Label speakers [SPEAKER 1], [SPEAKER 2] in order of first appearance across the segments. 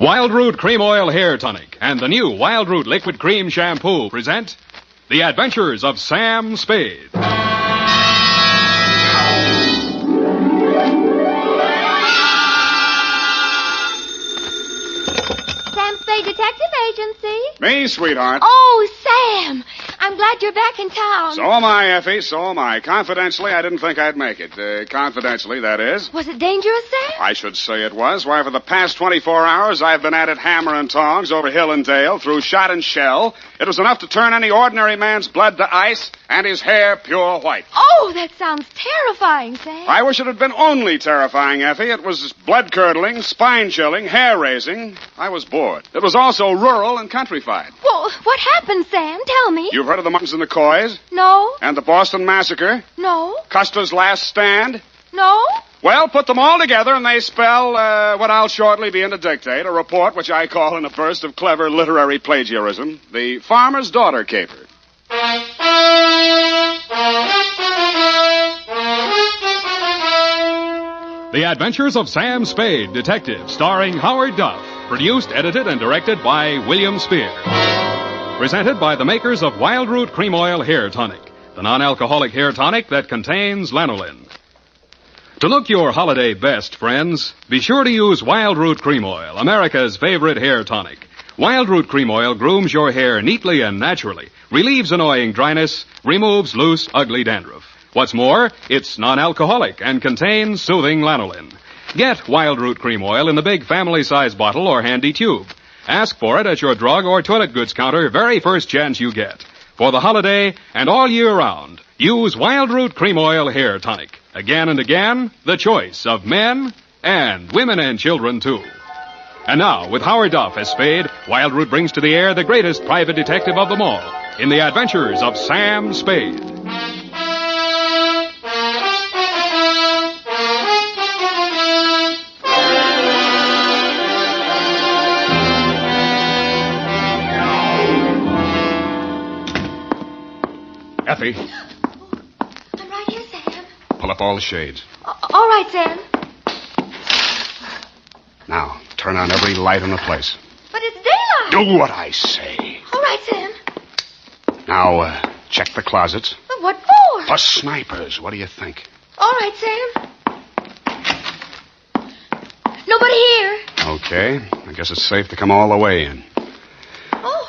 [SPEAKER 1] Wild Root Cream Oil Hair Tonic and the new Wild Root Liquid Cream Shampoo present The Adventures of Sam Spade.
[SPEAKER 2] Sam Spade Detective Agency.
[SPEAKER 3] Me, sweetheart.
[SPEAKER 2] Oh, Sam. I'm glad you're back in town.
[SPEAKER 3] So am I, Effie, so am I. Confidentially, I didn't think I'd make it. Confidentially, that is.
[SPEAKER 2] Was it dangerous, Sam?
[SPEAKER 3] I should say it was. Why, for the past 24 hours, I've been at it hammer and tongs over hill and dale, through shot and shell. It was enough to turn any ordinary man's blood to ice and his hair pure white.
[SPEAKER 2] Oh, that sounds terrifying, Sam.
[SPEAKER 3] I wish it had been only terrifying, Effie. It was blood-curdling, spine-chilling, hair-raising. I was bored. It was also rural and countrified.
[SPEAKER 2] Well, what happened, Sam? Tell me.
[SPEAKER 3] You've heard of the Mountains and the Coys?
[SPEAKER 2] No.
[SPEAKER 3] And the Boston Massacre?
[SPEAKER 2] No.
[SPEAKER 3] Custer's Last Stand?
[SPEAKER 2] No.
[SPEAKER 3] Well, put them all together and they spell what I'll shortly be in to dictate, a report which I call in a burst of clever literary plagiarism, The Farmer's Daughter Caper.
[SPEAKER 1] The Adventures of Sam Spade, Detective, starring Howard Duff. Produced, edited, and directed by William Spear. Presented by the makers of Wild Root Cream Oil Hair Tonic, the non-alcoholic hair tonic that contains lanolin. To look your holiday best, friends, be sure to use Wild Root Cream Oil, America's favorite hair tonic. Wild Root Cream Oil grooms your hair neatly and naturally, relieves annoying dryness, removes loose, ugly dandruff. What's more, it's non-alcoholic and contains soothing lanolin. Get Wild Root Cream Oil in the big family-size bottle or handy tube. Ask for it at your drug or toilet goods counter very first chance you get. For the holiday and all year round, use Wild Root Cream Oil Hair Tonic. Again and again, the choice of men and women and children, too. And now, with Howard Duff as Spade, Wild Root brings to the air the greatest private detective of them all in The Adventures of Sam Spade.
[SPEAKER 3] Effie,
[SPEAKER 2] I'm right here, Sam.
[SPEAKER 3] pull up all the shades.
[SPEAKER 2] All right, Sam.
[SPEAKER 3] Now, turn on every light in the place.
[SPEAKER 2] But it's daylight.
[SPEAKER 3] Do what I say.
[SPEAKER 2] All right, Sam.
[SPEAKER 3] Now, check the closets.
[SPEAKER 2] But what for?
[SPEAKER 3] For snipers, what do you think?
[SPEAKER 2] All right, Sam. Nobody here.
[SPEAKER 3] Okay, I guess it's safe to come all the way in.
[SPEAKER 2] Oh.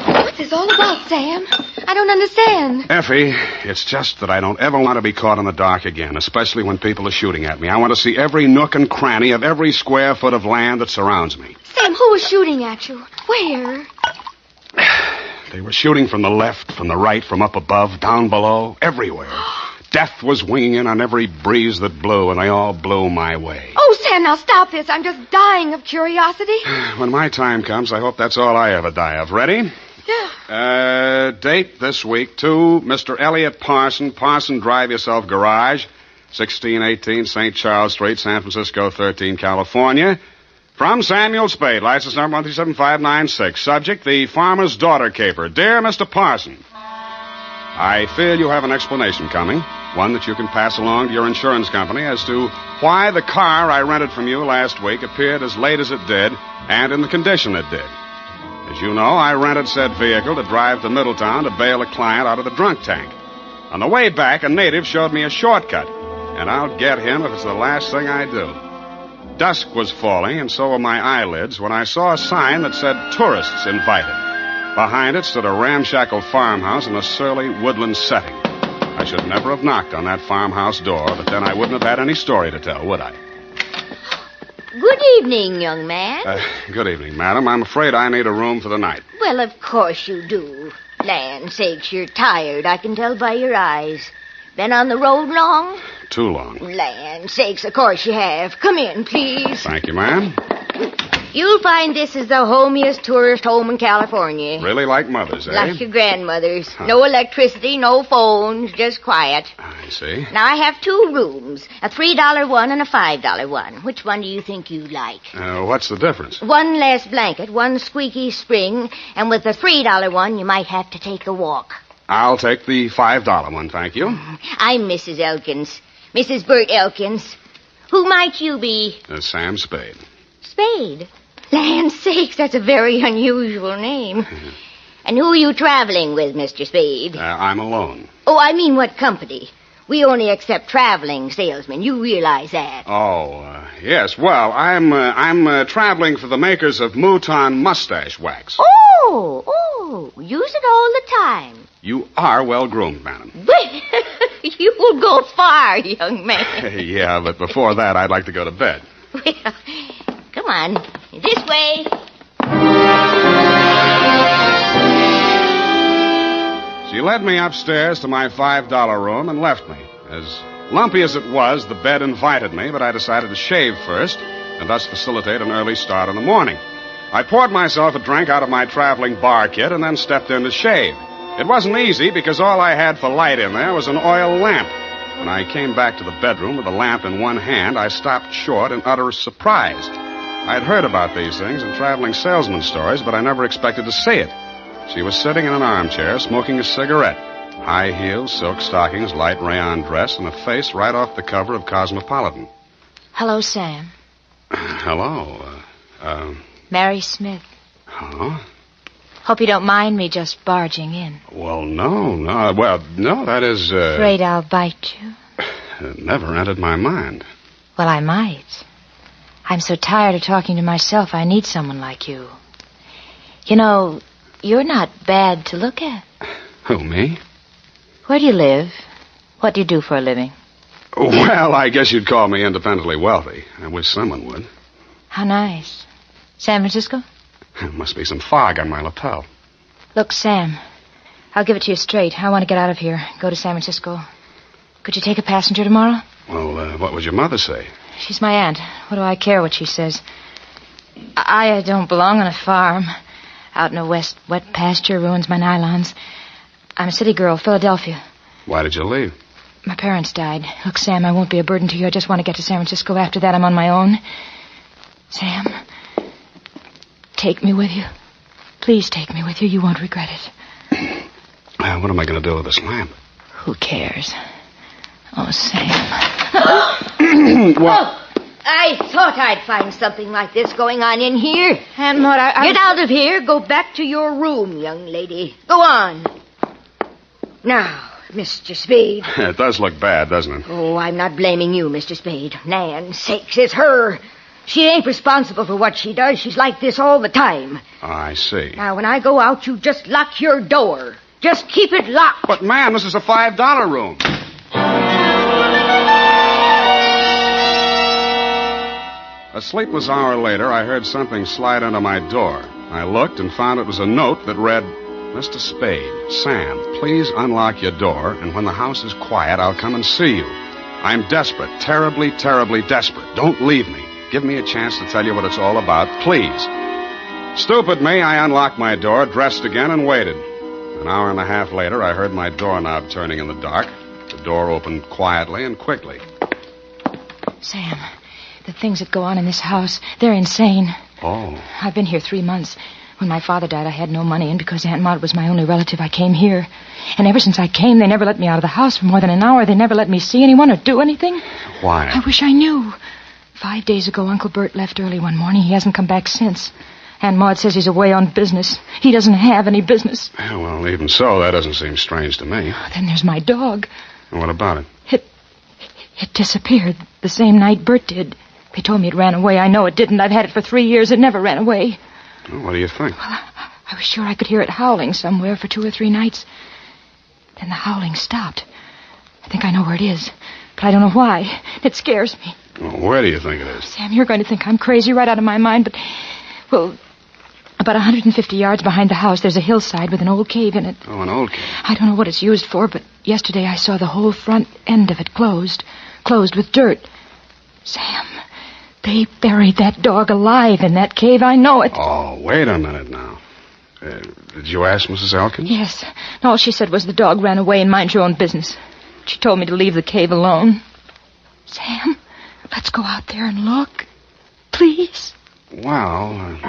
[SPEAKER 2] What's this all about, Sam? I don't understand.
[SPEAKER 3] Effie, it's just that I don't ever want to be caught in the dark again, especially when people are shooting at me. I want to see every nook and cranny of every square foot of land that surrounds me.
[SPEAKER 2] Sam, who was shooting at you? Where?
[SPEAKER 3] They were shooting from the left, from the right, from up above, down below, everywhere. Death was winging in on every breeze that blew, and they all blew my way.
[SPEAKER 2] Oh, Sam, now stop this. I'm just dying of curiosity.
[SPEAKER 3] When my time comes, I hope that's all I ever die of. Ready?
[SPEAKER 2] Yeah.
[SPEAKER 3] Date this week to Mr. Elliot Parson, Parson Drive Yourself Garage, 1618 St. Charles Street, San Francisco, 13, California. From Samuel Spade, license number 137596. Subject, the farmer's daughter caper. Dear Mr. Parson, I feel you have an explanation coming, one that you can pass along to your insurance company as to why the car I rented from you last week appeared as late as it did and in the condition it did. As you know, I rented said vehicle to drive to Middletown to bail a client out of the drunk tank. On the way back, a native showed me a shortcut, and I'll get him if it's the last thing I do. Dusk was falling, and so were my eyelids, when I saw a sign that said tourists invited. Behind it stood a ramshackle farmhouse in a surly woodland setting. I should never have knocked on that farmhouse door, but then I wouldn't have had any story to tell, would I?
[SPEAKER 4] Good evening, young man.
[SPEAKER 3] Good evening, madam. I'm afraid I need a room for the night.
[SPEAKER 4] Well, of course you do. Land sakes, you're tired. I can tell by your eyes. Been on the road long?
[SPEAKER 3] Too long.
[SPEAKER 4] Land sakes, of course you have. Come in, please.
[SPEAKER 3] Thank you, ma'am.
[SPEAKER 4] You'll find this is the homiest tourist home in California.
[SPEAKER 3] Really like mother's, eh?
[SPEAKER 4] Like your grandmother's. No electricity, no phones, just quiet.
[SPEAKER 3] I see.
[SPEAKER 4] Now, I have two rooms, a $3 one and a $5 one. Which one do you think you like?
[SPEAKER 3] What's the difference?
[SPEAKER 4] One less blanket, one squeaky spring, and with the $3 one, you might have to take a walk.
[SPEAKER 3] I'll take the $5 one, thank you.
[SPEAKER 4] I'm Mrs. Elkins. Mrs. Bert Elkins. Who might you be?
[SPEAKER 3] Sam Spade.
[SPEAKER 4] Spade? Land sakes, that's a very unusual name. And who are you traveling with, Mr. Spade?
[SPEAKER 3] I'm alone.
[SPEAKER 4] Oh, I mean what company? We only accept traveling salesmen. You realize that.
[SPEAKER 3] Oh, yes. Well, I'm traveling for the makers of Mouton mustache wax.
[SPEAKER 4] Oh, use it all the time.
[SPEAKER 3] You are well groomed, madam.
[SPEAKER 4] You will go far, young man.
[SPEAKER 3] Yeah, but before that, I'd like to go to bed.
[SPEAKER 4] Well, come on. This way.
[SPEAKER 3] She led me upstairs to my $5 room and left me. As lumpy as it was, the bed invited me, but I decided to shave first and thus facilitate an early start in the morning. I poured myself a drink out of my traveling bar kit and then stepped in to shave. It wasn't easy because all I had for light in there was an oil lamp. When I came back to the bedroom with the lamp in one hand, I stopped short in utter surprise. I'd heard about these things in traveling salesman stories, but I never expected to see it. She was sitting in an armchair, smoking a cigarette. High heels, silk stockings, light rayon dress, and a face right off the cover of Cosmopolitan.
[SPEAKER 5] Hello, Sam.
[SPEAKER 3] Hello.
[SPEAKER 5] Mary Smith.
[SPEAKER 3] Huh?
[SPEAKER 5] Hope you don't mind me just barging in.
[SPEAKER 3] Well, no. Well, no, that is,
[SPEAKER 5] Afraid I'll bite you?
[SPEAKER 3] It never entered my mind.
[SPEAKER 5] Well, I might. I'm so tired of talking to myself, I need someone like you. You know, you're not bad to look at.
[SPEAKER 3] Who, me?
[SPEAKER 5] Where do you live? What do you do for a living?
[SPEAKER 3] Well, I guess you'd call me independently wealthy. I wish someone would.
[SPEAKER 5] How nice. San Francisco?
[SPEAKER 3] There must be some fog on my lapel.
[SPEAKER 5] Look, Sam, I'll give it to you straight. I want to get out of here, go to San Francisco. Could you take a passenger tomorrow?
[SPEAKER 3] Well, what would your mother say?
[SPEAKER 5] She's my aunt. What do I care what she says? I don't belong on a farm. Out in a wet pasture ruins my nylons. I'm a city girl, Philadelphia.
[SPEAKER 3] Why did you leave?
[SPEAKER 5] My parents died. Look, Sam, I won't be a burden to you. I just want to get to San Francisco. After that, I'm on my own. Sam, take me with you. Please take me with you. You won't regret it.
[SPEAKER 3] What am I going to do with this lamp?
[SPEAKER 5] Who cares? Oh, Sam.
[SPEAKER 3] What?
[SPEAKER 4] I thought I'd find something like this going on in here.
[SPEAKER 5] Aunt Maud,
[SPEAKER 4] Get out of here. Go back to your room, young lady. Go on. Now, Mr. Spade.
[SPEAKER 3] It does look bad, doesn't it?
[SPEAKER 4] Oh, I'm not blaming you, Mr. Spade. Nan sakes, it's her. She ain't responsible for what she does. She's like this all the time.
[SPEAKER 3] Oh, I see.
[SPEAKER 4] Now, when I go out, you just lock your door. Just keep it locked.
[SPEAKER 3] But, ma'am, this is a $5 room. A sleepless hour later, I heard something slide under my door. I looked and found it was a note that read, Mr. Spade, Sam, please unlock your door, and when the house is quiet, I'll come and see you. I'm desperate, terribly, terribly desperate. Don't leave me. Give me a chance to tell you what it's all about, please. Stupid me, I unlocked my door, dressed again, and waited. An hour and a half later, I heard my doorknob turning in the dark. The door opened quietly and quickly.
[SPEAKER 5] Sam, the things that go on in this house, they're insane.
[SPEAKER 3] Oh.
[SPEAKER 5] I've been here 3 months. When my father died, I had no money, and because Aunt Maud was my only relative, I came here. And ever since I came, they never let me out of the house for more than an hour. They never let me see anyone or do anything.
[SPEAKER 3] Why?
[SPEAKER 5] I wish I knew. 5 days ago, Uncle Bert left early one morning. He hasn't come back since. Aunt Maud says he's away on business. He doesn't have any business.
[SPEAKER 3] Yeah, well, even so, that doesn't seem strange to me.
[SPEAKER 5] Then there's my dog.
[SPEAKER 3] What about it?
[SPEAKER 5] It disappeared the same night Bert did. They told me it ran away. I know it didn't. I've had it for 3 years. It never ran away.
[SPEAKER 3] Well, what do you think?
[SPEAKER 5] Well, I was sure I could hear it howling somewhere for 2 or 3 nights. Then the howling stopped. I think I know where it is, but I don't know why. It scares me.
[SPEAKER 3] Well, where do you think it is?
[SPEAKER 5] Sam, you're going to think I'm crazy right out of my mind, but, well, about 150 yards behind the house, there's a hillside with an old cave in it.
[SPEAKER 3] Oh, an old cave.
[SPEAKER 5] I don't know what it's used for, but yesterday I saw the whole front end of it closed with dirt. Sam, they buried that dog alive in that cave. I know it.
[SPEAKER 3] Oh, wait a minute now. Did you ask Mrs. Elkins?
[SPEAKER 5] Yes. All she said was the dog ran away and mind your own business. She told me to leave the cave alone. Sam, let's go out there and look. Please.
[SPEAKER 3] Well...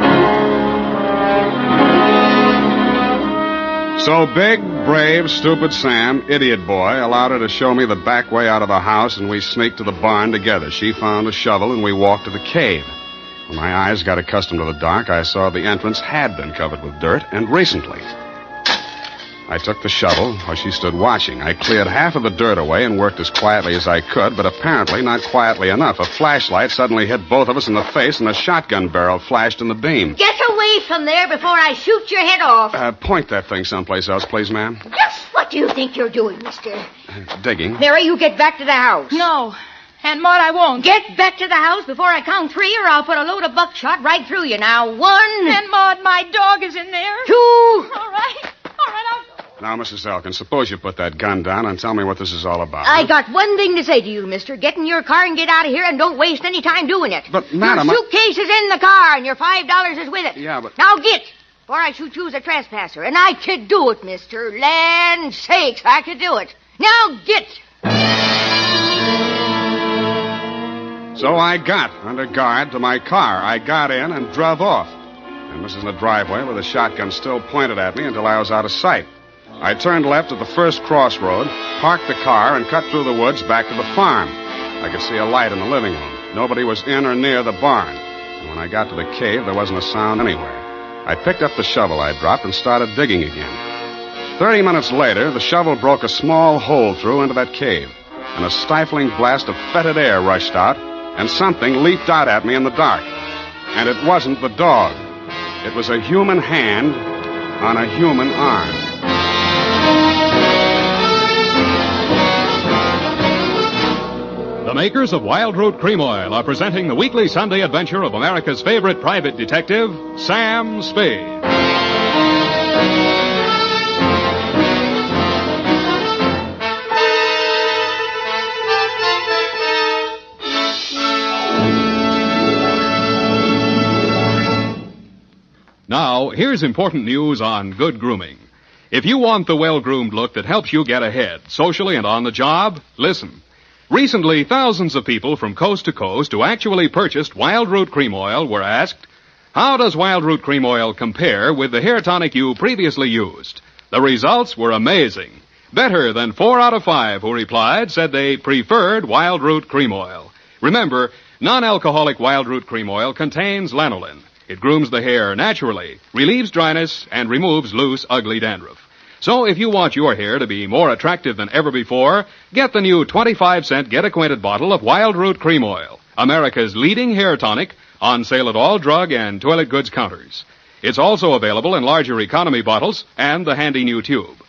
[SPEAKER 3] So big, brave, stupid Sam, idiot boy, allowed her to show me the back way out of the house, and we sneaked to the barn together. She found a shovel, and we walked to the cave. When my eyes got accustomed to the dark, I saw the entrance had been covered with dirt, and recently. I took the shovel while she stood watching. I cleared half of the dirt away and worked as quietly as I could, but apparently not quietly enough. A flashlight suddenly hit both of us in the face, and a shotgun barrel flashed in the beam.
[SPEAKER 4] Get away from there before I shoot your head off.
[SPEAKER 3] Point that thing someplace else, please, ma'am.
[SPEAKER 4] Just what do you think you're doing, mister?
[SPEAKER 3] Digging.
[SPEAKER 4] Mary, you get back to the house.
[SPEAKER 5] No. Aunt Maud, I won't.
[SPEAKER 4] Get back to the house before I count 3, or I'll put a load of buckshot right through you. Now, 1.
[SPEAKER 5] Aunt Maud, my dog is in there.
[SPEAKER 4] 2.
[SPEAKER 5] All right, I'll go.
[SPEAKER 3] Now, Mrs. Elkins, suppose you put that gun down and tell me what this is all about.
[SPEAKER 4] I got one thing to say to you, mister. Get in your car and get out of here, and don't waste any time doing it.
[SPEAKER 3] But, madam,
[SPEAKER 4] your suitcase is in the car, and your $5 is with it.
[SPEAKER 3] Yeah, but...
[SPEAKER 4] Now get, before I shoot you as a trespasser. And I could do it, mister. Land sakes, I could do it. Now get.
[SPEAKER 3] So I got under guard to my car. I got in and drove off. And was in the driveway with the shotgun still pointed at me until I was out of sight. I turned left at the first crossroad, parked the car, and cut through the woods back to the farm. I could see a light in the living room. Nobody was in or near the barn. And when I got to the cave, there wasn't a sound anywhere. I picked up the shovel I dropped and started digging again. 30 minutes later, the shovel broke a small hole through into that cave, and a stifling blast of fetid air rushed out, and something leaped out at me in the dark. And it wasn't the dog. It was a human hand on a human arm.
[SPEAKER 1] The makers of Wild Root Cream Oil are presenting the weekly Sunday adventure of America's favorite private detective, Sam Spade. Now, here's important news on good grooming. If you want the well-groomed look that helps you get ahead, socially and on the job, listen. Recently, thousands of people from coast to coast who actually purchased Wild Root Cream Oil were asked, how does Wild Root Cream Oil compare with the hair tonic you previously used? The results were amazing. Better than 4 out of 5 who replied said they preferred Wild Root Cream Oil. Remember, non-alcoholic Wild Root Cream Oil contains lanolin. It grooms the hair naturally, relieves dryness, and removes loose, ugly dandruff. So if you want your hair to be more attractive than ever before, get the new 25-cent get-acquainted bottle of Wild Root Cream Oil, America's leading hair tonic, on sale at all drug and toilet goods counters. It's also available in larger economy bottles and the handy new tube.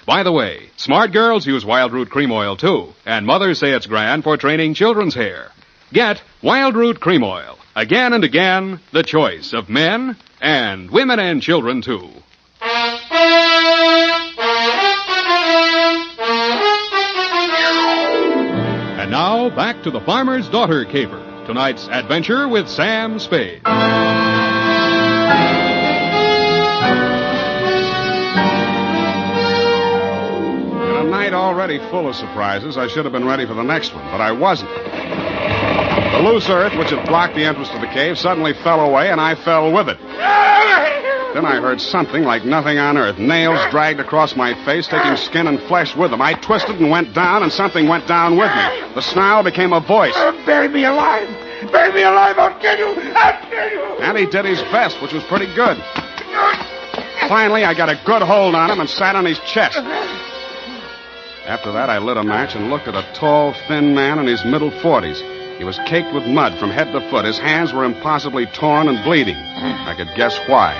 [SPEAKER 1] By the way, smart girls use Wild Root Cream Oil, too, and mothers say it's grand for training children's hair. Get Wild Root Cream Oil. Again and again, the choice of men and women and children, too. And now, back to the Farmer's Daughter Caper. Tonight's adventure with Sam Spade.
[SPEAKER 3] In a night already full of surprises, I should have been ready for the next one, but I wasn't. The loose earth, which had blocked the entrance to the cave, suddenly fell away, and I fell with it. Then I heard something like nothing on earth. Nails dragged across my face, taking skin and flesh with them. I twisted and went down, and something went down with me. The snarl became a voice.
[SPEAKER 6] Bury me alive! Bury me alive! I'll kill you! I'll kill you!
[SPEAKER 3] And he did his best, which was pretty good. Finally, I got a good hold on him and sat on his chest. After that, I lit a match and looked at a tall, thin man in his middle 40s. He was caked with mud from head to foot. His hands were impossibly torn and bleeding. I could guess why.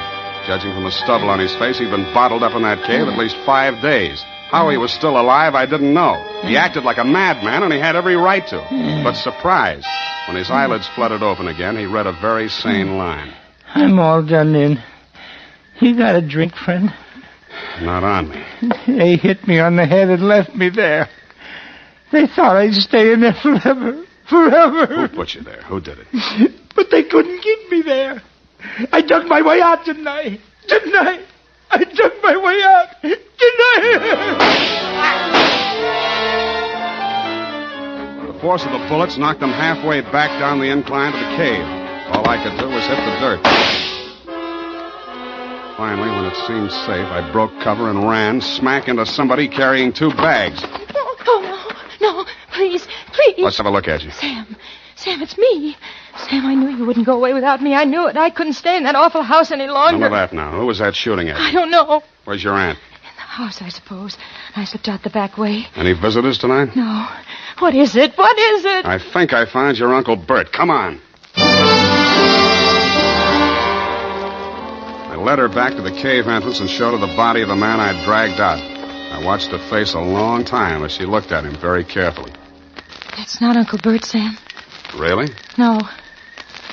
[SPEAKER 3] Judging from the stubble on his face, he'd been bottled up in that cave at least 5 days. How he was still alive, I didn't know. He acted like a madman, and he had every right to. But surprise, when his eyelids fluttered open again, he read a very sane line.
[SPEAKER 6] I'm all done in. You got a drink, friend?
[SPEAKER 3] Not on me.
[SPEAKER 6] They hit me on the head and left me there. They thought I'd stay in there forever. Forever.
[SPEAKER 3] Who put you there? Who did it?
[SPEAKER 6] But they couldn't get me there. I dug my way out tonight. Tonight. I dug my way out. Tonight.
[SPEAKER 3] The force of the bullets knocked them halfway back down the incline to the cave. All I could do was hit the dirt. Finally, when it seemed safe, I broke cover and ran smack into somebody carrying 2 bags.
[SPEAKER 5] Oh, no, please.
[SPEAKER 3] Let's have a look at you.
[SPEAKER 5] Sam, it's me. Sam, I knew you wouldn't go away without me. I knew it. I couldn't stay in that awful house any longer.
[SPEAKER 3] None of that now. Who was that shooting at
[SPEAKER 5] I
[SPEAKER 3] you?
[SPEAKER 5] don't know.
[SPEAKER 3] Where's your aunt?
[SPEAKER 5] In the house, I suppose. I slipped out the back way.
[SPEAKER 3] Any visitors tonight?
[SPEAKER 5] No. What is it? What is it?
[SPEAKER 3] I think I found your Uncle Bert. Come on. I led her back to the cave entrance and showed her the body of the man I'd dragged out. I watched her face a long time as she looked at him very carefully.
[SPEAKER 5] That's not Uncle Bert, Sam.
[SPEAKER 3] Really?
[SPEAKER 5] No.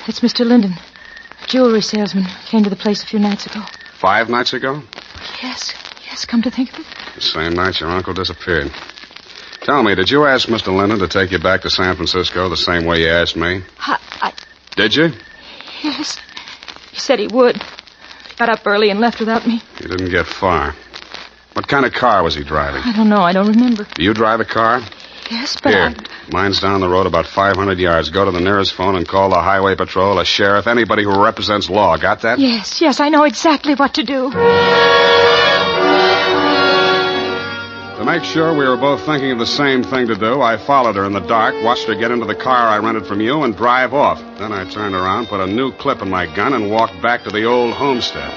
[SPEAKER 5] It's Mr. Linden, a jewelry salesman. Came to the place a few nights ago.
[SPEAKER 3] 5 nights ago?
[SPEAKER 5] Yes, come to think of it.
[SPEAKER 3] The same night your uncle disappeared. Tell me, did you ask Mr. Linden to take you back to San Francisco the same way you asked me? Did you?
[SPEAKER 5] Yes. He said he would. He got up early and left without me.
[SPEAKER 3] He didn't get far. What kind of car was he driving?
[SPEAKER 5] I don't know. I don't remember.
[SPEAKER 3] Do you drive a car?
[SPEAKER 5] Yes, but
[SPEAKER 3] Here. Mine's down the road about 500 yards. Go to the nearest phone and call the highway patrol, a sheriff, anybody who represents law. Got that?
[SPEAKER 5] Yes, I know exactly what to do.
[SPEAKER 3] To make sure we were both thinking of the same thing to do, I followed her in the dark, watched her get into the car I rented from you, and drive off. Then I turned around, put a new clip in my gun, and walked back to the old homestead.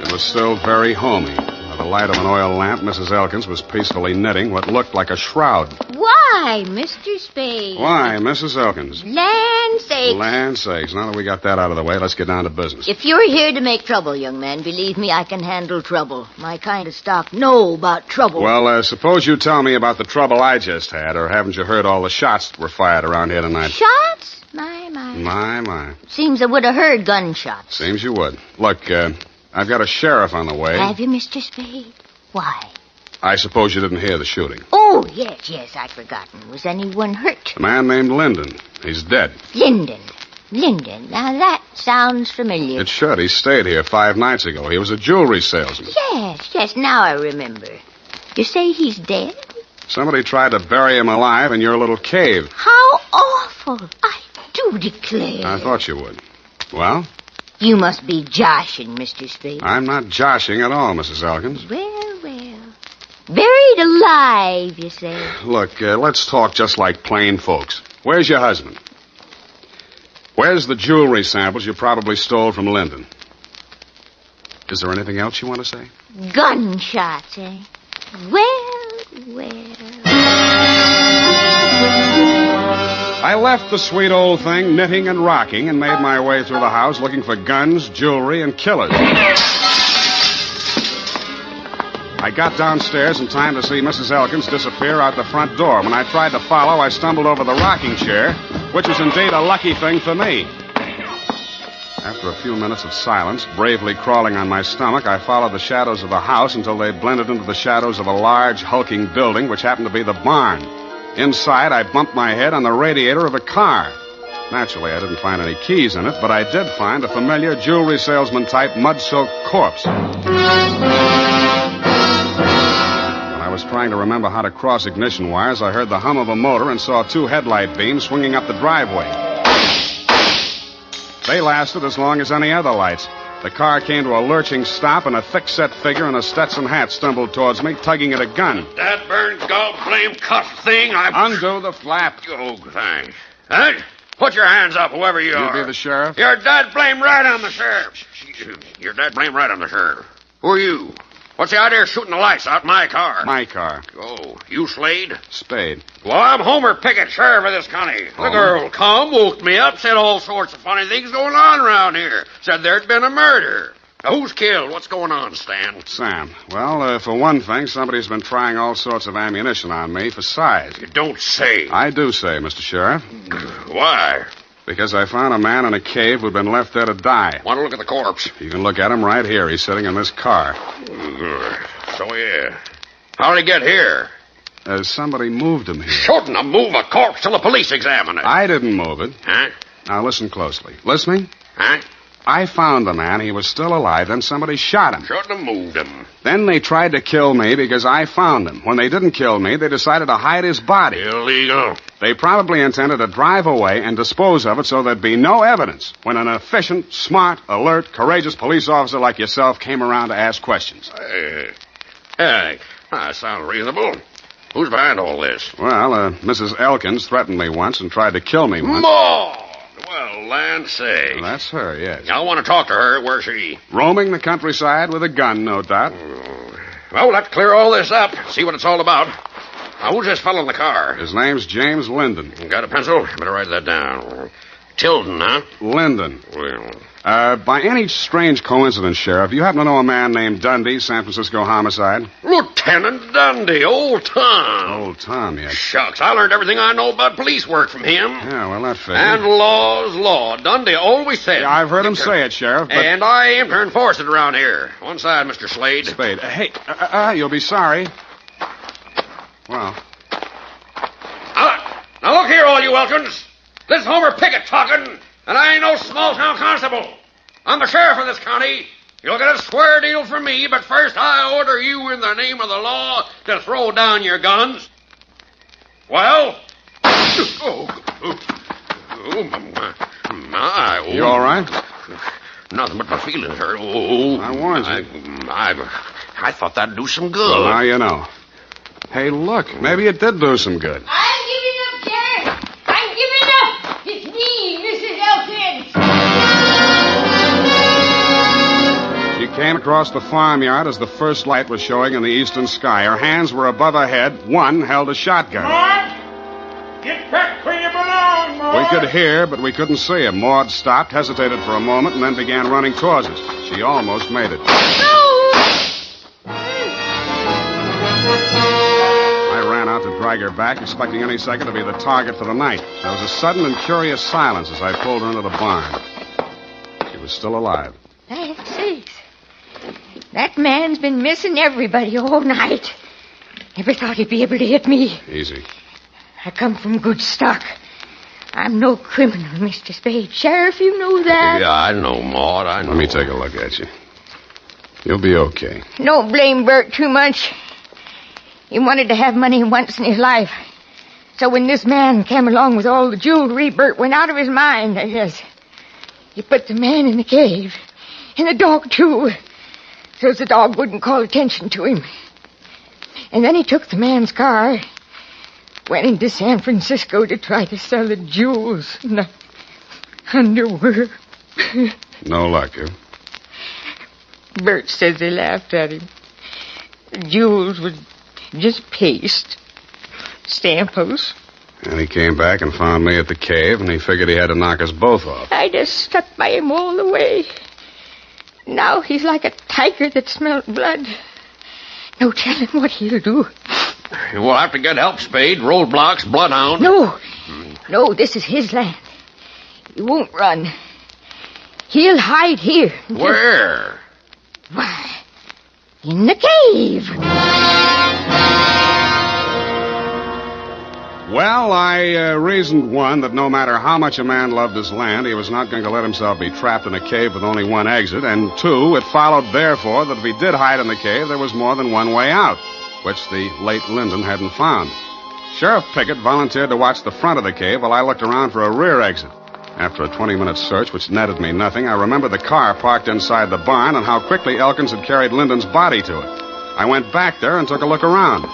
[SPEAKER 3] It was still very homey. By the light of an oil lamp, Mrs. Elkins was peacefully knitting what looked like a shroud.
[SPEAKER 4] Why, Mr. Spade?
[SPEAKER 3] Why, Mrs. Elkins?
[SPEAKER 4] Land sakes.
[SPEAKER 3] Land sakes. Now that we got that out of the way, let's get down to business.
[SPEAKER 4] If you're here to make trouble, young man, believe me, I can handle trouble. My kind of stock know about trouble.
[SPEAKER 3] Well, suppose you tell me about the trouble I just had, or haven't you heard all the shots that were fired around here tonight?
[SPEAKER 4] Shots? My.
[SPEAKER 3] My.
[SPEAKER 4] Seems I would have heard gunshots.
[SPEAKER 3] Seems you would. Look, I've got a sheriff on the way.
[SPEAKER 4] Have you, Mr. Spade? Why?
[SPEAKER 3] I suppose you didn't hear the shooting.
[SPEAKER 4] Oh, yes, I'd forgotten. Was anyone hurt?
[SPEAKER 3] A man named Linden. He's dead.
[SPEAKER 4] Linden. Now, that sounds familiar.
[SPEAKER 3] It should. He stayed here 5 nights ago. He was a jewelry salesman.
[SPEAKER 4] Yes, now I remember. You say he's dead?
[SPEAKER 3] Somebody tried to bury him alive in your little cave.
[SPEAKER 4] How awful. I do declare.
[SPEAKER 3] I thought you would. Well?
[SPEAKER 4] You must be joshing, Mr. Spade.
[SPEAKER 3] I'm not joshing at all, Mrs. Elkins.
[SPEAKER 4] Well. Buried alive, you say?
[SPEAKER 3] Look, let's talk just like plain folks. Where's your husband? Where's the jewelry samples you probably stole from Linden? Is there anything else you want to say?
[SPEAKER 4] Gunshots, eh? Well.
[SPEAKER 3] I left the sweet old thing knitting and rocking and made my way through the house looking for guns, jewelry, and killers. I got downstairs in time to see Mrs. Elkins disappear out the front door. When I tried to follow, I stumbled over the rocking chair, which was indeed a lucky thing for me. After a few minutes of silence, bravely crawling on my stomach, I followed the shadows of the house until they blended into the shadows of a large, hulking building, which happened to be the barn. Inside, I bumped my head on the radiator of a car. Naturally, I didn't find any keys in it, but I did find a familiar jewelry salesman-type mud-soaked corpse. I was trying to remember how to cross ignition wires. I heard the hum of a motor and saw 2 headlight beams swinging up the driveway. They lasted as long as any other lights. The car came to a lurching stop, and a thick-set figure in a Stetson hat stumbled towards me, tugging at a gun.
[SPEAKER 7] That burned gall-blame cuss thing,
[SPEAKER 3] Undo the flap.
[SPEAKER 7] Oh, thanks. Huh? Put your hands up, whoever you are.
[SPEAKER 3] You be the sheriff?
[SPEAKER 7] You're dead blame right on the sheriff. You're dead blame right on the sheriff. Who are you? What's the idea of shooting the lights out my car?
[SPEAKER 3] My car.
[SPEAKER 7] Oh, you Slade?
[SPEAKER 3] Spade.
[SPEAKER 7] Well, I'm Homer Pickett, sheriff of this county. The girl come, woke me up, said all sorts of funny things going on around here. Said there'd been a murder. Now, who's killed? What's going on, Stan?
[SPEAKER 3] Sam. Well, for one thing, somebody's been trying all sorts of ammunition on me for size.
[SPEAKER 7] You don't say.
[SPEAKER 3] I do say, Mr. Sheriff.
[SPEAKER 7] Why?
[SPEAKER 3] Because I found a man in a cave who'd been left there to die.
[SPEAKER 7] Want to look at the corpse?
[SPEAKER 3] You can look at him right here. He's sitting in this car.
[SPEAKER 7] So, yeah. How'd he get here?
[SPEAKER 3] Somebody moved him here.
[SPEAKER 7] Shouldn't have moved a corpse till the police examine it.
[SPEAKER 3] I didn't move it.
[SPEAKER 7] Huh?
[SPEAKER 3] Now, listen closely. Listening?
[SPEAKER 7] Huh?
[SPEAKER 3] I found the man. He was still alive. Then somebody shot him.
[SPEAKER 7] Shouldn't have moved him.
[SPEAKER 3] Then they tried to kill me because I found him. When they didn't kill me, they decided to hide his body.
[SPEAKER 7] Illegal.
[SPEAKER 3] They probably intended to drive away and dispose of it so there'd be no evidence when an efficient, smart, alert, courageous police officer like yourself came around to ask questions.
[SPEAKER 7] That sounds reasonable. Who's behind all this?
[SPEAKER 3] Well, Mrs. Elkins threatened me once and tried to kill me once.
[SPEAKER 7] Maud! Well, land sakes.
[SPEAKER 3] Well, that's her, yes.
[SPEAKER 7] I want to talk to her. Where's she?
[SPEAKER 3] Roaming the countryside with a gun, no doubt.
[SPEAKER 7] Well, we'll have to clear all this up, see what it's all about. Now, who's this fellow in the car?
[SPEAKER 3] His name's James Linden.
[SPEAKER 7] Got a pencil? Better write that down. Tilden, huh?
[SPEAKER 3] Linden.
[SPEAKER 7] Well,
[SPEAKER 3] By any strange coincidence, Sheriff, you happen to know a man named Dundee, San Francisco homicide?
[SPEAKER 7] Lieutenant Dundee, old Tom.
[SPEAKER 3] Old Tom, yes.
[SPEAKER 7] Shucks, I learned everything I know about police work from him.
[SPEAKER 3] Yeah, well, that figures.
[SPEAKER 7] And law's law. Dundee always said.
[SPEAKER 3] Yeah, I've heard him say it, Sheriff, but...
[SPEAKER 7] And I aim to enforce it around here. One side, Mr. Slade.
[SPEAKER 3] Spade. Hey, you'll be sorry. Well...
[SPEAKER 7] Now look here, all you Elkins. This is Homer Pickett talking, and I ain't no small-town constable. I'm the sheriff of this county. You'll get a square deal from me, but first I order you in the name of the law to throw down your guns. Well? My.
[SPEAKER 3] You all right?
[SPEAKER 7] Nothing but my feelings hurt. Oh,
[SPEAKER 3] I warned you.
[SPEAKER 7] I thought that'd do some good.
[SPEAKER 3] Well, now you know. Hey, look, maybe it did do some good.
[SPEAKER 4] I'm giving up, Sheriff. I'm giving up. It's me, Mrs. Elkins.
[SPEAKER 3] She came across the farmyard as the first light was showing in the eastern sky. Her hands were above her head. One held a shotgun.
[SPEAKER 6] Maud! Get back where you belong, Maud!
[SPEAKER 3] We could hear, but we couldn't see him. Maud stopped, hesitated for a moment, and then began running towards us. She almost made it. I ran out to drag her back, expecting any second to be the target for the night. There was a sudden and curious silence as I pulled her into the barn. She was still alive.
[SPEAKER 4] Sakes. That man's been missing everybody all night. Never thought he'd be able to hit me.
[SPEAKER 3] Easy.
[SPEAKER 4] I come from good stock. I'm no criminal, Mr. Spade. Sheriff, you know that.
[SPEAKER 7] Yeah, I know, Maud. I know.
[SPEAKER 3] Let me take a look at you. You'll be okay.
[SPEAKER 4] Don't blame Bert too much. He wanted to have money once in his life. So when this man came along with all the jewelry, Bert went out of his mind, I guess. He put the man in the cave. And the dog, too. So the dog wouldn't call attention to him. And then he took the man's car, went into San Francisco to try to sell the jewels and the underwear.
[SPEAKER 3] No luck, huh?
[SPEAKER 4] Bert says they laughed at him. The jewels was just paste. Stampos.
[SPEAKER 3] And he came back and found me at the cave, and he figured he had to knock us both off.
[SPEAKER 4] I just stuck by him all the way. Now he's like a tiger that smelled blood. No telling what he'll do.
[SPEAKER 7] We'll have to get help, Spade. Roadblocks, bloodhound.
[SPEAKER 4] No, this is his land. He won't run. He'll hide here.
[SPEAKER 7] Where?
[SPEAKER 4] Why, in the cave.
[SPEAKER 3] Well, I reasoned, one, that no matter how much a man loved his land, he was not going to let himself be trapped in a cave with only one exit, and two, it followed, therefore, that if he did hide in the cave, there was more than one way out, which the late Linden hadn't found. Sheriff Pickett volunteered to watch the front of the cave while I looked around for a rear exit. After a 20-minute search, which netted me nothing, I remembered the car parked inside the barn and how quickly Elkins had carried Linden's body to it. I went back there and took a look around.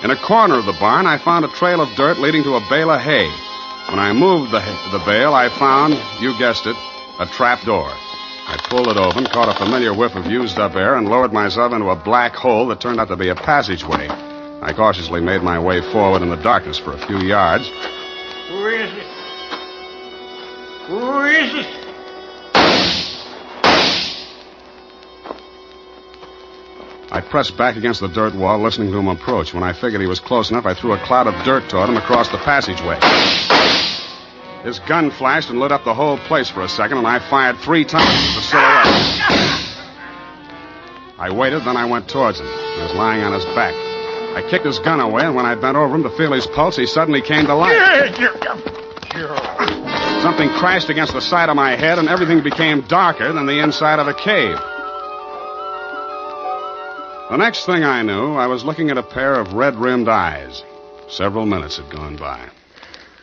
[SPEAKER 3] In a corner of the barn, I found a trail of dirt leading to a bale of hay. When I moved the bale, I found, you guessed it, a trap door. I pulled it open, caught a familiar whiff of used-up air, and lowered myself into a black hole that turned out to be a passageway. I cautiously made my way forward in the darkness for a few yards.
[SPEAKER 6] Who is it? Who is it?
[SPEAKER 3] I pressed back against the dirt wall, listening to him approach. When I figured he was close enough, I threw a cloud of dirt toward him across the passageway. His gun flashed and lit up the whole place for a second, and I fired 3 times at the silhouette. I waited, then I went towards him. He was lying on his back. I kicked his gun away, and when I bent over him to feel his pulse, he suddenly came to life. Something crashed against the side of my head, and everything became darker than the inside of a cave. The next thing I knew, I was looking at a pair of red-rimmed eyes. Several minutes had gone by.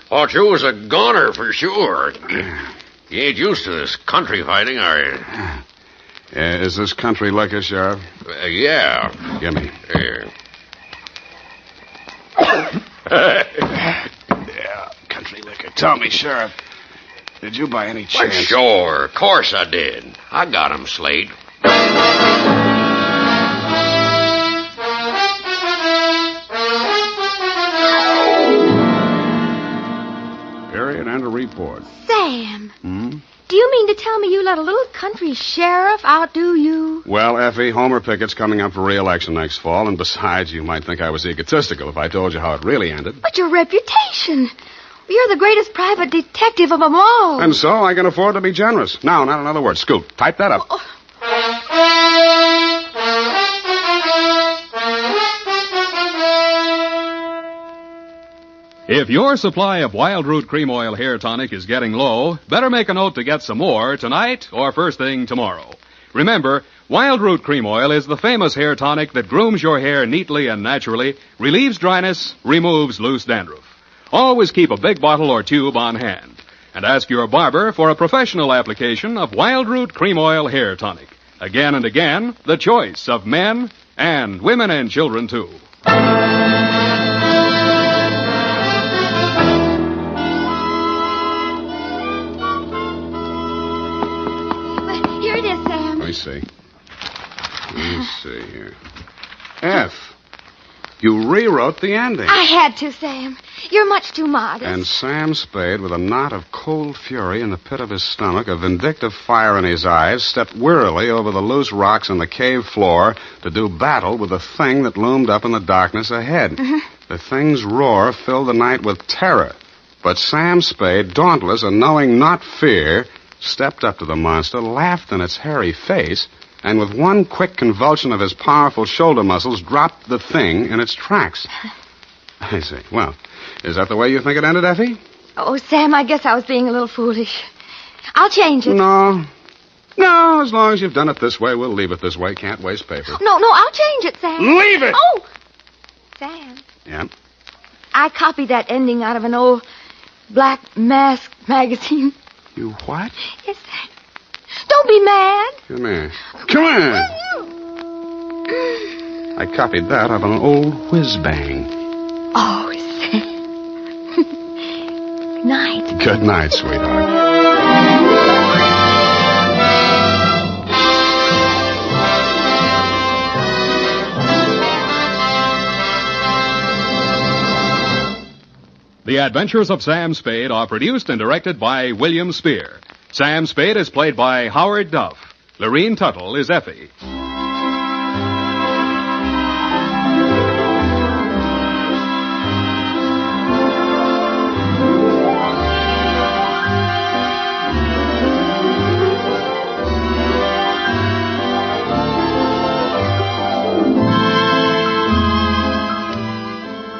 [SPEAKER 7] Thought you was a goner for sure. You ain't used to this country fighting, are you?
[SPEAKER 3] Is this country liquor, Sheriff?
[SPEAKER 7] Yeah.
[SPEAKER 3] Give me.
[SPEAKER 7] Here.
[SPEAKER 3] Yeah, country liquor. Tell me, Sheriff, did you by any
[SPEAKER 7] Why,
[SPEAKER 3] chance...
[SPEAKER 7] sure. Of course I did. I got him, Slade.
[SPEAKER 3] Period and a report.
[SPEAKER 2] Sam,
[SPEAKER 3] Hmm?
[SPEAKER 2] do you mean to tell me you let a little country sheriff outdo you?
[SPEAKER 3] Well, Effie, Homer Pickett's coming up for re-election next fall, and besides, you might think I was egotistical if I told you how it really ended.
[SPEAKER 2] But your reputation. You're the greatest private detective of them all.
[SPEAKER 3] And so I can afford to be generous. Now, not another word. Scoot, type that up.
[SPEAKER 1] If your supply of Wild Root Cream Oil Hair Tonic is getting low, better make a note to get some more tonight or first thing tomorrow. Remember, Wild Root Cream Oil is the famous hair tonic that grooms your hair neatly and naturally, relieves dryness, removes loose dandruff. Always keep a big bottle or tube on hand. And ask your barber for a professional application of Wild Root Cream Oil Hair Tonic. Again and again, the choice of men and women and children, too.
[SPEAKER 2] Here it is, Sam.
[SPEAKER 3] Let me see. Let me see here. F. You rewrote the ending.
[SPEAKER 2] I had to, Sam. You're much too modest.
[SPEAKER 3] And Sam Spade, with a knot of cold fury in the pit of his stomach, a vindictive fire in his eyes, stepped wearily over the loose rocks on the cave floor to do battle with the thing that loomed up in the darkness ahead.
[SPEAKER 2] Mm-hmm.
[SPEAKER 3] The thing's roar filled the night with terror. But Sam Spade, dauntless and knowing not fear, stepped up to the monster, laughed in its hairy face, and with one quick convulsion of his powerful shoulder muscles, dropped the thing in its tracks. I see. Well, is that the way you think it ended, Effie?
[SPEAKER 2] Oh, Sam, I guess I was being a little foolish. I'll change it.
[SPEAKER 3] No. No, as long as you've done it this way, we'll leave it this way. Can't waste paper.
[SPEAKER 2] No, I'll change it, Sam.
[SPEAKER 3] Leave it!
[SPEAKER 2] Oh! Sam,
[SPEAKER 3] Yeah?
[SPEAKER 2] I copied that ending out of an old Black Mask magazine.
[SPEAKER 3] You what?
[SPEAKER 2] Yes, Sam. Don't be mad.
[SPEAKER 3] Come here. Come here! I copied that of an old whiz-bang.
[SPEAKER 2] Oh, Sam. Good night.
[SPEAKER 3] Good night, sweetheart.
[SPEAKER 1] The Adventures of Sam Spade are produced and directed by William Spear. Sam Spade is played by Howard Duff. Lorene Tuttle is Effie.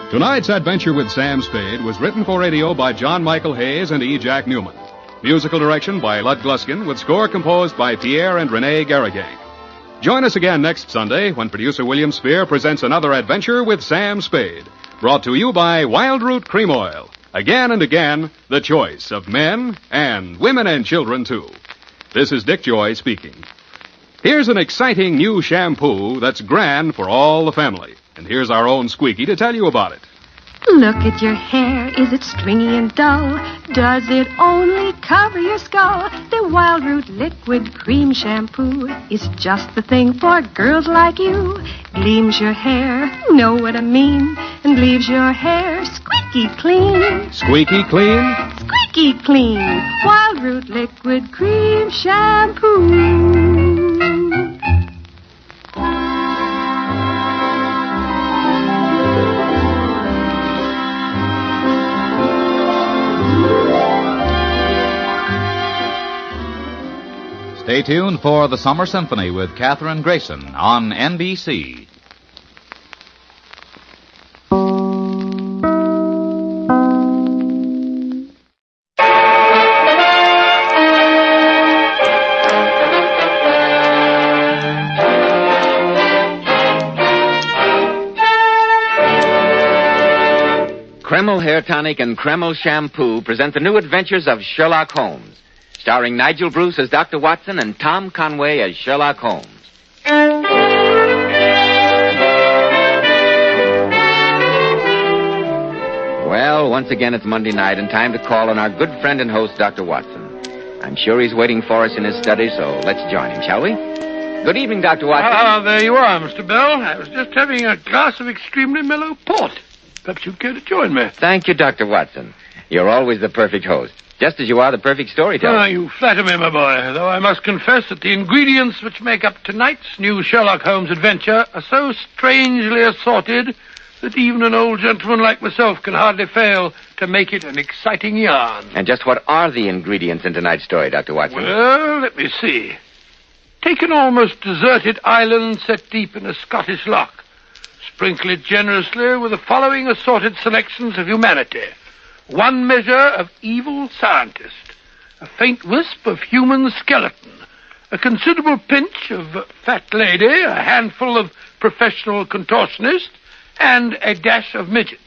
[SPEAKER 1] Tonight's adventure with Sam Spade was written for radio by John Michael Hayes and E. Jack Newman. Musical direction by Lud Gluskin, with score composed by Pierre and Renee Garrigang. Join us again next Sunday when producer William Spear presents another adventure with Sam Spade. Brought to you by Wild Root Cream Oil. Again and again, the choice of men and women and children, too. This is Dick Joy speaking. Here's an exciting new shampoo that's grand for all the family. And here's our own Squeaky to tell you about it.
[SPEAKER 8] Look at your hair. Is it stringy and dull? Does it only cover your skull? The Wild Root Liquid Cream Shampoo is just the thing for girls like you. Gleams your hair, know what I mean, and leaves your hair squeaky clean.
[SPEAKER 1] Squeaky clean?
[SPEAKER 8] Squeaky clean. Wild Root Liquid Cream Shampoo.
[SPEAKER 9] Stay tuned for the Summer Symphony with Katherine Grayson on NBC.
[SPEAKER 10] Kreml Hair Tonic and Kreml Shampoo present the new adventures of Sherlock Holmes, starring Nigel Bruce as Dr. Watson and Tom Conway as Sherlock Holmes. once again it's Monday night and time to call on our good friend and host, Dr. Watson. I'm sure he's waiting for us in his study, so let's join him, shall we? Good evening, Dr. Watson.
[SPEAKER 6] Ah, there you are, Mr. Bell. I was just having a glass of extremely mellow port. Perhaps you'd care to join me.
[SPEAKER 10] Thank you, Dr. Watson. You're always the perfect host, just as you are the perfect storyteller.
[SPEAKER 6] Ah, you flatter me, my boy, though I must confess that the ingredients which make up tonight's new Sherlock Holmes adventure are so strangely assorted that even an old gentleman like myself can hardly fail to make it an exciting yarn.
[SPEAKER 10] And just what are the ingredients in tonight's story, Dr. Watson?
[SPEAKER 6] Well, let me see. Take an almost deserted island set deep in a Scottish loch. Sprinkle it generously with the following assorted selections of humanity. 1 measure of evil scientist, a faint wisp of human skeleton, a considerable pinch of fat lady, a handful of professional contortionist, and a dash of midget.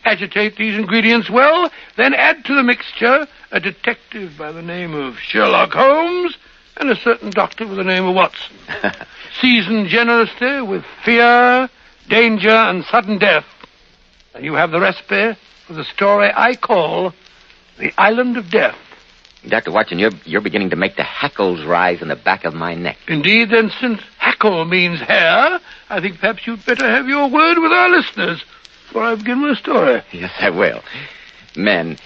[SPEAKER 6] Agitate these ingredients well, then add to the mixture a detective by the name of Sherlock Holmes and a certain doctor with the name of Watson. Season generously with fear, danger, and sudden death. And you have the recipe for the story I call The Island of Death.
[SPEAKER 10] Dr. Watson, you're beginning to make the hackles rise in the back of my neck.
[SPEAKER 6] Indeed, then, since hackle means hair, I think perhaps you'd better have your word with our listeners before I begin my story.
[SPEAKER 10] Yes, I will. Men,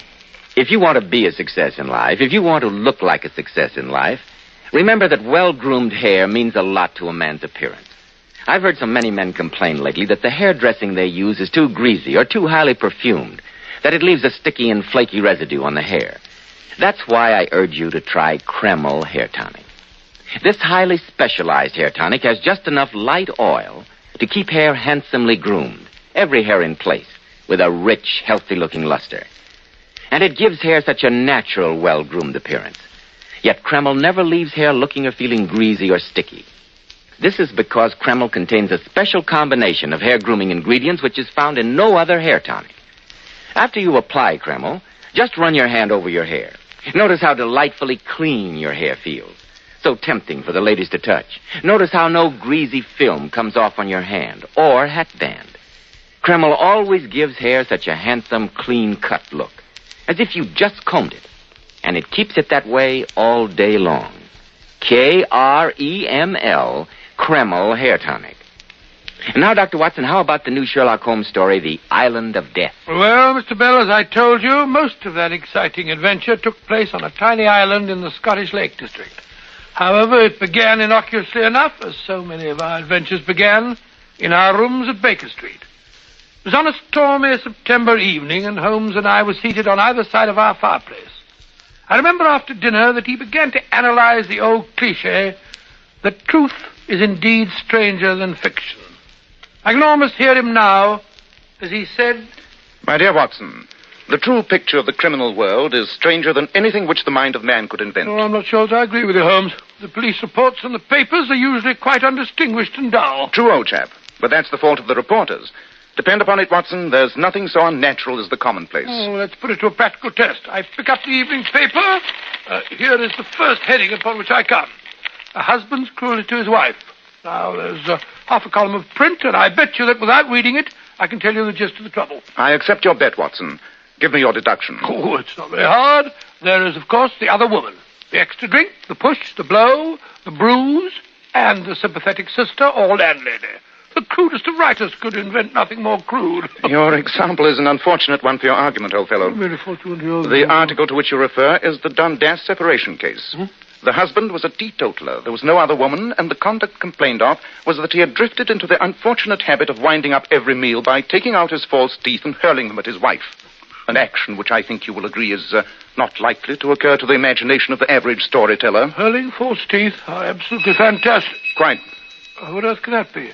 [SPEAKER 10] if you want to be a success in life, if you want to look like a success in life, remember that well-groomed hair means a lot to a man's appearance. I've heard so many men complain lately that the hairdressing they use is too greasy or too highly perfumed, that it leaves a sticky and flaky residue on the hair. That's why I urge you to try Kreml Hair Tonic. This highly specialized hair tonic has just enough light oil to keep hair handsomely groomed, every hair in place, with a rich, healthy-looking luster. And it gives hair such a natural, well-groomed appearance. Yet Kreml never leaves hair looking or feeling greasy or sticky. This is because Kreml contains a special combination of hair grooming ingredients which is found in no other hair tonic. After you apply Kreml, just run your hand over your hair. Notice how delightfully clean your hair feels. So tempting for the ladies to touch. Notice how no greasy film comes off on your hand or hat band. Kreml always gives hair such a handsome, clean-cut look, as if you just combed it. And it keeps it that way all day long. Kreml, Kreml Hair Tonic. And now, Dr. Watson, how about the new Sherlock Holmes story, The Island of Death?
[SPEAKER 6] Well, Mr. Bell, as I told you, most of that exciting adventure took place on a tiny island in the Scottish Lake District. However, it began innocuously enough, as so many of our adventures began, in our rooms at Baker Street. It was on a stormy September evening, and Holmes and I were seated on either side of our fireplace. I remember after dinner that he began to analyze the old cliché that truth is indeed stranger than fiction. I can almost hear him now as he said,
[SPEAKER 11] "My dear Watson, the true picture of the criminal world is stranger than anything which the mind of man could invent."
[SPEAKER 6] "Oh, I'm not sure that I agree with you, Holmes. The police reports in the papers are usually quite undistinguished and dull."
[SPEAKER 11] "True, old chap, but that's the fault of the reporters. Depend upon it, Watson, there's nothing so unnatural as the commonplace."
[SPEAKER 6] "Oh, let's put it to a practical test. I pick up the evening paper. Here is the first heading upon which I come. A husband's cruelty to his wife. Now, there's half a column of print, and I bet you that without reading it, I can tell you the gist of the trouble."
[SPEAKER 11] "I accept your bet, Watson. Give me your deduction."
[SPEAKER 6] "Oh, it's not very hard. There is, of course, the other woman. The extra drink, the push, the blow, the bruise, and the sympathetic sister or landlady. The crudest of writers could invent nothing more crude."
[SPEAKER 11] "Your example is an unfortunate one for your argument, old fellow.
[SPEAKER 6] Very fortunate.
[SPEAKER 11] The article to which you refer is the Dundas separation case. The husband was a teetotaler. There was no other woman, and the conduct complained of was that he had drifted into the unfortunate habit of winding up every meal by taking out his false teeth and hurling them at his wife. An action which I think you will agree is not likely to occur to the imagination of the average storyteller."
[SPEAKER 6] "Hurling false teeth? Oh, absolutely fantastic."
[SPEAKER 11] "Quite."
[SPEAKER 6] What else can that be?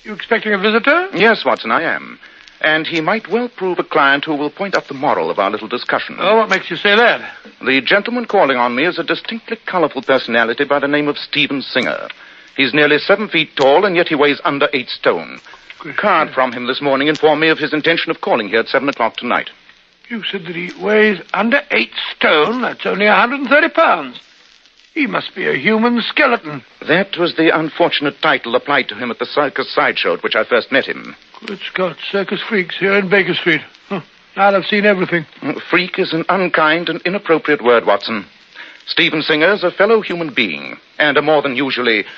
[SPEAKER 6] You expecting a visitor?
[SPEAKER 11] "Yes, Watson, I am. And he might well prove a client who will point out the moral of our little discussion."
[SPEAKER 6] "Oh, what makes you say that?"
[SPEAKER 11] "The gentleman calling on me is a distinctly colorful personality by the name of Stephen Singer. He's nearly 7 feet tall, and yet he weighs under 8 stone. A card from him this morning informed me of his intention of calling here at 7 o'clock tonight."
[SPEAKER 6] "You said that he weighs under 8 stone? That's only 130 pounds. He must be a human skeleton."
[SPEAKER 11] "That was the unfortunate title applied to him at the circus sideshow at which I first met him."
[SPEAKER 6] "Good Scott, circus freaks here in Baker Street. I'll have seen everything.
[SPEAKER 11] Freak is an unkind and inappropriate word, Watson. Stephen Singer's a fellow human being, and a more than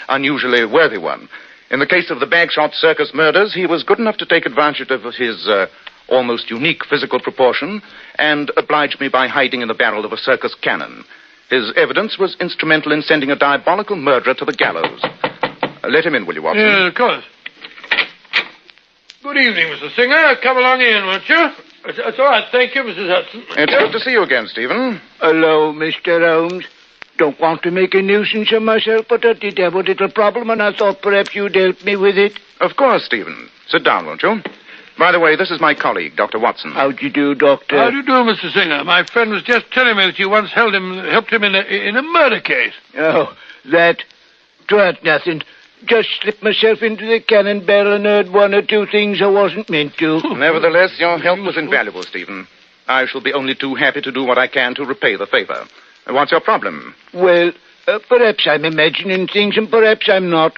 [SPEAKER 11] unusually worthy one. In the case of the Bagshot Circus murders, he was good enough to take advantage of his almost unique physical proportion and oblige me by hiding in the barrel of a circus cannon. His evidence was instrumental in sending a diabolical murderer to the gallows. Let him in, will you, Watson?
[SPEAKER 6] Yeah, of course. Good evening, Mr. Singer. Come along in, won't you? It's all right, thank you, Mrs. Hudson.
[SPEAKER 11] It's good to see you again, Stephen.
[SPEAKER 12] Hello, Mr. Holmes. Don't want to make a nuisance of myself, but I did have a little problem, and I thought perhaps you'd help me with it.
[SPEAKER 11] Of course, Stephen. Sit down, won't you? By the way, this is my colleague, Dr. Watson.
[SPEAKER 12] How do you do, Doctor?
[SPEAKER 6] How do you do, Mr. Singer? My friend was just telling me that you once helped him in a murder case.
[SPEAKER 12] Oh, that? 'Twas nothing. Just slipped myself into the cannon barrel and heard one or two things I wasn't meant to.
[SPEAKER 11] Nevertheless, your help was invaluable, Stephen. I shall be only too happy to do what I can to repay the favor. What's your problem?
[SPEAKER 12] Well, perhaps I'm imagining things and perhaps I'm not.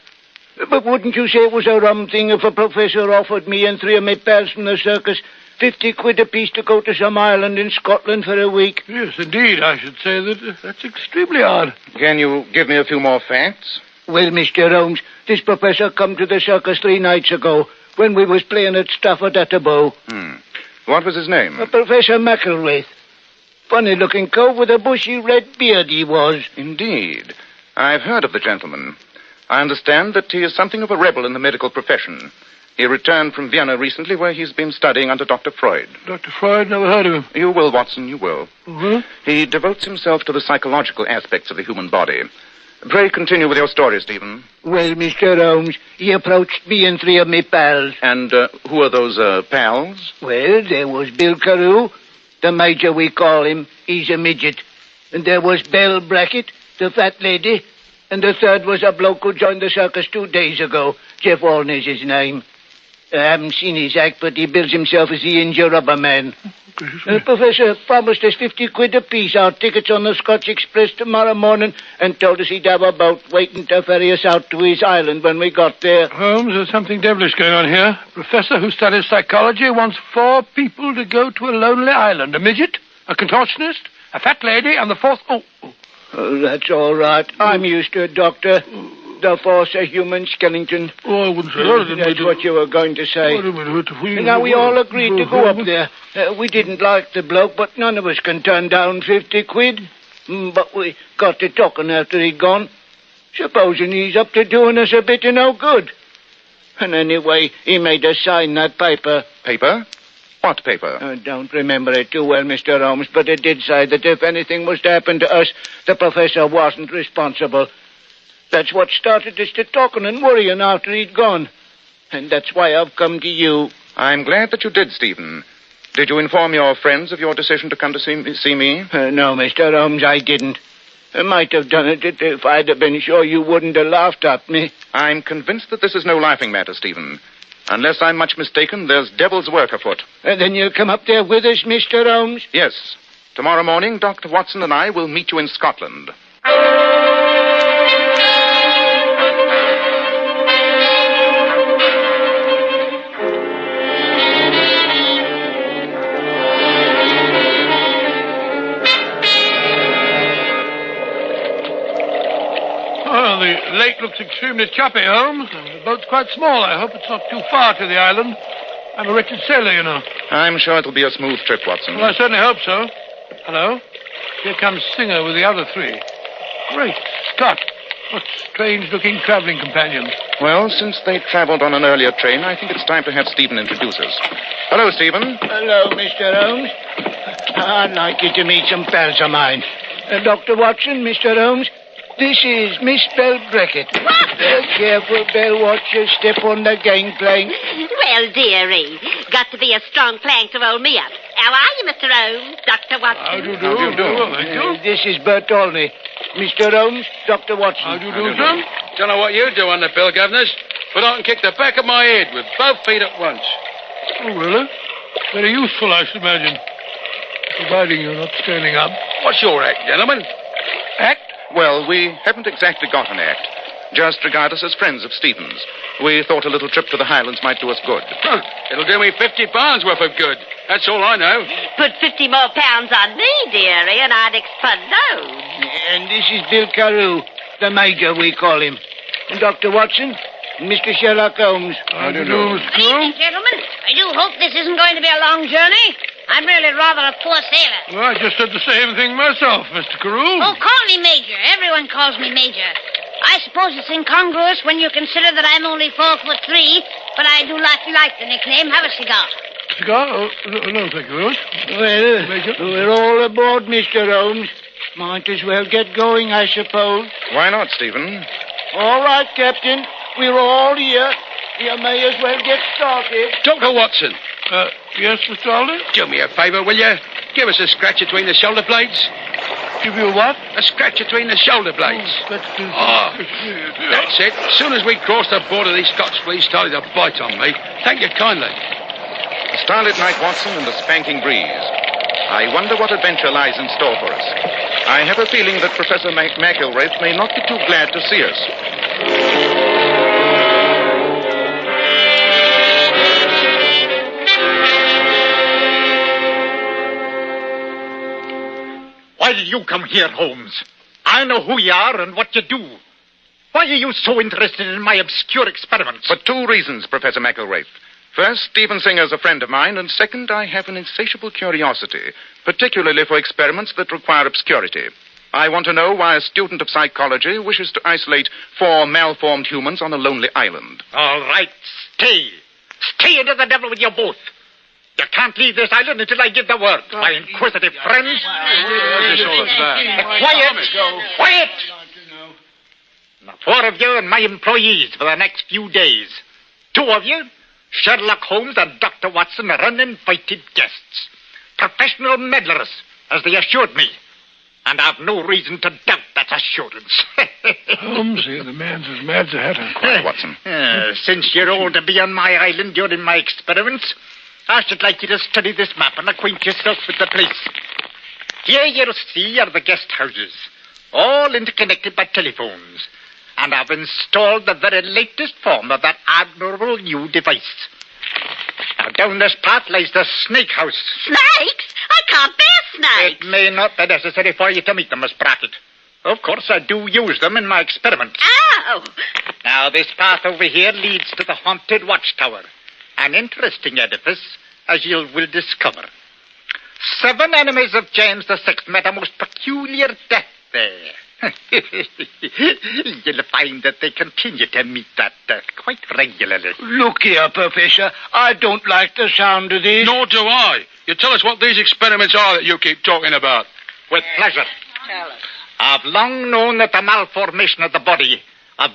[SPEAKER 12] But wouldn't you say it was a rum thing if a professor offered me and 3 of my pals from the circus 50 quid apiece to go to some island in Scotland for a week?
[SPEAKER 6] Yes, indeed. I should say that's extremely odd.
[SPEAKER 11] Can you give me a few more facts?
[SPEAKER 12] Well, Mr. Holmes, this professor come to the circus 3 nights ago when we was playing at Stafford at the Bow.
[SPEAKER 11] What was his name?
[SPEAKER 12] Professor McElwraith. Funny-looking cove with a bushy red beard he was.
[SPEAKER 11] Indeed. I've heard of the gentleman. I understand that he is something of a rebel in the medical profession. He returned from Vienna recently where he's been studying under Dr. Freud.
[SPEAKER 6] Dr. Freud? Never heard of him.
[SPEAKER 11] You will, Watson, you will.
[SPEAKER 6] Mm-hmm.
[SPEAKER 11] He devotes himself to the psychological aspects of the human body. Pray continue with your story, Stephen.
[SPEAKER 12] Well, Mr. Holmes, he approached me and 3 of me pals.
[SPEAKER 11] And who are those pals?
[SPEAKER 12] Well, there was Bill Carew, the major we call him. He's a midget. And there was Belle Brackett, the fat lady. And the third was a bloke who joined the circus 2 days ago. Jeff Walner's his name. I haven't seen his act, but he bills himself as the Injure Rubber Man. The professor promised us 50 quid apiece, our tickets on the Scotch Express tomorrow morning, and told us he'd have a boat waiting to ferry us out to his island when we got there.
[SPEAKER 6] Holmes, there's something devilish going on here. A professor who studies psychology wants 4 people to go to a lonely island. A midget, a contortionist, a fat lady, and the 4th...
[SPEAKER 12] Oh, that's all right. I'm used to it, Doctor. The force of human skeleton.
[SPEAKER 6] Oh, I wouldn't say that.
[SPEAKER 12] That's what you were going to say. And now we all agreed to go up there. We didn't like the bloke, but none of us can turn down 50 quid. But we got to talking after he'd gone. Supposing he's up to doing us a bit of no good. And anyway, he made us sign that paper.
[SPEAKER 11] Paper? What paper?
[SPEAKER 12] I don't remember it too well, Mr. Holmes, but it did say that if anything was to happen to us, the professor wasn't responsible. That's what started us to talking and worrying after he'd gone. And that's why I've come to you.
[SPEAKER 11] I'm glad that you did, Stephen. Did you inform your friends of your decision to come to see me?
[SPEAKER 12] No, Mr. Holmes, I didn't. I might have done it if I'd have been sure you wouldn't have laughed at me.
[SPEAKER 11] I'm convinced that this is no laughing matter, Stephen. Unless I'm much mistaken, there's devil's work afoot.
[SPEAKER 12] Then you'll come up there with us, Mr. Holmes?
[SPEAKER 11] Yes. Tomorrow morning, Dr. Watson and I will meet you in Scotland.
[SPEAKER 6] Well, the lake looks extremely choppy, Holmes. The boat's quite small. I hope it's not too far to the island. I'm a wretched sailor, you know.
[SPEAKER 11] I'm sure it'll be a smooth trip, Watson.
[SPEAKER 6] Well, I certainly hope so. Hello? Here comes Singer with the other 3. Great Scott. What strange-looking traveling companions.
[SPEAKER 11] Well, since they traveled on an earlier train, I think it's time to have Stephen introduce us. Hello, Stephen.
[SPEAKER 12] Hello, Mr. Holmes. I'd like you to meet some pals of mine. Dr. Watson, Mr. Holmes, this is Miss Belle Brackett. Careful, Belle. Watch your step on the gangplank.
[SPEAKER 13] Well, dearie, got to be a strong plank to roll me up. How are you, Mr. Holmes? Dr. Watson?
[SPEAKER 6] How do you do? How do you do? Thank you.
[SPEAKER 12] This is Bert Olney. Mr. Holmes, Dr. Watson.
[SPEAKER 6] How do you do, son?
[SPEAKER 7] Don't know what you do on the bill, governors, but I can kick the back of my head with both feet at once.
[SPEAKER 6] Oh, really? Very useful, I should imagine. Providing you're not standing up.
[SPEAKER 7] What's your act, gentlemen?
[SPEAKER 6] Act?
[SPEAKER 11] Well, we haven't exactly got an act. Just regard us as friends of Stephen's. We thought a little trip to the Highlands might do us good.
[SPEAKER 7] Huh. It'll do me £50 worth of good. That's all I know.
[SPEAKER 13] Put 50 more pounds on me, dearie, and I'd explode.
[SPEAKER 12] And this is Bill Carew, the Major, we call him. And Dr. Watson, Mr. Sherlock Holmes.
[SPEAKER 6] I don't know, Mr. Carew.
[SPEAKER 14] Gentlemen, I do hope this isn't going to be a long journey. I'm really rather a poor sailor.
[SPEAKER 6] Well, I just said the same thing myself, Mr. Carew.
[SPEAKER 14] Oh, call me Major. Everyone calls me Major. I suppose it's incongruous when you consider that I'm only 4'3", but I do like the nickname. Have a cigar.
[SPEAKER 6] Cigar? Oh, no, thank you very much.
[SPEAKER 12] Well,
[SPEAKER 6] Major?
[SPEAKER 12] we're all aboard, Mr. Holmes. Might as well get going, I suppose.
[SPEAKER 11] Why not, Stephen?
[SPEAKER 12] All right, Captain. We're all here. You may as well get started.
[SPEAKER 7] Dr. Watson.
[SPEAKER 6] Yes, Mr. Alden?
[SPEAKER 7] Do me a favour, will you? Give us a scratch between the shoulder blades.
[SPEAKER 6] Give you a what?
[SPEAKER 7] A scratch between the shoulder blades. That's it. As soon as we crossed the border, these Scots fleas started to bite on me. Thank you kindly.
[SPEAKER 11] A starlit night, Watson, and a spanking breeze. I wonder what adventure lies in store for us. I have a feeling that Professor McElwraith may not be too glad to see us.
[SPEAKER 15] Why did you come here, Holmes? I know who you are and what you do. Why are you so interested in my obscure experiments?
[SPEAKER 11] For two reasons, Professor McElwraith. First, Stephen Singer's a friend of mine, and second, I have an insatiable curiosity, particularly for experiments that require obscurity. I want to know why a student of psychology wishes to isolate 4 malformed humans on a lonely island.
[SPEAKER 15] All right, stay. Stay into the devil with you both. You can't leave this island until I give the word. My inquisitive friends. Quiet! Quiet! The 4 of you and my employees for the next few days. 2 of you, Sherlock Holmes and Dr. Watson, are uninvited guests. Professional meddlers, as they assured me. And I've no reason to doubt that assurance.
[SPEAKER 6] Holmes, the man's as mad as a hatter.
[SPEAKER 11] Quiet, Watson.
[SPEAKER 15] Since you're all to be on my island during my experiments, I should like you to study this map and acquaint yourself with the place. Here you'll see are the guest houses, all interconnected by telephones. And I've installed the very latest form of that admirable new device. Now, down this path lies the snake house.
[SPEAKER 13] Snakes? I can't bear snakes.
[SPEAKER 15] It may not be necessary for you to meet them, Miss Brackett. Of course, I do use them in my experiments.
[SPEAKER 13] Ow!
[SPEAKER 15] Now, this path over here leads to the haunted watchtower. An interesting edifice, as you will discover. 7 enemies of James VI met a most peculiar death there. You'll find that they continue to meet that death quite regularly.
[SPEAKER 12] Look here, Professor. I don't like the sound of this.
[SPEAKER 7] Nor do I. You tell us what these experiments are that you keep talking about.
[SPEAKER 15] With pleasure. I've long known that the malformation of the body of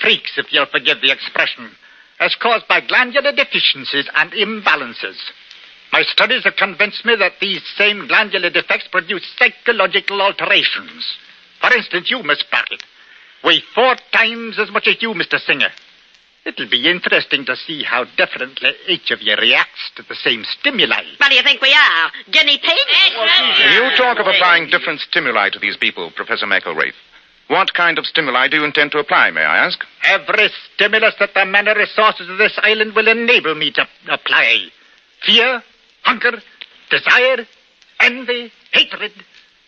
[SPEAKER 15] freaks, if you'll forgive the expression, is caused by glandular deficiencies and imbalances. My studies have convinced me that these same glandular defects produce psychological alterations. For instance, you, Miss Brackett, weigh 4 times as much as you, Mr. Singer. It'll be interesting to see how differently each of you reacts to the same stimuli.
[SPEAKER 13] What do you think we are? Guinea pigs?
[SPEAKER 11] You talk of applying different stimuli to these people, Professor McElwraith. What kind of stimuli do you intend to apply, may I ask?
[SPEAKER 15] Every stimulus that the men and resources of this island will enable me to apply. Fear, hunger, desire, envy, hatred.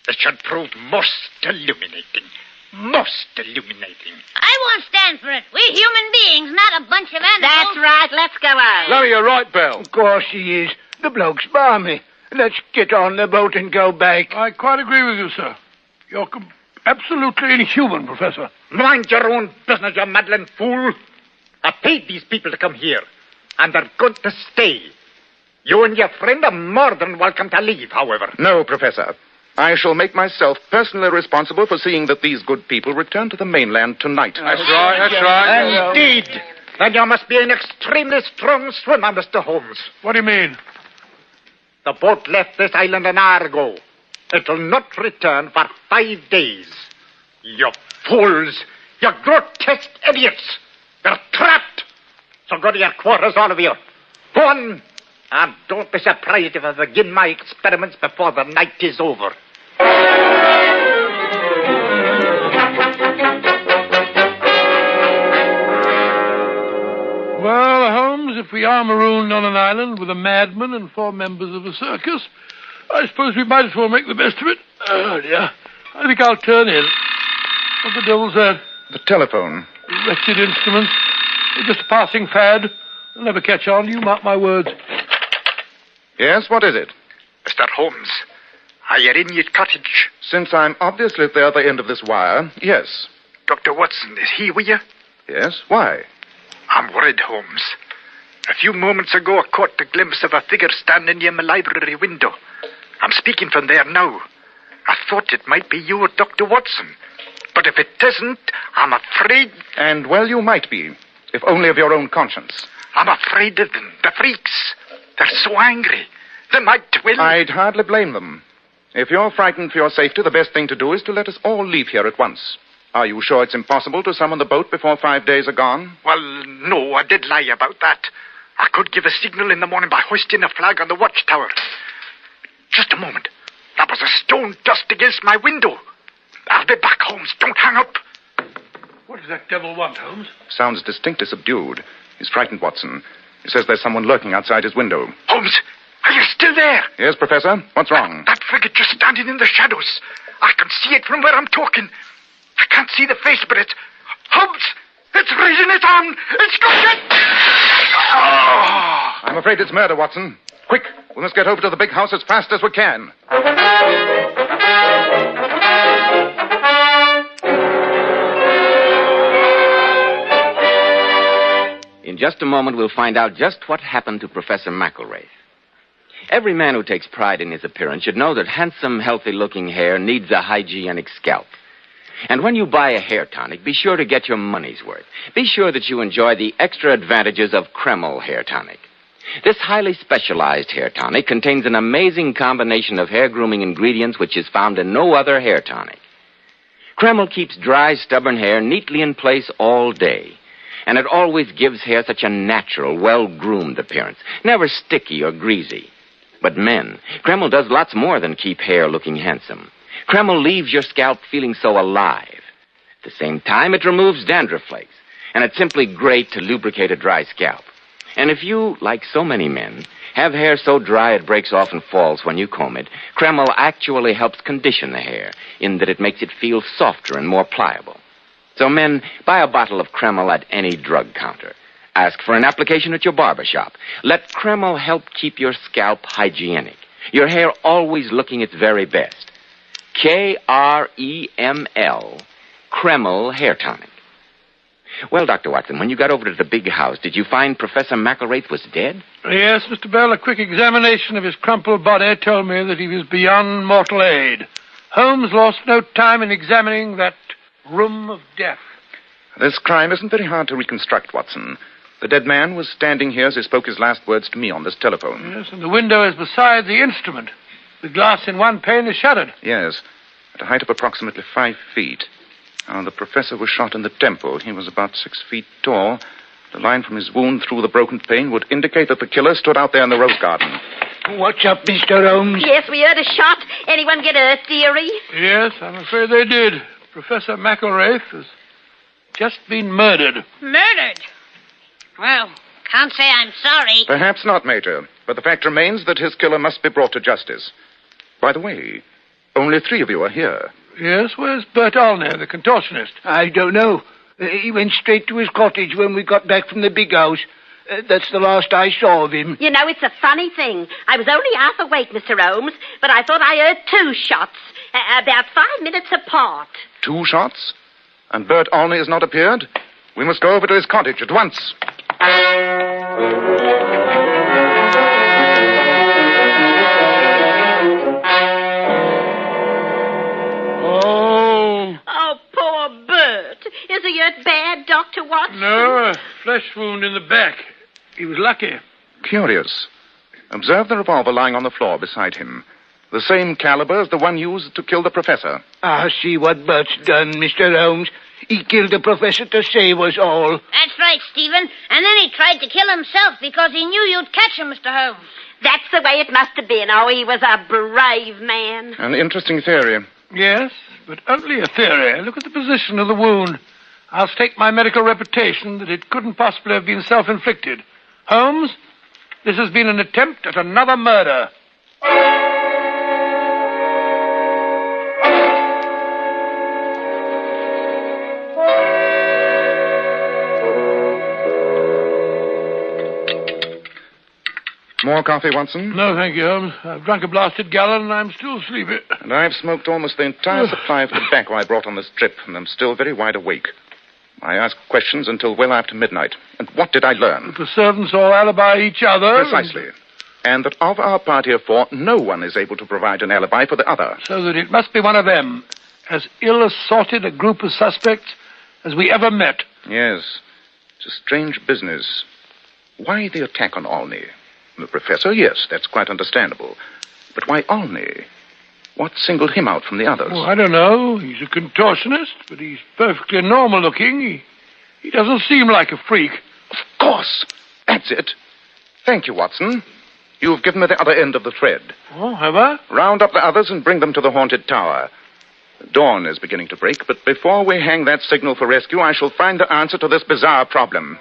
[SPEAKER 15] This should prove most illuminating. Most illuminating.
[SPEAKER 14] I won't stand for it. We're human beings, not a bunch of animals.
[SPEAKER 13] That's right. Let's go on.
[SPEAKER 6] Larry, you're right, Bell.
[SPEAKER 12] Of course he is. The bloke's balmy. Let's get on the boat and go back.
[SPEAKER 6] I quite agree with you, sir. You're absolutely inhuman, Professor.
[SPEAKER 15] Mind your own business, you meddling fool. I paid these people to come here, and they're going to stay. You and your friend are more than welcome to leave, however.
[SPEAKER 11] No, Professor. I shall make myself personally responsible for seeing that these good people return to the mainland tonight.
[SPEAKER 6] That's right.
[SPEAKER 15] Indeed. Then you must be an extremely strong swimmer, Mr. Holmes.
[SPEAKER 6] What do you mean?
[SPEAKER 15] The boat left this island an hour ago. It will not return for 5 days. You fools! You grotesque idiots! You're trapped! So go to your quarters, all of you. Go on! And don't be surprised if I begin my experiments before the night is over.
[SPEAKER 6] Well, Holmes, if we are marooned on an island with a madman and 4 members of a circus, I suppose we might as well make the best of it. Oh, dear. I think I'll turn in. What the devil's that?
[SPEAKER 11] The telephone.
[SPEAKER 6] Wretched instruments. They're just a passing fad. They'll never catch on, you mark my words.
[SPEAKER 11] Yes, what is it?
[SPEAKER 15] Mr. Holmes, are you in your cottage?
[SPEAKER 11] Since I'm obviously at the other end of this wire, yes.
[SPEAKER 15] Dr. Watson, is he with you?
[SPEAKER 11] Yes, why?
[SPEAKER 15] I'm worried, Holmes. A few moments ago, I caught a glimpse of a figure standing near my library window. I'm speaking from there now. I thought it might be you or Dr. Watson. But if it isn't, I'm afraid...
[SPEAKER 11] And, well, you might be, if only of your own conscience.
[SPEAKER 15] I'm afraid of them, the freaks. They're so angry. They might will...
[SPEAKER 11] I'd hardly blame them. If you're frightened for your safety, the best thing to do is to let us all leave here at once. Are you sure it's impossible to summon the boat before 5 days are gone?
[SPEAKER 15] Well, no, I did lie about that. I could give a signal in the morning by hoisting a flag on the watchtower. Just a moment. That was a stone dust against my window. I'll be back, Holmes. Don't hang up.
[SPEAKER 6] What does that devil want, Holmes?
[SPEAKER 11] Sounds distinctly subdued. He's frightened, Watson. He says there's someone lurking outside his window.
[SPEAKER 15] Holmes, are you still there?
[SPEAKER 11] Yes, Professor. What's wrong?
[SPEAKER 15] That figure just standing in the shadows. I can see it from where I'm talking. I can't see the face, but it's... Holmes! It's raising its arm! It's going to... Oh!
[SPEAKER 11] I'm afraid it's murder, Watson. Quick, we must get over to the big house as fast as we can.
[SPEAKER 10] In just a moment, we'll find out just what happened to Professor McElwraith. Every man who takes pride in his appearance should know that handsome, healthy-looking hair needs a hygienic scalp. And when you buy a hair tonic, be sure to get your money's worth. Be sure that you enjoy the extra advantages of Kreml Hair Tonic. This highly specialized hair tonic contains an amazing combination of hair grooming ingredients which is found in no other hair tonic. Kreml keeps dry, stubborn hair neatly in place all day. And it always gives hair such a natural, well-groomed appearance, never sticky or greasy. But men, Kreml does lots more than keep hair looking handsome. Kreml leaves your scalp feeling so alive. At the same time, it removes dandruff flakes, and it's simply great to lubricate a dry scalp. And if you, like so many men, have hair so dry it breaks off and falls when you comb it, Kreml actually helps condition the hair in that it makes it feel softer and more pliable. So men, buy a bottle of Kreml at any drug counter. Ask for an application at your barber shop. Let Kreml help keep your scalp hygienic, your hair always looking its very best. Kreml, Kreml Hair Tonic. Well, Dr. Watson, when you got over to the big house, did you find Professor McElwraith was dead?
[SPEAKER 6] Yes, Mr. Bell. A quick examination of his crumpled body told me that he was beyond mortal aid. Holmes lost no time in examining that room of death.
[SPEAKER 11] This crime isn't very hard to reconstruct, Watson. The dead man was standing here as he spoke his last words to me on this telephone.
[SPEAKER 6] Yes, and the window is beside the instrument. The glass in one pane is shattered.
[SPEAKER 11] Yes, at a height of approximately 5 feet. Now, the professor was shot in the temple. He was about 6 feet tall. The line from his wound through the broken pane would indicate that the killer stood out there in the rose garden.
[SPEAKER 12] What's up, Mr. Holmes?
[SPEAKER 13] Yes, we heard a shot. Anyone get hurt, dearie?
[SPEAKER 6] Yes, I'm afraid they did. Professor McElwraith has just been murdered.
[SPEAKER 14] Murdered? Well, can't say I'm sorry.
[SPEAKER 11] Perhaps not, Major. But the fact remains that his killer must be brought to justice. By the way, only 3 of you are here.
[SPEAKER 6] Yes, where's Bert Olney, the contortionist?
[SPEAKER 12] I don't know. He went straight to his cottage when we got back from the big house. That's the last I saw of him.
[SPEAKER 13] You know, it's a funny thing. I was only half awake, Mr. Holmes, but I thought I heard 2 shots, about 5 minutes apart.
[SPEAKER 11] 2 shots? And Bert Olney has not appeared? We must go over to his cottage at once.
[SPEAKER 13] Oh, poor Bert. Is he hurt bad, Dr. Watson?
[SPEAKER 6] No, a flesh wound in the back. He was lucky.
[SPEAKER 11] Curious. Observe the revolver lying on the floor beside him. The same caliber as the one used to kill the professor.
[SPEAKER 12] Ah, see what Bert's done, Mr. Holmes. He killed the professor to save us all.
[SPEAKER 14] That's right, Stephen. And then he tried to kill himself because he knew you'd catch him, Mr. Holmes.
[SPEAKER 13] That's the way it must have been. Oh, he was a brave man.
[SPEAKER 11] An interesting theory.
[SPEAKER 6] Yes, but only a theory. Look at the position of the wound. I'll stake my medical reputation that it couldn't possibly have been self-inflicted. Holmes, this has been an attempt at another murder.
[SPEAKER 11] More coffee, Watson?
[SPEAKER 6] No, thank you, Holmes. I've drunk a blasted gallon and I'm still sleepy.
[SPEAKER 11] And I've smoked almost the entire supply of tobacco I brought on this trip, and I'm still very wide awake. I asked questions until well after midnight. And what did I learn?
[SPEAKER 6] The servants all alibi each other.
[SPEAKER 11] Precisely. And that of our party of four, no one is able to provide an alibi for the other.
[SPEAKER 6] So that it must be one of them. As ill-assorted a group of suspects as we ever met.
[SPEAKER 11] Yes. It's a strange business. Why the attack on Olney? The professor, yes, that's quite understandable. But why Olney? What singled him out from the others?
[SPEAKER 6] Oh, I don't know. He's a contortionist, but he's perfectly normal looking. He doesn't seem like a freak.
[SPEAKER 11] Of course. That's it. Thank you, Watson. You've given me the other end of the thread.
[SPEAKER 6] Oh, have I?
[SPEAKER 11] Round up the others and bring them to the haunted tower. Dawn is beginning to break, but before we hang that signal for rescue, I shall find the answer to this bizarre problem.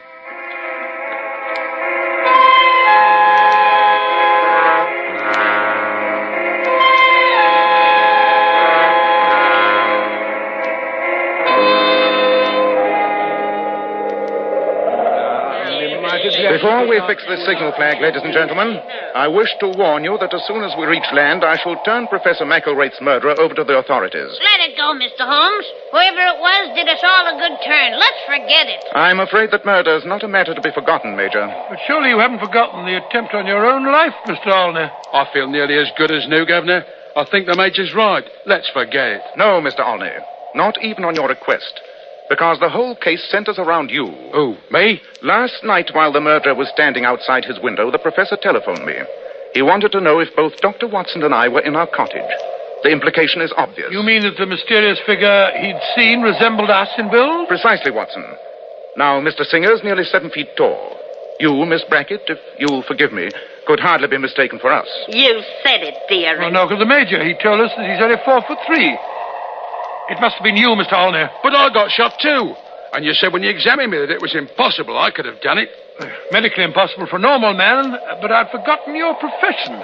[SPEAKER 11] Before we fix this signal flag, ladies and gentlemen, I wish to warn you that as soon as we reach land, I shall turn Professor McElwraith's murderer over to the authorities.
[SPEAKER 14] Let it go, Mr. Holmes. Whoever it was did us all a good turn. Let's forget it.
[SPEAKER 11] I'm afraid that murder is not a matter to be forgotten, Major.
[SPEAKER 6] But surely you haven't forgotten the attempt on your own life, Mr. Olney.
[SPEAKER 16] I feel nearly as good as new, Governor. I think the Major's right. Let's forget it.
[SPEAKER 11] No, Mr. Olney. Not even on your request. Because the whole case centers around you.
[SPEAKER 16] Who, me?
[SPEAKER 11] Last night, while the murderer was standing outside his window, the professor telephoned me. He wanted to know if both Dr. Watson and I were in our cottage. The implication is obvious.
[SPEAKER 6] You mean that the mysterious figure he'd seen resembled us in build?
[SPEAKER 11] Precisely, Watson. Now, Mr. Singer's nearly 7 feet tall. You, Miss Brackett, if you'll forgive me, could hardly be mistaken for us.
[SPEAKER 13] You said it, dearie.
[SPEAKER 6] Well, no, because the Major, he told us that he's only 4'3". It must have been you, Mr. Olney.
[SPEAKER 16] But I got shot too. And you said when you examined me that it was impossible I could have done it.
[SPEAKER 6] Medically impossible for a normal man, but I'd forgotten your profession.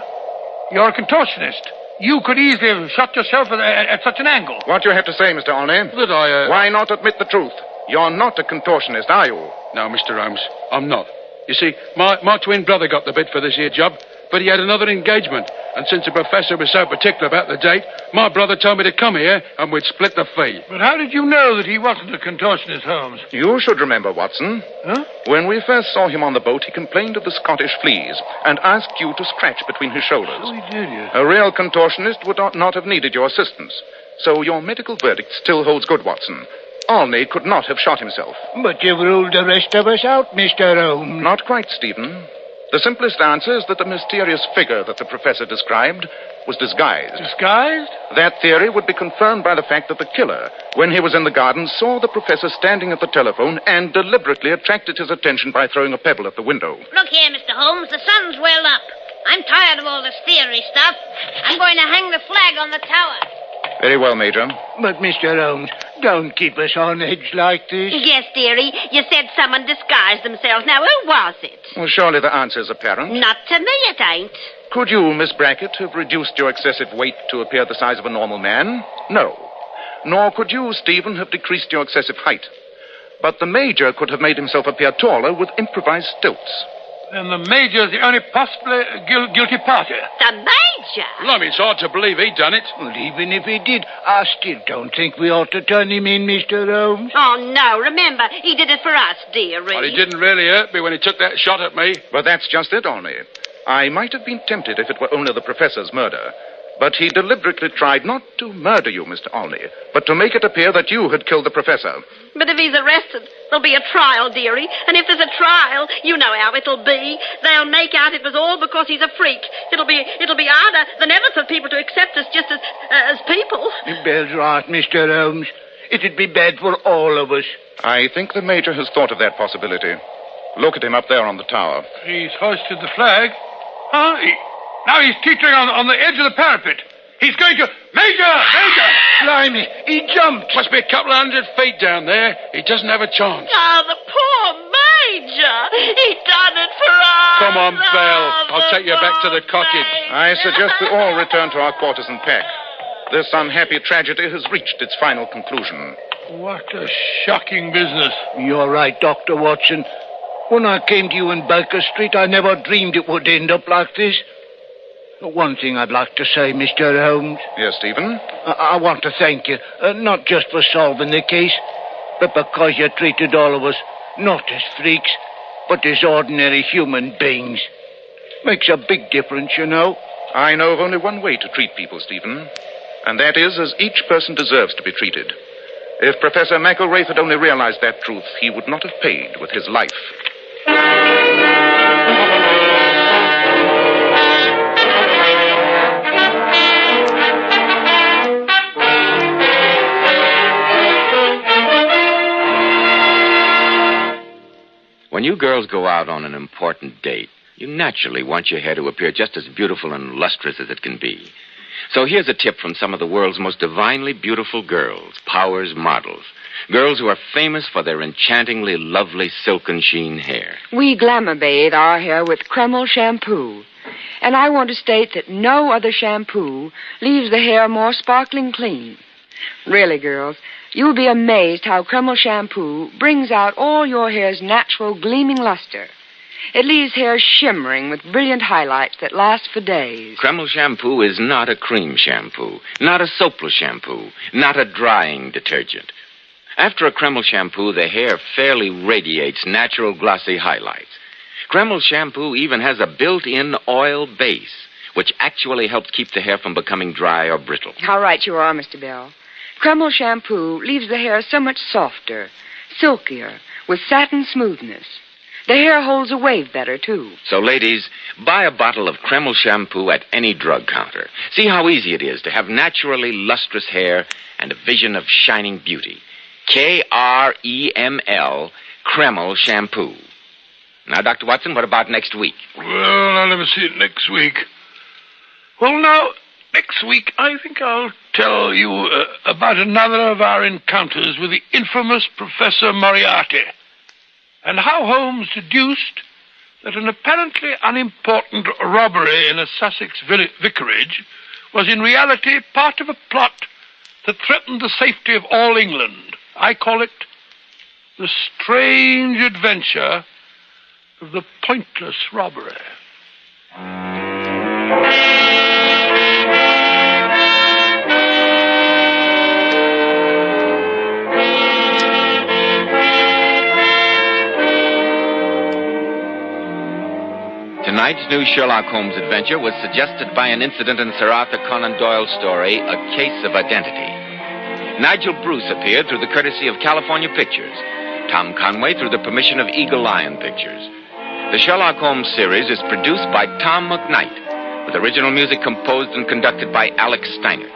[SPEAKER 6] You're a contortionist. You could easily have shot yourself at such an angle.
[SPEAKER 11] What do you have to say, Mr. Olney?
[SPEAKER 16] That I,
[SPEAKER 11] Why not admit the truth? You're not a contortionist, are you?
[SPEAKER 16] No, Mr. Holmes, I'm not. You see, my twin brother got the bid for this here job, but he had another engagement. And since the professor was so particular about the date, my brother told me to come here and we'd split the fee.
[SPEAKER 6] But how did you know that he wasn't a contortionist, Holmes?
[SPEAKER 11] You should remember, Watson.
[SPEAKER 6] Huh?
[SPEAKER 11] When we first saw him on the boat, he complained of the Scottish fleas and asked you to scratch between his shoulders.
[SPEAKER 6] So he did, yes.
[SPEAKER 11] A real contortionist would not have needed your assistance. So your medical verdict still holds good, Watson. Olney could not have shot himself.
[SPEAKER 12] But you've ruled the rest of us out, Mr. Holmes.
[SPEAKER 11] Not quite, Stephen. The simplest answer is that the mysterious figure that the professor described was disguised.
[SPEAKER 6] Disguised?
[SPEAKER 11] That theory would be confirmed by the fact that the killer, when he was in the garden, saw the professor standing at the telephone and deliberately attracted his attention by throwing a pebble at the window.
[SPEAKER 14] Look here, Mr. Holmes. The sun's well up. I'm tired of all this theory stuff. I'm going to hang the flag on the tower.
[SPEAKER 11] Very well, Major.
[SPEAKER 12] But, Mr. Holmes, don't keep us on edge like this.
[SPEAKER 13] Yes, dearie. You said someone disguised themselves. Now, who was it?
[SPEAKER 11] Well, surely the answer is apparent.
[SPEAKER 13] Not to me, it ain't.
[SPEAKER 11] Could you, Miss Brackett, have reduced your excessive weight to appear the size of a normal man? No. Nor could you, Stephen, have decreased your excessive height. But the Major could have made himself appear taller with improvised stilts.
[SPEAKER 6] Then the Major's the only possibly guilty party.
[SPEAKER 13] The Major?
[SPEAKER 16] Blimey, it's hard to believe he'd done it.
[SPEAKER 12] Well, even if he did, I still don't think we ought to turn him in, Mr. Holmes.
[SPEAKER 13] Oh, no. Remember, he did it for us, dearie.
[SPEAKER 16] Well, he didn't really hurt me when he took that shot at me.
[SPEAKER 11] But that's just it, Olney. I might have been tempted if it were only the professor's murder. But he deliberately tried not to murder you, Mr. Olney, but to make it appear that you had killed the professor.
[SPEAKER 13] But if he's arrested, there'll be a trial, dearie. And if there's a trial, you know how it'll be. They'll make out it was all because he's a freak. It'll be harder than ever for people to accept us just as people.
[SPEAKER 12] Bell's right, Mr. Holmes. It'd be bad for all of us.
[SPEAKER 11] I think the Major has thought of that possibility. Look at him up there on the tower.
[SPEAKER 6] He's hoisted the flag. Huh? Now he's teetering on the edge of the parapet.
[SPEAKER 16] He's going to... Major!
[SPEAKER 12] Blimey, he jumped.
[SPEAKER 16] Must be a couple of 100 feet down there. He doesn't have a chance.
[SPEAKER 13] Oh, the poor Major. He done it for us.
[SPEAKER 16] Come on, Belle. I'll take you back to the cottage.
[SPEAKER 11] I suggest we all return to our quarters and pack. This unhappy tragedy has reached its final conclusion.
[SPEAKER 6] What a shocking business.
[SPEAKER 12] You're right, Dr. Watson. When I came to you in Baker Street, I never dreamed it would end up like this. One thing I'd like to say, Mr. Holmes.
[SPEAKER 11] Yes, Stephen?
[SPEAKER 12] I want to thank you, not just for solving the case, but because you treated all of us not as freaks, but as ordinary human beings. Makes a big difference, you know.
[SPEAKER 11] I know of only one way to treat people, Stephen, and that is as each person deserves to be treated. If Professor McElwraith had only realized that truth, he would not have paid with his life.
[SPEAKER 10] When you girls go out on an important date, you naturally want your hair to appear just as beautiful and lustrous as it can be. So here's a tip from some of the world's most divinely beautiful girls, Powers models. Girls who are famous for their enchantingly lovely silken sheen hair.
[SPEAKER 17] We glamour bathe our hair with Kreml shampoo. And I want to state that no other shampoo leaves the hair more sparkling clean. Really, girls, you'll be amazed how Kreml shampoo brings out all your hair's natural gleaming luster. It leaves hair shimmering with brilliant highlights that last for days.
[SPEAKER 10] Kreml shampoo is not a cream shampoo, not a soapless shampoo, not a drying detergent. After a Kreml shampoo, the hair fairly radiates natural glossy highlights. Kreml shampoo even has a built-in oil base, which actually helps keep the hair from becoming dry or brittle.
[SPEAKER 17] How right you are, Mr. Bell. Kreml shampoo leaves the hair so much softer, silkier, with satin smoothness. The hair holds a wave better, too.
[SPEAKER 10] So, ladies, buy a bottle of Kreml shampoo at any drug counter. See how easy it is to have naturally lustrous hair and a vision of shining beauty. Kreml, Kreml shampoo. Now, Dr. Watson, what about next week?
[SPEAKER 6] Well, I'll never see it next week. Well, now, next week, I think I'll tell you about another of our encounters with the infamous Professor Moriarty, and how Holmes deduced that an apparently unimportant robbery in a Sussex vicarage was in reality part of a plot that threatened the safety of all England. I call it the strange adventure of the pointless robbery.
[SPEAKER 10] Tonight's new Sherlock Holmes adventure was suggested by an incident in Sir Arthur Conan Doyle's story, A Case of Identity. Nigel Bruce appeared through the courtesy of California Pictures. Tom Conway through the permission of Eagle Lion Pictures. The Sherlock Holmes series is produced by Tom McKnight, with original music composed and conducted by Alex Steinert.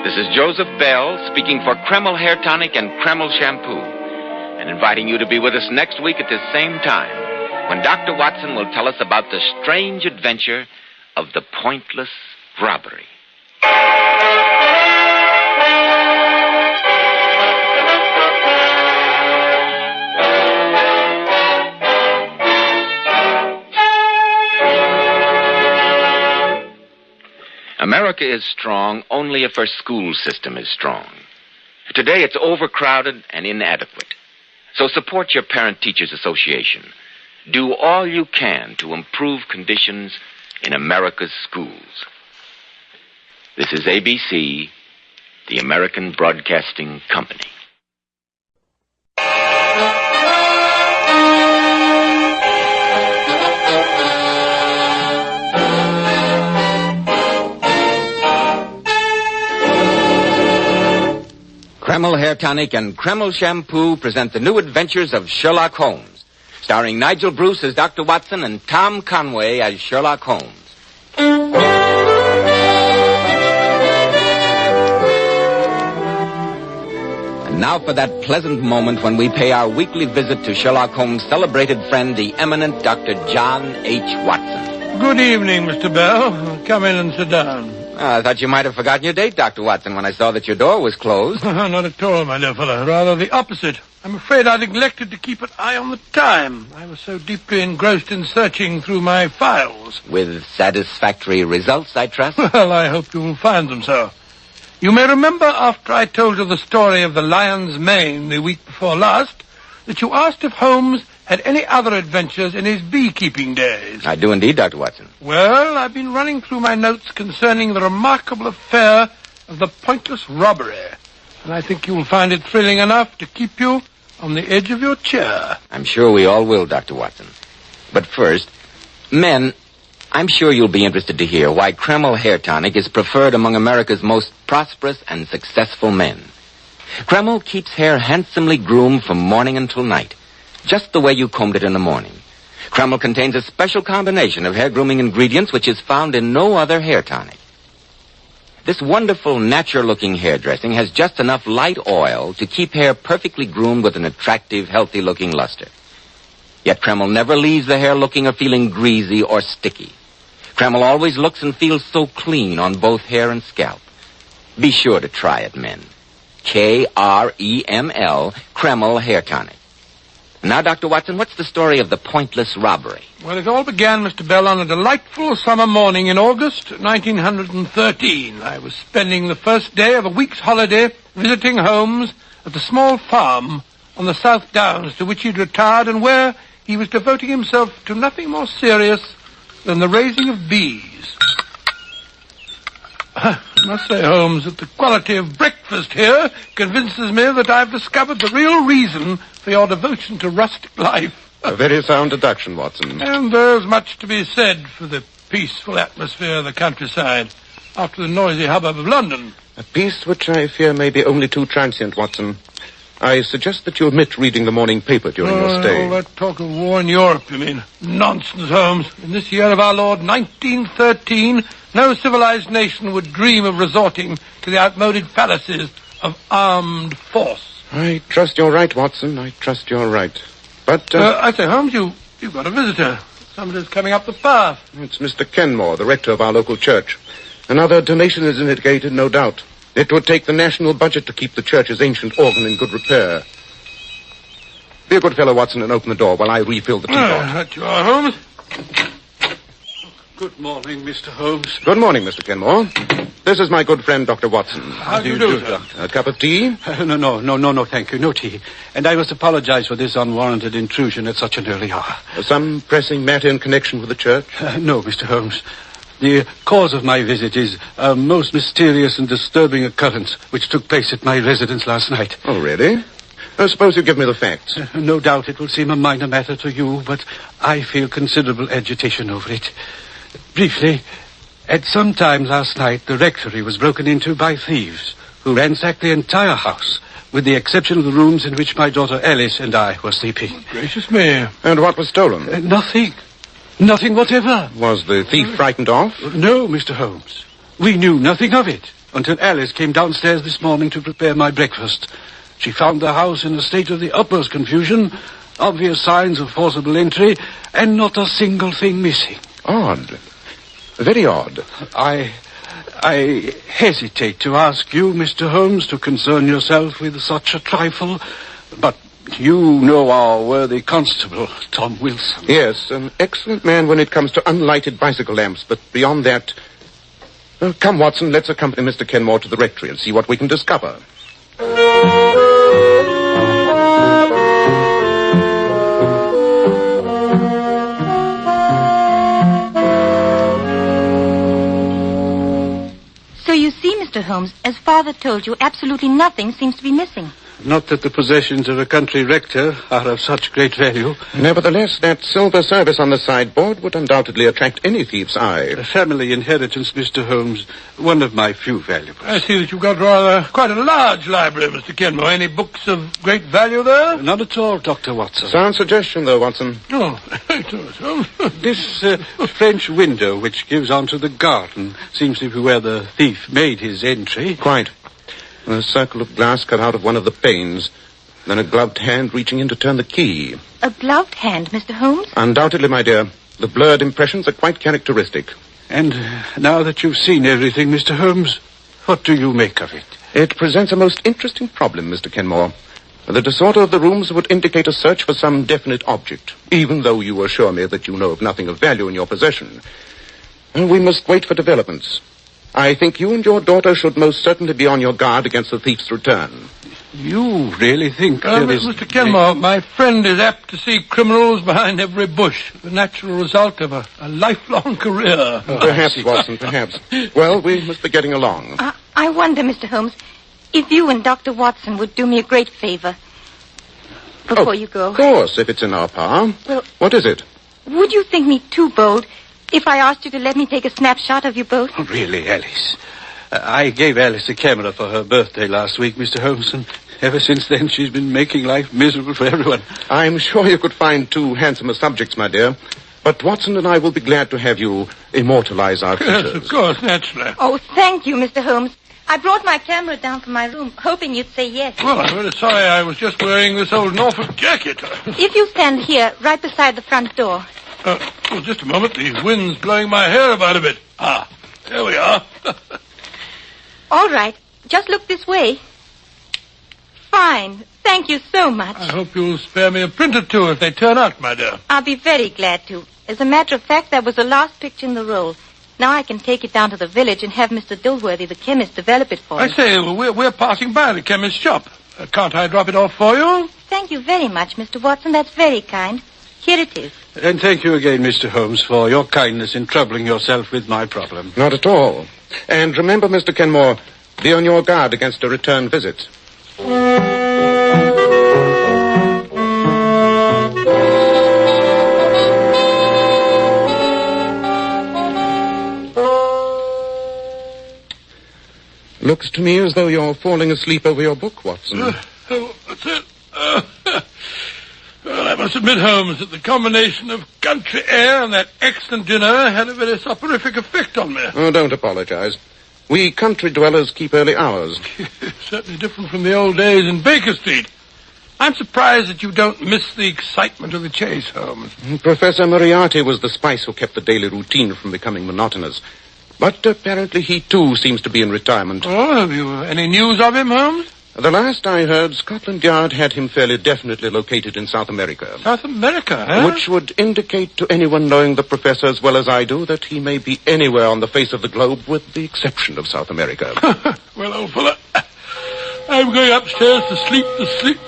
[SPEAKER 10] This is Joseph Bell speaking for Kreml Hair Tonic and Kreml Shampoo, and inviting you to be with us next week at this same time, when Dr. Watson will tell us about the strange adventure of the pointless robbery. America is strong only if her school system is strong. Today it's overcrowded and inadequate. So support your Parent-Teachers Association. Do all you can to improve conditions in America's schools. This is ABC, the American Broadcasting Company. Kreml Hair Tonic and Kreml Shampoo present the new adventures of Sherlock Holmes, starring Nigel Bruce as Dr. Watson and Tom Conway as Sherlock Holmes. And now for that pleasant moment when we pay our weekly visit to Sherlock Holmes' celebrated friend, the eminent Dr. John H. Watson.
[SPEAKER 6] Good evening, Mr. Bell. Come in and sit down.
[SPEAKER 10] I thought you might have forgotten your date, Dr. Watson, when I saw that your door was closed.
[SPEAKER 6] Not at all, my dear fellow. Rather the opposite. I'm afraid I neglected to keep an eye on the time. I was so deeply engrossed in searching through my files.
[SPEAKER 10] With satisfactory results, I trust?
[SPEAKER 6] Well, I hope you will find them so. You may remember after I told you the story of the lion's mane the week before last, that you asked if Holmes had any other adventures in his beekeeping days.
[SPEAKER 10] I do indeed, Dr. Watson.
[SPEAKER 6] Well, I've been running through my notes concerning the remarkable affair of the pointless robbery, and I think you will find it thrilling enough to keep you on the edge of your chair.
[SPEAKER 10] I'm sure we all will, Dr. Watson. But first, men, I'm sure you'll be interested to hear why Kreml Hair Tonic is preferred among America's most prosperous and successful men. Kreml keeps hair handsomely groomed from morning until night, just the way you combed it in the morning. Kreml contains a special combination of hair grooming ingredients which is found in no other hair tonic. This wonderful, natural-looking hairdressing has just enough light oil to keep hair perfectly groomed with an attractive, healthy-looking luster. Yet Kreml never leaves the hair looking or feeling greasy or sticky. Kreml always looks and feels so clean on both hair and scalp. Be sure to try it, men. Kreml, Kreml Hair Tonic. Now, Dr. Watson, what's the story of the pointless robbery?
[SPEAKER 6] Well, it all began, Mr. Bell, on a delightful summer morning in August 1913. I was spending the first day of a week's holiday visiting Holmes at the small farm on the South Downs to which he'd retired and where he was devoting himself to nothing more serious than the raising of bees. I must say, Holmes, that the quality of breakfast here convinces me that I've discovered the real reason for your devotion to rustic life.
[SPEAKER 18] A very sound deduction, Watson.
[SPEAKER 6] And there's much to be said for the peaceful atmosphere of the countryside after the noisy hubbub of London.
[SPEAKER 18] A peace which I fear may be only too transient, Watson. I suggest that you omit reading the morning paper during your stay.
[SPEAKER 6] All that talk of war in Europe, you mean? Nonsense, Holmes. In this year of our Lord, 1913, no civilized nation would dream of resorting to the outmoded fallacies of armed force.
[SPEAKER 18] I trust you're right, Watson. I trust you're right. But,
[SPEAKER 6] I say, Holmes, you've got a visitor. Somebody's coming up the path.
[SPEAKER 18] It's Mr. Kenmore, the rector of our local church. Another donation is indicated, no doubt. It would take the national budget to keep the church's ancient organ in good repair. Be a good fellow, Watson, and open the door while I refill the teapot.
[SPEAKER 6] That you are, Holmes. Good morning, Mr. Holmes.
[SPEAKER 18] Good morning, Mr. Kenmore. This is my good friend, Dr. Watson.
[SPEAKER 6] How do you do, Doctor?
[SPEAKER 18] A cup of tea?
[SPEAKER 19] No, thank you. No tea. And I must apologize for this unwarranted intrusion at such an early hour.
[SPEAKER 18] Some pressing matter in connection with the church?
[SPEAKER 19] No, Mr. Holmes. The cause of my visit is a most mysterious and disturbing occurrence which took place at my residence last night.
[SPEAKER 18] Oh, really? Suppose you give me the facts.
[SPEAKER 19] No doubt it will seem a minor matter to you, but I feel considerable agitation over it. Briefly, at some time last night, the rectory was broken into by thieves who ransacked the entire house, with the exception of the rooms in which my daughter Alice and I were sleeping.
[SPEAKER 6] Gracious me.
[SPEAKER 18] And what was stolen?
[SPEAKER 19] Nothing. Nothing whatever.
[SPEAKER 18] Was the thief frightened off?
[SPEAKER 19] No, Mr. Holmes. We knew nothing of it until Alice came downstairs this morning to prepare my breakfast. She found the house in a state of the utmost confusion, obvious signs of forcible entry, and not a single thing missing.
[SPEAKER 18] Odd. Very odd.
[SPEAKER 19] I hesitate to ask you, Mr. Holmes, to concern yourself with such a trifle, but you know our worthy constable, Tom Wilson.
[SPEAKER 18] Yes, an excellent man when it comes to unlighted bicycle lamps, but beyond that... come, Watson, let's accompany Mr. Kenmore to the rectory and see what we can discover.
[SPEAKER 5] So you see, Mr. Holmes, as Father told you, absolutely nothing seems to be missing.
[SPEAKER 19] Not that the possessions of a country rector are of such great value.
[SPEAKER 18] Nevertheless, that silver service on the sideboard would undoubtedly attract any thief's eye.
[SPEAKER 19] A family inheritance, Mr. Holmes. One of my few valuables.
[SPEAKER 6] I see that you've got quite a large library, Mr. Kenmore. Any books of great value there?
[SPEAKER 19] None at all, Dr. Watson.
[SPEAKER 18] Sound suggestion, though, Watson.
[SPEAKER 6] Oh,
[SPEAKER 19] this French window, which gives onto the garden, seems to be where the thief made his entry.
[SPEAKER 18] Quite. A circle of glass cut out of one of the panes. Then a gloved hand reaching in to turn the key.
[SPEAKER 5] A gloved hand, Mr. Holmes?
[SPEAKER 18] Undoubtedly, my dear. The blurred impressions are quite characteristic.
[SPEAKER 19] And now that you've seen everything, Mr. Holmes, what do you make of it?
[SPEAKER 18] It presents a most interesting problem, Mr. Kenmore. The disorder of the rooms would indicate a search for some definite object, even though you assure me that you know of nothing of value in your possession. We must wait for developments. I think you and your daughter should most certainly be on your guard against the thief's return.
[SPEAKER 19] You really think there is...
[SPEAKER 6] Mr. Kenmore, my friend is apt to see criminals behind every bush, the natural result of a lifelong career.
[SPEAKER 18] Perhaps, Watson, perhaps. Well, we must be getting along.
[SPEAKER 4] I wonder, Mr. Holmes, if you and Dr. Watson would do me a great favor before you go.
[SPEAKER 18] Of course, if it's in our power.
[SPEAKER 4] Well,
[SPEAKER 18] what is it?
[SPEAKER 4] Would you think me too bold if I asked you to let me take a snapshot of you both?
[SPEAKER 19] Oh, really, Alice? I gave Alice a camera for her birthday last week, Mr. Holmes, and ever since then she's been making life miserable for everyone.
[SPEAKER 18] I'm sure you could find two handsomer subjects, my dear. But Watson and I will be glad to have you immortalize our features.
[SPEAKER 6] Yes, of course, naturally.
[SPEAKER 4] Oh, thank you, Mr. Holmes. I brought my camera down from my room, hoping you'd say yes.
[SPEAKER 6] Well, I'm very sorry. I was just wearing this old Norfolk jacket.
[SPEAKER 4] If you stand here, right beside the front door.
[SPEAKER 6] Oh, just a moment. The wind's blowing my hair about a bit. Ah, there we are.
[SPEAKER 4] All right. Just look this way. Fine. Thank you so much.
[SPEAKER 6] I hope you'll spare me a print or two if they turn out, my dear.
[SPEAKER 4] I'll be very glad to. As a matter of fact, that was the last picture in the roll. Now I can take it down to the village and have Mr. Dilworthy, the chemist, develop it for me.
[SPEAKER 6] I say, we're passing by the chemist's shop. Can't I drop it off for you?
[SPEAKER 4] Thank you very much, Mr. Watson. That's very kind. Here it is.
[SPEAKER 19] And thank you again, Mr. Holmes, for your kindness in troubling yourself with my problem.
[SPEAKER 18] Not at all. And remember, Mr. Kenmore, be on your guard against a return visit. Looks to me as though you're falling asleep over your book, Watson.
[SPEAKER 6] That's it. Well, I must admit, Holmes, that the combination of country air and that excellent dinner had a very soporific effect on me.
[SPEAKER 18] Oh, don't apologize. We country dwellers keep early hours.
[SPEAKER 6] Certainly different from the old days in Baker Street. I'm surprised that you don't miss the excitement of the chase, Holmes.
[SPEAKER 18] Professor Moriarty was the spice who kept the daily routine from becoming monotonous. But apparently he, too, seems to be in retirement.
[SPEAKER 6] Oh, have you any news of him, Holmes?
[SPEAKER 18] The last I heard, Scotland Yard had him fairly definitely located in South America.
[SPEAKER 6] South America, huh?
[SPEAKER 18] Which would indicate to anyone knowing the professor as well as I do that he may be anywhere on the face of the globe with the exception of South America.
[SPEAKER 6] Well, old fella, I'm going upstairs to sleep.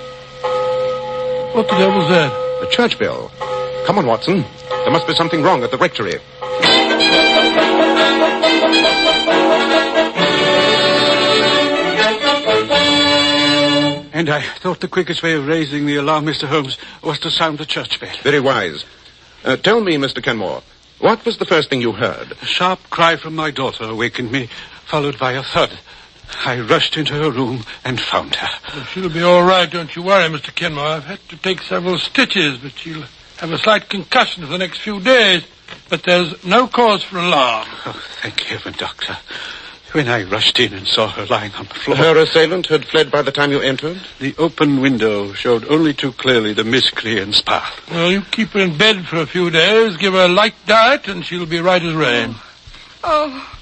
[SPEAKER 6] What the devil's that?
[SPEAKER 18] The church bell. Come on, Watson. There must be something wrong at the rectory.
[SPEAKER 19] And I thought the quickest way of raising the alarm, Mr. Holmes, was to sound the church bell.
[SPEAKER 18] Very wise. Tell me, Mr. Kenmore, what was the first thing you heard?
[SPEAKER 19] A sharp cry from my daughter awakened me, followed by a thud. I rushed into her room and found her.
[SPEAKER 6] Well, she'll be all right, don't you worry, Mr. Kenmore. I've had to take several stitches, but she'll have a slight concussion for the next few days. But there's no cause for alarm.
[SPEAKER 19] Oh, thank heaven, Doctor. When I rushed in and saw her lying on the floor...
[SPEAKER 18] Her assailant had fled by the time you entered?
[SPEAKER 19] The open window showed only too clearly the miscreant's path.
[SPEAKER 6] Well, you keep her in bed for a few days, give her a light diet, and she'll be right as rain.
[SPEAKER 4] Oh,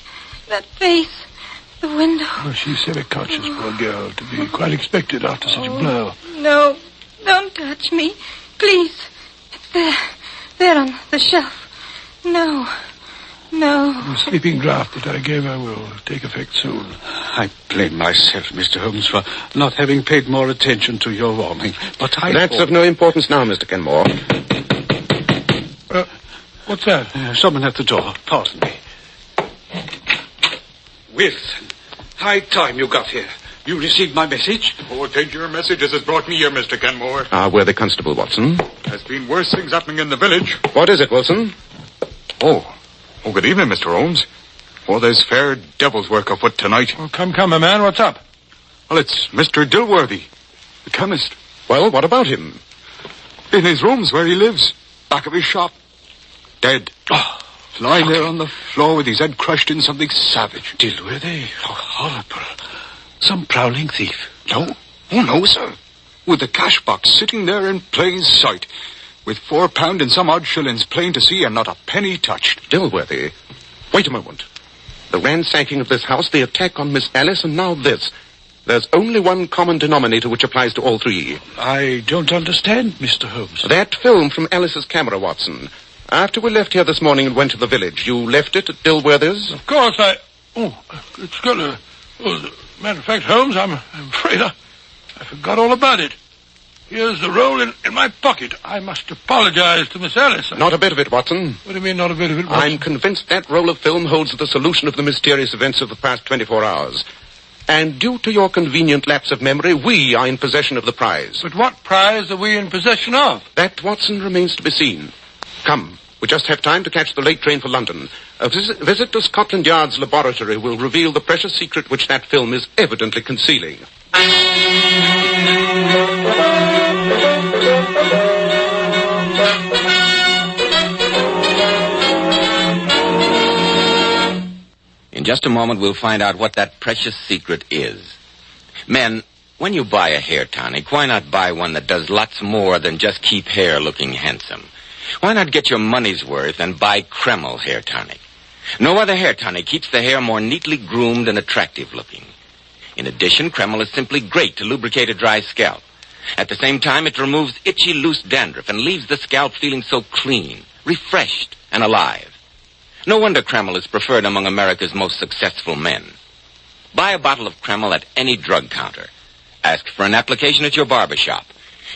[SPEAKER 4] that face, the window.
[SPEAKER 6] Oh, she's semi-conscious, poor girl, to be quite expected after such a blow.
[SPEAKER 4] No, don't touch me. Please. It's there on the shelf. No.
[SPEAKER 6] The sleeping draught that I gave her will take effect soon.
[SPEAKER 19] I blame myself, Mr. Holmes, for not having paid more attention to your warning. But
[SPEAKER 18] That's of no importance now, Mr. Kenmore.
[SPEAKER 6] What's that?
[SPEAKER 19] Someone at the door. Pardon me. Wilson, high time you got here. You received my message?
[SPEAKER 20] Oh, take your message as has brought me here, Mr. Kenmore.
[SPEAKER 18] Worthy Constable Watson.
[SPEAKER 20] There's been worse things happening in the village.
[SPEAKER 18] What is it, Wilson?
[SPEAKER 20] Oh, good evening, Mr. Holmes. Oh, there's fair devil's work afoot tonight.
[SPEAKER 6] Oh, come, my man, what's up?
[SPEAKER 20] Well, it's Mr. Dilworthy, the chemist.
[SPEAKER 18] Well, what about him?
[SPEAKER 20] In his rooms where he lives, back of his shop. Dead.
[SPEAKER 19] Oh,
[SPEAKER 20] lying there on the floor with his head crushed in something savage.
[SPEAKER 19] Dilworthy? Oh, horrible. Some prowling thief.
[SPEAKER 20] No. Oh, no, sir. With the cash box sitting there in plain sight. With £4 and some odd shillings plain to see and not a penny touched.
[SPEAKER 18] Dilworthy, Wait a moment. The ransacking of this house, the attack on Miss Alice, and now this. There's only one common denominator which applies to all three.
[SPEAKER 12] I don't understand, Mr. Holmes.
[SPEAKER 18] That film from Alice's camera, Watson. After we left here this morning and went to the village, you left it at Dilworthy's?
[SPEAKER 6] Of course, it's got a... matter of fact, Holmes, I'm afraid I forgot all about it. Here's the roll in my pocket. I must apologize to Miss Alice.
[SPEAKER 18] Not a bit of it, Watson.
[SPEAKER 6] What do you mean, not a bit of it, Watson?
[SPEAKER 18] I'm convinced that roll of film holds the solution of the mysterious events of the past 24 hours. And due to your convenient lapse of memory, we are in possession of the prize.
[SPEAKER 6] But what prize are we in possession of?
[SPEAKER 18] That, Watson, remains to be seen. Come, we just have time to catch the late train for London. A visit to Scotland Yard's laboratory will reveal the precious secret which that film is evidently concealing.
[SPEAKER 10] In just a moment, we'll find out what that precious secret is. Men, when you buy a hair tonic, why not buy one that does lots more than just keep hair looking handsome? Why not get your money's worth and buy Kreml hair tonic? No other hair tonic keeps the hair more neatly groomed and attractive looking. In addition, Kreml is simply great to lubricate a dry scalp. At the same time, it removes itchy, loose dandruff and leaves the scalp feeling so clean, refreshed, and alive. No wonder Kreml is preferred among America's most successful men. Buy a bottle of Kreml at any drug counter. Ask for an application at your barber shop.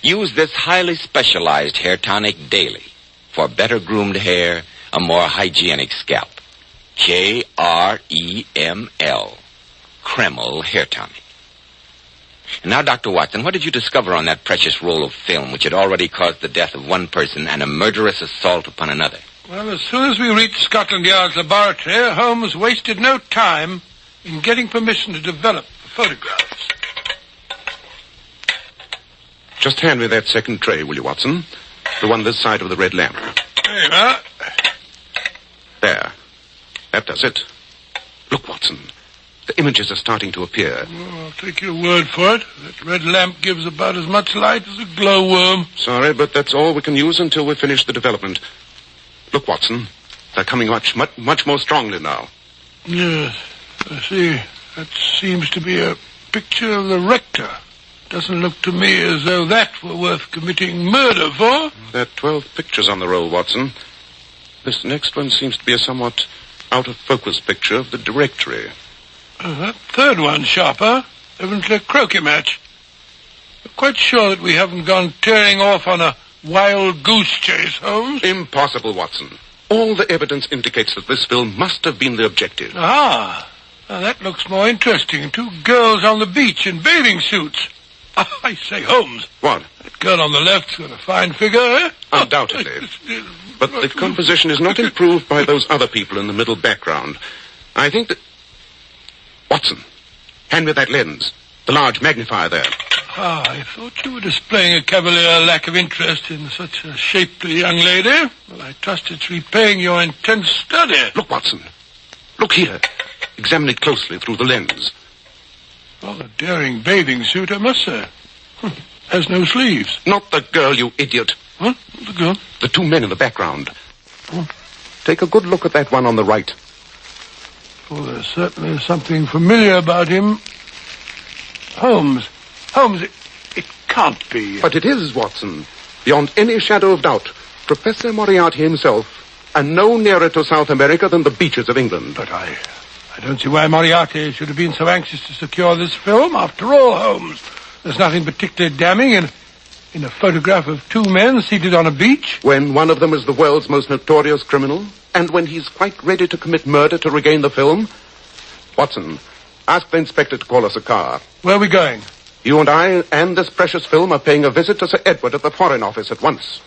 [SPEAKER 10] Use this highly specialized hair tonic daily for better groomed hair, a more hygienic scalp. Kreml. Kreml hair tonic. And now, Dr. Watson, what did you discover on that precious roll of film which had already caused the death of one person and a murderous assault upon another?
[SPEAKER 6] Well, as soon as we reached Scotland Yard's laboratory, Holmes wasted no time in getting permission to develop the photographs.
[SPEAKER 18] Just hand me that second tray, will you, Watson? The one this side of the red lamp.
[SPEAKER 6] There you are.
[SPEAKER 18] There. That does it. Look, Watson. The images are starting to appear.
[SPEAKER 6] Well, I'll take your word for it. That red lamp gives about as much light as a glowworm.
[SPEAKER 18] Sorry, but that's all we can use until we finish the development. Look, Watson. They're coming much more strongly now.
[SPEAKER 6] Yes, I see. That seems to be a picture of the rector. Doesn't look to me as though that were worth committing murder for.
[SPEAKER 18] There are 12 pictures on the roll, Watson. This next one seems to be a somewhat out-of-focus picture of the directory.
[SPEAKER 6] That third one, sharper. Evidently a croquet match. I'm quite sure that we haven't gone tearing off on a wild goose chase, Holmes.
[SPEAKER 18] Impossible, Watson. All the evidence indicates that this film must have been the objective.
[SPEAKER 6] Ah, now that looks more interesting. Two girls on the beach in bathing suits. I say, Holmes.
[SPEAKER 18] What?
[SPEAKER 6] That girl on the left's got a fine figure, eh?
[SPEAKER 18] Undoubtedly. But the composition is not improved by those other people in the middle background. I think that... Watson, hand me that lens. The large magnifier there.
[SPEAKER 6] Ah, I thought you were displaying a cavalier lack of interest in such a shapely young lady. Well, I trust it's repaying your intense study.
[SPEAKER 18] Look, Watson. Look here. Examine it closely through the lens.
[SPEAKER 6] Well, a daring bathing suit, I must say. Has no sleeves.
[SPEAKER 18] Not the girl, you idiot.
[SPEAKER 6] What? The girl?
[SPEAKER 18] The two men in the background. Take a good look at that one on the right.
[SPEAKER 6] Well, there's certainly something familiar about him. Holmes, it can't be.
[SPEAKER 18] But it is, Watson. Beyond any shadow of doubt. Professor Moriarty himself, and no nearer to South America than the beaches of England.
[SPEAKER 6] But I don't see why Moriarty should have been so anxious to secure this film. After all, Holmes, there's nothing particularly damning in a photograph of two men seated on a beach.
[SPEAKER 18] When one of them is the world's most notorious criminal, and when he's quite ready to commit murder to regain the film. Watson, ask the inspector to call us a car.
[SPEAKER 6] Where are we going?
[SPEAKER 18] You and I and this precious film are paying a visit to Sir Edward at the Foreign Office at once.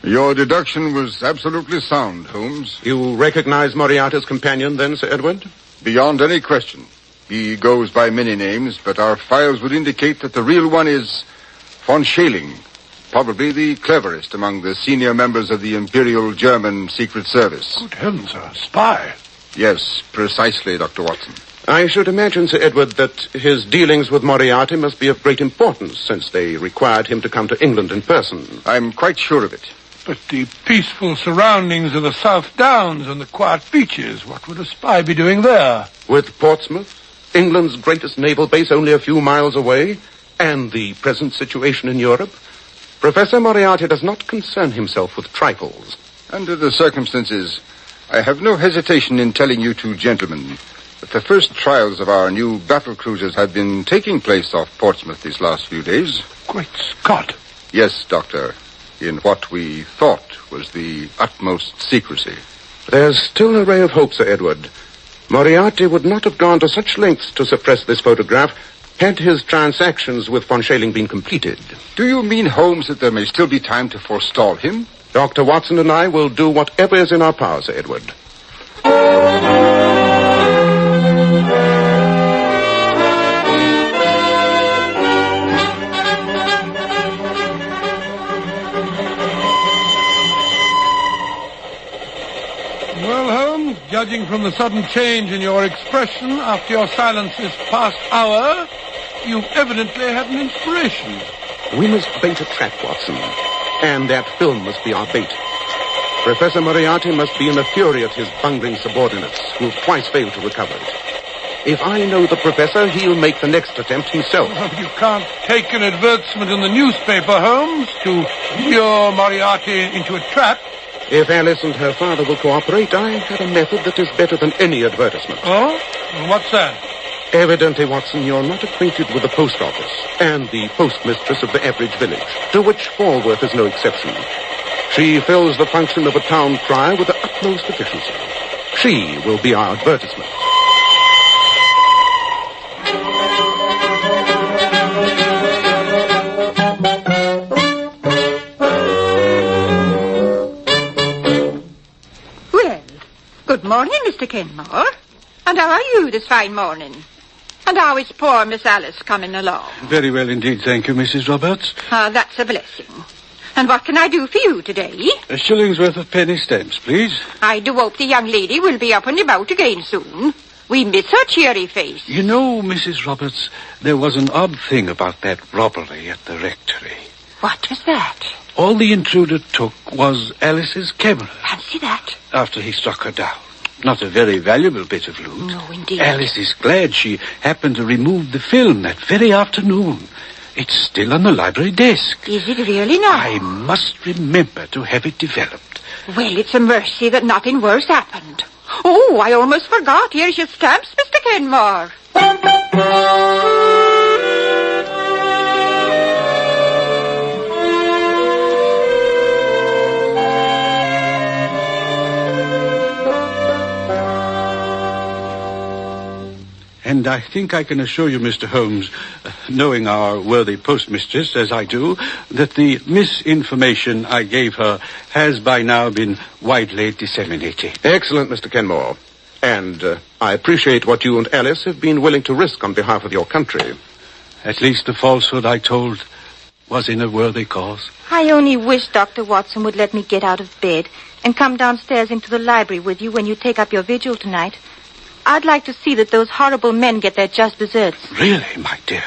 [SPEAKER 21] Your deduction was absolutely sound, Holmes.
[SPEAKER 18] You recognize Moriarty's companion, then, Sir Edward?
[SPEAKER 21] Beyond any question. He goes by many names, but our files would indicate that the real one is von Schäling, probably the cleverest among the senior members of the Imperial German Secret Service.
[SPEAKER 6] Good heavens, a spy.
[SPEAKER 21] Yes, precisely, Dr. Watson.
[SPEAKER 18] I should imagine, Sir Edward, that his dealings with Moriarty must be of great importance, since they required him to come to England in person.
[SPEAKER 21] I'm quite sure of it.
[SPEAKER 6] But the peaceful surroundings of the South Downs and the quiet beaches, what would a spy be doing there?
[SPEAKER 18] With Portsmouth, England's greatest naval base only a few miles away, and the present situation in Europe, Professor Moriarty does not concern himself with trifles.
[SPEAKER 21] Under the circumstances, I have no hesitation in telling you two gentlemen that the first trials of our new battle cruisers have been taking place off Portsmouth these last few days.
[SPEAKER 6] Great Scott!
[SPEAKER 21] Yes, Doctor, in what we thought was the utmost secrecy.
[SPEAKER 18] There's still a ray of hope, Sir Edward. Moriarty would not have gone to such lengths to suppress this photograph had his transactions with von Schayling been completed.
[SPEAKER 21] Do you mean, Holmes, that there may still be time to forestall him?
[SPEAKER 18] Dr. Watson and I will do whatever is in our power, Sir Edward.
[SPEAKER 6] Well, Holmes, judging from the sudden change in your expression after your silence this past hour, you've evidently had an inspiration.
[SPEAKER 18] We must bait a trap, Watson. And that film must be our bait. Professor Moriarty must be in a fury at his bungling subordinates, who've twice failed to recover it. If I know the professor, he'll make the next attempt himself.
[SPEAKER 6] Well, you can't take an advertisement in the newspaper, Holmes, to lure Moriarty into a trap.
[SPEAKER 18] If Alice and her father will cooperate, I have a method that is better than any advertisement.
[SPEAKER 6] Oh? Well, what's that?
[SPEAKER 18] Evidently, Watson, you're not acquainted with the post office and the postmistress of the average village, to which Falworth is no exception. She fills the function of a town crier with the utmost efficiency. She will be our advertisement.
[SPEAKER 2] Well, good morning, Mr. Kenmore. And how are you this fine morning? And how is poor Miss Alice coming along?
[SPEAKER 19] Very well indeed, thank you, Mrs. Roberts.
[SPEAKER 2] Ah, that's a blessing. And what can I do for you today?
[SPEAKER 19] A shilling's worth of penny stamps, please.
[SPEAKER 2] I do hope the young lady will be up and about again soon. We miss her cheery face.
[SPEAKER 19] You know, Mrs. Roberts, there was an odd thing about that robbery at the rectory.
[SPEAKER 2] What was that?
[SPEAKER 19] All the intruder took was Alice's camera.
[SPEAKER 2] Fancy that.
[SPEAKER 19] After he struck her down. Not a very valuable bit of loot.
[SPEAKER 2] No, indeed.
[SPEAKER 19] Alice is glad she happened to remove the film that very afternoon. It's still on the library desk.
[SPEAKER 2] Is it really now?
[SPEAKER 19] I must remember to have it developed.
[SPEAKER 2] Well, it's a mercy that nothing worse happened. Oh, I almost forgot. Here's your stamps, Mr. Kenmore.
[SPEAKER 19] And I think I can assure you, Mr. Holmes, knowing our worthy postmistress as I do, that the misinformation I gave her has by now been widely disseminated.
[SPEAKER 18] Excellent, Mr. Kenmore. And I appreciate what you and Alice have been willing to risk on behalf of your country.
[SPEAKER 19] At least the falsehood I told was in a worthy cause.
[SPEAKER 22] I only wish Dr. Watson would let me get out of bed and come downstairs into the library with you when you take up your vigil tonight. I'd like to see that those horrible men get their just deserts.
[SPEAKER 19] Really, my dear,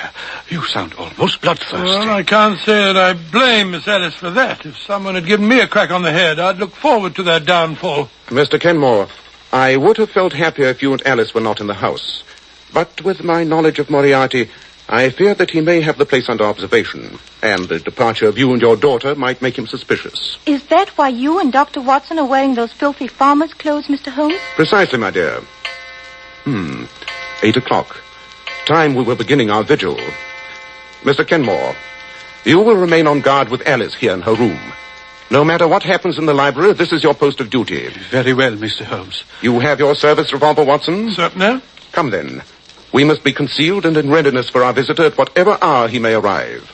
[SPEAKER 19] you sound almost bloodthirsty.
[SPEAKER 6] Well, I can't say that I blame Miss Alice for that. If someone had given me a crack on the head, I'd look forward to their downfall.
[SPEAKER 18] Mr. Kenmore, I would have felt happier if you and Alice were not in the house. But with my knowledge of Moriarty, I fear that he may have the place under observation, and the departure of you and your daughter might make him suspicious.
[SPEAKER 22] Is that why you and Dr. Watson are wearing those filthy farmer's clothes, Mr. Holmes?
[SPEAKER 18] Precisely, my dear. 8 o'clock. Time we were beginning our vigil. Mr. Kenmore, you will remain on guard with Alice here in her room. No matter what happens in the library, this is your post of duty.
[SPEAKER 19] Very well, Mr. Holmes.
[SPEAKER 18] You have your service revolver, Watson?
[SPEAKER 6] Certainly.
[SPEAKER 18] Come then. We must be concealed and in readiness for our visitor at whatever hour he may arrive.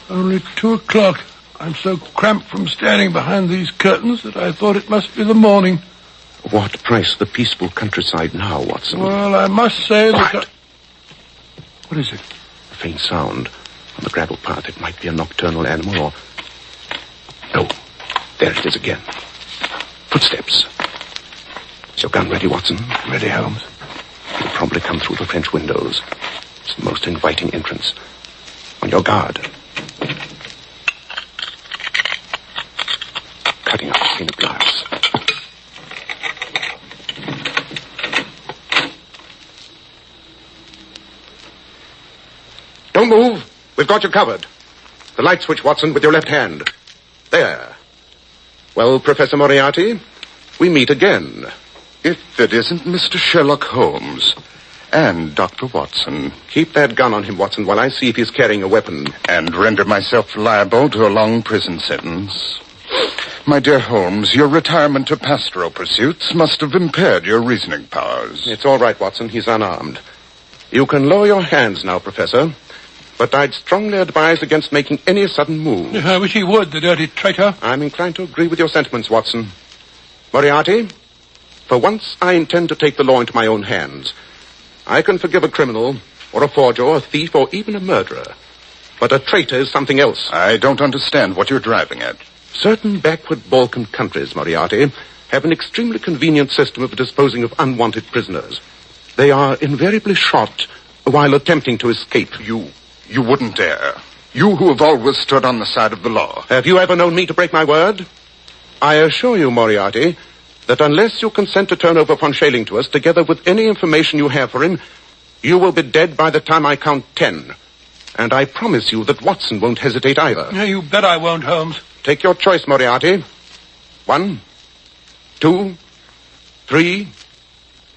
[SPEAKER 6] Only 2 o'clock. I'm so cramped from standing behind these curtains that I thought it must be the morning.
[SPEAKER 18] What price the peaceful countryside now, Watson?
[SPEAKER 6] Well, I must say that...
[SPEAKER 18] Quiet.
[SPEAKER 6] What is it?
[SPEAKER 18] A faint sound on the gravel path. It might be a nocturnal animal or... No. There it is again. Footsteps. Is your gun ready, Watson?
[SPEAKER 6] Ready, Holmes.
[SPEAKER 18] He'll probably come through the French windows. It's the most inviting entrance. On your guard. Cutting up a pane of glass. Don't move. We've got you covered. The light switch, Watson, with your left hand. There. Well, Professor Moriarty, we meet again.
[SPEAKER 21] If it isn't Mr. Sherlock Holmes and Dr. Watson.
[SPEAKER 18] Keep that gun on him, Watson, while I see if he's carrying a weapon.
[SPEAKER 21] And render myself liable to a long prison sentence. My dear Holmes, your retirement to pastoral pursuits must have impaired your reasoning powers.
[SPEAKER 18] It's all right, Watson. He's unarmed. You can lower your hands now, Professor. But I'd strongly advise against making any sudden move.
[SPEAKER 6] I wish he would, the dirty traitor.
[SPEAKER 18] I'm inclined to agree with your sentiments, Watson. Moriarty, for once I intend to take the law into my own hands. I can forgive a criminal, or a forger, or a thief, or even a murderer. But a traitor is something else.
[SPEAKER 21] I don't understand what you're driving at.
[SPEAKER 18] Certain backward Balkan countries, Moriarty, have an extremely convenient system of disposing of unwanted prisoners. They are invariably shot while attempting to escape.
[SPEAKER 21] You wouldn't dare. You who have always stood on the side of the law.
[SPEAKER 18] Have you ever known me to break my word? I assure you, Moriarty, that unless you consent to turn over von Schayling to us, together with any information you have for him, you will be dead by the time I count 10. And I promise you that Watson won't hesitate either.
[SPEAKER 6] Yeah, you bet I won't, Holmes.
[SPEAKER 18] Take your choice, Moriarty. 1, 2, 3,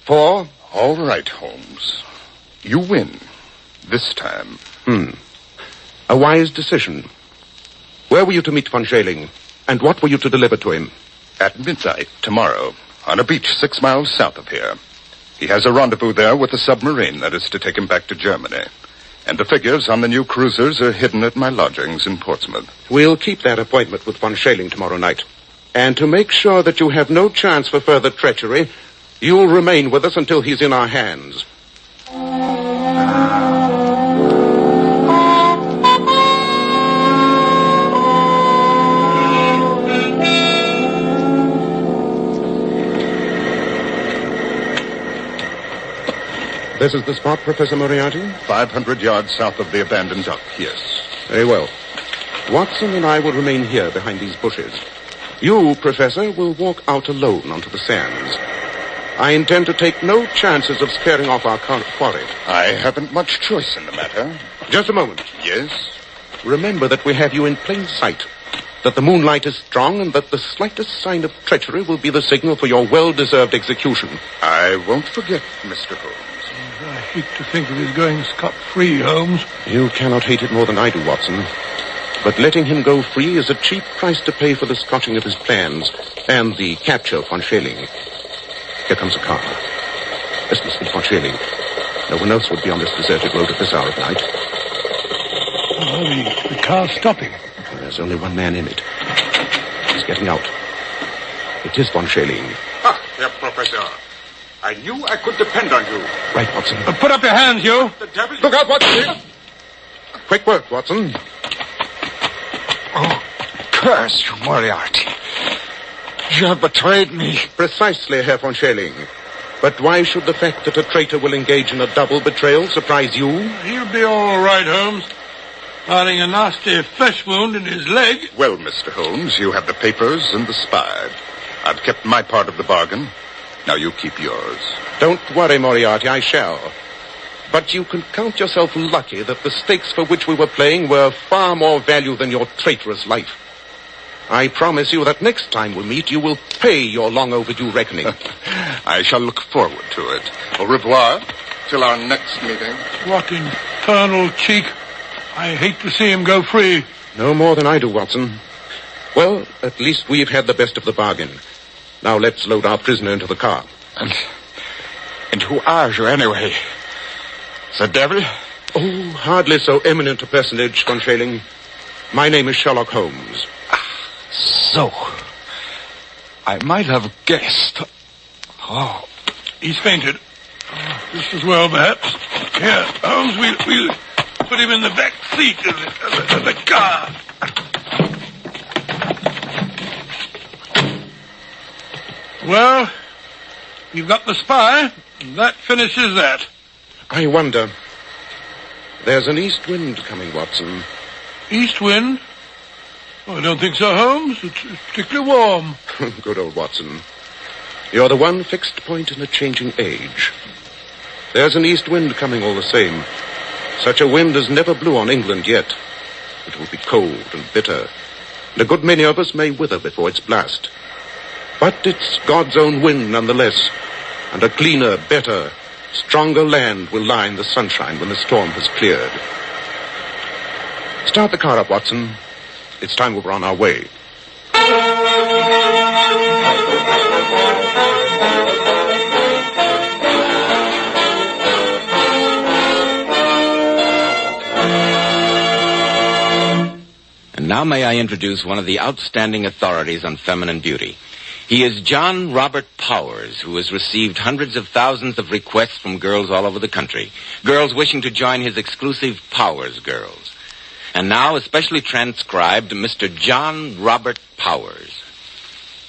[SPEAKER 18] 4.
[SPEAKER 21] All right, Holmes. You win. This time.
[SPEAKER 18] A wise decision. Where were you to meet von Schayling? And what were you to deliver to him?
[SPEAKER 21] At midnight tomorrow, on a beach 6 miles south of here. He has a rendezvous there with a submarine that is to take him back to Germany. And the figures on the new cruisers are hidden at my lodgings in Portsmouth.
[SPEAKER 18] We'll keep that appointment with von Schayling tomorrow night. And to make sure that you have no chance for further treachery, you'll remain with us until he's in our hands. This is the spot, Professor Moriarty?
[SPEAKER 21] 500 yards south of the abandoned dock, yes.
[SPEAKER 18] Very well. Watson and I will remain here behind these bushes. You, Professor, will walk out alone onto the sands. I intend to take no chances of scaring off our quarry.
[SPEAKER 21] I haven't much choice in the matter.
[SPEAKER 18] Just a moment.
[SPEAKER 21] Yes?
[SPEAKER 18] Remember that we have you in plain sight, that the moonlight is strong, and that the slightest sign of treachery will be the signal for your well-deserved execution.
[SPEAKER 21] I won't forget, Mr. Holmes.
[SPEAKER 6] I hate to think of his going scot-free, Holmes.
[SPEAKER 18] You cannot hate it more than I do, Watson. But letting him go free is a cheap price to pay for the scotching of his plans and the capture of von Schayling. Here comes a car. This must be von Schayling. No one else would be on this deserted road at this hour of night.
[SPEAKER 6] Oh, the car's stopping.
[SPEAKER 18] There's only one man in it. He's getting out. It is von Schayling.
[SPEAKER 21] Ah, Herr Professor. I knew I could depend on you.
[SPEAKER 18] Right, Watson.
[SPEAKER 6] Put up your hands, you.
[SPEAKER 21] The devil...
[SPEAKER 18] Look out, Watson! Quick work, Watson.
[SPEAKER 21] Oh, curse you, Moriarty. You have betrayed me.
[SPEAKER 18] Precisely, Herr von Schayling. But why should the fact that a traitor will engage in a double betrayal surprise you?
[SPEAKER 6] He'll be all right, Holmes. Barring a nasty flesh wound in his leg.
[SPEAKER 21] Well, Mr. Holmes, you have the papers and the SPADE. I've kept my part of the bargain. Now you keep yours.
[SPEAKER 18] Don't worry, Moriarty, I shall. But you can count yourself lucky that the stakes for which we were playing were far more value than your traitorous life. I promise you that next time we meet, you will pay your long overdue reckoning.
[SPEAKER 21] I shall look forward to it. Au revoir. Till our next meeting.
[SPEAKER 6] What infernal cheek. I hate to see him go free.
[SPEAKER 18] No more than I do, Watson. Well, at least we've had the best of the bargain. Now let's load our prisoner into the car.
[SPEAKER 21] And who are you, anyway? The devil?
[SPEAKER 18] Oh, hardly so eminent a personage, von Schayling. My name is Sherlock Holmes.
[SPEAKER 21] So, I might have guessed.
[SPEAKER 6] Oh, he's fainted. Just as well, perhaps. Here, Holmes, we'll put him in the back seat of the car. Well, you've got the spy, and that finishes that.
[SPEAKER 18] I wonder. There's an east wind coming, Watson.
[SPEAKER 6] East wind? Oh, I don't think so, Holmes. It's particularly warm.
[SPEAKER 18] Good old Watson. You're the one fixed point in a changing age. There's an east wind coming all the same. Such a wind as never blew on England yet. It will be cold and bitter, and a good many of us may wither before its blast. But it's God's own wind nonetheless, and a cleaner, better, stronger land will lie in the sunshine when the storm has cleared. Start the car up, Watson. It's time we were on our way.
[SPEAKER 10] And now may I introduce one of the outstanding authorities on feminine beauty. He is John Robert Powers, who has received hundreds of thousands of requests from girls all over the country. Girls wishing to join his exclusive Powers Girls. And now, especially transcribed, Mr. John Robert Powers.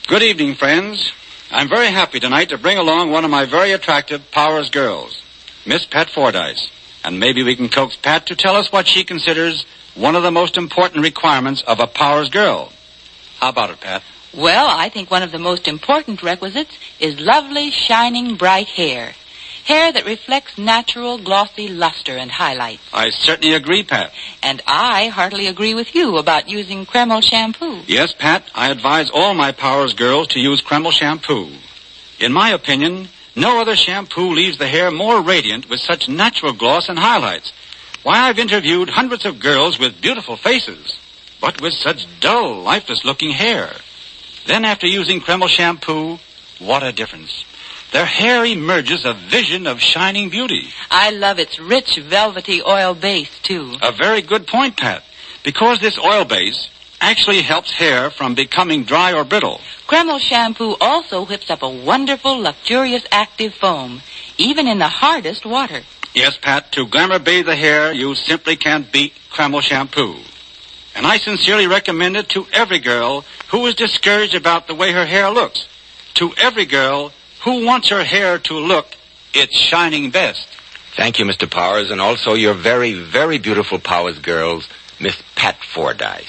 [SPEAKER 1] Good evening, friends. I'm very happy tonight to bring along one of my very attractive Powers Girls, Miss Pat Fordyce. And maybe we can coax Pat to tell us what she considers one of the most important requirements of a Powers Girl. How about it, Pat?
[SPEAKER 3] Well, I think one of the most important requisites is lovely, shining, bright hair. Hair that reflects natural, glossy luster and highlights.
[SPEAKER 1] I certainly agree, Pat.
[SPEAKER 3] And I heartily agree with you about using Kreml shampoo.
[SPEAKER 1] Yes, Pat, I advise all my Powers Girls to use Kreml shampoo. In my opinion, no other shampoo leaves the hair more radiant with such natural gloss and highlights. Why, I've interviewed hundreds of girls with beautiful faces, but with such dull, lifeless-looking hair. Then after using Kreml shampoo, what a difference. Their hair emerges a vision of shining beauty.
[SPEAKER 3] I love its rich, velvety oil base, too.
[SPEAKER 1] A very good point, Pat, because this oil base actually helps hair from becoming dry or brittle.
[SPEAKER 3] Kreml shampoo also whips up a wonderful, luxurious, active foam, even in the hardest water.
[SPEAKER 1] Yes, Pat, to glamour bathe the hair, you simply can't beat Kreml shampoo. And I sincerely recommend it to every girl who is discouraged about the way her hair looks. To every girl who wants her hair to look its shining best.
[SPEAKER 10] Thank you, Mr. Powers, and also your very, very beautiful Powers Girls, Miss Pat Fordyce.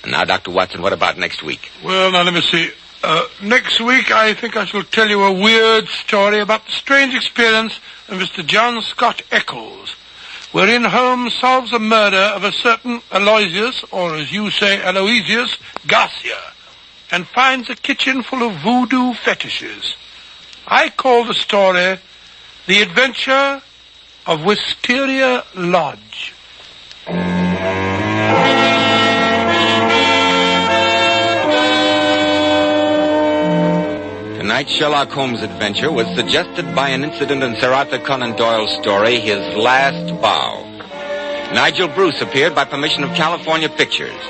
[SPEAKER 10] And now, Dr. Watson, what about next week?
[SPEAKER 6] Well, now, let me see. Next week, I think I shall tell you a weird story about the strange experience of Mr. John Scott Eccles, wherein Holmes solves the murder of a certain Aloysius, or as you say, Aloysius, Garcia, and finds a kitchen full of voodoo fetishes. I call the story The Adventure of Wisteria Lodge.
[SPEAKER 10] Tonight's Sherlock Holmes adventure was suggested by an incident in Sir Arthur Conan Doyle's story, His Last Bow. Nigel Bruce appeared by permission of California Pictures.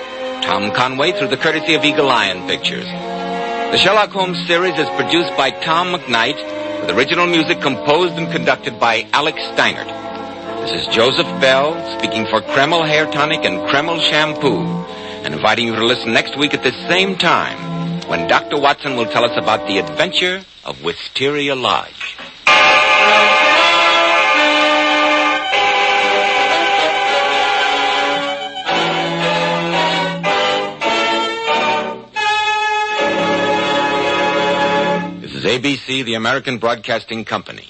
[SPEAKER 10] Tom Conway through the courtesy of Eagle Lion Pictures. The Sherlock Holmes series is produced by Tom McKnight, with original music composed and conducted by Alex Steinert. This is Joseph Bell, speaking for Kreml Hair Tonic and Kreml Shampoo, and inviting you to listen next week at this same time, when Dr. Watson will tell us about the adventure of Wisteria Lodge. This is ABC, the American Broadcasting Company.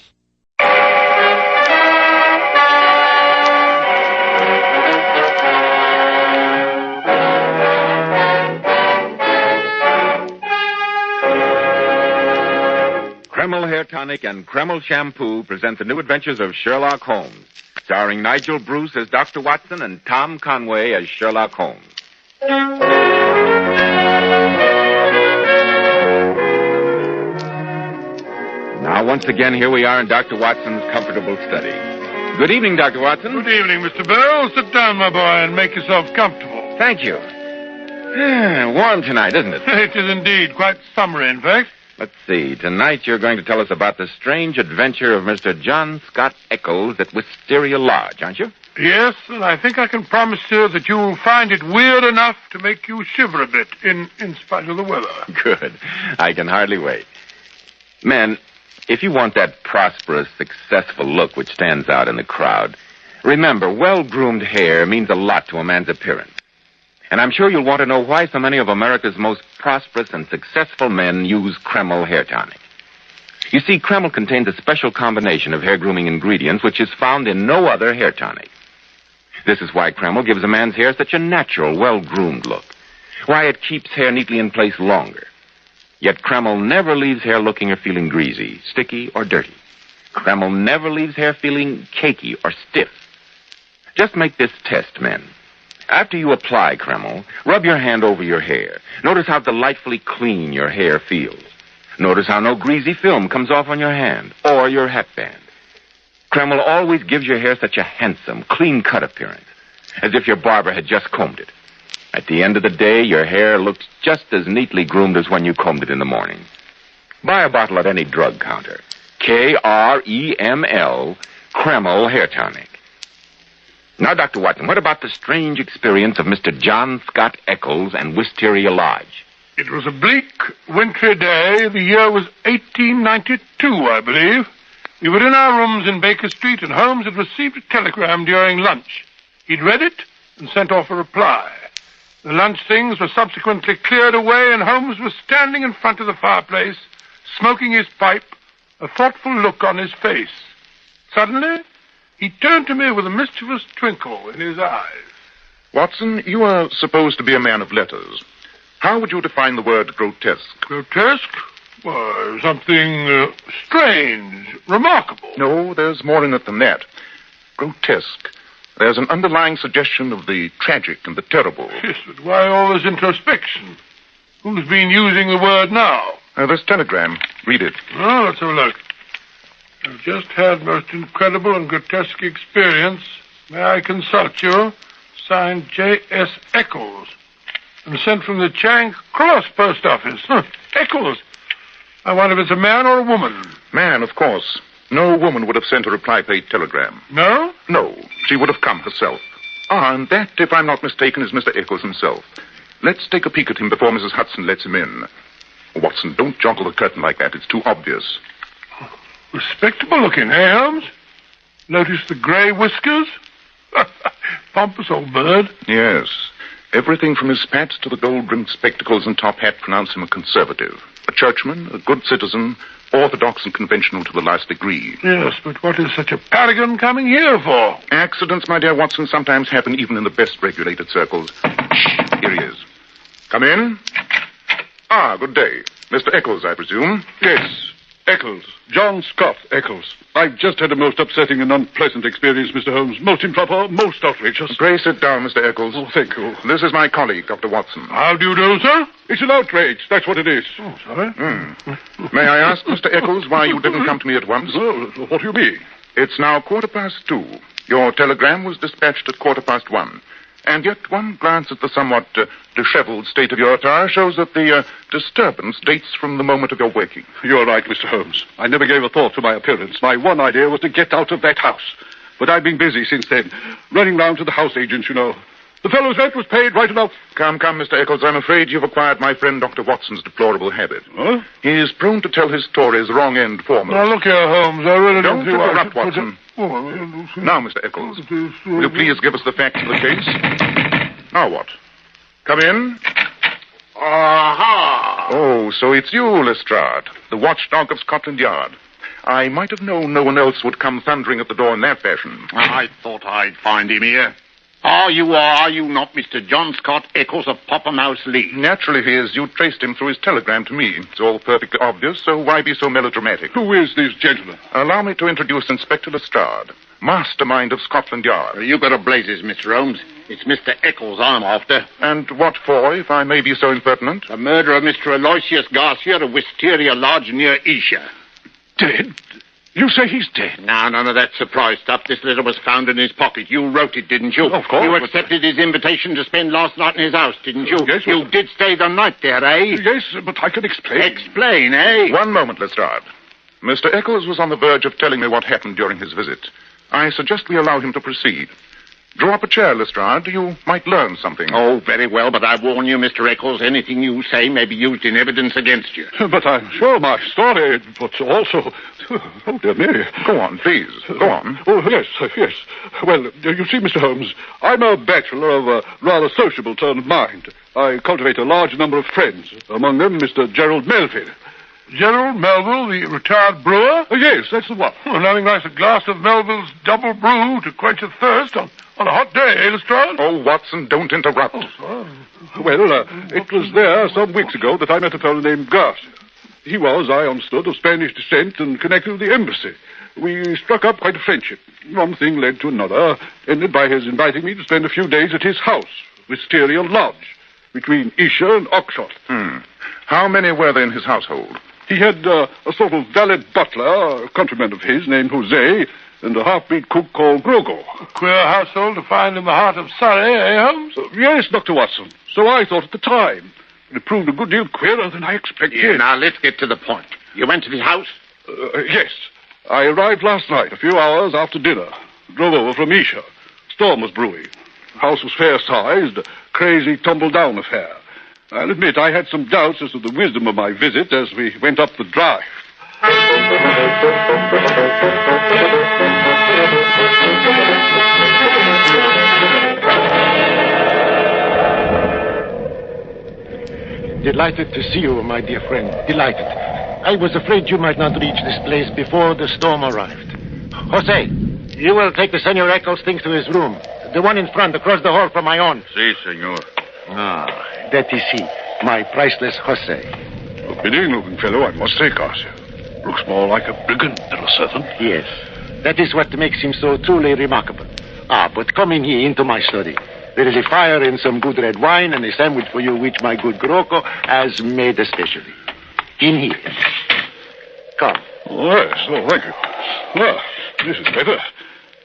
[SPEAKER 10] Kreml Hair Tonic and Kreml Shampoo present the new adventures of Sherlock Holmes, starring Nigel Bruce as Dr. Watson and Tom Conway as Sherlock Holmes. Now, once again, here we are in Dr. Watson's comfortable study. Good evening, Dr. Watson.
[SPEAKER 6] Good evening, Mr. Bell. Sit down, my boy, and make yourself comfortable.
[SPEAKER 10] Thank you. Warm tonight, isn't it?
[SPEAKER 6] It is indeed. Quite summery, in fact.
[SPEAKER 10] Let's see. Tonight you're going to tell us about the strange adventure of Mr. John Scott Eccles at Wisteria Lodge, aren't you?
[SPEAKER 6] Yes, and I think I can promise you that you'll find it weird enough to make you shiver a bit, in spite of the weather.
[SPEAKER 10] Good. I can hardly wait. Men, if you want that prosperous, successful look which stands out in the crowd, remember, well-groomed hair means a lot to a man's appearance. And I'm sure you'll want to know why so many of America's most prosperous and successful men use Kreml hair tonic. You see, Kreml contains a special combination of hair grooming ingredients which is found in no other hair tonic. This is why Kreml gives a man's hair such a natural, well-groomed look. Why it keeps hair neatly in place longer. Yet Kreml never leaves hair looking or feeling greasy, sticky, or dirty. Kreml never leaves hair feeling cakey or stiff. Just make this test, men. After you apply Kreml, rub your hand over your hair. Notice how delightfully clean your hair feels. Notice how no greasy film comes off on your hand or your hatband. Kreml always gives your hair such a handsome, clean-cut appearance, as if your barber had just combed it. At the end of the day, your hair looks just as neatly groomed as when you combed it in the morning. Buy a bottle at any drug counter. Kreml, Kreml Hair Tonic. Now, Dr. Watson, what about the strange experience of Mr. John Scott Eccles and Wisteria Lodge?
[SPEAKER 6] It was a bleak, wintry day. The year was 1892, I believe. We were in our rooms in Baker Street, and Holmes had received a telegram during lunch. He'd read it and sent off a reply. The lunch things were subsequently cleared away, and Holmes was standing in front of the fireplace, smoking his pipe, a thoughtful look on his face. Suddenly, he turned to me with a mischievous twinkle in his eyes.
[SPEAKER 11] Watson, you are supposed to be a man of letters. How would you define the word grotesque?
[SPEAKER 6] Grotesque? Why, something strange, remarkable.
[SPEAKER 11] No, there's more in it than that. Grotesque. There's an underlying suggestion of the tragic and the terrible.
[SPEAKER 6] Yes, but why all this introspection? Who's been using the word now?
[SPEAKER 11] This telegram. Read it.
[SPEAKER 6] Oh, let's have a look. I've just had most incredible and grotesque experience. May I consult you? Signed J.S. Eccles. And sent from the Charing Cross post office. Eccles. I wonder if it's a man or a woman.
[SPEAKER 11] Man, of course. No woman would have sent a reply-paid telegram.
[SPEAKER 6] No?
[SPEAKER 11] No. She would have come herself. And that, if I'm not mistaken, is Mr. Eccles himself. Let's take a peek at him before Mrs. Hudson lets him in. Watson, don't joggle the curtain like that. It's too obvious.
[SPEAKER 6] Respectable looking, eh, Holmes? Notice the grey whiskers? Pompous old bird.
[SPEAKER 11] Yes. Everything from his spats to the gold-rimmed spectacles and top hat pronounce him a conservative. A churchman, a good citizen, orthodox and conventional to the last degree.
[SPEAKER 6] Yes, but what is such a paragon coming here for?
[SPEAKER 11] Accidents, my dear Watson, sometimes happen even in the best regulated circles. Here he is. Come in. Good day. Mr. Eccles, I presume?
[SPEAKER 19] Yes, Eccles. John Scott Eccles. I've just had a most upsetting and unpleasant experience, Mr. Holmes. Most improper, most outrageous.
[SPEAKER 11] Pray sit down, Mr. Eccles.
[SPEAKER 19] Oh, thank you.
[SPEAKER 11] This is my colleague, Dr. Watson.
[SPEAKER 6] How do you do, sir?
[SPEAKER 19] It's an outrage. That's what it is.
[SPEAKER 6] Oh, sorry.
[SPEAKER 11] May I ask, Mr. Eccles, why you didn't come to me at once?
[SPEAKER 19] What do you mean?
[SPEAKER 11] It's now 2:15. Your telegram was dispatched at 1:15. And yet one glance at the somewhat disheveled state of your attire shows that the disturbance dates from the moment of your waking.
[SPEAKER 19] You're right, Mr. Holmes. I never gave a thought to my appearance. My one idea was to get out of that house. But I've been busy since then, running round to the house agents, you know. The fellow's rent was paid right enough.
[SPEAKER 11] Come, Mr. Eccles, I'm afraid you've acquired my friend Dr. Watson's deplorable habit.
[SPEAKER 19] Huh?
[SPEAKER 11] He is prone to tell his stories wrong end foremost.
[SPEAKER 6] Now, look here, Holmes, I really
[SPEAKER 11] don't
[SPEAKER 6] see why...
[SPEAKER 11] interrupt, Watson. Now, Mr. Eccles, will you please give us the facts of the case? Now what? Come in.
[SPEAKER 6] Aha!
[SPEAKER 11] Oh, so it's you, Lestrade, the watchdog of Scotland Yard. I might have known no one else would come thundering at the door in that fashion.
[SPEAKER 8] I thought I'd find him here. Are you not Mr. John Scott Eccles of Poppermouse Lee?
[SPEAKER 11] Naturally he is. You traced him through his telegram to me. It's all perfectly obvious, so why be so melodramatic?
[SPEAKER 19] Who is this gentleman?
[SPEAKER 11] Allow me to introduce Inspector Lestrade, mastermind of Scotland Yard.
[SPEAKER 8] You better blazes, Mr. Holmes. It's Mr. Eccles I'm after.
[SPEAKER 11] And what for, if I may be so impertinent?
[SPEAKER 8] The murder of Mr. Aloysius Garcia of Wisteria Lodge near Isha.
[SPEAKER 19] Dead?
[SPEAKER 16] You say he's dead?
[SPEAKER 8] Now, none of that surprise stuff. This letter was found in his pocket. You wrote it, didn't you?
[SPEAKER 16] Of course.
[SPEAKER 8] You accepted his invitation to spend last night in his house, didn't you?
[SPEAKER 16] Yes.
[SPEAKER 8] You did stay the night there, eh?
[SPEAKER 16] Yes, but I can explain.
[SPEAKER 8] Explain, eh?
[SPEAKER 11] One moment, Lestrade. Mr. Eccles was on the verge of telling me what happened during his visit. I suggest we allow him to proceed. Draw up a chair, Lestrade. You might learn something.
[SPEAKER 8] Oh, very well, but I warn you, Mr. Eccles, anything you say may be used in evidence against you.
[SPEAKER 16] But I'm sure my story, but also... Oh, dear me.
[SPEAKER 11] Go on, please. Go on.
[SPEAKER 16] Oh, yes. Well, you see, Mr. Holmes, I'm a bachelor of a rather sociable turn of mind. I cultivate a large number of friends, among them Mr. Gerald Melville.
[SPEAKER 6] Gerald Melville, the retired brewer?
[SPEAKER 16] Oh, yes, that's the one.
[SPEAKER 6] Well, nothing like a glass of Melville's double brew to quench a thirst on a hot day, eh, Lestrade?
[SPEAKER 11] Oh, Watson, don't interrupt.
[SPEAKER 16] Well, it was there some weeks ago that I met a fellow named Garcia. He was, I understood, of Spanish descent and connected with the embassy. We struck up quite a friendship. One thing led to another, ended by his inviting me to spend a few days at his house, Wisteria Lodge, between Isha and Oxford.
[SPEAKER 11] How many were there in his household?
[SPEAKER 16] He had a sort of valet butler, a countryman of his named Jose, and a half-breed cook called Grogo.
[SPEAKER 6] Queer household to find in the heart of Surrey, eh, Holmes?
[SPEAKER 16] Yes, Dr. Watson. So I thought at the time. It proved a good deal queerer than I expected.
[SPEAKER 8] Yeah, now, let's get to the point. You went to the house?
[SPEAKER 16] Yes. I arrived last night, a few hours after dinner. Drove over from Isha. Storm was brewing. The house was fair-sized, a crazy, tumble-down affair. I'll admit I had some doubts as to the wisdom of my visit as we went up the drive.
[SPEAKER 7] Delighted to see you, my dear friend. Delighted. I was afraid you might not reach this place before the storm arrived. Jose, you will take the Senor Eccles things to his room. The one in front, across the hall from my own.
[SPEAKER 16] Si, senor.
[SPEAKER 7] Ah, that is he, my priceless Jose.
[SPEAKER 16] A bidding-looking fellow, I must say, Garcia. Looks more like a brigand than a servant.
[SPEAKER 7] Yes, that is what makes him so truly remarkable. Ah, but come in here into my study. There is a fire and some good red wine and a sandwich for you which my good Groco has made especially. In here. Come.
[SPEAKER 16] Oh, yes. Oh, thank you. Well, this is better.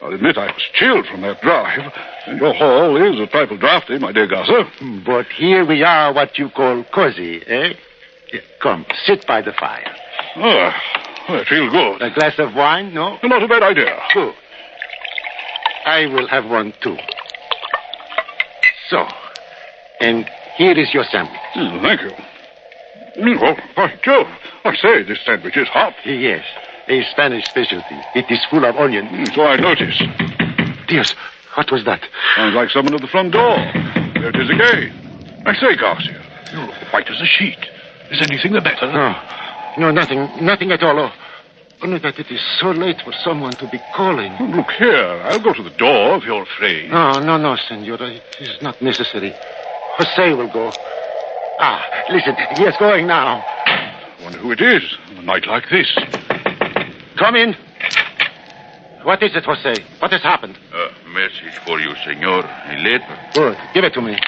[SPEAKER 16] I'll admit I was chilled from that drive. And your hall is a trifle draughty, my dear Garza.
[SPEAKER 7] But here we are what you call cozy, eh? Here, come, sit by the fire.
[SPEAKER 16] Oh, I feel good.
[SPEAKER 7] A glass of wine, no?
[SPEAKER 16] Not a bad idea.
[SPEAKER 7] Good. I will have one, too. So, and here is your sandwich.
[SPEAKER 16] Thank you. Well, by Jove, I say, this sandwich is hot.
[SPEAKER 7] Yes, a Spanish specialty. It is full of onion.
[SPEAKER 16] So I noticed.
[SPEAKER 7] Dios, what was that?
[SPEAKER 16] Sounds like someone at the front door. There it is again. I say, Garcia, you look white as a sheet. Is anything the better?
[SPEAKER 7] No, nothing at all. Only that it is so late for someone to be calling.
[SPEAKER 16] Look here, I'll go to the door if you're afraid.
[SPEAKER 7] No, senora, it is not necessary. Jose will go. Ah, listen, he is going now.
[SPEAKER 16] I wonder who it is on a night like this.
[SPEAKER 7] Come in. What is it, Jose? What has happened?
[SPEAKER 9] Message for you, senor. A letter.
[SPEAKER 7] Good. Give it to me.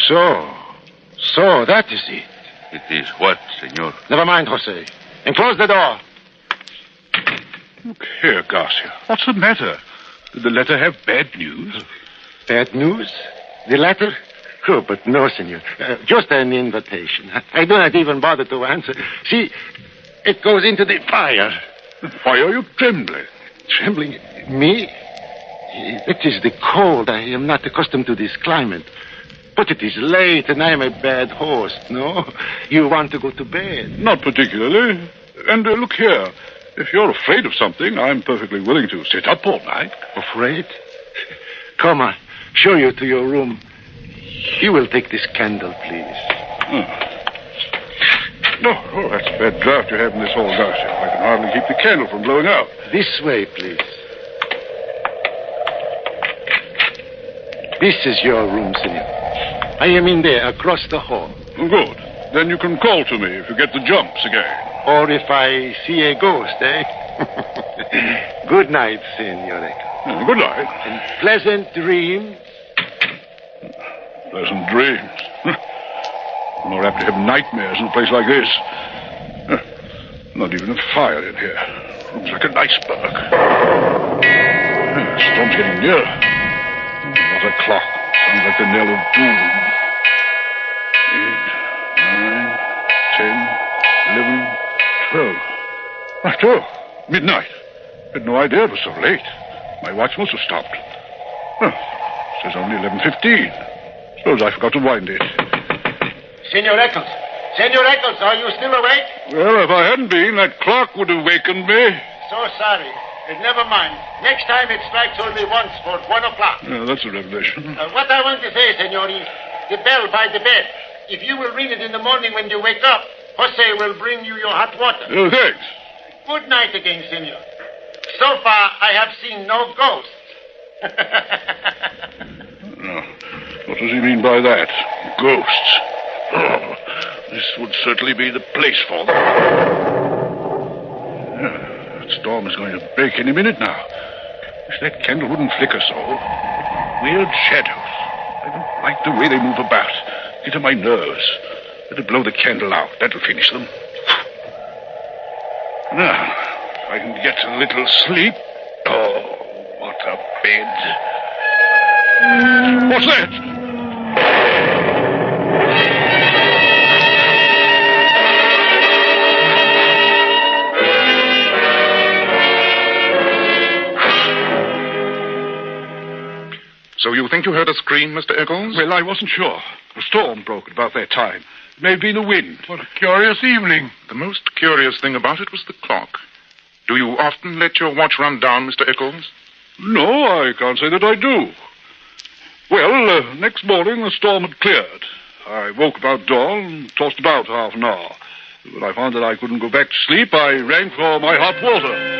[SPEAKER 7] So, that is it.
[SPEAKER 9] It is what, senor?
[SPEAKER 7] Never mind, Jose. And close the door.
[SPEAKER 16] Look here, Garcia. What's the matter? Did the letter have bad news?
[SPEAKER 7] Bad news? The letter? Oh, but no, senor. Just an invitation. I do not even bother to answer. See, it goes into the fire.
[SPEAKER 16] Why are you trembling?
[SPEAKER 7] Trembling? Me? It is the cold. I am not accustomed to this climate. But it is late, and I am a bad host, no? You want to go to bed?
[SPEAKER 16] Not particularly. And look here. If you're afraid of something, I'm perfectly willing to sit up all night.
[SPEAKER 7] Afraid? Come on. Show you to your room. You will take this candle, please.
[SPEAKER 16] Oh, that's a bad draught you have in this hall, Garcia. I can hardly keep the candle from blowing out.
[SPEAKER 7] This way, please. This is your room, senor. I am in there, across the hall.
[SPEAKER 16] Good. Then you can call to me if you get the jumps again.
[SPEAKER 7] Or if I see a ghost, eh? Good night, senor.
[SPEAKER 16] Good night.
[SPEAKER 7] And pleasant dreams.
[SPEAKER 16] Pleasant dreams. I'm more apt to have nightmares in a place like this. Not even a fire in here. Looks like an iceberg. Storm's getting nearer. What a clock. Sounds like the knell of doom. 8, 9, 10, 11, 12. Right, 12. Midnight. Had no idea it was so late. My watch must have stopped. Well, says only 11:15. Suppose I forgot to wind it.
[SPEAKER 7] Senor Eccles. Senor Eccles, are you still awake?
[SPEAKER 16] Well, if I hadn't been, that clock would have wakened me.
[SPEAKER 7] So sorry. But never mind. Next time it strikes only once for 1 o'clock.
[SPEAKER 16] Yeah, that's a revelation.
[SPEAKER 7] What I want to say, senor, is the bell by the bed. If you will ring it in the morning when you wake up, Jose will bring you your hot water.
[SPEAKER 16] Oh, thanks.
[SPEAKER 7] Good night again, senor. So far, I have seen no ghosts.
[SPEAKER 16] No. What does he mean by that? Ghosts. Oh, this would certainly be the place for them. Yeah, that storm is going to break any minute now. Wish that candle wouldn't flicker so. Weird shadows. I don't like the way they move about. Get on my nerves. Better blow the candle out. That'll finish them. Now, if I can get a little sleep. Oh, what a bed. What's that?
[SPEAKER 18] So you think you heard a scream, Mr. Eccles?
[SPEAKER 16] Well, I wasn't sure. A storm broke at about that time. It may have been the wind. What a curious evening.
[SPEAKER 18] The most curious thing about it was the clock. Do you often let your watch run down, Mr. Eccles?
[SPEAKER 16] No, I can't say that I do. Well, next morning the storm had cleared. I woke about dawn and tossed about half an hour. When I found that I couldn't go back to sleep, I rang for my hot water.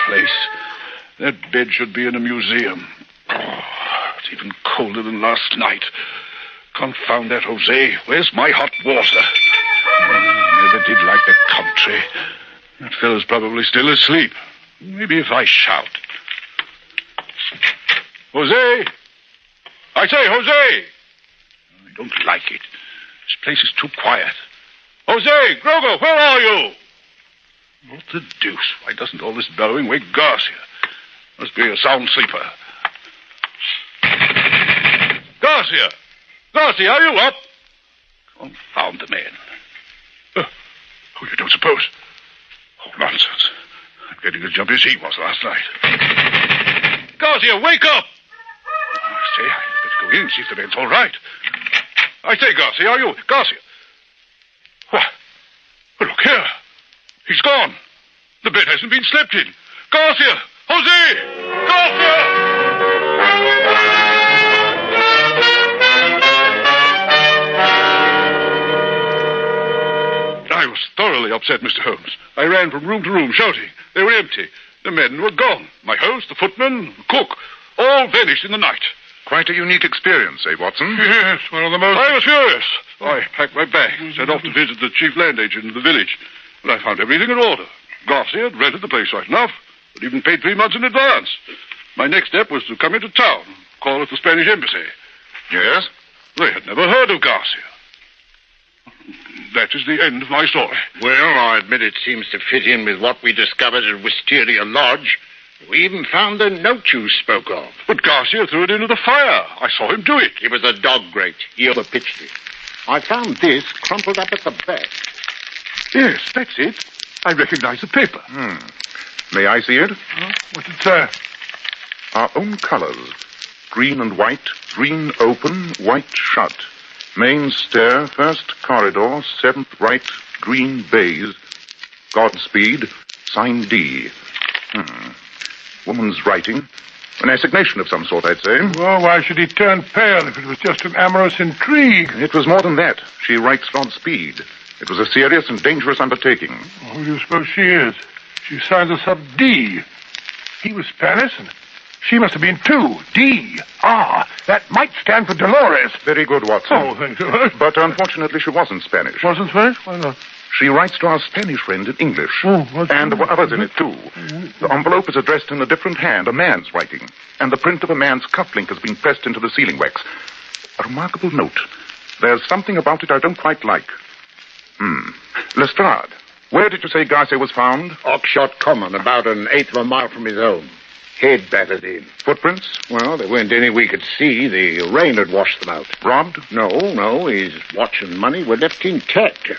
[SPEAKER 16] Place. That bed should be in a museum. Oh, it's even colder than last night. Confound that, Jose. Where's my hot water? Never did like the country. That fellow's probably still asleep. Maybe if I shout. Jose! I say, Jose! I don't like it. This place is too quiet. Jose! Grogo, where are you? What the deuce? Why doesn't all this bellowing wake Garcia? Must be a sound sleeper. Garcia! Garcia, are you up? Confound the man. Oh, you don't suppose? Oh, nonsense. I'm getting as jumpy as he was last night. Garcia, wake up! I say, I better go in and see if the man's all right. I say, Garcia, are you... Garcia! What? Oh, look here. He's gone. The bed hasn't been slept in. Garcia! Jose! Garcia! I was thoroughly upset, Mr. Holmes. I ran from room to room shouting. They were empty. The men were gone. My host, the footman, the cook, all vanished in the night.
[SPEAKER 18] Quite a unique experience, eh, Watson?
[SPEAKER 16] Yes, one of the most... I was furious. I packed my bag, set off to visit the chief land agent in the village. And I found everything in order. Garcia had rented the place right enough, but even paid 3 months in advance. My next step was to come into town, call at the Spanish embassy.
[SPEAKER 18] Yes?
[SPEAKER 16] They had never heard of Garcia. That is the end of my story.
[SPEAKER 8] Well, I admit it seems to fit in with what we discovered at Wisteria Lodge. We even found the note you spoke of.
[SPEAKER 16] But Garcia threw it into the fire. I saw him do it.
[SPEAKER 8] It was a dog grate. He overpitched it. I found this crumpled up at the back.
[SPEAKER 16] Yes, that's it. I recognize the paper.
[SPEAKER 18] May I see it?
[SPEAKER 16] What's it say?
[SPEAKER 18] Our own colors. Green and white. Green open, white shut. Main stair, first corridor, 7th right, green baize. Godspeed, sign D. Woman's writing. An assignation of some sort, I'd say.
[SPEAKER 16] Well, why should he turn pale if it was just an amorous intrigue?
[SPEAKER 18] It was more than that. She writes Godspeed. It was a serious and dangerous undertaking.
[SPEAKER 16] Who do you suppose she is? She signs us up D. He was Spanish, and she must have been too. D. Ah, that might stand for Dolores.
[SPEAKER 18] Very good, Watson.
[SPEAKER 16] Oh, thank you.
[SPEAKER 18] But unfortunately, she wasn't Spanish.
[SPEAKER 16] Wasn't Spanish? Why not?
[SPEAKER 11] She writes to our Spanish friend in English.
[SPEAKER 6] Oh,
[SPEAKER 11] and there were others in it, too. The envelope is addressed in a different hand, a man's writing. And the print of a man's cufflink has been pressed into the sealing wax. A remarkable note. There's something about it I don't quite like. Lestrade, where did you say Garcia was found?
[SPEAKER 8] Oxshot Common, about an eighth of a mile from his home. Head battered in.
[SPEAKER 11] Footprints?
[SPEAKER 8] Well, there weren't any we could see. The rain had washed them out.
[SPEAKER 11] Robbed?
[SPEAKER 8] No. His watch and money were left intact.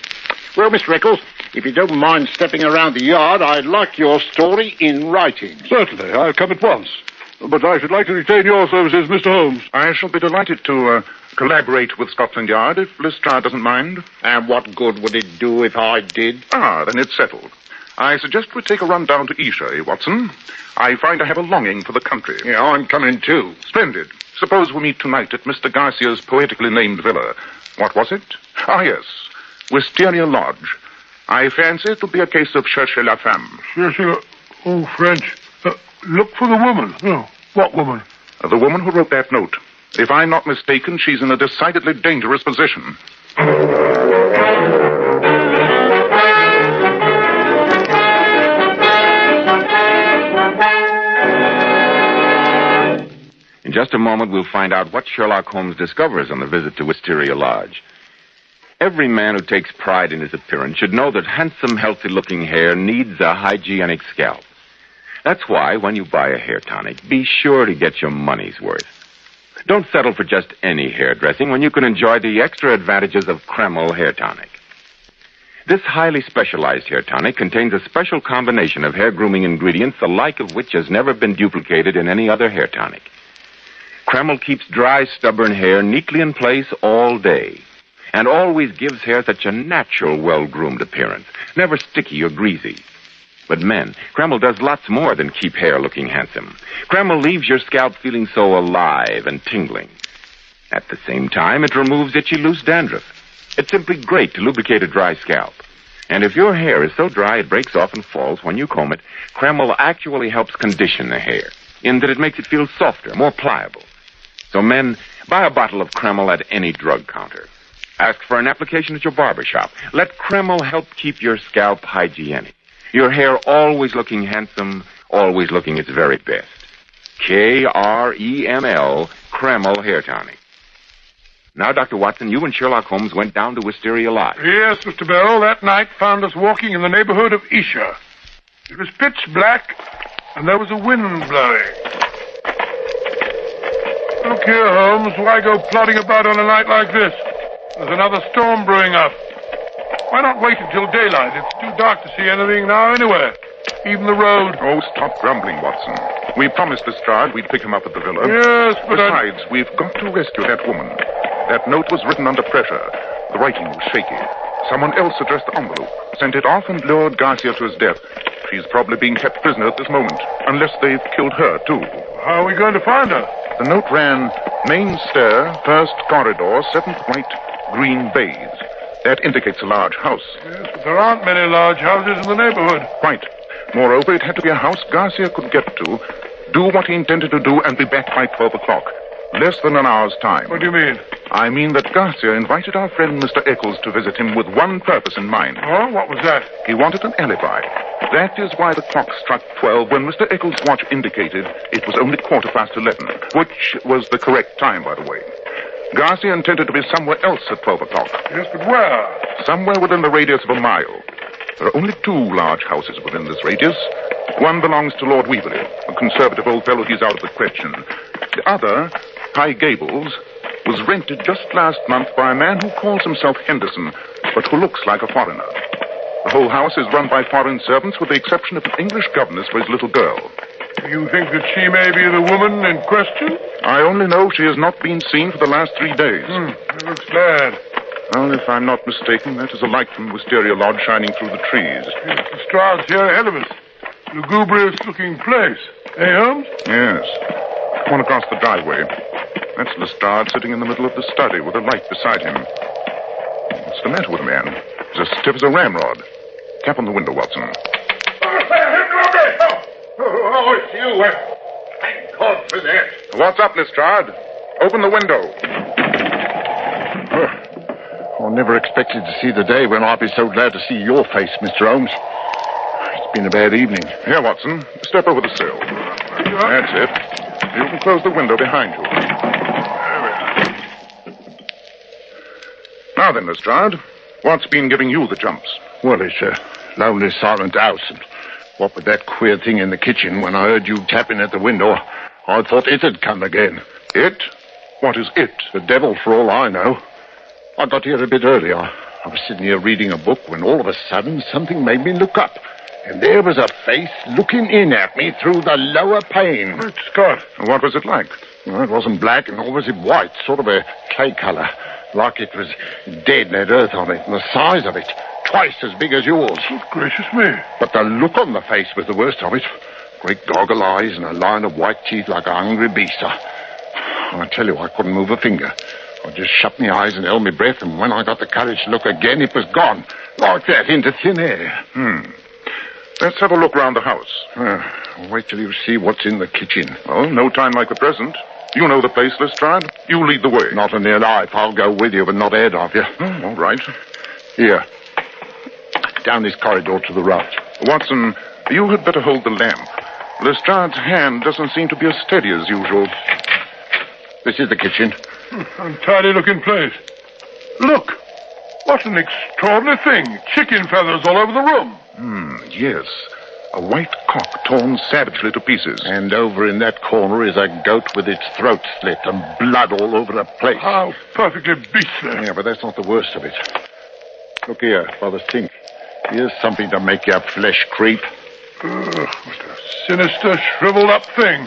[SPEAKER 8] Well, Mr. Eccles, if you don't mind stepping around the yard, I'd like your story in writing.
[SPEAKER 6] Certainly. I'll come at once. But I should like to retain your services, Mr. Holmes.
[SPEAKER 11] I shall be delighted to collaborate with Scotland Yard if Lestrade doesn't mind.
[SPEAKER 8] And what good would it do if I did?
[SPEAKER 11] Then it's settled. I suggest we take a run down to Esher, Watson. I find I have a longing for the country.
[SPEAKER 8] Yeah, I'm coming too.
[SPEAKER 11] Splendid. Suppose we meet tonight at Mr. Garcia's poetically named villa. What was it? Yes. Wisteria Lodge. I fancy it'll be a case of cherchez la femme.
[SPEAKER 6] Oh, French. Look for the woman. Oh, what woman?
[SPEAKER 11] The woman who wrote that note. If I'm not mistaken, she's in a decidedly dangerous position.
[SPEAKER 10] In just a moment, we'll find out what Sherlock Holmes discovers on the visit to Wisteria Lodge. Every man who takes pride in his appearance should know that handsome, healthy-looking hair needs a hygienic scalp. That's why, when you buy a hair tonic, be sure to get your money's worth. Don't settle for just any hairdressing when you can enjoy the extra advantages of Kreml hair tonic. This highly specialized hair tonic contains a special combination of hair grooming ingredients, the like of which has never been duplicated in any other hair tonic. Kreml keeps dry, stubborn hair neatly in place all day, and always gives hair such a natural, well-groomed appearance, never sticky or greasy. But men, Kreml does lots more than keep hair looking handsome. Kreml leaves your scalp feeling so alive and tingling. At the same time, it removes itchy, loose dandruff. It's simply great to lubricate a dry scalp. And if your hair is so dry it breaks off and falls when you comb it, Kreml actually helps condition the hair, in that it makes it feel softer, more pliable. So men, buy a bottle of Kreml at any drug counter. Ask for an application at your barber shop. Let Kreml help keep your scalp hygienic. Your hair always looking handsome, always looking its very best. Kreml, Kreml Hair Tonic. Now, Dr. Watson, you and Sherlock Holmes went down to Wisteria Lodge.
[SPEAKER 6] Yes, Mr. Bell. That night found us walking in the neighborhood of Esher. It was pitch black, and there was a wind blowing. Look here, Holmes. Why go plodding about on a night like this? There's another storm brewing up. Why not wait until daylight? It's too dark to see anything now anywhere. Even the road.
[SPEAKER 11] Oh, stop grumbling, Watson. We promised Lestrade we'd pick him up at the villa.
[SPEAKER 6] Yes, but
[SPEAKER 11] Besides, we've got to rescue that woman. That note was written under pressure. The writing was shaky. Someone else addressed the envelope, sent it off, and lured Garcia to his death. She's probably being kept prisoner at this moment, unless they've killed her, too.
[SPEAKER 6] How are we going to find her?
[SPEAKER 11] The note ran, main stair, first corridor, 7th right, green baize. That indicates a large house.
[SPEAKER 6] Yes, but there aren't many large houses in the neighborhood.
[SPEAKER 11] Quite. Moreover, it had to be a house Garcia could get to, do what he intended to do, and be back by 12 o'clock. Less than an hour's time.
[SPEAKER 6] What do you mean?
[SPEAKER 11] I mean that Garcia invited our friend Mr. Eccles to visit him with one purpose in mind.
[SPEAKER 6] Oh, what was that?
[SPEAKER 11] He wanted an alibi. That is why the clock struck 12 when Mr. Eccles' watch indicated it was only 11:15, which was the correct time, by the way. Garcia intended to be somewhere else at 12 o'clock.
[SPEAKER 6] Yes, but where?
[SPEAKER 11] Somewhere within the radius of a mile. There are only 2 large houses within this radius. One belongs to Lord Weaverly, a conservative old fellow. He's out of the question. The other, High Gables, was rented just last month by a man who calls himself Henderson, but who looks like a foreigner. The whole house is run by foreign servants, with the exception of an English governess for his little girl.
[SPEAKER 6] You think that she may be the woman in question?
[SPEAKER 11] I only know she has not been seen for the last 3 days.
[SPEAKER 6] It looks bad.
[SPEAKER 11] Well, if I'm not mistaken, that is a light from Wisteria Lodge shining through the trees.
[SPEAKER 6] Yes, the Lestrade's here ahead of us. Lugubrious-looking place. Eh, Holmes?
[SPEAKER 11] Yes. One across the driveway. That's Lestrade sitting in the middle of the study with a light beside him. What's the matter with the man? He's as stiff as a ramrod. Tap on the window, Watson.
[SPEAKER 8] Oh, it's you. Thank God for that.
[SPEAKER 11] What's up, Lestrade? Open the window.
[SPEAKER 8] I never expected to see the day when I'd be so glad to see your face, Mr. Holmes. It's been a bad evening.
[SPEAKER 21] Here, Watson. Step over the sill. That's it. You can close the window behind you. Now then, Lestrade, what's been giving you the jumps?
[SPEAKER 8] Well, it's a lonely, silent house, and what with that queer thing in the kitchen, when I heard you tapping at the window, I thought it had come again.
[SPEAKER 21] It? What is it?
[SPEAKER 8] The devil, for all I know. I got here a bit earlier. I was sitting here reading a book when all of a sudden something made me look up. And there was a face looking in at me through the lower pane.
[SPEAKER 21] Good Scott. What was it like?
[SPEAKER 8] Well, it wasn't black, nor was it white. Sort of a clay color. Like it was dead and had earth on it. And the size of it, twice as big as yours.
[SPEAKER 21] Good gracious me.
[SPEAKER 8] But the look on the face was the worst of it. Great goggle eyes and a line of white teeth like a hungry beast. I tell you, I couldn't move a finger. I just shut my eyes and held my breath, and when I got the courage to look again, it was gone. Like that, into thin air.
[SPEAKER 21] Let's have a look round the house.
[SPEAKER 8] Wait till you see what's in the kitchen.
[SPEAKER 21] Oh, no time like the present. You know the place, Lestrade. You lead the way.
[SPEAKER 8] Not in your life. I'll go with you, but not ahead of you.
[SPEAKER 21] All right.
[SPEAKER 8] Here. Down this corridor to the right.
[SPEAKER 21] Watson, you had better hold the lamp. Lestrade's hand doesn't seem to be as steady as usual.
[SPEAKER 8] This is the kitchen.
[SPEAKER 21] Untidy looking place.
[SPEAKER 6] Look! What an extraordinary thing. Chicken feathers all over the room.
[SPEAKER 21] Yes. A white cock torn savagely to pieces.
[SPEAKER 8] And over in that corner is a goat with its throat slit and blood all over the place.
[SPEAKER 6] How perfectly beastly.
[SPEAKER 8] Yeah, but that's not the worst of it. Look here, by the sink. Here's something to make your flesh creep.
[SPEAKER 6] What a sinister, shriveled up thing.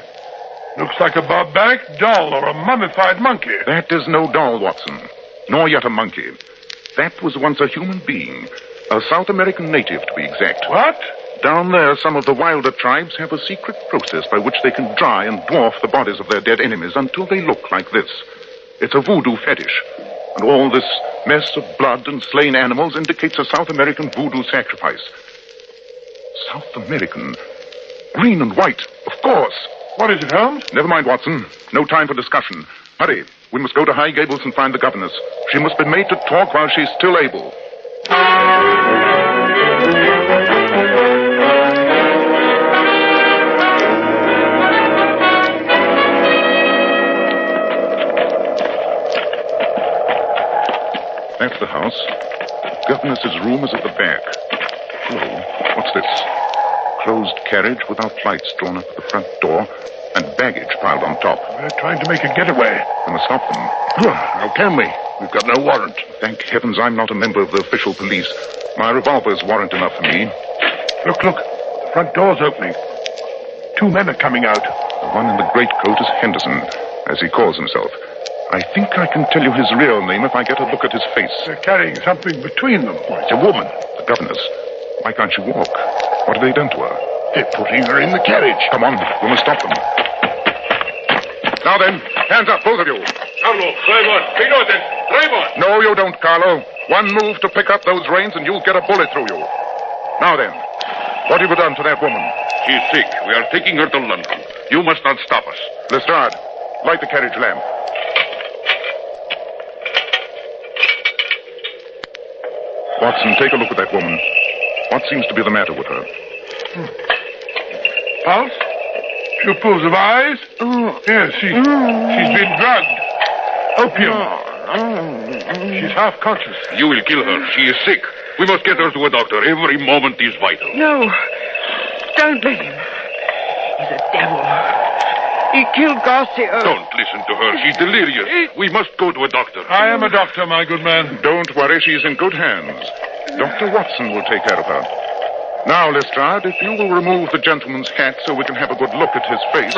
[SPEAKER 6] Looks like a barbaric doll or a mummified monkey.
[SPEAKER 21] That is no doll, Watson. Nor yet a monkey. That was once a human being. A South American native, to be exact.
[SPEAKER 6] What?
[SPEAKER 21] Down there, some of the wilder tribes have a secret process by which they can dry and dwarf the bodies of their dead enemies until they look like this. It's a voodoo fetish. And all this mess of blood and slain animals indicates a South American voodoo sacrifice. South American? Green and white, of course.
[SPEAKER 6] What is it, Holmes?
[SPEAKER 21] Never mind, Watson. No time for discussion. Hurry. We must go to High Gables and find the governess. She must be made to talk while she's still able. That's the house. Governess's room is at the back. Hello. What's this? Closed carriage without lights drawn up at the front door and baggage piled on top.
[SPEAKER 6] They're trying to make a getaway.
[SPEAKER 21] We must stop them.
[SPEAKER 8] How can we? We've got no warrant.
[SPEAKER 21] Thank heavens I'm not a member of the official police. My revolver's warrant enough for me.
[SPEAKER 6] Look. The front door's opening. 2 men are coming out.
[SPEAKER 21] The one in the greatcoat is Henderson, as he calls himself. I think I can tell you his real name if I get a look at his face.
[SPEAKER 6] They're carrying something between them.
[SPEAKER 21] It's a woman. The governess. Why can't she walk? What have they done to her?
[SPEAKER 6] They're putting her in the carriage.
[SPEAKER 21] Come on, we must stop them. Now then, hands up, both of you.
[SPEAKER 16] Carlo, drive on. Take notice. Drive on.
[SPEAKER 21] No, you don't, Carlo. One move to pick up those reins and you'll get a bullet through you. Now then, what have you done to that woman?
[SPEAKER 9] She's sick. We are taking her to London. You must not stop us.
[SPEAKER 21] Lestrade, light the carriage lamp. Watson, take a look at that woman. What seems to be the matter with her?
[SPEAKER 6] Pulse? Pupils of eyes? Yes, she's been drugged. Opium. She's half conscious.
[SPEAKER 9] You will kill her. She is sick. We must get her to a doctor. Every moment is vital.
[SPEAKER 17] No. Don't let him. He's a devil. He killed Garcia.
[SPEAKER 9] Don't listen to her. She's delirious. We must go to a doctor.
[SPEAKER 6] I am a doctor, my good man.
[SPEAKER 21] Don't worry. She's in good hands. Dr. Watson will take care of her. Now, Lestrade, if you will remove the gentleman's hat so we can have a good look at his face.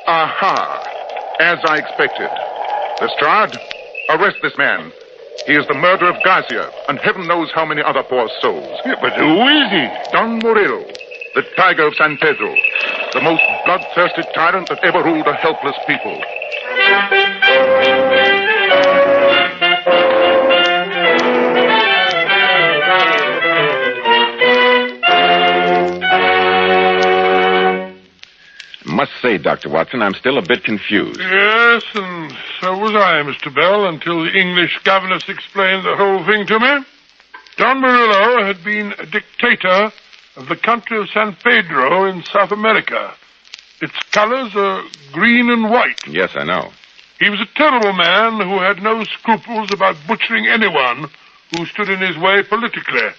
[SPEAKER 21] Aha! As I expected. Lestrade, arrest this man. He is the murderer of Garcia, and heaven knows how many other poor souls.
[SPEAKER 6] Yeah, but who is he?
[SPEAKER 21] Don Murillo, the tiger of San Pedro, the most bloodthirsty tyrant that ever ruled a helpless people.
[SPEAKER 7] Must say
[SPEAKER 14] afraid, Dr. Watson, I'm still a bit confused.
[SPEAKER 6] Yes, and so was I, Mr. Bell, until the English governess explained the whole thing to me. Don Murillo had been a dictator of the country of San Pedro in South America. Its colors are green and white.
[SPEAKER 14] Yes, I know.
[SPEAKER 6] He was a terrible man who had no scruples about butchering anyone who stood in his way politically.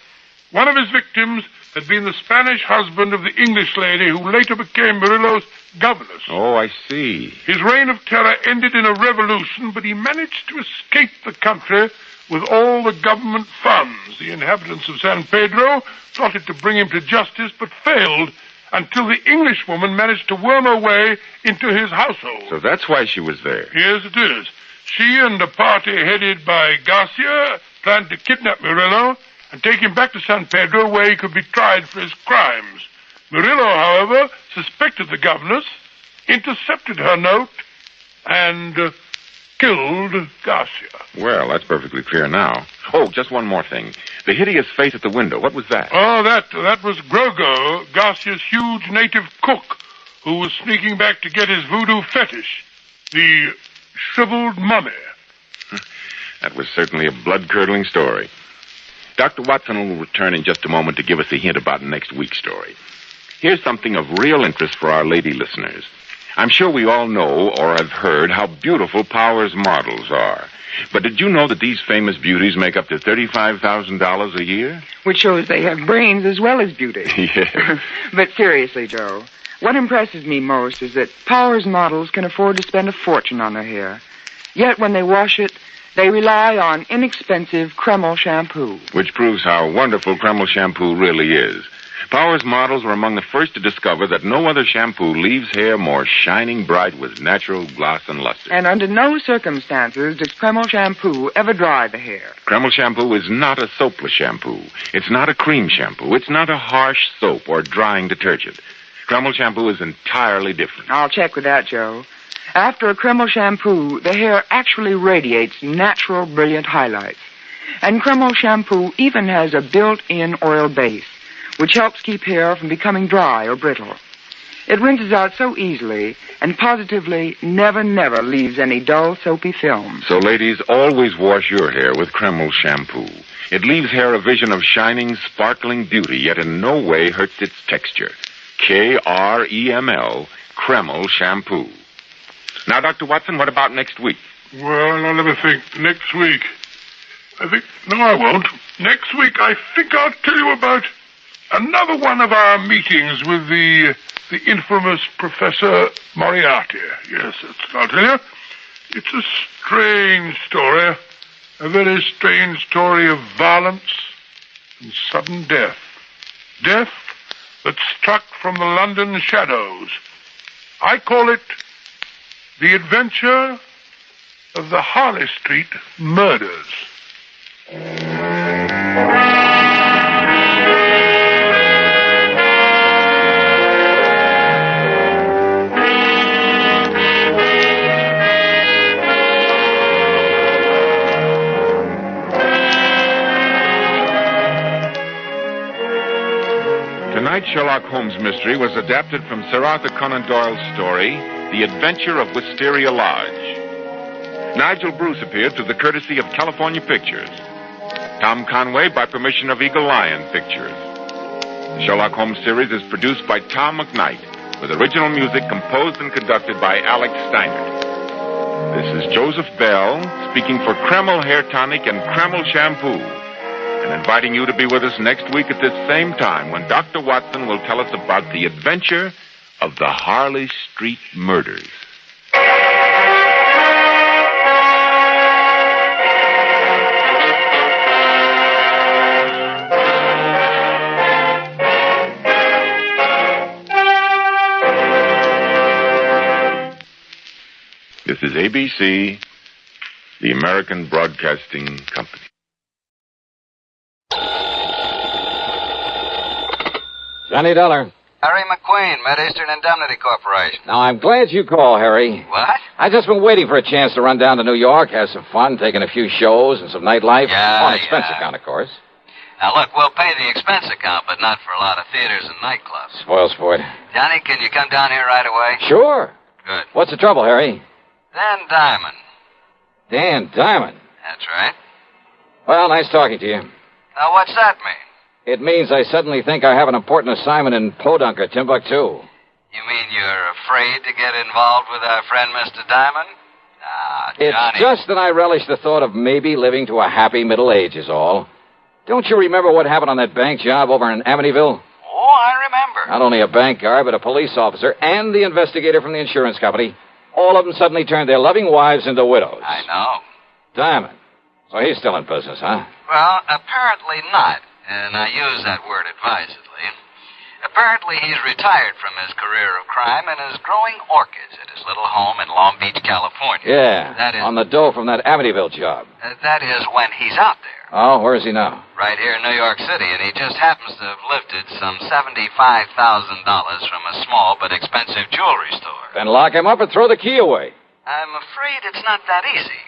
[SPEAKER 6] One of his victims had been the Spanish husband of the English lady who later became Murillo's governess.
[SPEAKER 14] Oh, I see.
[SPEAKER 6] His reign of terror ended in a revolution, but he managed to escape the country with all the government funds. The inhabitants of San Pedro plotted to bring him to justice, but failed until the Englishwoman managed to worm her way into his household.
[SPEAKER 14] So that's why she was there.
[SPEAKER 6] Yes, it is. She and a party headed by Garcia planned to kidnap Murillo and take him back to San Pedro where he could be tried for his crimes. Murillo, however, suspected the governess, intercepted her note, and killed Garcia.
[SPEAKER 14] Well, that's perfectly clear now. Oh, just one more thing. The hideous face at the window, what was that?
[SPEAKER 6] Oh, that was Grogo, Garcia's huge native cook, who was sneaking back to get his voodoo fetish, the shriveled mummy.
[SPEAKER 14] That was certainly a blood-curdling story. Dr. Watson will return in just a moment to give us a hint about next week's story. Here's something of real interest for our lady listeners. I'm sure we all know or have heard how beautiful Powers models are. But did you know that these famous beauties make up to $35,000 a year?
[SPEAKER 17] Which shows they have brains as well as beauty.
[SPEAKER 14] Yeah.
[SPEAKER 17] But seriously, Joe, what impresses me most is that Powers models can afford to spend a fortune on their hair. Yet when they wash it, they rely on inexpensive Kreml shampoo.
[SPEAKER 14] Which proves how wonderful Kreml shampoo really is. Powers models were among the first to discover that no other shampoo leaves hair more shining bright with natural gloss and luster.
[SPEAKER 17] And under no circumstances does Kreml shampoo ever dry the hair.
[SPEAKER 14] Kreml shampoo is not a soapless shampoo. It's not a cream shampoo. It's not a harsh soap or drying detergent. Kreml shampoo is entirely different.
[SPEAKER 17] I'll check with that, Joe. After a Kreml shampoo, the hair actually radiates natural, brilliant highlights. And Kreml shampoo even has a built-in oil base, which helps keep hair from becoming dry or brittle. It rinses out so easily and positively never leaves any dull, soapy film.
[SPEAKER 14] So, ladies, always wash your hair with Kreml shampoo. It leaves hair a vision of shining, sparkling beauty, yet in no way hurts its texture. Kreml, Kreml shampoo. Now, Dr. Watson, what about next week?
[SPEAKER 6] Well, I'll never think. Next week. No, I won't. Next week, I think I'll tell you about another one of our meetings with the infamous Professor Moriarty. Yes, I'll tell you. It's a strange story. A very strange story of violence and sudden death. Death that struck from the London shadows. I call it The Adventure of the Harley Street Murders.
[SPEAKER 14] Tonight's Sherlock Holmes mystery was adapted from Sir Arthur Conan Doyle's story, The Adventure of Wisteria Lodge. Nigel Bruce appeared through the courtesy of California Pictures. Tom Conway by permission of Eagle Lion Pictures. The Sherlock Holmes series is produced by Tom McKnight, with original music composed and conducted by Alex Steiner. This is Joseph Bell, speaking for Kreml Hair Tonic and Kreml Shampoo, and inviting you to be with us next week at this same time when Dr. Watson will tell us about the adventure of the Harley Street Murders. This is ABC, the American Broadcasting Company.
[SPEAKER 15] Johnny Dollar.
[SPEAKER 23] Harry McQueen, Mid-Eastern Indemnity Corporation.
[SPEAKER 15] Now, I'm glad you called, Harry.
[SPEAKER 23] What?
[SPEAKER 15] I've just been waiting for a chance to run down to New York, have some fun, taking a few shows and some nightlife.
[SPEAKER 23] Yeah,
[SPEAKER 15] on expense account, of course.
[SPEAKER 23] Now, look, we'll pay the expense account, but not for a lot of theaters and nightclubs.
[SPEAKER 15] Spoil sport.
[SPEAKER 23] Johnny, can you come down here right away?
[SPEAKER 15] Sure.
[SPEAKER 23] Good.
[SPEAKER 15] What's the trouble, Harry?
[SPEAKER 23] Dan Diamond.
[SPEAKER 15] Dan Diamond.
[SPEAKER 23] That's right.
[SPEAKER 15] Well, nice talking to you.
[SPEAKER 23] Now, what's that mean?
[SPEAKER 15] It means I suddenly think I have an important assignment in Podunker, Timbuktu.
[SPEAKER 23] You mean you're afraid to get involved with our friend Mr. Diamond? Ah, Johnny.
[SPEAKER 15] It's just that I relish the thought of maybe living to a happy middle age is all. Don't you remember what happened on that bank job over in Amityville?
[SPEAKER 23] Oh, I remember.
[SPEAKER 15] Not only a bank guard, but a police officer and the investigator from the insurance company. All of them suddenly turned their loving wives into widows.
[SPEAKER 23] I know.
[SPEAKER 15] Diamond. So he's still in business, huh?
[SPEAKER 23] Well, apparently not. And I use that word advisedly. Apparently he's retired from his career of crime and is growing orchids at his little home in Long Beach, California.
[SPEAKER 15] Yeah,
[SPEAKER 23] That is,
[SPEAKER 15] on the dough from that Amityville job.
[SPEAKER 23] that is when he's out there.
[SPEAKER 15] Oh, where is he now?
[SPEAKER 23] Right here in New York City, and he just happens to have lifted some $75,000 from a small but expensive jewelry store.
[SPEAKER 15] Then lock him up and throw the key away.
[SPEAKER 23] I'm afraid it's not that easy.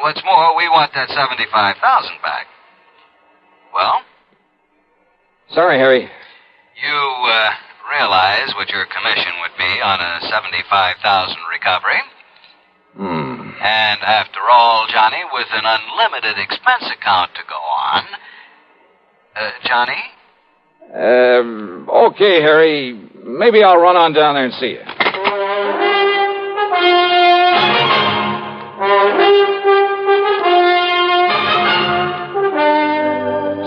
[SPEAKER 23] What's more, we want that $75,000 back. Well?
[SPEAKER 15] Sorry, Harry.
[SPEAKER 23] You realize what your commission would be on a $75,000 recovery? And after all, Johnny, with an unlimited expense account to go on... Johnny?
[SPEAKER 15] Okay, Harry. Maybe I'll run on down there and see you.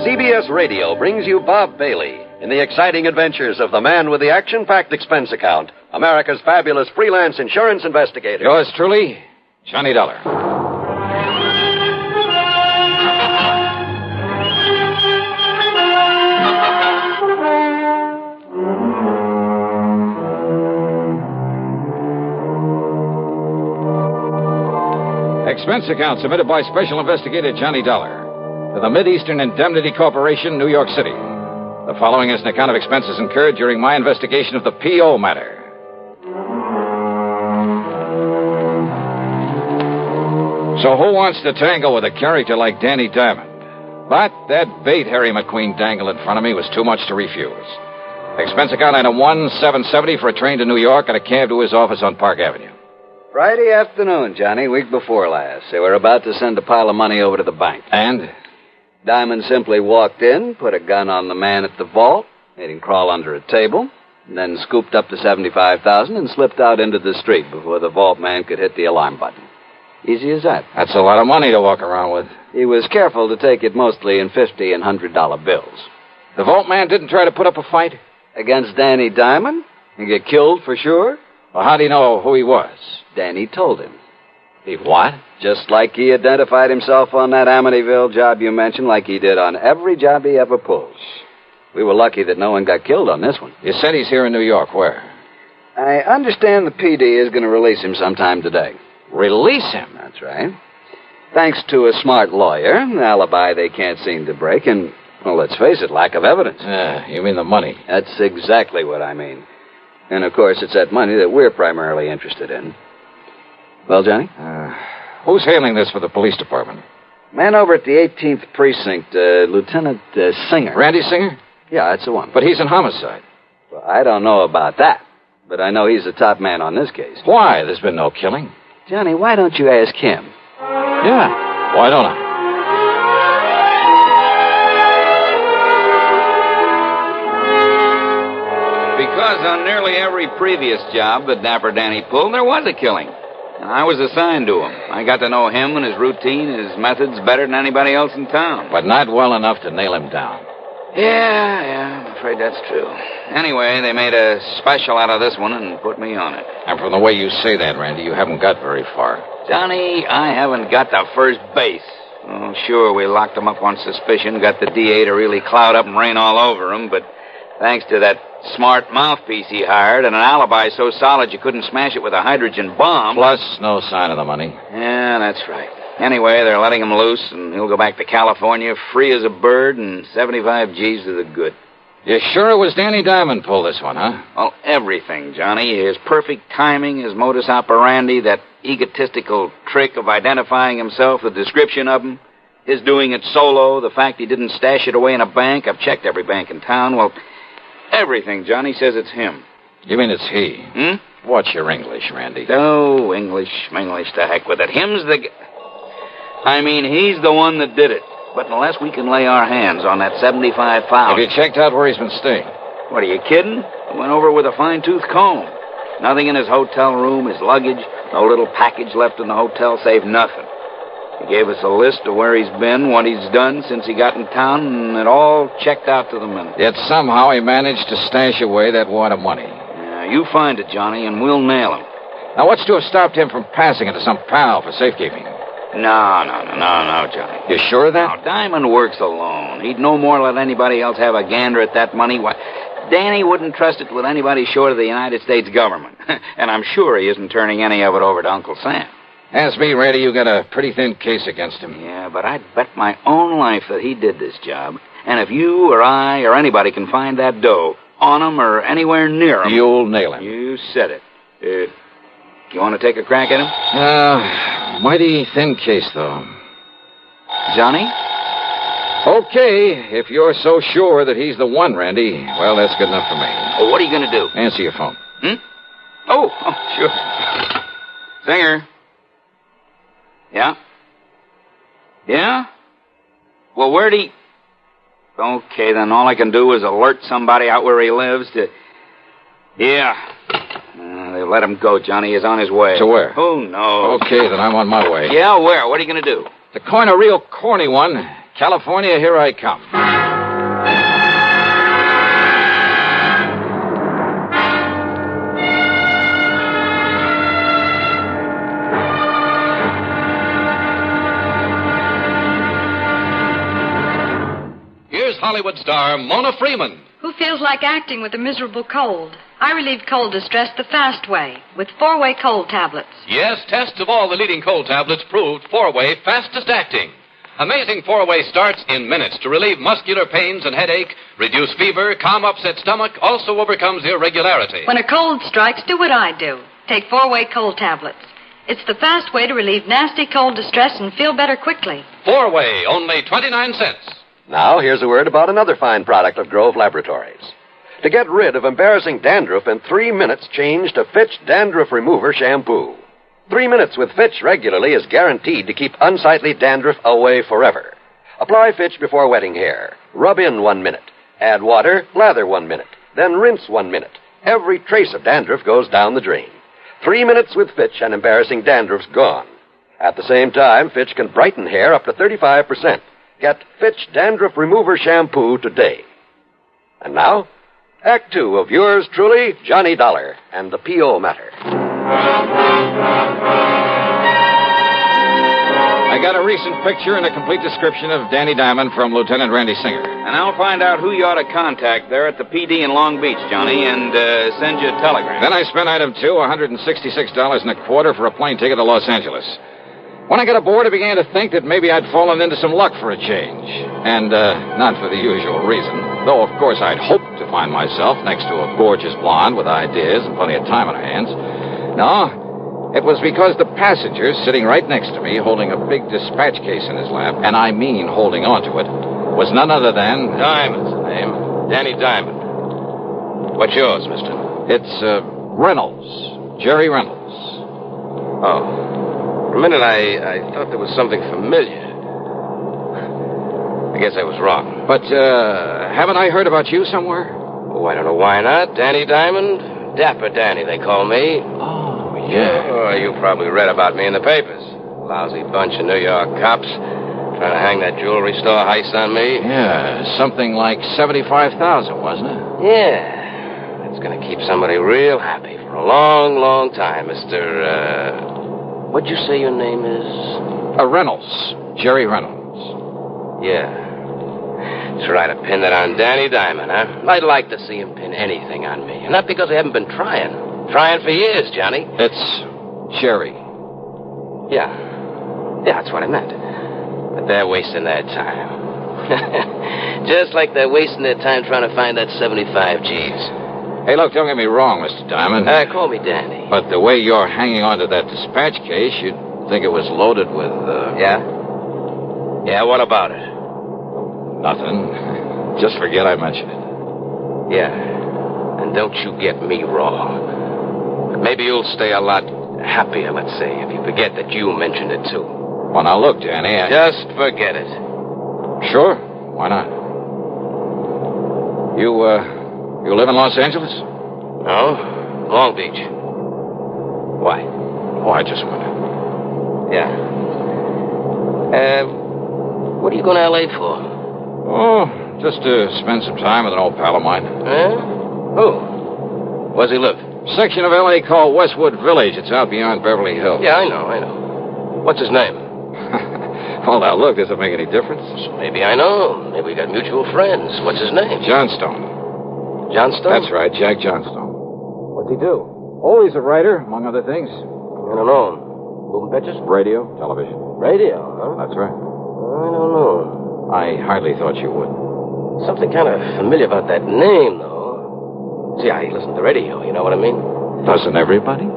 [SPEAKER 4] CBS Radio brings you Bob Bailey in the exciting adventures of the man with the action-packed expense account, America's fabulous freelance insurance investigator.
[SPEAKER 15] Yours truly, Johnny Dollar. Expense account submitted by Special Investigator Johnny Dollar to the Mid-Eastern Indemnity Corporation, New York City. The following is an account of expenses incurred during my investigation of the P.O. matter. So who wants to tangle with a character like Danny Diamond? But that bait Harry McQueen dangled in front of me was too much to refuse. Expense account item 1770 for a train to New York and a cab to his office on Park Avenue.
[SPEAKER 5] Friday afternoon, Johnny, week before last. They were about to send a pile of money over to the bank.
[SPEAKER 15] And?
[SPEAKER 5] Diamond simply walked in, put a gun on the man at the vault, made him crawl under a table, and then scooped up the $75,000 and slipped out into the street before the vault man could hit the alarm button. Easy as that.
[SPEAKER 15] That's a lot of money to walk around with.
[SPEAKER 5] He was careful to take it mostly in $50 and $100 bills.
[SPEAKER 15] The vault man didn't try to put up a fight?
[SPEAKER 5] Against Danny Diamond? He get killed for sure?
[SPEAKER 15] Well, how do you know who he was?
[SPEAKER 5] Danny told him.
[SPEAKER 15] He what?
[SPEAKER 5] Just like he identified himself on that Amityville job you mentioned, like he did on every job he ever pulled. We were lucky that no one got killed on this one.
[SPEAKER 15] You said he's here in New York. Where?
[SPEAKER 5] I understand the PD is going to release him sometime today.
[SPEAKER 15] Release him?
[SPEAKER 5] That's right. Thanks to a smart lawyer, an alibi they can't seem to break, and, well, let's face it, lack of evidence.
[SPEAKER 15] You mean the money?
[SPEAKER 5] That's exactly what I mean. And, of course, it's that money that we're primarily interested in. Well, Johnny?
[SPEAKER 15] Who's handling this for the police department?
[SPEAKER 5] Man over at the 18th Precinct, Lieutenant Singer.
[SPEAKER 15] Randy Singer?
[SPEAKER 5] Yeah, that's the one.
[SPEAKER 15] But he's in homicide.
[SPEAKER 5] Well, I don't know about that, but I know he's the top man on this case.
[SPEAKER 15] Why? There's been no killing.
[SPEAKER 5] Johnny, why don't you ask him?
[SPEAKER 15] Yeah. Why don't I?
[SPEAKER 13] Because on nearly every previous job that Dapper Danny pulled, there was a killing. And I was assigned to him. I got to know him and his routine, his methods better than anybody else in town.
[SPEAKER 15] But not well enough to nail him down.
[SPEAKER 13] Yeah, I'm afraid that's true. Anyway, they made a special out of this one and put me on it.
[SPEAKER 15] And from the way you say that, Randy, you haven't got very far.
[SPEAKER 13] Johnny, I haven't got to first base. Oh, sure, we locked him up on suspicion, got the DA to really cloud up and rain all over him, but thanks to that smart mouthpiece he hired and an alibi so solid you couldn't smash it with a hydrogen bomb.
[SPEAKER 15] Plus, no sign of the money.
[SPEAKER 13] Yeah, that's right. Anyway, they're letting him loose, and he'll go back to California free as a bird and 75 G's to the good.
[SPEAKER 15] You sure it was Danny Diamond pulled this one, huh?
[SPEAKER 13] Well, everything, Johnny. His perfect timing, his modus operandi, that egotistical trick of identifying himself, the description of him. His doing it solo, the fact he didn't stash it away in a bank. I've checked every bank in town. Well, everything, Johnny, says it's him.
[SPEAKER 15] You mean it's he? What's your English, Randy?
[SPEAKER 13] Oh, English, to heck with it. Him's the... I mean, he's the one that did it. But unless we can lay our hands on that $75,000...
[SPEAKER 15] Have you checked out where he's been staying?
[SPEAKER 13] What, are you kidding? I went over with a fine-tooth comb. Nothing in his hotel room, his luggage, no little package left in the hotel, save nothing. He gave us a list of where he's been, what he's done since he got in town, and it all checked out to the minute.
[SPEAKER 15] Yet somehow he managed to stash away that wad of money.
[SPEAKER 13] Yeah, you find it, Johnny, and we'll nail him.
[SPEAKER 15] Now, what's to have stopped him from passing it to some pal for safekeeping?
[SPEAKER 13] No, Johnny.
[SPEAKER 15] You sure of that?
[SPEAKER 13] Now, Diamond works alone. He'd no more let anybody else have a gander at that money. Why, Danny wouldn't trust it with anybody short of the United States government. And I'm sure he isn't turning any of it over to Uncle Sam.
[SPEAKER 15] Ask me, Randy, you got a pretty thin case against him.
[SPEAKER 13] Yeah, but I'd bet my own life that he did this job. And if you or I or anybody can find that dough on him or anywhere near him...
[SPEAKER 15] You'll nail him.
[SPEAKER 13] You said it. You want to take a crack at him?
[SPEAKER 15] Mighty thin case, though.
[SPEAKER 13] Johnny?
[SPEAKER 15] Okay, if you're so sure that he's the one, Randy, well, that's good enough for me.
[SPEAKER 13] Oh, what are you going to do?
[SPEAKER 15] Answer your phone.
[SPEAKER 13] Oh, sure. Singer. Yeah? Yeah? Well, where'd he... Okay, then all I can do is alert somebody out where he lives to... Yeah. They let him go, Johnny. He's on his way.
[SPEAKER 15] To where?
[SPEAKER 13] Who knows?
[SPEAKER 15] Okay, then I'm on my way.
[SPEAKER 13] Yeah, where? What are you going to do?
[SPEAKER 15] To coin a real corny one. California, here I come.
[SPEAKER 2] Here's Hollywood star Mona Freeman.
[SPEAKER 12] Who feels like acting with a miserable cold? I relieve cold distress the fast way, with 4-way cold tablets.
[SPEAKER 2] Yes, tests of all the leading cold tablets proved 4-way fastest acting. Amazing 4-way starts in minutes to relieve muscular pains and headache, reduce fever, calm upset stomach, also overcomes irregularity.
[SPEAKER 12] When a cold strikes, do what I do. Take 4-way cold tablets. It's the fast way to relieve nasty cold distress and feel better quickly.
[SPEAKER 2] 4-way, only 29 cents.
[SPEAKER 4] Now, here's a word about another fine product of Grove Laboratories. To get rid of embarrassing dandruff in 3 minutes, change to Fitch Dandruff Remover Shampoo. 3 minutes with Fitch regularly is guaranteed to keep unsightly dandruff away forever. Apply Fitch before wetting hair. Rub in 1 minute. Add water, lather 1 minute. Then rinse 1 minute. Every trace of dandruff goes down the drain. 3 minutes with Fitch and embarrassing dandruff's gone. At the same time, Fitch can brighten hair up to 35%. Get Fitch Dandruff Remover Shampoo today. And now, Act 2 of yours truly, Johnny Dollar, and the P.O. Matter.
[SPEAKER 15] I got a recent picture and a complete description of Danny Diamond from Lieutenant Randy Singer.
[SPEAKER 13] And I'll find out who you ought to contact there at the PD in Long Beach, Johnny, and send you a telegram.
[SPEAKER 15] Then I spent item 2, $166.25 for a plane ticket to Los Angeles. When I got aboard, I began to think that maybe I'd fallen into some luck for a change. And not for the usual reason. Though, of course, I'd hoped to find myself next to a gorgeous blonde with ideas and plenty of time on her hands. No, it was because the passenger sitting right next to me, holding a big dispatch case in his lap, and I mean holding onto it, was none other than...
[SPEAKER 20] Diamond's the name. Danny Diamond. What's yours, mister?
[SPEAKER 15] It's Reynolds. Jerry Reynolds.
[SPEAKER 20] Oh. For a minute, I thought there was something familiar. I guess I was wrong.
[SPEAKER 15] But, haven't I heard about you somewhere?
[SPEAKER 20] Oh, I don't know why not. Danny Diamond? Dapper Danny, they call me.
[SPEAKER 15] Oh, yeah.
[SPEAKER 20] Oh, you probably read about me in the papers. Lousy bunch of New York cops trying to hang that jewelry store heist on me.
[SPEAKER 15] Yeah, something like $75,000, wasn't it?
[SPEAKER 20] Yeah. It's going to keep somebody real happy for a long, long time, Mr., what'd you say your name is?
[SPEAKER 15] Reynolds. Jerry Reynolds.
[SPEAKER 20] Yeah. Try to pin that on Danny Diamond, huh? I'd like to see him pin anything on me. And not because I haven't been trying. Trying for years, Johnny.
[SPEAKER 15] It's Jerry.
[SPEAKER 20] Yeah. Yeah, that's what I meant. But they're wasting their time. Just like they're wasting their time trying to find that 75 G's.
[SPEAKER 15] Hey, look, don't get me wrong, Mr. Diamond.
[SPEAKER 20] Call me Danny.
[SPEAKER 15] But the way you're hanging on to that dispatch case, you'd think it was loaded with,
[SPEAKER 20] Yeah? Yeah, what about it?
[SPEAKER 15] Nothing. Just forget I mentioned it.
[SPEAKER 20] Yeah. And don't you get me wrong. Maybe you'll stay a lot happier, let's say, if you forget that you mentioned it, too.
[SPEAKER 15] Well, now look, Danny,
[SPEAKER 20] Just forget it.
[SPEAKER 15] Sure. Why not? You live in Los Angeles?
[SPEAKER 20] No. Long Beach. Why?
[SPEAKER 15] Oh, I just wondered.
[SPEAKER 20] Yeah. What are you going to L.A. for?
[SPEAKER 15] Oh, just to spend some time with an old pal of mine.
[SPEAKER 20] Who? Where's he live?
[SPEAKER 15] Section of L.A. called Westwood Village. It's out beyond Beverly Hills.
[SPEAKER 20] Yeah, I know. What's his name?
[SPEAKER 15] Well, now, look, does it make any difference?
[SPEAKER 20] Maybe I know. Maybe we got mutual friends. What's his name?
[SPEAKER 15] Johnstone.
[SPEAKER 20] Johnstone?
[SPEAKER 15] That's right, Jack Johnstone. What's he do? Oh, he's a writer, among other things.
[SPEAKER 20] I don't know. Moving pictures?
[SPEAKER 15] Radio, television.
[SPEAKER 20] Radio, huh?
[SPEAKER 15] That's right.
[SPEAKER 20] I don't know.
[SPEAKER 15] I hardly thought you would.
[SPEAKER 20] Something kind of familiar about that name, though. See, I listen to radio, you know what I mean?
[SPEAKER 15] Doesn't everybody?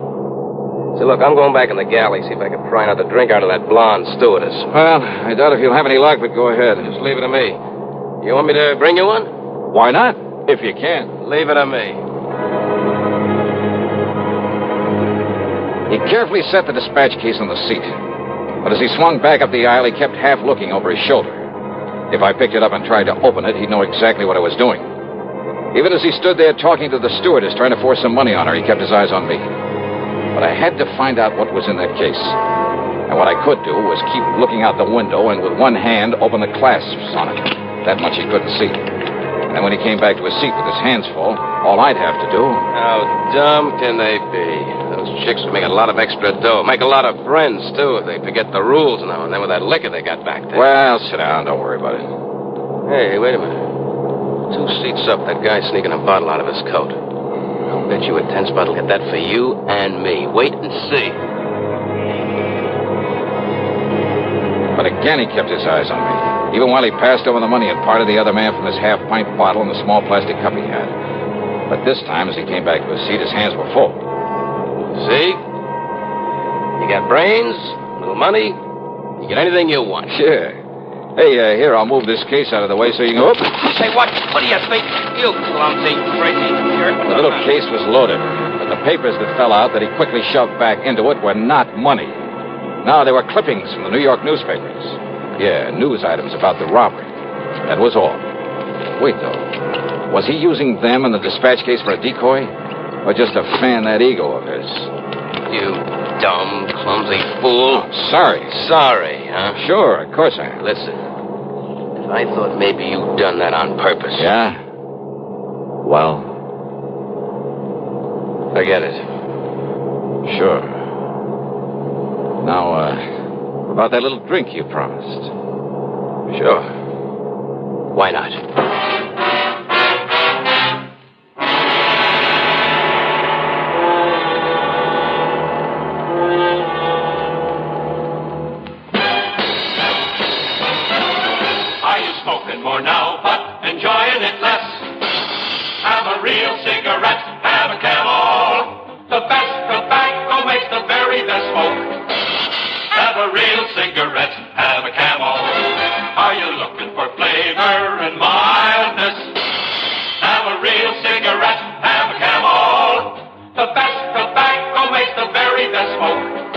[SPEAKER 20] So, look, I'm going back in the galley, see if I can pry another drink out of that blonde stewardess.
[SPEAKER 15] Well, I doubt if you'll have any luck, but go ahead.
[SPEAKER 20] Just leave it to me. You want me to bring you one?
[SPEAKER 15] Why not? If you can.
[SPEAKER 20] Leave it to me.
[SPEAKER 15] He carefully set the dispatch case on the seat. But as he swung back up the aisle, he kept half looking over his shoulder. If I picked it up and tried to open it, he'd know exactly what I was doing. Even as he stood there talking to the stewardess, trying to force some money on her, he kept his eyes on me. But I had to find out what was in that case. And what I could do was keep looking out the window and with one hand open the clasps on it. That much he couldn't see. And then when he came back to his seat with his hands full, all I'd have to do...
[SPEAKER 20] How dumb can they be? Those chicks would make a lot of extra dough. Make a lot of friends, too, if they forget the rules now and then with that liquor they got back there.
[SPEAKER 15] Well, sit down. Don't worry about it.
[SPEAKER 20] Hey, wait a minute. 2 seats up, that guy sneaking a bottle out of his coat. I'll bet you a 10 spot will get that for you and me. Wait and see.
[SPEAKER 15] But again, he kept his eyes on me, even while he passed over the money and parted the other man from his half-pint bottle and the small plastic cup he had. But this time, as he came back to his seat, his hands were full.
[SPEAKER 20] See? You got brains, little money, you get anything you want.
[SPEAKER 15] Sure. Hey, here, I'll move this case out of the way so you can... Oops.
[SPEAKER 20] Say, what do you think? You clumsy, crazy jerk.
[SPEAKER 15] The little case was loaded, but the papers that fell out that he quickly shoved back into it were not money. No, they were clippings from the New York newspapers. Yeah, news items about the robbery. That was all. Wait, though. Was he using them in the dispatch case for a decoy? Or just to fan that ego of his?
[SPEAKER 20] You dumb, clumsy fool.
[SPEAKER 15] Oh, sorry.
[SPEAKER 20] Sorry, huh?
[SPEAKER 15] Sure, of course I am.
[SPEAKER 20] Listen, if I thought maybe you'd done that on purpose...
[SPEAKER 15] Yeah? Well...
[SPEAKER 20] Forget it.
[SPEAKER 15] Sure. Now, about that little drink you promised.
[SPEAKER 20] Sure. Why not?
[SPEAKER 1] Are you smoking more now, but enjoying it less? Have a real cigarette, have a Camel. The best tobacco makes the very best smoke. Have a real cigarette, have a Camel. Are you looking for flavor and mildness? Have a real cigarette, have a Camel. The best tobacco makes the very best smoke.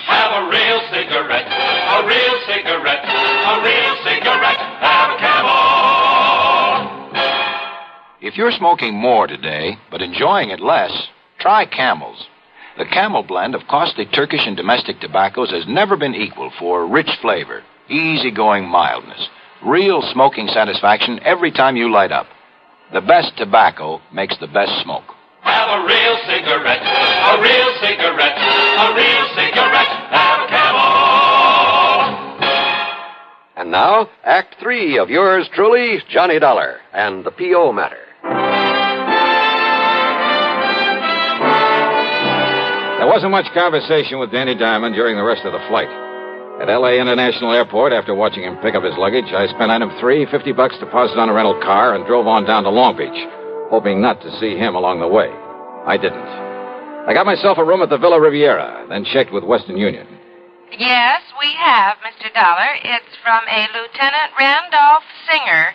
[SPEAKER 1] Have a real cigarette, a real cigarette, a real cigarette, have a Camel.
[SPEAKER 3] If you're smoking more today, but enjoying it less, try Camels. The Camel blend of costly Turkish and domestic tobaccos has never been equal for rich flavor, easygoing mildness, real smoking satisfaction every time you light up. The best tobacco makes the best smoke.
[SPEAKER 1] Have a real cigarette, a real cigarette, a real cigarette, have a Camel.
[SPEAKER 4] And now, Act 3 of yours truly, Johnny Dollar, and the P.O. matter.
[SPEAKER 15] There wasn't much conversation with Danny Diamond during the rest of the flight. At L.A. International Airport, after watching him pick up his luggage, I spent item 3, $50 deposit on a rental car, and drove on down to Long Beach, hoping not to see him along the way. I didn't. I got myself a room at the Villa Riviera, then checked with Western Union.
[SPEAKER 18] Yes, we have, Mr. Dollar. It's from a Lieutenant Randolph Singer,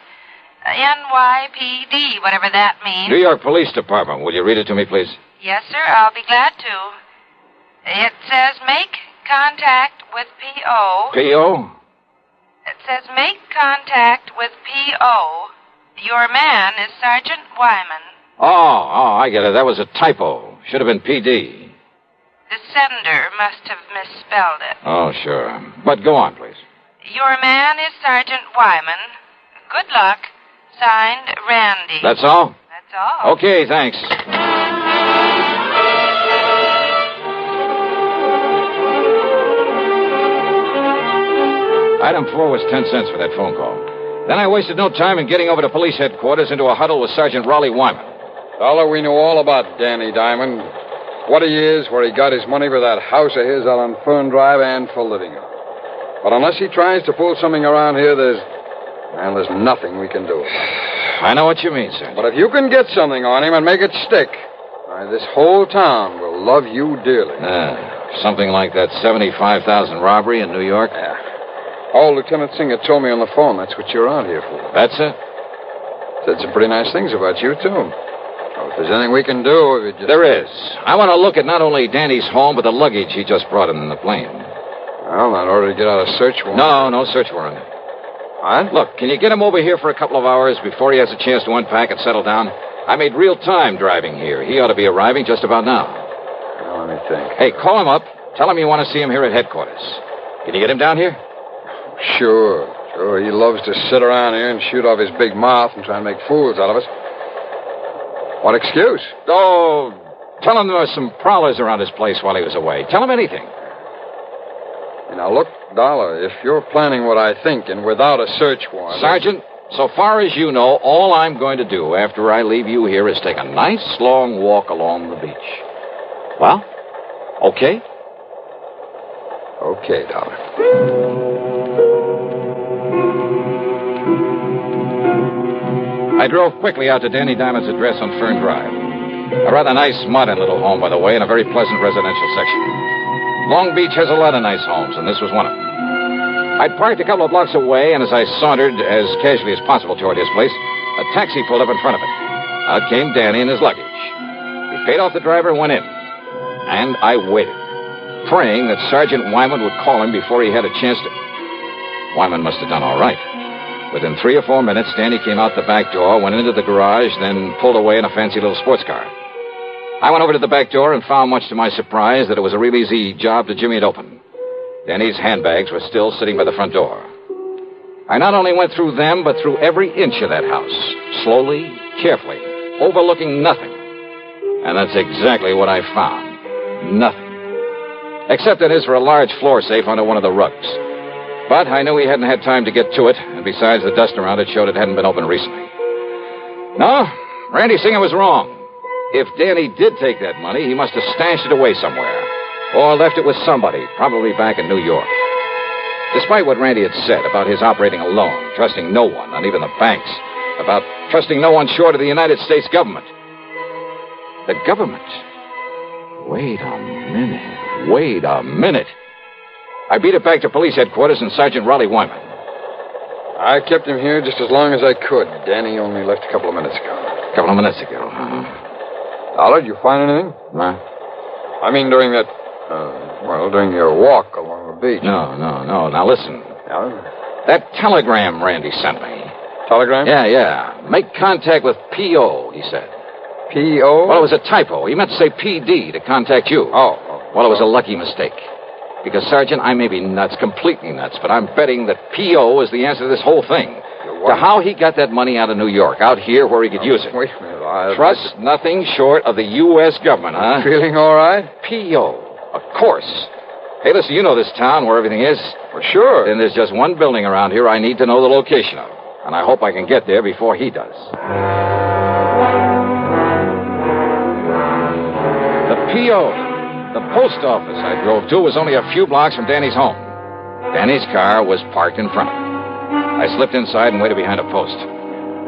[SPEAKER 18] NYPD, whatever that means.
[SPEAKER 15] New York Police Department. Will you read it to me, please?
[SPEAKER 18] Yes, sir, I'll be glad to. It says make contact with P.O.
[SPEAKER 15] P.O.?
[SPEAKER 18] It says make contact with P.O. Your man is Sergeant Wyman.
[SPEAKER 15] Oh, I get it. That was a typo. Should have been P.D.
[SPEAKER 18] The sender must have misspelled it.
[SPEAKER 15] Oh, sure. But go on, please.
[SPEAKER 18] Your man is Sergeant Wyman. Good luck. Signed, Randy.
[SPEAKER 15] That's all?
[SPEAKER 18] That's all.
[SPEAKER 15] Okay, thanks. Item 4 was 10 cents for that phone call. Then I wasted no time in getting over to police headquarters into a huddle with Sergeant Raleigh Wyman.
[SPEAKER 19] Dollar, we know all about Danny Diamond. What he is, where he got his money for that house of his out on Fern Drive, and for living it. But unless he tries to pull something around here, there's nothing we can do.
[SPEAKER 15] I know what you mean, sir.
[SPEAKER 19] But if you can get something on him and make it stick, this whole town will love you dearly.
[SPEAKER 15] Something like that 75,000 robbery in New York?
[SPEAKER 19] Yeah. Oh, Lieutenant Singer told me on the phone that's what you're out here for.
[SPEAKER 15] That's it?
[SPEAKER 19] Said some pretty nice things about you, too. If there's anything we can do, if you just...
[SPEAKER 15] There is. I want to look at not only Danny's home, but the luggage he just brought in the plane.
[SPEAKER 19] Well, in order to get out a search warrant.
[SPEAKER 15] No search warrant.
[SPEAKER 19] What?
[SPEAKER 15] Look, can you get him over here for a couple of hours before he has a chance to unpack and settle down? I made real time driving here. He ought to be arriving just about now.
[SPEAKER 19] Well, let me think.
[SPEAKER 15] Hey, call him up. Tell him you want to see him here at headquarters. Can you get him down here?
[SPEAKER 19] Sure. He loves to sit around here and shoot off his big mouth and try and make fools out of us. What excuse?
[SPEAKER 15] Oh, tell him there were some prowlers around his place while he was away. Tell him anything.
[SPEAKER 19] Now, look, Dollar, if you're planning what I think and without a search warrant...
[SPEAKER 15] Sergeant, so far as you know, all I'm going to do after I leave you here is take a nice long walk along the beach. Well, okay?
[SPEAKER 19] Okay, Dollar.
[SPEAKER 15] I drove quickly out to Danny Diamond's address on Fern Drive. A rather nice modern little home, by the way, in a very pleasant residential section. Long Beach has a lot of nice homes, and this was one of them. I'd parked a couple of blocks away, and as I sauntered as casually as possible toward his place, a taxi pulled up in front of it. Out came Danny and his luggage. He paid off the driver and went in. And I waited, praying that Sergeant Wyman would call him before he had a chance to... Wyman must have done all right. Within 3 or 4 minutes, Danny came out the back door, went into the garage, then pulled away in a fancy little sports car. I went over to the back door and found, much to my surprise, that it was a real easy job to jimmy it open. Danny's handbags were still sitting by the front door. I not only went through them, but through every inch of that house, slowly, carefully, overlooking nothing. And that's exactly what I found. Nothing. Except that is for a large floor safe under one of the rugs. But I knew he hadn't had time to get to it, and besides, the dust around it showed it hadn't been opened recently. No, Randy Singer was wrong. If Danny did take that money, he must have stashed it away somewhere, or left it with somebody, probably back in New York. Despite what Randy had said about his operating alone, trusting no one, not even the banks, about trusting no one short of the United States government. The government? Wait a minute. I beat it back to police headquarters and Sergeant Raleigh Wyman.
[SPEAKER 19] I kept him here just as long as I could. Danny only left a couple of minutes ago.
[SPEAKER 15] A couple of minutes ago, huh?
[SPEAKER 19] Dollar, did you find anything?
[SPEAKER 15] Huh?
[SPEAKER 19] I mean, during that, during your walk along the beach.
[SPEAKER 15] No. Now, listen.
[SPEAKER 19] Yeah?
[SPEAKER 15] That telegram Randy sent me.
[SPEAKER 19] Telegram?
[SPEAKER 15] Yeah. Make contact with P.O., he said.
[SPEAKER 19] P.O.?
[SPEAKER 15] Well, it was a typo. He meant to say P.D. to contact you.
[SPEAKER 19] Oh.
[SPEAKER 15] Well, it was a lucky mistake. Because, Sergeant, I may be nuts, completely nuts, but I'm betting that P.O. is the answer to this whole thing. To how he got that money out of New York, out here where he could use it.
[SPEAKER 19] Wait a minute.
[SPEAKER 15] Trust nothing short of the U.S. government, huh?
[SPEAKER 19] Feeling all right?
[SPEAKER 15] P.O. Of course. Hey, listen, you know this town where everything is.
[SPEAKER 19] Well, sure.
[SPEAKER 15] Then there's just one building around here I need to know the location of. And I hope I can get there before he does. The P.O., the post office I drove to, was only a few blocks from Danny's home. Danny's car was parked in front of it. I slipped inside and waited behind a post.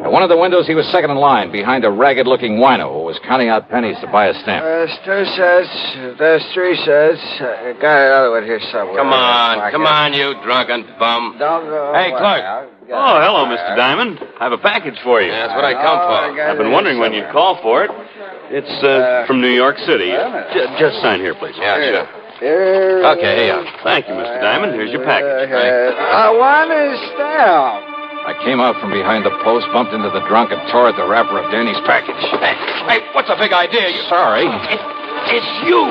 [SPEAKER 15] At one of the windows, he was second in line, behind a ragged-looking wino who was counting out pennies to buy a stamp.
[SPEAKER 5] There's 2 cents. There's 3 cents. I got another one here somewhere.
[SPEAKER 20] Come on, you drunken bum.
[SPEAKER 5] Don't go
[SPEAKER 10] Hey,
[SPEAKER 5] away.
[SPEAKER 10] Clark. Oh, hello, Mr. Diamond. I have a package for you.
[SPEAKER 20] That's what I come for.
[SPEAKER 10] I've been wondering when you'd call for it. It's from New York City. Just sign here, please.
[SPEAKER 20] Yeah, sure.
[SPEAKER 10] Okay, here you are. Thank you, Mr. Diamond. Here's your package.
[SPEAKER 5] I want a stamp.
[SPEAKER 15] I came out from behind the post, bumped into the drunk, and tore at the wrapper of Danny's package.
[SPEAKER 3] Hey, what's the big idea?
[SPEAKER 15] Sorry.
[SPEAKER 3] It's you.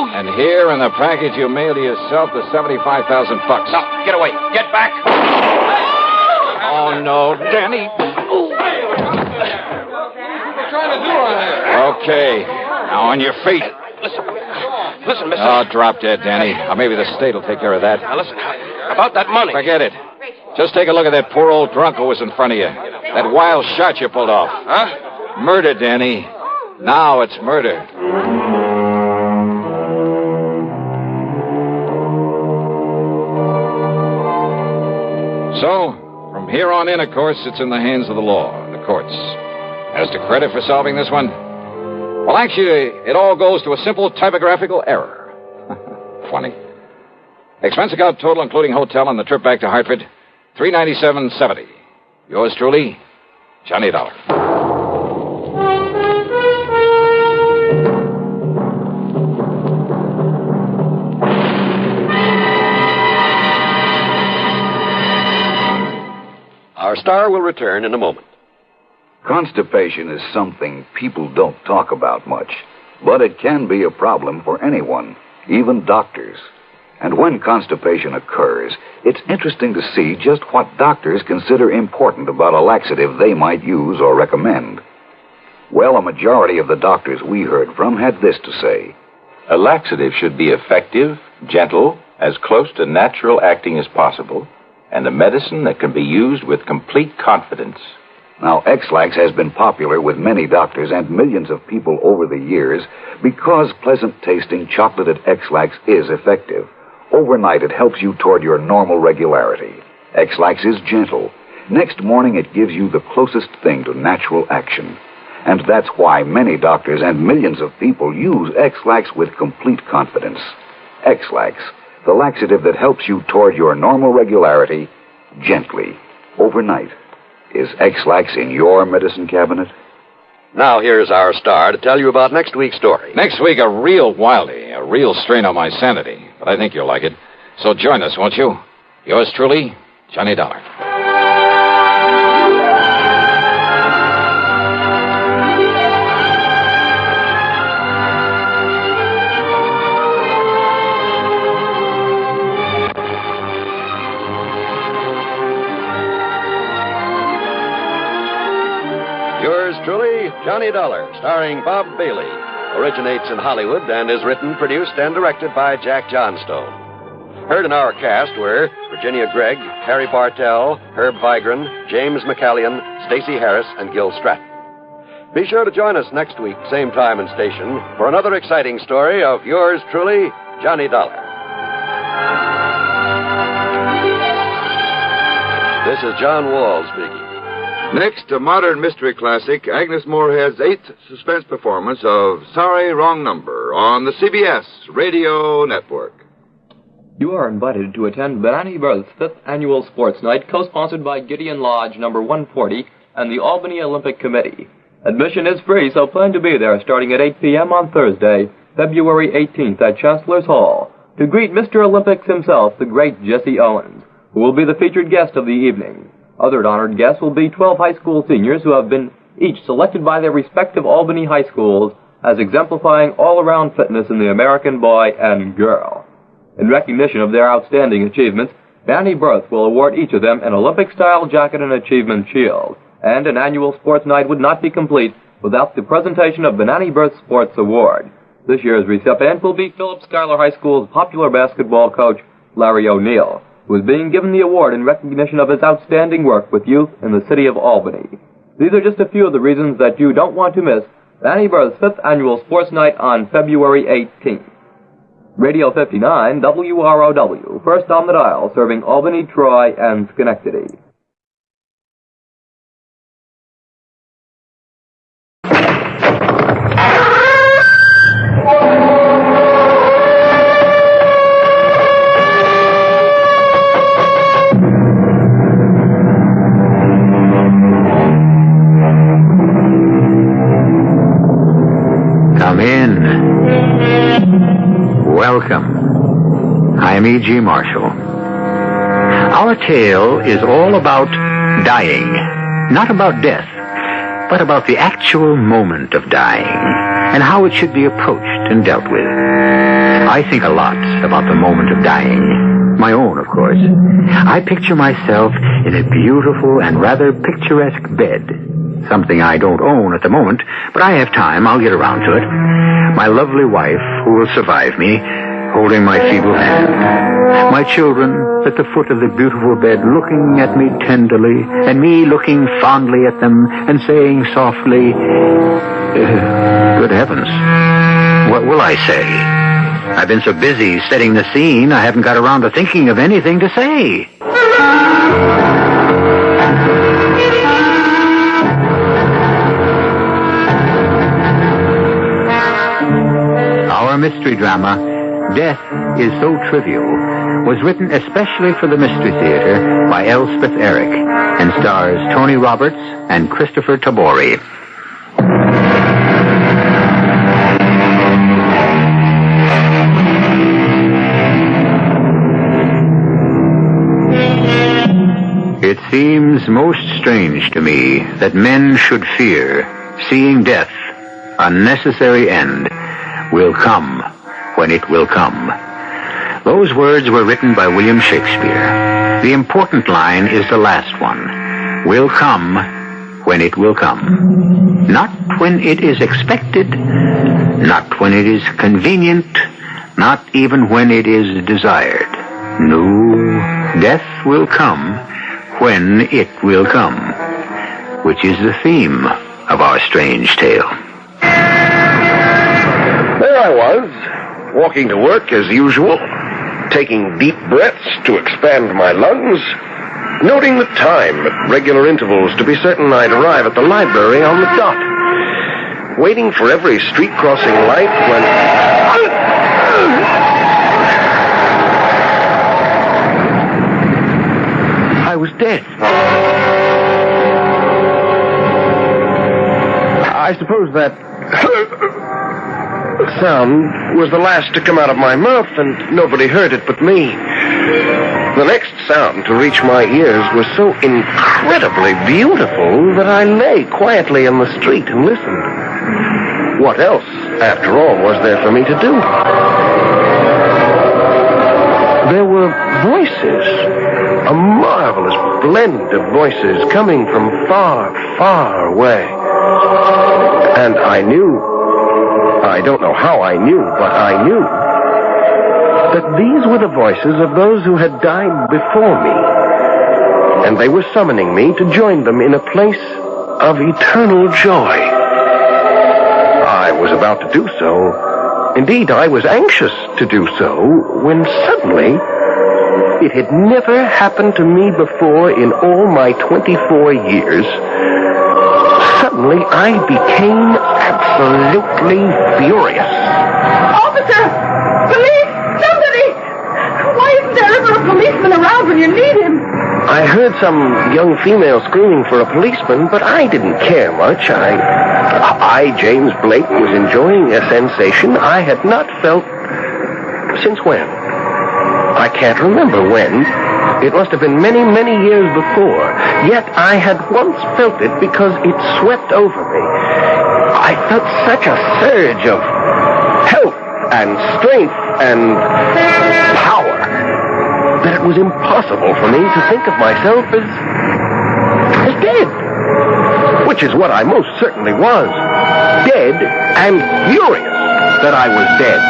[SPEAKER 15] And here in the package, you mail to yourself the $75,000.
[SPEAKER 3] Now, get away. Get back.
[SPEAKER 15] Oh, no, Danny.
[SPEAKER 19] What are you trying to do on here?
[SPEAKER 15] Okay. Now, on your feet.
[SPEAKER 3] Listen, mister.
[SPEAKER 15] Oh, drop dead, Danny. Or maybe the state will take care of that.
[SPEAKER 3] Now, listen. About that money.
[SPEAKER 15] Forget it. Just take a look at that poor old drunk who was in front of you. That wild shot you pulled off.
[SPEAKER 3] Huh?
[SPEAKER 15] Murder, Danny. Now it's murder. So, from here on in, of course, it's in the hands of the law and the courts. As to credit for solving this one, well, actually, it all goes to a simple typographical error. Funny. Expense account total, including hotel and the trip back to Hartford, $397.70. Yours truly, Johnny Dollar.
[SPEAKER 4] Our star will return in a moment.
[SPEAKER 11] Constipation is something people don't talk about much, but it can be a problem for anyone, even doctors. And when constipation occurs, it's interesting to see just what doctors consider important about a laxative they might use or recommend. Well, a majority of the doctors we heard from had this to say.
[SPEAKER 22] A laxative should be effective, gentle, as close to natural acting as possible, and a medicine that can be used with complete confidence.
[SPEAKER 11] Now, X-Lax has been popular with many doctors and millions of people over the years because pleasant-tasting chocolated X-Lax is effective. Overnight, it helps you toward your normal regularity. X-Lax is gentle. Next morning, it gives you the closest thing to natural action. And that's why many doctors and millions of people use X-Lax with complete confidence. X-Lax, the laxative that helps you toward your normal regularity, gently, overnight. Is X-Lax in your medicine cabinet?
[SPEAKER 4] Now here's our star to tell you about next week's story.
[SPEAKER 15] Next week, a real wildie, a real strain on my sanity. But I think you'll like it. So join us, won't you? Yours truly, Johnny Dollar.
[SPEAKER 4] Yours truly, Johnny Dollar, starring Bob Bailey. Originates in Hollywood and is written, produced, and directed by Jack Johnstone. Heard in our cast were Virginia Gregg, Harry Bartell, Herb Vigran, James McCallion, Stacey Harris, and Gil Stratton. Be sure to join us next week, same time and station, for another exciting story of yours truly, Johnny Dollar. This is John Wall speaking.
[SPEAKER 24] Next, a modern mystery classic, Agnes Moorehead's 8th suspense performance of Sorry, Wrong Number on the CBS Radio Network.
[SPEAKER 25] You are invited to attend Benani Berth's 5th Annual Sports Night, co-sponsored by Gideon Lodge number 140 and the Albany Olympic Committee. Admission is free, so plan to be there starting at 8 p.m. on Thursday, February 18th at Chancellor's Hall, to greet Mr. Olympics himself, the great Jesse Owens, who will be the featured guest of the evening. Other honored guests will be 12 high school seniors who have been each selected by their respective Albany high schools as exemplifying all-around fitness in the American boy and girl. In recognition of their outstanding achievements, Benani Berth will award each of them an Olympic-style jacket and achievement shield. And an annual sports night would not be complete without the presentation of Benani Berth Sports Award. This year's recipient will be Phillips Schuyler High School's popular basketball coach, Larry O'Neill, who is being given the award in recognition of his outstanding work with youth in the city of Albany. These are just a few of the reasons that you don't want to miss Benani Berth's 5th Annual Sports Night on February 18th. Radio 59, WROW, first on the dial, serving Albany, Troy, and Schenectady.
[SPEAKER 7] Welcome. I'm E.G. Marshall. Our tale is all about dying. Not about death, but about the actual moment of dying and how it should be approached and dealt with. I think a lot about the moment of dying. My own, of course. I picture myself in a beautiful and rather picturesque bed. Something I don't own at the moment, but I have time. I'll get around to it. My lovely wife, who will survive me, holding my feeble hand. My children at the foot of the beautiful bed, looking at me tenderly, and me looking fondly at them and saying softly, good heavens, what will I say? I've been so busy setting the scene, I haven't got around to thinking of anything to say. Our mystery drama, Death is So Trivial, was written especially for the Mystery Theater by Elspeth Eric and stars Tony Roberts and Christopher Tabori. It seems most strange to me that men should fear seeing death, a necessary end, will come when it will come. Those words were written by William Shakespeare. The important line is the last one. Will come when it will come. Not when it is expected, not when it is convenient, not even when it is desired. No, death will come when it will come, which is the theme of our strange tale.
[SPEAKER 8] There I was, walking to work as usual, taking deep breaths to expand my lungs, noting the time at regular intervals to be certain I'd arrive at the library on the dot, waiting for every street crossing light when... I was dead. I suppose that sound was the last to come out of my mouth, and nobody heard it but me. The next sound to reach my ears was so incredibly beautiful that I lay quietly in the street and listened. What else, after all, was there for me to do? There were voices, a marvelous blend of voices coming from far, far away. And I knew, I don't know how I knew, but I knew that these were the voices of those who had died before me. And they were summoning me to join them in a place of eternal joy. I was about to do so. Indeed, I was anxious to do so when suddenly, it had never happened to me before in all my 24 years, suddenly I became absolutely furious.
[SPEAKER 9] Officer! Police! Somebody! Why isn't there ever a policeman around when you need him?
[SPEAKER 8] I heard some young female screaming for a policeman, but I didn't care much. I, James Blake, was enjoying a sensation I had not felt since when? I can't remember when. It must have been many, many years before. Yet I had once felt it because it swept over me. I felt such a surge of health and strength and power that it was impossible for me to think of myself as dead. Which is what I most certainly was. Dead and furious that I was dead.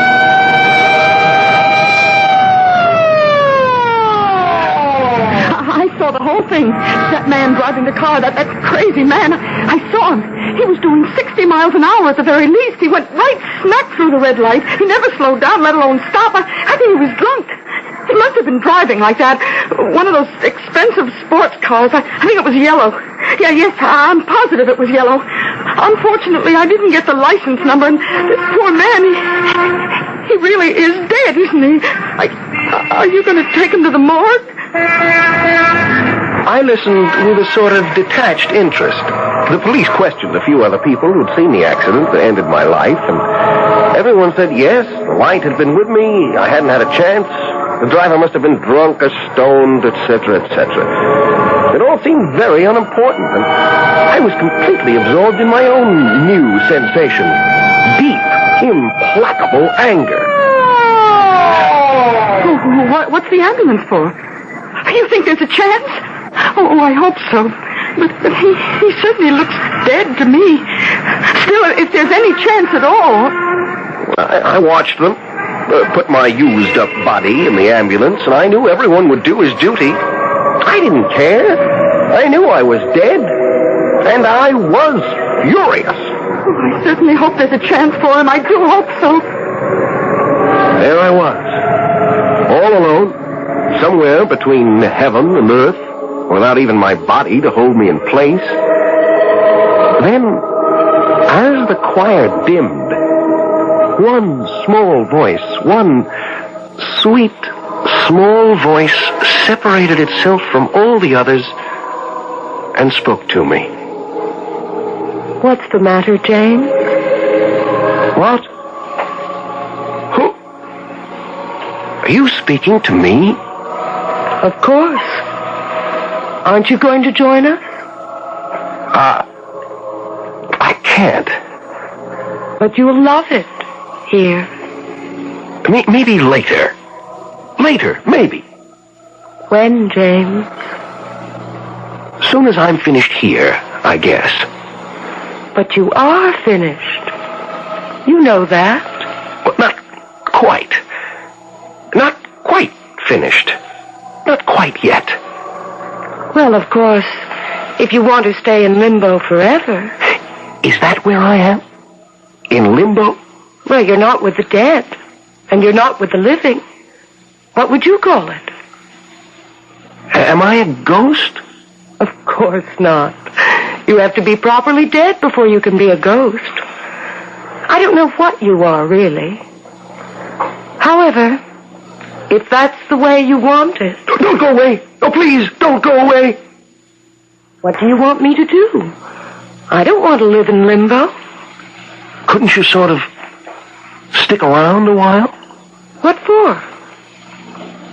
[SPEAKER 9] I saw the whole thing. That man driving the car, that crazy man, I saw him. He was doing 60 miles an hour at the very least. He went right smack through the red light. He never slowed down, let alone stop. I think he was drunk. He must have been driving like that. One of those expensive sports cars. I think it was yellow. Yes, I'm positive it was yellow. Unfortunately, I didn't get the license number, and this poor man, he really is dead, isn't he? Are you going to take him to the morgue?
[SPEAKER 8] I listened with a sort of detached interest. The police questioned a few other people who'd seen the accident that ended my life, Everyone said yes, the light had been with me, I hadn't had a chance, the driver must have been drunk or stoned, etc., etc. It all seemed very unimportant, and I was completely absorbed in my own new sensation. Deep, implacable anger.
[SPEAKER 9] What's the ambulance for? You think there's a chance? Oh, I hope so. But he certainly looks dead to me. Still, if there's any chance at all...
[SPEAKER 8] I watched them, put my used-up body in the ambulance, and I knew everyone would do his duty. I didn't care. I knew I was dead, and I was furious.
[SPEAKER 9] Oh, I certainly hope there's a chance for him. I do hope so.
[SPEAKER 8] There I was, all alone, somewhere between heaven and earth, without even my body to hold me in place. Then, as the choir dimmed, one small voice, one sweet, small voice separated itself from all the others and spoke to me.
[SPEAKER 6] What's the matter, James?
[SPEAKER 8] What? Who? Are you speaking to me?
[SPEAKER 6] Of course. Aren't you going to join us?
[SPEAKER 8] I can't.
[SPEAKER 6] But you'll love it here.
[SPEAKER 8] Maybe later. Later, maybe.
[SPEAKER 6] When, James?
[SPEAKER 8] Soon as I'm finished here, I guess.
[SPEAKER 6] But you are finished. You know that.
[SPEAKER 8] Well, not quite. Not quite finished. Not quite yet.
[SPEAKER 6] Well, of course, if you want to stay in limbo forever.
[SPEAKER 8] Is that where I am? In limbo?
[SPEAKER 6] Well, you're not with the dead, and you're not with the living. What would you call it?
[SPEAKER 8] Am I a ghost?
[SPEAKER 6] Of course not. You have to be properly dead before you can be a ghost. I don't know what you are, really. However, if that's the way you want it...
[SPEAKER 8] Don't go away! Oh, please, don't go away!
[SPEAKER 6] What do you want me to do? I don't want to live in limbo.
[SPEAKER 8] Couldn't you sort of stick around a while?
[SPEAKER 6] What for?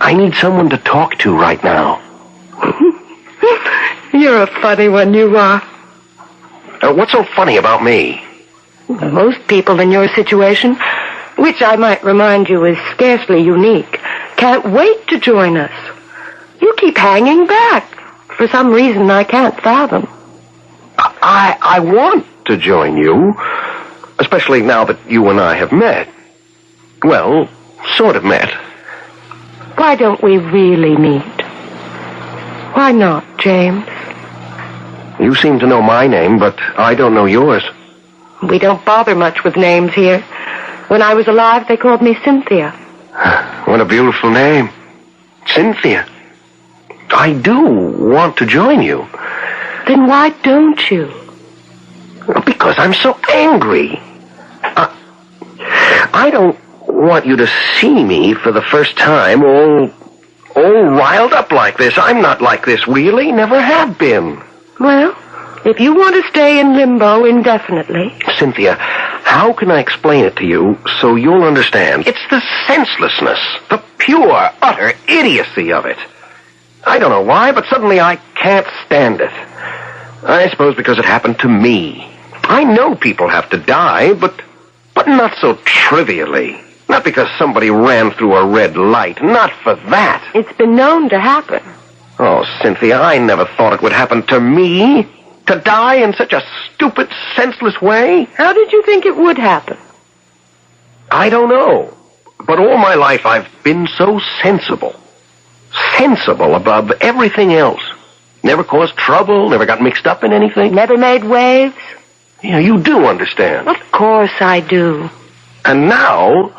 [SPEAKER 8] I need someone to talk to right now.
[SPEAKER 6] You're a funny one, you are.
[SPEAKER 8] What's so funny about me?
[SPEAKER 6] Most people in your situation, which I might remind you is scarcely unique, can't wait to join us. You keep hanging back. For some reason I can't fathom.
[SPEAKER 8] I want to join you, especially now that you and I have met. Well, sort of met.
[SPEAKER 6] Why don't we really meet? Why not, James?
[SPEAKER 8] You seem to know my name, but I don't know yours.
[SPEAKER 6] We don't bother much with names here. When I was alive, they called me Cynthia.
[SPEAKER 8] What a beautiful name. Cynthia. I do want to join you.
[SPEAKER 6] Then why don't you?
[SPEAKER 8] Because I'm so angry. I don't want you to see me for the first time all riled up like this. I'm not like this, really. Never have been.
[SPEAKER 6] Well, if you want to stay in limbo indefinitely...
[SPEAKER 8] Cynthia, how can I explain it to you so you'll understand? It's the senselessness, the pure, utter idiocy of it. I don't know why, but suddenly I can't stand it. I suppose because it happened to me. I know people have to die, but not so trivially. Not because somebody ran through a red light. Not for that.
[SPEAKER 6] It's been known to happen.
[SPEAKER 8] Oh, Cynthia, I never thought it would happen to me. To die in such a stupid, senseless way.
[SPEAKER 6] How did you think it would happen?
[SPEAKER 8] I don't know. But all my life I've been so sensible. Sensible above everything else. Never caused trouble, never got mixed up in anything.
[SPEAKER 6] Never made waves?
[SPEAKER 8] Yeah, you do understand.
[SPEAKER 6] Of course I do.
[SPEAKER 8] And now,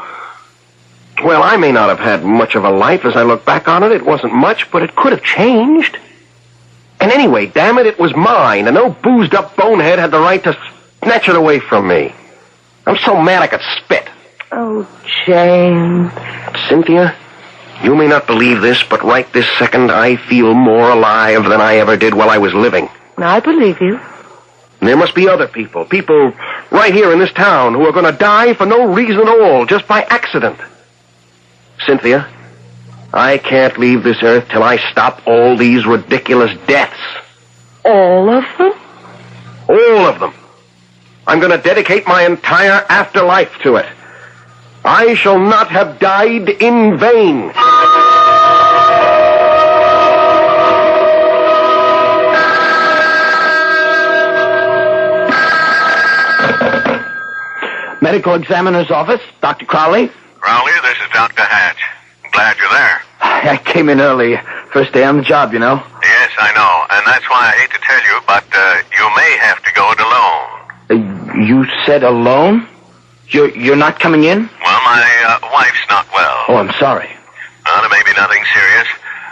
[SPEAKER 8] well, I may not have had much of a life as I look back on it. It wasn't much, but it could have changed. And anyway, damn it, it was mine, and no boozed-up bonehead had the right to snatch it away from me. I'm so mad I could spit.
[SPEAKER 6] Oh, James.
[SPEAKER 8] Cynthia, you may not believe this, but right this second I feel more alive than I ever did while I was living.
[SPEAKER 6] I believe you.
[SPEAKER 8] And there must be other people right here in this town who are going to die for no reason at all, just by accident. Cynthia, I can't leave this earth till I stop all these ridiculous deaths.
[SPEAKER 6] All of them?
[SPEAKER 8] All of them. I'm going to dedicate my entire afterlife to it. I shall not have died in vain.
[SPEAKER 14] Medical Examiner's Office, Dr. Crowley.
[SPEAKER 16] Crowley, this is Dr. Hatch. I'm glad you're there.
[SPEAKER 14] I came in early. First day on the job, you know.
[SPEAKER 16] Yes, I know, and that's why I hate to tell you, but you may have to go it alone.
[SPEAKER 14] You said alone? You're not coming in?
[SPEAKER 16] Well, my wife's not well.
[SPEAKER 14] Oh, I'm sorry.
[SPEAKER 16] There may be nothing serious,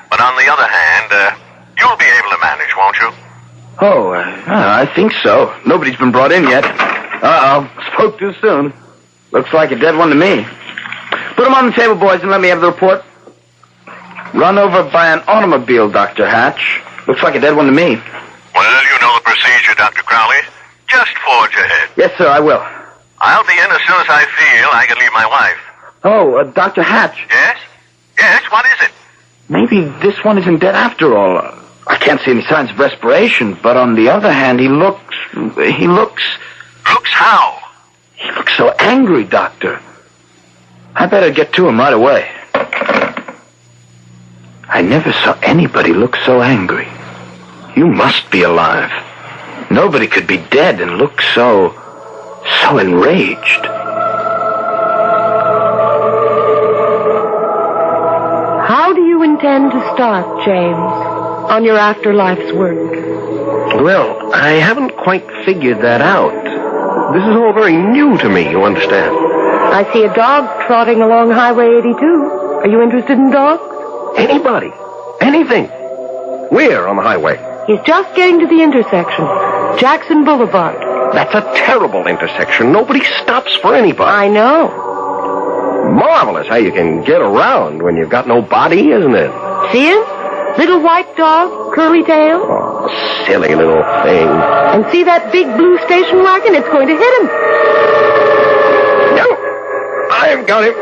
[SPEAKER 16] but on the other hand, you'll be able to manage, won't you?
[SPEAKER 14] Oh, I think so. Nobody's been brought in yet. Uh-oh, spoke too soon. Looks like a dead one to me. Put them on the table, boys, and let me have the report. Run over by an automobile, Dr. Hatch. Looks like a dead one to me.
[SPEAKER 16] Well, you know the procedure, Dr. Crowley. Just forge ahead.
[SPEAKER 14] Yes, sir, I will.
[SPEAKER 16] I'll be in as soon as I feel I can leave my wife.
[SPEAKER 14] Oh, Dr. Hatch.
[SPEAKER 16] Yes? Yes, what is it?
[SPEAKER 14] Maybe this one isn't dead after all. I can't see any signs of respiration, but on the other hand, he looks...
[SPEAKER 16] Looks how?
[SPEAKER 14] He looks so angry, Doctor. I better get to him right away. I never saw anybody look so angry. You must be alive. Nobody could be dead and look so enraged.
[SPEAKER 6] How do you intend to start, James, on your afterlife's work?
[SPEAKER 8] Well, I haven't quite figured that out. This is all very new to me, you understand.
[SPEAKER 6] I see a dog trotting along Highway 82. Are you interested in dogs?
[SPEAKER 8] Anybody. Anything. Where on the highway?
[SPEAKER 6] He's just getting to the intersection. Jackson Boulevard.
[SPEAKER 8] That's a terrible intersection. Nobody stops for anybody.
[SPEAKER 6] I know.
[SPEAKER 8] Marvelous how you can get around when you've got no body, isn't it?
[SPEAKER 6] See him? Little white dog, curly tail.
[SPEAKER 8] Oh, silly little thing.
[SPEAKER 6] And see that big blue station wagon? It's going to hit him.
[SPEAKER 8] No! I've got him.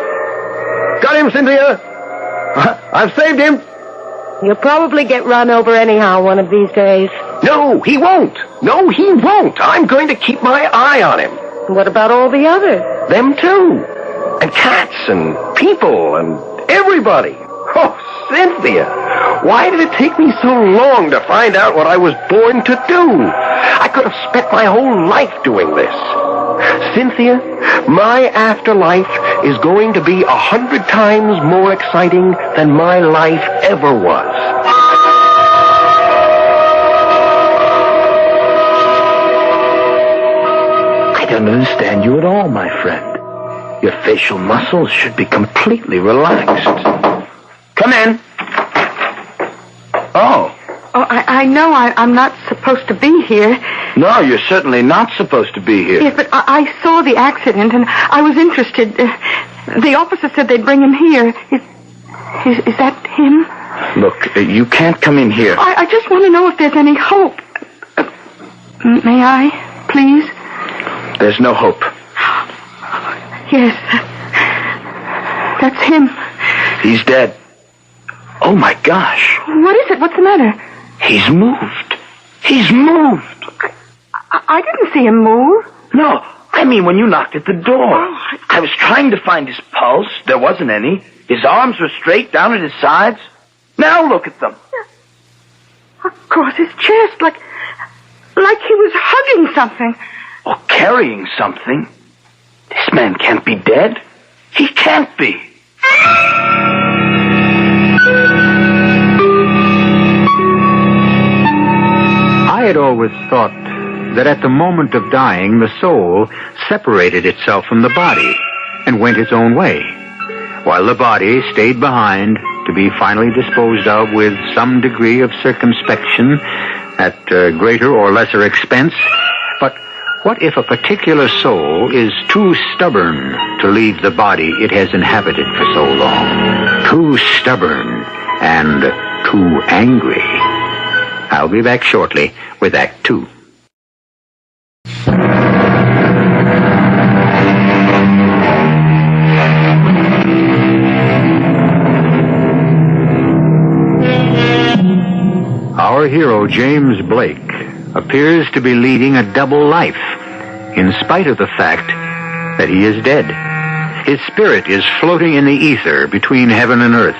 [SPEAKER 8] Got him, Cynthia. I've saved him.
[SPEAKER 6] You'll probably get run over anyhow one of these days.
[SPEAKER 8] No, he won't. No, he won't. I'm going to keep my eye on him.
[SPEAKER 6] What about all the others?
[SPEAKER 8] Them too. And cats and people and everybody. Oh, Cynthia, why did it take me so long to find out what I was born to do? I could have spent my whole life doing this. Cynthia, my afterlife is going to be 100 times more exciting than my life ever was.
[SPEAKER 14] I don't understand you at all, my friend. Your facial muscles should be completely relaxed. Come in. Oh.
[SPEAKER 9] Oh, I know I'm not supposed to be here.
[SPEAKER 14] No, you're certainly not supposed to be here.
[SPEAKER 9] Yes, but I saw the accident, and I was interested. The officer said they'd bring him here. Is that him?
[SPEAKER 14] Look, you can't come in here.
[SPEAKER 9] I just want to know if there's any hope. May I, please?
[SPEAKER 14] There's no hope.
[SPEAKER 9] Yes. That's him.
[SPEAKER 14] He's dead. Oh, my gosh.
[SPEAKER 9] What is it? What's the matter?
[SPEAKER 14] He's moved. He's moved.
[SPEAKER 9] I didn't see him move.
[SPEAKER 14] No, I mean when you knocked at the door. I was trying to find his pulse. There wasn't any. His arms were straight down at his sides. Now look at them.
[SPEAKER 9] Across his chest, like he was hugging something.
[SPEAKER 14] Or carrying something. This man can't be dead. He can't be.
[SPEAKER 7] I had always thought that at the moment of dying, the soul separated itself from the body and went its own way, while the body stayed behind to be finally disposed of with some degree of circumspection at greater or lesser expense. But what if a particular soul is too stubborn to leave the body it has inhabited for so long? Too stubborn and too angry. I'll be back shortly with Act 2. Our hero, James Blake, appears to be leading a double life, in spite of the fact that he is dead. His spirit is floating in the ether between heaven and earth,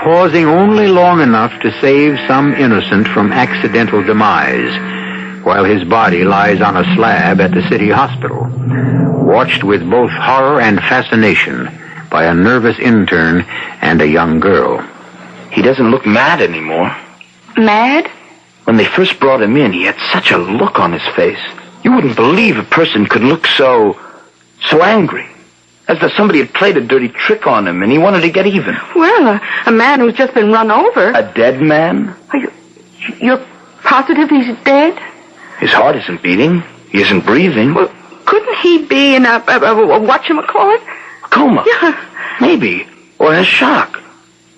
[SPEAKER 7] pausing only long enough to save some innocent from accidental demise, while his body lies on a slab at the city hospital, watched with both horror and fascination by a nervous intern and a young girl.
[SPEAKER 14] He doesn't look mad anymore.
[SPEAKER 9] Mad?
[SPEAKER 14] When they first brought him in, he had such a look on his face. You wouldn't believe a person could look so angry. As though somebody had played a dirty trick on him and he wanted to get even.
[SPEAKER 9] Well, a man who's just been run over.
[SPEAKER 14] A dead man?
[SPEAKER 9] You're positive he's dead?
[SPEAKER 14] His heart isn't beating. He isn't breathing.
[SPEAKER 9] Well, couldn't he be in a whatchamacallit?
[SPEAKER 14] Coma.
[SPEAKER 9] Yeah.
[SPEAKER 14] Maybe. Or in a shock.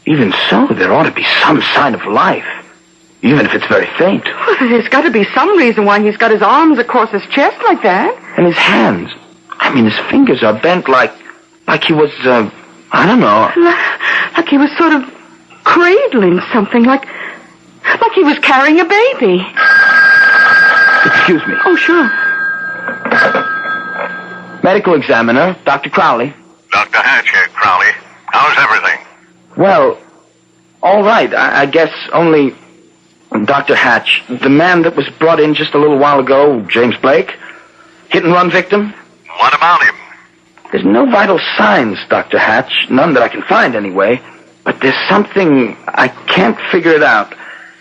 [SPEAKER 14] Even so, there ought to be some sign of life. Even if it's very faint.
[SPEAKER 9] Well, there's got to be some reason why he's got his arms across his chest like that.
[SPEAKER 14] And his hands. I mean, his fingers are bent like he was, I don't know.
[SPEAKER 9] Like he was sort of cradling something, like he was carrying a baby.
[SPEAKER 14] Excuse me.
[SPEAKER 9] Oh, sure.
[SPEAKER 14] Medical examiner, Dr. Crowley.
[SPEAKER 16] Dr. Hatch here, Crowley. How's everything?
[SPEAKER 14] Well, all right. I guess only Dr. Hatch, the man that was brought in just a little while ago, James Blake, hit-and-run victim.
[SPEAKER 16] What about him?
[SPEAKER 14] There's no vital signs, Dr. Hatch. None that I can find, anyway. But there's something... I can't figure it out.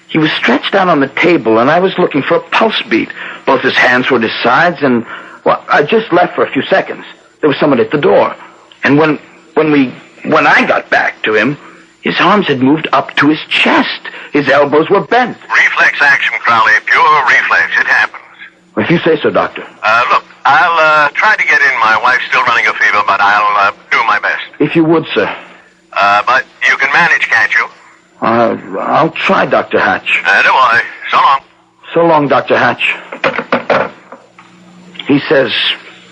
[SPEAKER 14] He was stretched out on the table, and I was looking for a pulse beat. Both his hands were at his sides, and... Well, I just left for a few seconds. There was someone at the door. And when I got back to him, his arms had moved up to his chest. His elbows were bent.
[SPEAKER 16] Reflex action, Crowley. Pure reflex. It happens.
[SPEAKER 14] If you say so, Doctor.
[SPEAKER 16] Look, I'll try to get in. My wife's still running a fever, but I'll do my best.
[SPEAKER 14] If you would, sir.
[SPEAKER 16] But you can manage, can't you?
[SPEAKER 14] I'll try, Dr. Hatch.
[SPEAKER 16] Do I. So long.
[SPEAKER 14] So long, Dr. Hatch. He says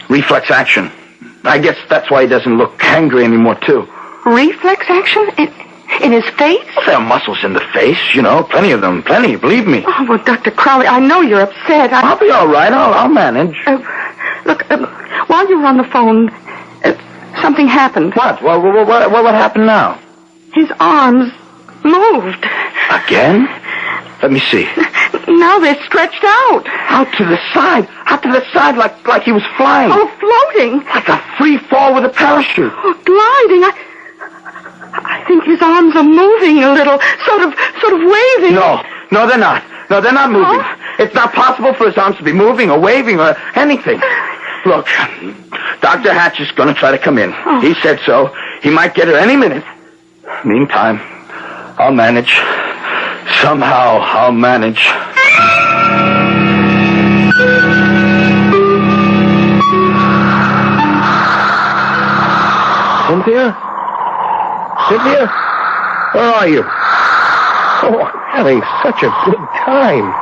[SPEAKER 14] reflex action. I guess that's why he doesn't look angry anymore, too.
[SPEAKER 9] Reflex action? In his face?
[SPEAKER 14] Well, there are muscles in the face, you know. Plenty of them. Plenty, believe me.
[SPEAKER 9] Oh, well, Dr. Crowley, I know you're upset.
[SPEAKER 14] I'll be all right. I'll manage.
[SPEAKER 9] Look, while you were on the phone, something happened.
[SPEAKER 14] What? Well, what happened now?
[SPEAKER 9] His arms moved.
[SPEAKER 14] Again? Let me see.
[SPEAKER 9] Now they're stretched out.
[SPEAKER 14] Out to the side. Out to the side like he was flying.
[SPEAKER 9] Oh, floating.
[SPEAKER 14] Like a free fall with a parachute.
[SPEAKER 9] Oh, gliding. I think his arms are moving a little, sort of waving.
[SPEAKER 14] No, they're not. No, they're not moving. Huh? It's not possible for his arms to be moving or waving or anything. Look, Dr. Hatch is going to try to come in. Oh. He said so. He might get her any minute. Meantime, I'll manage. Somehow, I'll manage.
[SPEAKER 8] Cynthia? Cynthia? Where are you? Oh, I'm having such a good time.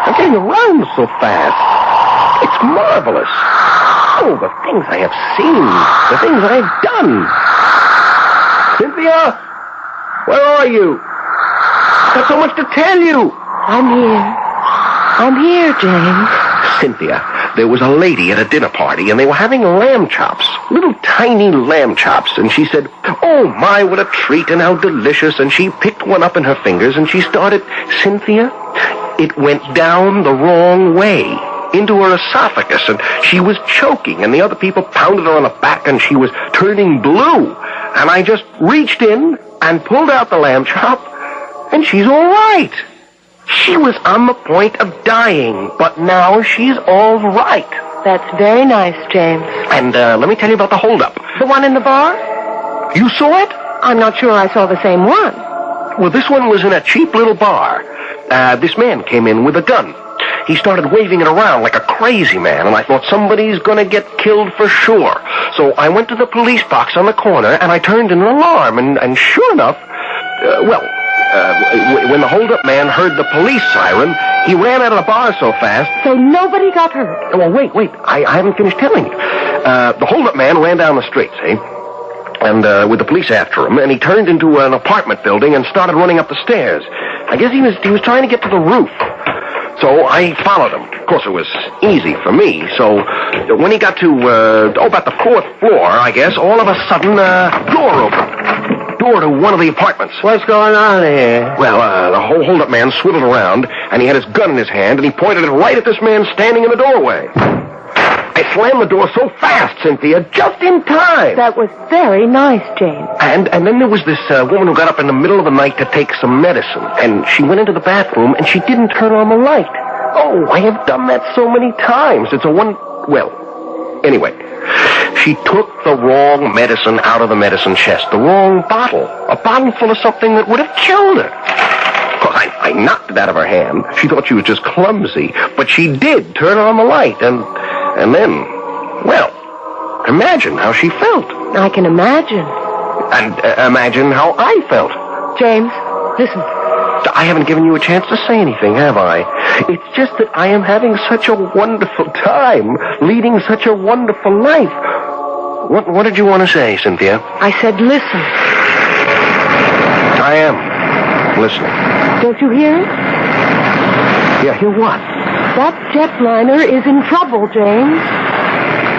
[SPEAKER 8] I'm getting around so fast. It's marvelous. Oh, the things I have seen. The things I've done. Cynthia? Where are you? I've got so much to tell you.
[SPEAKER 6] I'm here, James.
[SPEAKER 8] Cynthia, there was a lady at a dinner party, and they were having lamb chops. Little tiny lamb chops. And she said, oh, my, what a treat, and how delicious. And she picked one up in her fingers, and she started, Cynthia, it went down the wrong way, into her esophagus, and she was choking, and the other people pounded her on the back, and she was turning blue. And I just reached in and pulled out the lamb chop, and she's all right. She was on the point of dying, but now she's all right.
[SPEAKER 6] That's very nice, James.
[SPEAKER 8] And let me tell you about the holdup.
[SPEAKER 6] The one in the bar?
[SPEAKER 8] You saw it?
[SPEAKER 6] I'm not sure I saw the same one.
[SPEAKER 8] Well, this one was in a cheap little bar. This man came in with a gun. He started waving it around like a crazy man, and I thought somebody's gonna get killed for sure. So I went to the police box on the corner, and I turned an alarm, and sure enough, when the hold-up man heard the police siren, he ran out of the bar so fast.
[SPEAKER 6] So nobody got hurt?
[SPEAKER 8] Well, wait. I haven't finished telling you. The hold-up man ran down the street, see? and with the police after him, and he turned into an apartment building and started running up the stairs. I guess he was trying to get to the roof. So I followed him. Of course, it was easy for me. So when he got to, about the 4th floor, I guess, all of a sudden, door opened. Door to one of the apartments.
[SPEAKER 2] What's going on here?
[SPEAKER 8] Well, the whole hold-up man swiveled around, and he had his gun in his hand, and he pointed it right at this man standing in the doorway. I slammed the door so fast, Cynthia, just in time.
[SPEAKER 6] That was very nice, James.
[SPEAKER 8] And then there was this woman who got up in the middle of the night to take some medicine, and she went into the bathroom, and she didn't turn on the light. Oh, I have done that so many times. It's well, anyway, she took the wrong medicine out of the medicine chest, the wrong bottle, a bottle full of something that would have killed her. Of course, I knocked it out of her hand. She thought she was just clumsy, but she did turn on the light, and then, well, imagine how she felt.
[SPEAKER 6] I can imagine.
[SPEAKER 8] And imagine how I felt.
[SPEAKER 6] James, listen.
[SPEAKER 8] I haven't given you a chance to say anything, have I? It's just that I am having such a wonderful time, leading such a wonderful life. What did you want to say, Cynthia?
[SPEAKER 6] I said listen.
[SPEAKER 8] I am listening.
[SPEAKER 6] Don't you hear it?
[SPEAKER 8] Yeah, hear what?
[SPEAKER 6] That jetliner is in trouble, James.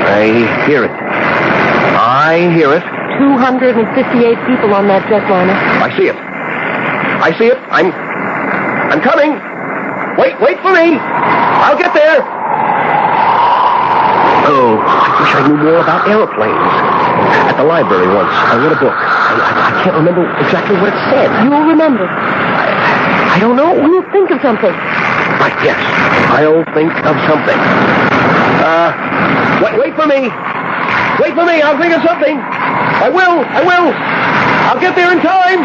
[SPEAKER 8] I hear it. I hear it.
[SPEAKER 6] 258 people on that jetliner.
[SPEAKER 8] I see it. I see it. I'm coming. Wait for me. I'll get there. Oh, I wish I knew more about airplanes. At the library once, I read a book. I can't remember exactly what it said.
[SPEAKER 6] You'll remember.
[SPEAKER 8] I don't know.
[SPEAKER 6] We'll think of something.
[SPEAKER 8] Right, yes. I'll think of something. Wait for me. Wait for me. I'll think of something. I will. I'll get there in time.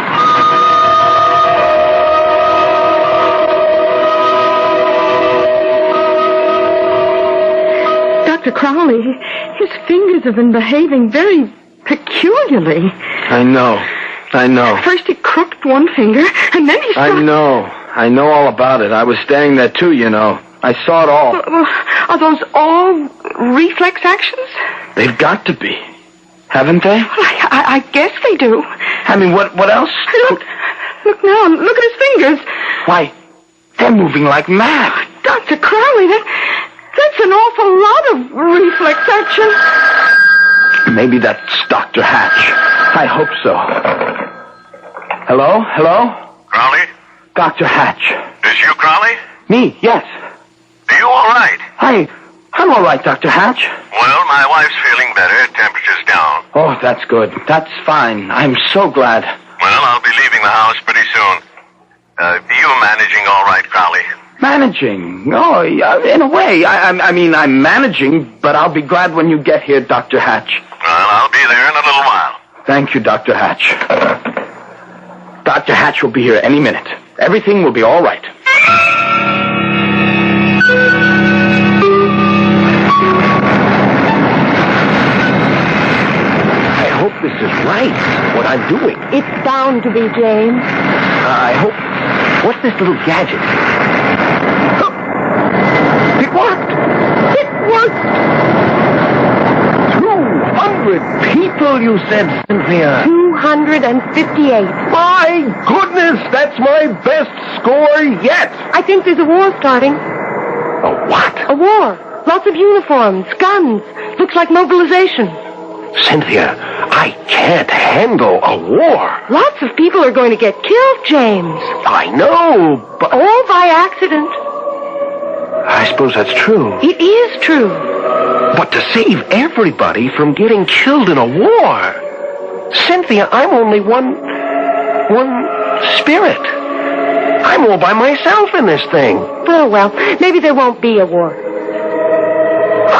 [SPEAKER 9] Dr. Crowley, his fingers have been behaving very peculiarly.
[SPEAKER 14] I know.
[SPEAKER 9] First he crooked one finger, and then he started...
[SPEAKER 14] I know all about it. I was standing there too, you know. I saw it all.
[SPEAKER 9] Are those all reflex actions?
[SPEAKER 14] They've got to be. Haven't they?
[SPEAKER 9] Well, I guess they do.
[SPEAKER 14] I mean, what else?
[SPEAKER 9] Look now. Look at his fingers.
[SPEAKER 14] Why, they're moving like mad.
[SPEAKER 9] Dr. Crowley, that's an awful lot of reflex action.
[SPEAKER 14] Maybe that's Dr. Hatch. I hope so. Hello?
[SPEAKER 16] Crowley?
[SPEAKER 14] Dr. Hatch.
[SPEAKER 16] Is you Crowley?
[SPEAKER 14] Me, yes.
[SPEAKER 16] Are you all right?
[SPEAKER 14] I'm all right, Dr. Hatch.
[SPEAKER 16] Well, my wife's feeling better. Temperature's down.
[SPEAKER 14] Oh, that's good. That's fine. I'm so glad.
[SPEAKER 16] Well, I'll be leaving the house pretty soon. You managing all right, Crowley?
[SPEAKER 14] Managing? Oh, in a way. I mean, I'm managing, but I'll be glad when you get here, Dr. Hatch.
[SPEAKER 16] Well, I'll be there in a little while.
[SPEAKER 14] Thank you, Dr. Hatch. Dr. Hatch will be here any minute. Everything will be all right.
[SPEAKER 8] I hope this is right, what I'm doing.
[SPEAKER 6] It's bound to be, James.
[SPEAKER 8] I hope... What's this little gadget? Oh, it worked! It worked! 200 people, you said, Cynthia.
[SPEAKER 6] 258.
[SPEAKER 8] My goodness, that's my best score yet.
[SPEAKER 6] I think there's a war starting.
[SPEAKER 8] A what?
[SPEAKER 6] A war. Lots of uniforms, guns. Looks like mobilization.
[SPEAKER 8] Cynthia, I can't handle a war.
[SPEAKER 6] Lots of people are going to get killed, James.
[SPEAKER 8] I know, but...
[SPEAKER 6] All by accident.
[SPEAKER 8] I suppose that's true.
[SPEAKER 6] It is true.
[SPEAKER 8] But to save everybody from getting killed in a war... Cynthia, I'm only one spirit. I'm all by myself in this thing.
[SPEAKER 6] Oh, well, maybe there won't be a war.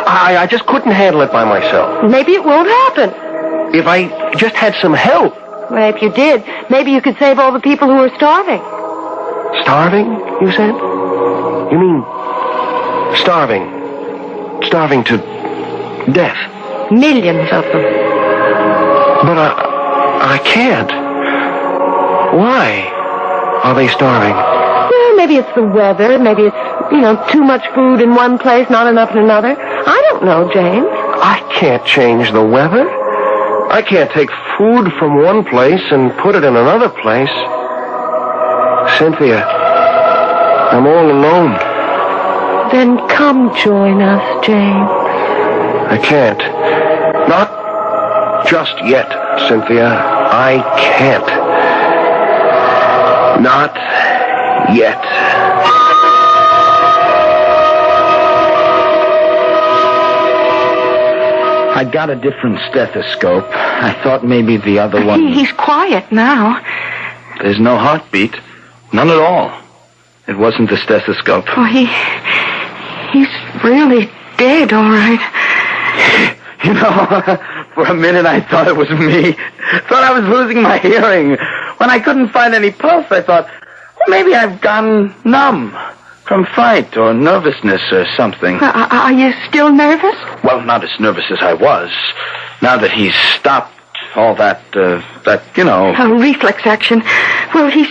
[SPEAKER 8] I just couldn't handle it by myself.
[SPEAKER 6] Maybe it won't happen.
[SPEAKER 8] If I just had some help.
[SPEAKER 6] Well, if you did, maybe you could save all the people who are starving.
[SPEAKER 8] Starving, you said? You mean starving? Starving to death?
[SPEAKER 6] Millions of them.
[SPEAKER 8] But I can't. Why are they starving?
[SPEAKER 6] Well, maybe it's the weather. Maybe it's, too much food in one place, not enough in another. I don't know, James.
[SPEAKER 8] I can't change the weather. I can't take food from one place and put it in another place. Cynthia, I'm all alone.
[SPEAKER 6] Then come join us, James.
[SPEAKER 8] I can't. Not just yet, Cynthia. I can't. Not yet.
[SPEAKER 7] I got a different stethoscope. I thought maybe the other one...
[SPEAKER 9] He's quiet now.
[SPEAKER 7] There's no heartbeat. None at all. It wasn't the stethoscope.
[SPEAKER 9] Oh, he's really dead, all right.
[SPEAKER 7] You know, for a minute I thought it was me. Thought I was losing my hearing. When I couldn't find any pulse, I thought, well, maybe I've gone numb from fright or nervousness or something.
[SPEAKER 9] Are you still nervous?
[SPEAKER 7] Well, not as nervous as I was. Now that he's stopped all that, you know...
[SPEAKER 9] reflex action. Well, he's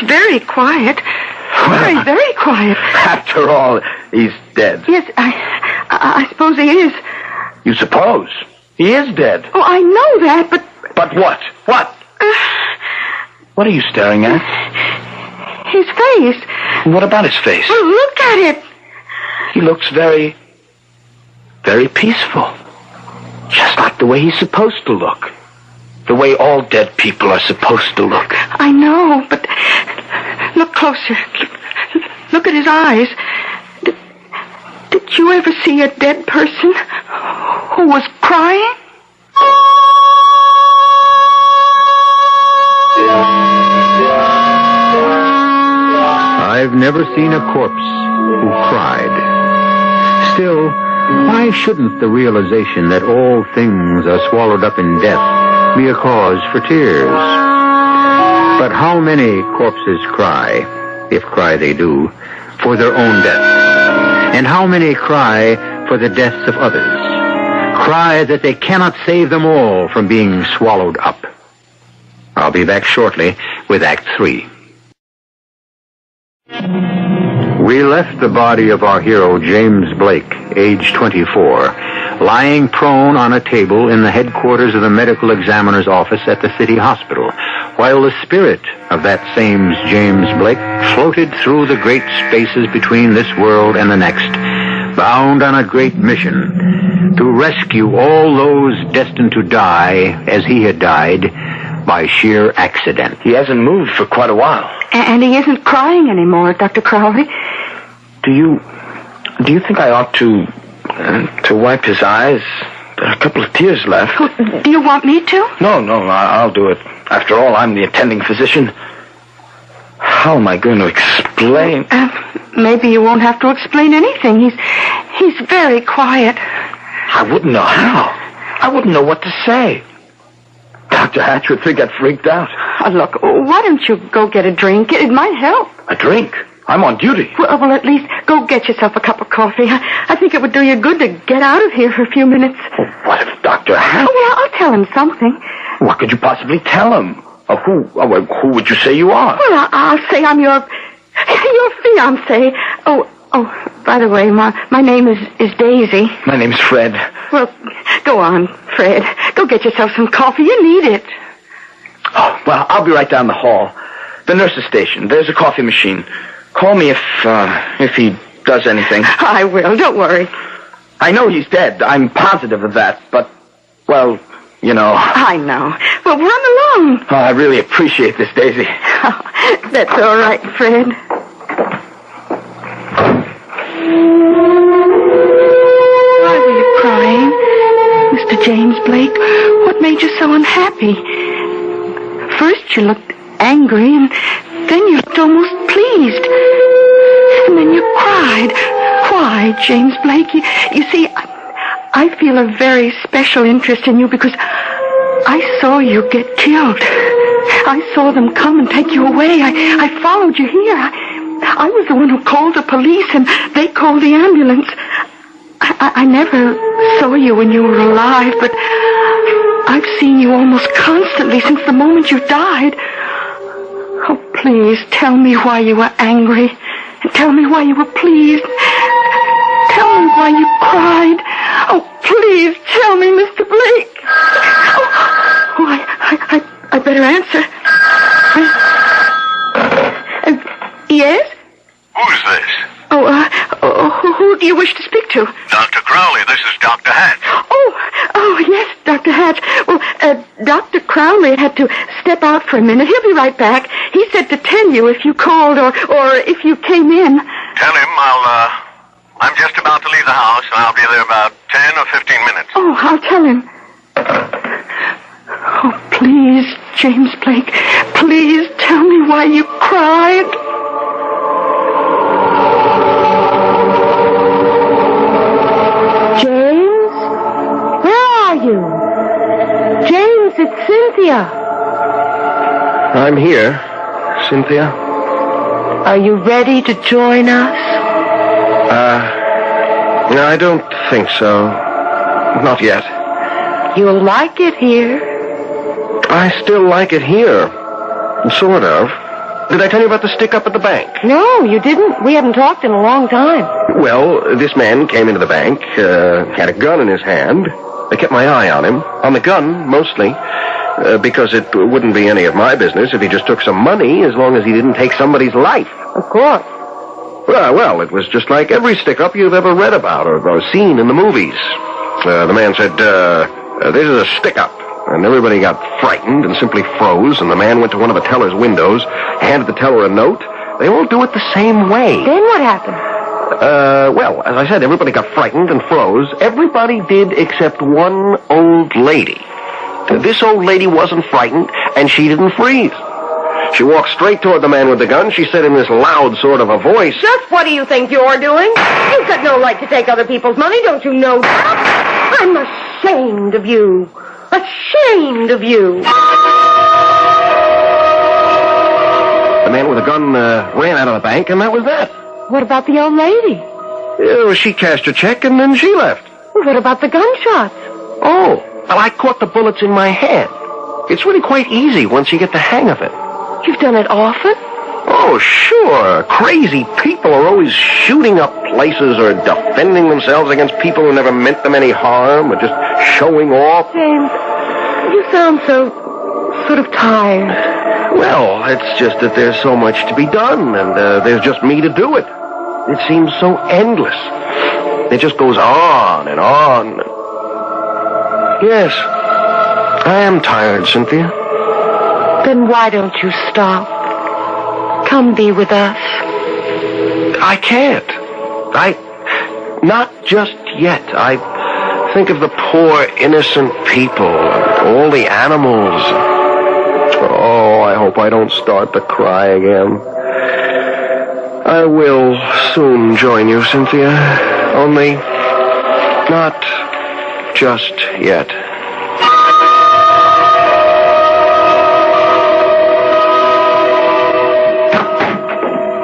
[SPEAKER 9] very quiet. Very quiet.
[SPEAKER 7] After all, he's dead.
[SPEAKER 9] Yes, I suppose he is.
[SPEAKER 7] You suppose? He is dead.
[SPEAKER 9] Oh, I know that, but...
[SPEAKER 7] But what? What? What are you staring at?
[SPEAKER 9] His face.
[SPEAKER 7] What about his face?
[SPEAKER 9] Well, look at it.
[SPEAKER 7] He looks very, very peaceful. Just like the way he's supposed to look. The way all dead people are supposed to look.
[SPEAKER 9] I know, but look closer. Look at his eyes. Did you ever see a dead person who was crying?
[SPEAKER 7] I've never seen a corpse who cried. Still, why shouldn't the realization that all things are swallowed up in death be a cause for tears? But how many corpses cry, if cry they do, for their own death? And how many cry for the deaths of others? Cry that they cannot save them all from being swallowed up. I'll be back shortly with Act 3. We left the body of our hero, James Blake, age 24, lying prone on a table in the headquarters of the medical examiner's office at the city hospital, while the spirit of that same James Blake floated through the great spaces between this world and the next, bound on a great mission to rescue all those destined to die as he had died by sheer accident.
[SPEAKER 14] He hasn't moved for quite a while.
[SPEAKER 9] And he isn't crying anymore, Dr. Crowley.
[SPEAKER 14] Do you think I ought to wipe his eyes? There are a couple of tears left.
[SPEAKER 9] Oh, do you want me to?
[SPEAKER 14] No, I'll do it. After all, I'm the attending physician. How am I going to explain?
[SPEAKER 9] Maybe you won't have to explain anything. He's very quiet.
[SPEAKER 14] I wouldn't know how. I wouldn't know what to say. Dr. Hatch would think I'd freaked out.
[SPEAKER 9] Look, why don't you go get a drink? It might help.
[SPEAKER 14] A drink? I'm on duty.
[SPEAKER 9] Well, at least go get yourself a cup of coffee. I think it would do you good to get out of here for a few minutes.
[SPEAKER 14] Well, what if Dr. Hatch...
[SPEAKER 9] Oh, well, I'll tell him something.
[SPEAKER 14] What could you possibly tell him? Who would you say you are?
[SPEAKER 9] Well, I'll say I'm your fiancé. Oh, by the way, my name is Daisy.
[SPEAKER 14] My name's Fred.
[SPEAKER 9] Well, go on, Fred. Go get yourself some coffee. You need it.
[SPEAKER 14] Oh, well, I'll be right down the hall. The nurse's station. There's a coffee machine. Call me if he does anything.
[SPEAKER 9] I will. Don't worry.
[SPEAKER 14] I know he's dead. I'm positive of that. But, well, you know.
[SPEAKER 9] I know. Well, run along.
[SPEAKER 14] Oh, I really appreciate this, Daisy.
[SPEAKER 9] Oh, that's all right, Fred. Why were you crying, Mr. James Blake? What made you so unhappy? First you looked angry, and then you looked almost pleased. And then you cried. Why, James Blake? You see, I feel a very special interest in you because I saw you get killed. I saw them come and take you away. I followed you here. I was the one who called the police, and they called the ambulance. I never saw you when you were alive, but I've seen you almost constantly since the moment you died. Oh, please, tell me why you were angry. And tell me why you were pleased. Tell me why you cried. Oh, please, tell me, Mr. Blake. Oh, Oh, I better answer. Yes?
[SPEAKER 16] Who's this?
[SPEAKER 9] Who do you wish to speak to?
[SPEAKER 16] Dr. Crowley, this is Dr. Hatch.
[SPEAKER 9] Oh, yes, Dr. Hatch. Well, Dr. Crowley had to step out for a minute. He'll be right back. He said to tell you if you called or if you came in.
[SPEAKER 16] Tell him I'm just about to leave the house, and I'll be there about 10 or 15 minutes.
[SPEAKER 9] Oh, I'll tell him. Oh, please, James Blake, please tell me why you cried. James? Where are you? James, it's Cynthia.
[SPEAKER 8] I'm here, Cynthia.
[SPEAKER 6] Are you ready to join us?
[SPEAKER 8] No, I don't think so. Not yet.
[SPEAKER 6] You'll like it here.
[SPEAKER 8] I still like it here. Sort of. Did I tell you about the stick-up at the bank?
[SPEAKER 6] No, you didn't. We haven't talked in a long time.
[SPEAKER 8] Well, this man came into the bank, had a gun in his hand. I kept my eye on him. On the gun, mostly. Because it wouldn't be any of my business if he just took some money, as long as he didn't take somebody's life.
[SPEAKER 6] Of course.
[SPEAKER 8] Well, it was just like every stick-up you've ever read about or seen in the movies. The man said, this is a stick-up. And everybody got frightened and simply froze, and the man went to one of the teller's windows, handed the teller a note. They all do it the same way.
[SPEAKER 6] Then what happened?
[SPEAKER 8] Well, as I said, everybody got frightened and froze. Everybody did except one old lady. This old lady wasn't frightened, and she didn't freeze. She walked straight toward the man with the gun. She said in this loud sort of a voice,
[SPEAKER 6] Just what do you think you're doing? You've got no right to take other people's money, don't you know that? I'm ashamed of you. Ashamed of you.
[SPEAKER 8] The man with the gun ran out of the bank, and that was that.
[SPEAKER 6] What about the old lady?
[SPEAKER 8] She cashed her check, and then she left.
[SPEAKER 6] What about the gunshots?
[SPEAKER 8] Oh, well, I caught the bullets in my head. It's really quite easy once you get the hang of it.
[SPEAKER 6] You've done it often?
[SPEAKER 8] Oh, sure. Crazy people are always shooting up places or defending themselves against people who never meant them any harm or just showing off.
[SPEAKER 6] James, you sound so sort of tired.
[SPEAKER 8] Well, it's just that there's so much to be done, and there's just me to do it. It seems so endless. It just goes on and on. Yes, I am tired, Cynthia.
[SPEAKER 6] Then why don't you stop? Come be with us.
[SPEAKER 8] I can't. Not just yet. I think of the poor, innocent people, all the animals. Oh, I hope I don't start to cry again. I will soon join you, Cynthia. Only not just yet.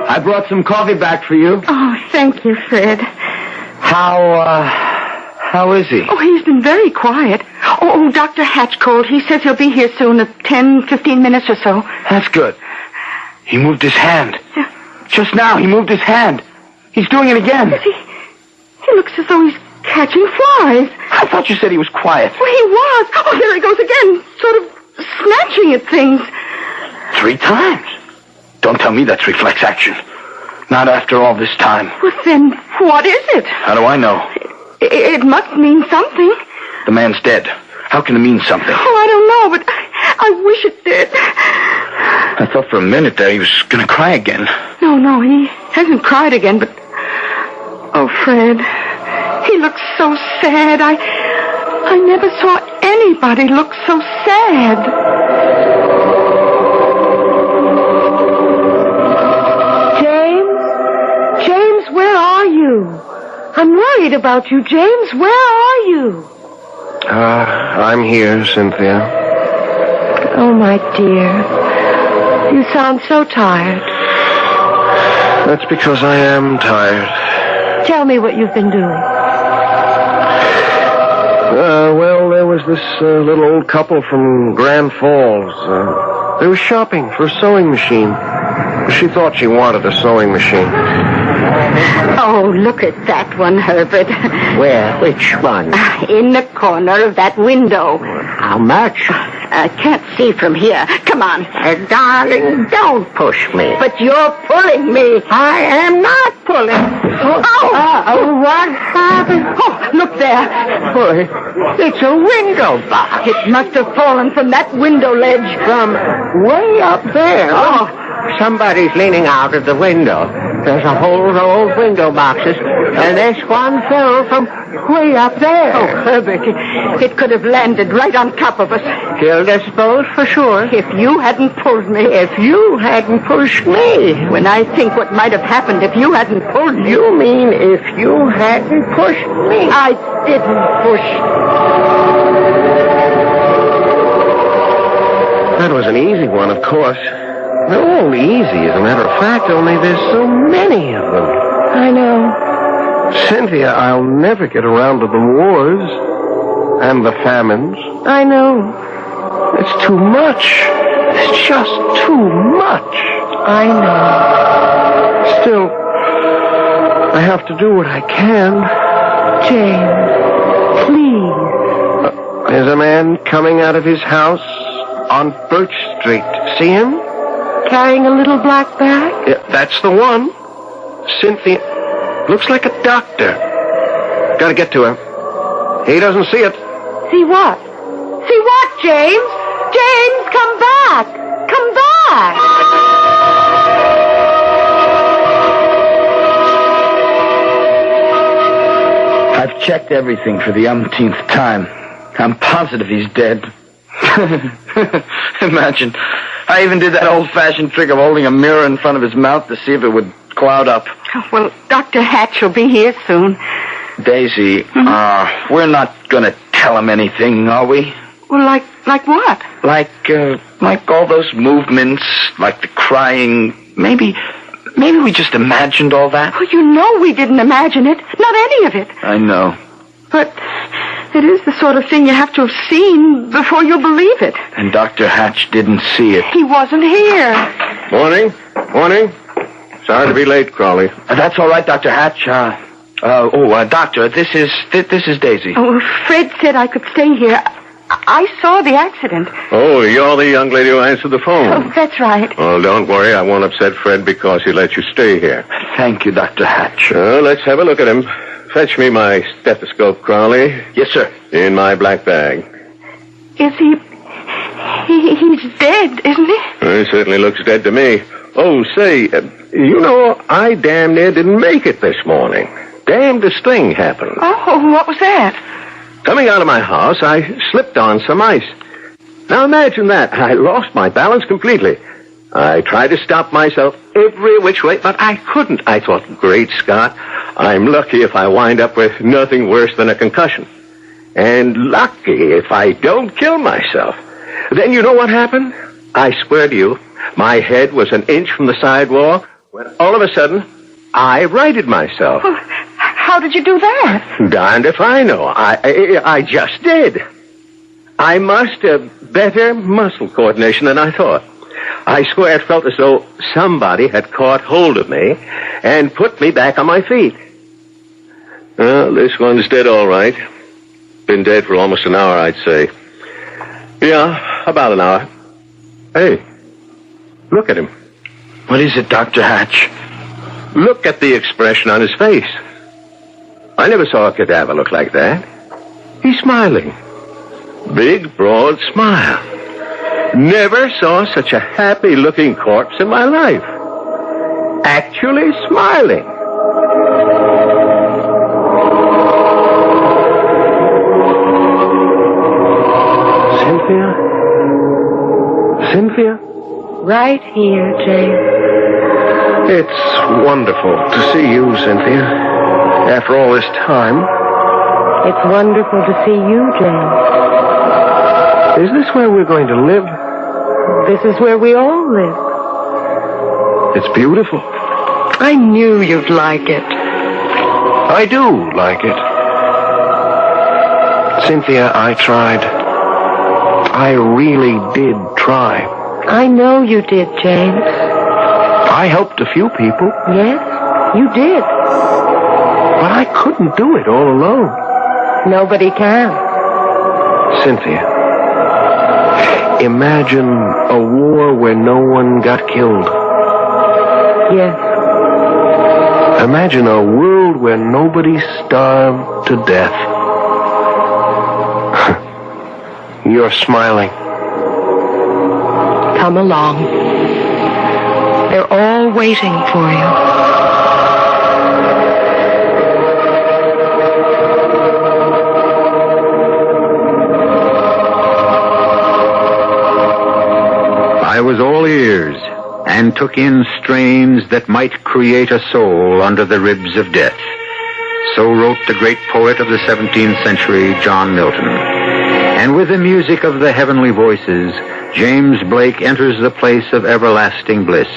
[SPEAKER 14] I brought some coffee back for you.
[SPEAKER 9] Oh, thank you, Fred.
[SPEAKER 14] How is he?
[SPEAKER 9] Oh, he's been very quiet. Oh, Dr. Hatch called. He says he'll be here soon, in 10, 15 minutes or so.
[SPEAKER 14] That's good. He moved his hand.
[SPEAKER 9] Yeah.
[SPEAKER 14] Just now, he moved his hand. He's doing it again.
[SPEAKER 9] Yes, he looks as though he's catching flies.
[SPEAKER 14] I thought you said he was quiet.
[SPEAKER 9] Well, he was. Oh, there he goes again, sort of snatching at things.
[SPEAKER 14] 3 times. Don't tell me that's reflex action. Not after all this time.
[SPEAKER 9] Well, then, what is it?
[SPEAKER 14] How do I know?
[SPEAKER 9] It must mean something.
[SPEAKER 14] The man's dead. How can it mean something?
[SPEAKER 9] Oh, I don't know, but I wish it did.
[SPEAKER 14] I thought for a minute there he was going to cry again.
[SPEAKER 9] No, he hasn't cried again, but... Oh, Fred, he looks so sad. I never saw anybody look so sad.
[SPEAKER 6] James, where are you? I'm worried about you, James. Where are you?
[SPEAKER 8] I'm here, Cynthia.
[SPEAKER 6] Oh, my dear. You sound so tired.
[SPEAKER 8] That's because I am tired.
[SPEAKER 6] Tell me what you've been doing.
[SPEAKER 8] Well, there was this little old couple from Grand Falls. They were shopping for a sewing machine. She thought she wanted a sewing machine.
[SPEAKER 9] Oh, look at that one, Herbert.
[SPEAKER 2] Where? Which one?
[SPEAKER 9] In the corner of that window.
[SPEAKER 2] How much?
[SPEAKER 9] I can't see from here. Come on.
[SPEAKER 8] Darling, don't push me.
[SPEAKER 9] But you're pulling me.
[SPEAKER 8] I am not pulling. What happened?
[SPEAKER 9] Oh, look there.
[SPEAKER 8] Boy, it's a window box.
[SPEAKER 9] It must have fallen from that window ledge.
[SPEAKER 8] From way up there.
[SPEAKER 9] Oh.
[SPEAKER 8] Somebody's leaning out of the window. There's a whole row of window boxes, and this one fell from way up there.
[SPEAKER 9] Oh, Herbert, it could have landed right on top of us.
[SPEAKER 8] Killed us both for sure.
[SPEAKER 9] If you hadn't pulled me.
[SPEAKER 8] If you hadn't pushed me.
[SPEAKER 9] When I think what might have happened if you hadn't pulled me.
[SPEAKER 8] You mean if you hadn't pushed me?
[SPEAKER 9] I didn't push.
[SPEAKER 8] That was an easy one, of course. They're all easy, as a matter of fact, only there's so many of them.
[SPEAKER 9] I know.
[SPEAKER 8] Cynthia, I'll never get around to the wars and the famines.
[SPEAKER 9] I know.
[SPEAKER 8] It's too much. It's just too much.
[SPEAKER 9] I know.
[SPEAKER 8] Still, I have to do what I can.
[SPEAKER 9] James, please.
[SPEAKER 8] There's a man coming out of his house on Birch Street. See him?
[SPEAKER 9] Carrying a little black bag?
[SPEAKER 8] Yeah, that's the one. Cynthia. Looks like a doctor. Gotta get to him. He doesn't see it.
[SPEAKER 9] See what? See what, James? James, come back! Come back!
[SPEAKER 14] I've checked everything for the umpteenth time. I'm positive he's dead. Imagine. I even did that old-fashioned trick of holding a mirror in front of his mouth to see if it would cloud up.
[SPEAKER 9] Oh, well, Dr. Hatch will be here soon.
[SPEAKER 14] Daisy, we're not going to tell him anything, are we?
[SPEAKER 9] Well, like what?
[SPEAKER 14] Like all those movements, like the crying. Maybe we just imagined all that.
[SPEAKER 9] Oh, you know we didn't imagine it. Not any of it.
[SPEAKER 14] I know.
[SPEAKER 9] But it is the sort of thing you have to have seen before you'll believe it.
[SPEAKER 14] And Dr. Hatch didn't see it.
[SPEAKER 9] He wasn't here.
[SPEAKER 8] Morning. Sorry to be late, Crawley.
[SPEAKER 14] That's all right, Dr. Hatch. Doctor, this is Daisy.
[SPEAKER 9] Oh, Fred said I could stay here. I saw the accident.
[SPEAKER 8] Oh, you're the young lady who answered the phone.
[SPEAKER 9] Oh, that's right.
[SPEAKER 8] Well, don't worry. I won't upset Fred because he let you stay here.
[SPEAKER 14] Thank you, Dr. Hatch.
[SPEAKER 8] Let's have a look at him. Fetch me my stethoscope, Crowley.
[SPEAKER 14] Yes, sir.
[SPEAKER 8] In my black bag.
[SPEAKER 9] Is he... He's dead, isn't he?
[SPEAKER 8] He certainly looks dead to me. Oh, say, I damn near didn't make it this morning. Damnedest thing happened.
[SPEAKER 9] Oh, what was that?
[SPEAKER 8] Coming out of my house, I slipped on some ice. Now imagine that. I lost my balance completely. I tried to stop myself every which way, but I couldn't. I thought, great Scott, I'm lucky if I wind up with nothing worse than a concussion. And lucky if I don't kill myself. Then you know what happened? I swear to you, my head was an inch from the sidewalk when all of a sudden, I righted myself.
[SPEAKER 9] Well, how did you do that?
[SPEAKER 8] Darned if I know. I just did. I must have better muscle coordination than I thought. I swear it felt as though somebody had caught hold of me and put me back on my feet. Well, this one's dead all right. Been dead for almost an hour, I'd say. Yeah, about an hour. Hey, look at him.
[SPEAKER 14] What is it, Dr. Hatch?
[SPEAKER 8] Look at the expression on his face. I never saw a cadaver look like that. He's smiling. Big, broad smile. Never saw such a happy-looking corpse in my life. Actually smiling. Cynthia?
[SPEAKER 6] Right here, James.
[SPEAKER 8] It's wonderful to see you, Cynthia. After all this time.
[SPEAKER 6] It's wonderful to see you, James.
[SPEAKER 8] Is this where we're going to live?
[SPEAKER 6] This is where we all live.
[SPEAKER 8] It's beautiful.
[SPEAKER 6] I knew you'd like it.
[SPEAKER 8] I do like it. Cynthia, I tried. I really did try.
[SPEAKER 6] I know you did, James.
[SPEAKER 8] I helped a few people.
[SPEAKER 6] Yes, you did.
[SPEAKER 8] But I couldn't do it all alone.
[SPEAKER 6] Nobody can.
[SPEAKER 8] Cynthia, Imagine a war where no one got killed.
[SPEAKER 6] Yes.
[SPEAKER 8] Imagine a world where nobody starved to death. You're smiling.
[SPEAKER 6] Come along. They're all waiting for you.
[SPEAKER 7] I was all ears and took in strains that might create a soul under the ribs of death. So wrote the great poet of the 17th century, John Milton. And with the music of the heavenly voices, James Blake enters the place of everlasting bliss,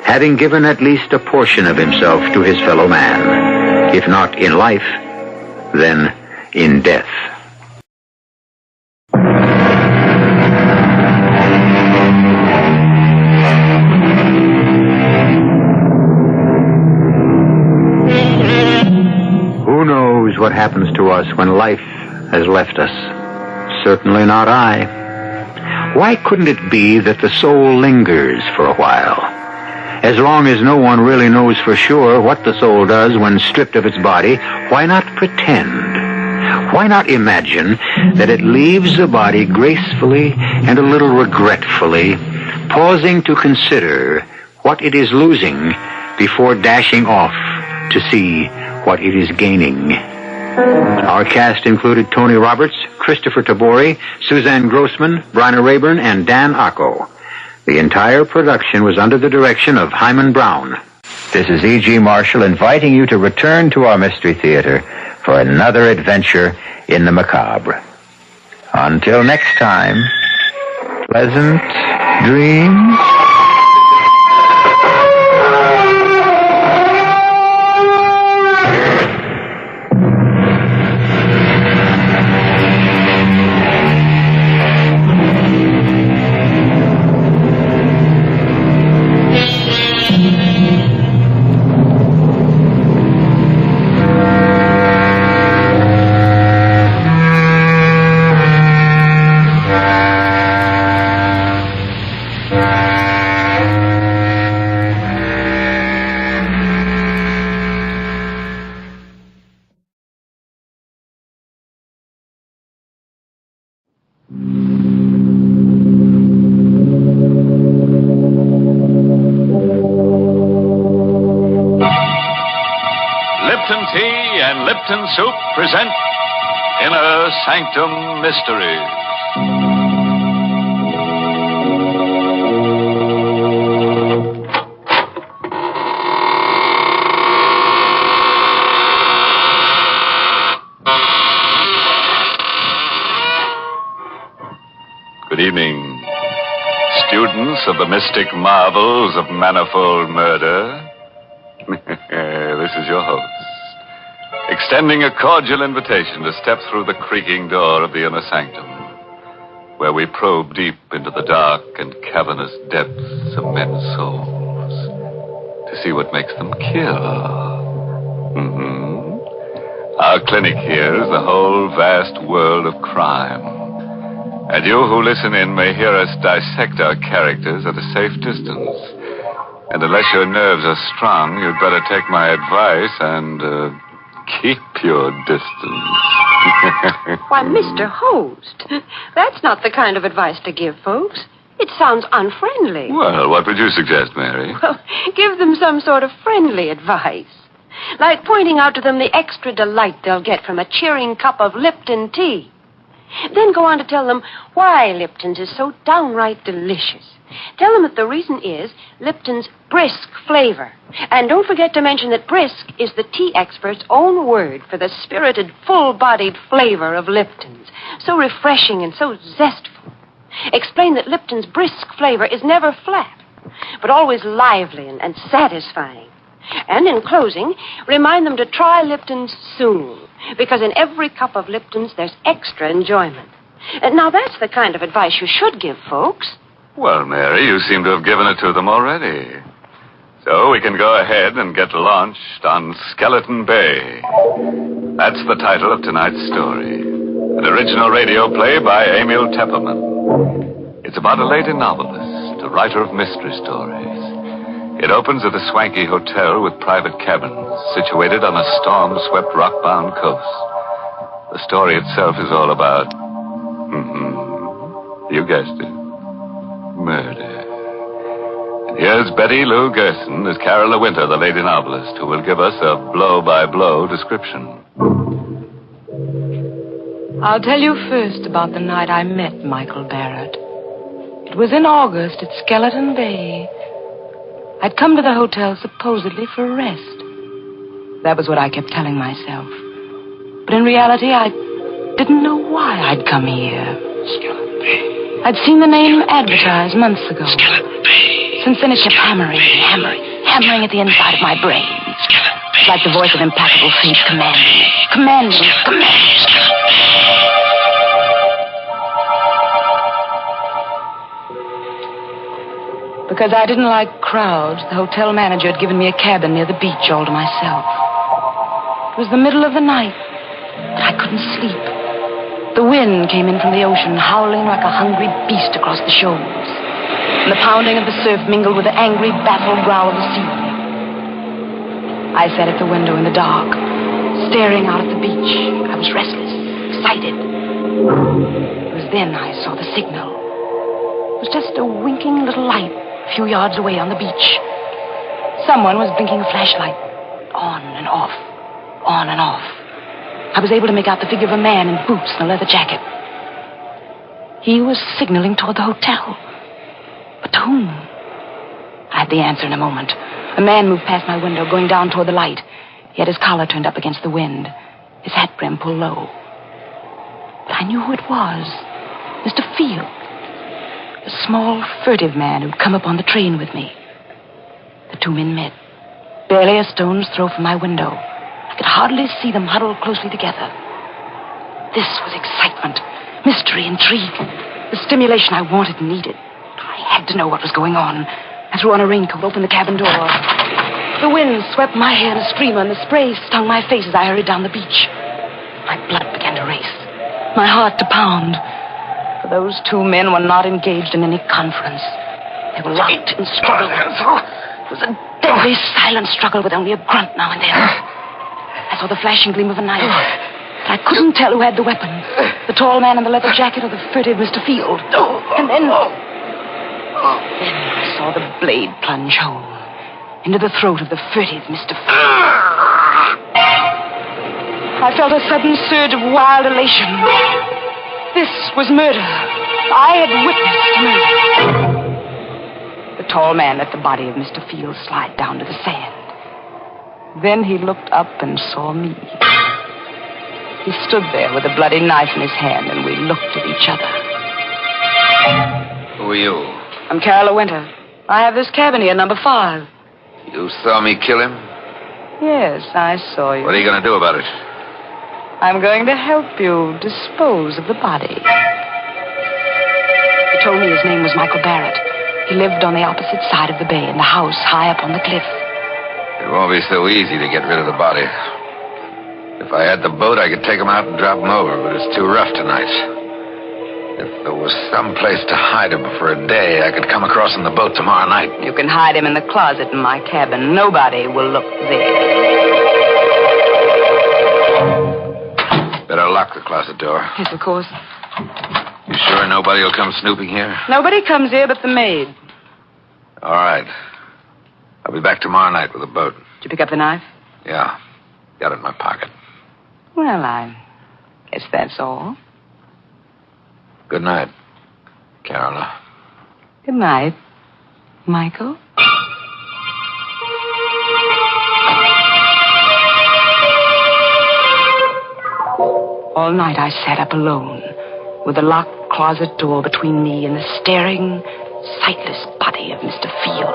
[SPEAKER 7] having given at least a portion of himself to his fellow man. If not in life, then in death. Who knows what happens to us when life has left us? Certainly not I. Why couldn't it be that the soul lingers for a while? As long as no one really knows for sure what the soul does when stripped of its body, why not pretend? Why not imagine that it leaves the body gracefully and a little regretfully, pausing to consider what it is losing before dashing off to see what it is gaining? Our cast included Tony Roberts, Christopher Tabori, Suzanne Grossman, Bryna Rayburn, and Dan Acco. The entire production was under the direction of Hyman Brown. This is E.G. Marshall inviting you to return to our Mystery Theater for another adventure in the macabre. Until next time, pleasant dreams.
[SPEAKER 1] Lipton Soup present Inner Sanctum Mysteries. Good evening, students of the mystic marvels of manifold murder. This is your host, extending a cordial invitation to step through the creaking door of the inner sanctum, where we probe deep into the dark and cavernous depths of men's souls to see what makes them kill. Our clinic here is the whole vast world of crime, and you who listen in may hear us dissect our characters at a safe distance. And unless your nerves are strong, you'd better take my advice and keep your distance.
[SPEAKER 2] Why, Mr. Host, that's not the kind of advice to give folks. It sounds unfriendly.
[SPEAKER 1] Well, what would you suggest, Mary?
[SPEAKER 2] Well, give them some sort of friendly advice. Like pointing out to them the extra delight they'll get from a cheering cup of Lipton tea. Then go on to tell them why Lipton's is so downright delicious. Tell them that the reason is Lipton's brisk flavor. And don't forget to mention that brisk is the tea expert's own word for the spirited, full-bodied flavor of Lipton's. So refreshing and so zestful. Explain that Lipton's brisk flavor is never flat, but always lively and satisfying. And in closing, remind them to try Lipton's soon, because in every cup of Lipton's there's extra enjoyment. And now that's the kind of advice you should give folks.
[SPEAKER 1] Well, Mary, you seem to have given it to them already. So we can go ahead and get launched on Skeleton Bay. That's the title of tonight's story. An original radio play by Emil Tepperman.
[SPEAKER 12] It's about a lady novelist, a writer of mystery stories. It opens at a swanky hotel with private cabins situated on a storm-swept, rock-bound coast. The story itself is all about... you guessed it. Murder. And here's Betty Lou Gerson as Carol De Winter, the lady novelist, who will give us a blow-by-blow description.
[SPEAKER 13] I'll tell you first about the night I met Michael Barrett. It was in August at Skeleton Bay. I'd come to the hotel supposedly for rest. That was what I kept telling myself. But in reality, I didn't know why I'd come here.
[SPEAKER 17] Skeleton Bay.
[SPEAKER 13] I'd seen the name advertised months ago.
[SPEAKER 17] Skeleton Bay.
[SPEAKER 13] Since then, it kept hammering at the inside of my brain. It's like the voice of implacable fate commanding me. Because I didn't like crowds, the hotel manager had given me a cabin near the beach all to myself. It was the middle of the night, but I couldn't sleep. The wind came in from the ocean, howling like a hungry beast across the shoals. And the pounding of the surf mingled with the angry, baffled growl of the sea. I sat at the window in the dark, staring out at the beach. I was restless, excited. It was then I saw the signal. It was just a winking little light a few yards away on the beach. Someone was blinking a flashlight. On and off. On and off. I was able to make out the figure of a man in boots and a leather jacket. He was signaling toward the hotel. But to whom? I had the answer in a moment. A man moved past my window, going down toward the light. He had his collar turned up against the wind, his hat brim pulled low. But I knew who it was. Mr. Field. A small, furtive man who'd come up on the train with me. The two men met, barely a stone's throw from my window. I could hardly see them huddled closely together. This was excitement, mystery, intrigue, the stimulation I wanted and needed. I had to know what was going on. I threw on a raincoat, opened the cabin door. The wind swept my hair in a streamer, and the spray stung my face as I hurried down the beach. My blood began to race, my heart to pound. For those two men were not engaged in any conference. They were locked in struggle. It was a deadly, silent struggle with only a grunt now and then. I saw the flashing gleam of a knife. But I couldn't tell who had the weapon. The tall man in the leather jacket or the furtive Mr. Field. And then I saw the blade plunge home into the throat of the furtive Mr. Field. I felt a sudden surge of wild elation. This was murder. I had witnessed murder. The tall man let the body of Mr. Field slide down to the sand. Then he looked up and saw me. He stood there with a bloody knife in his hand, and we looked at each other.
[SPEAKER 24] Who are you?
[SPEAKER 13] I'm Carol De Winter. I have this cabin here, number 5.
[SPEAKER 24] You saw me kill him?
[SPEAKER 13] Yes, I saw you.
[SPEAKER 24] What are you going to do about it?
[SPEAKER 13] I'm going to help you dispose of the body. He told me his name was Michael Barrett. He lived on the opposite side of the bay in the house high up on the cliff.
[SPEAKER 24] It won't be so easy to get rid of the body. If I had the boat, I could take him out and drop him over, but it's too rough tonight. If there was some place to hide him for a day, I could come across on the boat tomorrow night.
[SPEAKER 13] You can hide him in the closet in my cabin. Nobody will look there.
[SPEAKER 24] Better lock the closet door.
[SPEAKER 13] Yes, of course.
[SPEAKER 24] You sure nobody will come snooping here?
[SPEAKER 13] Nobody comes here but the maid.
[SPEAKER 24] All right. I'll be back tomorrow night with a boat.
[SPEAKER 13] Did you pick up the knife?
[SPEAKER 24] Yeah. Got it in my pocket.
[SPEAKER 13] Well, I guess that's all.
[SPEAKER 24] Good night, Carola.
[SPEAKER 13] Good night, Michael. All night I sat up alone, with the locked closet door between me and the staring, sightless body of Mr. Field.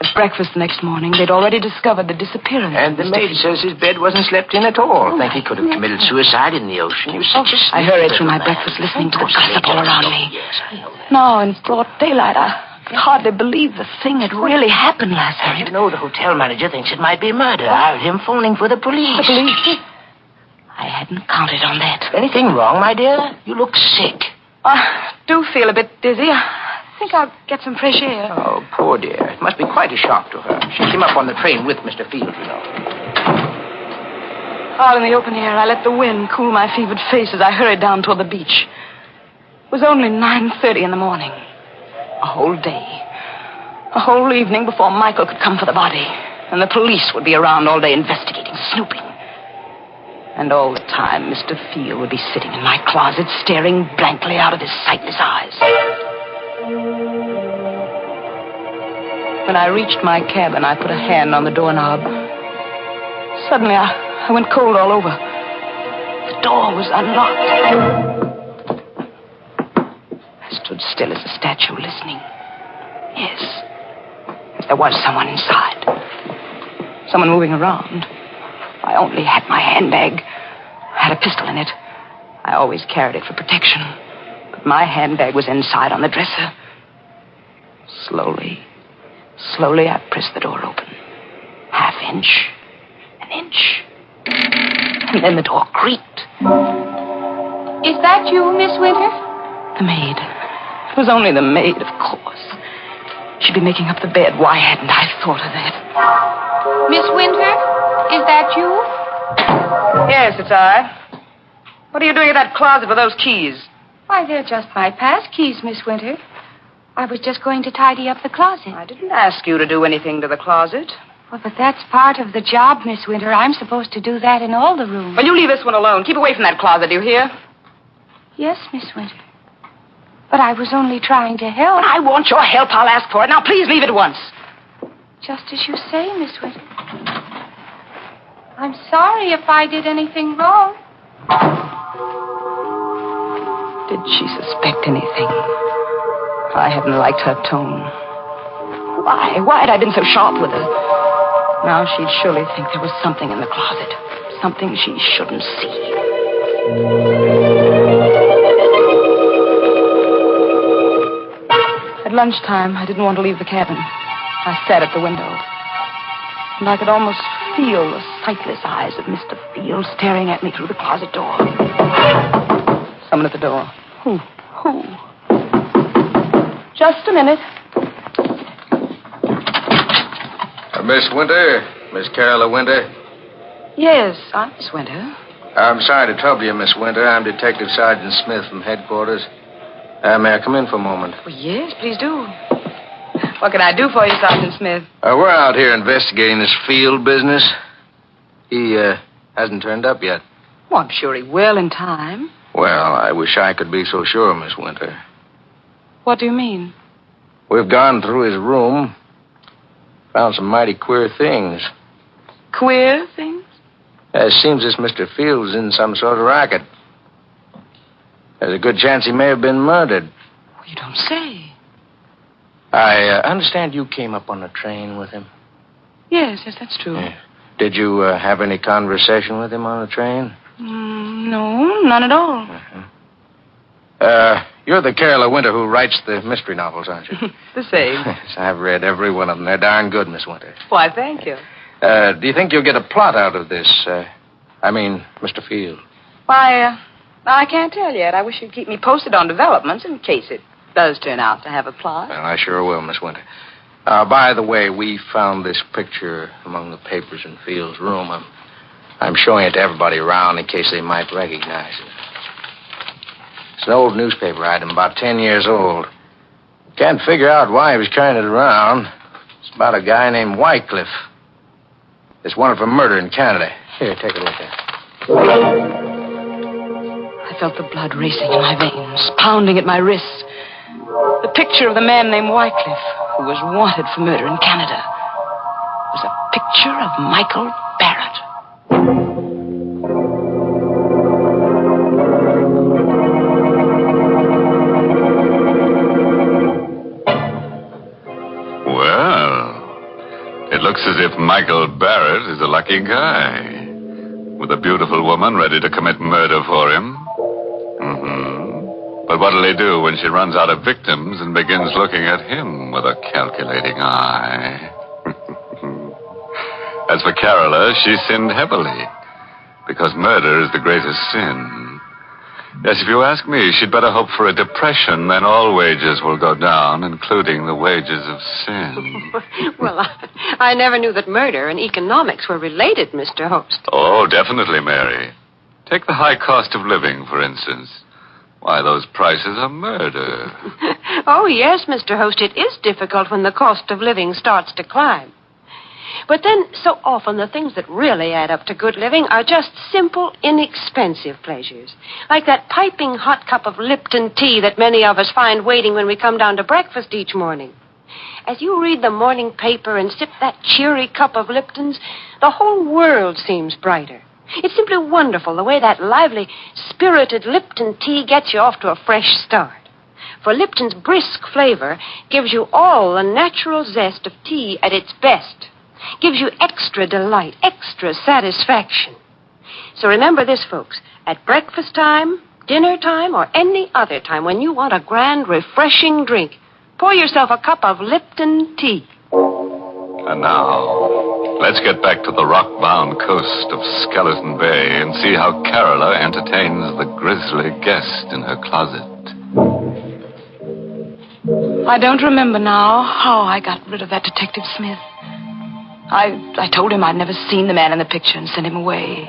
[SPEAKER 13] At breakfast the next morning, they'd already discovered the disappearance.
[SPEAKER 17] And the maid says his bed wasn't slept in at all. I think he could have committed suicide in the ocean.
[SPEAKER 13] I hurried through my breakfast listening to the gossip all around me. Now, in broad daylight, I could hardly believe the thing had really happened last night.
[SPEAKER 17] You know, the hotel manager thinks it might be murder. I heard him phoning for the police.
[SPEAKER 13] The police? I hadn't counted on that.
[SPEAKER 17] Anything wrong, my dear? You look sick.
[SPEAKER 13] do feel a bit dizzy. I think I'll get some fresh air.
[SPEAKER 17] Oh, poor dear. It must be quite a shock to her. She came up on the train with Mr. Field, you know.
[SPEAKER 13] Out in the open air, I let the wind cool my fevered face as I hurried down toward the beach. It was only 9:30 in the morning. A whole day. A whole evening before Michael could come for the body. And the police would be around all day investigating, snooping. And all the time, Mr. Field would be sitting in my closet, staring blankly out of his sightless eyes. When I reached my cabin, I put a hand on the doorknob. Suddenly, I went cold all over. The door was unlocked. I stood still as a statue, listening. Yes, there was someone inside. Someone moving around. I only had my handbag. I had a pistol in it. I always carried it for protection. But my handbag was inside on the dresser. Slowly, I pressed the door open. Half inch, an inch. And then the door creaked.
[SPEAKER 2] Is that you, Miss Winter?
[SPEAKER 13] The maid. It was only the maid, of course. She'd be making up the bed. Why hadn't I thought of that?
[SPEAKER 2] Miss Winter, is that you?
[SPEAKER 13] Yes, it's I. What are you doing in that closet with those keys?
[SPEAKER 2] Why, they're just my pass keys, Miss Winter. I was just going to tidy up the closet.
[SPEAKER 13] I didn't ask you to do anything to the closet.
[SPEAKER 2] Well, but that's part of the job, Miss Winter. I'm supposed to do that in all the rooms.
[SPEAKER 13] Well, you leave this one alone. Keep away from that closet, do you hear?
[SPEAKER 2] Yes, Miss Winter. But I was only trying to help.
[SPEAKER 13] When I want your help, I'll ask for it. Now, please leave it at once.
[SPEAKER 2] Just as you say, Miss Winter. I'm sorry if I did anything wrong.
[SPEAKER 13] Did she suspect anything? I hadn't liked her tone. Why? Why had I been so sharp with her? Now she'd surely think there was something in the closet. Something she shouldn't see. At lunchtime, I didn't want to leave the cabin. I sat at the window. And I could almost feel the sightless eyes of Mr. Field staring at me through the closet door. Someone at the door. Who? Just a minute.
[SPEAKER 10] Miss Winter? Miss Carolyn Winter?
[SPEAKER 13] Yes, I'm Miss Winter.
[SPEAKER 10] I'm sorry to trouble you, Miss Winter. I'm Detective Sergeant Smith from headquarters. May I come in for a moment?
[SPEAKER 13] Well, yes, please do. What can I do for you, Sergeant Smith?
[SPEAKER 10] We're out here investigating this Field business. He hasn't turned up yet.
[SPEAKER 13] Well, I'm sure he will in time.
[SPEAKER 10] Well, I wish I could be so sure, Miss Winter.
[SPEAKER 13] What do you mean?
[SPEAKER 10] We've gone through his room. Found some mighty queer things.
[SPEAKER 13] Queer things?
[SPEAKER 10] It seems this Mr. Field's in some sort of racket. There's a good chance he may have been murdered.
[SPEAKER 13] Well, you don't say.
[SPEAKER 10] I understand you came up on the train with him.
[SPEAKER 13] Yes, that's true.
[SPEAKER 10] Yeah. Did you have any conversation with him on the train?
[SPEAKER 13] No, none at all.
[SPEAKER 10] You're the Carolyn Winter who writes the mystery novels, aren't you?
[SPEAKER 13] The same.
[SPEAKER 10] Yes, I've read every one of them. They're darn good, Miss Winter.
[SPEAKER 13] Why, thank you.
[SPEAKER 10] Do you think you'll get a plot out of this? Mr. Field.
[SPEAKER 13] Why, I can't tell yet. I wish you'd keep me posted on developments in case it does turn out to have a plot.
[SPEAKER 10] Well, I sure will, Miss Winter. By the way, we found this picture among the papers in Field's room. I'm showing it to everybody around in case they might recognize it. It's an old newspaper item, about 10 years old. Can't figure out why he was carrying it around. It's about a guy named Wycliffe. It's wanted for murder in Canada. Here, take a look at it.
[SPEAKER 13] I felt the blood racing in my veins, pounding at my wrists. The picture of the man named Wycliffe, who was wanted for murder in Canada, was a picture of Michael Barrett.
[SPEAKER 12] It looks as if Michael Barrett is a lucky guy, with a beautiful woman ready to commit murder for him. But what'll he do when she runs out of victims and begins looking at him with a calculating eye? As for Carola, she sinned heavily, because murder is the greatest sin. Yes, if you ask me, she'd better hope for a depression, then all wages will go down, including the wages of sin.
[SPEAKER 2] Well, I never knew that murder and economics were related, Mr. Host.
[SPEAKER 12] Oh, definitely, Mary. Take the high cost of living, for instance. Why, those prices are murder.
[SPEAKER 2] Oh, yes, Mr. Host, it is difficult when the cost of living starts to climb. But then, so often, the things that really add up to good living are just simple, inexpensive pleasures. Like that piping hot cup of Lipton tea that many of us find waiting when we come down to breakfast each morning. As you read the morning paper and sip that cheery cup of Lipton's, the whole world seems brighter. It's simply wonderful the way that lively, spirited Lipton tea gets you off to a fresh start. For Lipton's brisk flavor gives you all the natural zest of tea at its best. Gives you extra delight, extra satisfaction. So remember this, folks. At breakfast time, dinner time, or any other time when you want a grand, refreshing drink, pour yourself a cup of Lipton tea.
[SPEAKER 12] And now, let's get back to the rock-bound coast of Skeleton Bay and see how Carola entertains the grisly guest in her closet.
[SPEAKER 13] I don't remember now how I got rid of that Detective Smith. I told him I'd never seen the man in the picture and sent him away.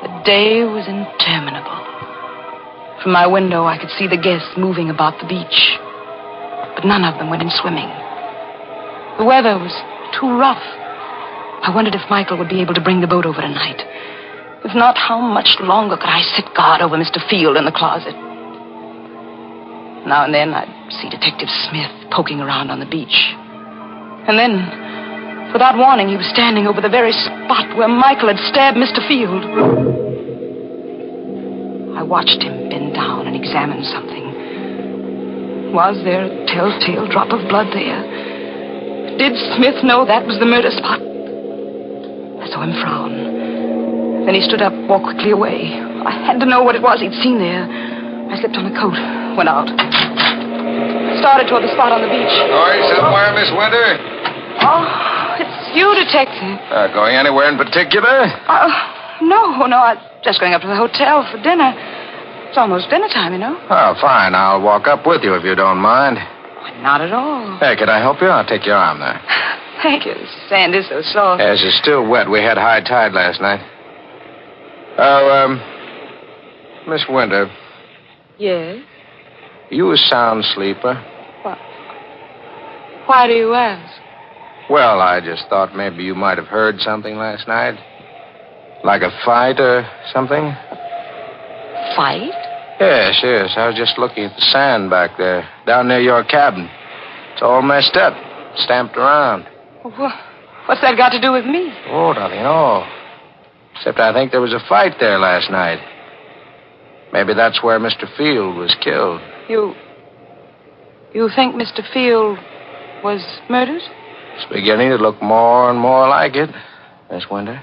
[SPEAKER 13] The day was interminable. From my window, I could see the guests moving about the beach, but none of them went in swimming. The weather was too rough. I wondered if Michael would be able to bring the boat over tonight. If not, how much longer could I sit guard over Mr. Field in the closet? Now and then, I'd see Detective Smith poking around on the beach. And then, without warning, he was standing over the very spot where Michael had stabbed Mr. Field. I watched him bend down and examine something. Was there a telltale drop of blood there? Did Smith know that was the murder spot? I saw him frown. Then he stood up, walked quickly away. I had to know what it was he'd seen there. I slipped on a coat, went out. Started toward the spot on the beach.
[SPEAKER 24] Going somewhere, Miss Winter?
[SPEAKER 13] Oh, it's you, Detective.
[SPEAKER 24] Going anywhere in particular?
[SPEAKER 13] No, I'm just going up to the hotel for dinner. It's almost dinner time, you know.
[SPEAKER 24] Oh, fine. I'll walk up with you if you don't mind.
[SPEAKER 13] Not at all.
[SPEAKER 24] Hey, could I help you? I'll take your arm there.
[SPEAKER 13] Thank you. The sand is so soft.
[SPEAKER 24] Yes, it's still wet. We had high tide last night. Miss Winter.
[SPEAKER 13] Yes?
[SPEAKER 24] You a sound sleeper?
[SPEAKER 13] What? Why do you ask?
[SPEAKER 24] Well, I just thought maybe you might have heard something last night. Like a fight or something.
[SPEAKER 13] Fight?
[SPEAKER 24] Yes. I was just looking at the sand back there, down near your cabin. It's all messed up, stamped around.
[SPEAKER 13] What's that got to do with me?
[SPEAKER 24] Oh, nothing at all. Except I think there was a fight there last night. Maybe that's where Mr. Field was killed.
[SPEAKER 13] You think Mr. Field was murdered?
[SPEAKER 24] It's beginning to look more and more like it, Miss Winter.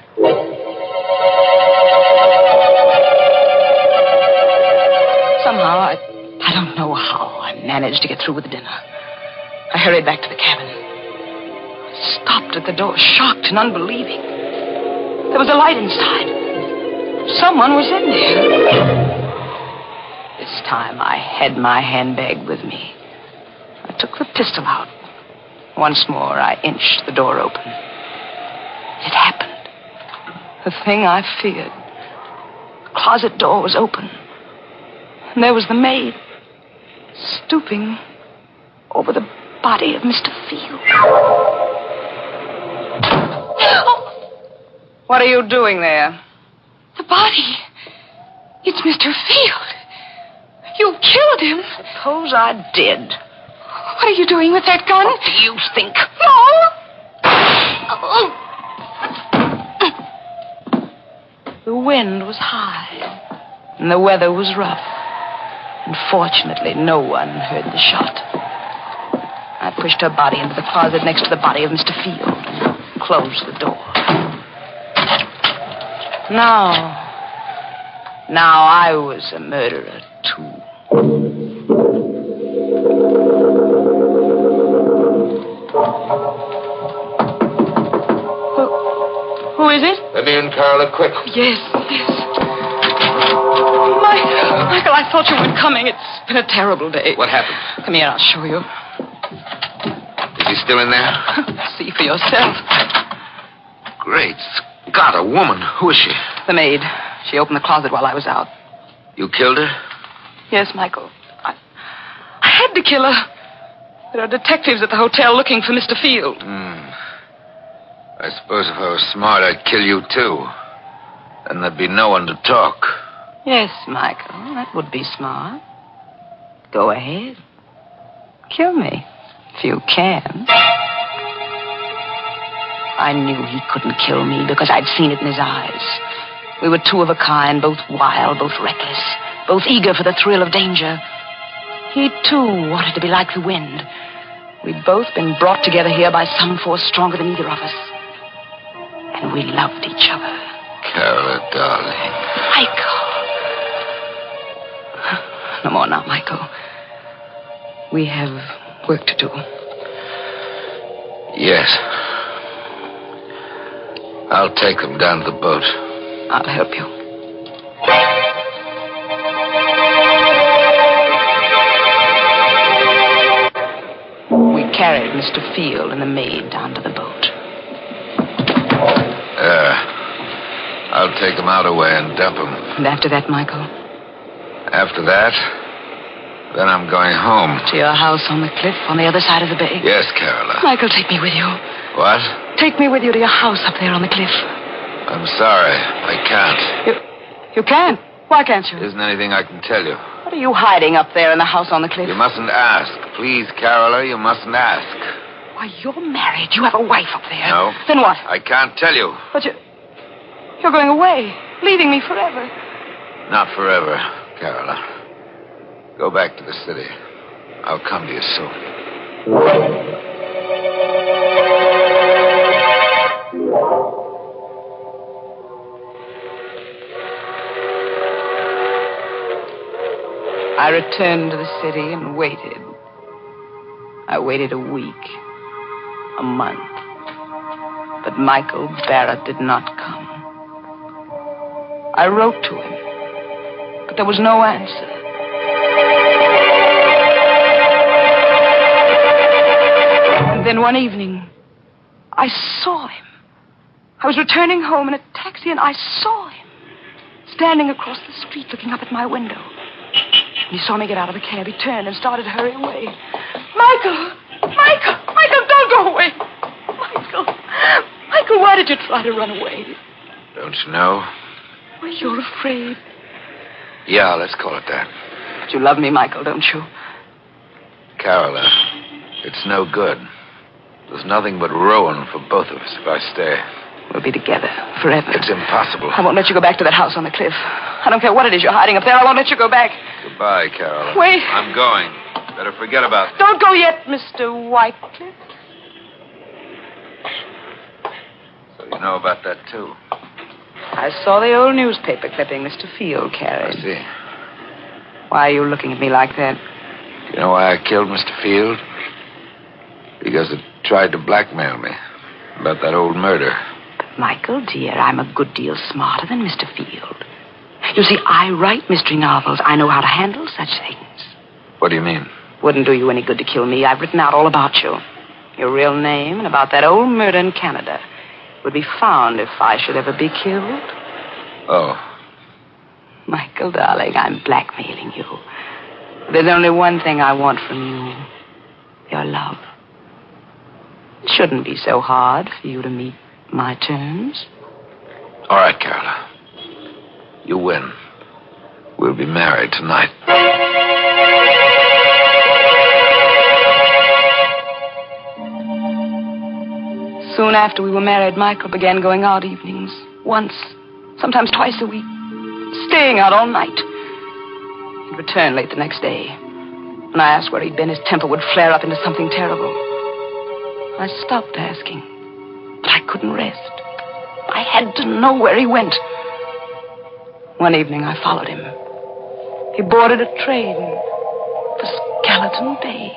[SPEAKER 13] Somehow, I don't know how I managed to get through with the dinner. I hurried back to the cabin. I stopped at the door, shocked and unbelieving. There was a light inside. Someone was in there. This time, I had my handbag with me. I took the pistol out. Once more, I inched the door open. It happened. The thing I feared. The closet door was open. And there was the maid, stooping over the body of Mr. Field. What are you doing there?
[SPEAKER 9] The body. It's Mr. Field. You killed him.
[SPEAKER 13] Suppose I did.
[SPEAKER 9] What are you doing with that gun?
[SPEAKER 13] What do you think?
[SPEAKER 9] No!
[SPEAKER 13] The wind was high, and the weather was rough. Unfortunately, no one heard the shot. I pushed her body into the closet next to the body of Mr. Field and closed the door. Now I was a murderer, too.
[SPEAKER 9] Who is it?
[SPEAKER 24] Let me in, Carola, quick.
[SPEAKER 9] Yes.
[SPEAKER 13] Michael, I thought you weren't coming. It's been a terrible day.
[SPEAKER 24] What happened?
[SPEAKER 13] Come here, I'll show you.
[SPEAKER 24] Is he still in there?
[SPEAKER 13] See for yourself.
[SPEAKER 24] Great Scott, a woman. Who is she?
[SPEAKER 13] The maid. She opened the closet while I was out.
[SPEAKER 24] You killed her?
[SPEAKER 13] Yes, Michael. I had to kill her. There are detectives at the hotel looking for Mr. Field.
[SPEAKER 24] I suppose if I was smart, I'd kill you, too. Then there'd be no one to talk.
[SPEAKER 13] Yes, Michael, that would be smart. Go ahead. Kill me, if you can. I knew he couldn't kill me because I'd seen it in his eyes. We were two of a kind, both wild, both reckless, both eager for the thrill of danger. He, too, wanted to be like the wind. We'd both been brought together here by some force stronger than either of us. And we loved each other.
[SPEAKER 24] Carla, darling.
[SPEAKER 13] Michael. No more now, Michael. We have work to do.
[SPEAKER 24] Yes. I'll take them down to the boat.
[SPEAKER 13] I'll help you. We carried Mr. Field and the maid down to the boat.
[SPEAKER 24] I'll take them out away and dump them.
[SPEAKER 13] And after that, Michael?
[SPEAKER 24] After that, then I'm going home.
[SPEAKER 13] To your house on the cliff on the other side of the bay?
[SPEAKER 24] Yes, Carola.
[SPEAKER 13] Michael, take me with you.
[SPEAKER 24] What?
[SPEAKER 13] Take me with you to your house up there on the cliff.
[SPEAKER 24] I'm sorry. I can't.
[SPEAKER 13] You can't? Why can't you?
[SPEAKER 24] Isn't anything I can tell you.
[SPEAKER 13] What are you hiding up there in the house on the cliff?
[SPEAKER 24] You mustn't ask. Please, Carola, you mustn't ask.
[SPEAKER 13] Why, you're married. You have a wife up there.
[SPEAKER 24] No.
[SPEAKER 13] Then what?
[SPEAKER 24] I can't tell you.
[SPEAKER 13] But you're going away, leaving me forever.
[SPEAKER 24] Not forever, Carola. Go back to the city. I'll come to you soon.
[SPEAKER 13] I returned to the city and waited. I waited a week, a month. But Michael Barrett did not come. I wrote to him, but there was no answer. And then one evening, I saw him. I was returning home in a taxi, and I saw him standing across the street looking up at my window. When he saw me get out of the cab, he turned and started to hurry away. Michael! Michael! Michael, don't go away! Michael! Michael, why did you try to run away?
[SPEAKER 24] Don't you know?
[SPEAKER 13] Well, you're afraid.
[SPEAKER 24] Yeah, let's call it that.
[SPEAKER 13] But you love me, Michael, don't you?
[SPEAKER 24] Carola, it's no good. There's nothing but ruin for both of us if I stay.
[SPEAKER 13] We'll be together forever.
[SPEAKER 24] It's impossible.
[SPEAKER 13] I won't let you go back to that house on the cliff. I don't care what it is you're hiding up there. I won't let you go back.
[SPEAKER 24] Goodbye, Carola.
[SPEAKER 13] Wait.
[SPEAKER 24] I'm going. Better forget about it.
[SPEAKER 13] Don't go yet, Mr. Whitecliff.
[SPEAKER 24] So you know about that, too.
[SPEAKER 13] I saw the old newspaper clipping Mr. Field carried.
[SPEAKER 24] I see.
[SPEAKER 13] Why are you looking at me like that?
[SPEAKER 24] You know why I killed Mr. Field? Because it tried to blackmail me about that old murder.
[SPEAKER 13] But, Michael, dear, I'm a good deal smarter than Mr. Field. You see, I write mystery novels. I know how to handle such things.
[SPEAKER 24] What do you mean?
[SPEAKER 13] Wouldn't do you any good to kill me. I've written out all about you. Your real name and about that old murder in Canada would be found if I should ever be killed.
[SPEAKER 24] Oh.
[SPEAKER 13] Michael, darling, I'm blackmailing you. There's only one thing I want from you. Your love. It shouldn't be so hard for you to meet my terms.
[SPEAKER 24] All right, Carola. You win. We'll be married tonight.
[SPEAKER 13] Soon after we were married, Michael began going out evenings. Once, sometimes twice a week. Staying out all night. He'd return late the next day. When I asked where he'd been, his temper would flare up into something terrible. I stopped asking, but I couldn't rest. I had to know where he went. One evening, I followed him. He boarded a train for Skeleton Bay.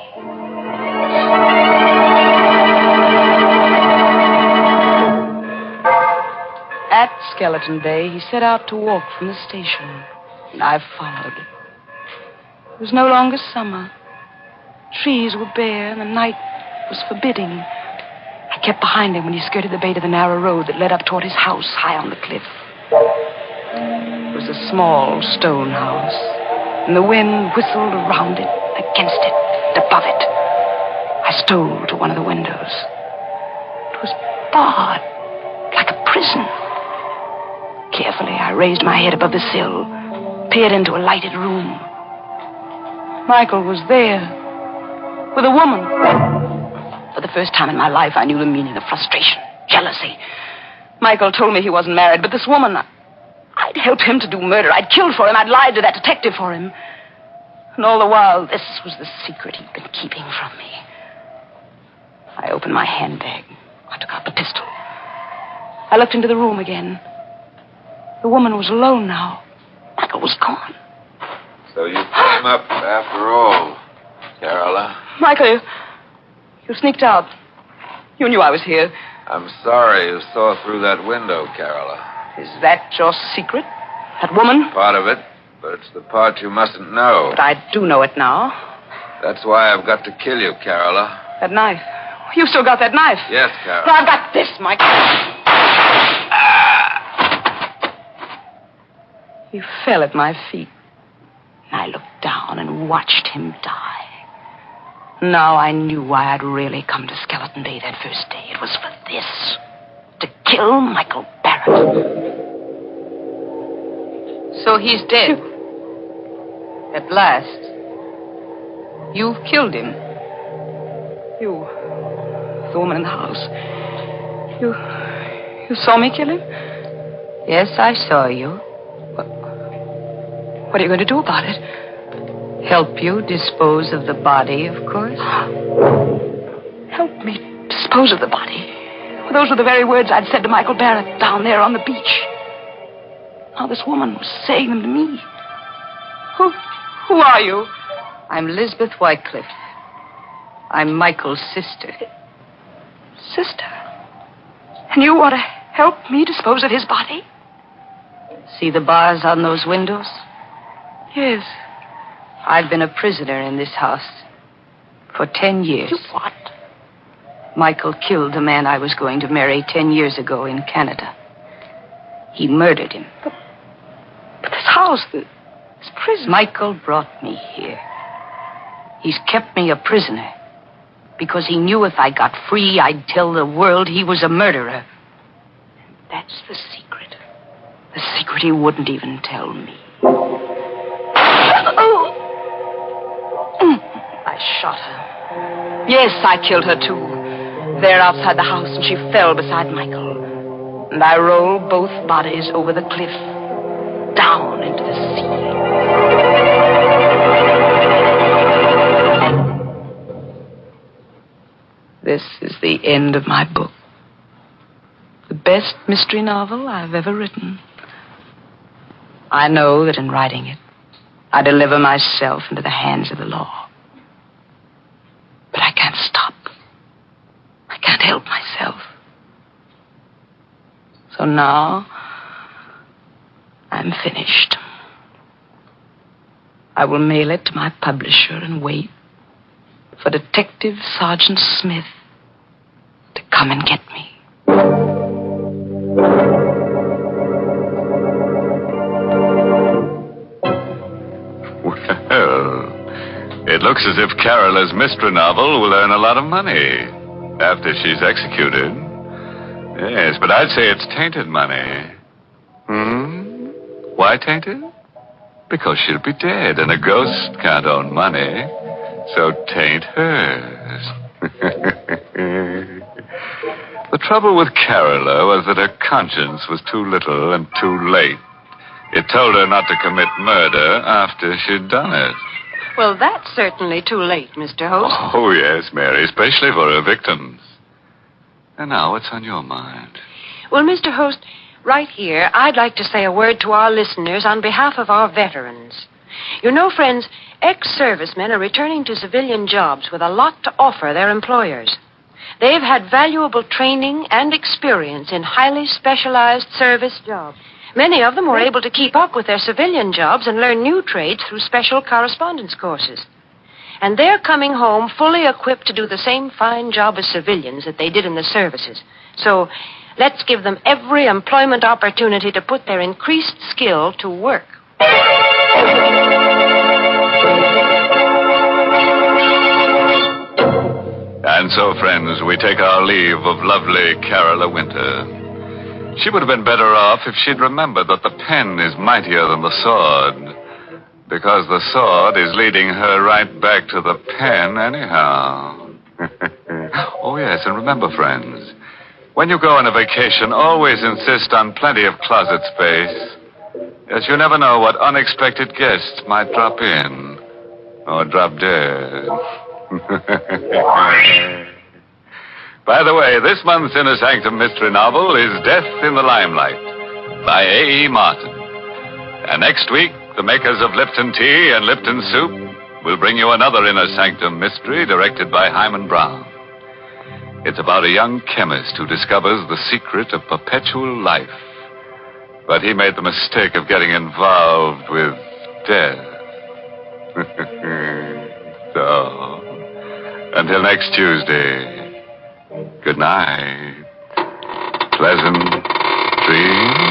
[SPEAKER 13] At Skeleton Bay, he set out to walk from the station. And I followed. It was no longer summer. Trees were bare, and the night was forbidding. I kept behind him when he skirted the bait of the narrow road that led up toward his house high on the cliff. It was a small stone house, and the wind whistled around it, against it, and above it. I stole to one of the windows. It was barred, like a prison. Carefully, I raised my head above the sill, peered into a lighted room. Michael was there, with a woman. For the first time in my life, I knew the meaning of frustration, jealousy. Michael told me he wasn't married, but this woman, I'd helped him to do murder. I'd killed for him. I'd lied to that detective for him. And all the while, this was the secret he'd been keeping from me. I opened my handbag. I took out the pistol. I looked into the room again. The woman was alone now. Michael was gone.
[SPEAKER 24] So you came up after all, Carola.
[SPEAKER 13] Michael, you sneaked out. You knew I was here.
[SPEAKER 24] I'm sorry you saw through that window, Carola.
[SPEAKER 13] Is that your secret? That woman?
[SPEAKER 24] Part of it, but it's the part you mustn't know.
[SPEAKER 13] But I do know it now.
[SPEAKER 24] That's why I've got to kill you, Carola.
[SPEAKER 13] That knife. You've still got that knife.
[SPEAKER 24] Yes, Carola.
[SPEAKER 13] But I've got this, Michael. He fell at my feet. And I looked down and watched him die. Now I knew why I'd really come to Skeleton Bay that first day. It was for this. To kill Michael Barrett.
[SPEAKER 5] So he's dead. At last. You've killed him.
[SPEAKER 13] You. The woman in the house. You saw me kill him?
[SPEAKER 5] Yes, I saw you.
[SPEAKER 13] What are you going to do about it?
[SPEAKER 5] Help you dispose of the body, of course.
[SPEAKER 13] Help me dispose of the body. Well, those were the very words I'd said to Michael Barrett down there on the beach. Now this woman was saying them to me. Who are you?
[SPEAKER 5] I'm Lisbeth Wycliffe. I'm Michael's sister.
[SPEAKER 13] Sister? And you want to help me dispose of his body?
[SPEAKER 5] See the bars on those windows?
[SPEAKER 13] Yes.
[SPEAKER 5] I've been a prisoner in this house for 10 years.
[SPEAKER 13] You what?
[SPEAKER 5] Michael killed the man I was going to marry 10 years ago in Canada. He murdered him.
[SPEAKER 13] But this house, this prison...
[SPEAKER 5] Michael brought me here. He's kept me a prisoner because he knew if I got free, I'd tell the world he was a murderer. And that's the secret. The secret he wouldn't even tell me.
[SPEAKER 13] I shot her. Yes, I killed her, too. There outside the house, and she fell beside Michael. And I rolled both bodies over the cliff, down into the sea. This is the end of my book. The best mystery novel I've ever written. I know that in writing it, I deliver myself into the hands of the law. But I can't stop. I can't help myself. So now, I'm finished. I will mail it to my publisher and wait for Detective Sergeant Smith to come and get me.
[SPEAKER 12] Well, it looks as if Carola's mystery novel will earn a lot of money after she's executed. Yes, but I'd say it's tainted money. Why tainted? Because she'll be dead, and a ghost can't own money. So taint hers. The trouble with Carola was that her conscience was too little and too late. It told her not to commit murder after she'd done it.
[SPEAKER 2] Well, that's certainly too late, Mr. Host.
[SPEAKER 12] Oh, yes, Mary, especially for her victims. And now, what's on your mind?
[SPEAKER 2] Well, Mr. Host, right here, I'd like to say a word to our listeners on behalf of our veterans. You know, friends, ex-servicemen are returning to civilian jobs with a lot to offer their employers. They've had valuable training and experience in highly specialized service jobs. Many of them were able to keep up with their civilian jobs and learn new trades through special correspondence courses. And they're coming home fully equipped to do the same fine job as civilians that they did in the services. So let's give them every employment opportunity to put their increased skill to work.
[SPEAKER 12] And so, friends, we take our leave of lovely Carola Winter. She would have been better off if she'd remembered that the pen is mightier than the sword. Because the sword is leading her right back to the pen anyhow. Oh, yes, and remember, friends, when you go on a vacation, always insist on plenty of closet space. Yes, you never know what unexpected guests might drop in or drop dead. By the way, this month's Inner Sanctum mystery novel is Death in the Limelight by A.E. Martin. And next week, the makers of Lipton Tea and Lipton Soup will bring you another Inner Sanctum mystery directed by Hyman Brown. It's about a young chemist who discovers the secret of perpetual life. But he made the mistake of getting involved with death. So, until next Tuesday, good night. Pleasant dreams.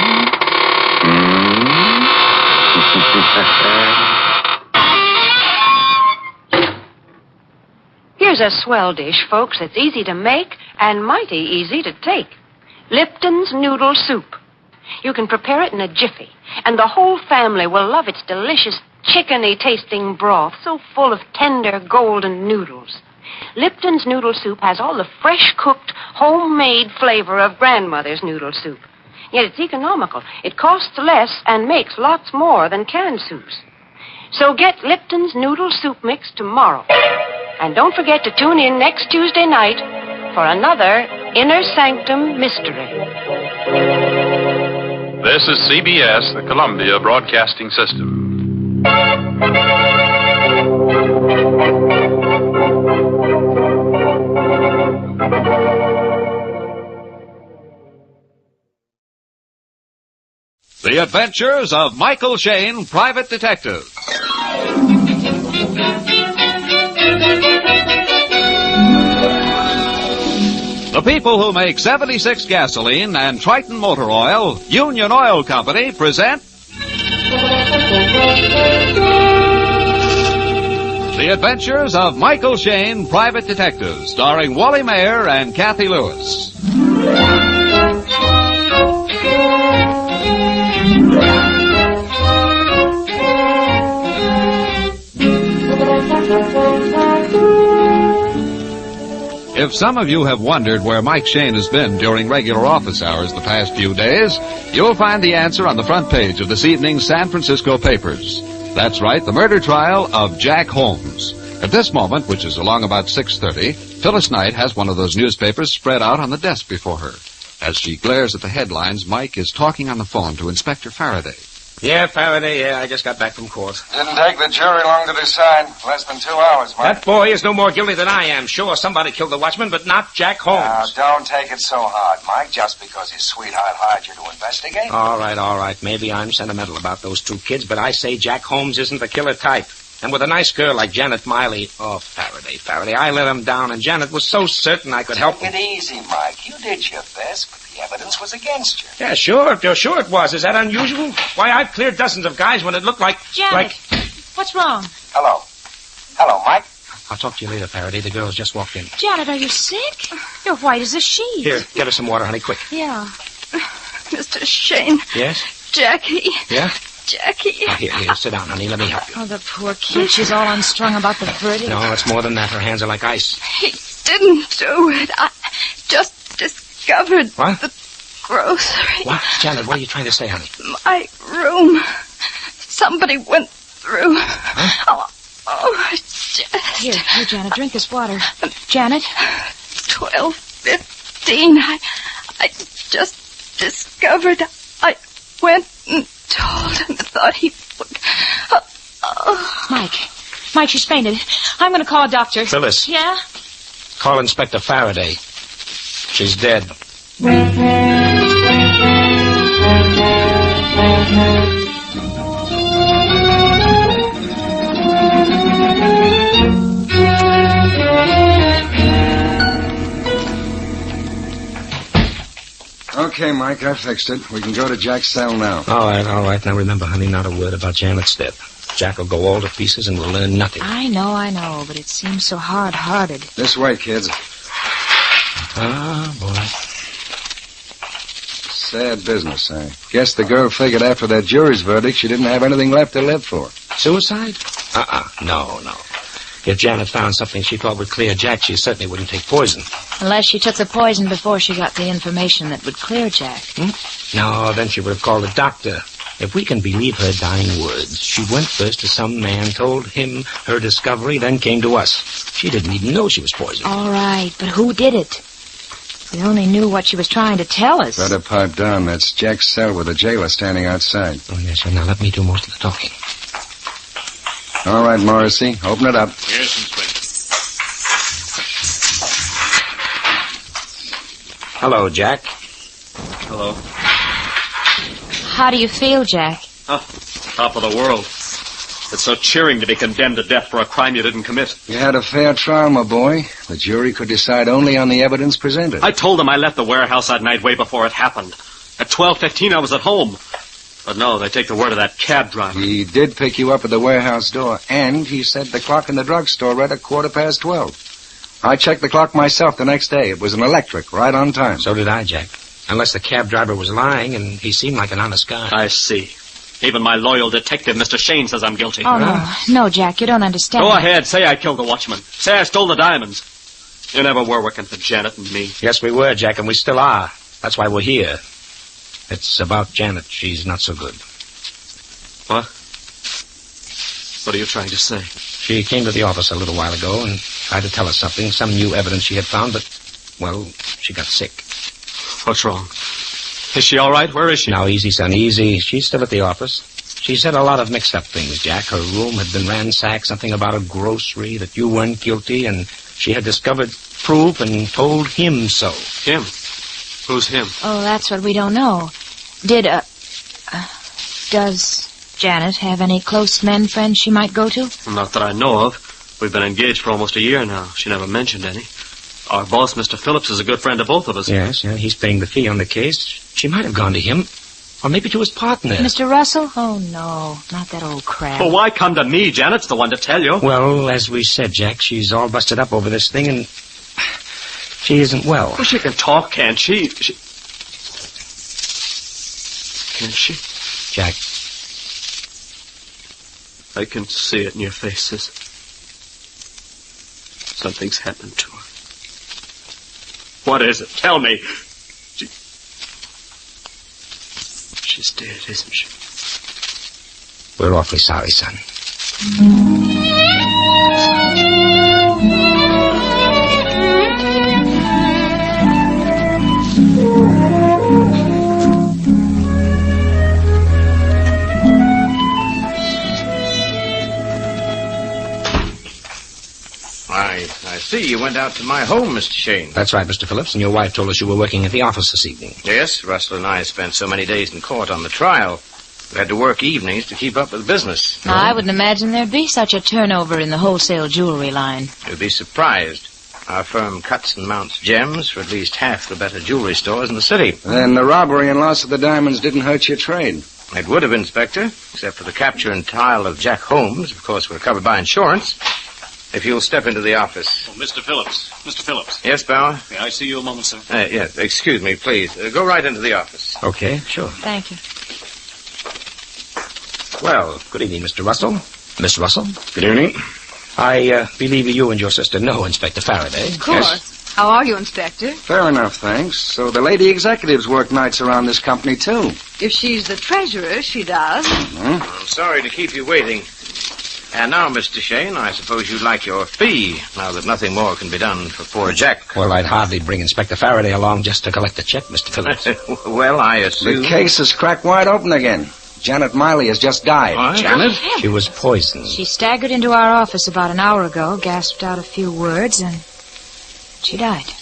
[SPEAKER 2] Here's a swell dish, folks, that's easy to make and mighty easy to take. Lipton's Noodle Soup. You can prepare it in a jiffy, and the whole family will love its delicious chickeny-tasting broth, so full of tender, golden noodles. Lipton's Noodle Soup has all the fresh-cooked, homemade flavor of grandmother's noodle soup. Yet it's economical. It costs less and makes lots more than canned soups. So get Lipton's Noodle Soup Mix tomorrow. And don't forget to tune in next Tuesday night for another Inner Sanctum Mystery.
[SPEAKER 18] This is CBS, the Columbia Broadcasting System.
[SPEAKER 19] The Adventures of Michael Shayne, Private Detective. The people who make 76 gasoline and Triton motor oil, Union Oil Company, present The Adventures of Michael Shayne, Private Detective, starring Wally Mayer and Kathy Lewis. If some of you have wondered where Mike Shayne has been during regular office hours the past few days, you'll find the answer on the front page of this evening's San Francisco papers. That's right, the murder trial of Jack Holmes. At this moment, which is along about 6:30, Phyllis Knight has one of those newspapers spread out on the desk before her. As she glares at the headlines, Mike is talking on the phone to Inspector Faraday.
[SPEAKER 17] Yeah, Faraday, I just got back from court.
[SPEAKER 20] Didn't take the jury long to decide. Less than 2 hours, Mike.
[SPEAKER 17] That boy is no more guilty than I am. Sure, somebody killed the watchman, but not Jack Holmes.
[SPEAKER 20] Now, don't take it so hard, Mike, just because his sweetheart hired you to investigate.
[SPEAKER 17] All right. Maybe I'm sentimental about those two kids, but I say Jack Holmes isn't the killer type. And with a nice girl like Janet Miley... Oh, Faraday, I let him down, and Janet was so certain I could help him.
[SPEAKER 20] Take it easy, Mike. You did your best, but the evidence was against you.
[SPEAKER 17] Yeah, sure it was. Is that unusual? Why, I've cleared dozens of guys when it looked like...
[SPEAKER 21] Janet, what's wrong?
[SPEAKER 20] Hello, Mike.
[SPEAKER 17] I'll talk to you later, Faraday. The girls just walked in.
[SPEAKER 21] Janet, are you sick? You're white as a sheet.
[SPEAKER 17] Here, get her some water, honey, quick.
[SPEAKER 21] Yeah. Mr. Shayne.
[SPEAKER 17] Yes?
[SPEAKER 21] Jackie.
[SPEAKER 17] Yeah?
[SPEAKER 21] Jackie.
[SPEAKER 17] Oh, here, sit down, honey. Let me help you.
[SPEAKER 21] Oh, the poor kid. She's all unstrung about the verdict.
[SPEAKER 17] No, it's more than that. Her hands are like ice.
[SPEAKER 21] He didn't do it. I just discovered
[SPEAKER 17] What?
[SPEAKER 21] the grocery.
[SPEAKER 17] What? Janet, what are you trying to say, honey?
[SPEAKER 21] My room. Somebody went through.
[SPEAKER 17] Huh?
[SPEAKER 21] Oh, it's just... Here, Janet, drink this water. Janet? 12:15. I just discovered. I went and told him. Thought he would... Mike, she's fainted. I'm going to call a doctor.
[SPEAKER 17] Phyllis.
[SPEAKER 21] Yeah?
[SPEAKER 17] Call Inspector Faraday. She's dead.
[SPEAKER 3] Okay, Mike, I fixed it. We can go to Jack's cell now.
[SPEAKER 17] All right. Now remember, honey, not a word about Janet's death. Jack will go all to pieces and we'll learn nothing.
[SPEAKER 11] I know, but it seems so hard-hearted.
[SPEAKER 3] This way, kids.
[SPEAKER 17] Ah, boy.
[SPEAKER 3] Sad business, I guess the girl figured after that jury's verdict she didn't have anything left to live for.
[SPEAKER 17] Suicide? No. If Janet found something she thought would clear Jack, she certainly wouldn't take poison.
[SPEAKER 11] Unless she took the poison before she got the information that would clear Jack.
[SPEAKER 17] No, then she would have called a doctor. If we can believe her dying words, she went first to some man, told him her discovery, then came to us. She didn't even know she was poisoned.
[SPEAKER 11] All right, but who did it? We only knew what she was trying to tell us.
[SPEAKER 3] Better pipe down. That's Jack's cell with the jailer standing outside.
[SPEAKER 17] Oh, yes, sir. Now let me do most of the talking.
[SPEAKER 3] All right, Morrissey. Open it up.
[SPEAKER 18] Yes, Inspector.
[SPEAKER 17] Hello, Jack.
[SPEAKER 18] Hello.
[SPEAKER 11] How do you feel, Jack?
[SPEAKER 18] Oh, top of the world. It's so cheering to be condemned to death for a crime you didn't commit.
[SPEAKER 3] You had a fair trial, my boy. The jury could decide only on the evidence presented.
[SPEAKER 18] I told them I left the warehouse that night way before it happened. At 12:15 I was at home. But no, they take the word of that cab driver.
[SPEAKER 3] He did pick you up at the warehouse door, and he said the clock in the drugstore read at 12:15. I checked the clock myself the next day. It was an electric, right on time.
[SPEAKER 17] So did I, Jack. Unless the cab driver was lying, and he seemed like an honest guy.
[SPEAKER 18] I see. Even my loyal detective, Mr. Shayne, says I'm guilty.
[SPEAKER 11] Oh, no, Jack, you don't understand.
[SPEAKER 18] Go ahead, say I killed the watchman. Say I stole the diamonds. You never were working for Janet and me.
[SPEAKER 17] Yes, we were, Jack, and we still are. That's why we're here. It's about Janet. She's not so good.
[SPEAKER 18] What? What are you trying to say?
[SPEAKER 17] She came to the office a little while ago and tried to tell us something, some new evidence she had found, but, well, she got sick.
[SPEAKER 18] What's wrong? Is she all right? Where is she?
[SPEAKER 17] Now, easy, son, easy. She's still at the office. She said a lot of mixed-up things, Jack. Her room had been ransacked, something about a grocery, that you weren't guilty, and she had discovered proof and told him so.
[SPEAKER 18] Him? Who's him?
[SPEAKER 11] Oh, that's what we don't know. Does Janet have any close men friends she might go to?
[SPEAKER 18] Not that I know of. We've been engaged for almost a year now. She never mentioned any. Our boss, Mr. Phillips, is a good friend of both of us.
[SPEAKER 17] Yes, he's paying the fee on the case. She might have gone to him, or maybe to his partner.
[SPEAKER 11] Mr. Russell? Oh, no, not that old crap.
[SPEAKER 18] Well, why come to me? Janet's the one to tell you.
[SPEAKER 17] Well, as we said, Jack, she's all busted up over this thing, and she isn't well.
[SPEAKER 18] Well, she can talk, can't she? Can she?
[SPEAKER 17] Jack.
[SPEAKER 18] I can see it in your faces. Something's happened to her. What is it? Tell me. She's dead, isn't she?
[SPEAKER 17] We're awfully sorry, son.
[SPEAKER 20] I see you went out to my home, Mr. Shayne.
[SPEAKER 17] That's right, Mr. Phillips, and your wife told us you were working at the office this evening.
[SPEAKER 20] Yes, Russell and I spent so many days in court on the trial. We had to work evenings to keep up with business.
[SPEAKER 11] Now, I wouldn't imagine there'd be such a turnover in the wholesale jewelry line.
[SPEAKER 20] You'd be surprised. Our firm cuts and mounts gems for at least half the better jewelry stores in the city.
[SPEAKER 3] Then the robbery and loss of the diamonds didn't hurt your trade?
[SPEAKER 20] It would have, Inspector, except for the capture and trial of Jack Holmes. Of course, we're covered by insurance. If you'll step into the office.
[SPEAKER 18] Oh, Mr. Phillips. Mr. Phillips.
[SPEAKER 20] Yes, Bauer?
[SPEAKER 18] May I see you a moment, sir?
[SPEAKER 20] Yes, excuse me, please. Go right into the office.
[SPEAKER 17] Okay, sure.
[SPEAKER 11] Thank you.
[SPEAKER 17] Well, good evening, Mr. Russell. Miss Russell.
[SPEAKER 14] Good evening.
[SPEAKER 17] I believe you and your sister know Inspector Faraday.
[SPEAKER 15] Of course.
[SPEAKER 17] Yes?
[SPEAKER 15] How are you, Inspector?
[SPEAKER 3] Fair enough, thanks. So the lady executives work nights around this company, too.
[SPEAKER 15] If she's the treasurer, she does.
[SPEAKER 20] I'm sorry to keep you waiting. And now, Mr. Shayne, I suppose you'd like your fee, now that nothing more can be done for poor Jack.
[SPEAKER 17] Well, I'd hardly bring Inspector Faraday along just to collect the check, Mr. Phillips.
[SPEAKER 20] Well, I assume...
[SPEAKER 3] The case is cracked wide open again. Janet Miley has just died.
[SPEAKER 20] What?
[SPEAKER 17] Janet? She was poisoned.
[SPEAKER 11] She staggered into our office about an hour ago, gasped out a few words, and she died.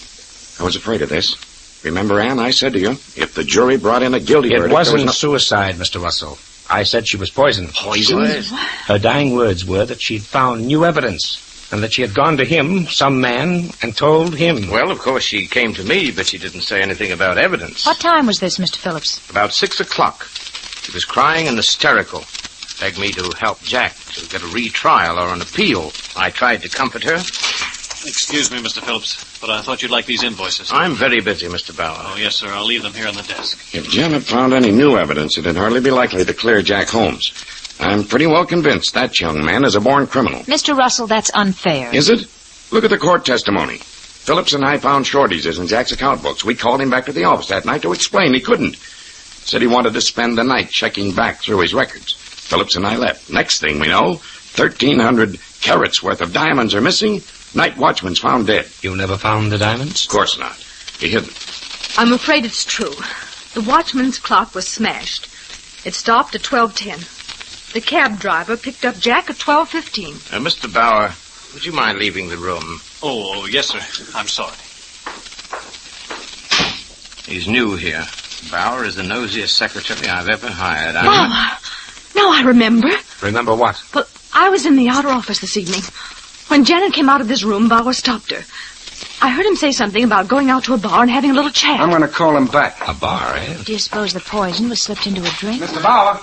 [SPEAKER 14] I was afraid of this. Remember, Anne, I said to you, if the jury brought in a guilty verdict...
[SPEAKER 17] It wasn't suicide, Mr. Russell. I said she was poisoned.
[SPEAKER 14] Poisoned?
[SPEAKER 17] Her dying words were that she'd found new evidence. And that she had gone to him, some man, and told him.
[SPEAKER 20] Well, of course, she came to me, but she didn't say anything about evidence.
[SPEAKER 11] What time was this, Mr. Phillips?
[SPEAKER 20] About 6 o'clock. She was crying and hysterical. Begged me to help Jack to get a retrial or an appeal. I tried to comfort her.
[SPEAKER 18] Excuse me, Mr. Phillips, but I thought you'd like these invoices.
[SPEAKER 20] I'm very busy, Mr. Bauer.
[SPEAKER 18] Oh, yes, sir. I'll leave them here on the desk.
[SPEAKER 4] If Janet found any new evidence, it'd hardly be likely to clear Jack Holmes. I'm pretty well convinced that young man is a born criminal.
[SPEAKER 11] Mr. Russell, that's unfair.
[SPEAKER 4] Is it? Look at the court testimony. Phillips and I found shortages in Jack's account books. We called him back to the office that night to explain. He couldn't. Said he wanted to spend the night checking back through his records. Phillips and I left. Next thing we know, 1,300 carats worth of diamonds are missing. Night watchman's found dead.
[SPEAKER 17] You never found the diamonds?
[SPEAKER 4] Of course not. He hid them.
[SPEAKER 15] I'm afraid it's true. The watchman's clock was smashed. It stopped at 12:10. The cab driver picked up Jack at 12:15.
[SPEAKER 20] Mr. Bauer, would you mind leaving the room?
[SPEAKER 18] Oh, yes, sir. I'm sorry.
[SPEAKER 20] He's new here. Bauer is the nosiest secretary I've ever hired.
[SPEAKER 15] Now I remember.
[SPEAKER 17] Remember what?
[SPEAKER 15] Well, I was in the outer office this evening. When Janet came out of this room, Bauer stopped her. I heard him say something about going out to a bar and having a little chat.
[SPEAKER 3] I'm going to call him back.
[SPEAKER 17] A bar, eh?
[SPEAKER 11] Do you suppose the poison was slipped into a drink?
[SPEAKER 17] Mr. Bauer.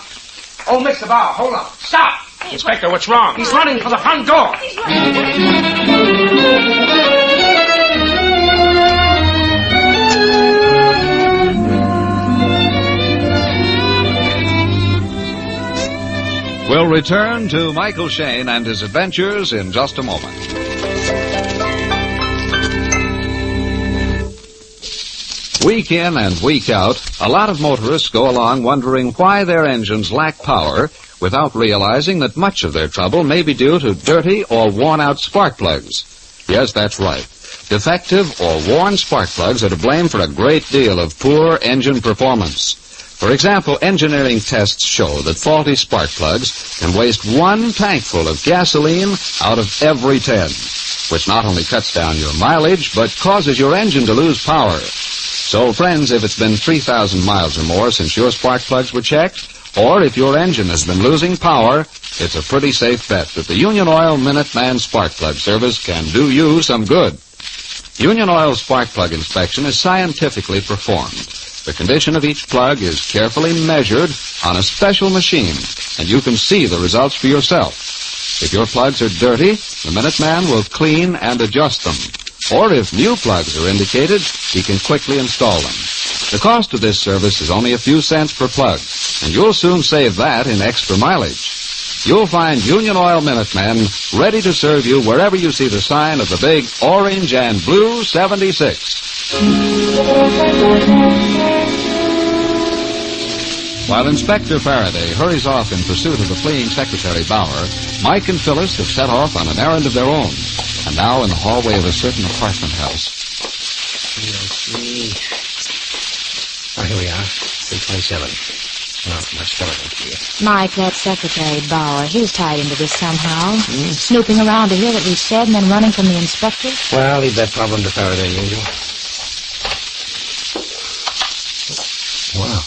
[SPEAKER 17] Oh, Mr. Bauer, hold on. Stop! Inspector, what's wrong? He's running for the front door.
[SPEAKER 19] We'll return to Michael Shayne and his adventures in just a moment. Week in and week out, a lot of motorists go along wondering why their engines lack power without realizing that much of their trouble may be due to dirty or worn-out spark plugs. Yes, that's right. Defective or worn spark plugs are to blame for a great deal of poor engine performance. For example, engineering tests show that faulty spark plugs can waste 1 tankful of gasoline out of every 10, which not only cuts down your mileage, but causes your engine to lose power. So, friends, if it's been 3,000 miles or more since your spark plugs were checked, or if your engine has been losing power, it's a pretty safe bet that the Union Oil Minuteman Spark Plug Service can do you some good. Union Oil spark plug inspection is scientifically performed. The condition of each plug is carefully measured on a special machine, and you can see the results for yourself. If your plugs are dirty, the Minuteman will clean and adjust them. Or if new plugs are indicated, he can quickly install them. The cost of this service is only a few cents per plug, and you'll soon save that in extra mileage. You'll find Union Oil Minutemen ready to serve you wherever you see the sign of the big orange and blue 76. While Inspector Faraday hurries off in pursuit of the fleeing Secretary Bauer, Mike and Phyllis have set off on an errand of their own, and now in the hallway of a certain apartment house.
[SPEAKER 17] 303. Oh, here we are. 327. Oh, much better than here.
[SPEAKER 11] Mike, that Secretary Bauer, he's tied into this somehow. Snooping around to hear what we said and then running from the inspector.
[SPEAKER 17] Well, leave that problem to Faraday, usual. Wow.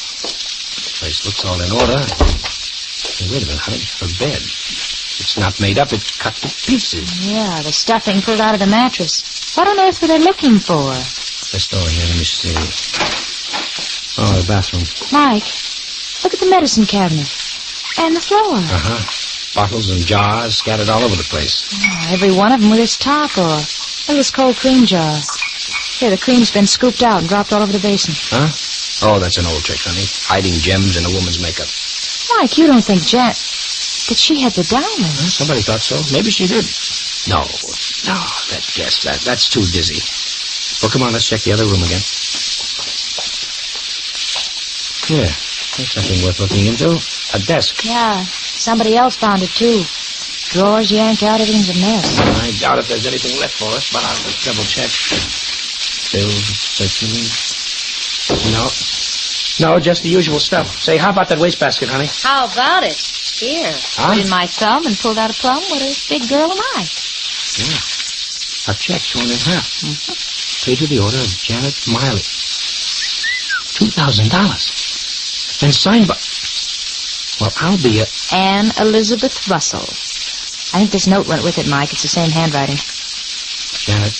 [SPEAKER 17] Place looks all in order. Hey, wait a minute, honey. Her bed. It's not made up. It's cut to pieces.
[SPEAKER 11] Yeah, the stuffing pulled out of the mattress. What on earth were they looking for?
[SPEAKER 17] Let's go here. Let me see. Oh, the bathroom.
[SPEAKER 11] Mike, look at the medicine cabinet. And the floor.
[SPEAKER 17] Uh-huh. Bottles and jars scattered all over the place.
[SPEAKER 11] Oh, every one of them with its top or look at this cold cream jar. Here, the cream's been scooped out and dropped all over the basin.
[SPEAKER 17] Huh? Oh, that's an old trick, honey. Hiding gems in a woman's makeup.
[SPEAKER 11] Mike, you don't think that she had the diamonds?
[SPEAKER 17] Well, somebody thought so. Maybe she did. No, that guess. That's too dizzy. Well, come on, let's check the other room again. Yeah, there's something worth looking into. A desk.
[SPEAKER 11] Yeah, somebody else found it, too. Drawers yanked out, everything's a mess.
[SPEAKER 17] I doubt if there's anything left for us, but I'll just double check. Bills, circulating. No, just the usual stuff. Say, how about that wastebasket, honey?
[SPEAKER 11] How about it? Here, put in my thumb and pulled out a plum. What a big girl am I?
[SPEAKER 17] Yeah. A check torn in half. Paid to the order of Janet Miley. $2,000. And signed by... Well, I'll be a...
[SPEAKER 11] Anne Elizabeth Russell. I think this note went with it, Mike. It's the same handwriting.
[SPEAKER 17] Janet,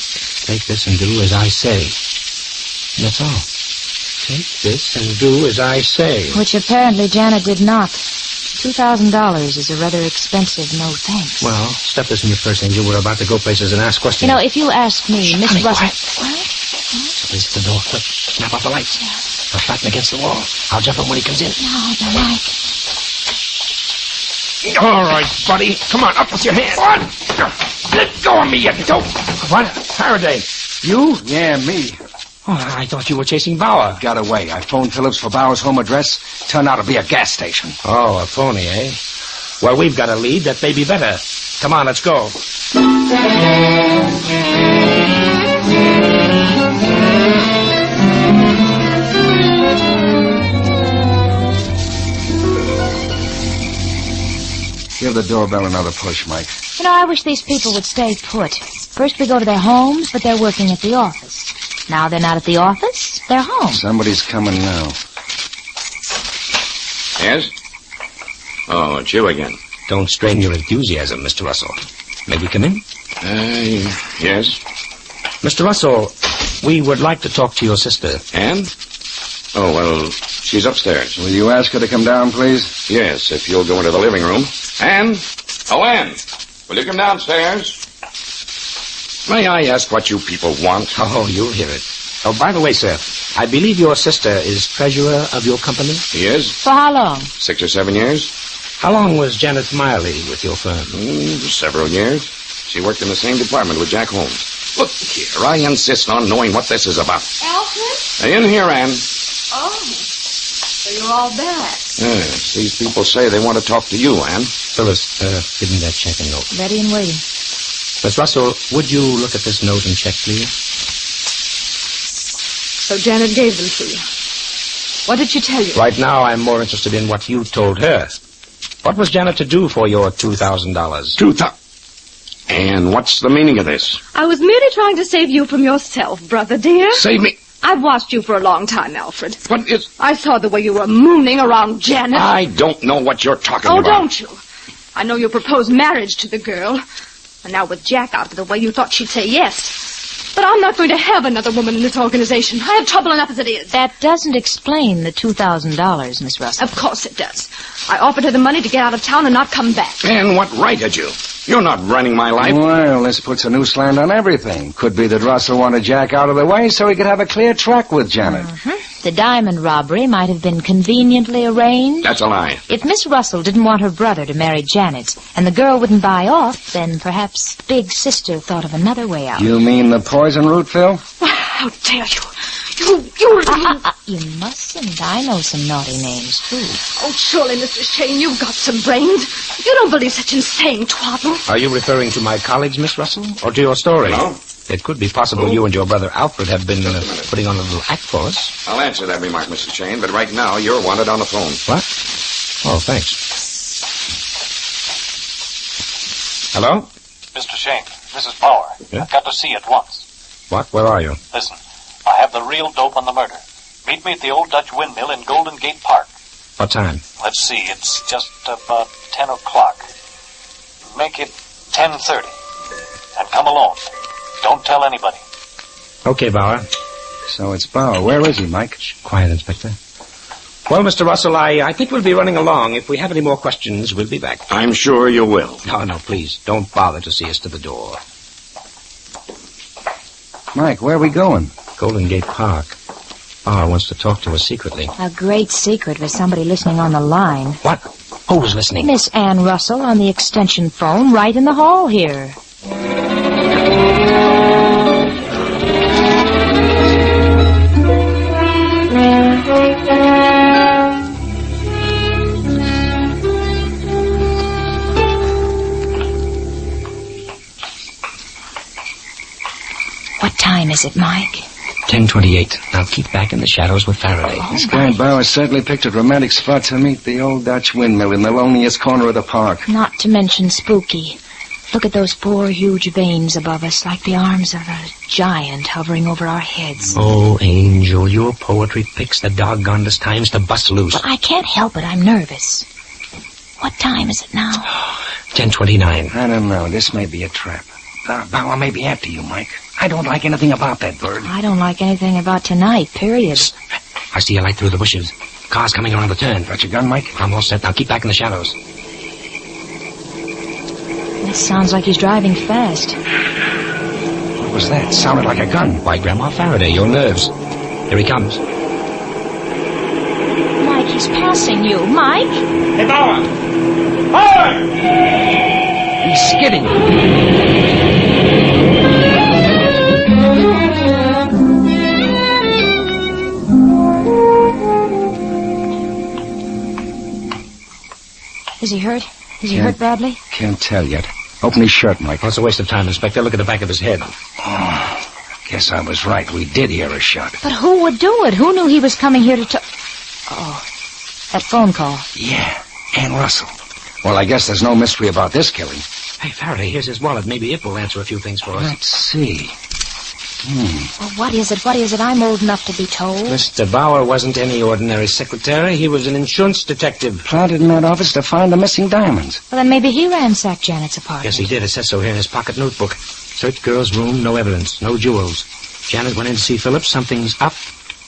[SPEAKER 17] take this and do as I say. That's all. Take this and do as I say.
[SPEAKER 11] Which apparently Janet did not. $2,000 is a rather expensive no thanks.
[SPEAKER 17] Well, stuff this in your purse, Angel. We're about to go places and ask questions.
[SPEAKER 11] You know, if you ask me, Miss Russell...
[SPEAKER 17] Somebody's at the door. Quick, snap off the lights. I'll flatten against the wall. I'll jump him when he comes in.
[SPEAKER 11] No, Mike.
[SPEAKER 17] All right, buddy. Come on, up with your hand. What? Let go of me, you dope. What? Faraday. You?
[SPEAKER 3] Yeah, me.
[SPEAKER 17] Oh, I thought you were chasing Bauer.
[SPEAKER 3] Got away. I phoned Phillips for Bauer's home address. Turned out to be a gas station.
[SPEAKER 17] Oh, a phony, eh? Well, we've got a lead. That may be better. Come on, let's go.
[SPEAKER 3] Give the doorbell another push, Mike.
[SPEAKER 11] You know, I wish these people would stay put. First we go to their homes, but they're working at the office. Now they're not at the office, they're home.
[SPEAKER 3] Somebody's coming now.
[SPEAKER 4] Yes? Oh, it's you again.
[SPEAKER 17] Don't strain your enthusiasm, Mr. Russell. May we come in?
[SPEAKER 4] Yes.
[SPEAKER 17] Mr. Russell, we would like to talk to your sister.
[SPEAKER 4] Anne? Oh, well, she's upstairs.
[SPEAKER 3] Will you ask her to come down, please?
[SPEAKER 4] Yes, if you'll go into the living room. Anne? Oh, Anne, will you come downstairs? May I ask what you people want?
[SPEAKER 17] Oh, you'll hear it. Oh, by the way, sir, I believe your sister is treasurer of your company?
[SPEAKER 4] He is.
[SPEAKER 11] For how long?
[SPEAKER 4] 6 or 7 years.
[SPEAKER 17] How long was Janet Miley with your firm?
[SPEAKER 4] Several years. She worked in the same department with Jack Holmes. Look here, I insist on knowing what this is about.
[SPEAKER 15] Alfred?
[SPEAKER 4] In here, Anne.
[SPEAKER 15] Oh, so you're all back.
[SPEAKER 4] Yes, these people say they want to talk to you, Anne.
[SPEAKER 17] Phyllis, give me that check and note.
[SPEAKER 11] Ready and waiting.
[SPEAKER 17] Miss Russell, would you look at this note and check, please?
[SPEAKER 15] So Janet gave them to you. What did she tell you?
[SPEAKER 17] Right now, I'm more interested in what you told her. What was Janet to do for your $2,000?
[SPEAKER 4] $2,000? And what's the meaning of this?
[SPEAKER 15] I was merely trying to save you from yourself, brother dear.
[SPEAKER 4] Save me?
[SPEAKER 15] I've watched you for a long time, Alfred.
[SPEAKER 4] What is...
[SPEAKER 15] I saw the way you were mooning around Janet.
[SPEAKER 4] I don't know what you're talking
[SPEAKER 15] about.
[SPEAKER 4] Oh,
[SPEAKER 15] don't you? I know you proposed marriage to the girl. And now with Jack out of the way, you thought she'd say yes. But I'm not going to have another woman in this organization. I have trouble enough as it is.
[SPEAKER 11] That doesn't explain the $2,000, Miss Russell.
[SPEAKER 15] Of course it does. I offered her the money to get out of town and not come back.
[SPEAKER 4] And what right had you? You're not running my life.
[SPEAKER 3] Well, this puts a new slant on everything. Could be that Russell wanted Jack out of the way so he could have a clear track with Janet.
[SPEAKER 11] The diamond robbery might have been conveniently arranged.
[SPEAKER 4] That's a lie.
[SPEAKER 11] If Miss Russell didn't want her brother to marry Janet, and the girl wouldn't buy off, then perhaps Big Sister thought of another way out.
[SPEAKER 3] You mean the poison root, Phil?
[SPEAKER 15] How dare you? You...
[SPEAKER 11] You mustn't. I know some naughty names, too.
[SPEAKER 15] Oh, surely, Mr. Shayne, you've got some brains. You don't believe such insane twaddle.
[SPEAKER 17] Are you referring to my colleagues, Miss Russell, or to your story?
[SPEAKER 4] No.
[SPEAKER 17] It could be possible you and your brother Alfred have been putting on a little act for us.
[SPEAKER 4] I'll answer that remark, Mr. Shayne, but right now you're wanted on the phone.
[SPEAKER 17] What? Oh, thanks. Hello?
[SPEAKER 8] Mr. Shayne, this is Bauer.
[SPEAKER 17] Yeah?
[SPEAKER 8] I've got to see you at once.
[SPEAKER 17] What? Where are you?
[SPEAKER 8] Listen, I have the real dope on the murder. Meet me at the old Dutch windmill in Golden Gate Park.
[SPEAKER 17] What time?
[SPEAKER 8] Let's see, it's just about 10 o'clock. Make it 10:30. And come alone. Don't tell anybody.
[SPEAKER 17] Okay, Bauer.
[SPEAKER 3] So it's Bauer. Where is he, Mike?
[SPEAKER 17] Quiet, Inspector. Well, Mr. Russell, I think we'll be running along. If we have any more questions, we'll be back.
[SPEAKER 4] I'm sure you will.
[SPEAKER 17] No, please. Don't bother to see us to the door.
[SPEAKER 3] Mike, where are we going?
[SPEAKER 17] Golden Gate Park. Bauer wants to talk to us secretly.
[SPEAKER 11] A great secret with somebody listening on the line.
[SPEAKER 17] What? Who's listening?
[SPEAKER 11] Miss Ann Russell on the extension phone right in the hall here. What time is it, Mike?
[SPEAKER 17] 10:28. Now keep back in the shadows with Faraday.
[SPEAKER 3] This guy Bauer certainly picked a romantic spot to meet the old Dutch windmill in the loneliest corner of the park.
[SPEAKER 11] Not to mention spooky. Look at those four huge veins above us, like the arms of a giant hovering over our heads.
[SPEAKER 17] Oh, Angel, your poetry picks the doggonedest times to bust loose.
[SPEAKER 11] But I can't help it. I'm nervous. What time is it now?
[SPEAKER 17] 10:29.
[SPEAKER 3] I don't know. This may be a trap. Bauer may be after you, Mike. I don't like anything about that bird.
[SPEAKER 11] I don't like anything about tonight, period.
[SPEAKER 17] I see a light through the bushes. Car's coming around the turn.
[SPEAKER 3] Got your gun, Mike?
[SPEAKER 17] I'm all set now. Keep back in the shadows.
[SPEAKER 11] This sounds like he's driving fast.
[SPEAKER 3] What was that? Sounded like a gun.
[SPEAKER 17] Why, Grandma Faraday, your nerves. Here he comes.
[SPEAKER 11] Mike, he's passing you. Mike?
[SPEAKER 17] Hey, Bauer! Bauer! He's skidding.
[SPEAKER 11] Is he hurt? Is he hurt badly?
[SPEAKER 3] Can't tell yet. Open his shirt, Mike.
[SPEAKER 17] Well, it's a waste of time, Inspector. Look at the back of his head.
[SPEAKER 3] Oh, guess I was right. We did hear a shot.
[SPEAKER 11] But who would do it? Who knew he was coming here to Oh, that phone call.
[SPEAKER 3] Yeah, Ann Russell. Well, I guess there's no mystery about this killing.
[SPEAKER 17] Hey, Faraday, here's his wallet. Maybe it will answer a few things for us.
[SPEAKER 3] Let's see.
[SPEAKER 11] Well, what is it? What is it? I'm old enough to be told.
[SPEAKER 17] Mr. Bauer wasn't any ordinary secretary. He was an insurance detective.
[SPEAKER 3] Planted in that office to find the missing diamonds.
[SPEAKER 11] Well, then maybe he ransacked Janet's apartment.
[SPEAKER 17] Yes, he did. It says so here in his pocket notebook. Searched girl's room, no evidence, no jewels. Janet went in to see Phillips. Something's up.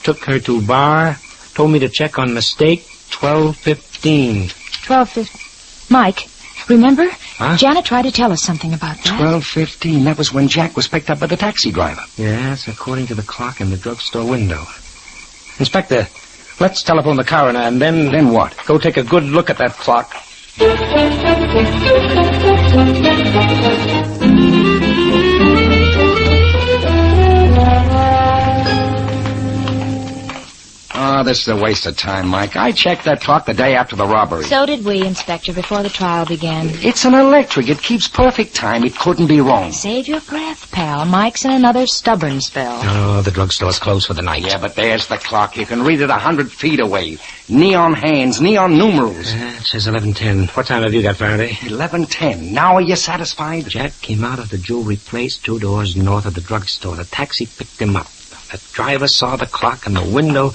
[SPEAKER 17] Took her to bar. Told me to check on mistake. 12:15.
[SPEAKER 11] 12:15. Mike, remember?
[SPEAKER 17] Huh?
[SPEAKER 11] Janet tried to tell us something about that.
[SPEAKER 3] 12:15. That was when Jack was picked up by the taxi driver.
[SPEAKER 17] Yes, according to the clock in the drugstore window. Inspector, let's telephone the coroner and then...
[SPEAKER 3] Then what?
[SPEAKER 17] Go take a good look at that clock.
[SPEAKER 3] Oh, this is a waste of time, Mike. I checked that clock the day after the robbery.
[SPEAKER 11] So did we, Inspector, before the trial began.
[SPEAKER 3] It's an electric. It keeps perfect time. It couldn't be wrong.
[SPEAKER 11] Save your breath, pal. Mike's in another stubborn spell.
[SPEAKER 17] Oh, the drugstore's closed for the night.
[SPEAKER 3] Yeah, but there's the clock. You can read it 100 feet away. Neon hands, neon numerals.
[SPEAKER 17] It says 11:10. What time have you got, Faraday?
[SPEAKER 3] 11:10. Now are you satisfied?
[SPEAKER 17] Jack came out of the jewelry place 2 doors north of the drugstore. The taxi picked him up. The driver saw the clock in the window.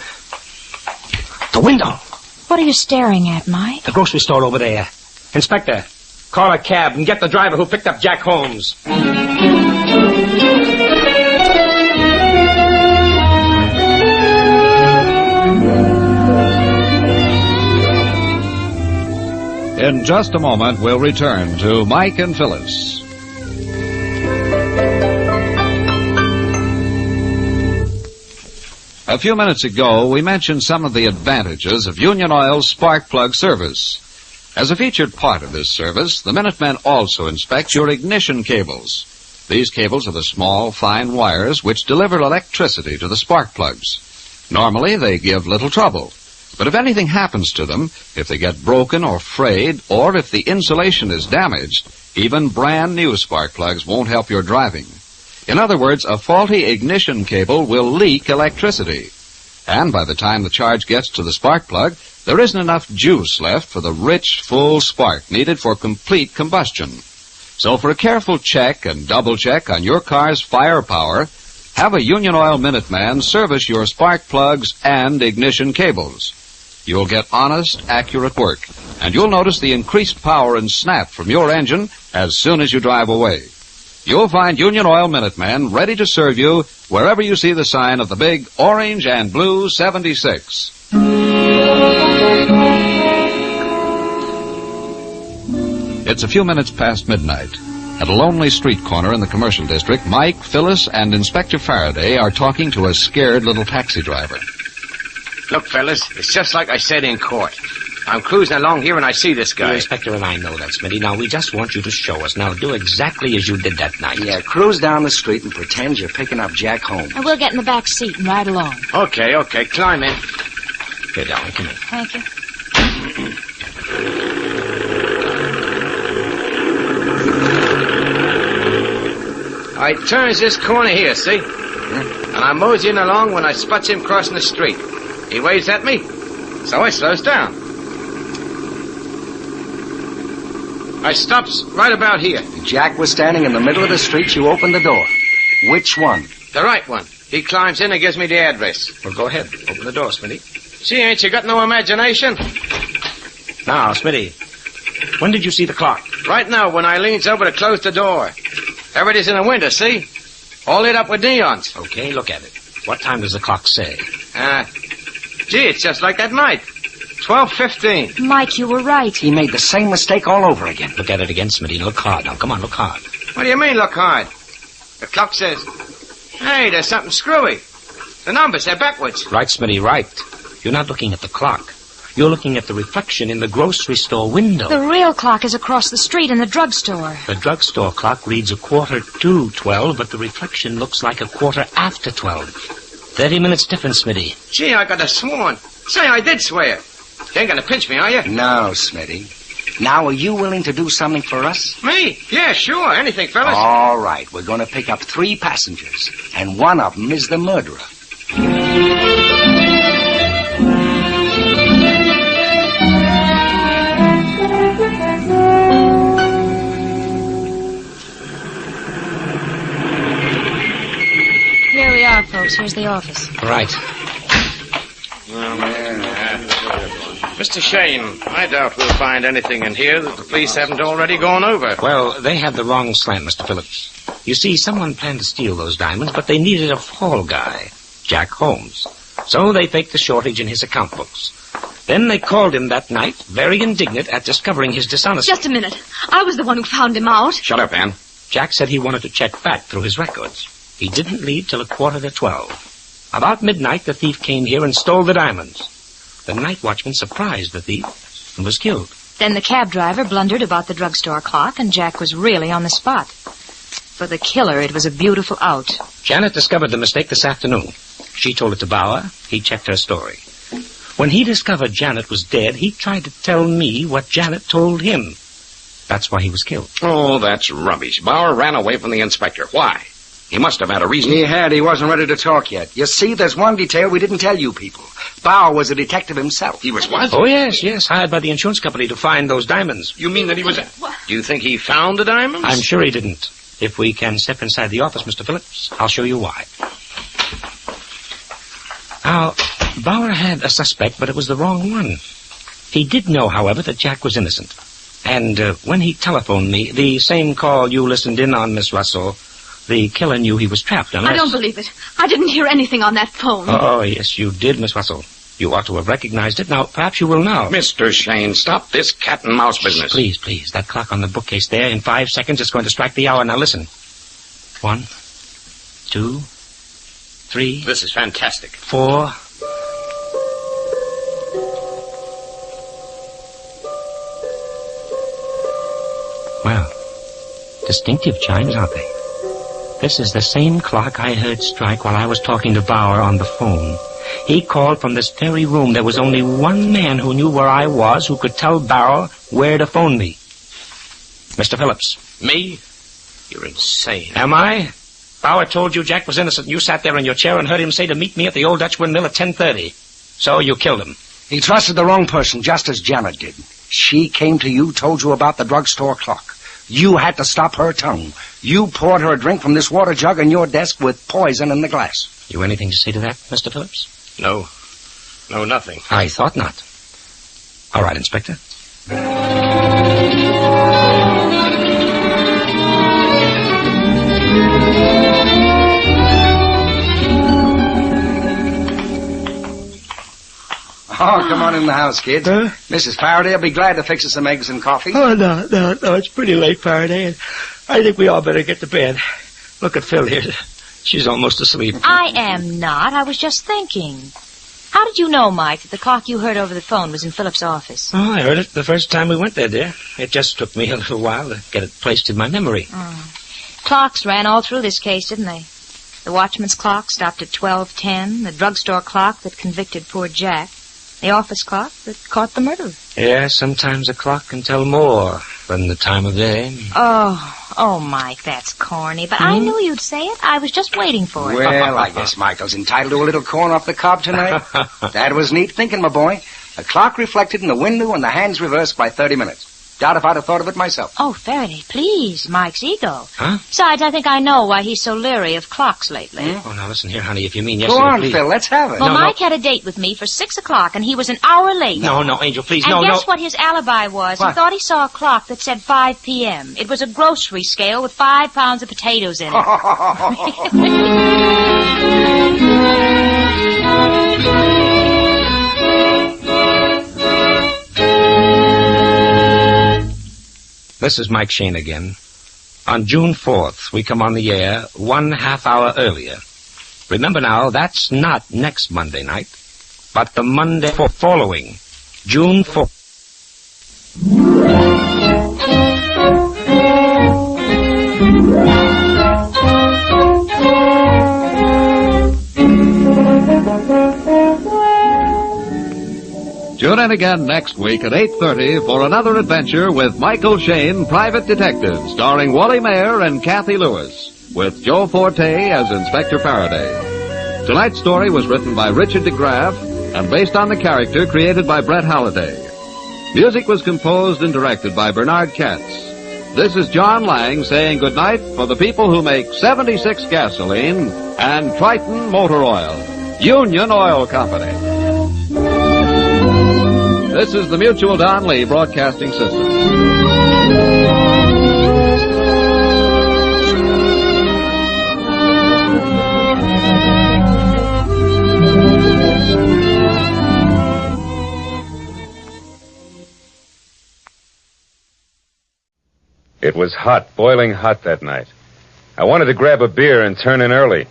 [SPEAKER 17] The window!
[SPEAKER 11] What are you staring at, Mike?
[SPEAKER 17] The grocery store over there. Inspector, call a cab and get the driver who picked up Jack Holmes.
[SPEAKER 19] In just a moment, we'll return to Mike and Phyllis. A few minutes ago, we mentioned some of the advantages of Union Oil's spark plug service. As a featured part of this service, the Minutemen also inspect your ignition cables. These cables are the small, fine wires which deliver electricity to the spark plugs. Normally, they give little trouble. But if anything happens to them, if they get broken or frayed, or if the insulation is damaged, even brand new spark plugs won't help your driving. In other words, a faulty ignition cable will leak electricity. And by the time the charge gets to the spark plug, there isn't enough juice left for the rich, full spark needed for complete combustion. So for a careful check and double check on your car's firepower, have a Union Oil Minuteman service your spark plugs and ignition cables. You'll get honest, accurate work, and you'll notice the increased power and snap from your engine as soon as you drive away. You'll find Union Oil Minuteman ready to serve you wherever you see the sign of the big orange and blue 76. It's a few minutes past midnight. At a lonely street corner in the commercial district, Mike, Phyllis, and Inspector Faraday are talking to a scared little taxi driver.
[SPEAKER 20] Look, fellas, it's just like I said in court. I'm cruising along here and I see this guy.
[SPEAKER 17] The Inspector and I know that, Smitty. Now, we just want you to show us. Now, do exactly as you did that night.
[SPEAKER 3] Yeah, cruise down the street and pretend you're picking up Jack Holmes.
[SPEAKER 11] And we'll get in the back seat and ride along.
[SPEAKER 20] Okay, climb in.
[SPEAKER 17] Here, darling, come in.
[SPEAKER 11] Thank you.
[SPEAKER 20] I turns this corner here, see? And I'm moseying along when I spots him crossing the street. He waves at me, so I slows down. I stops right about here.
[SPEAKER 3] Jack was standing in the middle of the street. You opened the door. Which one?
[SPEAKER 20] The right one. He climbs in and gives me the address.
[SPEAKER 17] Well, go ahead. Open the door, Smitty.
[SPEAKER 20] See, ain't you got no imagination?
[SPEAKER 17] Now, Smitty, when did you see the clock?
[SPEAKER 20] Right now, when I leans over to close the door. Everybody's in the window, see? All lit up with neons.
[SPEAKER 17] Okay, look at it. What time does the clock say?
[SPEAKER 20] Gee, it's just like that night. 12:15.
[SPEAKER 11] Mike, you were right.
[SPEAKER 17] He made the same mistake all over again. Look at it again, Smitty. Look hard. Now, come on, look hard.
[SPEAKER 20] What do you mean, look hard? The clock says, hey, there's something screwy. The numbers, they're backwards.
[SPEAKER 17] Right, Smitty, right. You're not looking at the clock. You're looking at the reflection in the grocery store window.
[SPEAKER 11] The real clock is across the street in the drugstore.
[SPEAKER 17] The drugstore clock reads 11:45, but the reflection looks like 12:15. 30 minutes difference, Smitty.
[SPEAKER 20] Gee, I could have sworn. Say, I did swear. You ain't gonna pinch me, are you?
[SPEAKER 3] No, Smitty. Now, are you willing to do something for us?
[SPEAKER 20] Me? Yeah, sure. Anything, fellas.
[SPEAKER 3] All right. We're going to pick up 3 passengers, and one of them is the murderer.
[SPEAKER 11] Here we are, folks. Here's the office.
[SPEAKER 17] Right.
[SPEAKER 20] Mr. Shayne, I doubt we'll find anything in here that the police haven't already gone over.
[SPEAKER 17] Well, they had the wrong slant, Mr. Phillips. You see, someone planned to steal those diamonds, but they needed a fall guy, Jack Holmes. So they faked the shortage in his account books. Then they called him that night, very indignant at discovering his dishonesty.
[SPEAKER 15] Just a minute. I was the one who found him out.
[SPEAKER 4] Shut up, Ann.
[SPEAKER 17] Jack said he wanted to check back through his records. He didn't leave till 11:45. About midnight, the thief came here and stole the diamonds. The night watchman surprised the thief and was killed.
[SPEAKER 11] Then the cab driver blundered about the drugstore clock, and Jack was really on the spot. For the killer, it was a beautiful out.
[SPEAKER 17] Janet discovered the mistake this afternoon. She told it to Bauer. He checked her story. When he discovered Janet was dead, he tried to tell me what Janet told him. That's why he was killed.
[SPEAKER 4] Oh, that's rubbish. Bauer ran away from the inspector. Why? He must have had a reason.
[SPEAKER 3] He had. He wasn't ready to talk yet. You see, there's one detail we didn't tell you people. Bauer was a detective himself.
[SPEAKER 4] He was what?
[SPEAKER 17] Oh, yes, hired by the insurance company to find those diamonds.
[SPEAKER 4] You mean that he was... Do you think he found the diamonds?
[SPEAKER 17] I'm sure he didn't. If we can step inside the office, Mr. Phillips, I'll show you why. Now, Bauer had a suspect, but it was the wrong one. He did know, however, that Jack was innocent. And when he telephoned me, the same call you listened in on, Miss Russell, the killer knew he was trapped, unless...
[SPEAKER 15] I don't believe it. I didn't hear anything on that phone.
[SPEAKER 17] Oh, yes, you did, Miss Russell. You ought to have recognized it. Now, perhaps you will now.
[SPEAKER 4] Mr. Shayne, stop this cat and mouse business.
[SPEAKER 17] Please. That clock on the bookcase there, in 5 seconds, it's going to strike the hour. Now, listen. 1, 2, 3...
[SPEAKER 20] This is fantastic.
[SPEAKER 17] 4... Well, distinctive chimes, aren't they? This is the same clock I heard strike while I was talking to Bauer on the phone. He called from this very room. There was only one man who knew where I was, who could tell Bauer where to phone me. Mr. Phillips.
[SPEAKER 20] Me? You're insane.
[SPEAKER 17] Am I? Bauer told you Jack was innocent. You sat there in your chair and heard him say to meet me at the Old Dutch Windmill at 10:30. So you killed him.
[SPEAKER 3] He trusted the wrong person, just as Janet did. She came to you, told you about the drugstore clock. You had to stop her tongue. You poured her a drink from this water jug on your desk with poison in the glass.
[SPEAKER 17] You anything to say to that, Mr. Phillips?
[SPEAKER 20] No, nothing.
[SPEAKER 17] I thought not. All right, Inspector.
[SPEAKER 3] Oh, come on in the house, kids. Mrs. Faraday will be glad to fix us some eggs and coffee.
[SPEAKER 17] Oh, no. It's pretty late, Faraday, and I think we all better get to bed. Look at Phil here. She's almost asleep.
[SPEAKER 11] I am not. I was just thinking. How did you know, Mike, that the clock you heard over the phone was in Philip's office?
[SPEAKER 17] Oh, I heard it the first time we went there, dear. It just took me a little while to get it placed in my memory.
[SPEAKER 11] Clocks ran all through this case, didn't they? The watchman's clock stopped at 12:10, the drugstore clock that convicted poor Jack, the office clock that caught the murderer.
[SPEAKER 17] Yeah, sometimes a clock can tell more than the time of day.
[SPEAKER 11] Oh, Mike, that's corny, but I knew you'd say it. I was just waiting for it.
[SPEAKER 3] Well, I guess Michael's entitled to a little corn off the cob tonight. That was neat thinking, my boy. A clock reflected in the window and the hands reversed by 30 minutes. Doubt if I'd have thought of it myself.
[SPEAKER 11] Oh, Faraday, please, Mike's ego.
[SPEAKER 17] Huh?
[SPEAKER 11] Besides, I think I know why he's so leery of clocks lately.
[SPEAKER 17] Oh, now listen here, honey. If you mean yes,
[SPEAKER 3] Go on,
[SPEAKER 17] please.
[SPEAKER 3] Phil. Let's have it.
[SPEAKER 11] Well,
[SPEAKER 17] No,
[SPEAKER 11] Mike had a date with me for 6 o'clock, and he was an hour late.
[SPEAKER 17] No, Angel, please,
[SPEAKER 11] And
[SPEAKER 17] no.
[SPEAKER 11] guess what his alibi was?
[SPEAKER 17] What?
[SPEAKER 11] He thought he saw a clock that said 5 p.m. It was a grocery scale with 5 pounds of potatoes in it.
[SPEAKER 17] This is Mike Shayne again. On June 4th, we come on the air 1/2 hour earlier. Remember now, that's not next Monday night, but the Monday following, June 4th.
[SPEAKER 19] Tune in again next week at 8:30 for another adventure with Michael Shayne, Private Detective, starring Wally Mayer and Kathy Lewis, with Joe Forte as Inspector Faraday. Tonight's story was written by Richard DeGraff and based on the character created by Brett Halliday. Music was composed and directed by Bernard Katz. This is John Lang saying goodnight for the people who make 76 gasoline and Triton Motor Oil, Union Oil Company. This is the Mutual Don Lee Broadcasting System.
[SPEAKER 6] It was hot, boiling hot that night. I wanted to grab a beer and turn in early.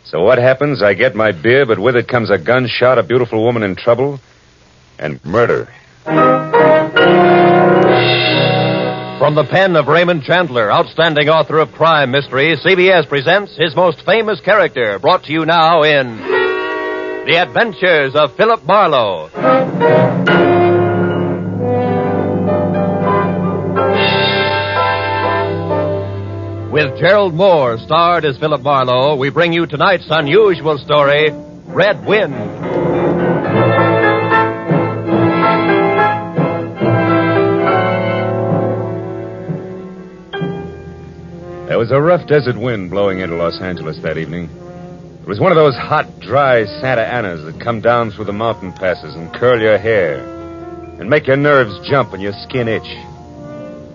[SPEAKER 6] So what happens? I get my beer, but with it comes a gunshot, a beautiful woman in trouble, and murder.
[SPEAKER 16] From the pen of Raymond Chandler, outstanding author of crime mysteries, CBS presents his most famous character, brought to you now in The Adventures of Philip Marlowe. With Gerald Moore starred as Philip Marlowe, we bring you tonight's unusual story, Red Wind.
[SPEAKER 6] There was a rough desert wind blowing into Los Angeles that evening. It was one of those hot, dry Santa Anas that come down through the mountain passes and curl your hair and make your nerves jump and your skin itch.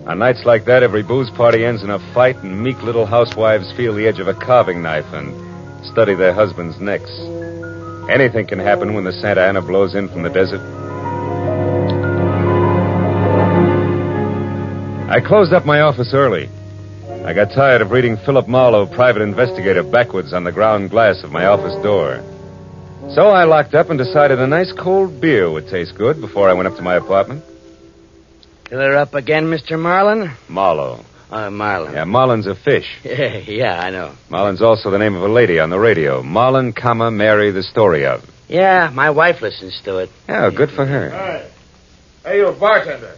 [SPEAKER 6] On nights like that, every booze party ends in a fight, and meek little housewives feel the edge of a carving knife and study their husbands' necks. Anything can happen when the Santa Ana blows in from the desert. I closed up my office early. I got tired of reading Philip Marlowe, private investigator, backwards on the ground glass of my office door. So I locked up and decided a nice cold beer would taste good before I went up to my apartment.
[SPEAKER 22] You're up again, Mr. Marlin?
[SPEAKER 6] Marlowe.
[SPEAKER 22] Marlin.
[SPEAKER 6] Yeah, Marlin's a fish.
[SPEAKER 22] Yeah, I know.
[SPEAKER 6] Marlin's also the name of a lady on the radio. Marlin, Mary, the story of.
[SPEAKER 22] Yeah, my wife listens to it.
[SPEAKER 6] Yeah, good for her.
[SPEAKER 10] Hey, you bartender.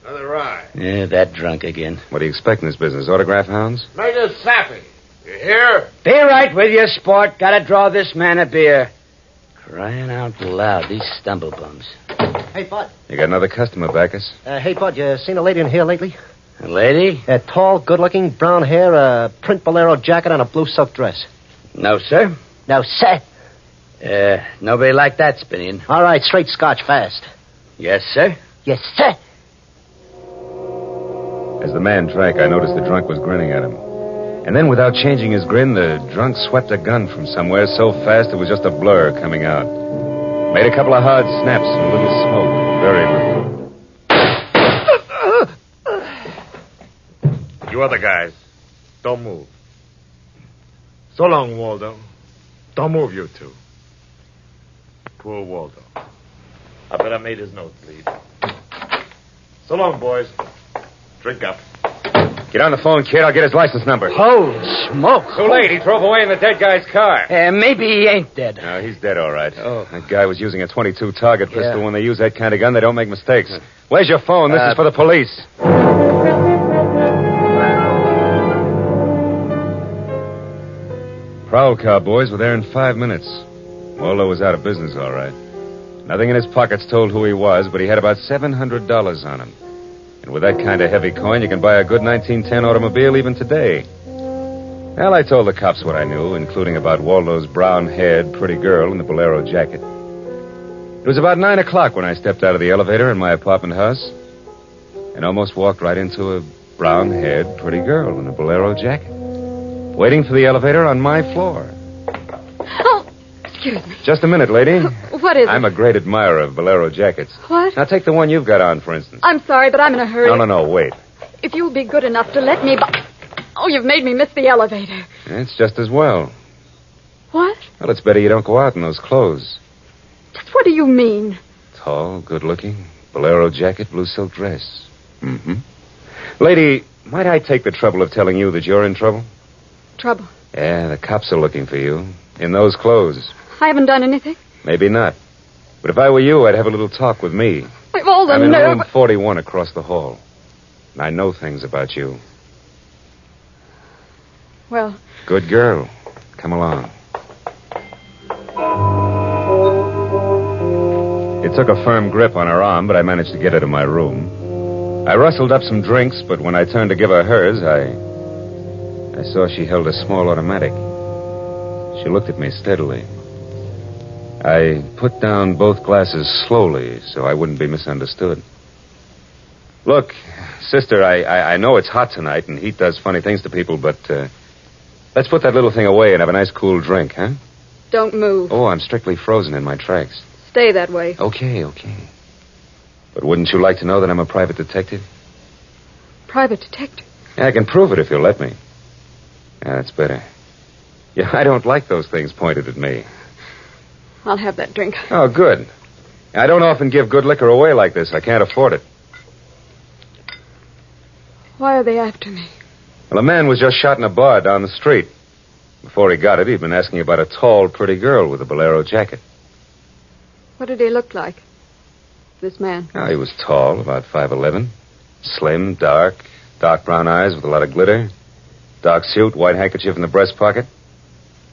[SPEAKER 10] Another rye.
[SPEAKER 22] Yeah, that drunk again.
[SPEAKER 6] What do you expect in this business? Autograph hounds?
[SPEAKER 10] Make it sappy. You hear?
[SPEAKER 22] Be right with you, sport. Gotta draw this man a beer. Crying out loud, these stumblebums.
[SPEAKER 23] Hey, Bud.
[SPEAKER 6] You got another customer, Bacchus.
[SPEAKER 23] Hey, Bud, you seen a lady in here lately?
[SPEAKER 22] A lady?
[SPEAKER 23] Tall, good-looking, brown hair, a print bolero jacket, and a blue silk dress.
[SPEAKER 22] No, sir.
[SPEAKER 23] No, sir.
[SPEAKER 22] Nobody like that, Spinian.
[SPEAKER 23] All right, straight scotch, fast.
[SPEAKER 22] Yes, sir.
[SPEAKER 23] Yes, sir.
[SPEAKER 6] As the man drank, I noticed the drunk was grinning at him. And then, without changing his grin, the drunk swept a gun from somewhere so fast it was just a blur coming out. Made a couple of hard snaps and a little smoke. Very little.
[SPEAKER 10] You other guys, don't move. So long, Waldo. Don't move, you two. Poor Waldo. I bet I made his nose bleed. So long, boys. Drink up.
[SPEAKER 6] Get on the phone, kid. I'll get his license number.
[SPEAKER 22] Holy smoke.
[SPEAKER 6] Too late. He drove away in the dead guy's car.
[SPEAKER 22] Maybe he ain't dead.
[SPEAKER 6] No, he's dead, all right.
[SPEAKER 22] Oh.
[SPEAKER 6] That guy was using a .22 target pistol.
[SPEAKER 22] Yeah.
[SPEAKER 6] When they use that kind of gun, they don't make mistakes. Where's your phone? This is for the police. Prowl car boys were there in 5 minutes. Waldo was out of business, all right. Nothing in his pockets told who he was, but he had about $700 on him. And with that kind of heavy coin, you can buy a good 1910 automobile even today. Well, I told the cops what I knew, including about Waldo's brown-haired, pretty girl in the bolero jacket. It was about 9 o'clock when I stepped out of the elevator in my apartment house and almost walked right into a brown-haired, pretty girl in a bolero jacket, waiting for the elevator on my floor.
[SPEAKER 15] Oh, excuse me.
[SPEAKER 6] Just a minute, lady.
[SPEAKER 15] What is it?
[SPEAKER 6] I'm a great admirer of bolero jackets.
[SPEAKER 15] What?
[SPEAKER 6] Now, take the one you've got on, for instance.
[SPEAKER 15] I'm sorry, but I'm in a hurry.
[SPEAKER 6] No, wait.
[SPEAKER 15] If you'll be good enough to let me... Oh, you've made me miss the elevator.
[SPEAKER 6] It's just as well.
[SPEAKER 15] What?
[SPEAKER 6] Well, it's better you don't go out in those clothes.
[SPEAKER 15] Just what do you mean?
[SPEAKER 6] Tall, good-looking, bolero jacket, blue silk dress. Mm-hmm. Lady, might I take the trouble of telling you that you're in trouble?
[SPEAKER 15] Trouble?
[SPEAKER 6] Yeah, the cops are looking for you. In those clothes.
[SPEAKER 15] I haven't done anything.
[SPEAKER 6] Maybe not. But if I were you, I'd have a little talk with me.
[SPEAKER 15] I've all the
[SPEAKER 6] I'm in
[SPEAKER 15] nerve...
[SPEAKER 6] room 41 across the hall. And I know things about you.
[SPEAKER 15] Well...
[SPEAKER 6] Good girl. Come along. It took a firm grip on her arm, but I managed to get her to my room. I rustled up some drinks, but when I turned to give her hers, I saw she held a small automatic. She looked at me steadily. I put down both glasses slowly so I wouldn't be misunderstood. Look, sister, I know it's hot tonight and heat does funny things to people, but let's put that little thing away and have a nice cool drink, huh?
[SPEAKER 15] Don't move.
[SPEAKER 6] Oh, I'm strictly frozen in my tracks.
[SPEAKER 15] Stay that way.
[SPEAKER 6] Okay. But wouldn't you like to know that I'm a private detective?
[SPEAKER 15] Private detective?
[SPEAKER 6] Yeah, I can prove it if you'll let me. Yeah, that's better. Yeah, I don't like those things pointed at me.
[SPEAKER 15] I'll have that drink.
[SPEAKER 6] Oh, good. I don't often give good liquor away like this. I can't afford it.
[SPEAKER 15] Why are they after me?
[SPEAKER 6] Well, a man was just shot in a bar down the street. Before he got it, he'd been asking about a tall, pretty girl with a bolero jacket.
[SPEAKER 15] What did he look like, this man?
[SPEAKER 6] Oh, he was tall, about 5'11". Slim, dark brown eyes with a lot of glitter. Dark suit, white handkerchief in the breast pocket.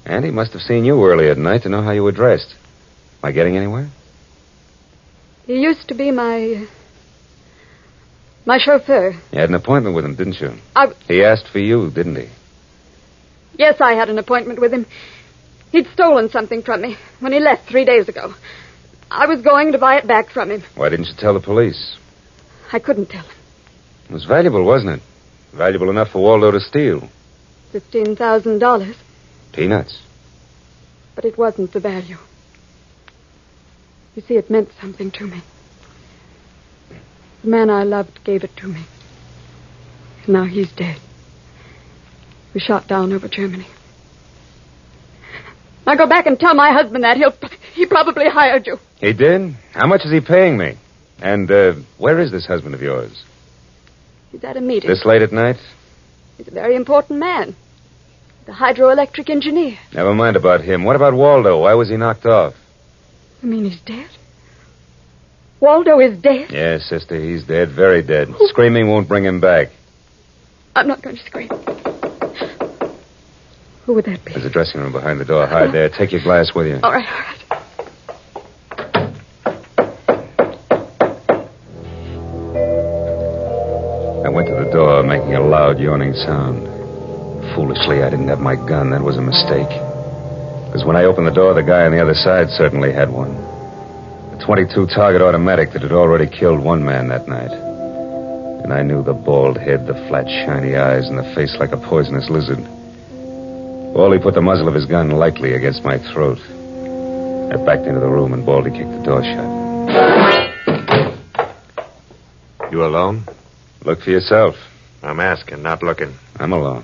[SPEAKER 6] And he must have seen you early at night to know how you were dressed. Am I getting anywhere?
[SPEAKER 15] He used to be my chauffeur.
[SPEAKER 6] You had an appointment with him, didn't you?
[SPEAKER 15] He
[SPEAKER 6] asked for you, didn't he?
[SPEAKER 15] Yes, I had an appointment with him. He'd stolen something from me when he left 3 days ago. I was going to buy it back from him.
[SPEAKER 6] Why didn't you tell the police?
[SPEAKER 15] I couldn't tell him.
[SPEAKER 6] It was valuable, wasn't it? Valuable enough for Waldo to steal.
[SPEAKER 15] $15,000.
[SPEAKER 6] Peanuts.
[SPEAKER 15] But it wasn't the value. You see, it meant something to me. The man I loved gave it to me. And now he's dead. We shot down over Germany. Now go back and tell my husband that. He probably hired you.
[SPEAKER 6] He did? How much is he paying me? And where is this husband of yours?
[SPEAKER 15] He's at a meeting.
[SPEAKER 6] This late at night?
[SPEAKER 15] He's a very important man. The hydroelectric engineer.
[SPEAKER 6] Never mind about him. What about Waldo? Why was he knocked off?
[SPEAKER 15] You mean he's dead? Waldo is dead?
[SPEAKER 6] Yes, sister, he's dead, very dead. Screaming won't bring him back.
[SPEAKER 15] I'm not going to scream. Who would that be?
[SPEAKER 6] There's a dressing room behind the door. Hide there. Take your glass with you.
[SPEAKER 15] All right.
[SPEAKER 6] I went to the door, making a loud, yawning sound. Foolishly, I didn't have my gun. That was a mistake. Because when I opened the door, the guy on the other side certainly had one. A .22 target automatic that had already killed one man that night. And I knew the bald head, the flat, shiny eyes, and the face like a poisonous lizard. Baldy put the muzzle of his gun lightly against my throat. I backed into the room, and Baldy kicked the door shut.
[SPEAKER 10] You alone?
[SPEAKER 6] Look for yourself.
[SPEAKER 10] I'm asking, not looking.
[SPEAKER 6] I'm alone.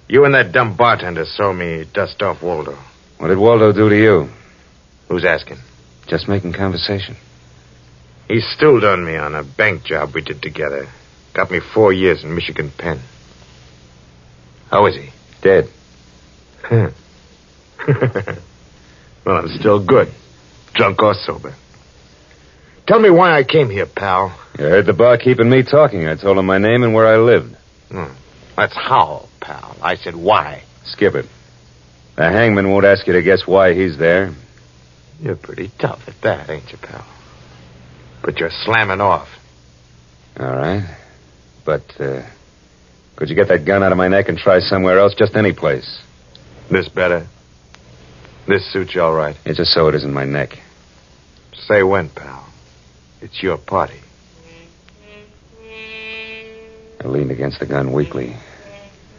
[SPEAKER 10] You and that dumb bartender saw me dust off Waldo.
[SPEAKER 6] What did Waldo do to you?
[SPEAKER 10] Who's asking?
[SPEAKER 6] Just making conversation.
[SPEAKER 10] He stooled on me on a bank job we did together. Got me 4 years in Michigan Penn. How is he?
[SPEAKER 6] Dead.
[SPEAKER 10] Well, I'm still good. Drunk or sober. Tell me why I came here, pal.
[SPEAKER 6] You heard the barkeep and me talking. I told him my name and where I lived.
[SPEAKER 10] That's how, pal. I said why.
[SPEAKER 6] Skip it. The hangman won't ask you to guess why he's there.
[SPEAKER 10] You're pretty tough at that, ain't you, pal? But you're slamming off.
[SPEAKER 6] All right. But, could you get that gun out of my neck and try somewhere else? Just any place.
[SPEAKER 1] This better? This suits you all right?
[SPEAKER 6] Yeah, just so it isn't my neck.
[SPEAKER 1] Say when, pal. It's your party.
[SPEAKER 6] I leaned against the gun weakly.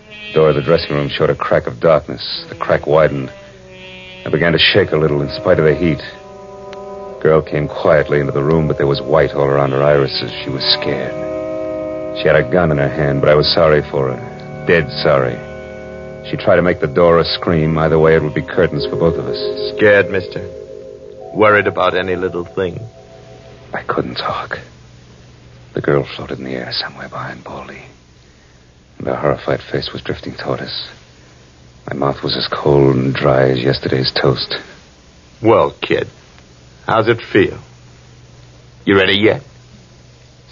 [SPEAKER 6] The door of the dressing room showed a crack of darkness. The crack widened. I began to shake a little in spite of the heat. The girl came quietly into the room, but there was white all around her irises. She was scared. She had a gun in her hand, but I was sorry for her. Dead sorry. She tried to make the door a scream. Either way, it would be curtains for both of us.
[SPEAKER 1] Scared, mister? Worried about any little thing?
[SPEAKER 6] I couldn't talk. The girl floated in the air somewhere behind Baldy. And her horrified face was drifting toward us. My mouth was as cold and dry as yesterday's toast.
[SPEAKER 1] Well, kid, how's it feel? You ready yet?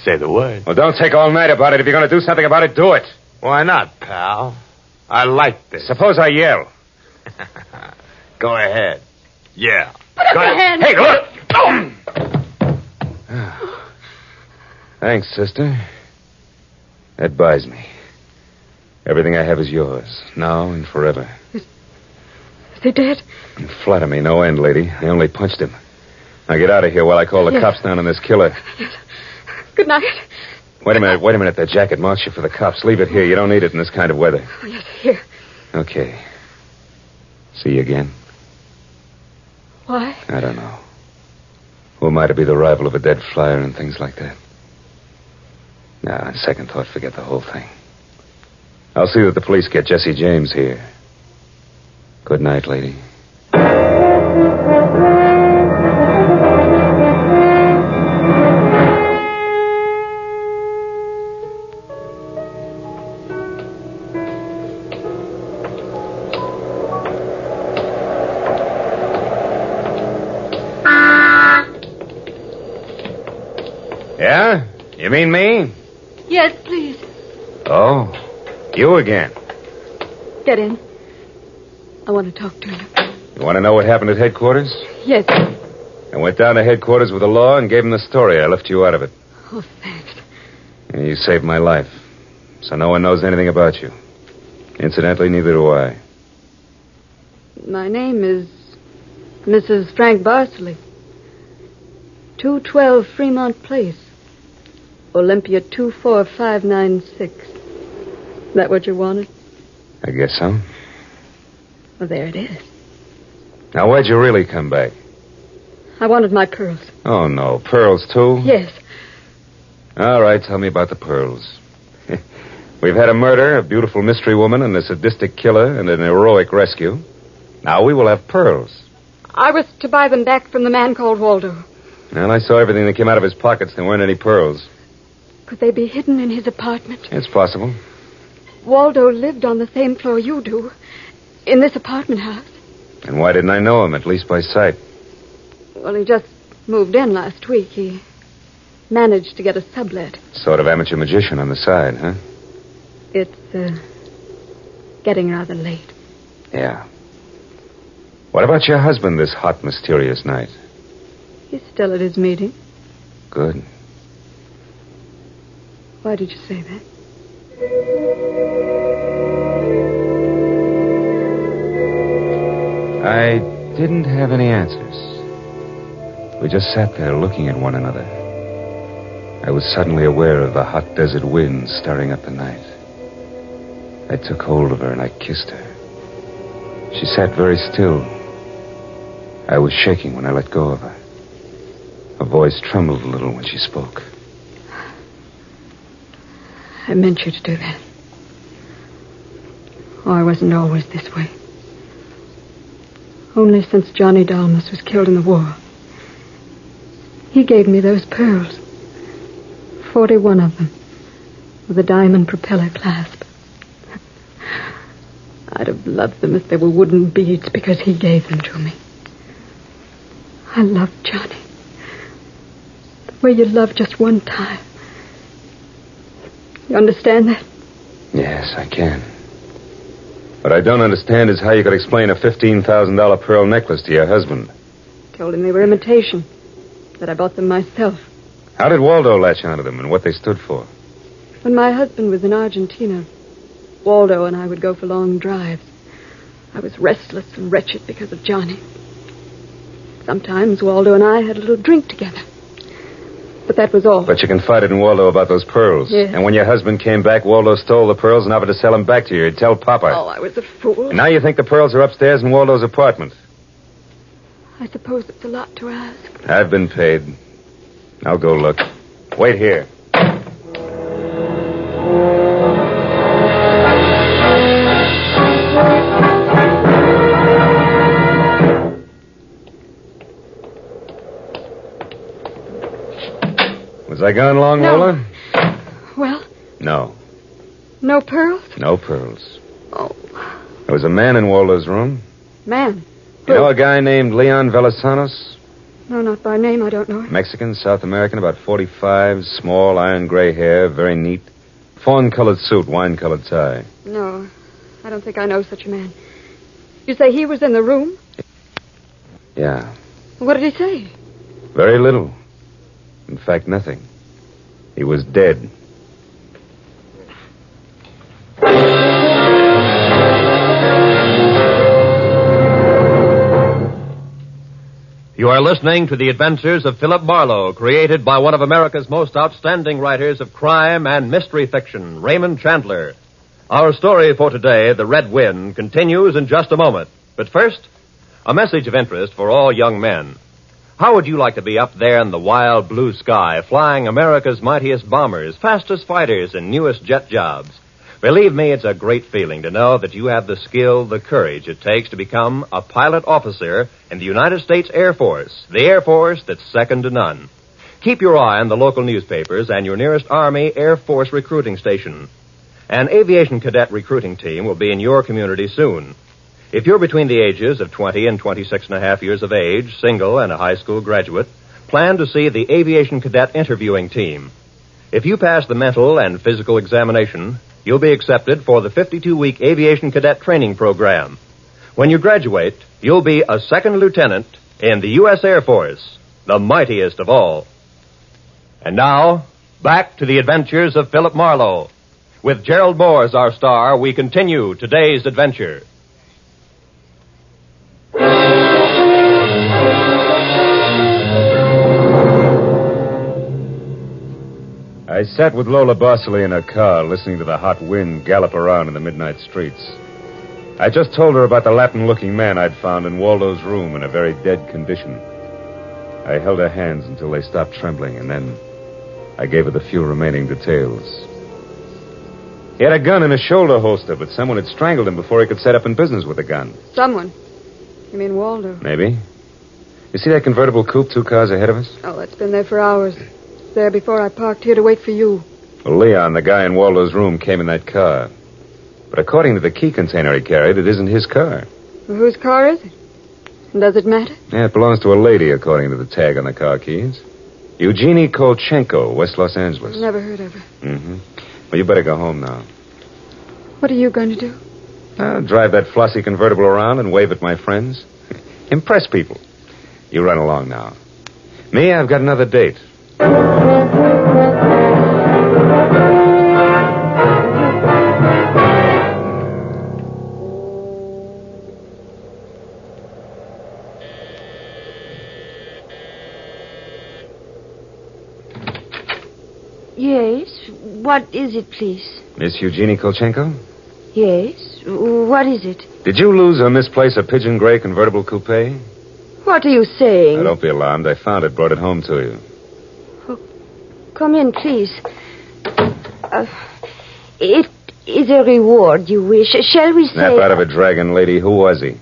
[SPEAKER 1] Say the word.
[SPEAKER 6] Well, don't take all night about it. If you're going to do something about it, do it.
[SPEAKER 1] Why not, pal? I like this.
[SPEAKER 6] Suppose I yell.
[SPEAKER 1] Go ahead. Yeah.
[SPEAKER 21] Put up your hand.
[SPEAKER 6] Hey, look! Thanks, sister. That buys me. Everything I have is yours, now and forever.
[SPEAKER 15] Is he dead?
[SPEAKER 6] You flatter me no end, lady. I only punched him. Now get out of here while I call the cops down on this killer.
[SPEAKER 15] Yes. Good night.
[SPEAKER 6] Wait a minute. That jacket marks you for the cops. Leave it here. You don't need it in this kind of weather.
[SPEAKER 15] Oh, yes, here.
[SPEAKER 6] Okay. See you again?
[SPEAKER 15] Why?
[SPEAKER 6] I don't know. Who am I to be the rival of a dead flyer and things like that? Now, on second thought, forget the whole thing. I'll see that the police get Jesse James here. Good night, lady. Yeah? You mean me?
[SPEAKER 15] Yes, please.
[SPEAKER 6] Oh, you again.
[SPEAKER 15] Get in. I want to talk to you.
[SPEAKER 6] You want to know what happened at headquarters?
[SPEAKER 15] Yes.
[SPEAKER 6] I went down to headquarters with the law and gave them the story. I left you out of it.
[SPEAKER 15] Oh, thanks.
[SPEAKER 6] And you saved my life. So no one knows anything about you. Incidentally, neither do I.
[SPEAKER 15] My name is Mrs. Frank Barsley. 212 Fremont Place. Olympia 24596. Is that what you wanted?
[SPEAKER 6] I guess so.
[SPEAKER 15] Well, there it is.
[SPEAKER 6] Now, why'd you really come back?
[SPEAKER 15] I wanted my pearls.
[SPEAKER 6] Oh, no. Pearls, too?
[SPEAKER 15] Yes.
[SPEAKER 6] All right, tell me about the pearls. We've had a murder, a beautiful mystery woman, and a sadistic killer, and an heroic rescue. Now we will have pearls.
[SPEAKER 15] I was to buy them back from the man called Waldo.
[SPEAKER 6] Well, I saw everything that came out of his pockets. There weren't any pearls.
[SPEAKER 15] Could they be hidden in his apartment?
[SPEAKER 6] It's possible.
[SPEAKER 15] Waldo lived on the same floor you do, in this apartment house.
[SPEAKER 6] And why didn't I know him, at least by sight?
[SPEAKER 15] Well, he just moved in last week. He managed to get a sublet.
[SPEAKER 6] Sort of amateur magician on the side, huh?
[SPEAKER 15] It's, getting rather late.
[SPEAKER 6] Yeah. What about your husband this hot, mysterious night?
[SPEAKER 15] He's still at his meeting.
[SPEAKER 6] Good.
[SPEAKER 15] Why did you say that?
[SPEAKER 6] I didn't have any answers. We just sat there looking at one another. I was suddenly aware of the hot desert wind stirring up the night. I took hold of her and I kissed her. She sat very still. I was shaking when I let go of her. Her voice trembled a little when she spoke.
[SPEAKER 15] I meant you to do that. Oh, I wasn't always this way. Only since Johnny Dalmas was killed in the war. He gave me those pearls. 41 of them. With a diamond propeller clasp. I'd have loved them if they were wooden beads because he gave them to me. I loved Johnny. The way you love just one time. You understand that?
[SPEAKER 6] Yes, I can. What I don't understand is how you could explain a $15,000 pearl necklace to your husband.
[SPEAKER 15] Told him they were imitation. That I bought them myself.
[SPEAKER 6] How did Waldo latch onto them and what they stood for?
[SPEAKER 15] When my husband was in Argentina, Waldo and I would go for long drives. I was restless and wretched because of Johnny. Sometimes Waldo and I had a little drink together. But that was all.
[SPEAKER 6] But you confided in Waldo about those pearls.
[SPEAKER 15] Yes.
[SPEAKER 6] And when your husband came back, Waldo stole the pearls and offered to sell them back to you. He'd tell Papa.
[SPEAKER 15] Oh, I was a fool.
[SPEAKER 6] And now you think the pearls are upstairs in Waldo's apartment.
[SPEAKER 15] I suppose it's a lot to ask.
[SPEAKER 6] I've been paid. I'll go look. Wait here. Was I gone long,
[SPEAKER 15] No.
[SPEAKER 6] Lola?
[SPEAKER 15] Well,
[SPEAKER 6] No.
[SPEAKER 15] no pearls?
[SPEAKER 6] No pearls.
[SPEAKER 15] Oh.
[SPEAKER 6] There was a man in Waldo's room.
[SPEAKER 15] Man.
[SPEAKER 6] You know a guy named Leon Velasanos?
[SPEAKER 15] No, not by name. I don't know him.
[SPEAKER 6] Mexican, South American, about 45, small, iron gray hair, very neat. Fawn-colored suit, wine-colored tie.
[SPEAKER 15] No, I don't think I know such a man. You say he was in the room?
[SPEAKER 6] Yeah.
[SPEAKER 15] What did he say?
[SPEAKER 6] Very little. In fact, nothing. He was dead.
[SPEAKER 16] You are listening to The Adventures of Philip Marlowe, created by one of America's most outstanding writers of crime and mystery fiction, Raymond Chandler. Our story for today, The Red Wind, continues in just a moment. But first, a message of interest for all young men. How would you like to be up there in the wild blue sky, flying America's mightiest bombers, fastest fighters, and newest jet jobs? Believe me, it's a great feeling to know that you have the skill, the courage it takes to become a pilot officer in the United States Air Force, the Air Force that's second to none. Keep your eye on the local newspapers and your nearest Army Air Force recruiting station. An aviation cadet recruiting team will be in your community soon. If you're between the ages of 20 and 26 and a half years of age, single and a high school graduate, plan to see the aviation cadet interviewing team. If you pass the mental and physical examination, you'll be accepted for the 52-week aviation cadet training program. When you graduate, you'll be a second lieutenant in the U.S. Air Force, the mightiest of all. And now, back to the adventures of Philip Marlowe. With Gerald Moore as our star, we continue today's adventure.
[SPEAKER 6] I sat with Lola Bosley in her car, listening to the hot wind gallop around in the midnight streets. I just told her about the Latin-looking man I'd found in Waldo's room in a very dead condition. I held her hands until they stopped trembling, and then I gave her the few remaining details. He had a gun in his shoulder holster, but someone had strangled him before he could set up in business with a gun.
[SPEAKER 15] Someone? You mean Waldo?
[SPEAKER 6] Maybe. You see that convertible coupe 2 cars ahead of us?
[SPEAKER 15] Oh, it's been there for hours. There before I parked here to wait for you.
[SPEAKER 6] Well, Leon, the guy in Waldo's room, came in that car. But according to the key container he carried, it isn't his car.
[SPEAKER 15] Well, whose car is it? And does it matter?
[SPEAKER 6] Yeah, it belongs to a lady, according to the tag on the car keys. Eugenie Kolchenko, West Los Angeles.
[SPEAKER 15] Never heard of her.
[SPEAKER 6] Mm-hmm. Well, you better go home now.
[SPEAKER 15] What are you going to do?
[SPEAKER 6] Drive that flossy convertible around and wave at my friends. Impress people. You run along now. Me, I've got another date.
[SPEAKER 2] Yes. What is it, please?
[SPEAKER 6] Miss Eugenie Kolchenko?
[SPEAKER 2] Yes. What is it?
[SPEAKER 6] Did you lose or misplace a pigeon gray convertible coupe?
[SPEAKER 2] What are you saying?
[SPEAKER 6] Now, don't be alarmed. I found it, brought it home to you.
[SPEAKER 2] Come in, please. It is a reward you wish. Shall we say...
[SPEAKER 6] Snap out of a dragon, lady. Who was he?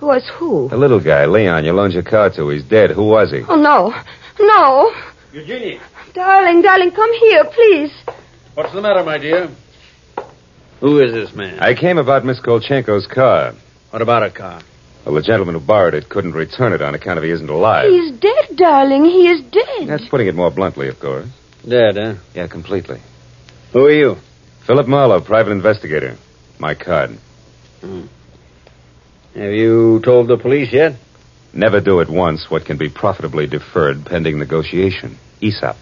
[SPEAKER 2] Was who?
[SPEAKER 6] The little guy, Leon, you loaned your car to. He's dead. Who was he?
[SPEAKER 2] Oh, no. No.
[SPEAKER 18] Eugenie.
[SPEAKER 2] Darling, come here, please.
[SPEAKER 5] What's the matter, my dear? Who is this man?
[SPEAKER 6] I came about Miss Kolchenko's car.
[SPEAKER 5] What about her car?
[SPEAKER 6] Well, the gentleman who borrowed it couldn't return it on account of he isn't alive.
[SPEAKER 2] He's dead, darling. He is dead.
[SPEAKER 6] That's putting it more bluntly, of course.
[SPEAKER 5] Dead, huh?
[SPEAKER 6] Yeah, completely.
[SPEAKER 5] Who are you?
[SPEAKER 6] Philip Marlowe, private investigator. My card.
[SPEAKER 5] Have you told the police yet?
[SPEAKER 6] Never do at once what can be profitably deferred pending negotiation. Aesop.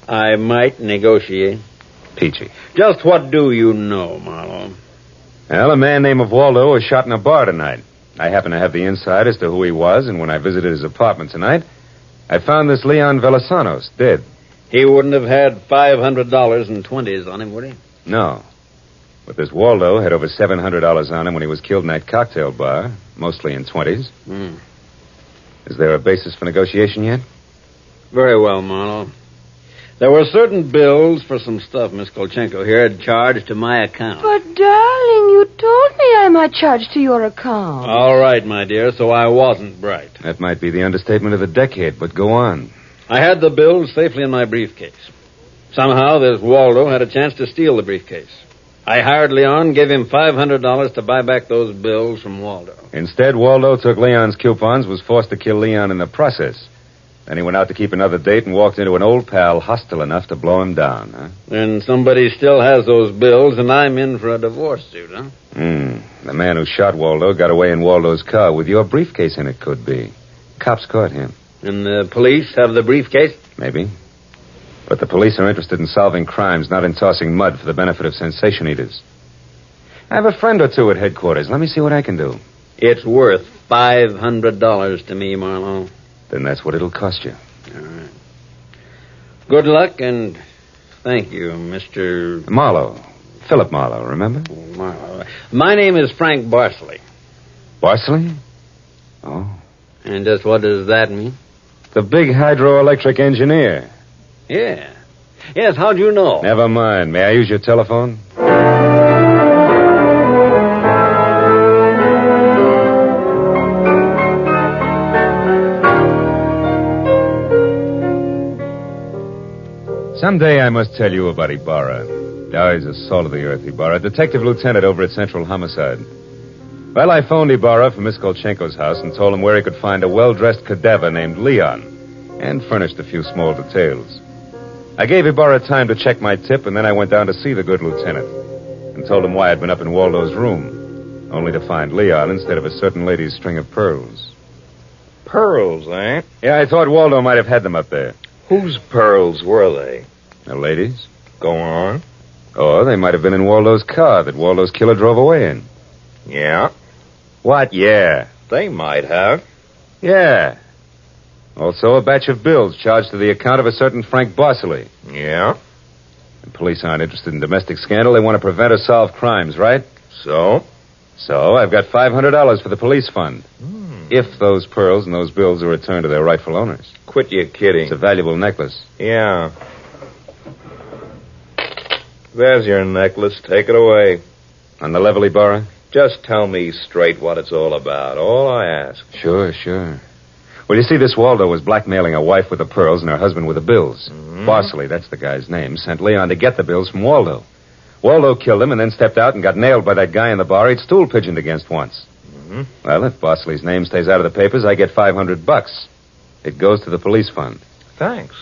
[SPEAKER 5] I might negotiate.
[SPEAKER 6] Peachy.
[SPEAKER 5] Just what do you know, Marlowe?
[SPEAKER 6] Well, a man named Waldo was shot in a bar tonight. I happen to have the inside as to who he was, and when I visited his apartment tonight, I found this Leon Velasanos dead.
[SPEAKER 5] He wouldn't have had $500 in 20s on him, would he?
[SPEAKER 6] No. But this Waldo had over $700 on him when he was killed in that cocktail bar, mostly in 20s. Is there a basis for negotiation yet?
[SPEAKER 5] Very well, Marlowe. There were certain bills for some stuff Miss Kolchenko here had charged to my account.
[SPEAKER 2] But, darling, you told me I might charge to your account.
[SPEAKER 5] All right, my dear, so I wasn't bright.
[SPEAKER 6] That might be the understatement of the decade, but go on.
[SPEAKER 5] I had the bills safely in my briefcase. Somehow this Waldo had a chance to steal the briefcase. I hired Leon, gave him $500 to buy back those bills from Waldo.
[SPEAKER 6] Instead, Waldo took Leon's coupons, was forced to kill Leon in the process. Then he went out to keep another date and walked into an old pal hostile enough to blow him down, huh?
[SPEAKER 5] And somebody still has those bills, and I'm in for a divorce suit, huh?
[SPEAKER 6] The man who shot Waldo got away in Waldo's car with your briefcase in it, could be. Cops caught him.
[SPEAKER 5] And the police have the briefcase?
[SPEAKER 6] Maybe. But the police are interested in solving crimes, not in tossing mud for the benefit of sensation eaters. I have a friend or two at headquarters. Let me see what I can do.
[SPEAKER 5] It's worth $500 to me, Marlowe.
[SPEAKER 6] Then that's what it'll cost you.
[SPEAKER 5] All right. Good luck, and thank you, Mr.
[SPEAKER 6] Marlowe. Philip Marlowe, remember?
[SPEAKER 5] Marlowe. My name is Frank Barsley.
[SPEAKER 6] Barsley? Oh.
[SPEAKER 5] And just what does that mean?
[SPEAKER 6] The big hydroelectric engineer.
[SPEAKER 5] Yeah. Yes, how'd you know?
[SPEAKER 6] Never mind. May I use your telephone? Someday I must tell you about Ibarra. Oh, he's a salt-of-the-earth Ibarra, detective lieutenant over at Central Homicide. Well, I phoned Ibarra from Miss Kolchenko's house and told him where he could find a well-dressed cadaver named Leon, and furnished a few small details. I gave Ibarra time to check my tip, and then I went down to see the good lieutenant and told him why I'd been up in Waldo's room, only to find Leon instead of a certain lady's string of pearls.
[SPEAKER 7] Pearls, eh?
[SPEAKER 6] Yeah, I thought Waldo might have had them up there.
[SPEAKER 7] Whose pearls were they?
[SPEAKER 6] The ladies.
[SPEAKER 7] Go on.
[SPEAKER 6] Or they might have been in Waldo's car that Waldo's killer drove away in.
[SPEAKER 7] Yeah?
[SPEAKER 6] What, yeah?
[SPEAKER 7] They might have.
[SPEAKER 6] Yeah. Also a batch of bills charged to the account of a certain Frank Barsley.
[SPEAKER 7] Yeah?
[SPEAKER 6] The police aren't interested in domestic scandal. They want to prevent or solve crimes, right?
[SPEAKER 7] So?
[SPEAKER 6] So I've got $500 for the police fund. If those pearls and those bills are returned to their rightful owners.
[SPEAKER 7] Quit your kidding.
[SPEAKER 6] It's a valuable necklace.
[SPEAKER 7] Yeah. There's your necklace. Take it away.
[SPEAKER 6] On the level, Ibarra?
[SPEAKER 7] Just tell me straight what it's all about. All I ask.
[SPEAKER 6] Sure. Well, you see, this Waldo was blackmailing a wife with the pearls and her husband with the bills. Barsley, that's the guy's name, sent Leon to get the bills from Waldo. Waldo killed him and then stepped out and got nailed by that guy in the bar he'd stool pigeoned against once. Well, if Barsley's name stays out of the papers, I get $500. It goes to the police fund.
[SPEAKER 7] Thanks.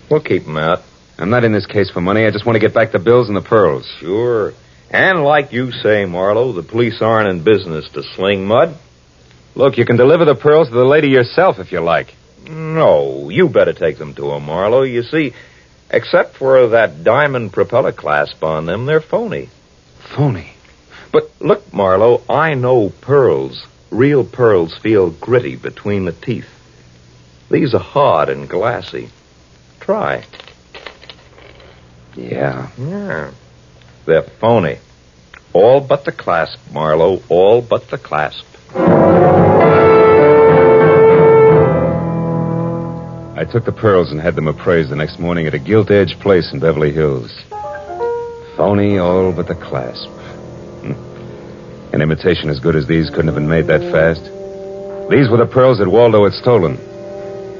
[SPEAKER 7] We'll keep them out.
[SPEAKER 6] I'm not in this case for money. I just want to get back the bills and the pearls.
[SPEAKER 7] Sure. And like you say, Marlowe, the police aren't in business to sling mud.
[SPEAKER 6] Look, you can deliver the pearls to the lady yourself if you like.
[SPEAKER 7] No, you better take them to her, Marlowe. You see, except for that diamond propeller clasp on them, they're phony.
[SPEAKER 6] Phony?
[SPEAKER 7] But look, Marlowe, I know pearls. Real pearls feel gritty between the teeth. These are hard and glassy. Try.
[SPEAKER 6] Yeah.
[SPEAKER 7] They're phony. All but the clasp, Marlowe. All but the clasp.
[SPEAKER 6] I took the pearls and had them appraised the next morning at a gilt-edged place in Beverly Hills. Phony, all but the clasp. An imitation as good as these couldn't have been made that fast. These were the pearls that Waldo had stolen.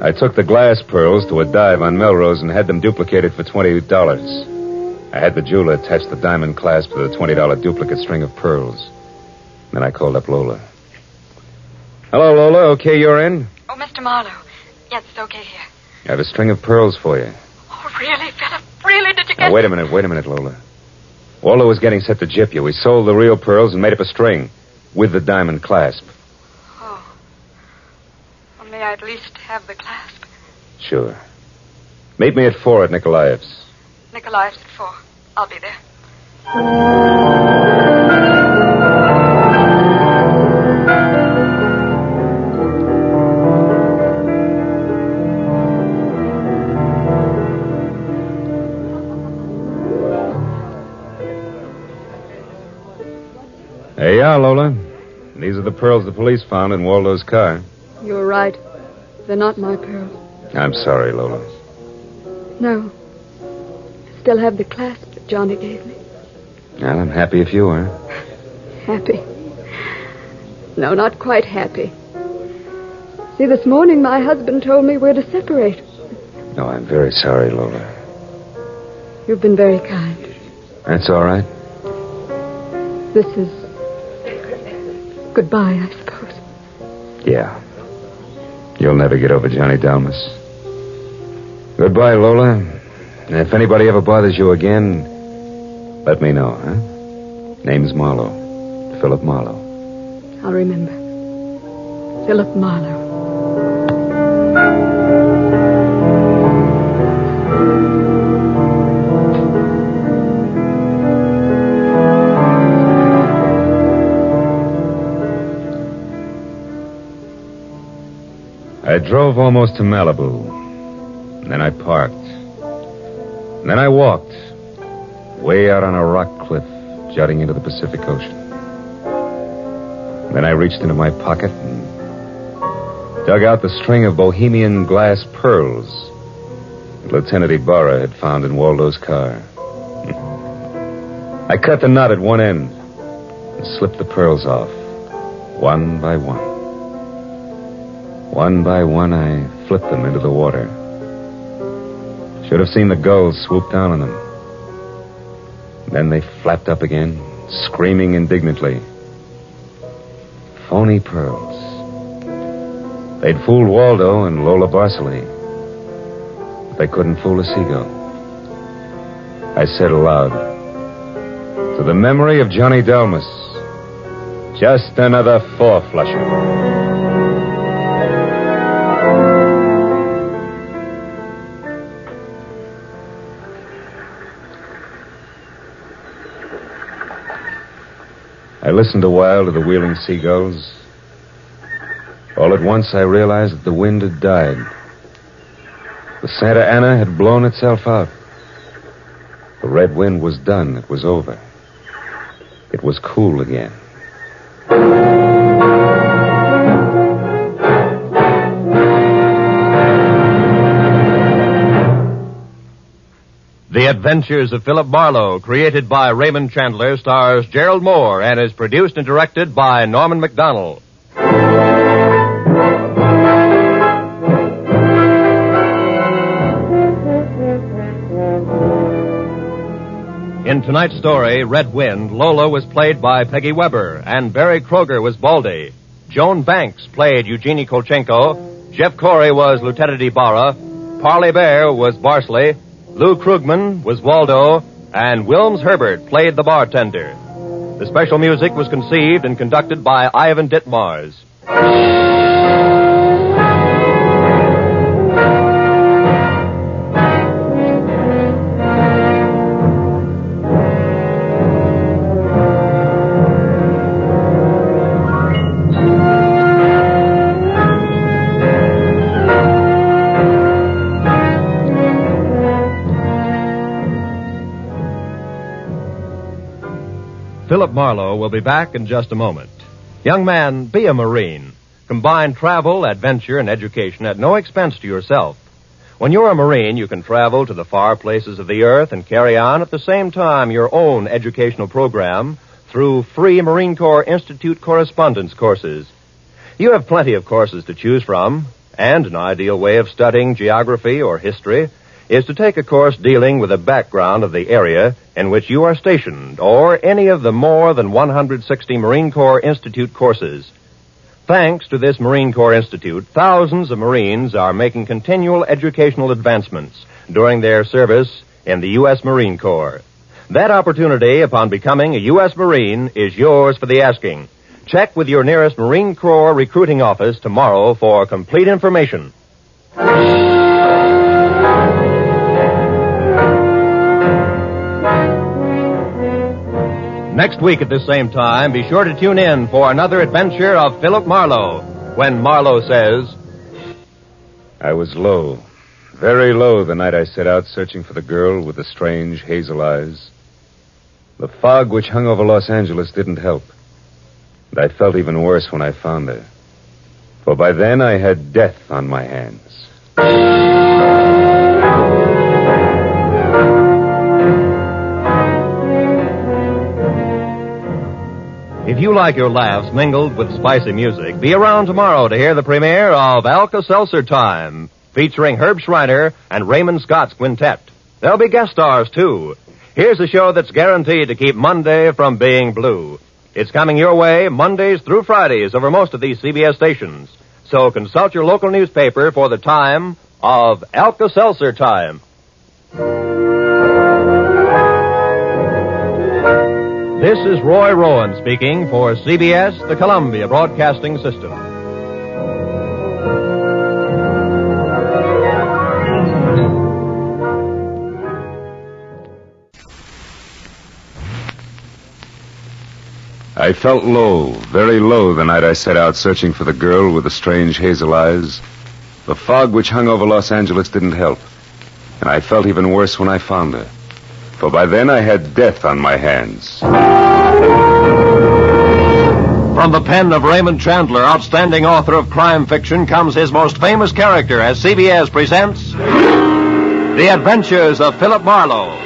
[SPEAKER 6] I took the glass pearls to a dive on Melrose and had them duplicated for $20. I had the jeweler attach the diamond clasp to the $20 duplicate string of pearls. Then I called up Lola. Hello, Lola. Okay, you're in?
[SPEAKER 21] Oh, Mr. Marlowe. Yes, it's okay here.
[SPEAKER 6] I have a string of pearls for you.
[SPEAKER 21] Oh, really, Philip? Really? Did you get...
[SPEAKER 6] Now, wait a minute, Lola. Waldo was getting set to gyp you. He sold the real pearls and made up a string with the diamond clasp.
[SPEAKER 21] Oh.
[SPEAKER 6] Oh, Lola, wait a minute, Lola. Waldo was getting set to gyp you. He sold the real pearls and made up a string with the diamond clasp. Oh. Now, wait a minute, Lola. Waldo was getting set to gyp you. He sold the real pearls and made up a string with the diamond clasp.
[SPEAKER 15] I at least have the clasp?
[SPEAKER 6] Sure. Meet me at 4 at Nikolaev's.
[SPEAKER 15] Nikolaev's at 4. I'll be there.
[SPEAKER 6] Hey, yeah, Lola. These are the pearls the police found in Waldo's car.
[SPEAKER 15] You were right. They're not my pearls.
[SPEAKER 6] I'm sorry, Lola.
[SPEAKER 15] No. I still have the clasp that Johnny gave me.
[SPEAKER 6] Well, I'm happy if you are.
[SPEAKER 15] Happy. No, not quite happy. See, this morning my husband told me we're to separate.
[SPEAKER 6] No, I'm very sorry, Lola.
[SPEAKER 15] You've been very kind.
[SPEAKER 6] That's all right.
[SPEAKER 15] This is goodbye, I suppose.
[SPEAKER 6] Yeah. You'll never get over Johnny Dalmas. Goodbye, Lola. And if anybody ever bothers you again, let me know, huh? Name's Marlowe. Philip Marlowe.
[SPEAKER 15] I'll remember. Philip Marlowe.
[SPEAKER 6] I drove almost to Malibu. And then I parked. And then I walked. Way out on a rock cliff, jutting into the Pacific Ocean. Then I reached into my pocket and dug out the string of bohemian glass pearls that Lieutenant Ibarra had found in Waldo's car. I cut the knot at one end and slipped the pearls off, one by one. One by one, I flipped them into the water. Should have seen the gulls swoop down on them. Then they flapped up again, screaming indignantly. Phony pearls. They'd fooled Waldo and Lola Barceley, but they couldn't fool a seagull. I said aloud, to the memory of Johnny Dalmas, just another four-flusher. I listened a while to the wheeling seagulls. All at once I realized that the wind had died. The Santa Ana had blown itself out. The red wind was done. It was over. It was cool again.
[SPEAKER 16] The Adventures of Philip Marlowe, created by Raymond Chandler, stars Gerald Moore and is produced and directed by Norman MacDonald. In tonight's story, Red Wind, Lola was played by Peggy Weber and Barry Kroger was Baldy. Joan Banks played Eugenie Kolchenko. Jeff Corey was Lieutenant Ibarra. Parley Bear was Barsley. Lou Krugman was Waldo, and Wilms Herbert played the bartender. The special music was conceived and conducted by Ivan Ditmars. Philip Marlowe will be back in just a moment. Young man, be a Marine. Combine travel, adventure, and education at no expense to yourself. When you're a Marine, you can travel to the far places of the earth and carry on at the same time your own educational program through free Marine Corps Institute correspondence courses. You have plenty of courses to choose from, and an ideal way of studying geography or history is to take a course dealing with the background of the area in which you are stationed, or any of the more than 160 Marine Corps Institute courses. Thanks to this Marine Corps Institute, thousands of Marines are making continual educational advancements during their service in the U.S. Marine Corps. That opportunity, upon becoming a U.S. Marine, is yours for the asking. Check with your nearest Marine Corps recruiting office tomorrow for complete information. Next week at this same time, be sure to tune in for another adventure of Philip Marlowe, when Marlowe says,
[SPEAKER 6] I was low, very low the night I set out searching for the girl with the strange hazel eyes. The fog which hung over Los Angeles didn't help. And I felt even worse when I found her. For by then I had death on my hands.
[SPEAKER 16] If you like your laughs mingled with spicy music, be around tomorrow to hear the premiere of Alka-Seltzer Time, featuring Herb Schreiner and Raymond Scott's quintet. There'll be guest stars, too. Here's a show that's guaranteed to keep Monday from being blue. It's coming your way Mondays through Fridays over most of these CBS stations. So consult your local newspaper for the time of Alka-Seltzer Time. This is Roy Rowan speaking for CBS, the Columbia Broadcasting System.
[SPEAKER 6] I felt low, very low the night I set out searching for the girl with the strange hazel eyes. The fog which hung over Los Angeles didn't help. And I felt even worse when I found her. For by then I had death on my hands.
[SPEAKER 16] From the pen of Raymond Chandler, outstanding author of crime fiction, comes his most famous character as CBS presents The Adventures of Philip Marlowe.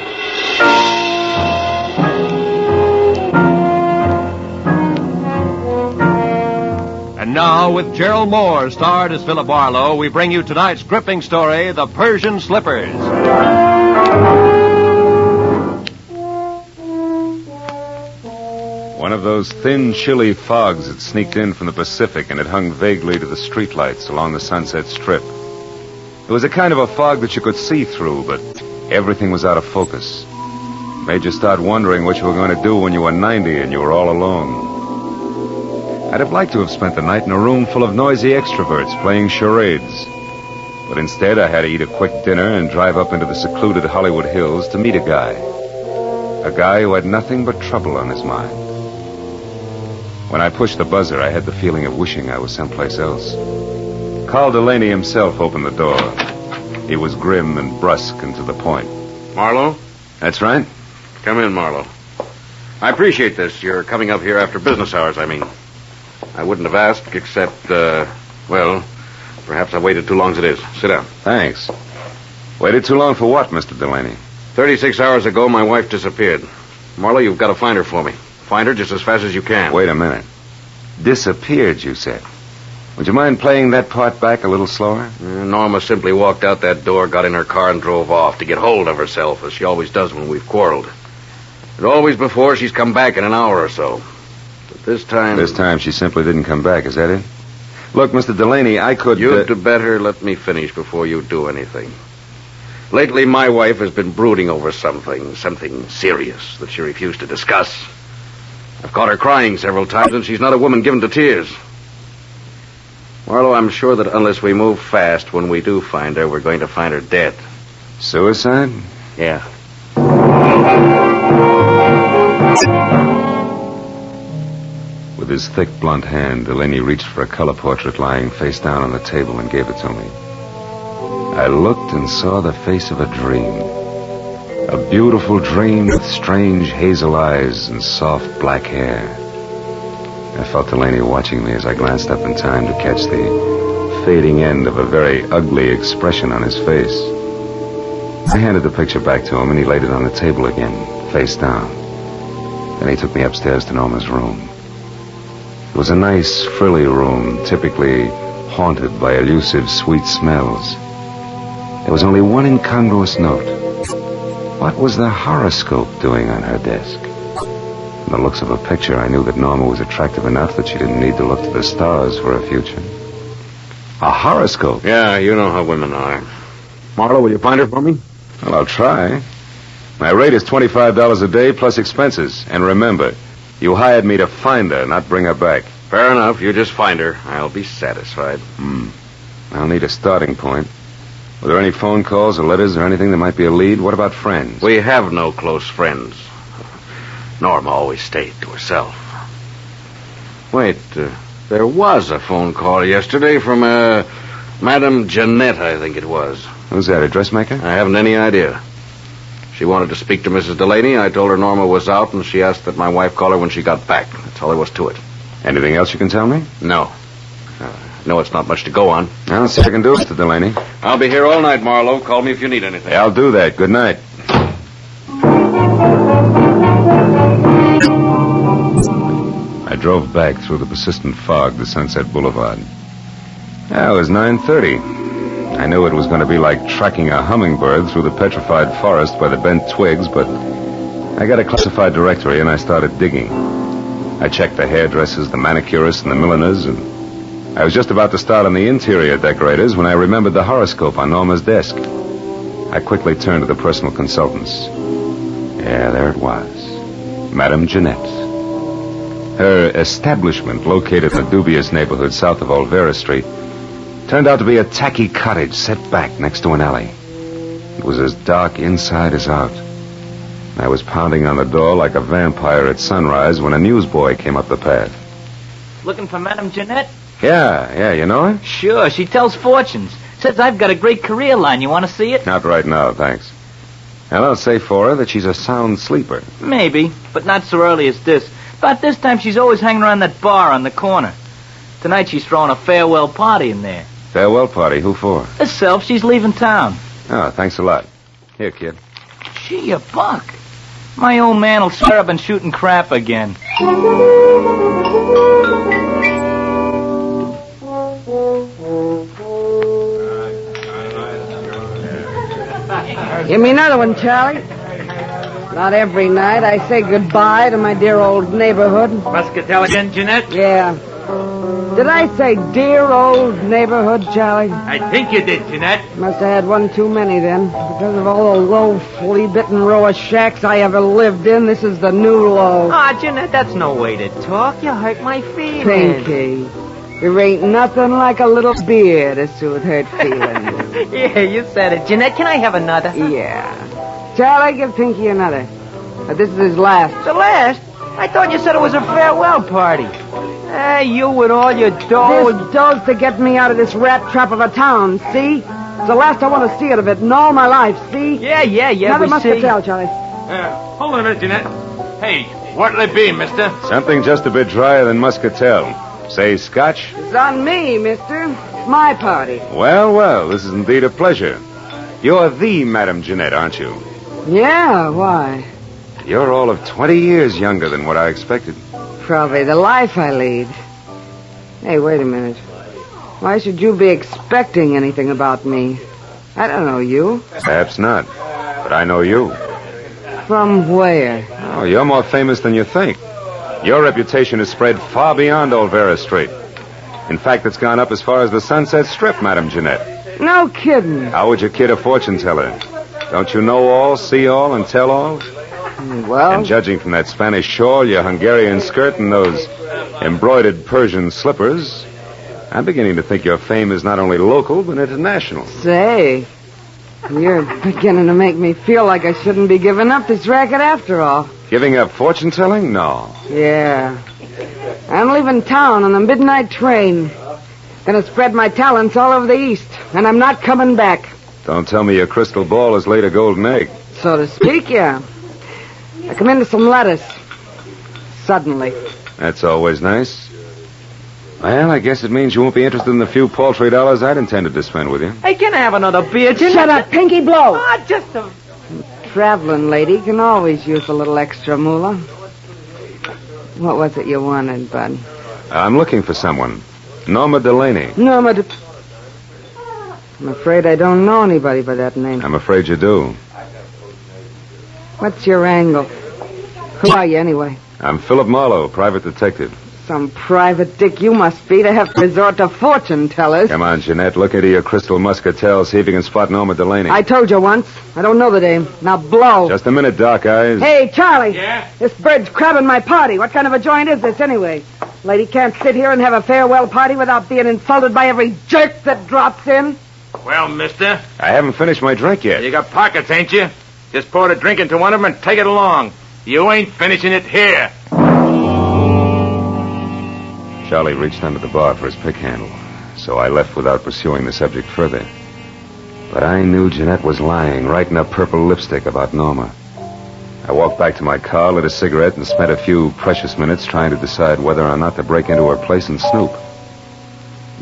[SPEAKER 16] And now, with Gerald Moore starred as Philip Marlowe, we bring you tonight's gripping story, The Persian Slippers.
[SPEAKER 6] One of those thin, chilly fogs had sneaked in from the Pacific and it hung vaguely to the streetlights along the Sunset Strip. It was a kind of a fog that you could see through, but everything was out of focus. It made you start wondering what you were going to do when you were 90 and you were all alone. I'd have liked to have spent the night in a room full of noisy extroverts playing charades. But instead, I had to eat a quick dinner and drive up into the secluded Hollywood Hills to meet a guy. A guy who had nothing but trouble on his mind. When I pushed the buzzer, I had the feeling of wishing I was someplace else. Carl Delaney himself opened the door. He was grim and brusque and to the point.
[SPEAKER 4] Marlowe?
[SPEAKER 6] That's right.
[SPEAKER 4] Come in, Marlowe. I appreciate this. You're coming up here after business hours, I mean. I wouldn't have asked except, well, perhaps I waited too long as it is. Sit down.
[SPEAKER 6] Thanks. Waited too long for what, Mr. Delaney?
[SPEAKER 4] 36 hours ago, my wife disappeared. Marlowe, you've got to find her for me. Find her just as fast as you can.
[SPEAKER 6] Wait a minute. Disappeared, you said. Would you mind playing that part back a little slower?
[SPEAKER 4] Norma simply walked out that door, got in her car, and drove off to get hold of herself, as she always does when we've quarreled. And always before, she's come back in an hour or so. But this time...
[SPEAKER 6] This time she simply didn't come back, is that it? Look, Mr. Delaney, I could...
[SPEAKER 4] You'd better let me finish before you do anything. Lately, my wife has been brooding over something serious that she refused to discuss. I've caught her crying several times, and she's not a woman given to tears. Marlowe, I'm sure that unless we move fast, when we do find her, we're going to find her dead.
[SPEAKER 6] Suicide?
[SPEAKER 4] Yeah.
[SPEAKER 6] With his thick, blunt hand, Delaney reached for a color portrait lying face down on the table and gave it to me. I looked and saw the face of a dream. A beautiful dream with strange hazel eyes and soft black hair. I felt Delaney watching me as I glanced up in time to catch the fading end of a very ugly expression on his face. I handed the picture back to him and he laid it on the table again, face down. Then he took me upstairs to Norma's room. It was a nice, frilly room, typically haunted by elusive, sweet smells. There was only one incongruous note. What was the horoscope doing on her desk? From the looks of a picture, I knew that Norma was attractive enough that she didn't need to look to the stars for a future. A horoscope?
[SPEAKER 4] Yeah, you know how women are. Marlowe, will you find her for me?
[SPEAKER 6] Well, I'll try. My rate is $25 a day plus expenses. And remember, You hired me to find her, not bring her back.
[SPEAKER 4] Fair enough. You just find her. I'll be satisfied.
[SPEAKER 6] I'll need a starting point. Were there any phone calls or letters or anything that might be a lead? What about friends?
[SPEAKER 4] We have no close friends. Norma always stayed to herself. Wait, there was a phone call yesterday from, Madame Jeanette, I think it was.
[SPEAKER 6] Who's that, a dressmaker?
[SPEAKER 4] I haven't any idea. She wanted to speak to Mrs. Delaney. I told her Norma was out, and she asked that my wife call her when she got back. That's all there was to it.
[SPEAKER 6] Anything else you can tell me?
[SPEAKER 4] No. No, it's not much to go on.
[SPEAKER 6] I'll see what I can do, Mr. Delaney.
[SPEAKER 4] I'll be here all night, Marlowe. Call me if you need anything.
[SPEAKER 6] Yeah, I'll do that. Good night. I drove back through the persistent fog to Sunset Boulevard. Yeah, it was 9:30. I knew it was going to be like tracking a hummingbird through the petrified forest by the bent twigs, but I got a classified directory and I started digging. I checked the hairdressers, the manicurists, and the milliners, and I was just about to start on the interior decorators when I remembered the horoscope on Norma's desk. I quickly turned to the personal consultants. Yeah, there it was. Madame Jeanette. Her establishment, located in a dubious neighborhood south of Olvera Street, turned out to be a tacky cottage set back next to an alley. It was as dark inside as out. I was pounding on the door like a vampire at sunrise when a newsboy came up the path.
[SPEAKER 9] Looking for Madame Jeanette?
[SPEAKER 6] Yeah, you know her?
[SPEAKER 9] Sure, she tells fortunes. Says I've got a great career line. You want to see it?
[SPEAKER 6] Not right now, thanks. And I'll say for her that she's a sound sleeper.
[SPEAKER 9] Maybe, but not so early as this. About this time, she's always hanging around that bar on the corner. Tonight, she's throwing a farewell party in there.
[SPEAKER 6] Farewell party? Who for?
[SPEAKER 9] Herself. She's leaving town.
[SPEAKER 6] Oh, thanks a lot. Here, kid.
[SPEAKER 9] Gee, a buck. My old man will swear I've been shooting crap again.
[SPEAKER 12] Give me another one, Charlie. Not every night I say goodbye to my dear old neighborhood.
[SPEAKER 9] Muscatel again, Jeanette?
[SPEAKER 12] Yeah. Did I say dear old neighborhood, Charlie?
[SPEAKER 9] I think you did, Jeanette.
[SPEAKER 12] Must have had one too many then. Because of all the low, flea-bitten row of shacks I ever lived in, this is the new low.
[SPEAKER 9] Ah, Jeanette, that's no way to talk. You hurt my feelings.
[SPEAKER 12] Pinky, there ain't nothing like a little beer to soothe hurt feelings.
[SPEAKER 9] Yeah, you said it. Jeanette, can I have another?
[SPEAKER 12] Yeah. Charlie, give Pinky another. But this is his last.
[SPEAKER 9] The last? I thought you said it was a farewell party. You with all your dough.
[SPEAKER 12] This dough's to get me out of this rat trap of a town, see? It's the last I want to see it of it in all my life, see?
[SPEAKER 9] Yeah,
[SPEAKER 12] Another muscatel, Charlie.
[SPEAKER 18] Hold on a minute, Jeanette. Hey, what'll it be, mister?
[SPEAKER 6] Something just a bit drier than muscatel. Say scotch?
[SPEAKER 12] It's on me, mister. It's my party.
[SPEAKER 6] Well, this is indeed a pleasure. You're the Madame Jeanette, aren't you?
[SPEAKER 12] Yeah, why?
[SPEAKER 6] You're all of 20 years younger than what I expected.
[SPEAKER 12] Probably the life I lead. Hey, wait a minute. Why should you be expecting anything about me? I don't know you.
[SPEAKER 6] Perhaps not, but I know you.
[SPEAKER 12] From where?
[SPEAKER 6] Oh, you're more famous than you think. Your reputation has spread far beyond Olvera Street. In fact, it's gone up as far as the Sunset Strip, Madame Jeanette.
[SPEAKER 12] No kidding.
[SPEAKER 6] How would you kid a fortune teller? Don't you know all, see all, and tell all?
[SPEAKER 12] Well...
[SPEAKER 6] And judging from that Spanish shawl, your Hungarian skirt, and those embroidered Persian slippers, I'm beginning to think your fame is not only local, but international.
[SPEAKER 12] Say, you're beginning to make me feel like I shouldn't be giving up this racket after all.
[SPEAKER 6] Giving up fortune-telling? No.
[SPEAKER 12] Yeah. I'm leaving town on the midnight train. Gonna spread my talents all over the East, and I'm not coming back.
[SPEAKER 6] Don't tell me your crystal ball has laid a golden egg.
[SPEAKER 12] So to speak, yeah. I come into some lettuce. Suddenly.
[SPEAKER 6] That's always nice. Well, I guess it means you won't be interested in the few paltry dollars I'd intended to spend with you.
[SPEAKER 9] Hey, can I have another beer, Jeanette?
[SPEAKER 12] Shut up, Pinky Blow.
[SPEAKER 9] Ah, just a...
[SPEAKER 12] Traveling lady can always use a little extra moolah. What was it you wanted, Bud?
[SPEAKER 6] I'm looking for someone. Norma Delaney.
[SPEAKER 12] I'm afraid I don't know anybody by that name.
[SPEAKER 6] I'm afraid you do.
[SPEAKER 12] What's your angle? Who are you, anyway?
[SPEAKER 6] I'm Philip Marlowe, private detective.
[SPEAKER 12] Some private dick you must be to have to resort to fortune tellers.
[SPEAKER 6] Come on, Jeanette. Look into your crystal muscatel. See if you can spot Norma Delaney.
[SPEAKER 12] I told you once. I don't know the dame. Now blow.
[SPEAKER 6] Just a minute, Doc Eyes.
[SPEAKER 12] Hey, Charlie. Yeah? This bird's crabbing my party. What kind of a joint is this, anyway? Lady can't sit here and have a farewell party without being insulted by every jerk that drops in.
[SPEAKER 20] Well, mister,
[SPEAKER 6] I haven't finished my drink yet.
[SPEAKER 20] you got pockets, ain't you? Just pour the drink into one of them and take it along. You ain't finishing it here.
[SPEAKER 6] Charlie reached under the bar for his pick handle, so I left without pursuing the subject further. But I knew Jeanette was lying, right in a purple lipstick about Norma. I walked back to my car, lit a cigarette, and spent a few precious minutes trying to decide whether or not to break into her place and snoop.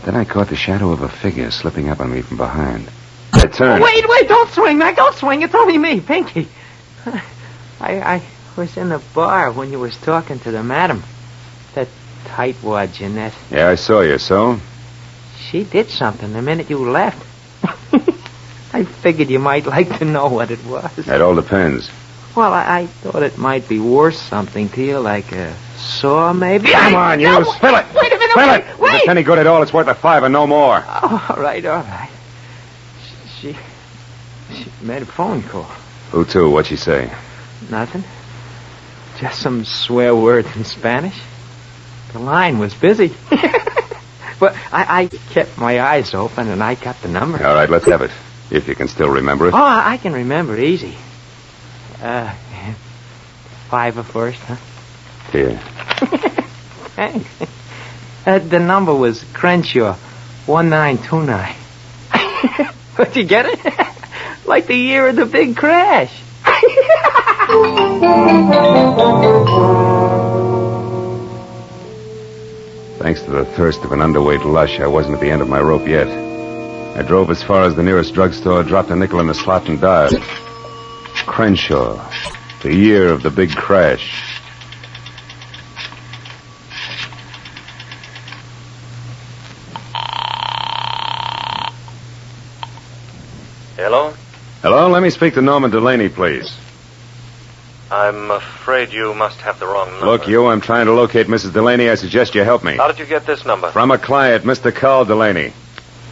[SPEAKER 6] Then I caught the shadow of a figure slipping up on me from behind. I turned.
[SPEAKER 9] Wait, don't swing, Mac, don't swing. It's only me, Pinky. I was in the bar when you was talking to the madam. That tightwad Jeanette.
[SPEAKER 6] Yeah, I saw you, so?
[SPEAKER 9] She did something the minute you left. I figured you might like to know what it was.
[SPEAKER 6] That all depends.
[SPEAKER 9] Well, I thought it might be worth something to you, like a saw, maybe.
[SPEAKER 6] Come on, you. Spill it.
[SPEAKER 9] Wait a minute,
[SPEAKER 6] Spill it. If it's any good at all, it's worth $5 and no more.
[SPEAKER 9] Oh, all right. She made a phone call.
[SPEAKER 6] Who to? What'd she say?
[SPEAKER 9] Nothing. Just some swear words in Spanish. The line was busy. But I kept my eyes open and I got the number.
[SPEAKER 6] All right, let's have it. If you can still remember it.
[SPEAKER 9] Oh, I can remember it easy. 5 first, huh?
[SPEAKER 6] Here.
[SPEAKER 9] Thanks. The number was Crenshaw 1929. But you get it? Like the year of the big crash.
[SPEAKER 6] Thanks to the thirst of an underweight lush, I wasn't at the end of my rope yet. I drove as far as the nearest drugstore, dropped a nickel in the slot, and dialed. Crenshaw, the year of the big crash.
[SPEAKER 16] Hello?
[SPEAKER 6] Hello, let me speak to Norma Delaney, please.
[SPEAKER 16] I'm afraid you must have the wrong number.
[SPEAKER 6] Look, I'm trying to locate Mrs. Delaney. I suggest you help me.
[SPEAKER 16] How did you get this number?
[SPEAKER 6] From a client, Mr. Carl Delaney.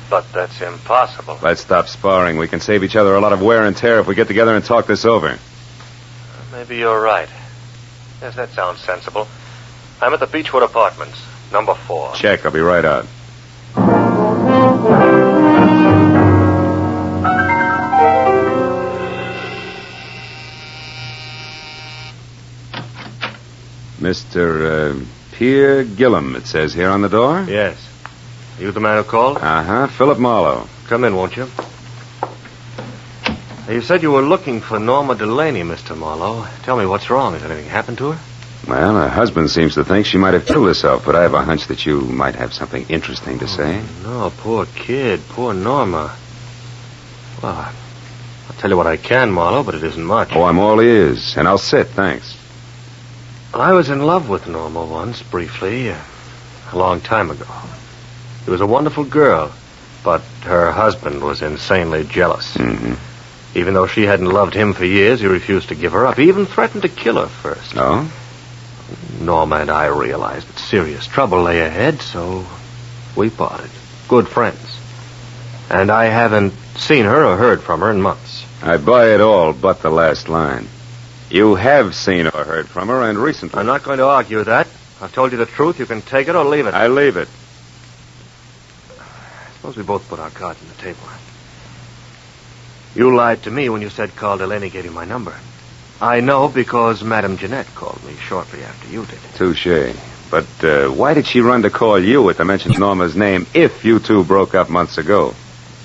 [SPEAKER 16] But that's impossible.
[SPEAKER 6] Let's stop sparring. We can save each other a lot of wear and tear if we get together and talk this over.
[SPEAKER 16] Maybe you're right. Yes, that sounds sensible. I'm at the Beechwood Apartments, number 4.
[SPEAKER 6] Check. I'll be right out. Mr. Pierre Gillum, it says here on the door.
[SPEAKER 16] Yes. You the man who called?
[SPEAKER 6] Uh-huh. Philip Marlowe.
[SPEAKER 16] Come in, won't you? You said you were looking for Norma Delaney, Mr. Marlowe. Tell me what's wrong. Has anything happened to her?
[SPEAKER 6] Well, her husband seems to think she might have killed herself, but I have a hunch that you might have something interesting to say.
[SPEAKER 16] No, poor kid. Poor Norma. Well, I'll tell you what I can, Marlowe, but it isn't much.
[SPEAKER 6] Oh, I'm all ears, and I'll sit, thanks.
[SPEAKER 16] Well, I was in love with Norma once, briefly, a long time ago. She was a wonderful girl, but her husband was insanely jealous.
[SPEAKER 6] Mm-hmm.
[SPEAKER 16] Even though she hadn't loved him for years, he refused to give her up. He even threatened to kill her first.
[SPEAKER 6] Oh?
[SPEAKER 16] Norma and I realized that serious trouble lay ahead, so we parted. Good friends. And I haven't seen her or heard from her in months.
[SPEAKER 6] I buy it all but the last line. You have seen or heard from her, and recently.
[SPEAKER 16] I'm not going to argue that. I've told you the truth. You can take it or leave it.
[SPEAKER 6] I leave it.
[SPEAKER 16] Suppose we both put our cards on the table. You lied to me when you said Carl Delaney gave you my number. I know because Madame Jeanette called me shortly after you did.
[SPEAKER 6] Touché. But why did she run to call you at the mention of Norma's name if you two broke up months ago?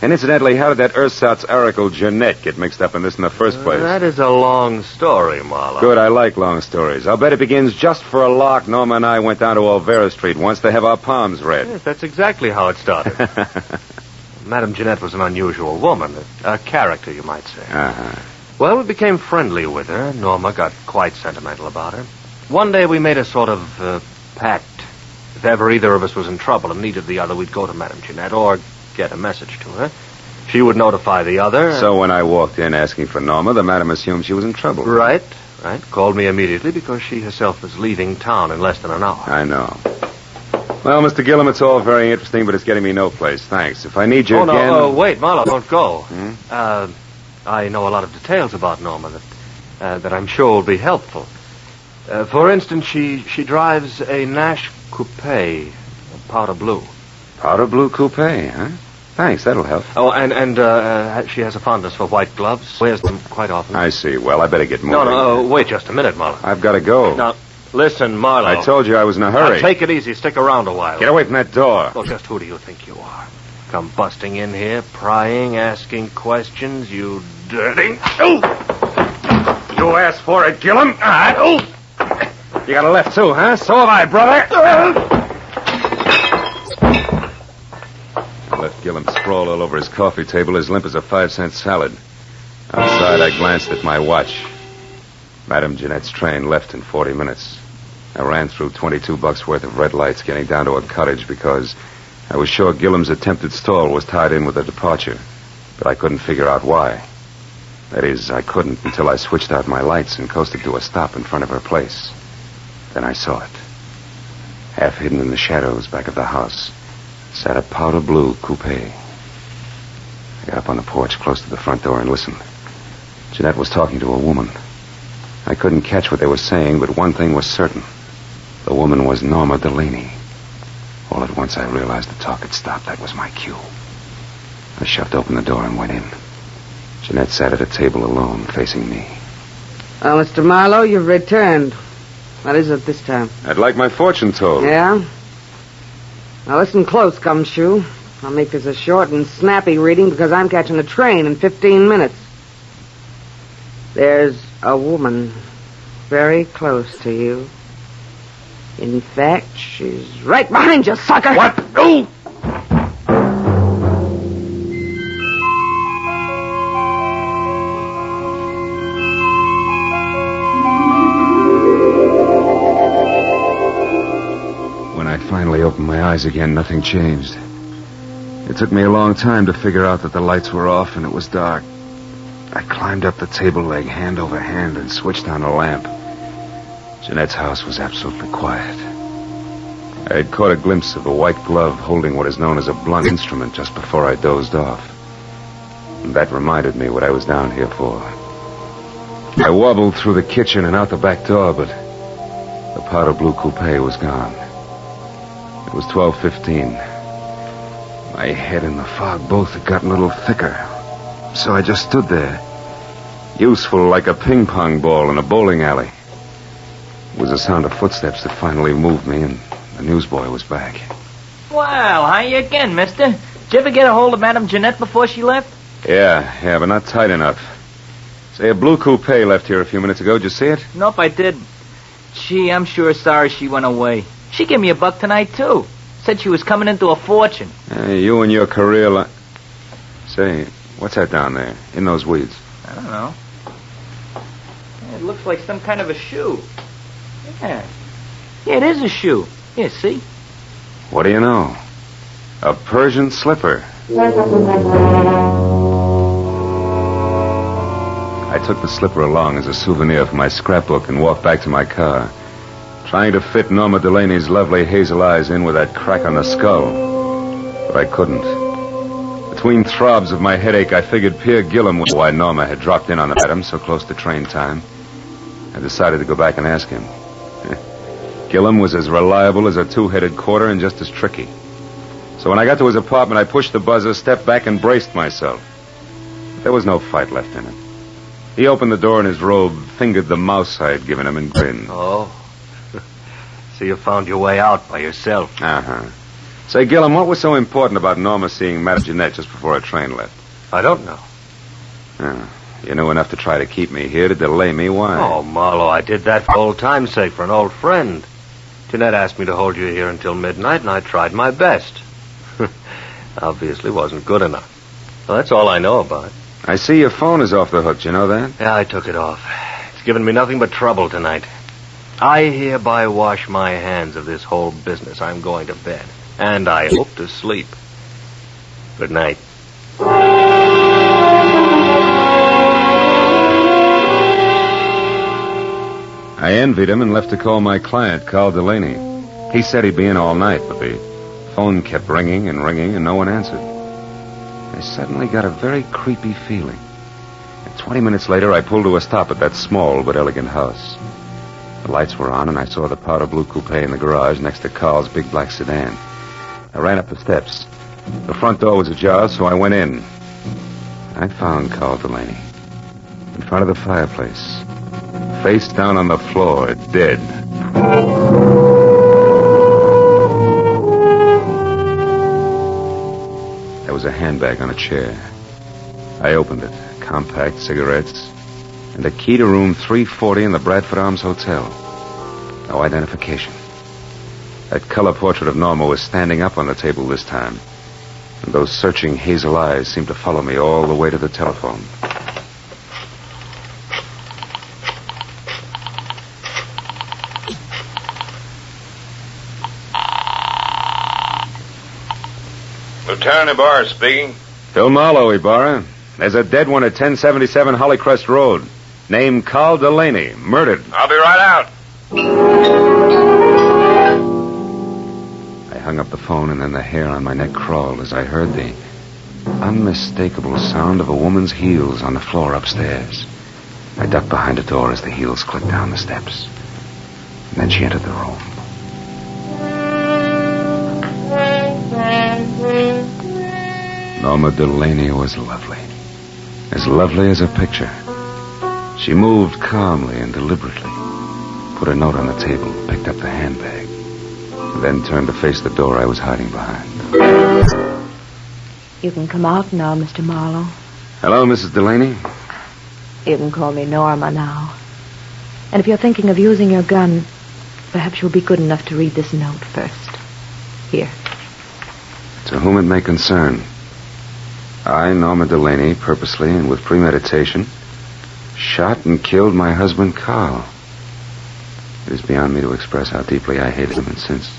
[SPEAKER 6] And incidentally, how did that ersatz oracle Jeanette get mixed up in this in the first place?
[SPEAKER 16] That is a long story, Marlowe.
[SPEAKER 6] Good, I like long stories. I'll bet it begins just for a lark. Norma and I went down to Olvera Street once to have our palms read.
[SPEAKER 16] Yes, that's exactly how it started. Madame Jeanette was an unusual woman, a character, you might say.
[SPEAKER 6] Uh-huh.
[SPEAKER 16] Well, we became friendly with her. Norma got quite sentimental about her. One day we made a sort of pact. If ever either of us was in trouble and needed the other, we'd go to Madame Jeanette or get a message to her. She would notify the other.
[SPEAKER 6] So when I walked in asking for Norma, the madam assumed she was in trouble.
[SPEAKER 16] Right. Called me immediately because she herself was leaving town in less than an hour.
[SPEAKER 6] I know. Well, Mr. Gillum, it's all very interesting, but it's getting me no place. Thanks. If I need you again...
[SPEAKER 16] No, wait, Marlowe, don't go. I know a lot of details about Norma that I'm sure will be helpful. For instance, she drives a Nash Coupe, a powder blue.
[SPEAKER 6] Powder blue coupe, huh? Thanks, that'll help.
[SPEAKER 16] Oh, and she has a fondness for white gloves. Wears them quite often.
[SPEAKER 6] I see. Well, I better get moving.
[SPEAKER 16] No, wait just a minute, Marlowe.
[SPEAKER 6] I've got to go.
[SPEAKER 16] Now, listen, Marlowe.
[SPEAKER 6] I told you I was in a hurry.
[SPEAKER 16] Now, take it easy. Stick around a while.
[SPEAKER 6] Get away from that door.
[SPEAKER 16] Well, just who do you think you are? Come busting in here, prying, asking questions, you dirty...
[SPEAKER 6] Oh! You asked for it, Gillum. Oh! You got a left, too, huh? So have I, brother. I left Gillum sprawled all over his coffee table, as limp as a 5-cent salad. Outside, I glanced at my watch. Madame Jeanette's train left in 40 minutes. I ran through $22 worth of red lights, getting down to a cottage because I was sure Gillum's attempted stall was tied in with the departure, but I couldn't figure out why. That is, I couldn't until I switched out my lights and coasted to a stop in front of her place. Then I saw it. Half hidden in the shadows back of the house sat a powder blue coupe. I got up on the porch close to the front door and listened. Jeanette was talking to a woman. I couldn't catch what they were saying, but one thing was certain. The woman was Norma Delaney. All at once I realized the talk had stopped. That was my cue. I shoved open the door and went in. Jeanette sat at a table alone, facing me.
[SPEAKER 12] Oh, Mr. Marlowe, you've returned. What is it this time?
[SPEAKER 6] I'd like my fortune told.
[SPEAKER 12] Yeah? Now listen close, Gumshoe. I'll make this a short and snappy reading because I'm catching a train in 15 minutes. There's a woman very close to you. In fact, she's right behind you, sucker!
[SPEAKER 6] What? Oh! When I finally opened my eyes again, nothing changed. It took me a long time to figure out that the lights were off and it was dark. I climbed up the table leg hand over hand and switched on a lamp. Jeanette's house was absolutely quiet. I had caught a glimpse of a white glove holding what is known as a blunt instrument just before I dozed off. And that reminded me what I was down here for. I wobbled through the kitchen and out the back door, but the powder blue coupe was gone. It was 12:15. My head and the fog both had gotten a little thicker. So I just stood there, useful like a ping-pong ball in a bowling alley. It was the sound of footsteps that finally moved me, and the newsboy was back.
[SPEAKER 9] Well, hi again, mister. Did you ever get a hold of Madame Jeanette before she left?
[SPEAKER 6] Yeah, but not tight enough. Say, a blue coupe left here a few minutes ago. Did you see it?
[SPEAKER 9] Nope, I didn't. Gee, I'm sure sorry she went away. She gave me $1 tonight, too. Said she was coming into a fortune.
[SPEAKER 6] Hey, you and your career... Say, what's that down there, in those weeds?
[SPEAKER 9] I don't know. It looks like some kind of a shoe. Yeah, it is a shoe. Here, see?
[SPEAKER 6] What do you know? A Persian slipper. I took the slipper along as a souvenir for my scrapbook and walked back to my car, trying to fit Norma Delaney's lovely hazel eyes in with that crack on the skull. But I couldn't. Between throbs of my headache, I figured Pierre Gillum was why Norma had dropped in on the madam so close to train time. I decided to go back and ask him. Gillum was as reliable as a two-headed quarter and just as tricky. So when I got to his apartment, I pushed the buzzer, stepped back, and braced myself. But there was no fight left in it. He opened the door in his robe, fingered the mouse I had given him, and grinned.
[SPEAKER 16] Oh. So you found your way out by yourself.
[SPEAKER 6] Uh-huh. Say, Gillum, what was so important about Norma seeing Madame Jeanette just before her train left?
[SPEAKER 16] I don't know.
[SPEAKER 6] You knew enough to try to keep me here, to delay me. Why?
[SPEAKER 16] Oh, Marlowe, I did that for old time's sake, for an old friend. Jeanette asked me to hold you here until midnight, and I tried my best. Obviously wasn't good enough. Well, that's all I know about it.
[SPEAKER 6] I see your phone is off the hook. You know that?
[SPEAKER 16] Yeah, I took it off. It's given me nothing but trouble tonight. I hereby wash my hands of this whole business. I'm going to bed. And I hope to sleep. Good night.
[SPEAKER 6] I envied him and left to call my client, Carl Delaney. He said he'd be in all night, but the phone kept ringing and ringing, and no one answered. I suddenly got a very creepy feeling. And 20 minutes later, I pulled to a stop at that small but elegant house. The lights were on, and I saw the powder blue coupe in the garage next to Carl's big black sedan. I ran up the steps. The front door was ajar, so I went in. I found Carl Delaney in front of the fireplace, face down on the floor, dead. There was a handbag on a chair. I opened it. Compact cigarettes and a key to room 340 in the Bradford Arms Hotel. No identification. That color portrait of Norma was standing up on the table this time, and those searching hazel eyes seemed to follow me all the way to the telephone.
[SPEAKER 7] Lieutenant Ibarra speaking.
[SPEAKER 6] Phil Marlowe, Ibarra. There's a dead one at 1077 Hollycrest Road. Named Carl Delaney. Murdered.
[SPEAKER 7] I'll be right out.
[SPEAKER 6] I hung up the phone, and then the hair on my neck crawled as I heard the unmistakable sound of a woman's heels on the floor upstairs. I ducked behind a door as the heels clicked down the steps. And then she entered the room. Norma Delaney was lovely. As lovely as a picture. She moved calmly and deliberately, put a note on the table, picked up the handbag, and then turned to face the door I was hiding behind.
[SPEAKER 8] You can come out now, Mr. Marlowe.
[SPEAKER 6] Hello, Mrs. Delaney.
[SPEAKER 8] You can call me Norma now. And if you're thinking of using your gun, perhaps you'll be good enough to read this note first. Here.
[SPEAKER 6] To whom it may concern. I, Norma Delaney, purposely and with premeditation, shot and killed my husband, Carl. It is beyond me to express how deeply I hate him, and since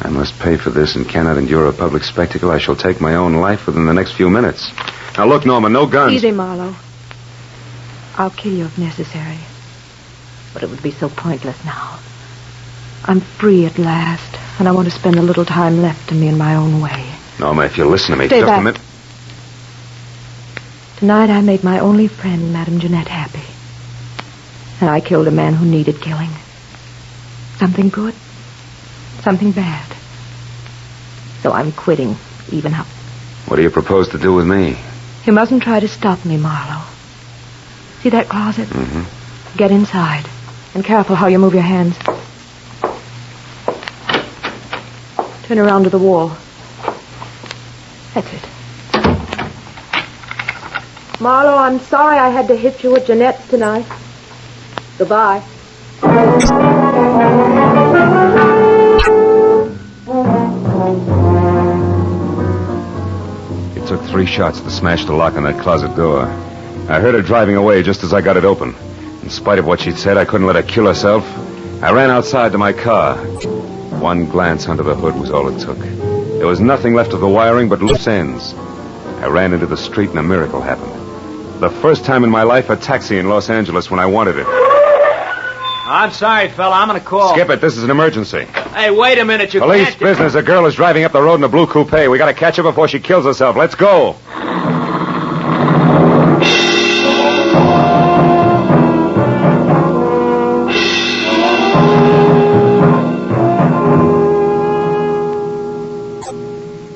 [SPEAKER 6] I must pay for this and cannot endure a public spectacle, I shall take my own life within the next few minutes. Now, look, Norma, no guns.
[SPEAKER 8] Easy, Marlowe. I'll kill you if necessary. But it would be so pointless now. I'm free at last, and I want to spend the little time left to me in my own way.
[SPEAKER 6] Norma, if you'll listen to me,
[SPEAKER 8] Stay
[SPEAKER 6] just
[SPEAKER 8] back.
[SPEAKER 6] a minute.
[SPEAKER 8] Tonight I made my only friend, Madame Jeanette, happy. And I killed a man who needed killing. Something good, something bad. So I'm quitting, even up.
[SPEAKER 6] What do you propose to do with me?
[SPEAKER 8] You mustn't try to stop me, Marlowe. See that closet?
[SPEAKER 6] Mm-hmm.
[SPEAKER 8] Get inside. And careful how you move your hands. Turn around to the wall. That's it. Marlowe, I'm sorry I had to hit you at Jeanette's tonight. Goodbye.
[SPEAKER 6] It took 3 shots to smash the lock on that closet door. I heard her driving away just as I got it open. In spite of what she'd said, I couldn't let her kill herself. I ran outside to my car. One glance under the hood was all it took. There was nothing left of the wiring but loose ends. I ran into the street and a miracle happened. The first time in my life, a taxi in Los Angeles when I wanted it.
[SPEAKER 9] I'm sorry, fella. I'm going to call.
[SPEAKER 6] Skip it. This is an emergency.
[SPEAKER 9] Hey, wait a minute. You
[SPEAKER 6] Police
[SPEAKER 9] can't...
[SPEAKER 6] business. A girl is driving up the road in a blue coupe. We got to catch her before she kills herself. Let's go.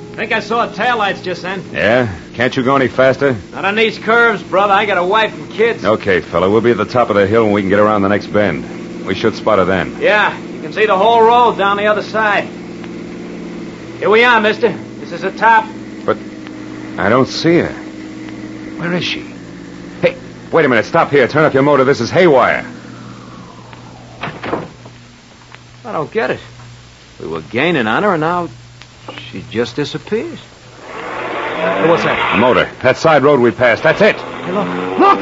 [SPEAKER 9] I think I saw taillights just then.
[SPEAKER 6] Yeah? Can't you go any faster?
[SPEAKER 9] Not on these curves, brother. I got a wife and kids.
[SPEAKER 6] Okay, fella. We'll be at the top of the hill when we can get around the next bend. We should spot her then.
[SPEAKER 9] Yeah, you can see the whole road down the other side. Here we are, mister. This is the top.
[SPEAKER 6] But I don't see her. Where is she? Hey, wait a minute. Stop here. Turn off your motor. This is haywire.
[SPEAKER 9] I don't get it. We were gaining on her, and now she just disappears. Hey, what's that?
[SPEAKER 6] A motor. That side road we passed. That's it.
[SPEAKER 9] Hey, look. Look!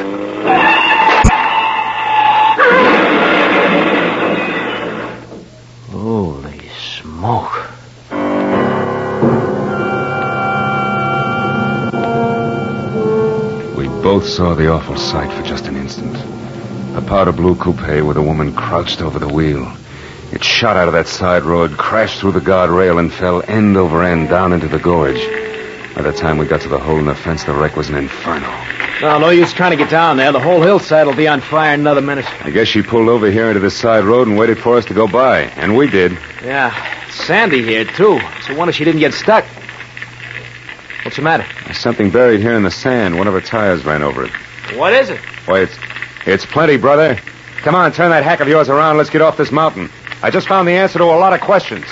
[SPEAKER 9] Holy smoke.
[SPEAKER 6] We both saw the awful sight for just an instant. A powder blue coupe with a woman crouched over the wheel. It shot out of that side road, crashed through the guardrail, and fell end over end down into the gorge. By the time we got to the hole in the fence, the wreck was an inferno.
[SPEAKER 23] Well, no use trying to get down there. The whole hillside will be on fire in another minute.
[SPEAKER 6] I guess she pulled over here into the side road and waited for us to go by. And we did.
[SPEAKER 23] Yeah, it's sandy here, too. So I wonder she didn't get stuck. What's the matter?
[SPEAKER 6] There's something buried here in the sand. One of her tires ran over it.
[SPEAKER 23] What is it?
[SPEAKER 6] Why, it's plenty, brother. Come on, turn that hack of yours around. Let's get off this mountain. I just found the answer to a lot of questions.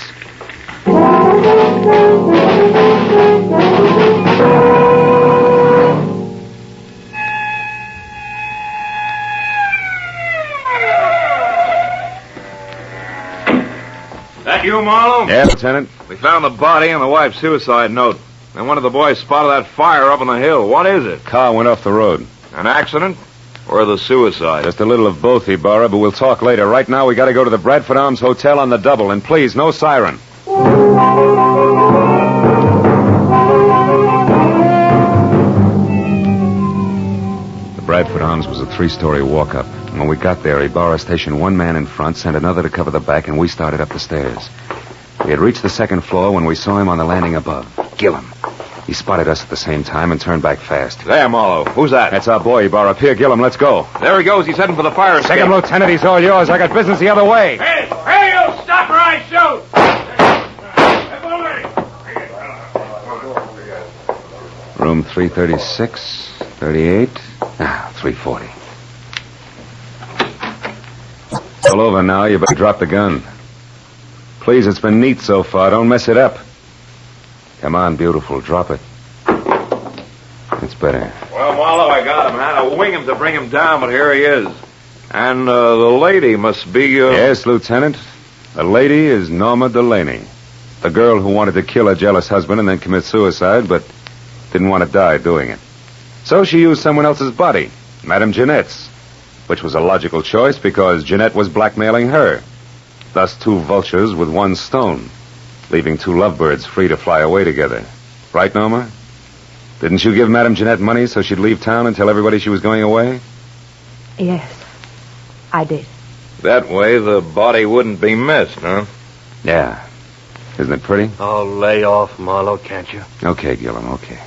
[SPEAKER 3] That you, Marlowe?
[SPEAKER 6] Yeah, Lieutenant.
[SPEAKER 3] We found the body and the wife's suicide note. And one of the boys spotted that fire up on the hill. What is it?
[SPEAKER 6] Car went off the road.
[SPEAKER 3] An accident? Or the suicide?
[SPEAKER 6] Just a little of both, Ibarra, but we'll talk later. Right now, we got to go to the Bradford Arms Hotel on the double. And please, no siren. The Bradford Arms was a 3-story walk-up. When we got there, Ibarra stationed one man in front, sent another to cover the back, and we started up the stairs. We had reached the second floor when we saw him on the landing above. Gillum. He spotted us at the same time and turned back fast.
[SPEAKER 3] There, Marlowe. Who's that?
[SPEAKER 6] That's our boy, Ibarra. Pierre Gillum, let's go.
[SPEAKER 3] There he goes. He's heading for the fire escape.
[SPEAKER 6] Second Lieutenant, he's all yours. I got business the other way.
[SPEAKER 3] Hey, you! Stop or I shoot!
[SPEAKER 6] Room 336, 38, 340. It's all over now. You better drop the gun. Please, it's been neat so far. Don't mess it up. Come on, beautiful. Drop it. It's better.
[SPEAKER 3] Well, Marlowe, I got him. I had to wing him to bring him down, but here he is. And the lady must be...
[SPEAKER 6] Yes, Lieutenant. The lady is Norma Delaney. The girl who wanted to kill her jealous husband and then commit suicide, but didn't want to die doing it. So she used someone else's body, Madame Jeanette's, which was a logical choice because Jeanette was blackmailing her. Thus, 2 vultures with 1 stone, leaving 2 lovebirds free to fly away together. Right, Norma? Didn't you give Madame Jeanette money so she'd leave town and tell everybody she was going away?
[SPEAKER 8] Yes, I did.
[SPEAKER 3] That way the body wouldn't be missed, huh?
[SPEAKER 6] Yeah. Isn't it pretty?
[SPEAKER 23] Oh, lay off, Marlowe, can't you?
[SPEAKER 6] Okay, Gillum, okay.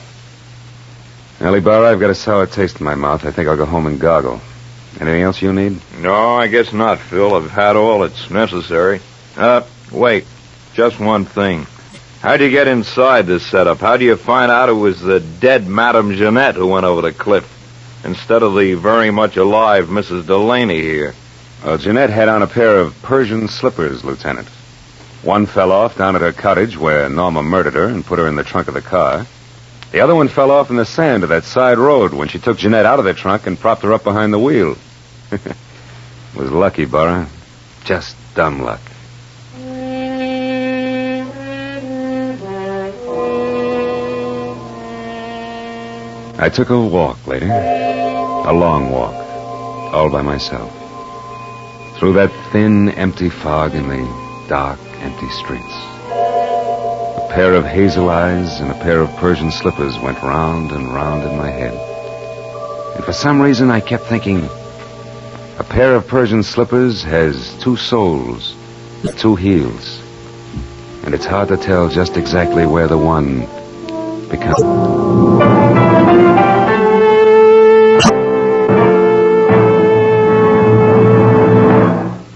[SPEAKER 6] Well, Ibarra, I've got a sour taste in my mouth. I think I'll go home and goggle. Anything else you need?
[SPEAKER 3] No, I guess not, Phil. I've had all that's necessary. Wait. Just one thing. How'd you get inside this setup? How do you find out it was the dead Madame Jeanette who went over the cliff instead of the very much alive Mrs. Delaney here?
[SPEAKER 6] Well, Jeanette had on a pair of Persian slippers, Lieutenant. One fell off down at her cottage where Norma murdered her and put her in the trunk of the car. The other one fell off in the sand of that side road when she took Jeanette out of the trunk and propped her up behind the wheel. Was lucky, Ibarra. Just dumb luck. I took a walk later. A long walk. All by myself. Through that thin, empty fog in the dark, empty streets. A pair of hazel eyes and a pair of Persian slippers went round and round in my head. And for some reason I kept thinking, a pair of Persian slippers has 2 soles, 2 heels. And it's hard to tell just exactly where the one becomes.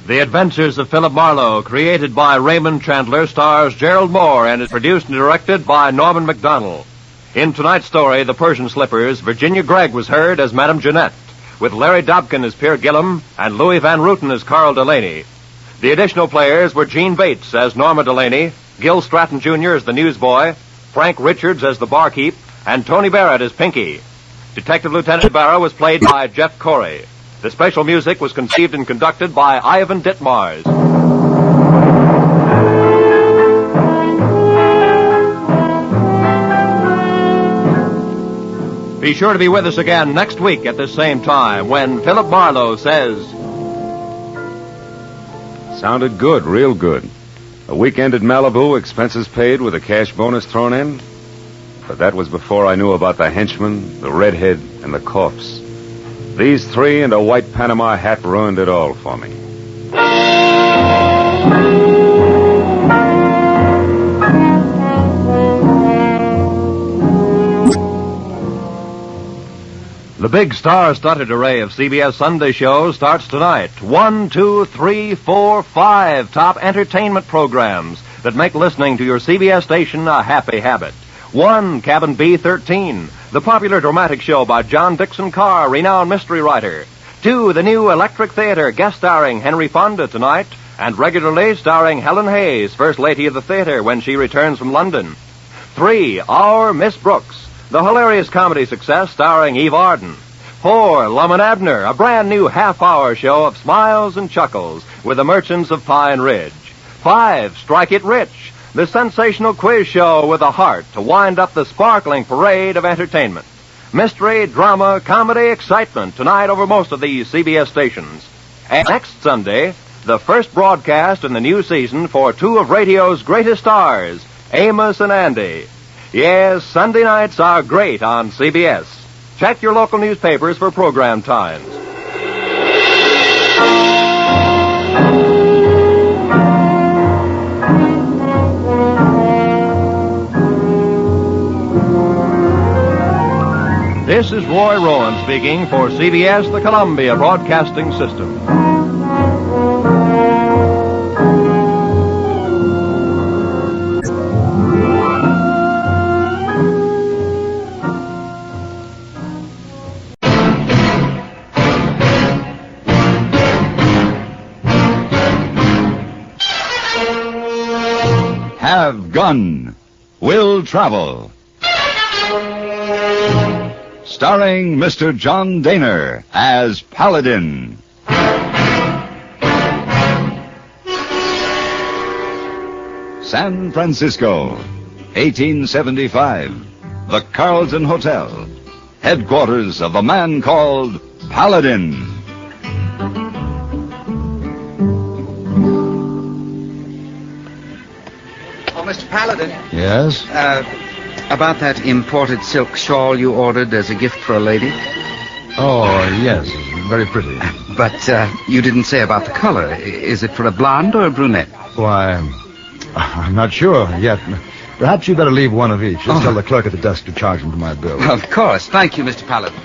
[SPEAKER 16] The Adventures of Philip Marlowe, created by Raymond Chandler, stars Gerald Moore and is produced and directed by Norman MacDonald. In tonight's story, The Persian Slippers, Virginia Gregg was heard as Madame Jeanette, with Larry Dobkin as Pierre Gillum and Louis Van Rooten as Carl Delaney. The additional players were Gene Bates as Norma Delaney, Gil Stratton Jr. as the newsboy, Frank Richards as the barkeep, and Tony Barrett as Pinky. Detective Lieutenant Barrow was played by Jeff Corey. The special music was conceived and conducted by Ivan Ditmars. Be sure to be with us again next week at the same time when Philip Marlowe says...
[SPEAKER 6] Sounded good, real good. A weekend at Malibu, expenses paid with a cash bonus thrown in. But that was before I knew about the henchman, the redhead, and the corpse. These 3 and a white Panama hat ruined it all for me.
[SPEAKER 16] The big star-studded array of CBS Sunday shows starts tonight. 1, 2, 3, 4, 5 top entertainment programs that make listening to your CBS station a happy habit. 1, Cabin B-13, the popular dramatic show by John Dixon Carr, renowned mystery writer. 2, the new Electric Theater, guest starring Henry Fonda tonight, and regularly starring Helen Hayes, First Lady of the Theater, when she returns from London. 3, Our Miss Brooks, the hilarious comedy success starring Eve Arden. 4, Lum and Abner, a brand new half-hour show of smiles and chuckles with the merchants of Pine Ridge. 5, Strike It Rich, the sensational quiz show with a heart to wind up the sparkling parade of entertainment. Mystery, drama, comedy, excitement tonight over most of these CBS stations. And next Sunday, the first broadcast in the new season for 2 of radio's greatest stars, Amos and Andy. Yes, Sunday nights are great on CBS. Check your local newspapers for program times. This is Roy Rowan speaking for CBS, the Columbia Broadcasting System.
[SPEAKER 19] Have Gun, Will Travel. Starring Mr. John Daner as Paladin. San Francisco, 1875. The Carlton Hotel, headquarters of the man called Paladin.
[SPEAKER 11] Oh, Mr. Paladin.
[SPEAKER 13] Yes?
[SPEAKER 11] About that imported silk shawl you ordered as a gift for a lady.
[SPEAKER 13] Oh, yes. Very pretty.
[SPEAKER 11] But you didn't say about the color. Is it for a blonde or a brunette?
[SPEAKER 13] Why, I'm not sure yet. Perhaps you'd better leave one of each. Just tell the clerk at the desk to charge them to my bill.
[SPEAKER 11] Of course. Thank you, Mr. Paladin.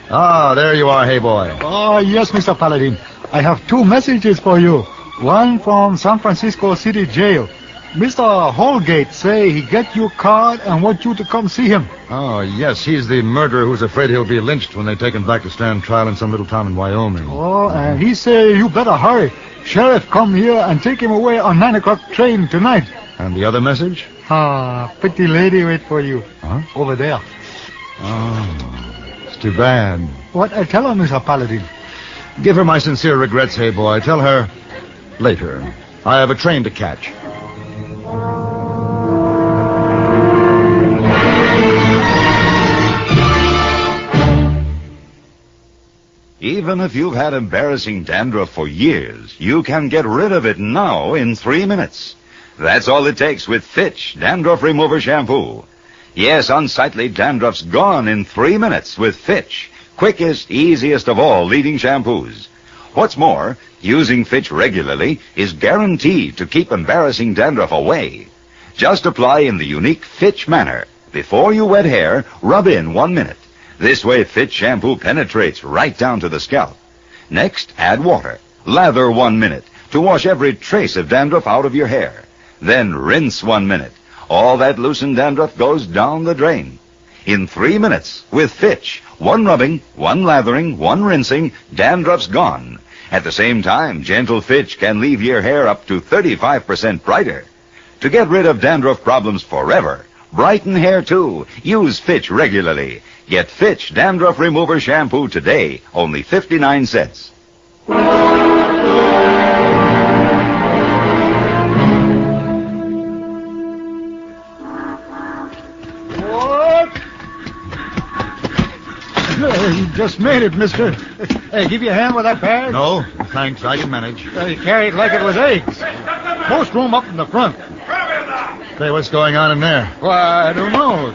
[SPEAKER 13] Ah, there you are, hey boy.
[SPEAKER 14] Oh, yes, Mr. Paladin. I have 2 messages for you. One from San Francisco City Jail. Mr. Holgate say he get your card and want you to come see him.
[SPEAKER 13] Oh, yes, he's the murderer who's afraid he'll be lynched when they take him back to stand trial in some little town in Wyoming.
[SPEAKER 14] Oh, and he say you better hurry. Sheriff come here and take him away on 9 o'clock train tonight.
[SPEAKER 13] And the other message?
[SPEAKER 14] Ah, pretty lady wait for you.
[SPEAKER 13] Huh?
[SPEAKER 14] Over there.
[SPEAKER 13] Oh, it's too bad.
[SPEAKER 14] What I tell her, Mr. Paladin?
[SPEAKER 13] Give her my sincere regrets, hey boy. Tell her later. I have a train to catch.
[SPEAKER 19] Even if you've had embarrassing dandruff for years, you can get rid of it now in 3 minutes. That's all it takes with Fitch Dandruff Remover Shampoo. Yes, unsightly dandruff's gone in 3 minutes with Fitch. Quickest, easiest of all leading shampoos. What's more, using Fitch regularly is guaranteed to keep embarrassing dandruff away. Just apply in the unique Fitch manner. Before you wet hair, rub in 1 minute. This way, Fitch shampoo penetrates right down to the scalp. Next, add water. Lather 1 minute to wash every trace of dandruff out of your hair. Then rinse 1 minute. All that loosened dandruff goes down the drain. In 3 minutes, with Fitch, 1 rubbing, 1 lathering, 1 rinsing, dandruff's gone. At the same time, gentle Fitch can leave your hair up to 35% brighter. To get rid of dandruff problems forever, brighten hair too, use Fitch regularly. Get Fitch Dandruff Remover Shampoo today, only 59 cents.
[SPEAKER 14] You just made it, mister. Hey, give you a hand with that bag?
[SPEAKER 13] No, thanks. I can manage.
[SPEAKER 14] You carry it like it was eggs. Most room up in the front.
[SPEAKER 13] Say, what's going on in there?
[SPEAKER 14] Why, I don't know.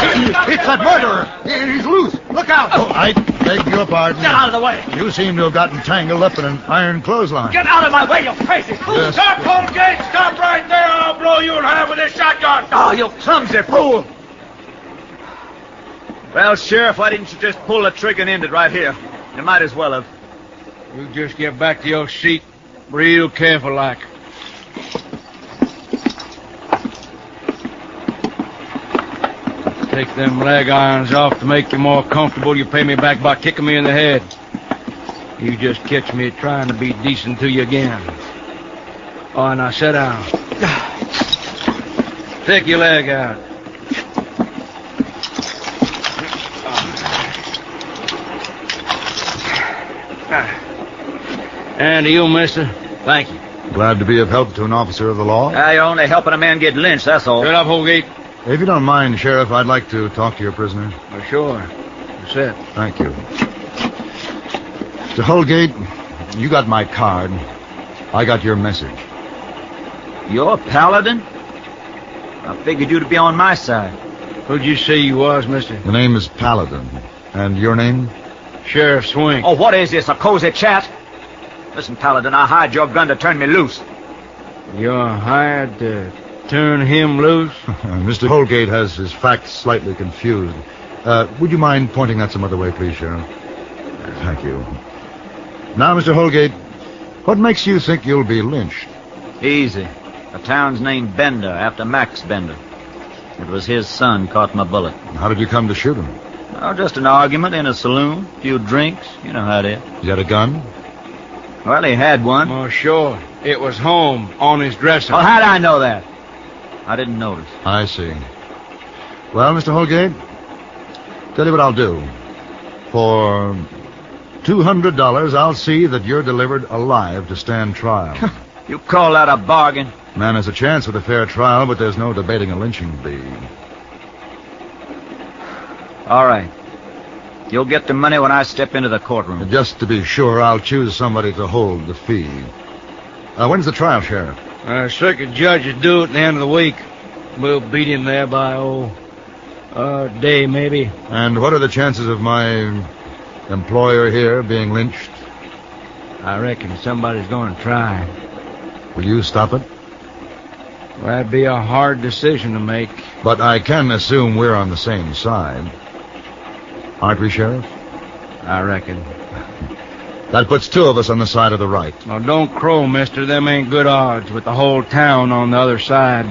[SPEAKER 14] It's that murderer. He's loose. Look out.
[SPEAKER 13] Oh, Beg your pardon.
[SPEAKER 10] Get out of the way.
[SPEAKER 13] You seem to have gotten tangled up in an iron clothesline.
[SPEAKER 10] Get out of my way, you crazy fool.
[SPEAKER 13] Yes.
[SPEAKER 10] Stop, Holgate. Stop right there. I'll blow you in half with this shotgun. Oh, you clumsy fool.
[SPEAKER 23] Well, Sheriff, why didn't you just pull the trigger and end it right here? You might as well have.
[SPEAKER 17] You just get back to your seat real careful like. Take them leg irons off to make you more comfortable. You pay me back by kicking me in the head. You just catch me trying to be decent to you again. Oh, now sit down. Take your leg out. And to you, mister.
[SPEAKER 23] Thank you.
[SPEAKER 13] Glad to be of help to an officer of the law.
[SPEAKER 23] You're only helping a man get lynched, that's all.
[SPEAKER 17] Shut up, Holgate.
[SPEAKER 13] If you don't mind, Sheriff, I'd like to talk to your prisoner.
[SPEAKER 17] Oh, sure. That's it.
[SPEAKER 13] Thank you. Mr. Holgate, you got my card. I got your message.
[SPEAKER 23] You're a paladin? I figured you to be on my side.
[SPEAKER 17] Who'd you say you was, mister?
[SPEAKER 13] The name is Paladin. And your name?
[SPEAKER 17] Sheriff Swing.
[SPEAKER 23] Oh, what is this, a cozy chat? Listen, Paladin, I hired your gun to turn me loose.
[SPEAKER 17] You're hired to turn him loose?
[SPEAKER 13] Mr. Holgate has his facts slightly confused. Would you mind pointing that some other way, please, Sheriff? Thank you. Now, Mr. Holgate, what makes you think you'll be lynched?
[SPEAKER 23] Easy. The town's named Bender, after Max Bender. It was his son caught my bullet.
[SPEAKER 13] How did you come to shoot him?
[SPEAKER 23] Oh, just an argument in a saloon. A few drinks. You know how it is.
[SPEAKER 13] He had a gun?
[SPEAKER 23] Well, he had one.
[SPEAKER 17] Oh, sure. It was home on his dresser.
[SPEAKER 23] Well, how'd I know that? I didn't notice.
[SPEAKER 13] I see. Well, Mr. Holgate, tell you what I'll do. For $200, I'll see that you're delivered alive to stand trial.
[SPEAKER 23] You call that a bargain?
[SPEAKER 13] Man has a chance with a fair trial, but there's no debating a lynching bee.
[SPEAKER 23] All right. You'll get the money when I step into the courtroom.
[SPEAKER 13] Just to be sure, I'll choose somebody to hold the fee. When's the trial, Sheriff?
[SPEAKER 17] Circuit judge is due at the end of the week. We'll beat him there by, a day, maybe.
[SPEAKER 13] And what are the chances of my employer here being lynched?
[SPEAKER 17] I reckon somebody's going to try.
[SPEAKER 13] Will you stop it?
[SPEAKER 17] Well, that'd be a hard decision to make.
[SPEAKER 13] But I can assume we're on the same side. Aren't we, Sheriff?
[SPEAKER 17] I reckon.
[SPEAKER 13] That puts two of us on the side of the right.
[SPEAKER 17] Now, don't crow, mister. Them ain't good odds with the whole town on the other side.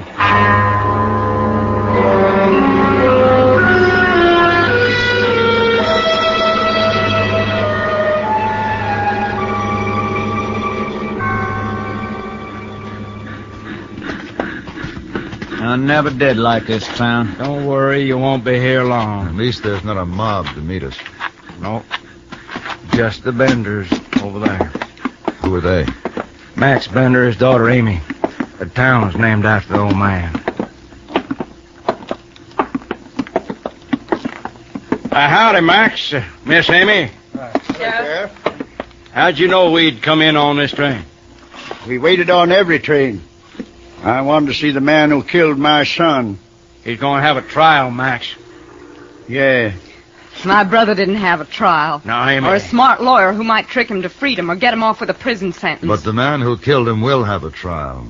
[SPEAKER 23] I never did like this town.
[SPEAKER 17] Don't worry, you won't be here long.
[SPEAKER 13] At least there's not a mob to meet us.
[SPEAKER 17] No. Just the Benders over there.
[SPEAKER 13] Who are they?
[SPEAKER 17] Max Bender, his daughter Amy. The town's named after the old man. Howdy, Max. Miss Amy.
[SPEAKER 22] Sheriff.
[SPEAKER 17] How'd you know we'd come in on this train?
[SPEAKER 22] We waited on every train. I wanted to see the man who killed my son.
[SPEAKER 17] He's going to have a trial, Max.
[SPEAKER 22] Yeah.
[SPEAKER 24] My brother didn't have a trial.
[SPEAKER 17] No, Amy.
[SPEAKER 24] Or a smart lawyer who might trick him to freedom or get him off with a prison sentence.
[SPEAKER 13] But the man who killed him will have a trial.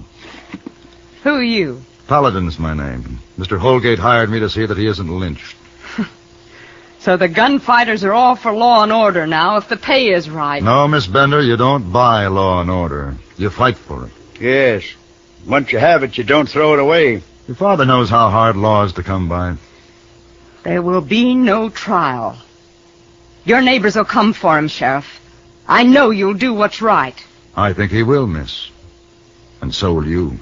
[SPEAKER 24] Who are you?
[SPEAKER 13] Paladin's my name. Mr. Holgate hired me to see that he isn't lynched.
[SPEAKER 24] So the gunfighters are all for law and order now, if the pay is right.
[SPEAKER 13] No, Miss Bender, you don't buy law and order. You fight for it.
[SPEAKER 22] Yes. Once you have it, you don't throw it away.
[SPEAKER 13] Your father knows how hard law is to come by.
[SPEAKER 24] There will be no trial. Your neighbors will come for him, Sheriff. I know you'll do what's right.
[SPEAKER 13] I think he will, miss. And so will you.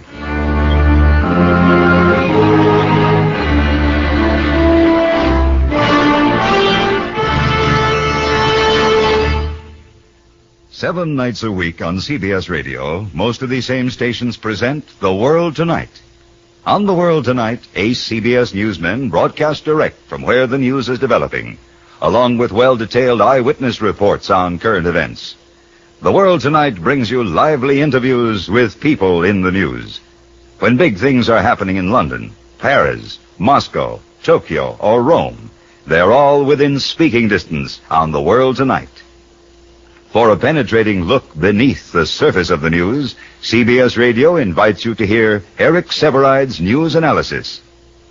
[SPEAKER 25] Seven nights a week on CBS Radio, most of these same stations present The World Tonight. On The World Tonight, ace CBS newsmen broadcast direct from where the news is developing, along with well-detailed eyewitness reports on current events. The World Tonight brings you lively interviews with people in the news. When big things are happening in London, Paris, Moscow, Tokyo, or Rome, They're all within speaking distance on The World Tonight. For a penetrating look beneath the surface of the news, CBS Radio invites you to hear Eric Severide's news analysis.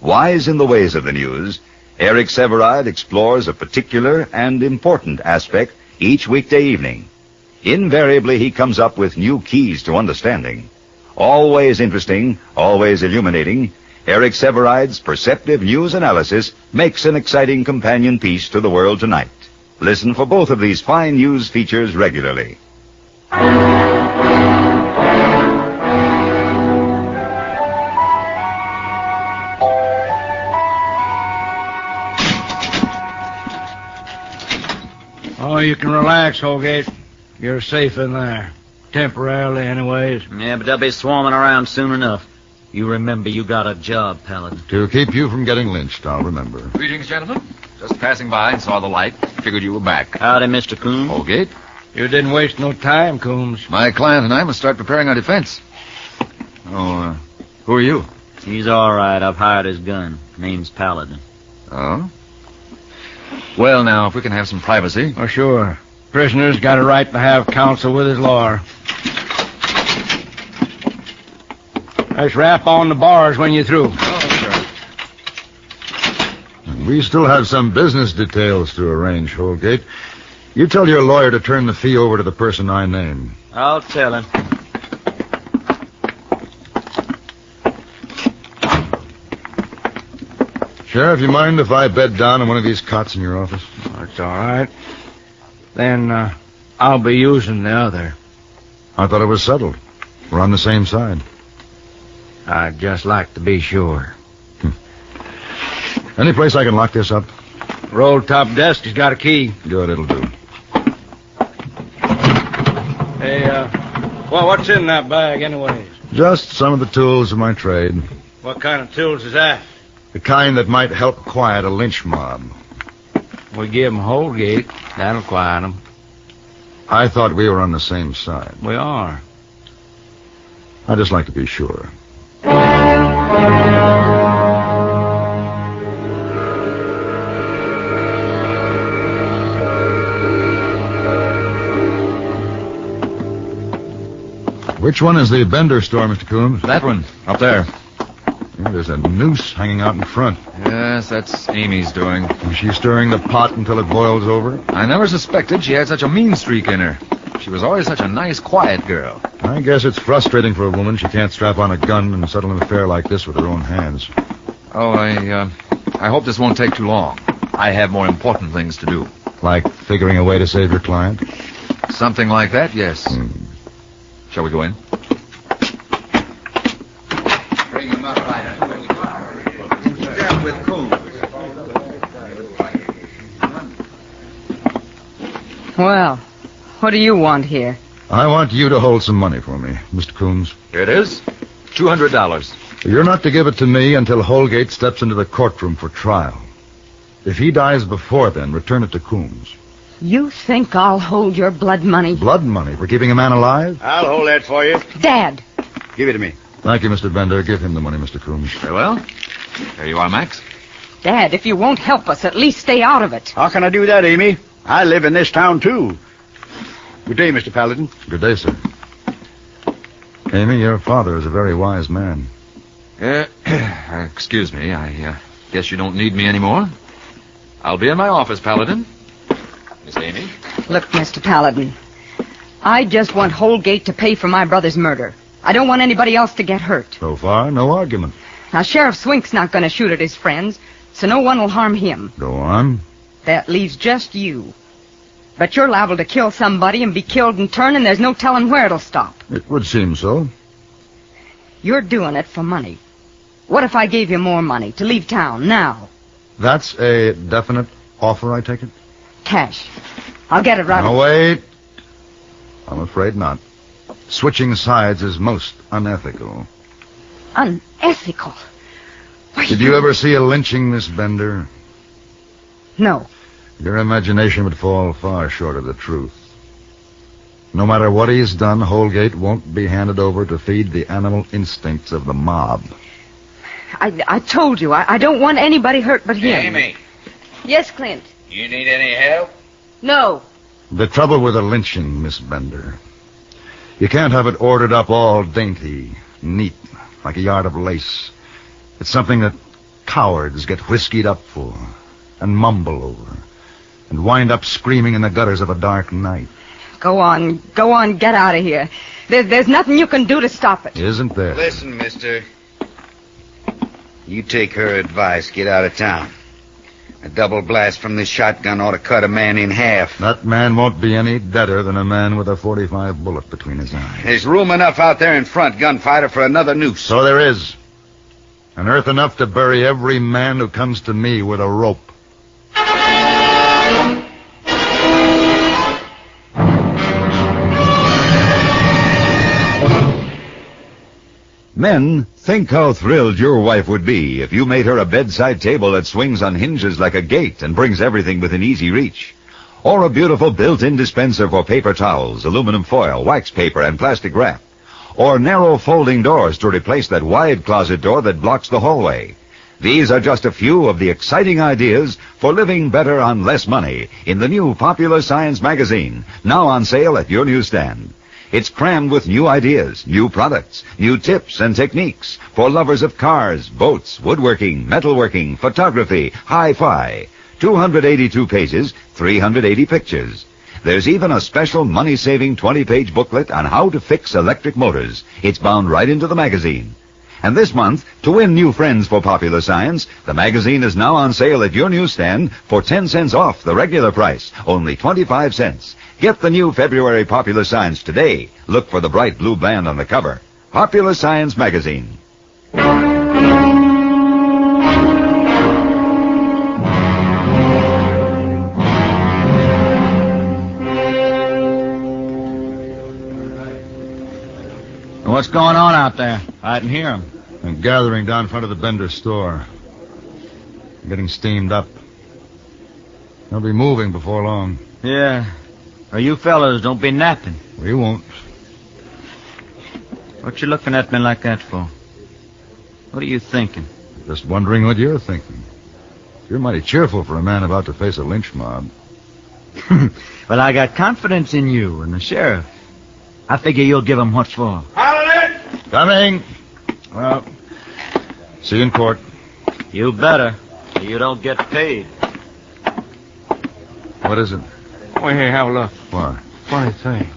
[SPEAKER 25] Wise in the ways of the news, Eric Severide explores a particular and important aspect each weekday evening. Invariably, he comes up with new keys to understanding. Always interesting, always illuminating, Eric Severide's perceptive news analysis makes an exciting companion piece to The World Tonight. Listen for both of these fine news features regularly.
[SPEAKER 17] Oh, you can relax, Holgate. You're safe in there. Temporarily, anyways.
[SPEAKER 23] Yeah, but they'll be swarming around soon enough. You remember you got a job, Paladin.
[SPEAKER 13] To keep you from getting lynched, I'll remember.
[SPEAKER 19] Greetings, gentlemen. Just passing by and saw the light. Figured you were back.
[SPEAKER 23] Howdy, Mr. Coombs.
[SPEAKER 19] Holgate.
[SPEAKER 17] You didn't waste no time, Coombs.
[SPEAKER 19] My client and I must start preparing our defense. Oh, who are you?
[SPEAKER 23] He's all right. I've hired his gun. Name's Paladin.
[SPEAKER 19] Oh? Well, now, if we can have some privacy.
[SPEAKER 17] Oh, sure. Prisoner's got a right to have counsel with his lawyer. Let's rap on the bars when you're through.
[SPEAKER 13] We still have some business details to arrange, Holgate. You tell your lawyer to turn the fee over to the person I name.
[SPEAKER 23] I'll tell him.
[SPEAKER 13] Sheriff, you mind if I bed down on one of these cots in your office?
[SPEAKER 17] That's all right. Then, I'll be using the other.
[SPEAKER 13] I thought it was settled. We're on the same side.
[SPEAKER 17] I'd just like to be sure.
[SPEAKER 13] Any place I can lock this up?
[SPEAKER 17] Roll top desk has got a key.
[SPEAKER 13] Good, it'll do.
[SPEAKER 17] Hey, well, what's in that bag anyways?
[SPEAKER 13] Just some of the tools of my trade.
[SPEAKER 17] What kind of tools is that?
[SPEAKER 13] The kind that might help quiet a lynch mob.
[SPEAKER 17] We give 'em Holgate. That'll quiet 'em.
[SPEAKER 13] I thought we were on the same side.
[SPEAKER 17] We are.
[SPEAKER 13] I'd just like to be sure. Which one is the Bender store, Mr. Coombs?
[SPEAKER 19] That one, up there.
[SPEAKER 13] Yeah, there's a noose hanging out in front.
[SPEAKER 19] Yes, that's Amy's doing.
[SPEAKER 13] Is she stirring the pot until it boils over?
[SPEAKER 19] I never suspected she had such a mean streak in her. She was always such a nice, quiet girl.
[SPEAKER 13] I guess it's frustrating for a woman. She can't strap on a gun and settle an affair like this with her own hands.
[SPEAKER 19] Oh, I hope this won't take too long. I have more important things to do.
[SPEAKER 13] Like figuring a way to save your client?
[SPEAKER 19] Something like that, yes. Shall we go in?
[SPEAKER 11] Bring him up, with Coombs.
[SPEAKER 24] Well, what do you want here?
[SPEAKER 13] I want you to hold some money for me, Mr. Coombs.
[SPEAKER 19] Here it is. $200.
[SPEAKER 13] You're not to give it to me until Holgate steps into the courtroom for trial. If he dies before then, return it to Coombs.
[SPEAKER 24] You think I'll hold your blood money?
[SPEAKER 13] Blood money for keeping a man alive?
[SPEAKER 22] I'll hold that for you.
[SPEAKER 24] Dad!
[SPEAKER 22] Give it to me.
[SPEAKER 13] Thank you, Mr. Bender. Give him the money, Mr. Coombs.
[SPEAKER 19] Very well. There you are, Max.
[SPEAKER 24] Dad, if you won't help us, at least stay out of it.
[SPEAKER 22] How can I do that, Amy? I live in this town, too. Good day, Mr. Paladin.
[SPEAKER 13] Good day, sir. Amy, your father is a very wise man.
[SPEAKER 19] Excuse me. I guess you don't need me anymore. I'll be in my office, Paladin. Miss Amy?
[SPEAKER 24] Look, Mr. Paladin, I just want Holgate to pay for my brother's murder. I don't want anybody else to get hurt.
[SPEAKER 13] So far, no argument.
[SPEAKER 24] Now, Sheriff Swink's not going to shoot at his friends, so no one will harm him.
[SPEAKER 13] Go on.
[SPEAKER 24] That leaves just you. But you're liable to kill somebody and be killed in turn, and there's no telling where it'll stop.
[SPEAKER 13] It would seem so.
[SPEAKER 24] You're doing it for money. What if I gave you more money to leave town now?
[SPEAKER 13] That's a definite offer, I take it?
[SPEAKER 24] Cash. I'll get it right
[SPEAKER 13] Now,
[SPEAKER 24] away.
[SPEAKER 13] wait. I'm afraid not. Switching sides is most unethical.
[SPEAKER 24] Unethical?
[SPEAKER 13] Did you ever see a lynching, Miss Bender?
[SPEAKER 24] No.
[SPEAKER 13] Your imagination would fall far short of the truth. No matter what he's done, Holgate won't be handed over to feed the animal instincts of the mob.
[SPEAKER 24] I told you, I don't want anybody hurt but him.
[SPEAKER 22] Amy.
[SPEAKER 24] Yes, Clint.
[SPEAKER 22] You need any help?
[SPEAKER 24] No.
[SPEAKER 13] The trouble with a lynching, Miss Bender, you can't have it ordered up all dainty, neat, like a yard of lace. It's something that cowards get whiskied up for and mumble over and wind up screaming in the gutters of a dark night.
[SPEAKER 24] Go on, get out of here. There's nothing you can do to stop it.
[SPEAKER 13] Isn't there?
[SPEAKER 22] Listen, mister. You take her advice, get out of town. A double blast from this shotgun ought to cut a man in half.
[SPEAKER 13] That man won't be any deader than a man with a .45 bullet between his eyes.
[SPEAKER 22] There's room enough out there in front, gunfighter, for another noose.
[SPEAKER 13] So there is. And earth enough to bury every man who comes to me with a rope.
[SPEAKER 25] Men, think how thrilled your wife would be if you made her a bedside table that swings on hinges like a gate and brings everything within easy reach. Or a beautiful built-in dispenser for paper towels, aluminum foil, wax paper, and plastic wrap. Or narrow folding doors to replace that wide closet door that blocks the hallway. These are just a few of the exciting ideas for living better on less money in the new Popular Science magazine, now on sale at your newsstand. It's crammed with new ideas, new products, new tips and techniques for lovers of cars, boats, woodworking, metalworking, photography, hi-fi. 282 pages, 380 pictures. There's even a special money-saving 20-page booklet on how to fix electric motors. It's bound right into the magazine. And this month, to win new friends for Popular Science, the magazine is now on sale at your newsstand for 10 cents off the regular price, only 25 cents. Get the new February Popular Science today. Look for the bright blue band on the cover. Popular Science magazine.
[SPEAKER 23] What's going on out there? I didn't hear him.
[SPEAKER 13] I'm gathering down in front of the Bender store. I'm getting steamed up. They'll be moving before long.
[SPEAKER 23] Yeah. Or you fellas don't be napping.
[SPEAKER 13] We won't.
[SPEAKER 23] What you looking at me like that for? What are you thinking?
[SPEAKER 13] Just wondering what you're thinking. You're mighty cheerful for a man about to face a lynch mob.
[SPEAKER 23] Well, I got confidence in you and the sheriff. I figure you'll give him what's for.
[SPEAKER 13] Coming. Well, see you in court.
[SPEAKER 23] You better. So you don't get paid.
[SPEAKER 13] What is it?
[SPEAKER 17] Well, here, have a look.
[SPEAKER 13] What?
[SPEAKER 17] Funny thing.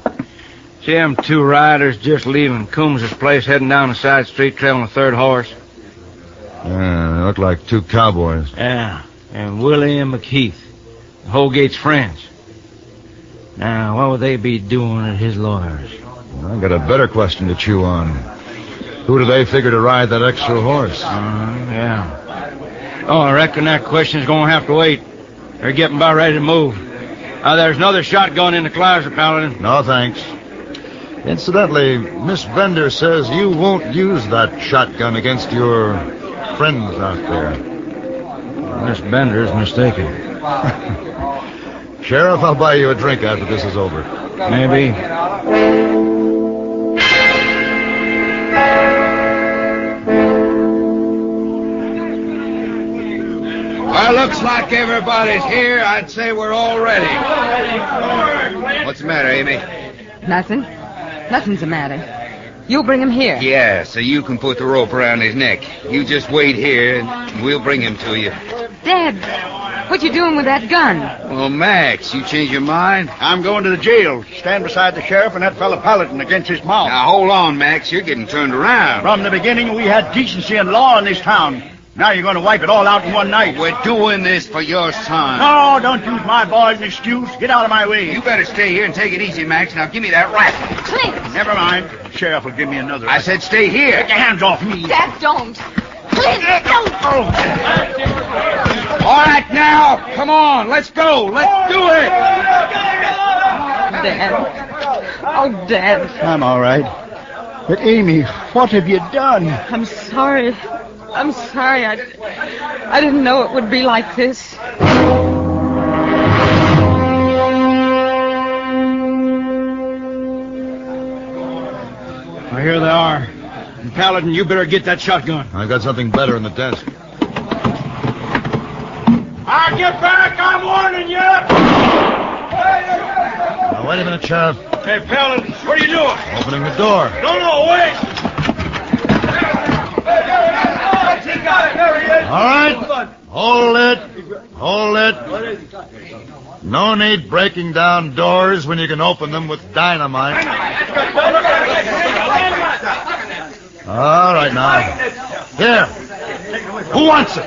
[SPEAKER 17] See them two riders just leaving Coombs's place, heading down a side street, trailing a third horse?
[SPEAKER 13] Yeah, they look like two cowboys.
[SPEAKER 17] Yeah, and Willie and McKeith, Holgate's friends. Now, what would they be doing at his lawyer's?
[SPEAKER 13] I got a better question to chew on. Who do they figure to ride that extra horse?
[SPEAKER 17] Yeah. Oh, I reckon that question's going to have to wait. They're getting about ready to move. There's another shotgun in the closet, Paladin.
[SPEAKER 13] No, thanks. Incidentally, Miss Bender says you won't use that shotgun against your friends out there.
[SPEAKER 17] Miss Bender's mistaken.
[SPEAKER 13] Sheriff, I'll buy you a drink after this is over.
[SPEAKER 17] Maybe.
[SPEAKER 22] Well, looks like everybody's here. I'd say we're all ready. What's the matter, Amy?
[SPEAKER 24] Nothing. Nothing's the matter. You bring him here.
[SPEAKER 22] Yeah, so you can put the rope around his neck. You just wait here, and we'll bring him to you.
[SPEAKER 24] Dad, what you doing with that gun?
[SPEAKER 22] Well, Max, you change your mind? I'm going to the jail. Stand beside the sheriff and that fellow Paladin against his mouth. Now, hold on, Max. You're getting turned around. From the beginning, we had decency and law in this town. Now you're going to wipe it all out in one night. We're doing this for your son. No, don't use my boy as an excuse. Get out of my way. You better stay here and take it easy, Max. Now give me that rifle.
[SPEAKER 24] Clint!
[SPEAKER 22] Never mind. The sheriff will give me another. I said stay here. Get your hands off me.
[SPEAKER 24] Dad, don't. Clint, don't.
[SPEAKER 22] All right, now. Come on. Let's go. Let's do it.
[SPEAKER 24] Dad. Oh, Dad.
[SPEAKER 22] I'm all right. But, Amy, what have you done?
[SPEAKER 24] I'm sorry. I'm sorry. I didn't know it would be like this.
[SPEAKER 17] Well, here they are. And Paladin, you better get that shotgun.
[SPEAKER 13] I've got something better in the desk.
[SPEAKER 10] Get back! I'm warning you!
[SPEAKER 13] Now, wait a minute, Sheriff.
[SPEAKER 10] Hey, Paladin, what are you doing?
[SPEAKER 13] Opening the door.
[SPEAKER 10] No, wait!
[SPEAKER 13] All right. Hold it. No need breaking down doors when you can open them with dynamite. All right, now. Here. Who wants it?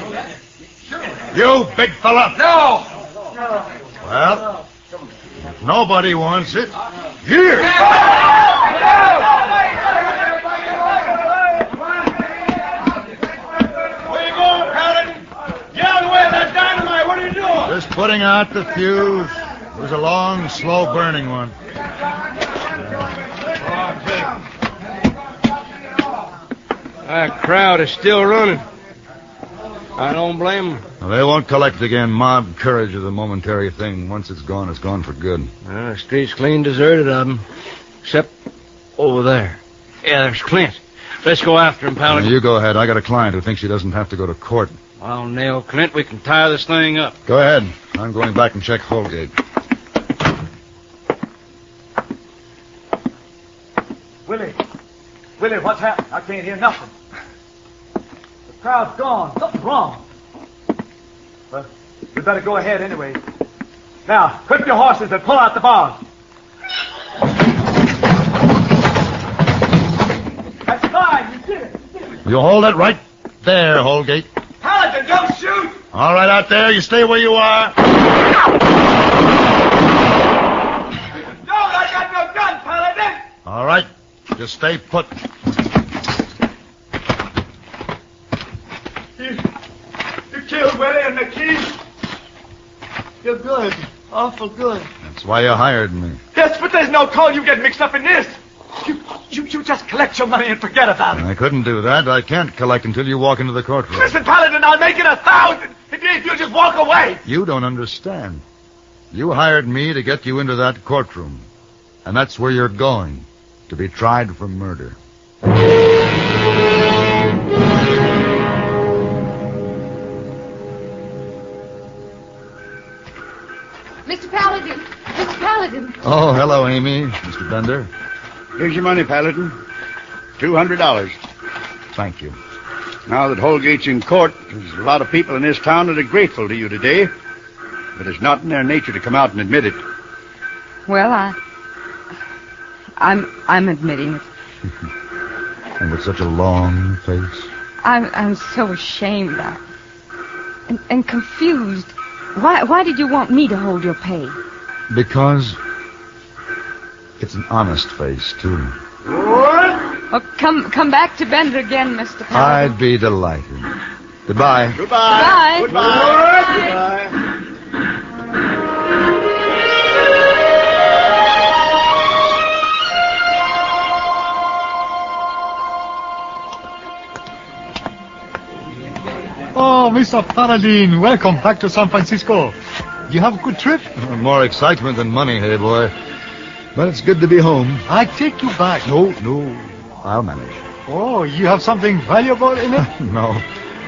[SPEAKER 13] You, big fella.
[SPEAKER 10] No!
[SPEAKER 13] Well, if nobody wants it, here. Just putting out the fuse. It was a long, slow burning one.
[SPEAKER 17] That crowd is still running. I don't blame them.
[SPEAKER 13] Well, they won't collect again. Mob courage is a momentary thing. Once it's gone for good.
[SPEAKER 17] The street's clean deserted of them. Except over there. Yeah, there's Clint. Let's go after him, Paladin.
[SPEAKER 13] You go ahead. I got a client who thinks she doesn't have to go to court.
[SPEAKER 17] I'll nail Clint. We can tie this thing up.
[SPEAKER 13] Go ahead. I'm going back and check Holgate.
[SPEAKER 1] Willie, what's happened? I can't hear nothing. The crowd's gone. Something's wrong. Well, we better go ahead anyway. Now, whip your horses and pull out the bars. That's fine. You did it.
[SPEAKER 13] You hold it right there, Holgate.
[SPEAKER 10] Paladin, don't shoot!
[SPEAKER 13] All right, out there. You stay where you are.
[SPEAKER 10] No, I got no gun, Paladin!
[SPEAKER 13] All right. Just stay put.
[SPEAKER 10] You killed Willie and the key.
[SPEAKER 1] You're good. Awful good.
[SPEAKER 13] That's why you hired me.
[SPEAKER 1] Yes, but there's no call you get mixed up in this. You just collect your money and forget about it.
[SPEAKER 13] I couldn't do that. I can't collect until you walk into the courtroom.
[SPEAKER 1] Listen, Paladin, I'll make it 1,000 if you just walk away.
[SPEAKER 13] You don't understand. You hired me to get you into that courtroom. And that's where you're going, to be tried for murder.
[SPEAKER 2] Mr. Paladin! Mr. Paladin!
[SPEAKER 13] Oh, hello, Amy. Mr. Bender.
[SPEAKER 22] Here's your money, Paladin. $200.
[SPEAKER 13] Thank you.
[SPEAKER 22] Now that Holgate's in court, there's a lot of people in this town that are grateful to you today. But it's not in their nature to come out and admit it.
[SPEAKER 24] Well, I'm admitting it.
[SPEAKER 13] And with such a long face.
[SPEAKER 24] I'm so ashamed and confused. Why did you want me to hold your pay?
[SPEAKER 13] Because it's an honest face, too.
[SPEAKER 24] Oh, come back to Bender again, Mr. Paladin.
[SPEAKER 13] I'd be delighted. Goodbye.
[SPEAKER 24] Goodbye.
[SPEAKER 22] Goodbye.
[SPEAKER 14] Oh, Mr. Paladin, welcome back to San Francisco. You have a good trip?
[SPEAKER 13] More excitement than money, hey boy. But it's good to be home.
[SPEAKER 14] I take you back.
[SPEAKER 13] No, I'll manage.
[SPEAKER 14] Oh, you have something valuable in it?
[SPEAKER 13] No,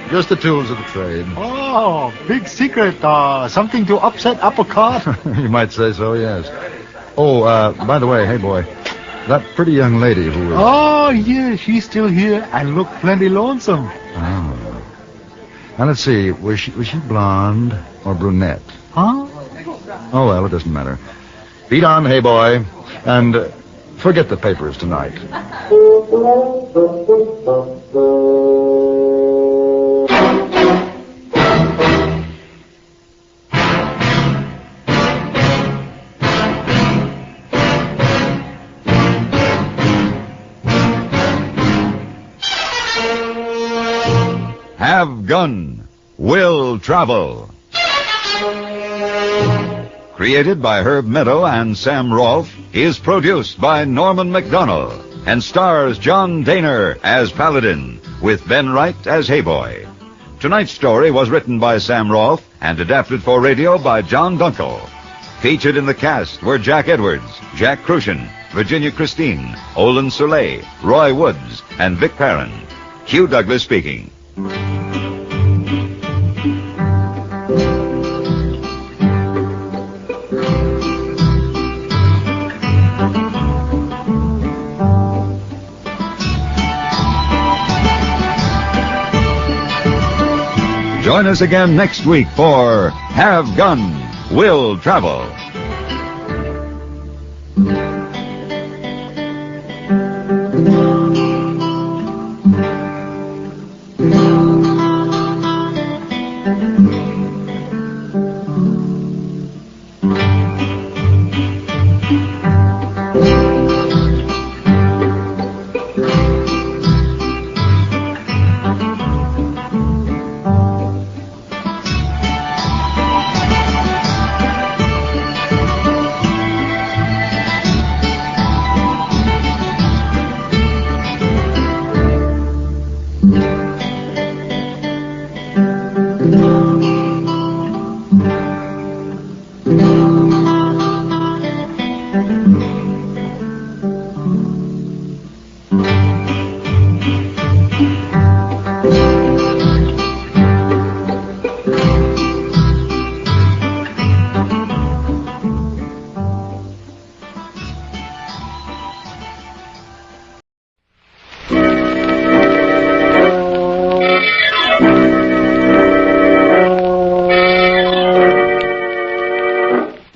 [SPEAKER 13] just the tools of the trade.
[SPEAKER 14] Oh, big secret. Something to upset apple cart?
[SPEAKER 13] You might say so, yes. Oh, by the way, hey boy, that pretty young lady who was...
[SPEAKER 14] Oh, yeah, she's still here and look plenty lonesome.
[SPEAKER 13] Oh. Now, let's see, was she blonde or brunette?
[SPEAKER 14] Huh?
[SPEAKER 13] Oh, well, it doesn't matter. Beat on, hey boy, and forget the papers tonight.
[SPEAKER 25] Have gun, will travel. Created by Herb Meadow and Sam Rolfe, is produced by Norman MacDonald and stars John Daner as Paladin, with Ben Wright as Hayboy. Tonight's story was written by Sam Rolfe and adapted for radio by John Dunkel. Featured in the cast were Jack Edwards, Jack Crucian, Virginia Christine, Olin Soleil, Roy Woods, and Vic Perrin. Hugh Douglas speaking. Join us again next week for Have Gun, Will Travel.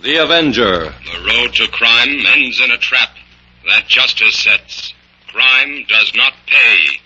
[SPEAKER 4] The Avenger. The road to crime ends in a trap that justice sets. Crime does not pay.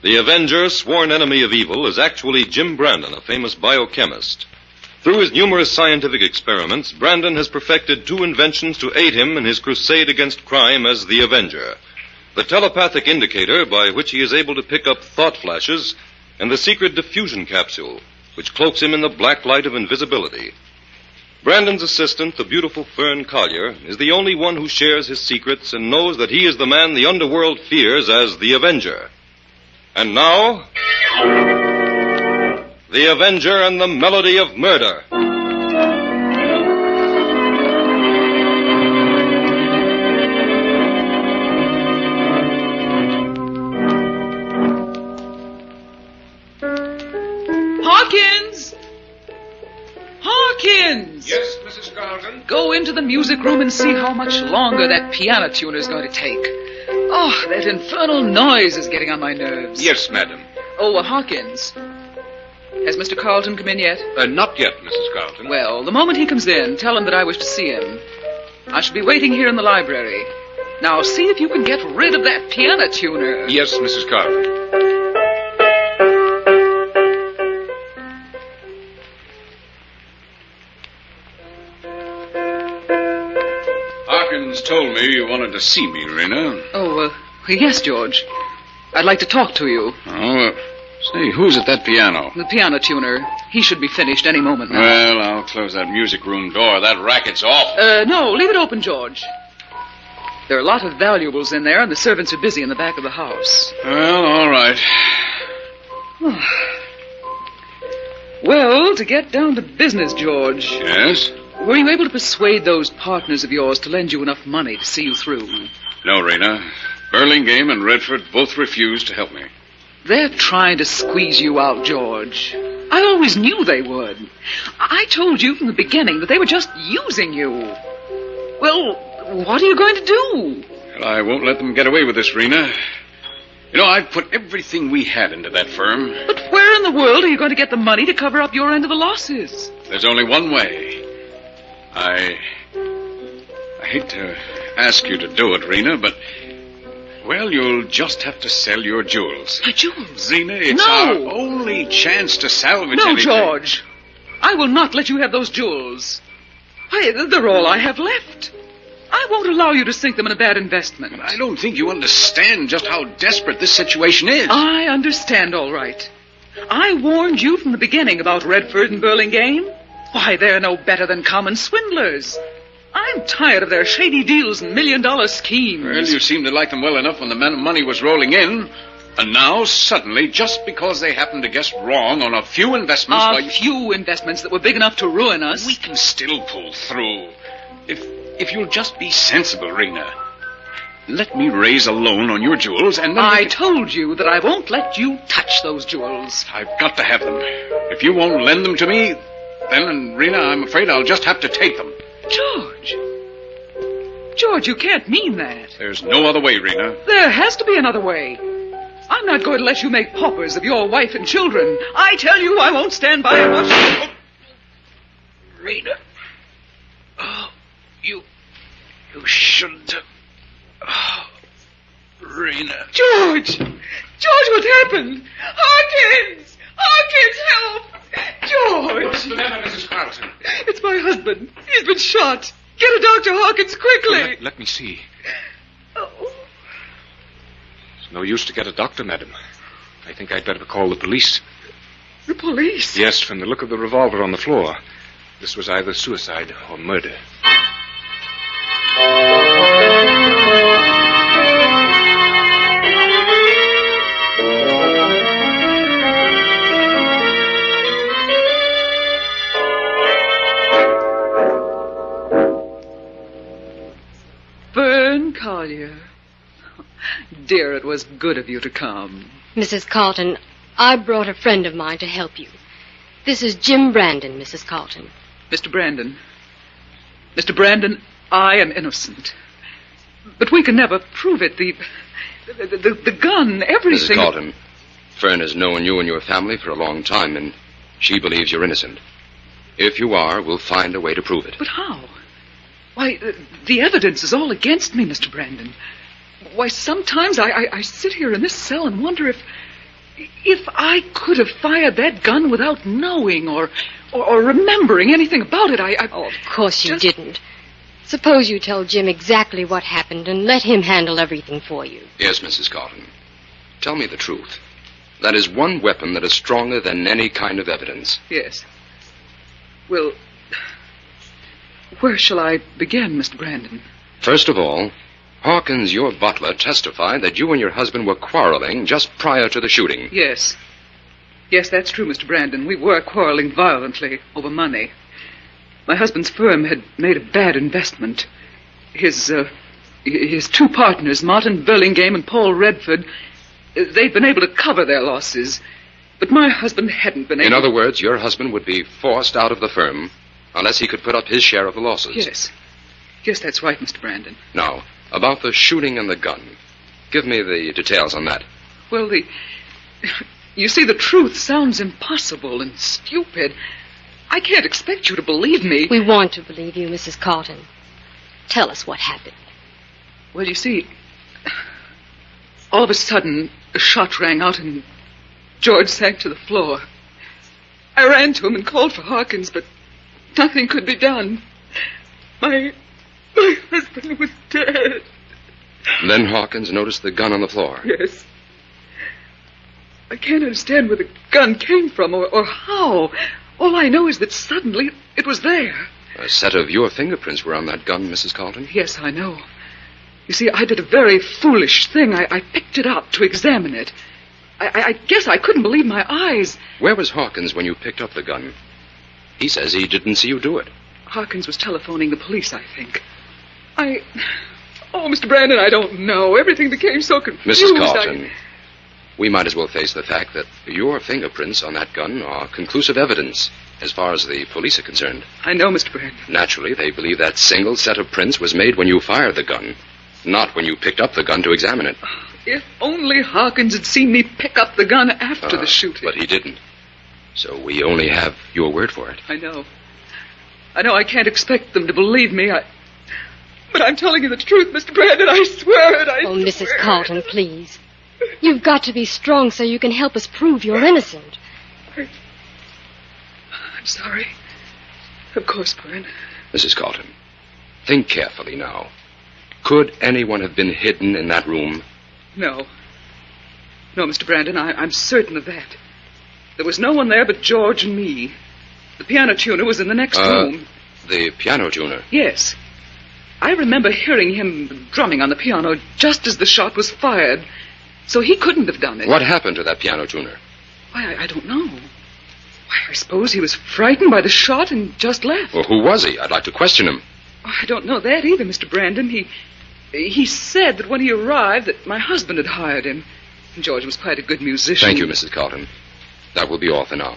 [SPEAKER 4] The Avenger, sworn enemy of evil, is actually Jim Brandon, a famous biochemist. Through his numerous scientific experiments, Brandon has perfected two inventions to aid him in his crusade against crime as the Avenger. The telepathic indicator, by which he is able to pick up thought flashes, and the secret diffusion capsule, which cloaks him in the black light of invisibility. Brandon's assistant, the beautiful Fern Collier, is the only one who shares his secrets and knows that he is the man the underworld fears as the Avenger. And now, The Avenger and the Melody of Murder.
[SPEAKER 5] Hawkins! Hawkins!
[SPEAKER 10] Yes, Mrs. Carlton?
[SPEAKER 5] Go into the music room and see how much longer that piano tuner's going to take. Oh, that infernal noise is getting on my nerves.
[SPEAKER 10] Yes, madam.
[SPEAKER 5] Oh, Hawkins. Has Mr. Carlton come in yet?
[SPEAKER 10] Not yet, Mrs. Carlton.
[SPEAKER 5] Well, the moment he comes in, tell him that I wish to see him. I shall be waiting here in the library. Now, see if you can get rid of that piano tuner.
[SPEAKER 10] Yes, Mrs. Carlton. Hawkins told me you wanted to see me, Rena.
[SPEAKER 5] Oh, yes, George. I'd like to talk to you.
[SPEAKER 10] Oh, say, who's at that piano?
[SPEAKER 5] The piano tuner. He should be finished any moment now.
[SPEAKER 10] Well, I'll close that music room door. That racket's off.
[SPEAKER 5] No, leave it open, George. There are a lot of valuables in there, and the servants are busy in the back of the house.
[SPEAKER 10] Well, all right.
[SPEAKER 5] Well, to get down to business, George.
[SPEAKER 10] Yes?
[SPEAKER 5] Were you able to persuade those partners of yours to lend you enough money to see you through?
[SPEAKER 10] No, Rena. Burlingame and Redford both refused to help me.
[SPEAKER 5] They're trying to squeeze you out, George. I always knew they would. I told you from the beginning that they were just using you. Well, what are you going to do?
[SPEAKER 12] Well, I won't let them get away with this, Rena. You know, I've put everything we had into that firm.
[SPEAKER 5] But where in the world are you going to get the money to cover up your end of the losses?
[SPEAKER 12] There's only one way. I hate to ask you to do it, Rena, but... Well, you'll just have to sell your jewels.
[SPEAKER 5] My jewels?
[SPEAKER 12] Rena, it's our only chance to salvage
[SPEAKER 5] No,
[SPEAKER 12] anything.
[SPEAKER 5] George. I will not let you have those jewels. Why, they're all I have left. I won't allow you to sink them in a bad investment.
[SPEAKER 12] But I don't think you understand just how desperate this situation is.
[SPEAKER 5] I understand, all right. I warned you from the beginning about Redford and Burlingame. Why, they're no better than common swindlers. I'm tired of their shady deals and million-dollar schemes.
[SPEAKER 12] Well, you seemed to like them well enough when the money was rolling in. And now, suddenly, just because they happened to guess wrong on a few investments...
[SPEAKER 5] few investments that were big enough to ruin us.
[SPEAKER 12] We can still pull through. If you'll just be sensible, Rena. Let me raise a loan on your jewels, and then...
[SPEAKER 5] I told you that I won't let you touch those jewels.
[SPEAKER 12] I've got to have them. If you won't lend them to me, then, Rena, I'm afraid I'll just have to take them.
[SPEAKER 5] George, you can't mean that.
[SPEAKER 12] There's no other way, Rena.
[SPEAKER 5] There has to be another way. I'm not going to let you make paupers of your wife and children. I tell you, I won't stand by and watch...
[SPEAKER 12] Rena. Oh, you shouldn't have... Oh, Rena.
[SPEAKER 5] George, what's happened? Hawkins! Help! George!
[SPEAKER 12] What's the matter, Mrs. Carlton?
[SPEAKER 5] It's my husband. He's been shot. Get a Dr. Hawkins quickly.
[SPEAKER 12] Let me see.
[SPEAKER 5] Oh.
[SPEAKER 12] It's no use to get a doctor, madam. I think I'd better call the police.
[SPEAKER 5] The police?
[SPEAKER 12] Yes, from the look of the revolver on the floor. This was either suicide or murder.
[SPEAKER 5] Collier. Dear, it was good of you to come.
[SPEAKER 15] Mrs. Carlton, I brought a friend of mine to help you. This is Jim Brandon, Mrs. Carlton.
[SPEAKER 5] Mr. Brandon, I am innocent. But we can never prove it. The gun, everything...
[SPEAKER 18] Mrs. Carlton, Fern has known you and your family for a long time, and she believes you're innocent. If you are, we'll find a way to prove it.
[SPEAKER 5] But how? Why, the evidence is all against me, Mr. Brandon. Why, sometimes I sit here in this cell and wonder if I could have fired that gun without knowing or remembering anything about it.
[SPEAKER 15] Oh, of course you didn't. Suppose you tell Jim exactly what happened and let him handle everything for you.
[SPEAKER 18] Yes, Mrs. Carlton. Tell me the truth. That is one weapon that is stronger than any kind of evidence.
[SPEAKER 5] Yes. Well, where shall I begin, Mr. Brandon?
[SPEAKER 18] First of all, Hawkins, your butler, testified that you and your husband were quarreling just prior to the shooting.
[SPEAKER 5] Yes. Yes, that's true, Mr. Brandon. We were quarreling violently over money. My husband's firm had made a bad investment. His two partners, Martin Burlingame and Paul Redford, they'd been able to cover their losses. But my husband hadn't been able...
[SPEAKER 18] In other words, your husband would be forced out of the firm unless he could put up his share of the losses.
[SPEAKER 5] Yes. Yes, that's right, Mr. Brandon.
[SPEAKER 18] Now, about the shooting and the gun. Give me the details on that.
[SPEAKER 5] Well, you see, the truth sounds impossible and stupid. I can't expect you to believe me.
[SPEAKER 15] We want to believe you, Mrs. Carlton. Tell us what happened.
[SPEAKER 5] Well, you see, all of a sudden, a shot rang out and George sank to the floor. I ran to him and called for Hawkins, but nothing could be done. My husband was dead.
[SPEAKER 18] Then Hawkins noticed the gun on the floor.
[SPEAKER 5] Yes. I can't understand where the gun came from or how. All I know is that suddenly it was there.
[SPEAKER 18] A set of your fingerprints were on that gun, Mrs. Carlton?
[SPEAKER 5] Yes, I know. You see, I did a very foolish thing. I picked it up to examine it. I guess I couldn't believe my eyes.
[SPEAKER 18] Where was Hawkins when you picked up the gun? He says he didn't see you do it.
[SPEAKER 5] Hawkins was telephoning the police, I think. Oh, Mr. Brandon, I don't know. Everything became so confused.
[SPEAKER 18] Mrs. Carlton, we might as well face the fact that your fingerprints on that gun are conclusive evidence as far as the police are concerned.
[SPEAKER 5] I know, Mr. Brandon.
[SPEAKER 18] Naturally, they believe that single set of prints was made when you fired the gun, not when you picked up the gun to examine it.
[SPEAKER 5] If only Hawkins had seen me pick up the gun after the shooting.
[SPEAKER 18] But he didn't. So we only have your word for it.
[SPEAKER 5] I know. I can't expect them to believe me. But I'm telling you the truth, Mr. Brandon. I swear it.
[SPEAKER 15] Oh, Mrs. Carlton, please. You've got to be strong so you can help us prove you're innocent.
[SPEAKER 5] I'm sorry. Of course, Bern.
[SPEAKER 18] Mrs. Carlton, think carefully now. Could anyone have been hidden in that room?
[SPEAKER 5] No. No, Mr. Brandon, I'm certain of that. There was no one there but George and me. The piano tuner was in the next room.
[SPEAKER 18] The piano tuner?
[SPEAKER 5] Yes. I remember hearing him drumming on the piano just as the shot was fired. So he couldn't have done it.
[SPEAKER 18] What happened to that piano tuner?
[SPEAKER 5] Why, I don't know. Why, I suppose he was frightened by the shot and just left.
[SPEAKER 18] Well, who was he? I'd like to question him.
[SPEAKER 5] Oh, I don't know that either, Mr. Brandon. He said that when he arrived that my husband had hired him. And George was quite a good musician.
[SPEAKER 18] Thank you, Mrs. Carlton. That will be all for now.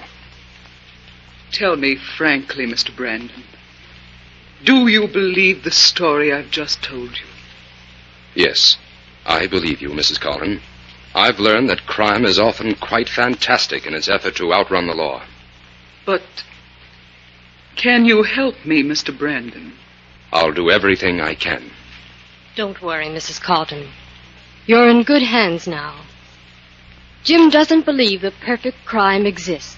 [SPEAKER 5] Tell me frankly, Mr. Brandon. Do you believe the story I've just told you?
[SPEAKER 18] Yes, I believe you, Mrs. Carlton. I've learned that crime is often quite fantastic in its effort to outrun the law.
[SPEAKER 5] But can you help me, Mr. Brandon?
[SPEAKER 18] I'll do everything I can.
[SPEAKER 15] Don't worry, Mrs. Carlton. You're in good hands now. Jim doesn't believe that perfect crime exists.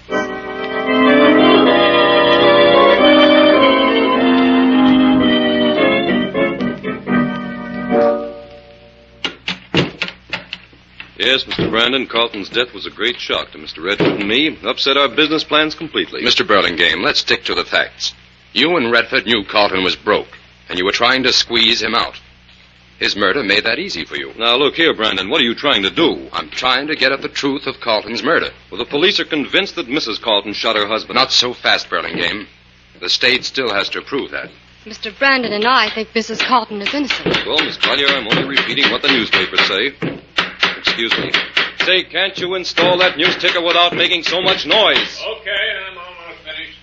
[SPEAKER 4] Yes, Mr. Brandon, Carlton's death was a great shock to Mr. Redford and me. Upset our business plans completely.
[SPEAKER 18] Mr. Burlingame, let's stick to the facts. You and Redford knew Carlton was broke, and you were trying to squeeze him out. His murder made that easy for you.
[SPEAKER 4] Now, look here, Brandon, what are you trying to do?
[SPEAKER 18] I'm trying to get at the truth of Carlton's murder.
[SPEAKER 4] Well, the police are convinced that Mrs. Carlton shot her husband.
[SPEAKER 18] Not so fast, Burlingame. The state still has to prove that.
[SPEAKER 15] Mr. Brandon and I think Mrs. Carlton is innocent.
[SPEAKER 4] Well, Miss Collier, I'm only repeating what the newspapers say. Excuse me. Say, can't you install that news ticker without making so much noise?
[SPEAKER 12] Okay, I'm almost finished.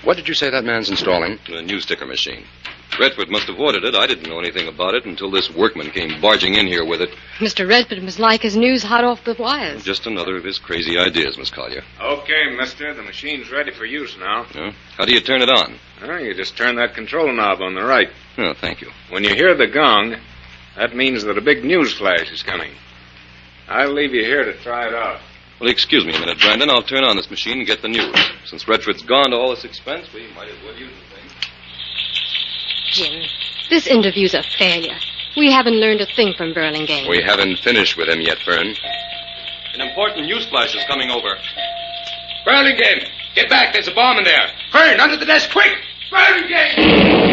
[SPEAKER 18] What did you say that man's installing?
[SPEAKER 4] The news ticker machine. Redford must have ordered it. I didn't know anything about it until this workman came barging in here with it.
[SPEAKER 15] Mr. Redford must like his news hot off the wires.
[SPEAKER 4] Just another of his crazy ideas, Miss Collier.
[SPEAKER 12] Okay, mister. The machine's ready for use now.
[SPEAKER 4] How do you turn it on?
[SPEAKER 12] You just turn that control knob on the right.
[SPEAKER 4] Oh, thank you.
[SPEAKER 12] When you hear the gong, that means that a big news flash is coming. I'll leave you here to try it out.
[SPEAKER 4] Well, excuse me a minute, Brandon. I'll turn on this machine and get the news. Since Redford's gone to all this expense, we might as well use the thing.
[SPEAKER 15] Jim, this interview's a failure. We haven't learned a thing from Burlingame.
[SPEAKER 18] We haven't finished with him yet, Fern.
[SPEAKER 4] An important news flash is coming over.
[SPEAKER 18] Burlingame, get back. There's a bomb in there. Fern, under the desk, quick! Burlingame!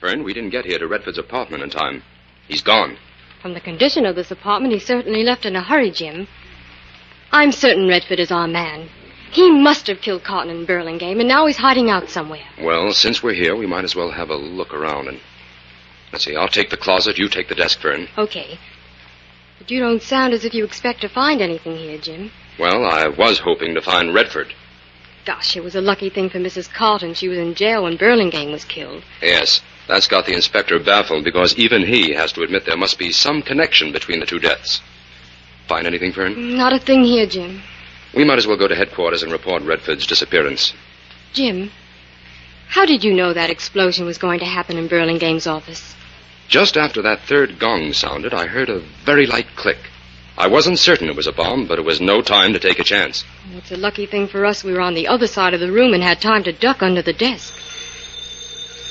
[SPEAKER 18] Fern, we didn't get here to Redford's apartment in time. He's gone.
[SPEAKER 15] From the condition of this apartment, he certainly left in a hurry, Jim. I'm certain Redford is our man. He must have killed Carlton and Burlingame, and now he's hiding out somewhere.
[SPEAKER 18] Well, since we're here, we might as well have a look around and... Let's see, I'll take the closet, you take the desk, Fern.
[SPEAKER 15] Okay. But you don't sound as if you expect to find anything here, Jim.
[SPEAKER 18] Well, I was hoping to find Redford.
[SPEAKER 15] Gosh, it was a lucky thing for Mrs. Carlton. She was in jail when Burlingame was killed.
[SPEAKER 18] Yes, that's got the inspector baffled because even he has to admit there must be some connection between the two deaths. Find anything, Fern?
[SPEAKER 15] Not a thing here, Jim.
[SPEAKER 18] We might as well go to headquarters and report Redford's disappearance.
[SPEAKER 15] Jim, how did you know that explosion was going to happen in Burlingame's office?
[SPEAKER 18] Just after that third gong sounded, I heard a very light click. I wasn't certain it was a bomb, but it was no time to take a chance.
[SPEAKER 15] It's a lucky thing for us we were on the other side of the room and had time to duck under the desk.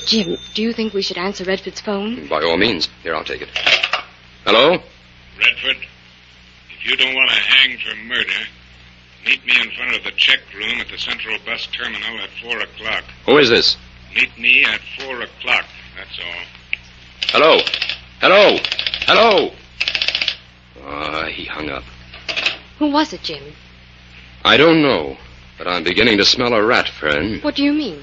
[SPEAKER 15] Jim, do you think we should answer Redford's phone?
[SPEAKER 18] By all means. Here, I'll take it. Hello?
[SPEAKER 7] Redford, if you don't want to hang for murder, meet me in front of the check room at the Central Bus Terminal at 4 o'clock.
[SPEAKER 18] Who is this?
[SPEAKER 7] Meet me at 4 o'clock, that's all.
[SPEAKER 18] Hello? Hello? Hello? He hung up.
[SPEAKER 15] Who was it, Jim?
[SPEAKER 18] I don't know, but I'm beginning to smell a rat, Fern.
[SPEAKER 15] What do you mean?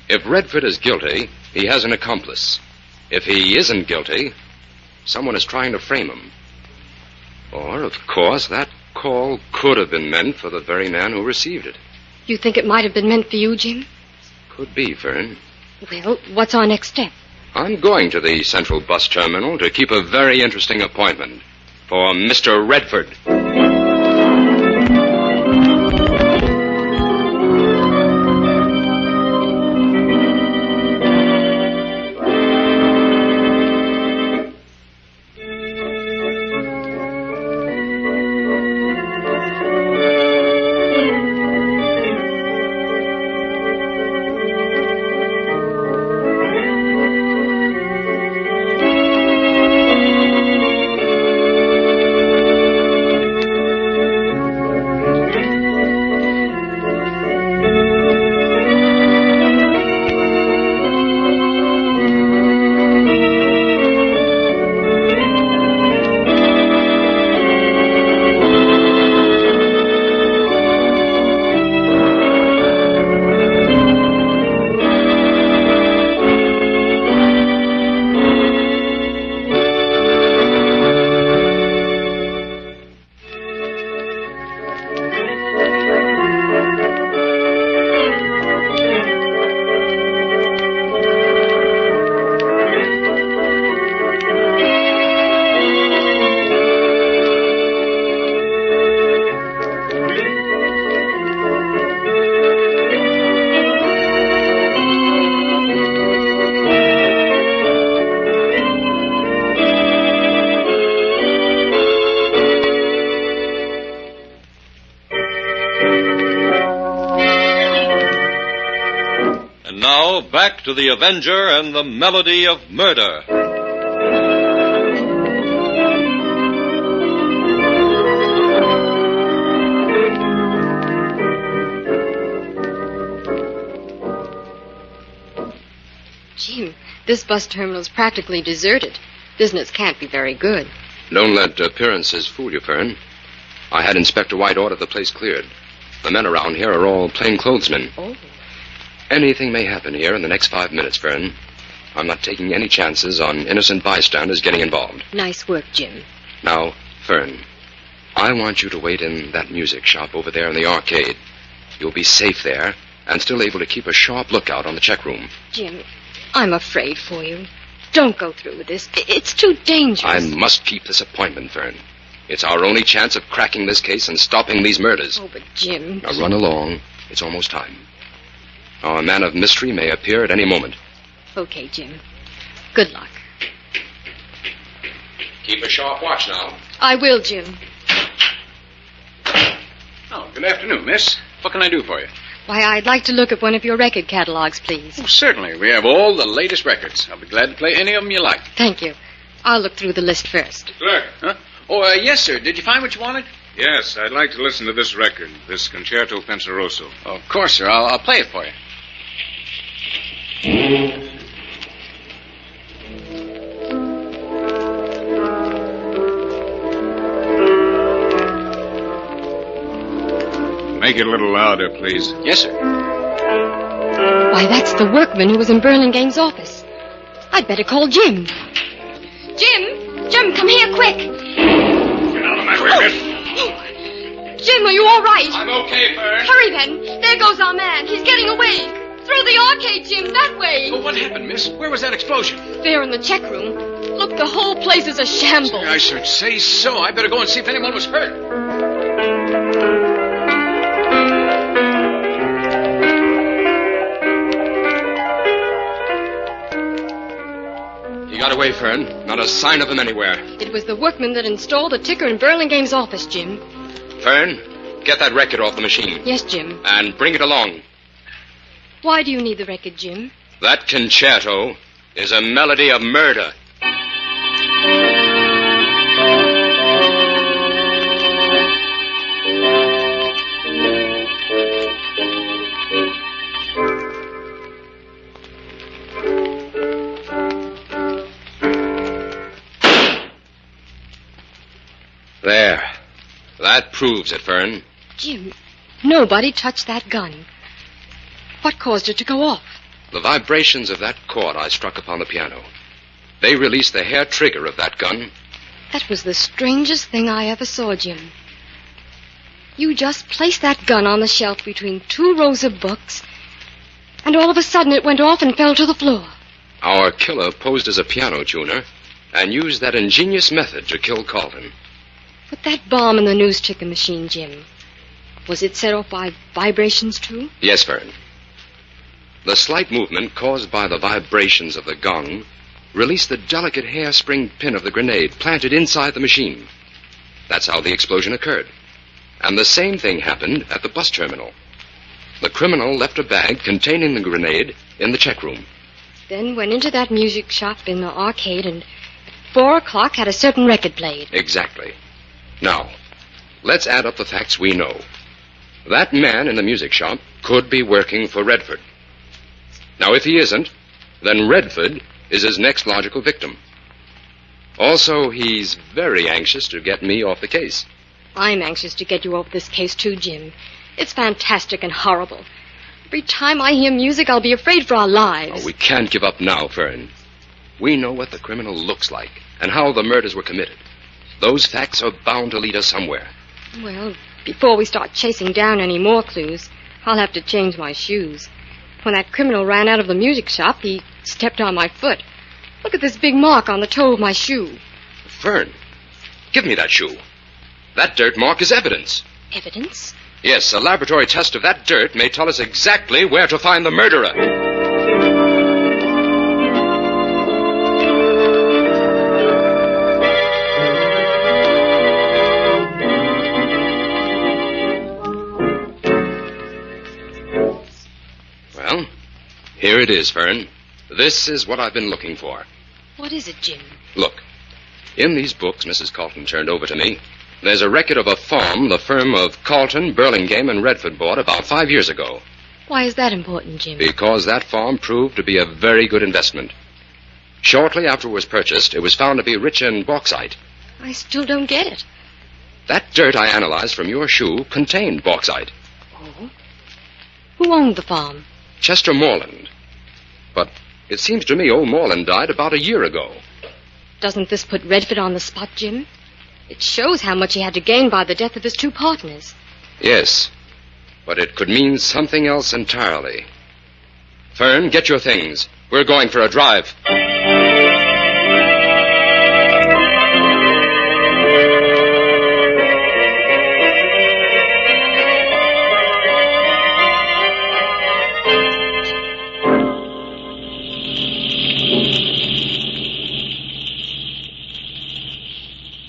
[SPEAKER 18] If Redford is guilty, he has an accomplice. If he isn't guilty, someone is trying to frame him. Or, of course, that call could have been meant for the very man who received it.
[SPEAKER 15] You think it might have been meant for you, Jim?
[SPEAKER 18] Could be, Fern.
[SPEAKER 15] Well, what's our next step?
[SPEAKER 18] I'm going to the Central Bus Terminal to keep a very interesting appointment for Mr. Redford.
[SPEAKER 4] Back to the Avenger and the melody of murder.
[SPEAKER 15] Jim, this bus terminal's practically deserted. Business can't be very good.
[SPEAKER 18] Don't let appearances fool you, Fern. I had Inspector White order the place cleared. The men around here are all plainclothesmen.
[SPEAKER 15] Oh.
[SPEAKER 18] Anything may happen here in the next 5 minutes, Fern. I'm not taking any chances on innocent bystanders getting involved.
[SPEAKER 15] Nice work, Jim.
[SPEAKER 18] Now, Fern, I want you to wait in that music shop over there in the arcade. You'll be safe there and still able to keep a sharp lookout on the check room.
[SPEAKER 15] Jim, I'm afraid for you. Don't go through with this. It's too dangerous.
[SPEAKER 18] I must keep this appointment, Fern. It's our only chance of cracking this case and stopping these murders.
[SPEAKER 15] Oh, but Jim...
[SPEAKER 18] Now run along. It's almost time. Our man of mystery may appear at any moment.
[SPEAKER 15] Okay, Jim. Good luck.
[SPEAKER 18] Keep a sharp watch now.
[SPEAKER 15] I will, Jim.
[SPEAKER 12] Oh, good afternoon, miss. What can I do for you?
[SPEAKER 15] Why, I'd like to look at one of your record catalogs, please.
[SPEAKER 12] Oh, certainly. We have all the latest records. I'll be glad to play any of them you like.
[SPEAKER 15] Thank you. I'll look through the list first.
[SPEAKER 7] Clerk.
[SPEAKER 12] Huh? Oh, yes, sir. Did you find what you wanted?
[SPEAKER 7] Yes, I'd like to listen to this record, this Concerto Penseroso.
[SPEAKER 12] Oh, of course, sir. I'll play it for you.
[SPEAKER 7] Make it a little louder, please.
[SPEAKER 12] Yes, sir.
[SPEAKER 15] Why, that's the workman who was in Burlingame's office. I'd better call Jim. Jim, come here, quick.
[SPEAKER 7] Get out of my way, miss.
[SPEAKER 15] Jim, are you all right?
[SPEAKER 12] I'm okay, Fern.
[SPEAKER 15] Hurry, then. There goes our man. He's getting away. Through the arcade, Jim, that way.
[SPEAKER 12] Well, what happened, miss? Where was that explosion?
[SPEAKER 15] There in the check room. Look, the whole place is a shambles.
[SPEAKER 12] I should say so. I better go and see if anyone was hurt.
[SPEAKER 18] He got away, Fern. Not a sign of him anywhere.
[SPEAKER 15] It was the workman that installed the ticker in Burlingame's office, Jim.
[SPEAKER 18] Fern, get that record off the machine.
[SPEAKER 15] Yes, Jim.
[SPEAKER 18] And bring it along.
[SPEAKER 15] Why do you need the record, Jim?
[SPEAKER 18] That concerto is a melody of murder. There. That proves it, Fern.
[SPEAKER 15] Jim, Nobody touched that gun. What caused it to go off?
[SPEAKER 18] The vibrations of that chord I struck upon the piano. They released the hair trigger of that gun.
[SPEAKER 15] That was the strangest thing I ever saw, Jim. You just placed that gun on the shelf between 2 rows of books, and all of a sudden it went off and fell to the floor.
[SPEAKER 18] Our killer posed as a piano tuner and used that ingenious method to kill Carlton.
[SPEAKER 15] But that bomb in the news ticker machine, Jim, was it set off by vibrations, too?
[SPEAKER 18] Yes, Fern. The slight movement caused by the vibrations of the gong released the delicate hairspring pin of the grenade planted inside the machine. That's how the explosion occurred. And the same thing happened at the bus terminal. The criminal left a bag containing the grenade in the check room.
[SPEAKER 15] Then went into that music shop in the arcade and at 4 o'clock had a certain record played.
[SPEAKER 18] Exactly. Now, let's add up the facts we know. That man in the music shop could be working for Redford. Now, if he isn't, then Redford is his next logical victim. Also, he's very anxious to get me off the case.
[SPEAKER 15] I'm anxious to get you off this case, too, Jim. It's fantastic and horrible. Every time I hear music, I'll be afraid for our lives.
[SPEAKER 18] Oh, we can't give up now, Fern. We know what the criminal looks like and how the murders were committed. Those facts are bound to lead us somewhere.
[SPEAKER 15] Well, before we start chasing down any more clues, I'll have to change my shoes. When that criminal ran out of the music shop, he stepped on my foot. Look at this big mark on the toe of my shoe.
[SPEAKER 18] Fern, give me that shoe. That dirt mark is evidence.
[SPEAKER 15] Evidence?
[SPEAKER 18] Yes, a laboratory test of that dirt may tell us exactly where to find the murderer. Well, here it is, Fern. This is what I've been looking for.
[SPEAKER 15] What is it, Jim?
[SPEAKER 18] Look, in these books Mrs. Carlton turned over to me, there's a record of a farm the firm of Carlton, Burlingame, and Redford bought about 5 years ago.
[SPEAKER 15] Why is that important, Jim?
[SPEAKER 18] Because that farm proved to be a very good investment. Shortly after it was purchased, it was found to be rich in bauxite.
[SPEAKER 15] I still don't get it.
[SPEAKER 18] That dirt I analyzed from your shoe contained bauxite.
[SPEAKER 15] Oh? Who owned the farm?
[SPEAKER 18] Chester Morland. But it seems to me old Morland died about a year ago.
[SPEAKER 15] Doesn't this put Redford on the spot, Jim? It shows how much he had to gain by the death of his 2 partners.
[SPEAKER 18] Yes, but it could mean something else entirely. Fern, get your things. We're going for a drive.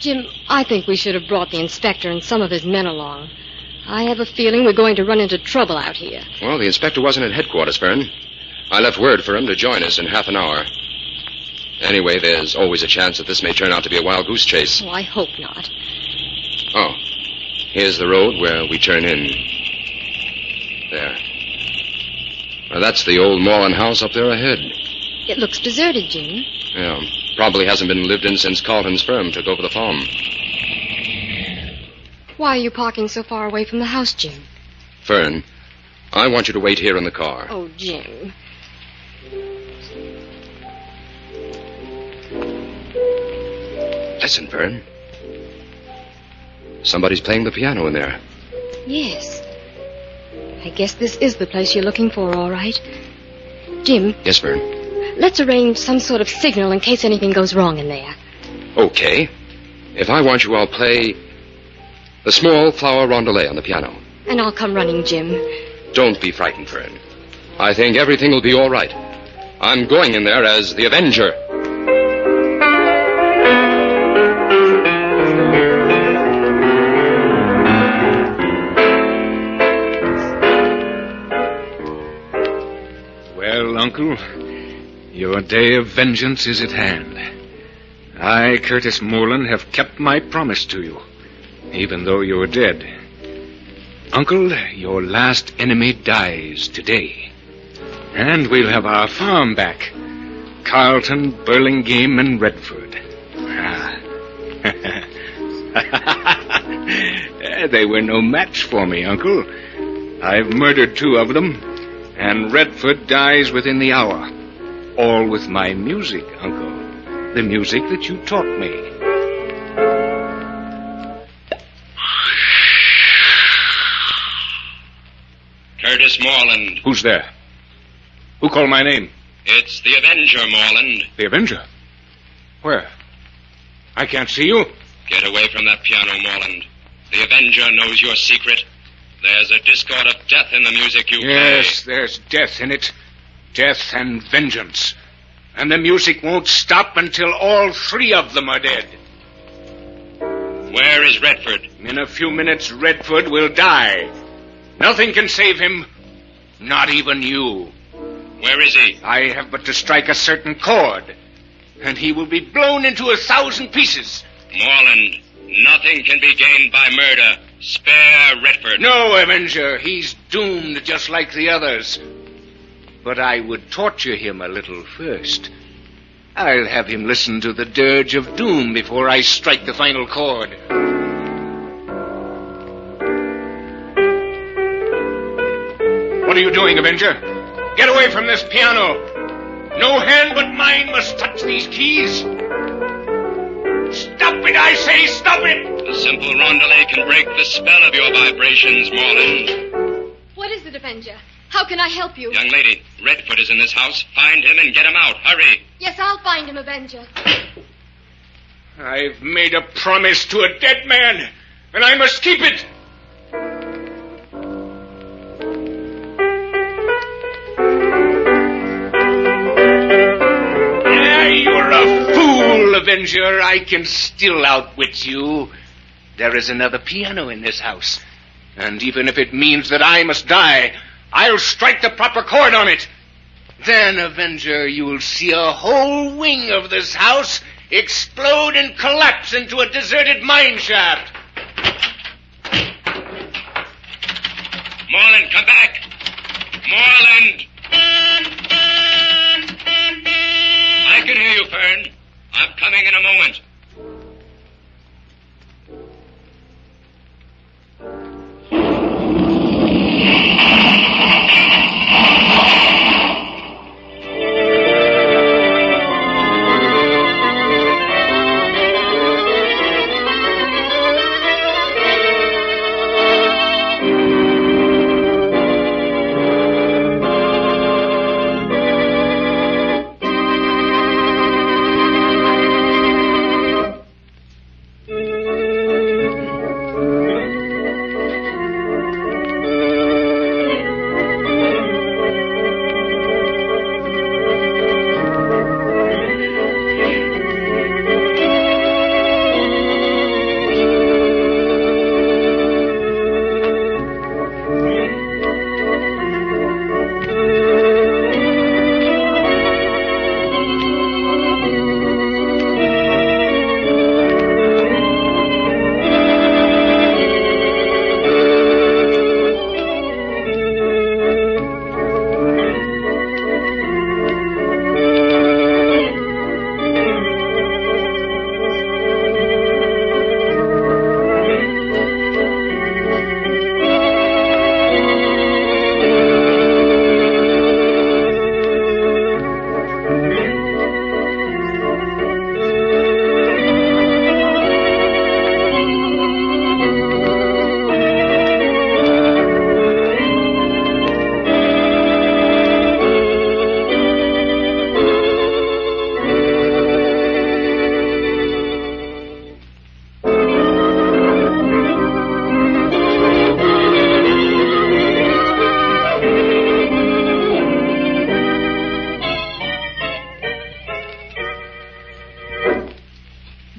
[SPEAKER 15] Jim, I think we should have brought the inspector and some of his men along. I have a feeling we're going to run into trouble out here.
[SPEAKER 18] Well, the inspector wasn't at headquarters, Fern. I left word for him to join us in half an hour. Anyway, there's always a chance that this may turn out to be a wild goose chase.
[SPEAKER 15] Oh, I hope not.
[SPEAKER 18] Oh, here's the road where we turn in. There. Now, that's the old Morland house up there ahead.
[SPEAKER 15] It looks deserted, Jim.
[SPEAKER 18] Yeah, probably hasn't been lived in since Carlton's firm took over the farm.
[SPEAKER 15] Why are you parking so far away from the house, Jim?
[SPEAKER 18] Fern, I want you to wait here in the car.
[SPEAKER 15] Oh, Jim.
[SPEAKER 18] Listen, Fern. Somebody's playing the piano in there.
[SPEAKER 15] Yes. I guess this is the place you're looking for, all right. Jim.
[SPEAKER 18] Yes, Fern.
[SPEAKER 15] Let's arrange some sort of signal in case anything goes wrong in there.
[SPEAKER 18] Okay. If I want you, I'll play the small flower rondelay on the piano.
[SPEAKER 15] And I'll come running, Jim.
[SPEAKER 18] Don't be frightened, Fern. I think everything will be all right. I'm going in there as the Avenger.
[SPEAKER 7] Well, Uncle, your day of vengeance is at hand. I, Curtis Morland, have kept my promise to you, even though you're dead. Uncle, your last enemy dies today. And we'll have our farm back. Carlton, Burlingame, and Redford. They were no match for me, Uncle. I've murdered 2 of them, and Redford dies within the hour. All with my music, Uncle. The music that you taught me.
[SPEAKER 18] Curtis Morland.
[SPEAKER 7] Who's there? Who called my name?
[SPEAKER 18] It's the Avenger, Morland.
[SPEAKER 7] The Avenger? Where? I can't see you.
[SPEAKER 18] Get away from that piano, Morland. The Avenger knows your secret. There's a discord of death in the music you play.
[SPEAKER 7] Yes, there's death in it. Death and vengeance. And the music won't stop until all 3 of them are dead.
[SPEAKER 18] Where is Redford?
[SPEAKER 7] In a few minutes, Redford will die. Nothing can save him. Not even you.
[SPEAKER 18] Where is he?
[SPEAKER 7] I have but to strike a certain chord, and he will be blown into 1,000 pieces.
[SPEAKER 18] Morland, nothing can be gained by murder. Spare Redford.
[SPEAKER 7] No, Avenger. He's doomed just like the others. But I would torture him a little first. I'll have him listen to the dirge of doom before I strike the final chord. What are you doing, Avenger? Get away from this piano. No hand but mine must touch these keys. Stop it, I say, stop it!
[SPEAKER 18] The simple rondelay can break the spell of your vibrations, Morland.
[SPEAKER 15] What is it, Avenger? How can I help you?
[SPEAKER 18] Young lady, Redford is in this house. Find him and get him out. Hurry.
[SPEAKER 15] Yes, I'll find him, Avenger.
[SPEAKER 7] I've made a promise to a dead man, and I must keep it. You're a fool, Avenger. I can still outwit you. There is another piano in this house, and even if it means that I must die, I'll strike the proper chord on it. Then, Avenger, you'll see a whole wing of this house explode and collapse into a deserted mine shaft.
[SPEAKER 18] Morland, come back. Morland. I can hear you, Fern. I'm coming in a moment.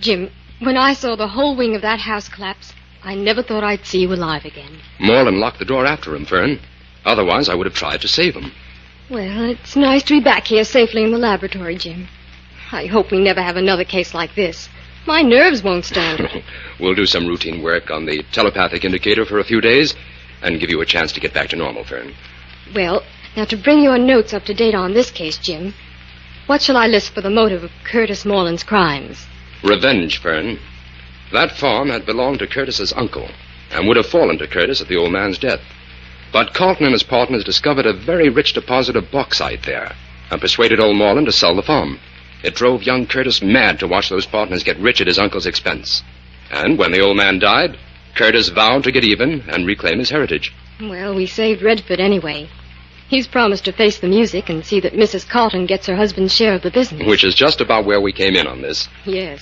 [SPEAKER 15] Jim, when I saw the whole wing of that house collapse, I never thought I'd see you alive again.
[SPEAKER 18] Morland locked the door after him, Fern. Otherwise, I would have tried to save him.
[SPEAKER 15] Well, it's nice to be back here safely in the laboratory, Jim. I hope we never have another case like this. My nerves won't stand it.
[SPEAKER 18] We'll do some routine work on the telepathic indicator for a few days and give you a chance to get back to normal, Fern.
[SPEAKER 15] Well, now to bring your notes up to date on this case, Jim, what shall I list for the motive of Curtis Morland's crimes?
[SPEAKER 18] Revenge, Fern. That farm had belonged to Curtis's uncle and would have fallen to Curtis at the old man's death. But Carlton and his partners discovered a very rich deposit of bauxite there and persuaded old Moreland to sell the farm. It drove young Curtis mad to watch those partners get rich at his uncle's expense. And when the old man died, Curtis vowed to get even and reclaim his heritage.
[SPEAKER 15] Well, we saved Redford anyway. He's promised to face the music and see that Mrs. Carlton gets her husband's share of the business.
[SPEAKER 18] Which is just about where we came in on this.
[SPEAKER 15] Yes.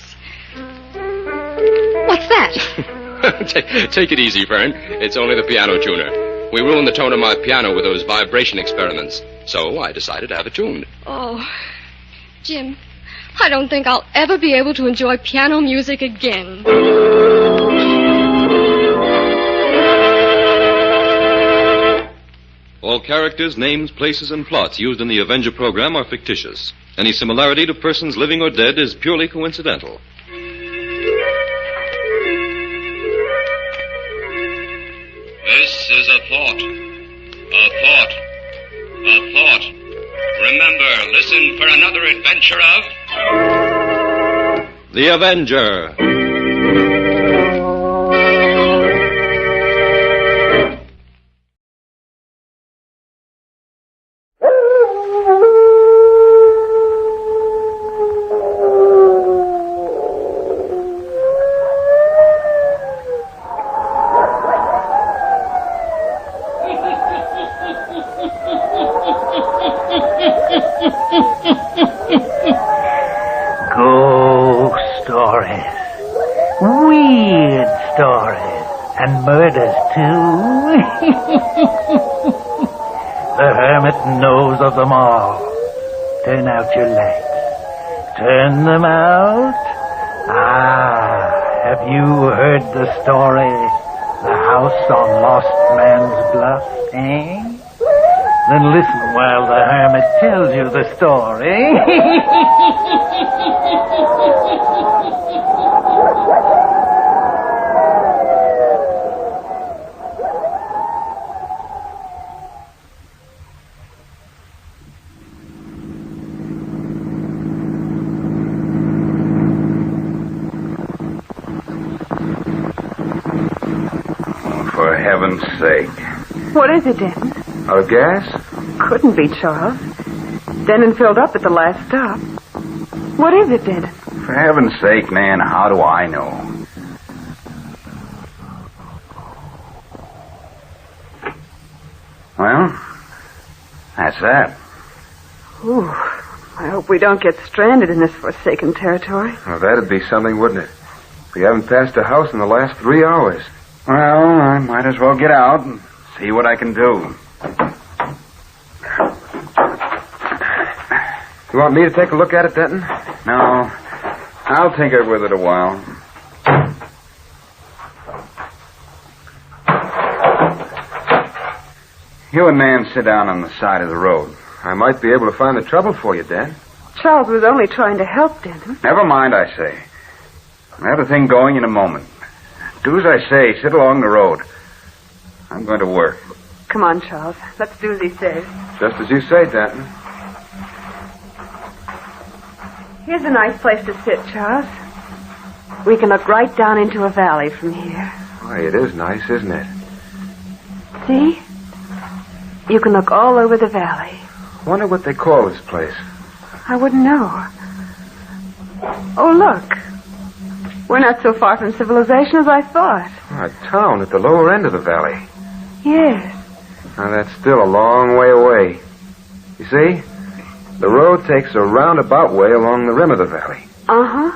[SPEAKER 15] What's that?
[SPEAKER 18] Take it easy, Fern. It's only the piano tuner. We ruined the tone of my piano with those vibration experiments. So I decided to have it tuned.
[SPEAKER 15] Oh, Jim, I don't think I'll ever be able to enjoy piano music again.
[SPEAKER 4] All characters, names, places, and plots used in the Avenger program are fictitious. Any similarity to persons living or dead is purely coincidental.
[SPEAKER 18] This is a thought. A thought. A thought. Remember, listen for another adventure of...
[SPEAKER 4] The Avenger.
[SPEAKER 3] Ghost stories, weird stories, and murders too. The hermit knows of them all. Turn out your lights. Turn them out. Have you heard the story? The house on Lost Man's Bluff, eh? Then listen while the hermit tells you the story.
[SPEAKER 8] For heaven's sake.
[SPEAKER 9] What is it, Denton?
[SPEAKER 8] Out of gas?
[SPEAKER 9] Couldn't be, Charles. Denton filled up at the last stop. What is it, Denton?
[SPEAKER 8] For heaven's sake, Nan, how do I know? Well, that's that.
[SPEAKER 9] Ooh, I hope we don't get stranded in this forsaken territory.
[SPEAKER 8] Well, that'd be something, wouldn't it? We haven't passed a house in the last 3 hours. Well, I might as well get out and see what I can do. You want me to take a look at it, Denton? No. I'll tinker with it a while. You and Nan sit down on the side of the road. I might be able to find the trouble for you, Dad.
[SPEAKER 9] Charles was only trying to help, Denton.
[SPEAKER 8] Never mind, I say. I'll have the thing going in a moment. Do as I say. Sit along the road. I'm going to work.
[SPEAKER 9] Come on, Charles. Let's do as he says.
[SPEAKER 8] Just as you say, Denton.
[SPEAKER 9] Here's a nice place to sit, Charles. We can look right down into a valley from here.
[SPEAKER 8] Why, it is nice, isn't it?
[SPEAKER 9] See? You can look all over the valley.
[SPEAKER 8] Wonder what they call this place.
[SPEAKER 9] I wouldn't know. Oh, look. We're not so far from civilization as I thought.
[SPEAKER 8] A town at the lower end of the valley.
[SPEAKER 9] Yes.
[SPEAKER 8] Now, that's still a long way away. You see? The road takes a roundabout way along the rim of the valley.
[SPEAKER 9] Uh-huh.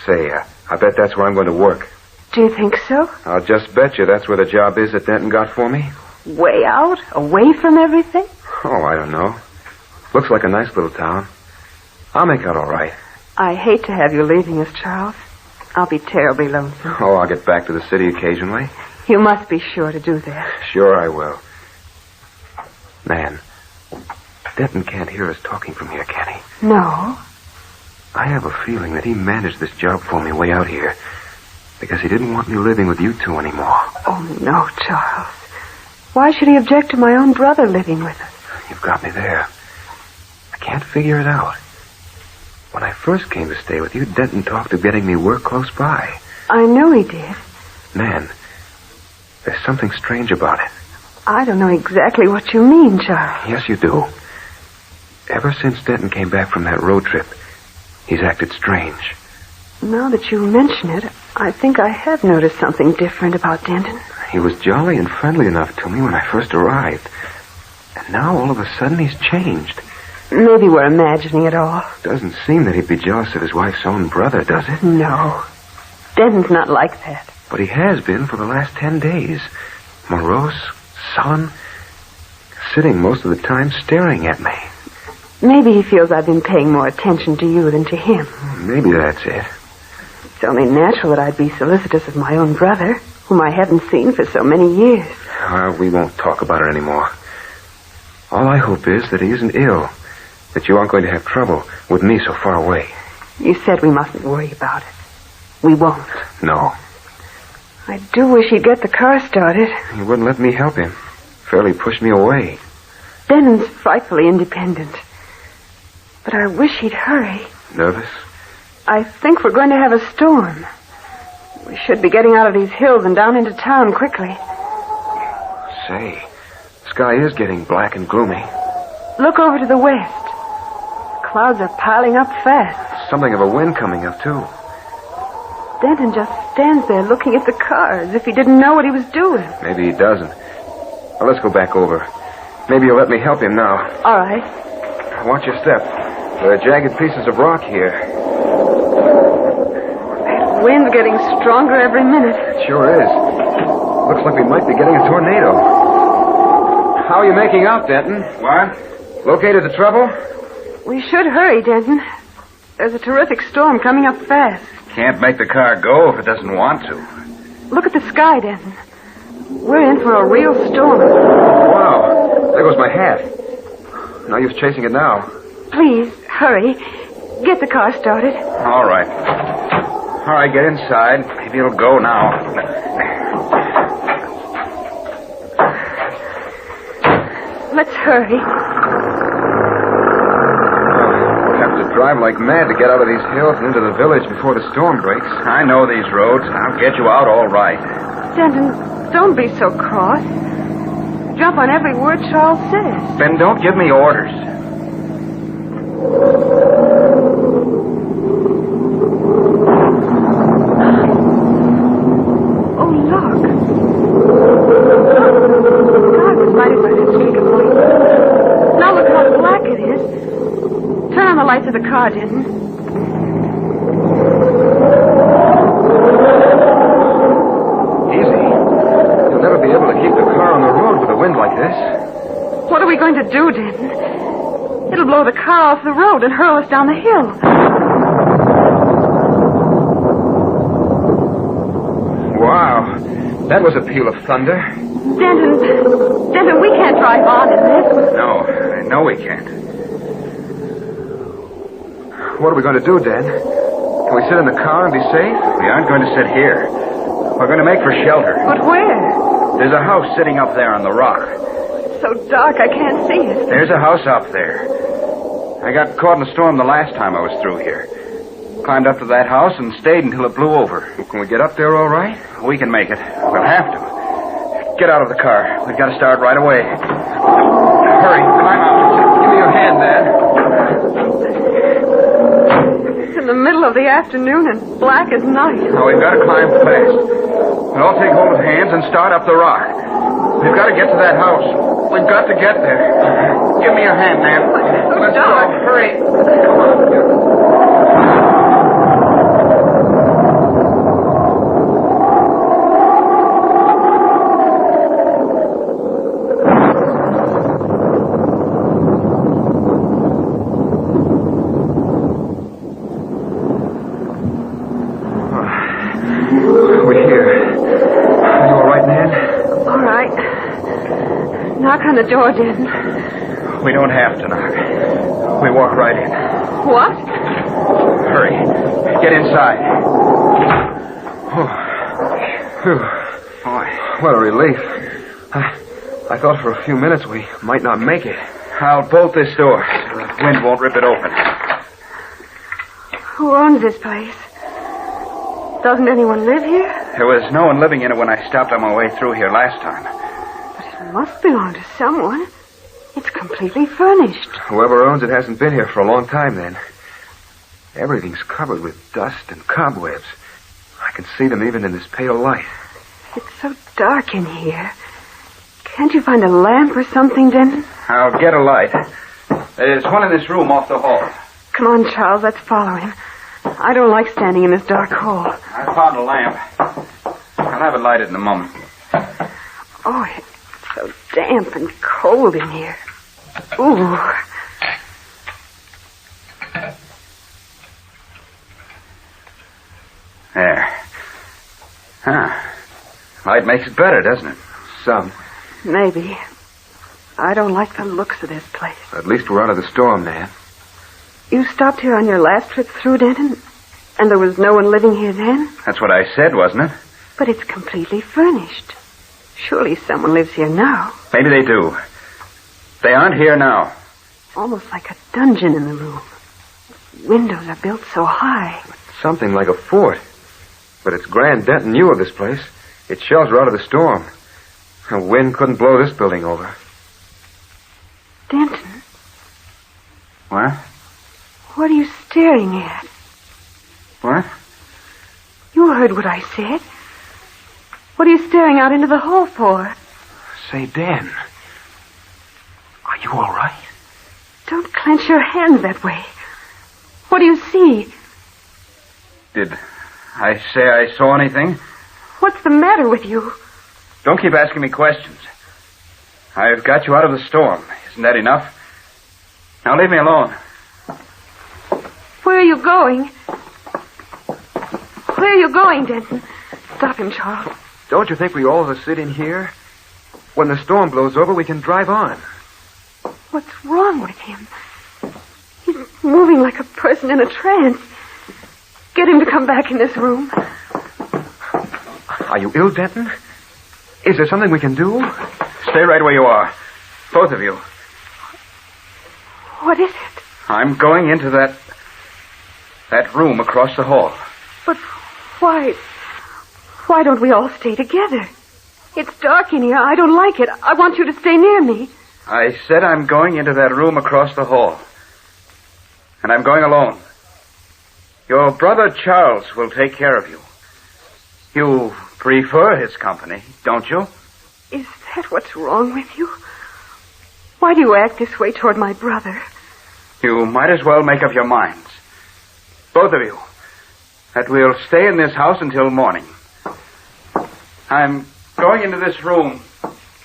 [SPEAKER 8] Say, I bet that's where I'm going to work.
[SPEAKER 9] Do you think so?
[SPEAKER 8] I'll just bet you that's where the job is that Denton got for me.
[SPEAKER 9] Way out? Away from everything?
[SPEAKER 8] Oh, I don't know. Looks like a nice little town. I'll make out all right.
[SPEAKER 9] I hate to have you leaving us, Charles. I'll be terribly lonesome.
[SPEAKER 8] Oh, I'll get back to the city occasionally.
[SPEAKER 9] You must be sure to do that.
[SPEAKER 8] Sure I will. Man, Denton can't hear us talking from here, can he?
[SPEAKER 9] No.
[SPEAKER 8] I have a feeling that he managed this job for me way out here because he didn't want me living with you two anymore.
[SPEAKER 9] Oh, no, Charles. Why should he object to my own brother living with us?
[SPEAKER 8] You've got me there. I can't figure it out. When I first came to stay with you, Denton talked of getting me work close by.
[SPEAKER 9] I know he did.
[SPEAKER 8] Man, there's something strange about it.
[SPEAKER 9] I don't know exactly what you mean, Charles.
[SPEAKER 8] Yes, you do. Ever since Denton came back from that road trip, he's acted strange.
[SPEAKER 9] Now that you mention it, I think I have noticed something different about Denton.
[SPEAKER 8] He was jolly and friendly enough to me when I first arrived. And now, all of a sudden, he's changed.
[SPEAKER 9] Maybe we're imagining it all.
[SPEAKER 8] Doesn't seem that he'd be jealous of his wife's own brother, does it?
[SPEAKER 9] No. Denton's not like that.
[SPEAKER 8] But he has been for the last 10 days. Morose, sullen, sitting most of the time staring at me.
[SPEAKER 9] Maybe he feels I've been paying more attention to you than to him.
[SPEAKER 8] Maybe that's it.
[SPEAKER 9] It's only natural that I'd be solicitous of my own brother, whom I haven't seen for so many years.
[SPEAKER 8] We won't talk about it anymore. All I hope is that he isn't ill, that you aren't going to have trouble with me so far away.
[SPEAKER 9] You said we mustn't worry about it. We won't.
[SPEAKER 8] No.
[SPEAKER 9] I do wish he'd get the car started.
[SPEAKER 8] He wouldn't let me help him. Fairly pushed me away.
[SPEAKER 9] Denton's frightfully independent. But I wish he'd hurry.
[SPEAKER 8] Nervous?
[SPEAKER 9] I think we're going to have a storm. We should be getting out of these hills and down into town quickly.
[SPEAKER 8] Say, the sky is getting black and gloomy.
[SPEAKER 9] Look over to the west. The clouds are piling up fast.
[SPEAKER 8] Something of a wind coming up, too.
[SPEAKER 9] Denton just stands there looking at the car as if he didn't know what he was doing.
[SPEAKER 8] Maybe he doesn't. Well, let's go back over. Maybe you'll let me help him now.
[SPEAKER 9] All right.
[SPEAKER 8] Watch your step. There are jagged pieces of rock here.
[SPEAKER 9] That wind's getting stronger every minute.
[SPEAKER 8] It sure is. Looks like we might be getting a tornado. How are you making out, Denton? What? Located the trouble?
[SPEAKER 9] We should hurry, Denton. There's a terrific storm coming up fast.
[SPEAKER 8] Can't make the car go if it doesn't want to.
[SPEAKER 9] Look at the sky, Denton. We're in for a real storm.
[SPEAKER 8] Wow. There goes my hat. No use chasing it now.
[SPEAKER 9] Please, hurry. Get the car started.
[SPEAKER 8] All right. All right, get inside. Maybe it'll go now.
[SPEAKER 9] Let's hurry.
[SPEAKER 8] We'll have to drive like mad to get out of these hills and into the village before the storm breaks. I know these roads. I'll get you out all right.
[SPEAKER 9] Denton, don't be so cross. Jump on every word Charles says.
[SPEAKER 8] Then don't give me orders.
[SPEAKER 9] Oh, look. God was lighted by that streak of light. Now look how black it is. Turn on the lights of the car, Denton.
[SPEAKER 8] Easy. You'll never be able to keep the car on the road with a wind like this.
[SPEAKER 9] What are we going to do, Denton? It'll blow the car off the road and hurl us down the hill.
[SPEAKER 8] Wow. That was a peal of thunder.
[SPEAKER 9] Denton, we can't drive on in this.
[SPEAKER 8] No, I know we can't. What are we going to do, Dan? Can we sit in the car and be safe? We aren't going to sit here. We're going to make for shelter.
[SPEAKER 9] But where?
[SPEAKER 8] There's a house sitting up there on the rock.
[SPEAKER 9] It's so dark I can't see it.
[SPEAKER 8] There's a house up there. I got caught in a storm the last time I was through here. Climbed up to that house and stayed until it blew over. Can we get up there all right? We can make it. We'll have to. Get out of the car. We've got to start right away. Hurry, climb out. Give me your hand, Dad.
[SPEAKER 9] It's in the middle of the afternoon and black as night.
[SPEAKER 8] Now, we've got to climb fast. We'll all take hold of hands and start up the rock. We've got to get to that house. We've got to get there. Give me your hand, Nan. Let's go. Hurry. Come on.
[SPEAKER 9] Knock on the door, Denton.
[SPEAKER 8] We don't have to knock. We walk right in.
[SPEAKER 9] What?
[SPEAKER 8] Hurry. Get inside. Oh. Boy, what a relief. I thought for a few minutes we might not make it. I'll bolt this door so the wind won't rip it open.
[SPEAKER 9] Who owns this place? Doesn't anyone live here?
[SPEAKER 8] There was no one living in it when I stopped on my way through here last time.
[SPEAKER 9] It must belong to someone. It's completely furnished.
[SPEAKER 6] Whoever owns it hasn't been here for a long time, then. Everything's covered with dust and cobwebs. I can see them even in this pale light.
[SPEAKER 9] It's so dark in here. Can't you find a lamp or something, Denton?
[SPEAKER 8] I'll get a light. There's one in this room off the hall.
[SPEAKER 9] Come on, Charles, let's follow him. I don't like standing in this dark hall.
[SPEAKER 8] I found a lamp. I'll have it lighted in a moment.
[SPEAKER 9] Oh, it's so damp and cold in here. Ooh.
[SPEAKER 8] There. Huh. Light makes it better, doesn't it?
[SPEAKER 6] Some.
[SPEAKER 9] Maybe. I don't like the looks of this place.
[SPEAKER 6] At least we're out of the storm, Nan.
[SPEAKER 9] You stopped here on your last trip through, Denton? And there was no one living here then?
[SPEAKER 8] That's what I said, wasn't it?
[SPEAKER 9] But it's completely furnished. Surely someone lives here now.
[SPEAKER 8] Maybe they do. They aren't here now.
[SPEAKER 9] Almost like a dungeon in the room. Windows are built so high.
[SPEAKER 6] Something like a fort. But it's grand Denton knew of this place. Its shells were out of the storm. The wind couldn't blow this building over.
[SPEAKER 9] Denton?
[SPEAKER 8] What?
[SPEAKER 9] What are you staring at?
[SPEAKER 8] What?
[SPEAKER 9] You heard what I said. What are you staring out into the hall for?
[SPEAKER 6] Say, Dan, are you all right?
[SPEAKER 9] Don't clench your hands that way. What do you see?
[SPEAKER 8] Did I say I saw anything?
[SPEAKER 9] What's the matter with you?
[SPEAKER 8] Don't keep asking me questions. I've got you out of the storm. Isn't that enough? Now leave me alone.
[SPEAKER 9] Where are you going? Where are you going, Denton? Stop him, Charles.
[SPEAKER 6] Don't you think we all of us sit in here? When the storm blows over, we can drive on.
[SPEAKER 9] What's wrong with him? He's moving like a person in a trance. Get him to come back in this room.
[SPEAKER 6] Are you ill, Denton? Is there something we can do?
[SPEAKER 8] Stay right where you are. Both of you.
[SPEAKER 9] What is it?
[SPEAKER 8] I'm going into that room across the hall.
[SPEAKER 9] But why? Why don't we all stay together? It's dark in here. I don't like it. I want you to stay near me.
[SPEAKER 8] I said I'm going into that room across the hall. And I'm going alone. Your brother Charles will take care of you. You prefer his company, don't you?
[SPEAKER 9] Is that what's wrong with you? Why do you act this way toward my brother?
[SPEAKER 8] You might as well make up your minds. Both of you. That we'll stay in this house until morning. I'm going into this room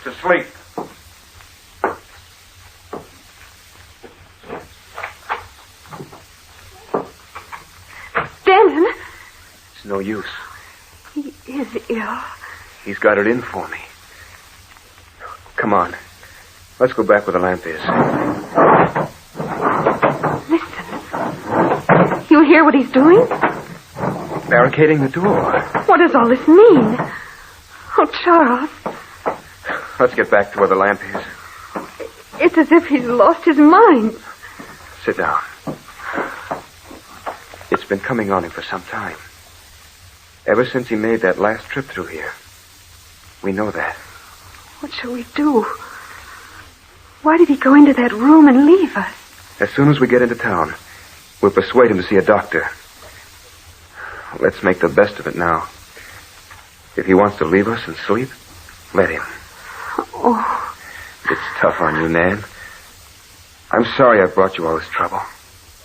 [SPEAKER 8] to sleep.
[SPEAKER 9] Denton?
[SPEAKER 6] It's no use.
[SPEAKER 9] He is ill.
[SPEAKER 6] He's got it in for me. Come on. Let's go back where the lamp is.
[SPEAKER 9] Listen. You hear what he's doing?
[SPEAKER 6] Barricading the door.
[SPEAKER 9] What does all this mean? Oh, Charles.
[SPEAKER 6] Let's get back to where the lamp is.
[SPEAKER 9] It's as if he's lost his mind.
[SPEAKER 6] Sit down. It's been coming on him for some time. Ever since he made that last trip through here. We know that.
[SPEAKER 9] What shall we do? Why did he go into that room and leave us?
[SPEAKER 6] As soon as we get into town, we'll persuade him to see a doctor. Let's make the best of it now. If he wants to leave us and sleep, let him.
[SPEAKER 9] Oh.
[SPEAKER 6] It's tough on you, Nan. I'm sorry I brought you all this trouble.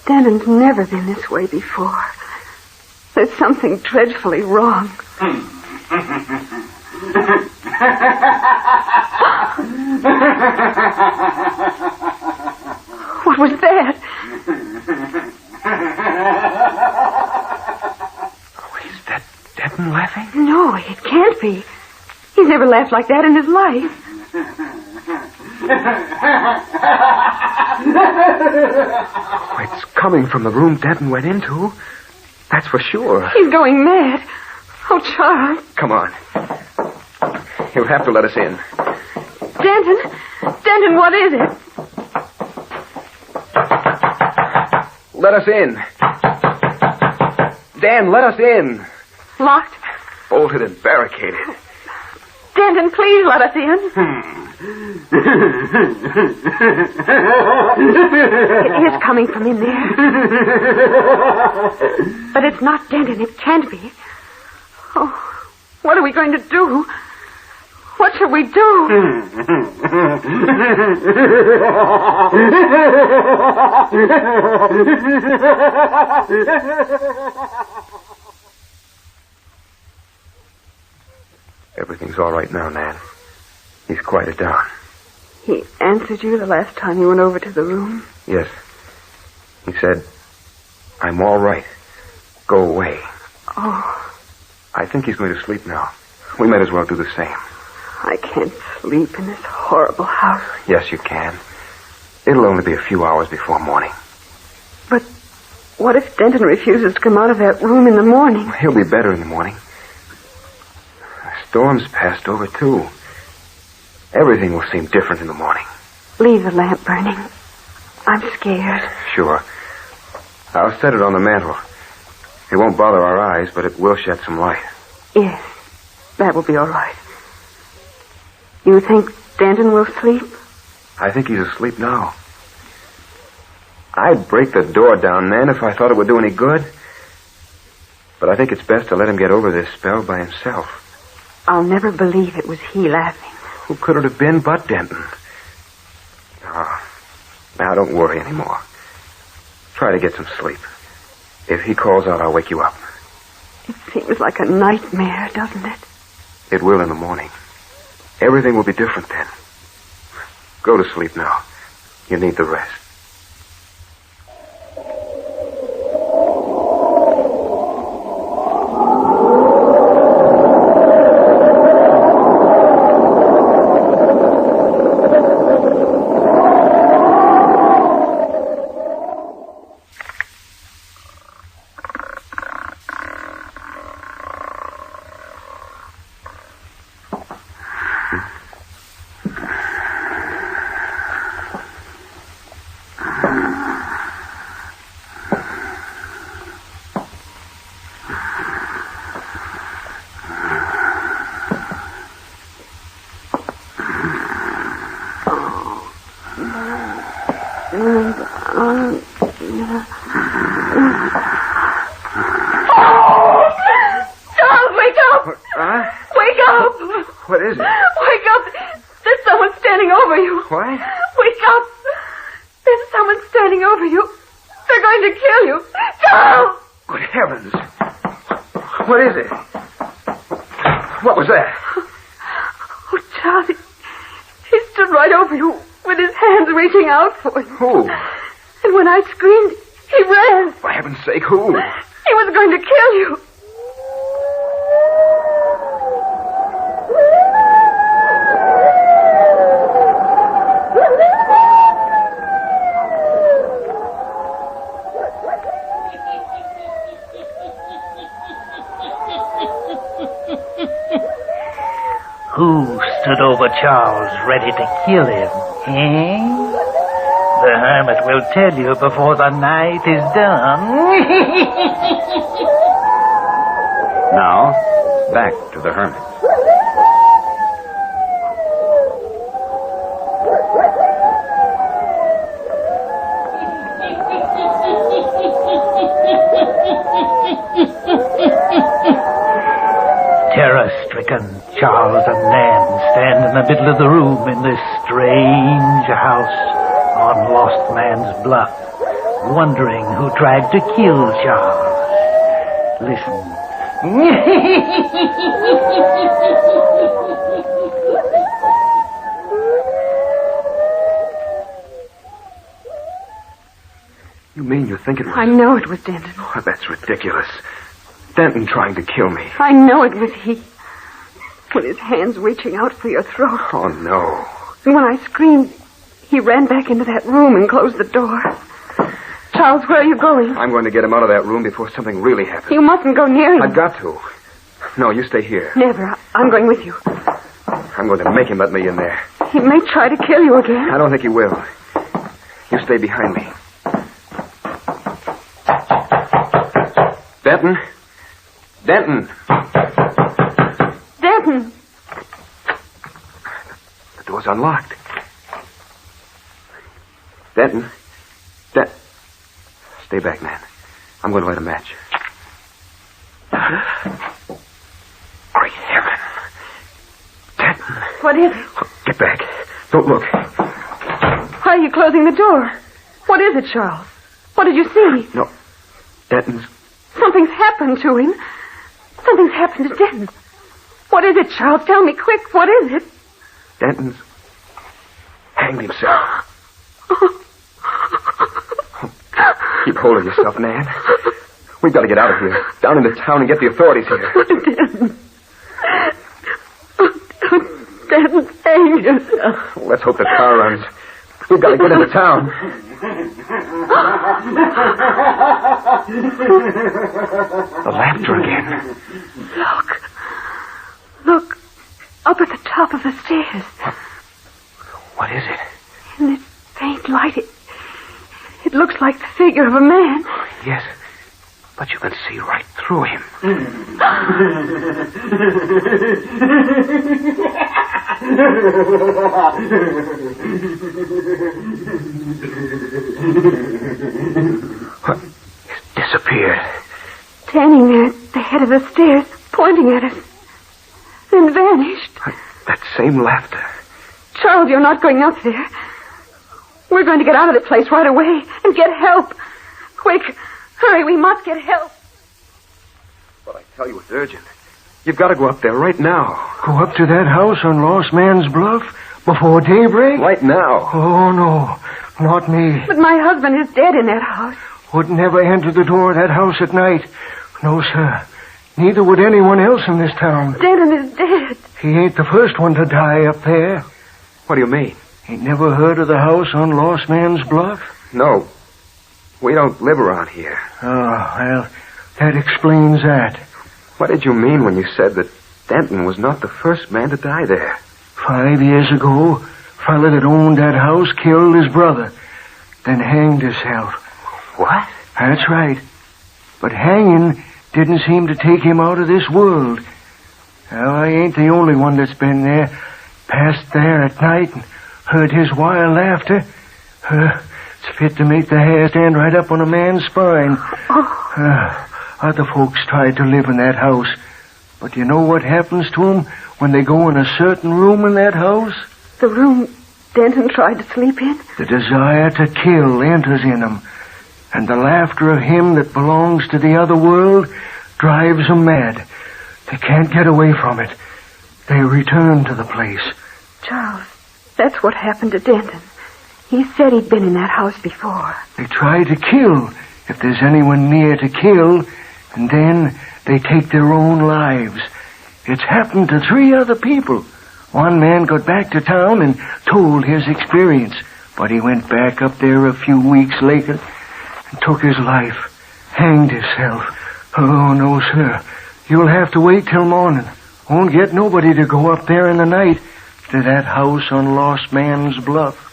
[SPEAKER 9] Denton's never been this way before. There's something dreadfully wrong. What was that?
[SPEAKER 6] Oh, is that Denton laughing?
[SPEAKER 9] No, it can't be. He's never laughed like that in his life.
[SPEAKER 6] Oh, it's coming from the room Denton went into. That's for sure.
[SPEAKER 9] He's going mad. Oh, Charles.
[SPEAKER 6] Come on. You'll have to let us in.
[SPEAKER 9] Denton? Denton, what is it?
[SPEAKER 6] Let us in. Dan, let us in.
[SPEAKER 9] Locked?
[SPEAKER 6] Bolted and barricaded.
[SPEAKER 9] Denton, please let us in. It is coming from in there. But it's not Denton. It can't be. Oh, what are we going to do? What shall we do?
[SPEAKER 6] Everything's all right now, Nan. He's quieted down.
[SPEAKER 9] He answered you the last time you went over to the room?
[SPEAKER 6] Yes. He said, I'm all right. Go away.
[SPEAKER 9] Oh,
[SPEAKER 6] I think he's going to sleep now. We might as well do the same.
[SPEAKER 9] I can't sleep in this horrible house.
[SPEAKER 6] Yes, you can. It'll only be a few hours before morning.
[SPEAKER 9] But what if Denton refuses to come out of that room in the morning?
[SPEAKER 6] He'll be better in the morning. The storm's passed over, too. Everything will seem different in the morning.
[SPEAKER 9] Leave the lamp burning. I'm scared.
[SPEAKER 6] Sure. I'll set it on the mantel. It won't bother our eyes, but it will shed some light.
[SPEAKER 9] Yes, that will be all right. You think Denton will sleep?
[SPEAKER 6] I think he's asleep now. I'd break the door down, Nan, if I thought it would do any good. But I think it's best to let him get over this spell by himself.
[SPEAKER 9] I'll never believe it was he laughing.
[SPEAKER 6] Who could it have been but Denton? Oh, now don't worry anymore. Try to get some sleep. If he calls out, I'll wake you up.
[SPEAKER 9] It seems like a nightmare, doesn't it?
[SPEAKER 6] It will in the morning. Everything will be different then. Go to sleep now. You need the rest. Who?
[SPEAKER 9] And when I screamed, he ran.
[SPEAKER 6] For heaven's sake, who?
[SPEAKER 9] He was going to kill you.
[SPEAKER 3] Who stood over Charles ready to kill him, eh? The hermit will tell you before the night is done.
[SPEAKER 8] Now, back to the hermit.
[SPEAKER 3] Terror-stricken Charles and Nan stand in the middle of the room in this strange house on Lost Man's Bluff, wondering who tried to kill Charles. Listen.
[SPEAKER 6] You mean you think it was...
[SPEAKER 9] I know it was Denton.
[SPEAKER 6] Oh, that's ridiculous. Denton trying to kill me.
[SPEAKER 9] I know it was he. With his hands reaching out for your throat.
[SPEAKER 6] Oh, no.
[SPEAKER 9] And when I screamed, he ran back into that room and closed the door. Charles, where are you going?
[SPEAKER 6] I'm going to get him out of that room before something really happens.
[SPEAKER 9] You mustn't go near him.
[SPEAKER 6] I've got to. No, you stay here.
[SPEAKER 9] Never. I'm going with you.
[SPEAKER 6] I'm going to make him let me in there.
[SPEAKER 9] He may try to kill you again.
[SPEAKER 6] I don't think he will. You stay behind me. Denton? Denton!
[SPEAKER 9] Denton!
[SPEAKER 6] The door's unlocked. Denton. Stay back, man. I'm going to light a match. Great heaven. Denton.
[SPEAKER 9] What is it?
[SPEAKER 6] Get back. Don't look.
[SPEAKER 9] Why are you closing the door? What is it, Charles? What did you see?
[SPEAKER 6] No. Denton's...
[SPEAKER 9] Something's happened to him. Something's happened to Denton. What is it, Charles? Tell me quick. What is it?
[SPEAKER 6] Denton's... hanged himself. Keep hold of yourself, Nan. We've got to get out of here. Down into town and get the authorities here.
[SPEAKER 9] Denton, hang yourself.
[SPEAKER 6] Let's hope the car runs. We've got to get into town. The laughter again.
[SPEAKER 9] Look. Up at the top of the stairs.
[SPEAKER 6] What is it?
[SPEAKER 9] In this faint light, it looks like the figure of a man.
[SPEAKER 6] Yes, but you can see right through him. What? He's disappeared.
[SPEAKER 9] Standing there at the head of the stairs, pointing at us. Then vanished.
[SPEAKER 6] That same laughter.
[SPEAKER 9] Charles, you're not going up there. We're going to get out of the place right away and get help. Quick, hurry, we must get help.
[SPEAKER 6] But I tell you, it's urgent. You've got to go up there right now.
[SPEAKER 11] Go up to that house on Lost Man's Bluff before daybreak?
[SPEAKER 6] Right now.
[SPEAKER 11] Oh, no, not me.
[SPEAKER 9] But my husband is dead in that house.
[SPEAKER 11] Would never enter the door of that house at night. No, sir. Neither would anyone else in this town.
[SPEAKER 9] Denton is dead.
[SPEAKER 11] He ain't the first one to die up there.
[SPEAKER 6] What do you mean?
[SPEAKER 11] Ain't never heard of the house on Lost Man's Bluff?
[SPEAKER 6] No. We don't live around here.
[SPEAKER 11] Oh, well, that explains that.
[SPEAKER 6] What did you mean when you said that Denton was not the first man to die there?
[SPEAKER 11] 5 years ago, fella that owned that house killed his brother, then hanged himself.
[SPEAKER 6] What?
[SPEAKER 11] That's right. But hanging didn't seem to take him out of this world. Now, I ain't the only one that's been there, passed there at night and heard his wild laughter. It's fit to make the hair stand right up on a man's spine. Other folks tried to live in that house. But you know what happens to them when they go in a certain room in that house?
[SPEAKER 9] The room Denton tried to sleep in?
[SPEAKER 11] The desire to kill enters in them. And the laughter of him that belongs to the other world drives them mad. They can't get away from it. They return to the place.
[SPEAKER 9] Charles, that's what happened to Denton. He said he'd been in that house before.
[SPEAKER 11] They try to kill if there's anyone near to kill, and then they take their own lives. It's happened to 3 other people. One man got back to town and told his experience, but he went back up there a few weeks later and took his life, hanged himself. Oh, no, sir. You'll have to wait till morning. Won't get nobody to go up there in the night to that house on Lost Man's Bluff.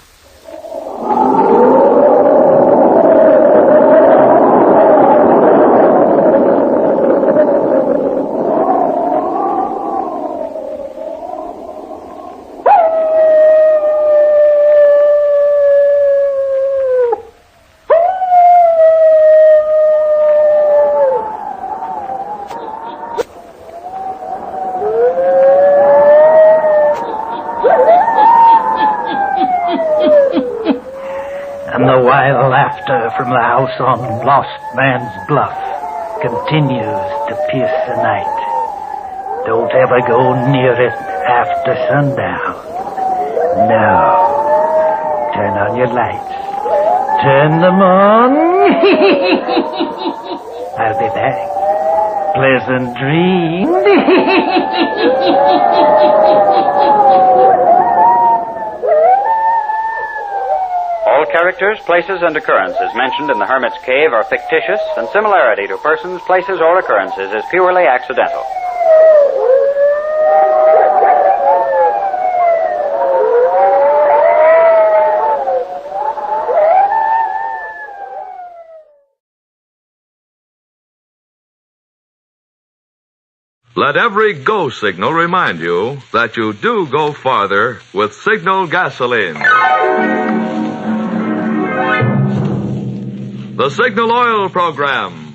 [SPEAKER 3] From the house on Lost Man's Bluff continues to pierce the night. Don't ever go near it after sundown. No. Turn on your lights. Turn them on. I'll be back. Pleasant dreams.
[SPEAKER 8] All characters, places, and occurrences mentioned in the Hermit's Cave are fictitious, and similarity to persons, places, or occurrences is purely accidental.
[SPEAKER 16] Let every go signal remind you that you do go farther with Signal gasoline. The Signal Oil Program.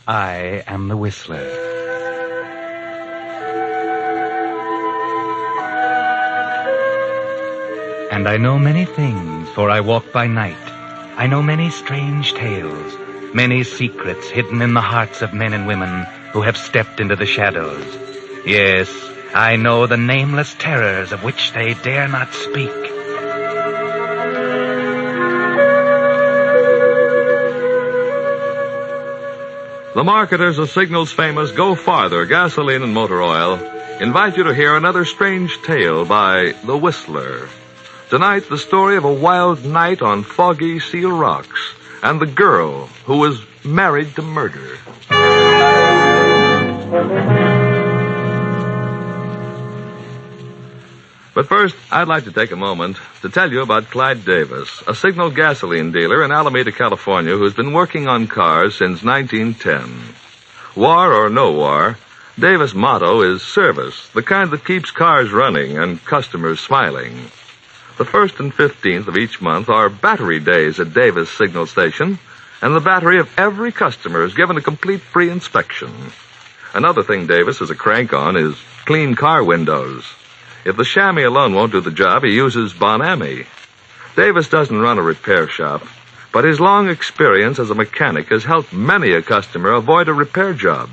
[SPEAKER 19] I am the Whistler. And I know many things, for I walk by night. I know many strange tales, many secrets hidden in the hearts of men and women who have stepped into the shadows. Yes, I know the nameless terrors of which they dare not speak.
[SPEAKER 16] The marketers of Signal's famous Go Farther gasoline and motor oil invite you to hear another strange tale by The Whistler. Tonight, the story of a wild night on foggy Seal Rocks and the girl who was married to murder. But first, I'd like to take a moment to tell you about Clyde Davis, a Signal gasoline dealer in Alameda, California, who's been working on cars since 1910. War or no war, Davis' motto is service, the kind that keeps cars running and customers smiling. The 1st and 15th of each month are battery days at Davis Signal Station, and the battery of every customer is given a complete free inspection. Another thing Davis is a crank on is clean car windows. If the chamois alone won't do the job, he uses Bon-Ami. Davis doesn't run a repair shop, but his long experience as a mechanic has helped many a customer avoid a repair job.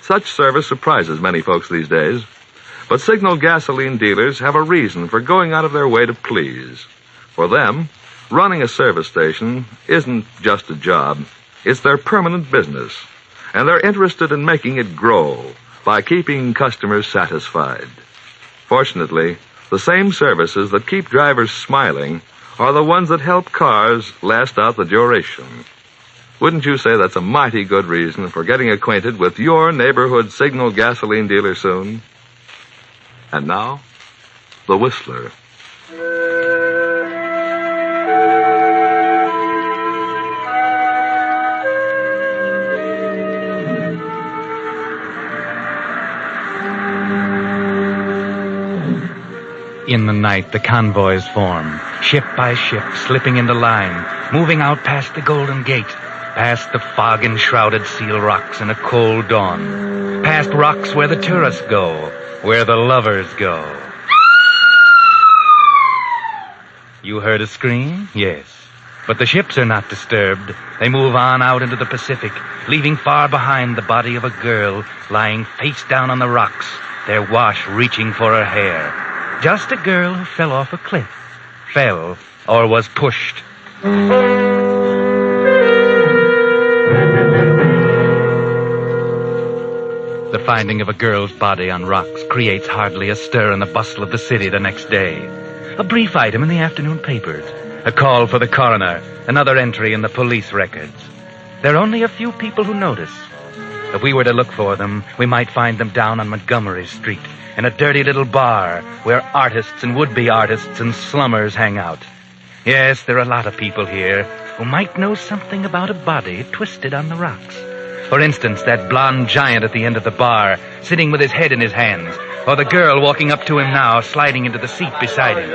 [SPEAKER 16] Such service surprises many folks these days, but Signal gasoline dealers have a reason for going out of their way to please. For them, running a service station isn't just a job, it's their permanent business, and they're interested in making it grow by keeping customers satisfied. Fortunately, the same services that keep drivers smiling are the ones that help cars last out the duration. Wouldn't you say that's a mighty good reason for getting acquainted with your neighborhood Signal gasoline dealer soon? And now, The Whistler.
[SPEAKER 19] In the night, the convoys form, ship by ship, slipping into line, moving out past the Golden Gate, past the fog-enshrouded Seal Rocks in a cold dawn, past rocks where the tourists go, where the lovers go. You heard a scream? Yes. But the ships are not disturbed. They move on out into the Pacific, leaving far behind the body of a girl lying face down on the rocks, their wash reaching for her hair. Just a girl who fell off a cliff. Fell or was pushed. The finding of a girl's body on rocks creates hardly a stir in the bustle of the city the next day. A brief item in the afternoon papers. A call for the coroner. Another entry in the police records. There are only a few people who notice. If we were to look for them, we might find them down on Montgomery Street, in a dirty little bar where artists and would-be artists and slummers hang out. Yes, there are a lot of people here who might know something about a body twisted on the rocks. For instance, that blonde giant at the end of the bar, sitting with his head in his hands, or the girl walking up to him now, sliding into the seat beside him.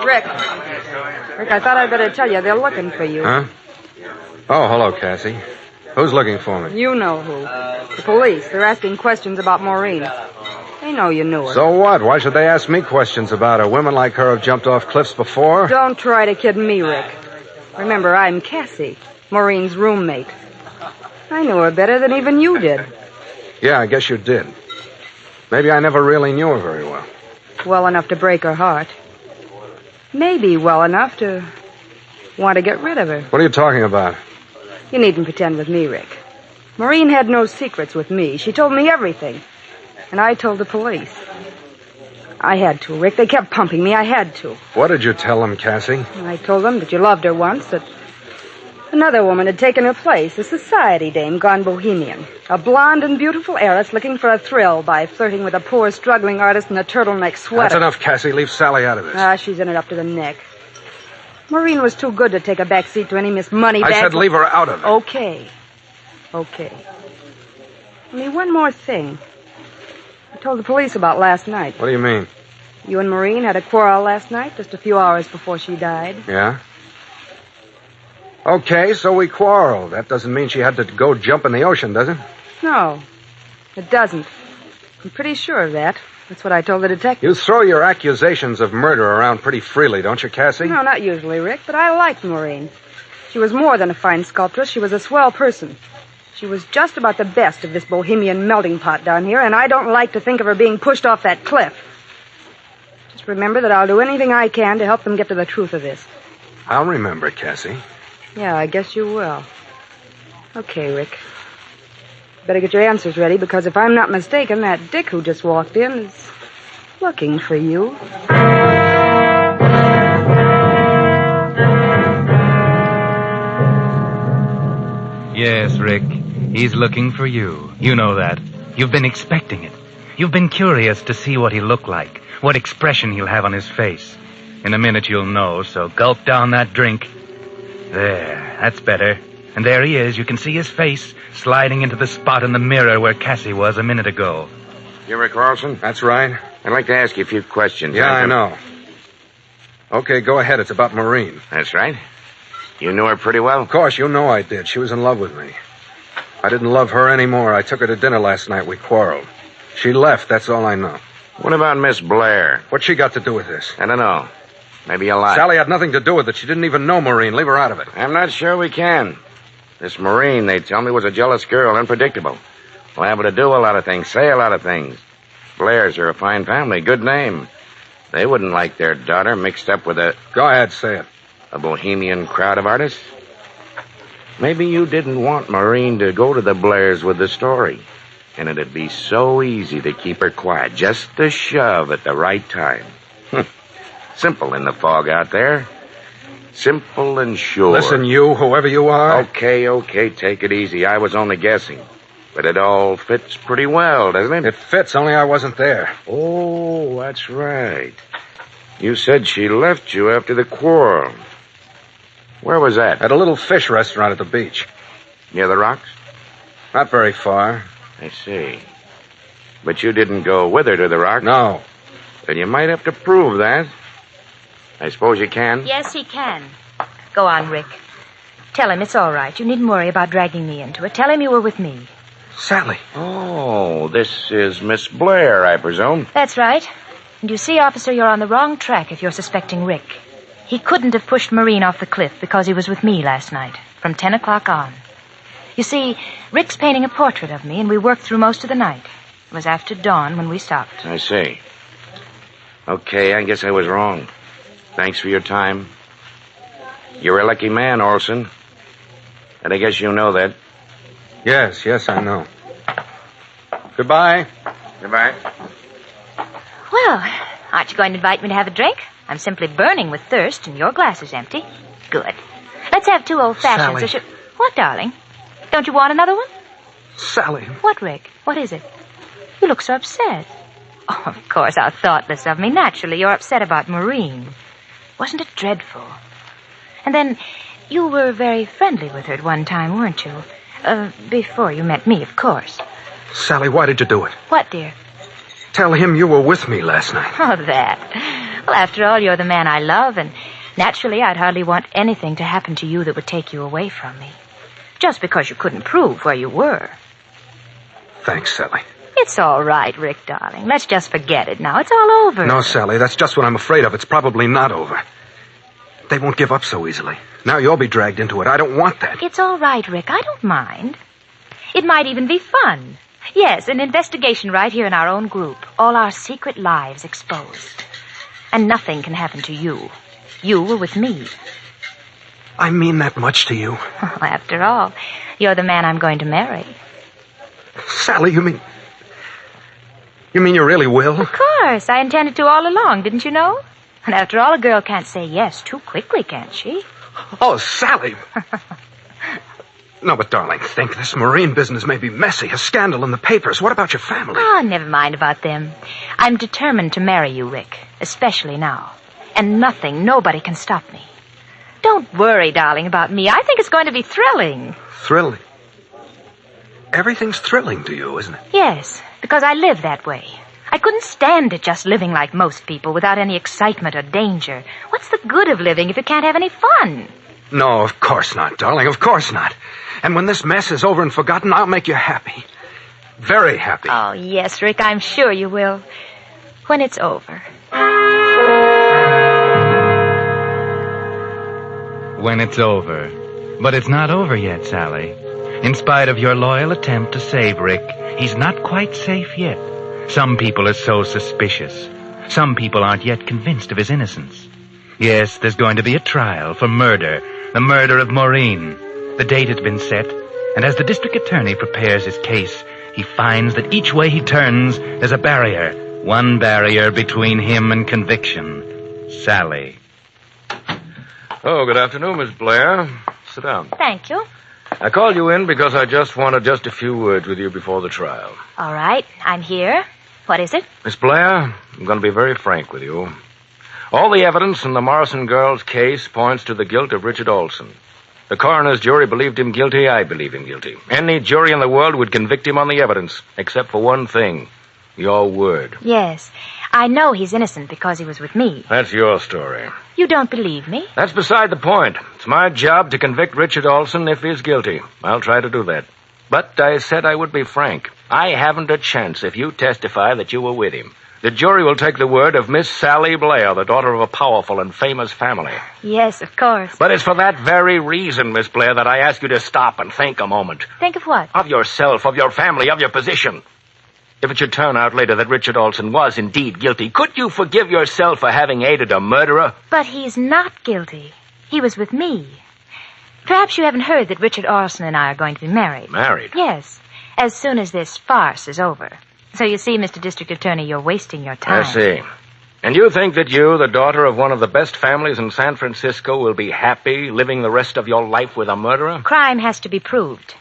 [SPEAKER 20] Rick, I thought I'd better tell you they're looking for you.
[SPEAKER 21] Huh? Oh, hello, Cassie. Who's looking for me?
[SPEAKER 20] You know who. The police. They're asking questions about Maureen. They know you knew her.
[SPEAKER 21] So what? Why should they ask me questions about her? Women like her have jumped off cliffs before.
[SPEAKER 20] Don't try to kid me, Rick. Remember, I'm Cassie, Maureen's roommate. I knew her better than even you did.
[SPEAKER 21] Yeah, I guess you did. Maybe I never really knew her very well.
[SPEAKER 20] Well enough to break her heart. Maybe well enough to want to get rid of her.
[SPEAKER 21] What are you talking about?
[SPEAKER 20] You needn't pretend with me, Rick. Maureen had no secrets with me. She told me everything. And I told the police. I had to, Rick. They kept pumping me. I had to.
[SPEAKER 21] What did you tell them, Cassie?
[SPEAKER 20] I told them that you loved her once, that Another woman had taken her place, a society dame gone bohemian. A blonde and beautiful heiress looking for a thrill by flirting with a poor, struggling artist in a turtleneck sweater.
[SPEAKER 21] That's enough, Cassie. Leave Sally out of this.
[SPEAKER 20] She's in it up to the neck. Maureen was too good to take a back seat to any Miss Moneybags.
[SPEAKER 21] I said leave her out of it.
[SPEAKER 20] Okay. Only one more thing. I told the police about last night.
[SPEAKER 21] What do you mean?
[SPEAKER 20] You and Maureen had a quarrel last night, just a few hours before she died.
[SPEAKER 21] Yeah? Okay, so we quarreled. That doesn't mean she had to go jump in the ocean, does it?
[SPEAKER 20] No, it doesn't. I'm pretty sure of that. That's what I told the detective.
[SPEAKER 21] You throw your accusations of murder around pretty freely, don't you, Cassie?
[SPEAKER 20] No, not usually, Rick, but I liked Maureen. She was more than a fine sculptress. She was a swell person. She was just about the best of this bohemian melting pot down here, and I don't like to think of her being pushed off that cliff. Just remember that I'll do anything I can to help them get to the truth of this.
[SPEAKER 21] I'll remember, Cassie.
[SPEAKER 20] Yeah, I guess you will. Okay, Rick. Better get your answers ready, because if I'm not mistaken, that Dick who just walked in is looking for you.
[SPEAKER 19] Yes, Rick. He's looking for you. You know that. You've been expecting it. You've been curious to see what he'll look like, what expression he'll have on his face. In a minute you'll know, so gulp down that drink. There, that's better. And there he is. You can see his face sliding into the spot in the mirror where Cassie was a minute ago.
[SPEAKER 21] You Rick Carlson? That's right.
[SPEAKER 1] I'd like to ask you a few questions.
[SPEAKER 21] Yeah, I know. Okay, go ahead. It's about Maureen.
[SPEAKER 1] That's right. You knew her pretty well?
[SPEAKER 21] Of course, you know I did. She was in love with me. I didn't love her anymore. I took her to dinner last night. We quarreled. She left. That's all I know.
[SPEAKER 1] What about Miss Blair?
[SPEAKER 21] What's she got to do with this?
[SPEAKER 1] I don't know. Maybe a lot.
[SPEAKER 21] Sally had nothing to do with it. She didn't even know Maureen. Leave her out of it.
[SPEAKER 1] I'm not sure we can. This Maureen, they tell me, was a jealous girl, unpredictable. Liable to do a lot of things, say a lot of things. Blairs are a fine family, good name. They wouldn't like their daughter mixed up with a...
[SPEAKER 21] Go ahead, say it.
[SPEAKER 1] A bohemian crowd of artists. Maybe you didn't want Maureen to go to the Blairs with the story. And it'd be so easy to keep her quiet, just a shove at the right time. Simple in the fog out there. Simple and sure.
[SPEAKER 21] Listen, you, whoever you are.
[SPEAKER 1] Okay, take it easy. I was only guessing. But it all fits pretty well, doesn't it?
[SPEAKER 21] It fits, only I wasn't there.
[SPEAKER 1] Oh, that's right. You said she left you after the quarrel. Where was that?
[SPEAKER 21] At a little fish restaurant at the beach.
[SPEAKER 1] Near the rocks?
[SPEAKER 21] Not very far.
[SPEAKER 1] I see. But you didn't go with her to the rocks?
[SPEAKER 21] No.
[SPEAKER 1] Then you might have to prove that. I suppose you can?
[SPEAKER 2] Yes, he can. Go on, Rick. Tell him it's all right. You needn't worry about dragging me into it. Tell him you were with me.
[SPEAKER 21] Sally.
[SPEAKER 1] Oh, this is Miss Blair, I presume.
[SPEAKER 2] That's right. And you see, officer, you're on the wrong track if you're suspecting Rick. He couldn't have pushed Maureen off the cliff because he was with me last night, from 10 o'clock on. You see, Rick's painting a portrait of me, and we worked through most of the night. It was after dawn when we stopped.
[SPEAKER 1] I see. Okay, I guess I was wrong. Thanks for your time. You're a lucky man, Olson. And I guess you know that.
[SPEAKER 21] Yes, I know. Goodbye.
[SPEAKER 1] Goodbye.
[SPEAKER 2] Well, aren't you going to invite me to have a drink? I'm simply burning with thirst, and your glass is empty. Good. Let's have 2 old-fashions.
[SPEAKER 21] Sally.
[SPEAKER 2] What, darling? Don't you want another one?
[SPEAKER 21] Sally.
[SPEAKER 2] What, Rick? What is it? You look so upset. Oh, of course, how thoughtless of me. Naturally, you're upset about Maureen. Wasn't it dreadful? And then, you were very friendly with her at one time, weren't you? Before you met me, of course.
[SPEAKER 21] Sally, why did you do it?
[SPEAKER 2] What, dear?
[SPEAKER 21] Tell him you were with me last night.
[SPEAKER 2] Oh, that. Well, after all, you're the man I love, and naturally, I'd hardly want anything to happen to you that would take you away from me. Just because you couldn't prove where you were.
[SPEAKER 21] Thanks, Sally.
[SPEAKER 2] It's all right, Rick, darling. Let's just forget it now. It's all over.
[SPEAKER 21] No, Sally, that's just what I'm afraid of. It's probably not over. They won't give up so easily. Now you'll be dragged into it. I don't want that.
[SPEAKER 2] It's all right, Rick. I don't mind. It might even be fun. Yes, an investigation right here in our own group. All our secret lives exposed. And nothing can happen to you. You were with me.
[SPEAKER 21] I mean that much to you.
[SPEAKER 2] Well, after all, you're the man I'm going to marry.
[SPEAKER 21] Sally, you mean you really will?
[SPEAKER 2] Of course. I intended to all along, didn't you know? And after all, a girl can't say yes too quickly, can't she?
[SPEAKER 21] Oh, Sally. No, but darling, think. This Marine business may be messy. A scandal in the papers. What about your family?
[SPEAKER 2] Oh, never mind about them. I'm determined to marry you, Rick, especially now. And nobody can stop me. Don't worry, darling, about me. I think it's going to be thrilling.
[SPEAKER 21] Thrilling? Everything's thrilling to you, isn't it?
[SPEAKER 2] Yes, because I live that way. I couldn't stand it just living like most people without any excitement or danger. What's the good of living if you can't have any fun?
[SPEAKER 21] No, of course not, darling. Of course not. And when this mess is over and forgotten, I'll make you happy. Very happy.
[SPEAKER 2] Oh, yes, Rick, I'm sure you will. When it's over.
[SPEAKER 19] When it's over. But it's not over yet, Sally. In spite of your loyal attempt to save Rick, he's not quite safe yet. Some people are so suspicious. Some people aren't yet convinced of his innocence. Yes, there's going to be a trial for murder. The murder of Maureen. The date has been set, and as the district attorney prepares his case, he finds that each way he turns, there's a barrier. One barrier between him and conviction. Sally.
[SPEAKER 16] Oh, good afternoon, Miss Blair. Sit down.
[SPEAKER 2] Thank you.
[SPEAKER 16] I called you in because I just wanted a few words with you before the trial.
[SPEAKER 2] All right, I'm here. What is it?
[SPEAKER 16] Miss Blair, I'm going to be very frank with you. All the evidence in the Morrison girl's case points to the guilt of Richard Olson. The coroner's jury believed him guilty. I believe him guilty. Any jury in the world would convict him on the evidence, except for one thing. Your word.
[SPEAKER 2] Yes. I know he's innocent because he was with me.
[SPEAKER 16] That's your story.
[SPEAKER 2] You don't believe me?
[SPEAKER 16] That's beside the point. It's my job to convict Richard Olson if he's guilty. I'll try to do that. But I said I would be frank. I haven't a chance if you testify that you were with him. The jury will take the word of Miss Sally Blair, the daughter of a powerful and famous family.
[SPEAKER 2] Yes, of course.
[SPEAKER 16] But it's for that very reason, Miss Blair, that I ask you to stop and think a moment.
[SPEAKER 2] Think of what?
[SPEAKER 16] Of yourself, of your family, of your position. If it should turn out later that Richard Olson was indeed guilty, could you forgive yourself for having aided a murderer?
[SPEAKER 2] But he's not guilty. He was with me. Perhaps you haven't heard that Richard Olson and I are going to be married.
[SPEAKER 16] Married?
[SPEAKER 2] Yes, as soon as this farce is over. So you see, Mr. District Attorney, you're wasting your time.
[SPEAKER 16] I see. And you think that you, the daughter of one of the best families in San Francisco, will be happy living the rest of your life with a murderer?
[SPEAKER 2] Crime has to be proved.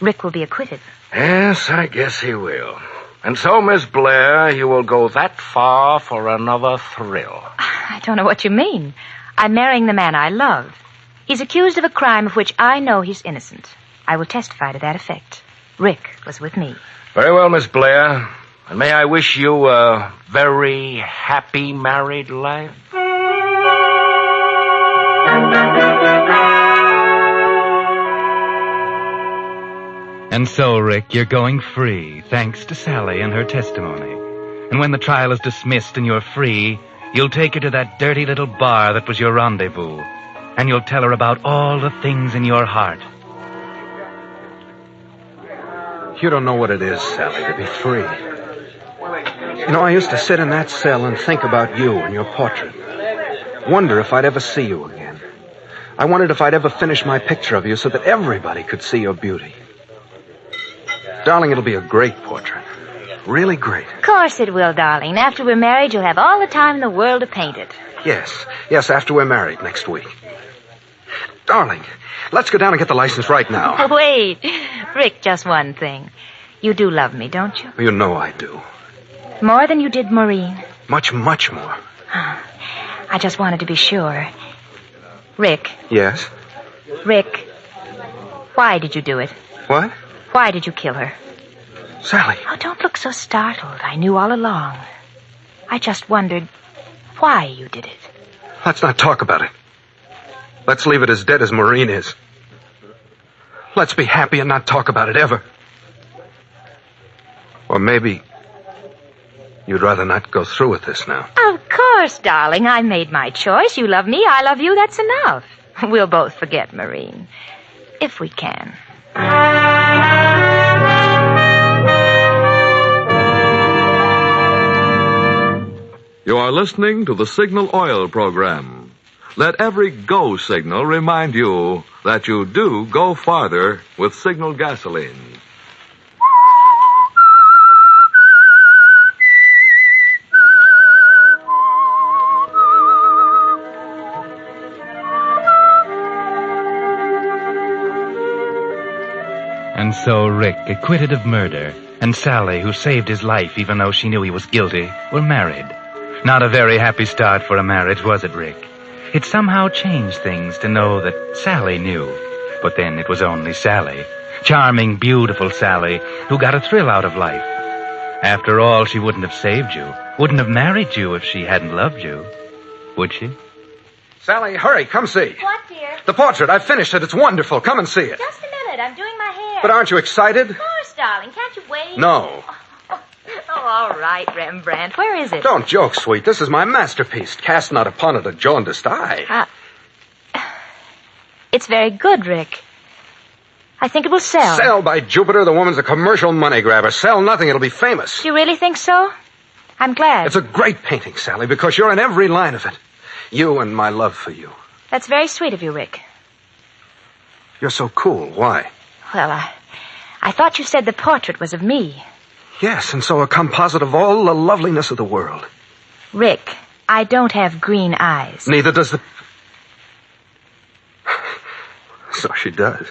[SPEAKER 2] Rick will be acquitted.
[SPEAKER 16] Yes, I guess he will. And so, Miss Blair, you will go that far for another thrill.
[SPEAKER 2] I don't know what you mean. I'm marrying the man I love. He's accused of a crime of which I know he's innocent. I will testify to that effect. Rick was with me.
[SPEAKER 16] Very well, Miss Blair. And may I wish you a very happy married life?
[SPEAKER 19] And so, Rick, you're going free, thanks to Sally and her testimony. And when the trial is dismissed and you're free, you'll take her to that dirty little bar that was your rendezvous. And you'll tell her about all the things in your heart.
[SPEAKER 21] You don't know what it is, Sally, to be free. You know, I used to sit in that cell and think about you and your portrait. Wonder if I'd ever see you again. I wondered if I'd ever finish my picture of you so that everybody could see your beauty. Darling, it'll be a great portrait. Really great.
[SPEAKER 2] Of course it will, darling. After we're married, you'll have all the time in the world to paint it.
[SPEAKER 21] Yes, after we're married next week. Darling, let's go down and get the license right now.
[SPEAKER 2] Wait. Rick, just one thing. You do love me, don't you?
[SPEAKER 21] You know I do.
[SPEAKER 2] More than you did Maureen?
[SPEAKER 21] Much, much more.
[SPEAKER 2] I just wanted to be sure. Rick.
[SPEAKER 21] Yes?
[SPEAKER 2] Rick, why did you do it?
[SPEAKER 21] What?
[SPEAKER 2] Why did you kill her?
[SPEAKER 21] Sally.
[SPEAKER 2] Oh, don't look so startled. I knew all along. I just wondered why you did it.
[SPEAKER 21] Let's not talk about it. Let's leave it as dead as Maureen is. Let's be happy and not talk about it ever. Or maybe you'd rather not go through with this now.
[SPEAKER 2] Of course, darling. I made my choice. You love me, I love you. That's enough. We'll both forget Maureen. If we can.
[SPEAKER 16] You are listening to the Signal Oil program. Let every go signal remind you that you do go farther with Signal gasoline.
[SPEAKER 19] And so Rick, acquitted of murder, and Sally, who saved his life even though she knew he was guilty, were married. Not a very happy start for a marriage, was it, Rick? It somehow changed things to know that Sally knew. But then it was only Sally. Charming, beautiful Sally, who got a thrill out of life. After all, she wouldn't have saved you, wouldn't have married you if she hadn't loved you. Would she?
[SPEAKER 21] Sally, hurry, come see.
[SPEAKER 2] What, dear?
[SPEAKER 21] The portrait, I've finished it. It's wonderful. Come and see it.
[SPEAKER 2] Just a minute. I'm doing my hair.
[SPEAKER 21] But aren't you excited?
[SPEAKER 2] Of course, darling. Can't you wait?
[SPEAKER 21] No.
[SPEAKER 2] Oh, all right, Rembrandt. Where is it?
[SPEAKER 21] Don't joke, sweet. This is my masterpiece. Cast not upon it a jaundiced eye.
[SPEAKER 2] It's very good, Rick. I think it will sell.
[SPEAKER 21] Sell, by Jupiter. The woman's a commercial money grabber. Sell nothing. It'll be famous.
[SPEAKER 2] Do you really think so? I'm glad.
[SPEAKER 21] It's a great painting, Sally, because you're in every line of it. You and my love for you.
[SPEAKER 2] That's very sweet of you, Rick.
[SPEAKER 21] You're so cool. Why?
[SPEAKER 2] Well, I thought you said the portrait was of me.
[SPEAKER 21] Yes, and so a composite of all the loveliness of the world.
[SPEAKER 2] Rick, I don't have green eyes.
[SPEAKER 21] Neither does the... So she does.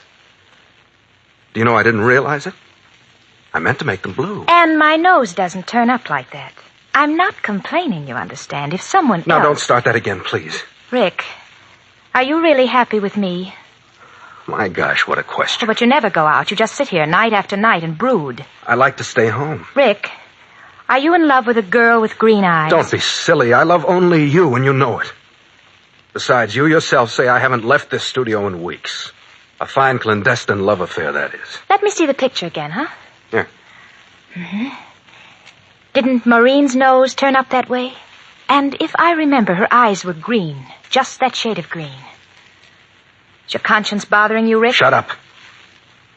[SPEAKER 21] Do you know I didn't realize it? I meant to make them blue.
[SPEAKER 2] And my nose doesn't turn up like that. I'm not complaining, you understand. If someone
[SPEAKER 21] Now,
[SPEAKER 2] else...
[SPEAKER 21] don't start that again, please.
[SPEAKER 2] Rick, are you really happy with me?
[SPEAKER 21] My gosh, what a question.
[SPEAKER 2] But you never go out. You just sit here night after night and brood.
[SPEAKER 21] I like to stay home.
[SPEAKER 2] Rick, are you in love with a girl with green eyes?
[SPEAKER 21] Don't be silly. I love only you, and you know it. Besides, you yourself say I haven't left this studio in weeks. A fine clandestine love affair, that is.
[SPEAKER 2] Let me see the picture again, huh?
[SPEAKER 21] Here.
[SPEAKER 2] Mm-hmm. Didn't Maureen's nose turn up that way? And if I remember, her eyes were green. Just that shade of green. Is your conscience bothering you, Rick?
[SPEAKER 21] Shut up.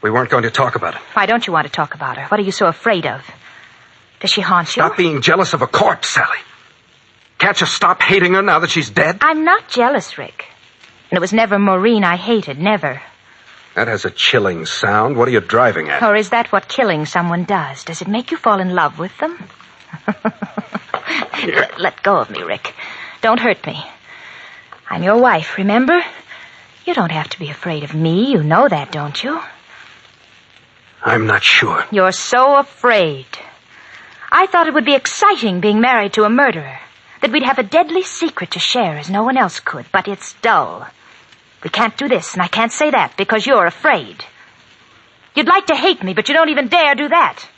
[SPEAKER 21] We weren't going to talk about it.
[SPEAKER 2] Why don't you want to talk about her? What are you so afraid of? Does she haunt you?
[SPEAKER 21] Stop being jealous of a corpse, Sally. Can't you stop hating her now that she's dead?
[SPEAKER 2] I'm not jealous, Rick. And it was never Maureen I hated, never.
[SPEAKER 21] That has a chilling sound. What are you driving at?
[SPEAKER 2] Or is that what killing someone does? Does it make you fall in love with them? Let go of me, Rick. Don't hurt me. I'm your wife, remember? You don't have to be afraid of me. You know that, don't you?
[SPEAKER 21] I'm not sure.
[SPEAKER 2] You're so afraid. I thought it would be exciting being married to a murderer. That we'd have a deadly secret to share as no one else could. But it's dull. We can't do this, and I can't say that, because you're afraid. You'd like to hate me, but you don't even dare do that.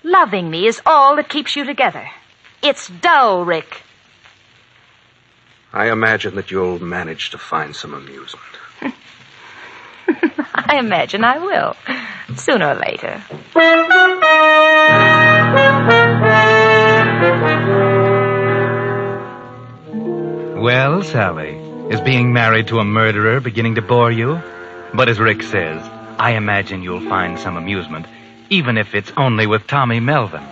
[SPEAKER 2] Loving me is all that keeps you together. It's dull, Rick.
[SPEAKER 21] I imagine that you'll manage to find some amusement.
[SPEAKER 2] I imagine I will. Sooner or later.
[SPEAKER 19] Well, Sally, is being married to a murderer beginning to bore you? But as Rick says, I imagine you'll find some amusement, even if it's only with Tommy Melvin.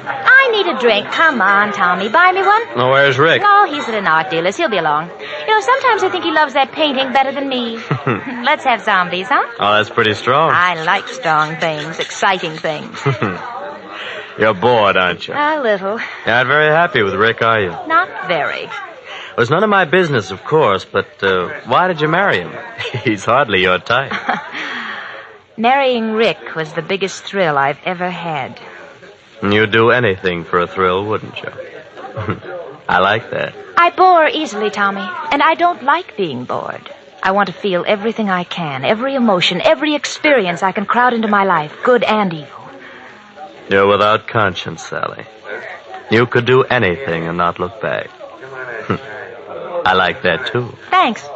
[SPEAKER 2] I need a drink. Come on, Tommy. Buy me one.
[SPEAKER 14] Oh, where's Rick?
[SPEAKER 2] Oh, he's at an art dealer's. He'll be along. You know, sometimes I think he loves that painting better than me. Let's have zombies, huh?
[SPEAKER 14] Oh, that's pretty strong.
[SPEAKER 2] I like strong things, exciting things.
[SPEAKER 14] You're bored, aren't you?
[SPEAKER 2] A little.
[SPEAKER 14] You're not very happy with Rick, are you?
[SPEAKER 2] Not very.
[SPEAKER 14] Well, it's none of my business, of course, but why did you marry him? He's hardly your type.
[SPEAKER 2] Marrying Rick was the biggest thrill I've ever had.
[SPEAKER 14] You'd do anything for a thrill, wouldn't you? I like that.
[SPEAKER 2] I bore easily, Tommy, and I don't like being bored. I want to feel everything I can, every emotion, every experience I can crowd into my life, good and evil.
[SPEAKER 14] You're without conscience, Sally. You could do anything and not look back. I like that, too.
[SPEAKER 2] Thanks.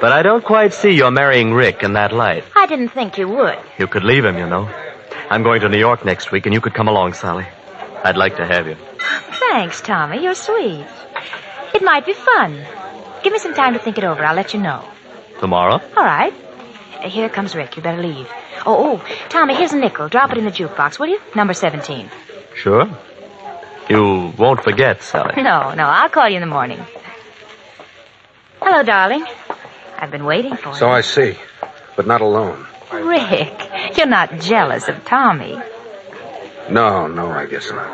[SPEAKER 14] But I don't quite see your marrying Rick in that light.
[SPEAKER 2] I didn't think you would.
[SPEAKER 14] You could leave him, you know. I'm going to New York next week, and you could come along, Sally. I'd like to have you.
[SPEAKER 2] Thanks, Tommy. You're sweet. It might be fun. Give me some time to think it over. I'll let you know.
[SPEAKER 14] Tomorrow?
[SPEAKER 2] All right. Here comes Rick. You better leave. Oh, Tommy, here's a nickel. Drop it in the jukebox, will you? Number 17.
[SPEAKER 14] Sure. You won't forget, Sally.
[SPEAKER 2] No, I'll call you in the morning. Hello, darling. I've been waiting for you.
[SPEAKER 21] So I see, but not alone.
[SPEAKER 2] Rick, you're not jealous of Tommy.
[SPEAKER 21] No, I guess not.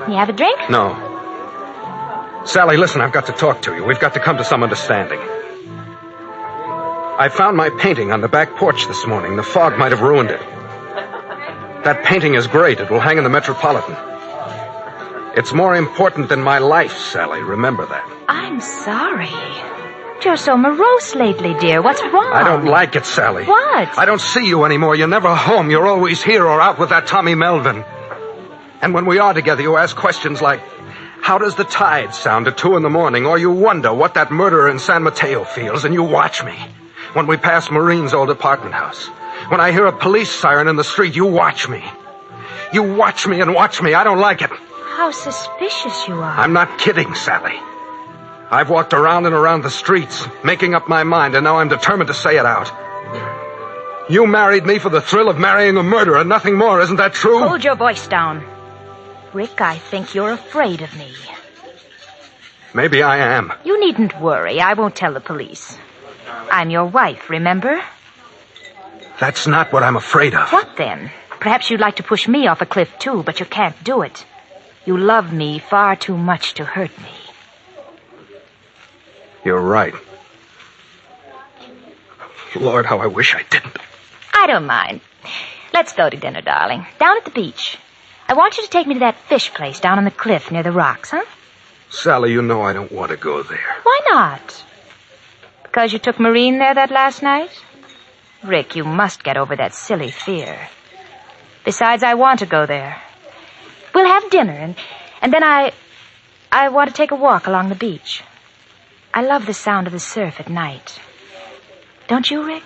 [SPEAKER 2] You have a drink?
[SPEAKER 21] No. Sally, listen, I've got to talk to you. We've got to come to some understanding. I found my painting on the back porch this morning. The fog might have ruined it. That painting is great. It will hang in the Metropolitan. It's more important than my life, Sally. Remember that.
[SPEAKER 2] I'm sorry. You're so morose lately, dear. What's wrong?
[SPEAKER 21] I don't like it, Sally.
[SPEAKER 2] What?
[SPEAKER 21] I don't see you anymore. You're never home. You're always here or out with that Tommy Melvin. And when we are together, you ask questions like, how does the tide sound at 2 a.m? Or you wonder what that murderer in San Mateo feels, and you watch me. When we pass Marine's old apartment house. When I hear a police siren in the street, you watch me. You watch me and watch me. I don't like it.
[SPEAKER 2] How suspicious you are.
[SPEAKER 21] I'm not kidding, Sally. I've walked around and around the streets, making up my mind, and now I'm determined to say it out. You married me for the thrill of marrying a murderer, nothing more. Isn't that true?
[SPEAKER 2] Hold your voice down. Rick, I think you're afraid of me.
[SPEAKER 21] Maybe I am.
[SPEAKER 2] You needn't worry. I won't tell the police. I'm your wife, remember?
[SPEAKER 21] That's not what I'm afraid of.
[SPEAKER 2] What then? Perhaps you'd like to push me off a cliff, too, but you can't do it. You love me far too much to hurt me.
[SPEAKER 21] You're right. Lord, how I wish I didn't.
[SPEAKER 2] I don't mind. Let's go to dinner, darling. Down at the beach. I want you to take me to that fish place down on the cliff near the rocks, huh?
[SPEAKER 21] Sally, you know I don't want to go there.
[SPEAKER 2] Why not? Because you took Maureen there that last night? Rick, you must get over that silly fear. Besides, I want to go there. We'll have dinner, and then I want to take a walk along the beach. I love the sound of the surf at night. Don't you, Rick?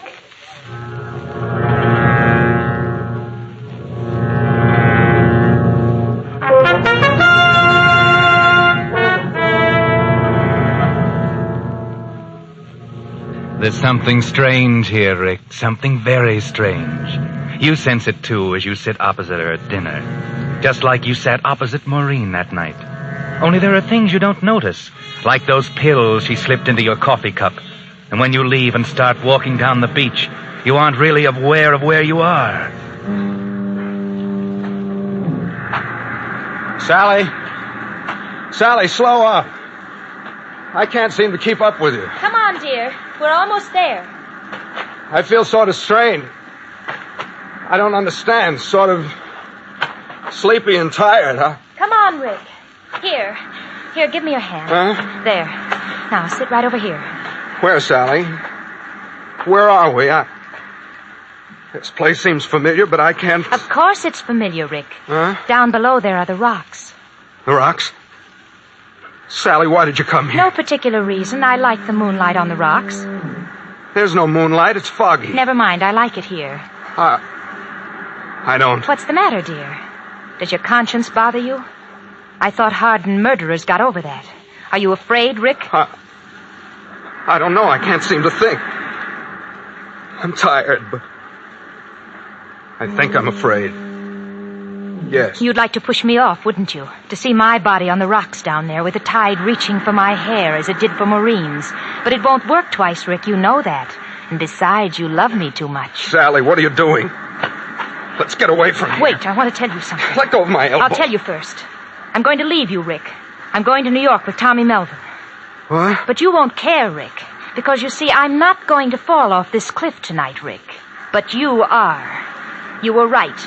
[SPEAKER 19] There's something strange here, Rick. Something very strange. You sense it, too, as you sit opposite her at dinner. Just like you sat opposite Maureen that night. Only there are things you don't notice, like those pills she slipped into your coffee cup. And when you leave and start walking down the beach, you aren't really aware of where you are.
[SPEAKER 21] Sally? Sally, slow up. I can't seem to keep up with you.
[SPEAKER 2] Come on, dear. We're almost there.
[SPEAKER 21] I feel sort of strained. I don't understand. Sort of sleepy and tired, huh?
[SPEAKER 2] Come on, Rick. Here, give me your hand.
[SPEAKER 21] Huh?
[SPEAKER 2] There. Now, sit right over here.
[SPEAKER 21] Where, Sally? Where are we? This place seems familiar, but I can't...
[SPEAKER 2] Of course it's familiar, Rick.
[SPEAKER 21] Huh?
[SPEAKER 2] Down below there are the rocks.
[SPEAKER 21] The rocks? Sally, why did you come here?
[SPEAKER 2] No particular reason. I like the moonlight on the rocks.
[SPEAKER 21] There's no moonlight. It's foggy.
[SPEAKER 2] Never mind. I like it here.
[SPEAKER 21] I don't.
[SPEAKER 2] What's the matter, dear? Does your conscience bother you? I thought hardened murderers got over that. Are you afraid, Rick?
[SPEAKER 21] I don't know. I can't seem to think. I'm tired, but I think I'm afraid. Yes.
[SPEAKER 2] You'd like to push me off, wouldn't you? To see my body on the rocks down there with the tide reaching for my hair as it did for Maureen's. But it won't work twice, Rick. You know that. And besides, you love me too much.
[SPEAKER 21] Sally, what are you doing? Let's get away from here.
[SPEAKER 2] Wait, I want to tell you something.
[SPEAKER 21] Let go of my elbow.
[SPEAKER 2] I'll tell you first. I'm going to leave you, Rick. I'm going to New York with Tommy Melvin.
[SPEAKER 21] What?
[SPEAKER 2] But you won't care, Rick. Because, you see, I'm not going to fall off this cliff tonight, Rick. But you are. You were right.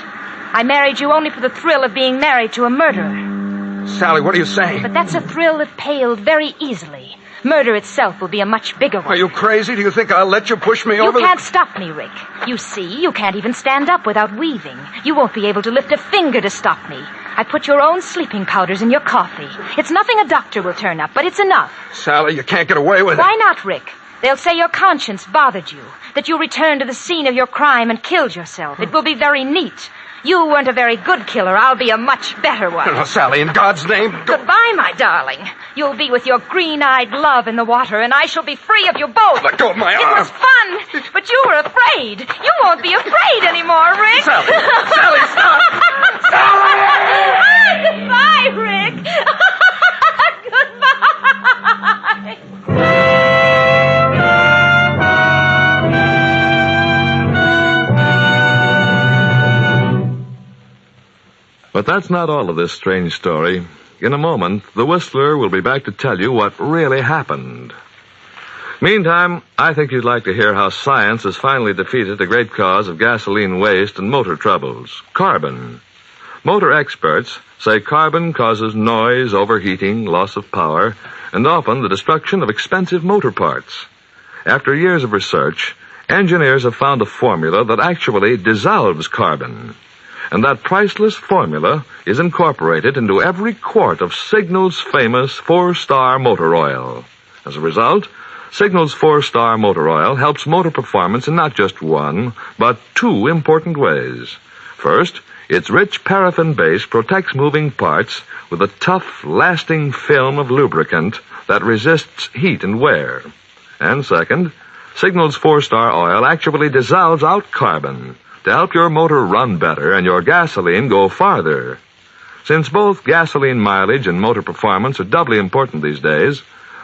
[SPEAKER 2] I married you only for the thrill of being married to a murderer.
[SPEAKER 21] Sally, what are you saying?
[SPEAKER 2] But that's a thrill that paled very easily. Murder itself will be a much bigger one.
[SPEAKER 21] Are you crazy? Do you think I'll let you push me over?
[SPEAKER 2] You can't stop me, Rick. You see, you can't even stand up without weaving. You won't be able to lift a finger to stop me. I put your own sleeping powders in your coffee. It's nothing a doctor will turn up, but it's enough.
[SPEAKER 21] Sally, you can't get away with it.
[SPEAKER 2] Why not, Rick? They'll say your conscience bothered you, that you returned to the scene of your crime and killed yourself. It will be very neat. You weren't a very good killer. I'll be a much better one.
[SPEAKER 21] No, Sally, in God's name, don't...
[SPEAKER 2] Goodbye, my darling. You'll be with your green-eyed love in the water, and I shall be free of you both.
[SPEAKER 21] Let go of my arm.
[SPEAKER 2] It was fun, but you were afraid. You won't be afraid anymore, Rick.
[SPEAKER 21] Sally, Sally, stop.
[SPEAKER 2] Sally! Goodbye, Rick. Goodbye.
[SPEAKER 16] But that's not all of this strange story. In a moment, the Whistler will be back to tell you what really happened. Meantime, I think you'd like to hear how science has finally defeated the great cause of gasoline waste and motor troubles, carbon. Motor experts say carbon causes noise, overheating, loss of power, and often the destruction of expensive motor parts. After years of research, engineers have found a formula that actually dissolves carbon. And that priceless formula is incorporated into every quart of Signal's famous 4-star motor oil. As a result, Signal's 4-star motor oil helps motor performance in not just one, but two important ways. First, its rich paraffin base protects moving parts with a tough, lasting film of lubricant that resists heat and wear. And second, Signal's 4-star oil actually dissolves out carbon to help your motor run better and your gasoline go farther. Since both gasoline mileage and motor performance are doubly important these days,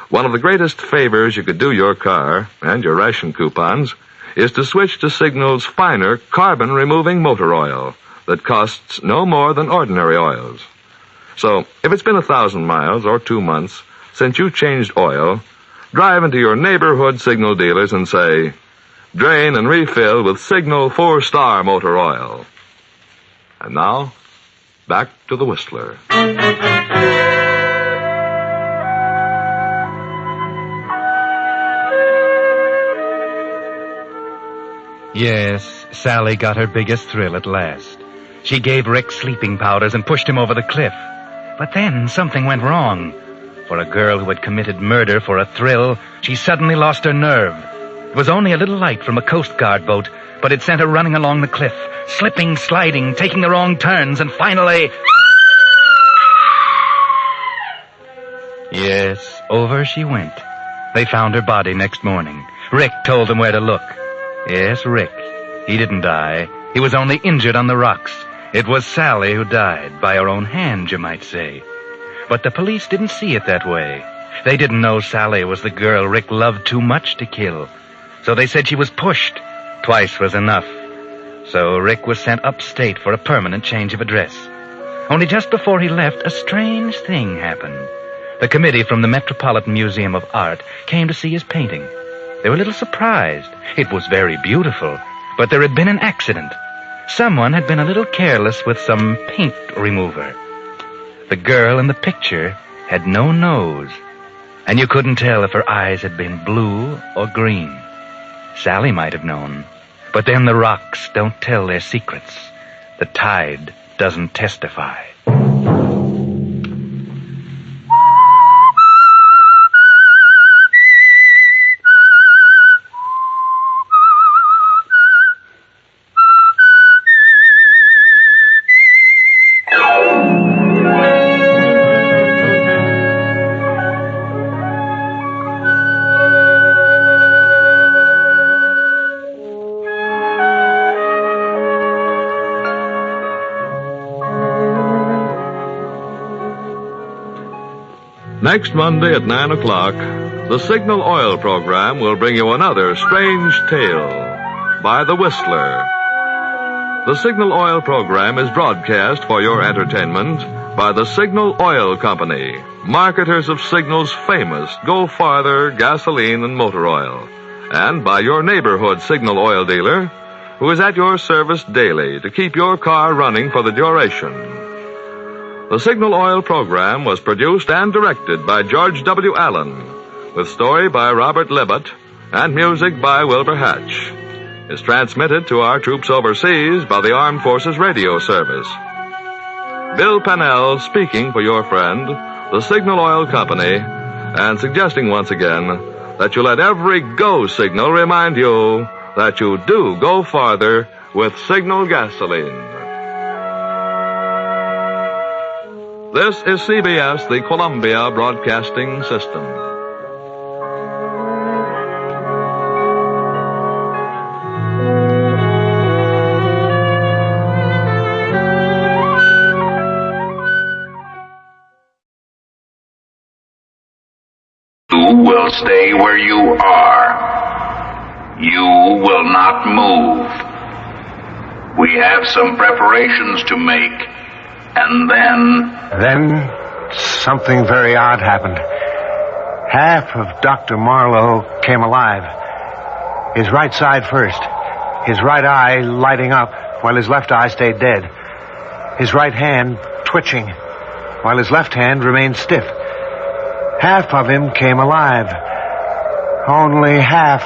[SPEAKER 16] one of the greatest favors you could do your car and your ration coupons is to switch to Signal's finer carbon-removing motor oil that costs no more than ordinary oils. So, if it's been 1,000 miles or 2 months since you changed oil, drive into your neighborhood Signal dealers and say, "Drain and refill with Signal 4-star motor oil." And now, back to the Whistler.
[SPEAKER 19] Yes, Sally got her biggest thrill at last. She gave Rick sleeping powders and pushed him over the cliff. But then something went wrong. For a girl who had committed murder for a thrill, she suddenly lost her nerve. It was only a little light from a Coast Guard boat, but it sent her running along the cliff, slipping, sliding, taking the wrong turns, and finally... Yes, over she went. They found her body next morning. Rick told them where to look. Yes, Rick. He didn't die. He was only injured on the rocks. It was Sally who died, by her own hand, you might say. But the police didn't see it that way. They didn't know Sally was the girl Rick loved too much to kill. So they said she was pushed. Twice was enough. So Rick was sent upstate for a permanent change of address. Only just before he left, a strange thing happened. The committee from the Metropolitan Museum of Art came to see his painting. They were a little surprised. It was very beautiful, but there had been an accident. Someone had been a little careless with some paint remover. The girl in the picture had no nose, and you couldn't tell if her eyes had been blue or green. Sally might have known, but then the rocks don't tell their secrets. The tide doesn't testify.
[SPEAKER 16] Next Monday at 9 o'clock, the Signal Oil program will bring you another strange tale by The Whistler. The Signal Oil program is broadcast for your entertainment by the Signal Oil Company, marketers of Signal's famous Go Farther gasoline and motor oil, and by your neighborhood Signal oil dealer, who is at your service daily to keep your car running for the duration. The Signal Oil program was produced and directed by George W. Allen, with story by Robert Libet and music by Wilbur Hatch. Is transmitted to our troops overseas by the Armed Forces Radio Service. Bill Pennell speaking for your friend, the Signal Oil Company, and suggesting once again that you let every go signal remind you that you do go farther with Signal gasoline. This is CBS, the Columbia Broadcasting System.
[SPEAKER 13] You will stay where you are. You will not move. We have some preparations to make. And then
[SPEAKER 21] something very odd happened.
[SPEAKER 17] Half of Dr. Marlowe came alive. His right side first. His right eye lighting up while his left eye stayed dead. His right hand twitching while his left hand remained stiff. Half of him came alive. Only half.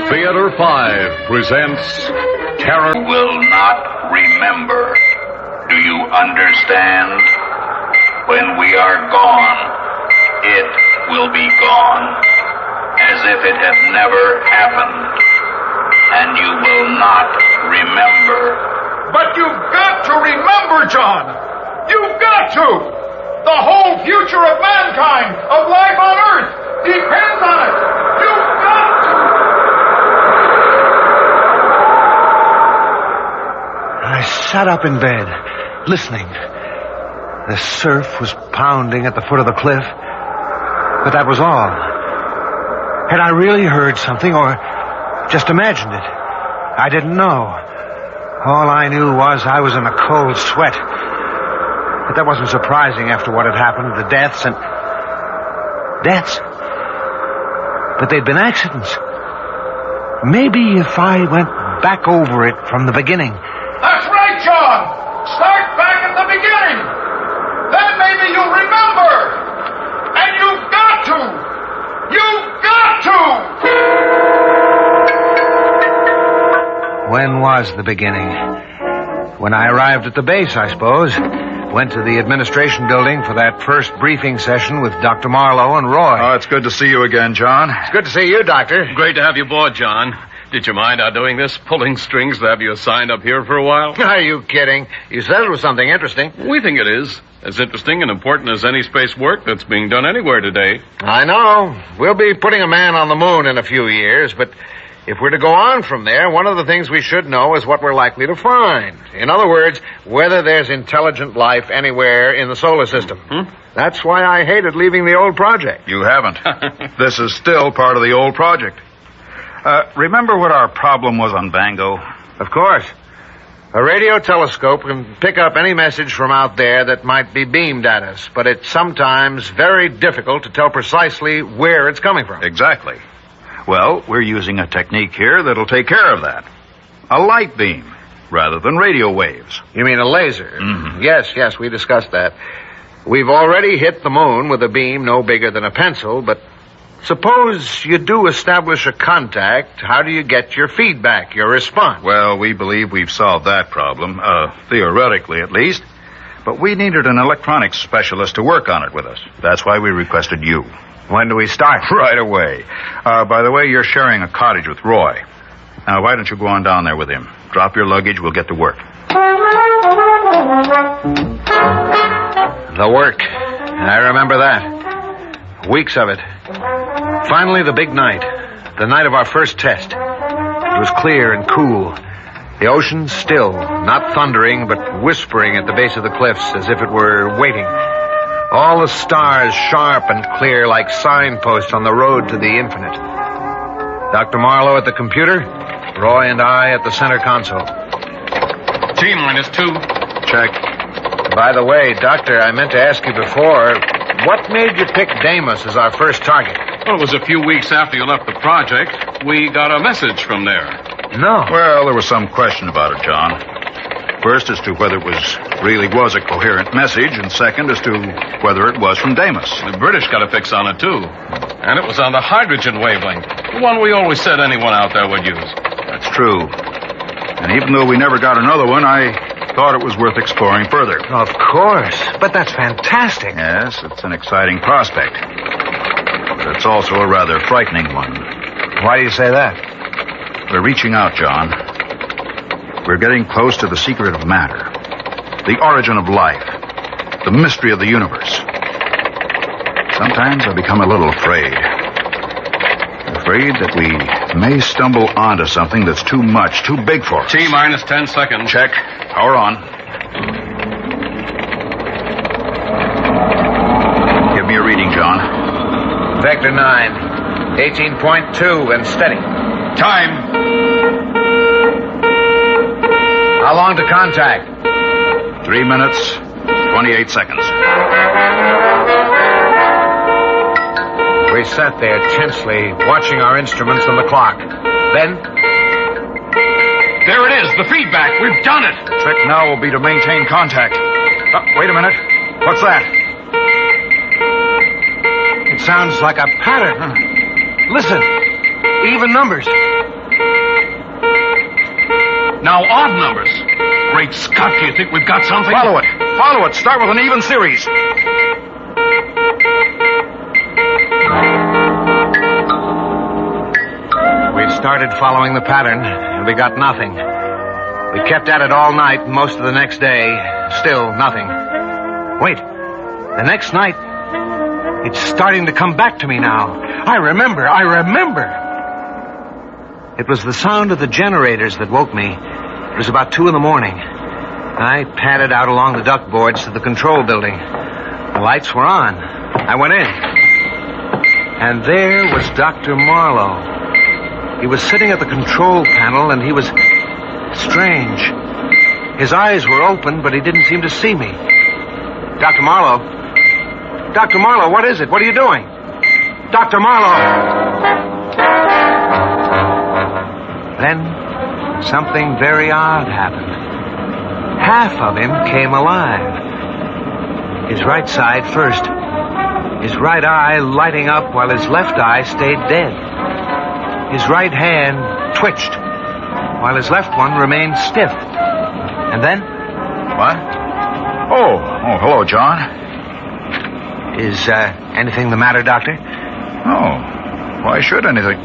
[SPEAKER 13] Theater 5 presents Terror Will Not Remember. Do you understand? When we are gone, it will be gone, as if it had never happened, and you will not remember.
[SPEAKER 10] But you've got to remember, John. You've got to. The whole future of mankind, of life on Earth, depends on it. You've got to.
[SPEAKER 17] I sat up in bed, listening. The surf was pounding at the foot of the cliff, but that was all. Had I really heard something or just imagined it? I didn't know. All I knew was I was in a cold sweat. But that wasn't surprising after what had happened, the deaths and... Deaths? But they'd been accidents. Maybe if I went back over it from the beginning...
[SPEAKER 10] That's right, John. Start back at the beginning. Then maybe you'll remember. And you've got to. You've got to.
[SPEAKER 17] When was the beginning? When I arrived at the base, I suppose. Went to the administration building for that first briefing session with Dr. Marlowe and Roy.
[SPEAKER 22] Oh, it's good to see you again, John.
[SPEAKER 17] It's good to see you, Doctor.
[SPEAKER 22] Great to have you aboard, John. Did you mind our doing this? Pulling strings to have you assigned up here for a while?
[SPEAKER 17] Are you kidding? You said it was something interesting.
[SPEAKER 22] We think it is. As interesting and important as any space work that's being done anywhere today.
[SPEAKER 17] I know. We'll be putting a man on the moon in a few years, but if we're to go on from there, one of the things we should know is what we're likely to find. In other words, whether there's intelligent life anywhere in the solar system.
[SPEAKER 22] Mm-hmm.
[SPEAKER 17] That's why I hated leaving the old project.
[SPEAKER 22] You haven't. This is still part of the old project. Remember what our problem was on Bango?
[SPEAKER 17] Of course. A radio telescope can pick up any message from out there that might be beamed at us, but it's sometimes very difficult to tell precisely where it's coming from.
[SPEAKER 22] Exactly. Well, we're using a technique here that'll take care of that. A light beam, rather than radio waves.
[SPEAKER 17] You mean a laser?
[SPEAKER 22] Mm-hmm.
[SPEAKER 17] Yes, we discussed that. We've already hit the moon with a beam no bigger than a pencil, but suppose you do establish a contact, how do you get your feedback, your response?
[SPEAKER 22] Well, we believe we've solved that problem, theoretically at least. But we needed an electronics specialist to work on it with us. That's why we requested you.
[SPEAKER 17] When do we start?
[SPEAKER 22] Right away. By the way, you're sharing a cottage with Roy. Now, why don't you go on down there with him? Drop your luggage, we'll get to work.
[SPEAKER 17] The work. I remember that. Weeks of it. Finally, the big night. The night of our first test. It was clear and cool. The ocean still, not thundering, but whispering at the base of the cliffs as if it were waiting. All the stars sharp and clear like signposts on the road to the infinite. Dr. Marlowe at the computer, Roy and I at the center console.
[SPEAKER 22] T-2.
[SPEAKER 17] Check. By the way, Doctor, I meant to ask you before, what made you pick Deimos as our first target?
[SPEAKER 22] Well, it was a few weeks after you left the project. We got a message from there.
[SPEAKER 17] No.
[SPEAKER 22] Well, there was some question about it, John. First, as to whether it really was a coherent message, and second, as to whether it was from Deimos. The British got a fix on it, too. And it was on the hydrogen wavelength, the one we always said anyone out there would use. That's true. And even though we never got another one, I thought it was worth exploring further.
[SPEAKER 17] Of course. But that's fantastic.
[SPEAKER 22] Yes, it's an exciting prospect. But it's also a rather frightening one.
[SPEAKER 17] Why do you say that?
[SPEAKER 22] We're reaching out, John. We're getting close to the secret of matter, the origin of life, the mystery of the universe. Sometimes I become a little afraid. Afraid that we may stumble onto something that's too much, too big for us.
[SPEAKER 12] T-minus 10 seconds.
[SPEAKER 22] Check. Power on. Give me a reading, John.
[SPEAKER 17] Vector 9. 18.2 and steady.
[SPEAKER 22] Time.
[SPEAKER 17] How long
[SPEAKER 22] long to contact? 3 minutes, 28 seconds.
[SPEAKER 17] We sat there tensely, watching our instruments and the clock. Then...
[SPEAKER 22] There it is, the feedback. We've done it. The trick now will be to maintain contact. Wait a minute. What's that?
[SPEAKER 17] It sounds like a pattern. Listen. Even numbers.
[SPEAKER 22] Now odd numbers. Great Scott, do you think we've got something? Follow it. Follow it. Start with an even series.
[SPEAKER 17] We started following the pattern, and we got nothing. We kept at it all night, most of the next day. Still nothing. Wait. The next night, it's starting to come back to me now. I remember. It was the sound of the generators that woke me. It was about 2 a.m. I padded out along the duct boards to the control building. The lights were on. I went in. And there was Dr. Marlowe. He was sitting at the control panel, and he was strange. His eyes were open, but he didn't seem to see me. Dr. Marlowe? Dr. Marlowe, what is it? What are you doing? Dr. Marlowe! Then something very odd happened. Half of him came alive. His right side first. His right eye lighting up while his left eye stayed dead. His right hand twitched while his left one remained stiff. And then...
[SPEAKER 22] What? Oh, hello, John.
[SPEAKER 17] Is anything the matter, Doctor?
[SPEAKER 22] Oh, why should anything?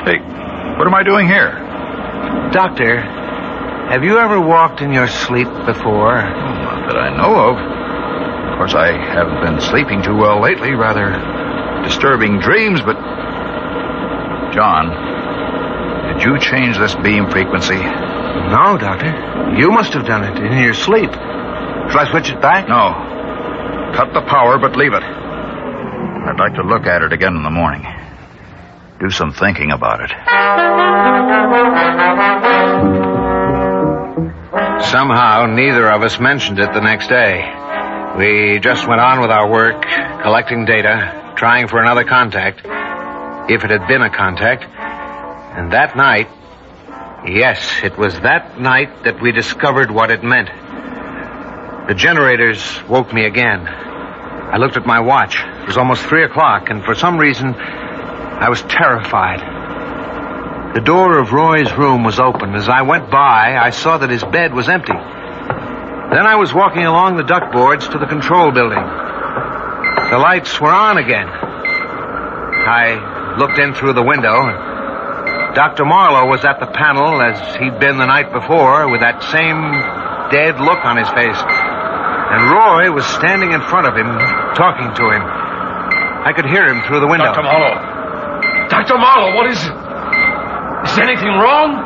[SPEAKER 22] Hey, what am I doing here?
[SPEAKER 17] Doctor, have you ever walked in your sleep before?
[SPEAKER 22] Not that I know of. Of course, I haven't been sleeping too well lately. Rather disturbing dreams, but... John, did you change this beam frequency?
[SPEAKER 17] No, Doctor. You must have done it in your sleep. Shall I switch it back?
[SPEAKER 22] No. Cut the power, but leave it. I'd like to look at it again in the morning. Do some thinking about it.
[SPEAKER 17] Somehow, neither of us mentioned it the next day. We just went on with our work, collecting data, trying for another contact, if it had been a contact. And that night, yes, it was that night that we discovered what it meant. The generators woke me again. I looked at my watch. It was almost 3 o'clock, and for some reason, I was terrified. The door of Roy's room was open. As I went by, I saw that his bed was empty. Then I was walking along the duct boards to the control building. The lights were on again. I looked in through the window. Dr. Marlowe was at the panel as he'd been the night before, with that same dead look on his face. And Roy was standing in front of him, talking to him. I could hear him through the window.
[SPEAKER 5] Dr. Marlowe! Dr. Marlowe, what is it? Is anything wrong?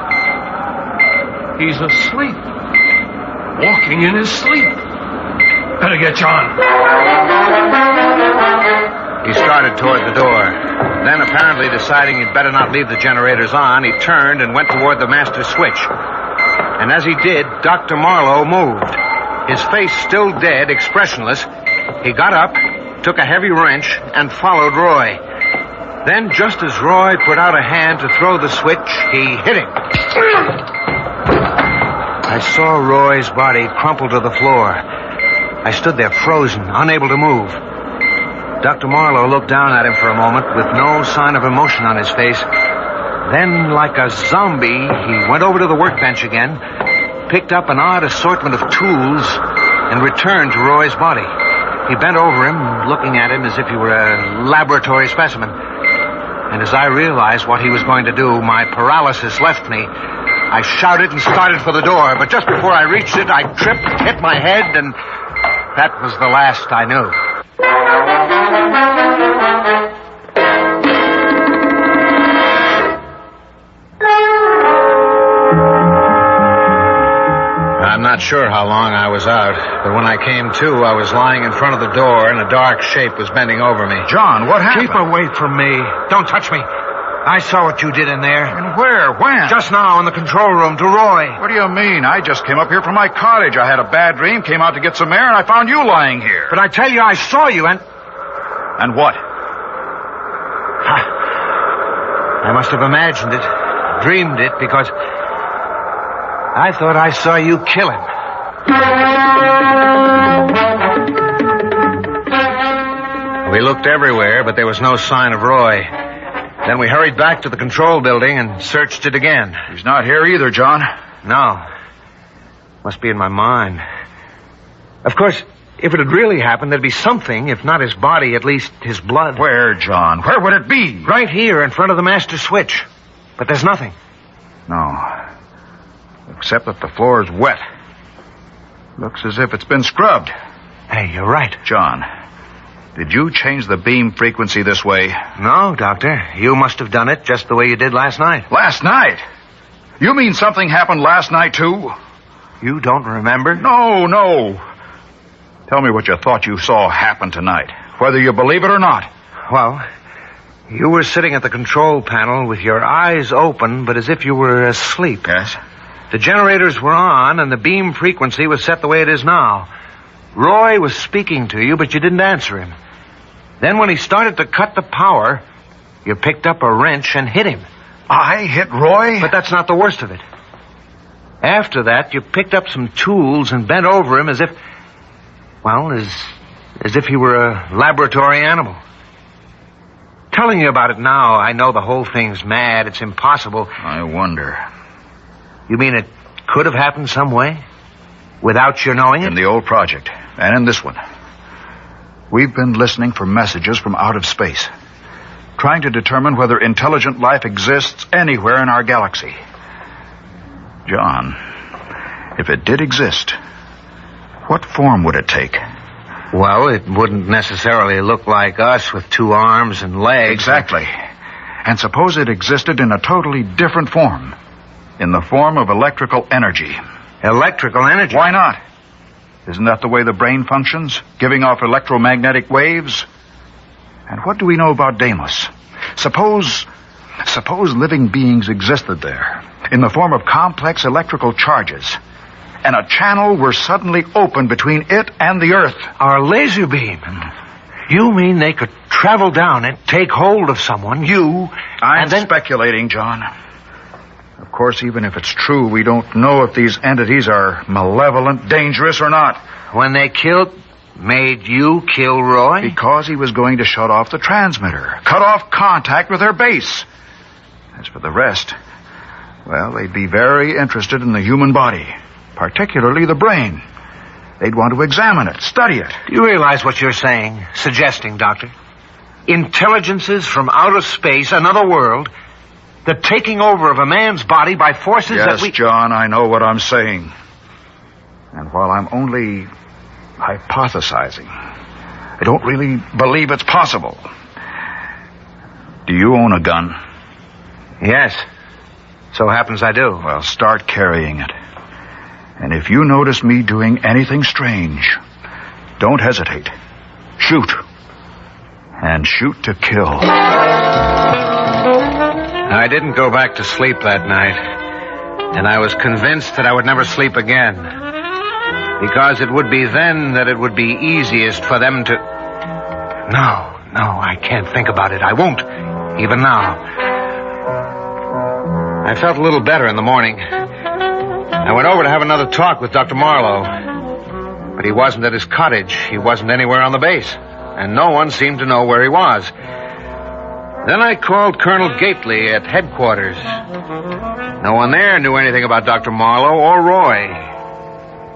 [SPEAKER 5] He's asleep. Walking in his sleep. Better get John.
[SPEAKER 17] He started toward the door. Then, apparently deciding he'd better not leave the generators on, he turned and went toward the master switch. And as he did, Dr. Marlowe moved. His face still dead, expressionless. He got up, took a heavy wrench, and followed Roy. Then, just as Roy put out a hand to throw the switch, he hit him. I saw Roy's body crumple to the floor. I stood there frozen, unable to move. Dr. Marlowe looked down at him for a moment with no sign of emotion on his face. Then, like a zombie, he went over to the workbench again, picked up an odd assortment of tools, and returned to Roy's body. He bent over him, looking at him as if he were a laboratory specimen. And as I realized what he was going to do, my paralysis left me. I shouted and started for the door, but just before I reached it, I tripped, hit my head, and that was the last I knew. I'm not sure how long I was out, but when I came to, I was lying in front of the door and a dark shape was bending over me.
[SPEAKER 22] John, what happened?
[SPEAKER 17] Keep away from me. Don't touch me. I saw what you did in there.
[SPEAKER 22] And where? When?
[SPEAKER 17] Just now in the control room to Roy.
[SPEAKER 22] What do you mean? I just came up here from my cottage. I had a bad dream, came out to get some air, and I found you lying here.
[SPEAKER 17] But I tell you, I saw you and...
[SPEAKER 22] And what?
[SPEAKER 17] I must have imagined it, dreamed it, because I thought I saw you kill him. We looked everywhere, but there was no sign of Roy. Then we hurried back to the control building and searched it again.
[SPEAKER 22] He's not here either, John.
[SPEAKER 17] No. Must be in my mind. Of course, if it had really happened, there'd be something, if not his body, at least his blood.
[SPEAKER 22] Where, John? Where would it be?
[SPEAKER 17] Right here in front of the master switch. But there's nothing.
[SPEAKER 22] No. Except that the floor is wet. Looks as if it's been scrubbed.
[SPEAKER 17] Hey, you're right.
[SPEAKER 22] John, did you change the beam frequency this way?
[SPEAKER 17] No, Doctor. You must have done it just the way you did last night.
[SPEAKER 22] Last night? You mean something happened last night, too?
[SPEAKER 17] You don't remember?
[SPEAKER 22] No. Tell me what you thought you saw happen tonight, whether you believe it or not.
[SPEAKER 17] Well, you were sitting at the control panel with your eyes open, but as if you were asleep.
[SPEAKER 22] Yes?
[SPEAKER 17] The generators were on, and the beam frequency was set the way it is now. Roy was speaking to you, but you didn't answer him. Then when he started to cut the power, you picked up a wrench and hit him.
[SPEAKER 22] I hit Roy?
[SPEAKER 17] But that's not the worst of it. After that, you picked up some tools and bent over him as if... Well, as if he were a laboratory animal. Telling you about it now, I know the whole thing's mad. It's impossible.
[SPEAKER 22] I wonder.
[SPEAKER 17] You mean it could have happened some way? Without your knowing it?
[SPEAKER 22] In the old project, and in this one. We've been listening for messages from out of space, trying to determine whether intelligent life exists anywhere in our galaxy. John, if it did exist, what form would it take?
[SPEAKER 17] Well, it wouldn't necessarily look like us with 2 arms and legs.
[SPEAKER 22] Exactly. And suppose it existed in a totally different form. In the form of electrical energy.
[SPEAKER 17] Electrical energy?
[SPEAKER 22] Why not? Isn't that the way the brain functions? Giving off electromagnetic waves? And what do we know about Deimos? Suppose living beings existed there, in the form of complex electrical charges, and a channel were suddenly opened between it and the Earth.
[SPEAKER 17] Our laser beam? You mean they could travel down it, take hold of someone, you...
[SPEAKER 22] I'm speculating, John. Of course, even if it's true, we don't know if these entities are malevolent, dangerous, or not.
[SPEAKER 17] When they made you kill Roy?
[SPEAKER 22] Because he was going to shut off the transmitter, cut off contact with their base. As for the rest, well, they'd be very interested in the human body, particularly the brain. They'd want to examine it, study it.
[SPEAKER 17] Do you realize what you're saying, suggesting, Doctor? Intelligences from outer space, another world, the taking over of a man's body by forces that we...
[SPEAKER 22] Yes, John, I know what I'm saying. And while I'm only hypothesizing, I don't really believe it's possible. Do you own a gun?
[SPEAKER 17] Yes. So happens I do.
[SPEAKER 22] Well, start carrying it. And if you notice me doing anything strange, don't hesitate. Shoot. And shoot to kill.
[SPEAKER 17] I didn't go back to sleep that night. And I was convinced that I would never sleep again. Because it would be then that it would be easiest for them to... No, I can't think about it. I won't, even now. I felt a little better in the morning. I went over to have another talk with Dr. Marlowe. But he wasn't at his cottage. He wasn't anywhere on the base. And no one seemed to know where he was. Then I called Colonel Gately at headquarters. No one there knew anything about Dr. Marlowe or Roy.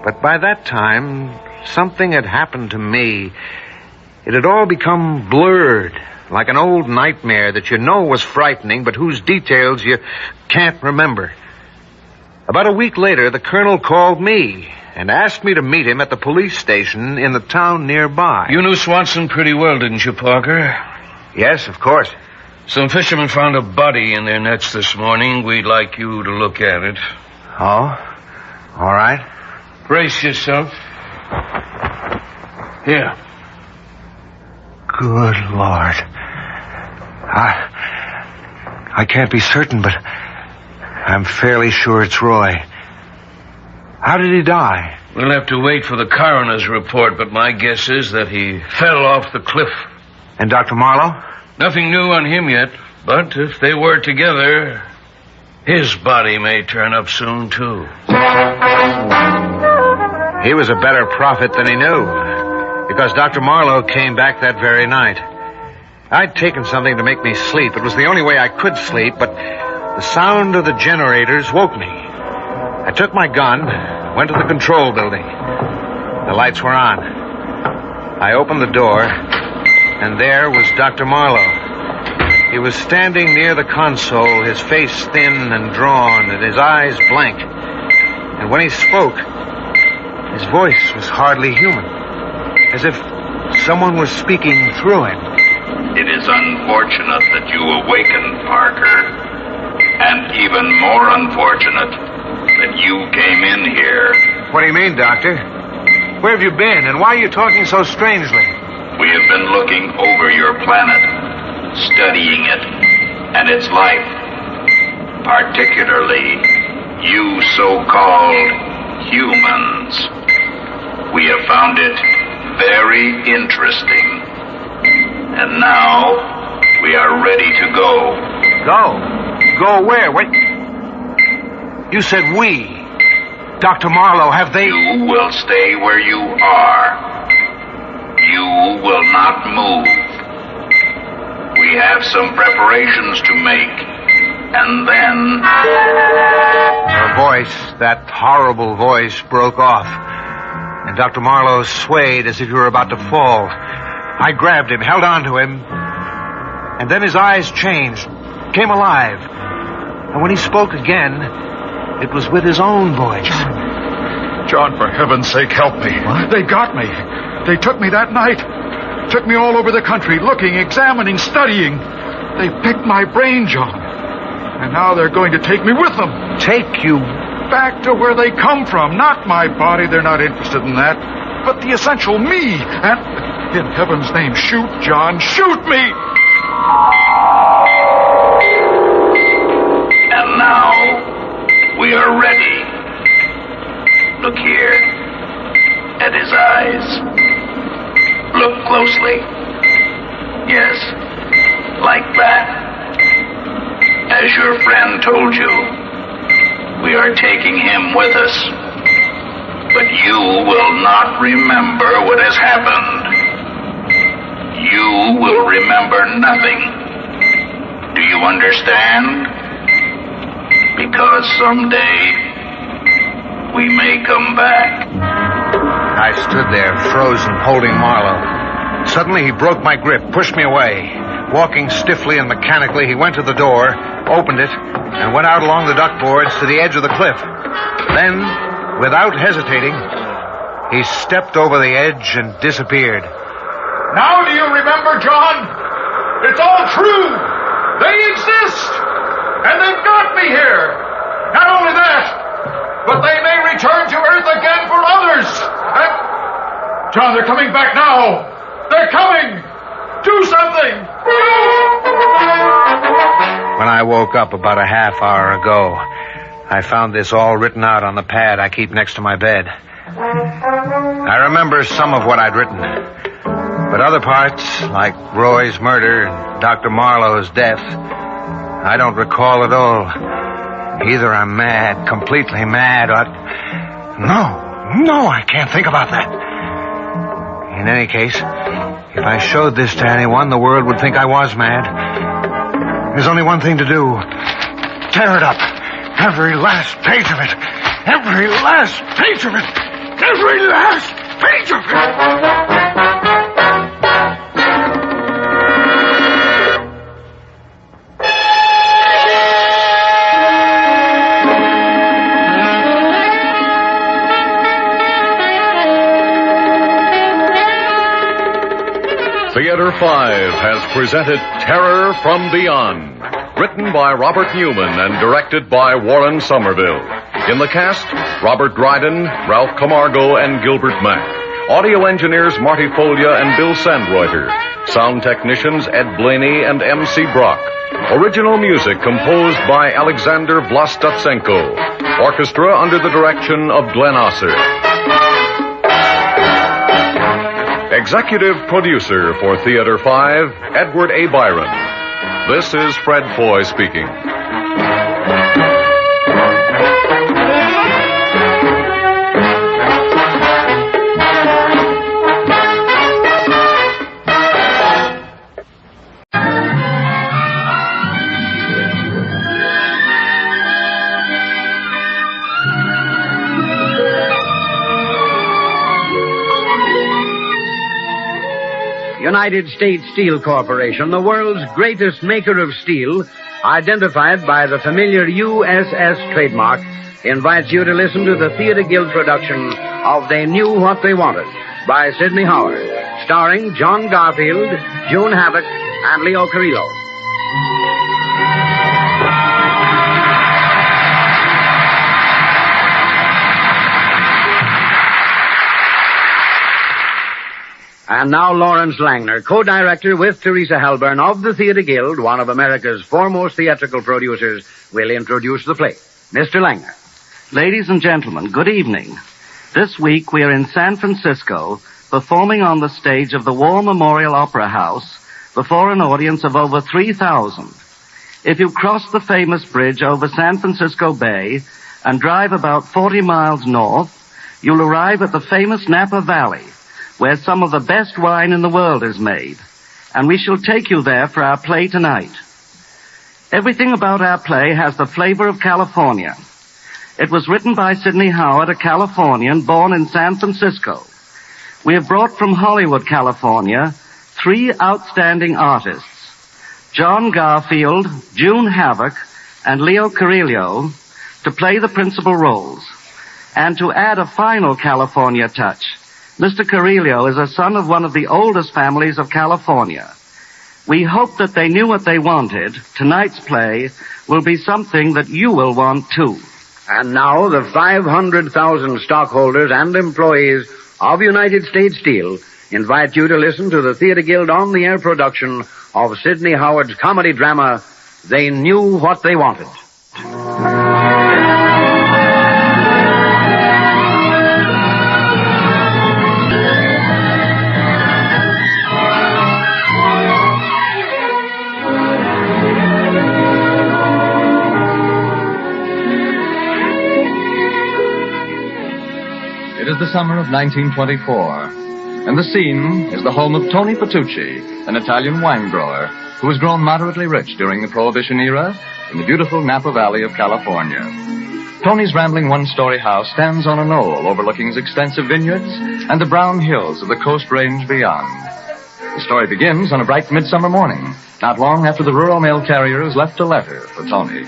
[SPEAKER 17] But by that time, something had happened to me. It had all become blurred, like an old nightmare that you know was frightening, but whose details you can't remember. About a week later, the colonel called me and asked me to meet him at the police station in the town nearby.
[SPEAKER 5] You knew Swanson pretty well, didn't you, Parker?
[SPEAKER 17] Yes, of course.
[SPEAKER 5] Some fishermen found a body in their nets this morning. We'd like you to look at it.
[SPEAKER 17] Oh? All right.
[SPEAKER 5] Brace yourself. Here.
[SPEAKER 17] Good Lord. I can't be certain, but I'm fairly sure it's Roy. How did he die?
[SPEAKER 5] We'll have to wait for the coroner's report, but my guess is that he fell off the cliff.
[SPEAKER 17] And Dr. Marlowe?
[SPEAKER 5] Nothing new on him yet, but if they were together, his body may turn up soon, too.
[SPEAKER 17] He was a better prophet than he knew, because Dr. Marlowe came back that very night. I'd taken something to make me sleep. It was the only way I could sleep, but the sound of the generators woke me. I took my gun, went to the control building. The lights were on. I opened the door, and there was Dr. Marlowe. He was standing near the console, his face thin and drawn, and his eyes blank. And when he spoke, his voice was hardly human, as if someone was speaking through him.
[SPEAKER 13] It is unfortunate that you awakened, Parker, and even more unfortunate that you came in here.
[SPEAKER 17] What do you mean, Doctor? Where have you been, and why are you talking so strangely?
[SPEAKER 13] We have been looking over your planet, studying it and its life, particularly you so-called humans. We have found it very interesting, and now we are ready to go.
[SPEAKER 17] Go? Go where? Wait. You said we. Dr. Marlowe, have they...
[SPEAKER 13] You will stay where you are. You will not move. We have some preparations to make, and then...
[SPEAKER 17] Her voice, that horrible voice, broke off, and Dr. Marlowe swayed as if he were about to fall. I grabbed him, held on to him, and then his eyes changed, came alive. And when he spoke again, it was with his own voice.
[SPEAKER 10] John, for heaven's sake, help me. What? They got me. They took me that night. Took me all over the country, looking, examining, studying. They picked my brain, John. And now they're going to take me with them.
[SPEAKER 17] Take you?
[SPEAKER 10] Back to where they come from. Not my body. They're not interested in that. But the essential me. And in heaven's name, shoot, John. Shoot me!
[SPEAKER 13] And now we are ready. Look here at his eyes. Look closely. Yes, like that. As your friend told you, we are taking him with us. But you will not remember what has happened. You will remember nothing. Do you understand? Because someday we may come back.
[SPEAKER 17] I stood there, frozen, holding Marlowe. Suddenly he broke my grip, pushed me away. Walking stiffly and mechanically, he went to the door, opened it, and went out along the duckboards to the edge of the cliff. Then, without hesitating, he stepped over the edge and disappeared.
[SPEAKER 10] Now do you remember, John? It's all true. They exist. And they've got me here. Not only that, but they may return to Earth again for others. John, they're coming back now. They're coming. Do something.
[SPEAKER 17] When I woke up about a half hour ago, I found this all written out on the pad I keep next to my bed. I remember some of what I'd written, but other parts, like Roy's murder and Dr. Marlowe's death, I don't recall at all. Either I'm mad, completely mad, or... No, I can't think about that. In any case, if I showed this to anyone, the world would think I was mad. There's only one thing to do. Tear it up. Every last page of it. Every last page of it. Every last page of it.
[SPEAKER 7] Theater 5 has presented Terror from Beyond, written by Robert Newman and directed by Warren Somerville. In the cast, Robert Dryden, Ralph Camargo, and Gilbert Mack. Audio engineers Marty Folia and Bill Sandreuter. Sound technicians Ed Blaney and M.C. Brock. Original music composed by Alexander Vlastotsenko. Orchestra under the direction of Glenn Osser. Executive producer for Theater 5, Edward A. Byron. This is Fred Foy speaking.
[SPEAKER 15] United States Steel Corporation, the world's greatest maker of steel, identified by the familiar USS trademark, invites you to listen to the Theater Guild production of They Knew What They Wanted by Sidney Howard, starring John Garfield, June Havoc, and Leo Carrillo. And now Lawrence Langner, co-director with Teresa Halburn of the Theater Guild, one of America's foremost theatrical producers, will introduce the play. Mr. Langner.
[SPEAKER 18] Ladies and gentlemen, good evening. This week we are in San Francisco, performing on the stage of the War Memorial Opera House before an audience of over 3,000. If you cross the famous bridge over San Francisco Bay and drive about 40 miles north, you'll arrive at the famous Napa Valley, where some of the best wine in the world is made, and we shall take you there for our play tonight. Everything about our play has the flavor of California. It was written by Sidney Howard, a Californian born in San Francisco. We have brought from Hollywood, California, 3 outstanding artists, John Garfield, June Havoc, and Leo Carrillo, to play the principal roles. And to add a final California touch, Mr. Carrillo is a son of one of the oldest families of California. We hope that They Knew What They Wanted. Tonight's play will be something that you will want too.
[SPEAKER 15] And now the 500,000 stockholders and employees of United States Steel invite you to listen to the Theater Guild on-the-air production of Sidney Howard's comedy drama, They Knew What They Wanted.
[SPEAKER 23] It is the summer of 1924, and the scene is the home of Tony Petrucci, an Italian wine grower who has grown moderately rich during the Prohibition era in the beautiful Napa Valley of California. Tony's rambling one-story house stands on a knoll overlooking his extensive vineyards and the brown hills of the Coast Range beyond. The story begins on a bright midsummer morning, not long after the rural mail carrier has left a letter for Tony.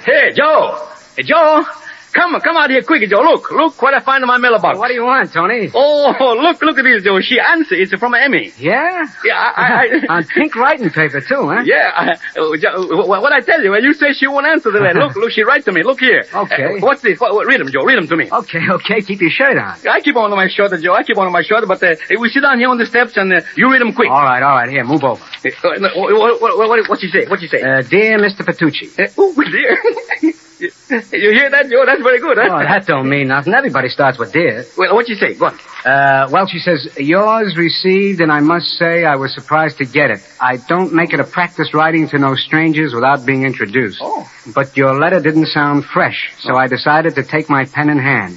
[SPEAKER 24] Hey, Joe! Hey, Joe! Come out here quick, Joe. Look what I find in my mailbox.
[SPEAKER 15] What do you want, Tony?
[SPEAKER 24] Oh, look at this, Joe. She answered. It's from Emmy.
[SPEAKER 15] Yeah?
[SPEAKER 24] Yeah,
[SPEAKER 15] On pink writing paper, too, huh?
[SPEAKER 24] Yeah. What I tell you, when you say she won't answer the letter, look, she write to me. Look here.
[SPEAKER 15] Okay.
[SPEAKER 24] What's this? Read them, Joe. Read them to me.
[SPEAKER 15] Okay. Keep your shirt on.
[SPEAKER 24] I keep on my shirt, Joe. I keep on my shirt, but we sit down here on the steps and you read them quick.
[SPEAKER 15] All right. Here, move over.
[SPEAKER 24] What's she say?
[SPEAKER 15] Dear Mr. Petrucci.
[SPEAKER 24] Dear. You hear that, Joe? That's very good, huh?
[SPEAKER 15] Oh, that don't mean nothing. Everybody starts with dear.
[SPEAKER 24] Well, what'd you say? Go on.
[SPEAKER 15] Well, she says, yours received, and I must say I was surprised to get it. I don't make it a practice writing to no strangers without being introduced.
[SPEAKER 24] Oh.
[SPEAKER 15] But your letter didn't sound fresh, so I decided to take my pen in hand.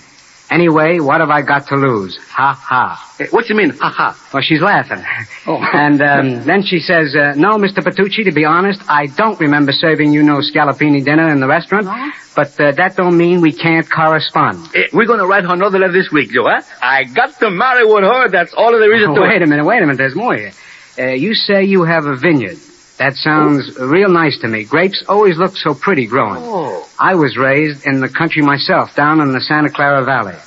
[SPEAKER 15] Anyway, what have I got to lose? Ha, ha.
[SPEAKER 24] What you mean, ha, ha?
[SPEAKER 15] Well, she's laughing.
[SPEAKER 24] Oh.
[SPEAKER 15] And then she says, no, Mr. Petrucci, to be honest, I don't remember serving you no scallopini dinner in the restaurant. No? But that don't mean we can't correspond.
[SPEAKER 24] We're going to write her another letter this week, Joe, huh? I got to marry with her. That's all there is to it.
[SPEAKER 15] Wait a minute. There's more here. You say you have a vineyard. That sounds real nice to me. Grapes always look so pretty growing.
[SPEAKER 24] Oh.
[SPEAKER 15] I was raised in the country myself, down in the Santa Clara Valley.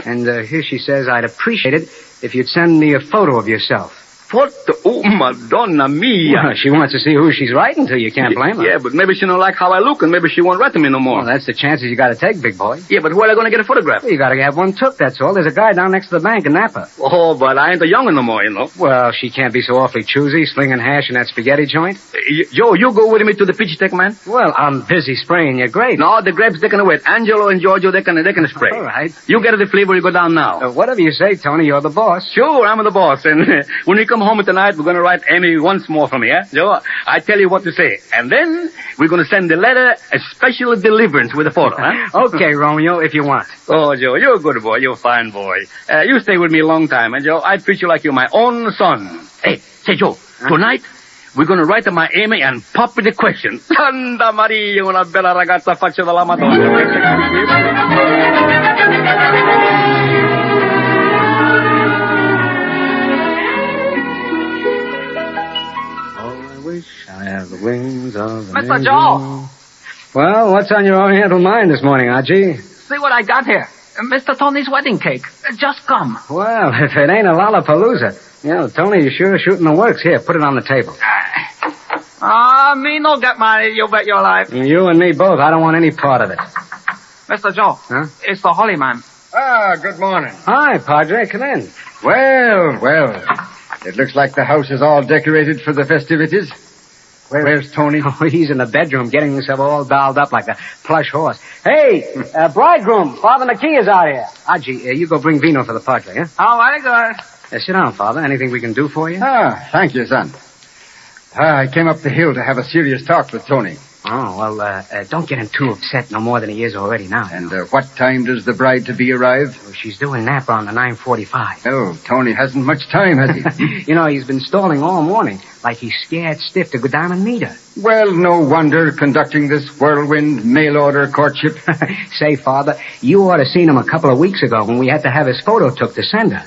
[SPEAKER 15] And here she says, I'd appreciate it if you'd send me a photo of yourself.
[SPEAKER 24] Photo? Oh, Madonna mia.
[SPEAKER 15] Well, she wants to see who she's writing to. You can't blame her.
[SPEAKER 24] Yeah, but maybe she don't like how I look, and maybe she won't write to me no more.
[SPEAKER 15] Well, that's the chances you gotta take, big boy.
[SPEAKER 24] Yeah, but where are they gonna get a photograph?
[SPEAKER 15] Well, you gotta have one took, that's all. There's a guy down next to the bank in Napa.
[SPEAKER 24] Oh, but I ain't a young'un no more, you know.
[SPEAKER 15] Well, she can't be so awfully choosy, slinging hash in that spaghetti joint.
[SPEAKER 24] Joe, you go with me to the Peachy Tech, man.
[SPEAKER 15] Well, I'm busy spraying your grapes.
[SPEAKER 24] No, the grapes, they can wait. Angelo and Giorgio, they can spray.
[SPEAKER 15] All right.
[SPEAKER 24] You get the flavor, you go down now.
[SPEAKER 15] Whatever you say, Tony, you're the boss.
[SPEAKER 24] Sure, I'm the boss. And when we come home tonight, we're going to write Amy once more for me, eh? Joe, I tell you what to say. And then we're going to send the letter a special deliverance with a photo, huh?
[SPEAKER 15] Okay, Romeo, if you want.
[SPEAKER 24] Oh, Joe, you're a good boy. You're a fine boy. You stay with me a long time, and Joe, I treat you like you're my own son. Hey, say, Joe, tonight we're going to write to my Amy and pop with the question. Santa Maria, una bella ragazza faccia della Madonna.
[SPEAKER 15] I have the wings of the
[SPEAKER 24] Mr. Joe!
[SPEAKER 15] Well, what's on your oriental mind this morning, Archie?
[SPEAKER 24] See what I got here. Mr. Tony's wedding cake. Just come.
[SPEAKER 15] Well, if it ain't a Lollapalooza. You know, Tony, you sure shooting the works. Here, put it on the table.
[SPEAKER 24] Me no get money, you bet your life.
[SPEAKER 15] You and me both. I don't want any part of it.
[SPEAKER 24] Mr. Joe,
[SPEAKER 15] Huh?
[SPEAKER 24] it's the Holy Man.
[SPEAKER 4] Good morning.
[SPEAKER 15] Hi, Padre. Come in.
[SPEAKER 4] Well. It looks like the house is all decorated for the festivities. Where's Tony?
[SPEAKER 15] Oh, he's in the bedroom getting himself all dolled up like a plush horse. Hey, bridegroom, Father McKee is out here. Archie, you go bring vino for the Padre, huh?
[SPEAKER 24] Oh, very good.
[SPEAKER 15] Sit down, Father. Anything we can do for you?
[SPEAKER 4] Thank you, son. I came up the hill to have a serious talk with Tony.
[SPEAKER 15] Oh, well, don't get him too upset no more than he is already now.
[SPEAKER 4] And what time does the bride-to-be arrive?
[SPEAKER 15] Well, she's doing Napa on the 9:45.
[SPEAKER 4] Oh, Tony hasn't much time, has he?
[SPEAKER 15] You know, he's been stalling all morning, like he's scared stiff to go down and meet her.
[SPEAKER 4] Well, no wonder, conducting this whirlwind mail-order courtship.
[SPEAKER 15] Say, Father, you ought to seen him a couple of weeks ago when we had to have his photo took to send her.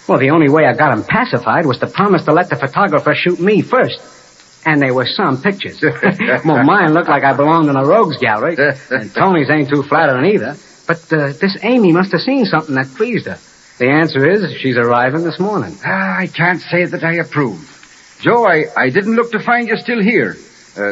[SPEAKER 15] Well, the only way I got him pacified was to promise to let the photographer shoot me first. And there were some pictures. Well, mine looked like I belonged in a rogues gallery, and Tony's ain't too flattering either. But this Amy must have seen something that pleased her. The answer is she's arriving this morning.
[SPEAKER 4] I can't say that I approve. Joe, I didn't look to find you still here.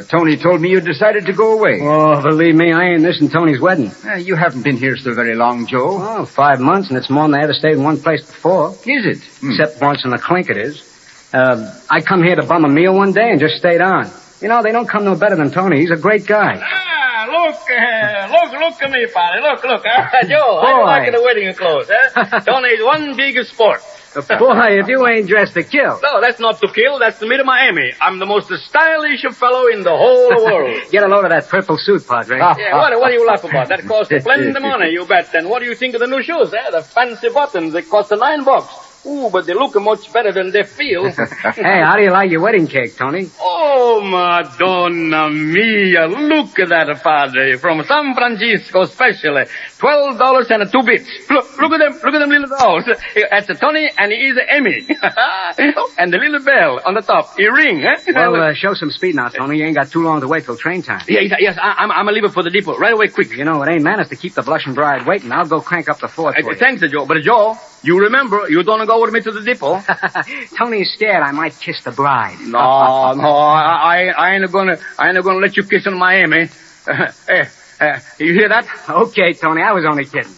[SPEAKER 4] Tony told me you decided to go away.
[SPEAKER 15] Oh, believe me, I ain't missing Tony's wedding.
[SPEAKER 4] You haven't been here so very long, Joe.
[SPEAKER 15] Oh, 5 months, and it's more than I ever stayed in one place before.
[SPEAKER 4] Is it?
[SPEAKER 15] Except once in the clink it is. I come here to bum a meal one day and just stayed on. You know, they don't come no better than Tony. He's a great guy.
[SPEAKER 24] Look at me, Padre. Look. Joe, how you like the wedding clothes, eh? Tony's one big sport.
[SPEAKER 15] Boy, if you ain't dressed to kill.
[SPEAKER 24] No, that's not to kill. That's to meet my Amy. I'm the most stylish fellow in the whole world.
[SPEAKER 15] Get a load of that purple suit, Padre.
[SPEAKER 24] Yeah, what do you laugh about? That costs plenty of money, you bet. And what do you think of the new shoes, eh? The fancy buttons. They cost $9. Ooh, but they look much better than they feel.
[SPEAKER 15] Hey, how do you like your wedding cake, Tony?
[SPEAKER 24] Oh, Madonna mia. Look at that, Padre. From San Francisco, specially. $12 and 2 bits. Look at them little dolls. That's Tony and he is Amy. And the little bell on the top. A ring, eh?
[SPEAKER 15] Well, show some speed now, Tony. You ain't got too long to wait till train time.
[SPEAKER 24] Yes, I'm a leaving for the depot. Right away, quick.
[SPEAKER 15] You know, it ain't manners to keep the blushing bride waiting. I'll go crank up the fort for you.
[SPEAKER 24] Thanks, Joe. But, Joe, you remember, you don't go with me to the depot.
[SPEAKER 15] Tony's scared I might kiss the bride.
[SPEAKER 24] No, I ain't gonna let you kiss on my Amy. You hear that?
[SPEAKER 15] Okay, Tony, I was only kidding.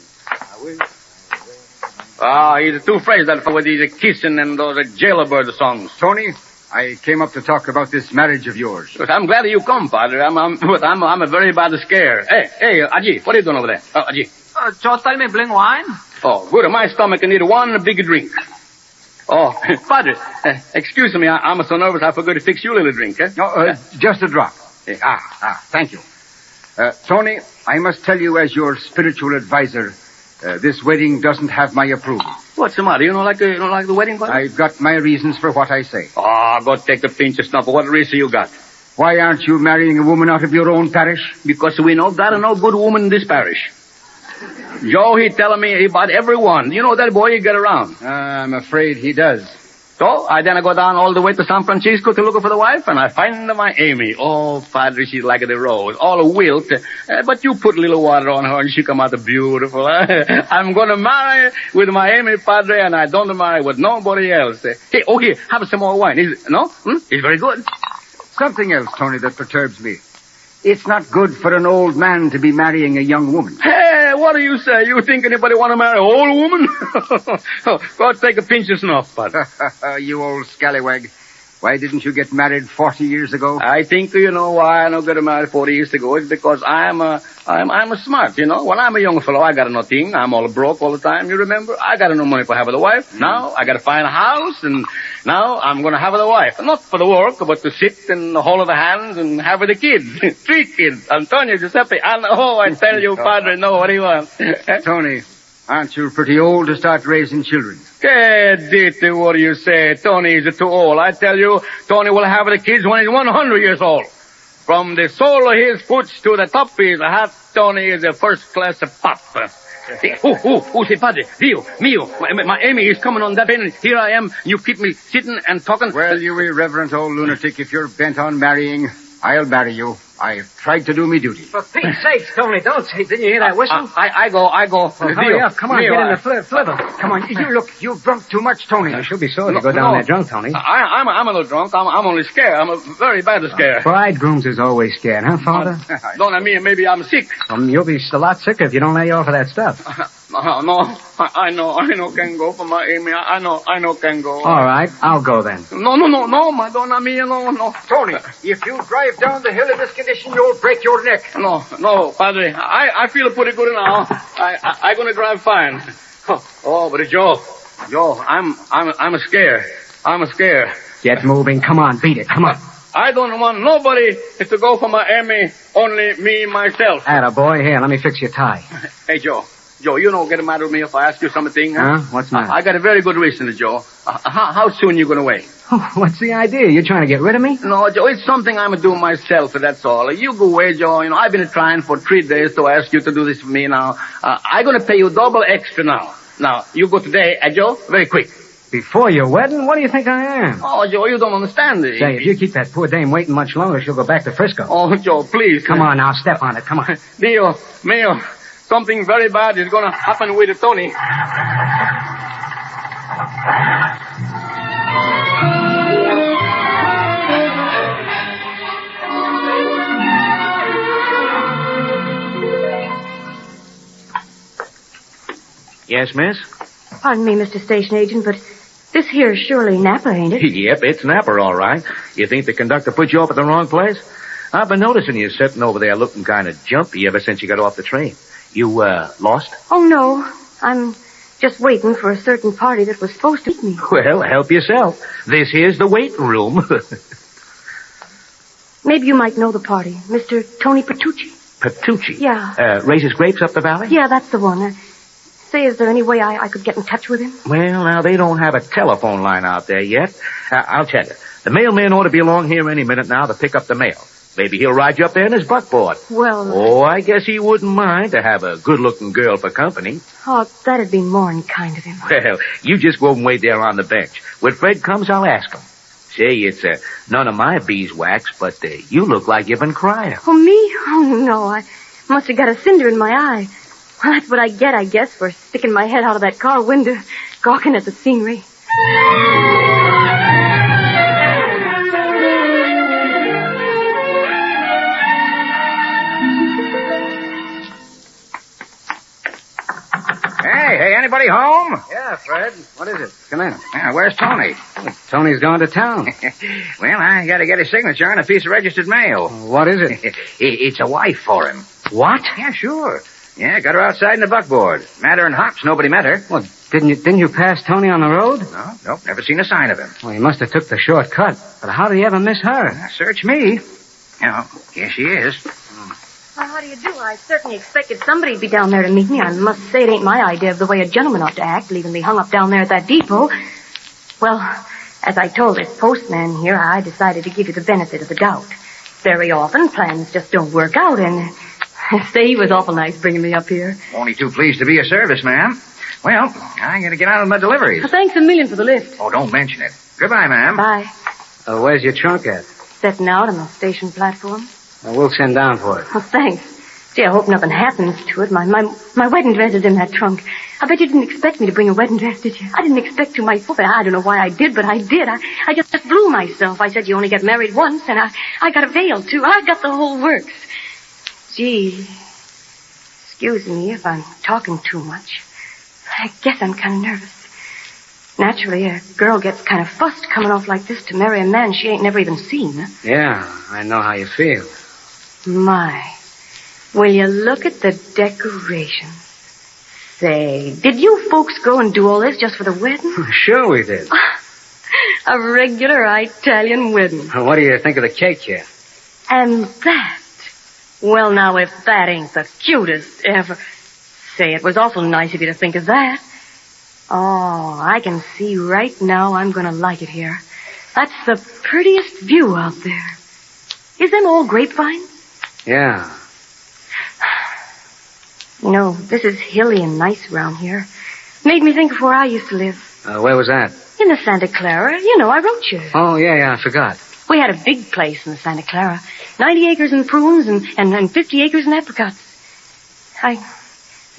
[SPEAKER 24] He's too afraid that with these kissing and those jailbird songs.
[SPEAKER 4] Tony, I came up to talk about this marriage of yours.
[SPEAKER 24] But I'm glad you come, Padre. I'm a very bad scare. Hey, Aji, what are you doing over there? Aji. Just tell me, bring wine. Oh, good. My stomach can need one big drink. Oh, Padre, excuse me. I'm so nervous I forgot to fix you a little drink, eh?
[SPEAKER 4] No, just a drop. Thank you. Tony, I must tell you as your spiritual advisor, this wedding doesn't have my approval.
[SPEAKER 24] What's the matter? You don't like the wedding, Padre?
[SPEAKER 4] I've got my reasons for what I say.
[SPEAKER 24] Go take the pinch of snuff. What reason you got?
[SPEAKER 4] Why aren't you marrying a woman out of your own parish?
[SPEAKER 24] Because we know that no good woman in this parish. Joe, he telling me about everyone. You know that boy you get around.
[SPEAKER 4] I'm afraid he does.
[SPEAKER 24] So I then go down all the way to San Francisco to look for the wife, and I find my Amy. Oh, Padre, she's like the rose, all wilt. But you put a little water on her, and she come out beautiful. I'm going to marry with my Amy, Padre, and I don't marry with nobody else. Hey, oh, here, have some more wine. No? It's very good.
[SPEAKER 4] Something else, Tony, that perturbs me. It's not good for an old man to be marrying a young woman.
[SPEAKER 24] Hey, what do you say? You think anybody want to marry an old woman? Go take a pinch of snuff, Padre.
[SPEAKER 4] You old scallywag. Why didn't you get married 40 years ago?
[SPEAKER 24] I think you know why I don't get married 40 years ago. It's because I'm a smart, you know. When I'm a young fellow, I got nothing. I'm all broke all the time, you remember? I got no money for having a wife. Now I got to find a house, and now I'm going to have a wife. Not for the work, but to sit and hold the hands and have the kids. 3 kids. Antonio, Giuseppe, and I tell you, Padre, know what he wants.
[SPEAKER 4] Tony, aren't you pretty old to start raising children?
[SPEAKER 24] Dite, what do you say? Tony is too old. I tell you, Tony will have the kids when he's 100 years old. From the sole of his foot to the top of his hat, Tony is a first-class pop. Say, Padre, Dio, mio, my Amy is coming on that end. Here I am. You keep me sitting and talking.
[SPEAKER 4] Well, you irreverent old lunatic, if you're bent on marrying, I'll marry you. I've tried to do me duty.
[SPEAKER 15] For Pete's sakes, Tony, don't say. Didn't you hear that whistle?
[SPEAKER 24] I go.
[SPEAKER 15] Well, hurry up. Come on, get in the flivver. Come on, you've drunk too much, Tony. You should be sorry to go down there drunk, Tony.
[SPEAKER 24] I'm a little drunk. I'm only scared. I'm very badly scared.
[SPEAKER 15] Bridegrooms is always scared, huh, Father?
[SPEAKER 24] Don't I mean maybe I'm sick?
[SPEAKER 15] You'll be a lot sicker if you don't lay off of that stuff.
[SPEAKER 24] No, I know can go for my Amy. I know can go.
[SPEAKER 15] All right, I'll go then.
[SPEAKER 24] No, Madonna mia, no.
[SPEAKER 15] Tony, if you drive down the hill in this condition, you'll break your neck.
[SPEAKER 24] No, Padre, I feel pretty good now. I'm gonna drive fine. Oh, but Joe, I'm scared. I'm scared.
[SPEAKER 15] Get moving. Come on, beat it. Come on.
[SPEAKER 24] I don't want nobody to go for my Amy, only me, myself.
[SPEAKER 15] Attaboy. Here, let me fix your tie.
[SPEAKER 24] Hey, Joe, you don't get mad with me if I ask you something.
[SPEAKER 15] Huh? What's matter?
[SPEAKER 24] I got a very good reason, Joe. How soon you going away?
[SPEAKER 15] What's the idea? You trying to get rid of me?
[SPEAKER 24] No, Joe, it's something I'm doing myself, that's all. You go away, Joe. You know, I've been trying for 3 days to ask you to do this for me now. I'm going to pay you double extra now. Now, you go today, Joe, very quick.
[SPEAKER 15] Before your wedding? What do you think I am?
[SPEAKER 24] Oh, Joe, you don't understand it.
[SPEAKER 15] Say, if you keep that poor dame waiting much longer, she'll go back to Frisco.
[SPEAKER 24] Oh, Joe, please.
[SPEAKER 15] Come on now, step on it. Come on.
[SPEAKER 24] Dio, mio. Something very bad is going to happen with Tony.
[SPEAKER 15] Yes, miss?
[SPEAKER 3] Pardon me, Mr. Station Agent, but this here is surely Napa, ain't it?
[SPEAKER 15] Yep, it's Napa, all right. You think the conductor put you up at the wrong place? I've been noticing you sitting over there looking kind of jumpy ever since you got off the train. You, lost?
[SPEAKER 3] Oh, no. I'm just waiting for a certain party that was supposed to meet me.
[SPEAKER 15] Well, help yourself. This here's the waiting room.
[SPEAKER 3] Maybe you might know the party. Mr. Tony Petrucci.
[SPEAKER 15] Petrucci?
[SPEAKER 3] Yeah.
[SPEAKER 15] Raises grapes up the valley?
[SPEAKER 3] Yeah, that's the one. Say, is there any way I could get in touch with him?
[SPEAKER 15] Well, now, they don't have a telephone line out there yet. I'll tell you. The mailman ought to be along here any minute now to pick up the mail. Maybe he'll ride you up there in his buckboard.
[SPEAKER 3] Well...
[SPEAKER 15] Oh, I guess he wouldn't mind to have a good-looking girl for company.
[SPEAKER 3] Oh, that'd be more than kind of him.
[SPEAKER 15] Well, you just go and wait there on the bench. When Fred comes, I'll ask him. Say, it's none of my beeswax, but you look like you've been crying.
[SPEAKER 3] Oh, me? Oh, no, I must have got a cinder in my eye. Well, that's what I get, I guess, for sticking my head out of that car window, gawking at the scenery.
[SPEAKER 4] Hey, anybody home?
[SPEAKER 15] Yeah, Fred. What is it? Come in.
[SPEAKER 4] Yeah, where's Tony?
[SPEAKER 15] Tony's gone to town.
[SPEAKER 4] Well, I gotta get his signature on a piece of registered mail.
[SPEAKER 15] What is it?
[SPEAKER 4] It's a wife for him.
[SPEAKER 15] What?
[SPEAKER 4] Yeah, sure. Yeah, got her outside in the buckboard. Met her in hops, nobody met her.
[SPEAKER 15] Well, didn't you pass Tony on the road?
[SPEAKER 4] Nope, never seen a sign of him.
[SPEAKER 15] Well, he must have took the shortcut. But how did he ever miss her?
[SPEAKER 4] Search me. Here she is.
[SPEAKER 3] Well, how do you do? I certainly expected somebody to be down there to meet me. I must say it ain't my idea of the way a gentleman ought to act, leaving me hung up down there at that depot. Well, as I told this postman here, I decided to give you the benefit of the doubt. Very often, plans just don't work out, and say, he was awful nice bringing me up here.
[SPEAKER 4] Only too pleased to be of service, ma'am. Well, I gotta get out of my deliveries.
[SPEAKER 3] Well, thanks a million for the lift.
[SPEAKER 4] Oh, don't mention it. Goodbye, ma'am.
[SPEAKER 3] Bye.
[SPEAKER 15] Where's your trunk at?
[SPEAKER 3] Setting out on the station platform.
[SPEAKER 15] We'll send down for it.
[SPEAKER 3] Oh, thanks. Gee, I hope nothing happens to it. My wedding dress is in that trunk. I bet you didn't expect me to bring a wedding dress, did you? I didn't expect to myself. I don't know why I did, but I did. I just blew myself. I said you only get married once, and I got a veil, too. I got the whole works. Gee, excuse me if I'm talking too much. I guess I'm kind of nervous. Naturally, a girl gets kind of fussed coming off like this to marry a man she ain't never even seen.
[SPEAKER 15] Yeah, I know how you feel.
[SPEAKER 3] My, will you look at the decorations? Say, did you folks go and do all this just for the wedding?
[SPEAKER 15] Sure we did.
[SPEAKER 3] A regular Italian wedding.
[SPEAKER 15] What do you think of the cake here?
[SPEAKER 3] And that? Well, now, if that ain't the cutest ever. Say, it was awful nice of you to think of that. Oh, I can see right now I'm going to like it here. That's the prettiest view out there. Is them all grapevines?
[SPEAKER 15] Yeah.
[SPEAKER 3] You know, this is hilly and nice around here. Made me think of where I used to live.
[SPEAKER 15] Where was that?
[SPEAKER 3] In the Santa Clara. You know, I wrote you.
[SPEAKER 15] Oh, yeah, I forgot.
[SPEAKER 3] We had a big place in the Santa Clara. 90 acres in prunes and 50 acres in apricots. I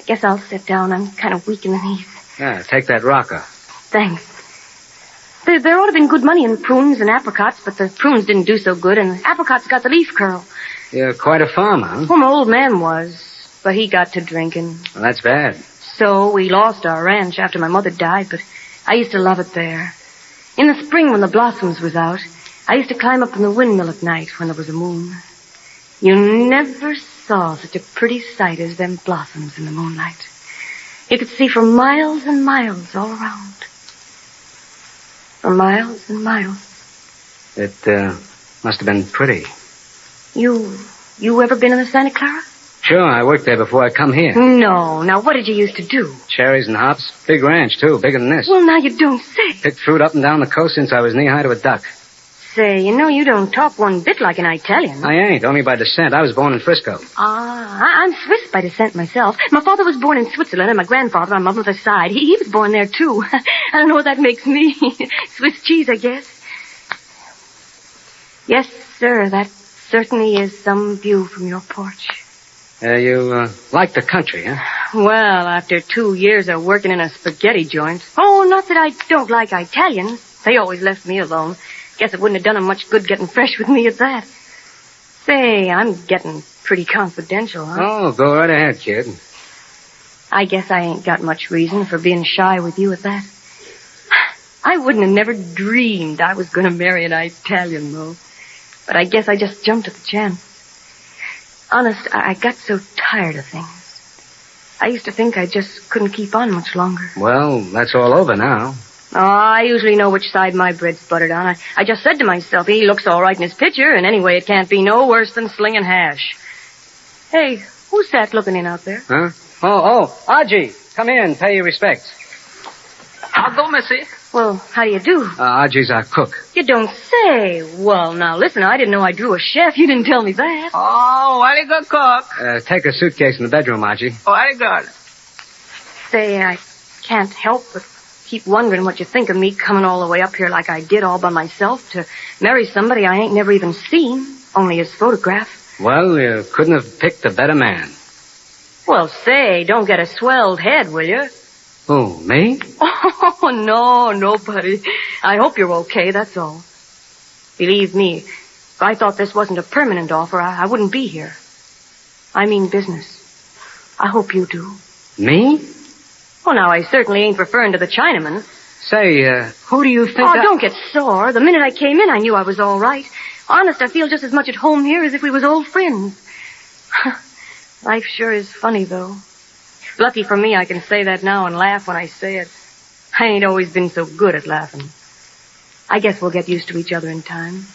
[SPEAKER 3] guess I'll sit down. I'm kind of weak in the knees.
[SPEAKER 15] Yeah, take that rocker.
[SPEAKER 3] Thanks. There ought to have been good money in prunes and apricots, but the prunes didn't do so good, and the apricots got the leaf curl.
[SPEAKER 15] You're quite a farmer, huh?
[SPEAKER 3] Well, my old man was, but he got to drinking.
[SPEAKER 15] Well, that's bad.
[SPEAKER 3] So we lost our ranch after my mother died, but I used to love it there. In the spring when the blossoms was out, I used to climb up in the windmill at night when there was a moon. You never saw such a pretty sight as them blossoms in the moonlight. You could see for miles and miles all around. For miles and miles.
[SPEAKER 15] It, must have been pretty.
[SPEAKER 3] You ever been in the Santa Clara?
[SPEAKER 15] Sure, I worked there before I come here.
[SPEAKER 3] No. Now, what did you used to do?
[SPEAKER 15] Cherries and hops. Big ranch, too. Bigger than this.
[SPEAKER 3] Well, now you don't say.
[SPEAKER 15] Picked fruit up and down the coast since I was knee-high to a duck.
[SPEAKER 3] Say, you know you don't talk one bit like an Italian.
[SPEAKER 15] I ain't. Only by descent. I was born in Frisco.
[SPEAKER 3] I'm Swiss by descent myself. My father was born in Switzerland, and my grandfather on my mother's side. He was born there, too. I don't know what that makes me. Swiss cheese, I guess. Yes, sir, that certainly is some view from your porch.
[SPEAKER 15] You like the country, huh?
[SPEAKER 3] Well, after 2 years of working in a spaghetti joint. Oh, not that I don't like Italians. They always left me alone. Guess it wouldn't have done them much good getting fresh with me at that. Say, I'm getting pretty confidential, huh?
[SPEAKER 15] Oh, go right ahead, kid.
[SPEAKER 3] I guess I ain't got much reason for being shy with you at that. I wouldn't have never dreamed I was going to marry an Italian, though. But I guess I just jumped at the chance. Honest, I got so tired of things. I used to think I just couldn't keep on much longer.
[SPEAKER 15] Well, that's all over now.
[SPEAKER 3] Oh, I usually know which side my bread's buttered on. I just said to myself, he looks all right in his picture, and anyway, it can't be no worse than slinging hash. Hey, who's that looking in out there?
[SPEAKER 15] Huh? Oh, Aji, come in, pay your respects.
[SPEAKER 24] I'll go, missy.
[SPEAKER 3] Well, how do you do?
[SPEAKER 15] Aji's our cook.
[SPEAKER 3] You don't say. Well, now, listen, I didn't know I drew a chef. You didn't tell me that.
[SPEAKER 24] Oh, very good cook.
[SPEAKER 15] Take a suitcase in the bedroom, Aji.
[SPEAKER 24] Oh, very good.
[SPEAKER 3] Say, I can't help but keep wondering what you think of me coming all the way up here like I did all by myself to marry somebody I ain't never even seen, only his photograph.
[SPEAKER 15] Well, you couldn't have picked a better man.
[SPEAKER 3] Well, say, don't get a swelled head, will you?
[SPEAKER 15] Who, me?
[SPEAKER 3] Oh, no, nobody. I hope you're okay, that's all. Believe me, if I thought this wasn't a permanent offer, I wouldn't be here. I mean business. I hope you do.
[SPEAKER 15] Me?
[SPEAKER 3] Oh, now, I certainly ain't referring to the Chinaman.
[SPEAKER 15] Say, who do you think
[SPEAKER 3] don't get sore. The minute I came in, I knew I was all right. Honest, I feel just as much at home here as if we was old friends. Life sure is funny, though. Lucky for me, I can say that now and laugh when I say it. I ain't always been so good at laughing. I guess we'll get used to each other in time.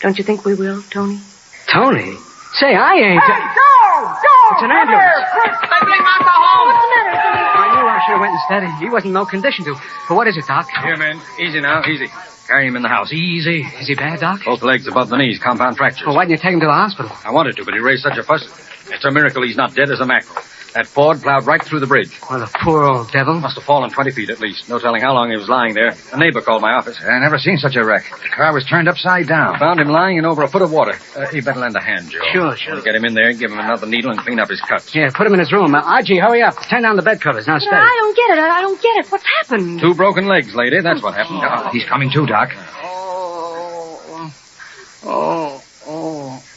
[SPEAKER 3] Don't you think we will, Tony?
[SPEAKER 15] Tony? Say, I ain't...
[SPEAKER 24] Hey, Joe!
[SPEAKER 15] It's an ambulance.
[SPEAKER 24] They bring Martha home.
[SPEAKER 3] What's the matter?
[SPEAKER 15] I knew I should have went instead. He wasn't in no condition to. But what is it, Doc?
[SPEAKER 22] Here, man. Easy now, easy. Carry him in the house. Easy.
[SPEAKER 15] Is he bad, Doc?
[SPEAKER 22] Both legs above the knees, compound fractures.
[SPEAKER 15] Well, why didn't you take him to the hospital?
[SPEAKER 22] I wanted to, but he raised such a fuss. It's a miracle he's not dead as a mackerel.
[SPEAKER 6] That Ford plowed right through the bridge.
[SPEAKER 18] Well, the poor old devil.
[SPEAKER 6] Must have fallen 20 feet at least. No telling how long he was lying there. A neighbor called my office.
[SPEAKER 22] I never seen such a wreck. The car was turned upside down.
[SPEAKER 6] Found him lying in over a foot of water. You better lend a hand, Joe.
[SPEAKER 18] Sure.
[SPEAKER 6] Get him in there, give him another needle, and clean up his cuts.
[SPEAKER 18] Yeah, put him in his room. Archie, hurry up. Turn down the bed covers. Now, stay.
[SPEAKER 3] I don't get it. I don't get it. What's happened?
[SPEAKER 6] 2 broken legs, lady. That's what happened.
[SPEAKER 22] Oh, he's coming too, Doc.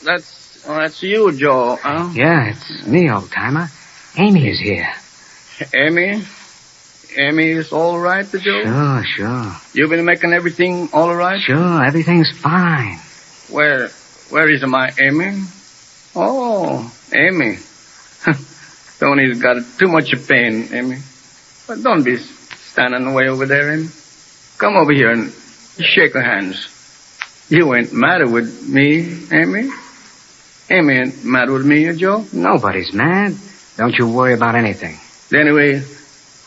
[SPEAKER 24] That's you, Joe, huh?
[SPEAKER 18] Yeah, it's me, old-timer. Amy is here.
[SPEAKER 24] Amy? Amy is all right, Joe?
[SPEAKER 18] Sure.
[SPEAKER 24] You've been making everything all right?
[SPEAKER 18] Sure, everything's fine.
[SPEAKER 24] Where is my Amy? Oh, Amy. Tony's got too much pain, Amy. But don't be standing way over there, Amy. Come over here and shake our hands. You ain't mad with me, Amy? Amy ain't mad with me, Joe?
[SPEAKER 18] Nobody's mad. Don't you worry about anything.
[SPEAKER 24] Anyway,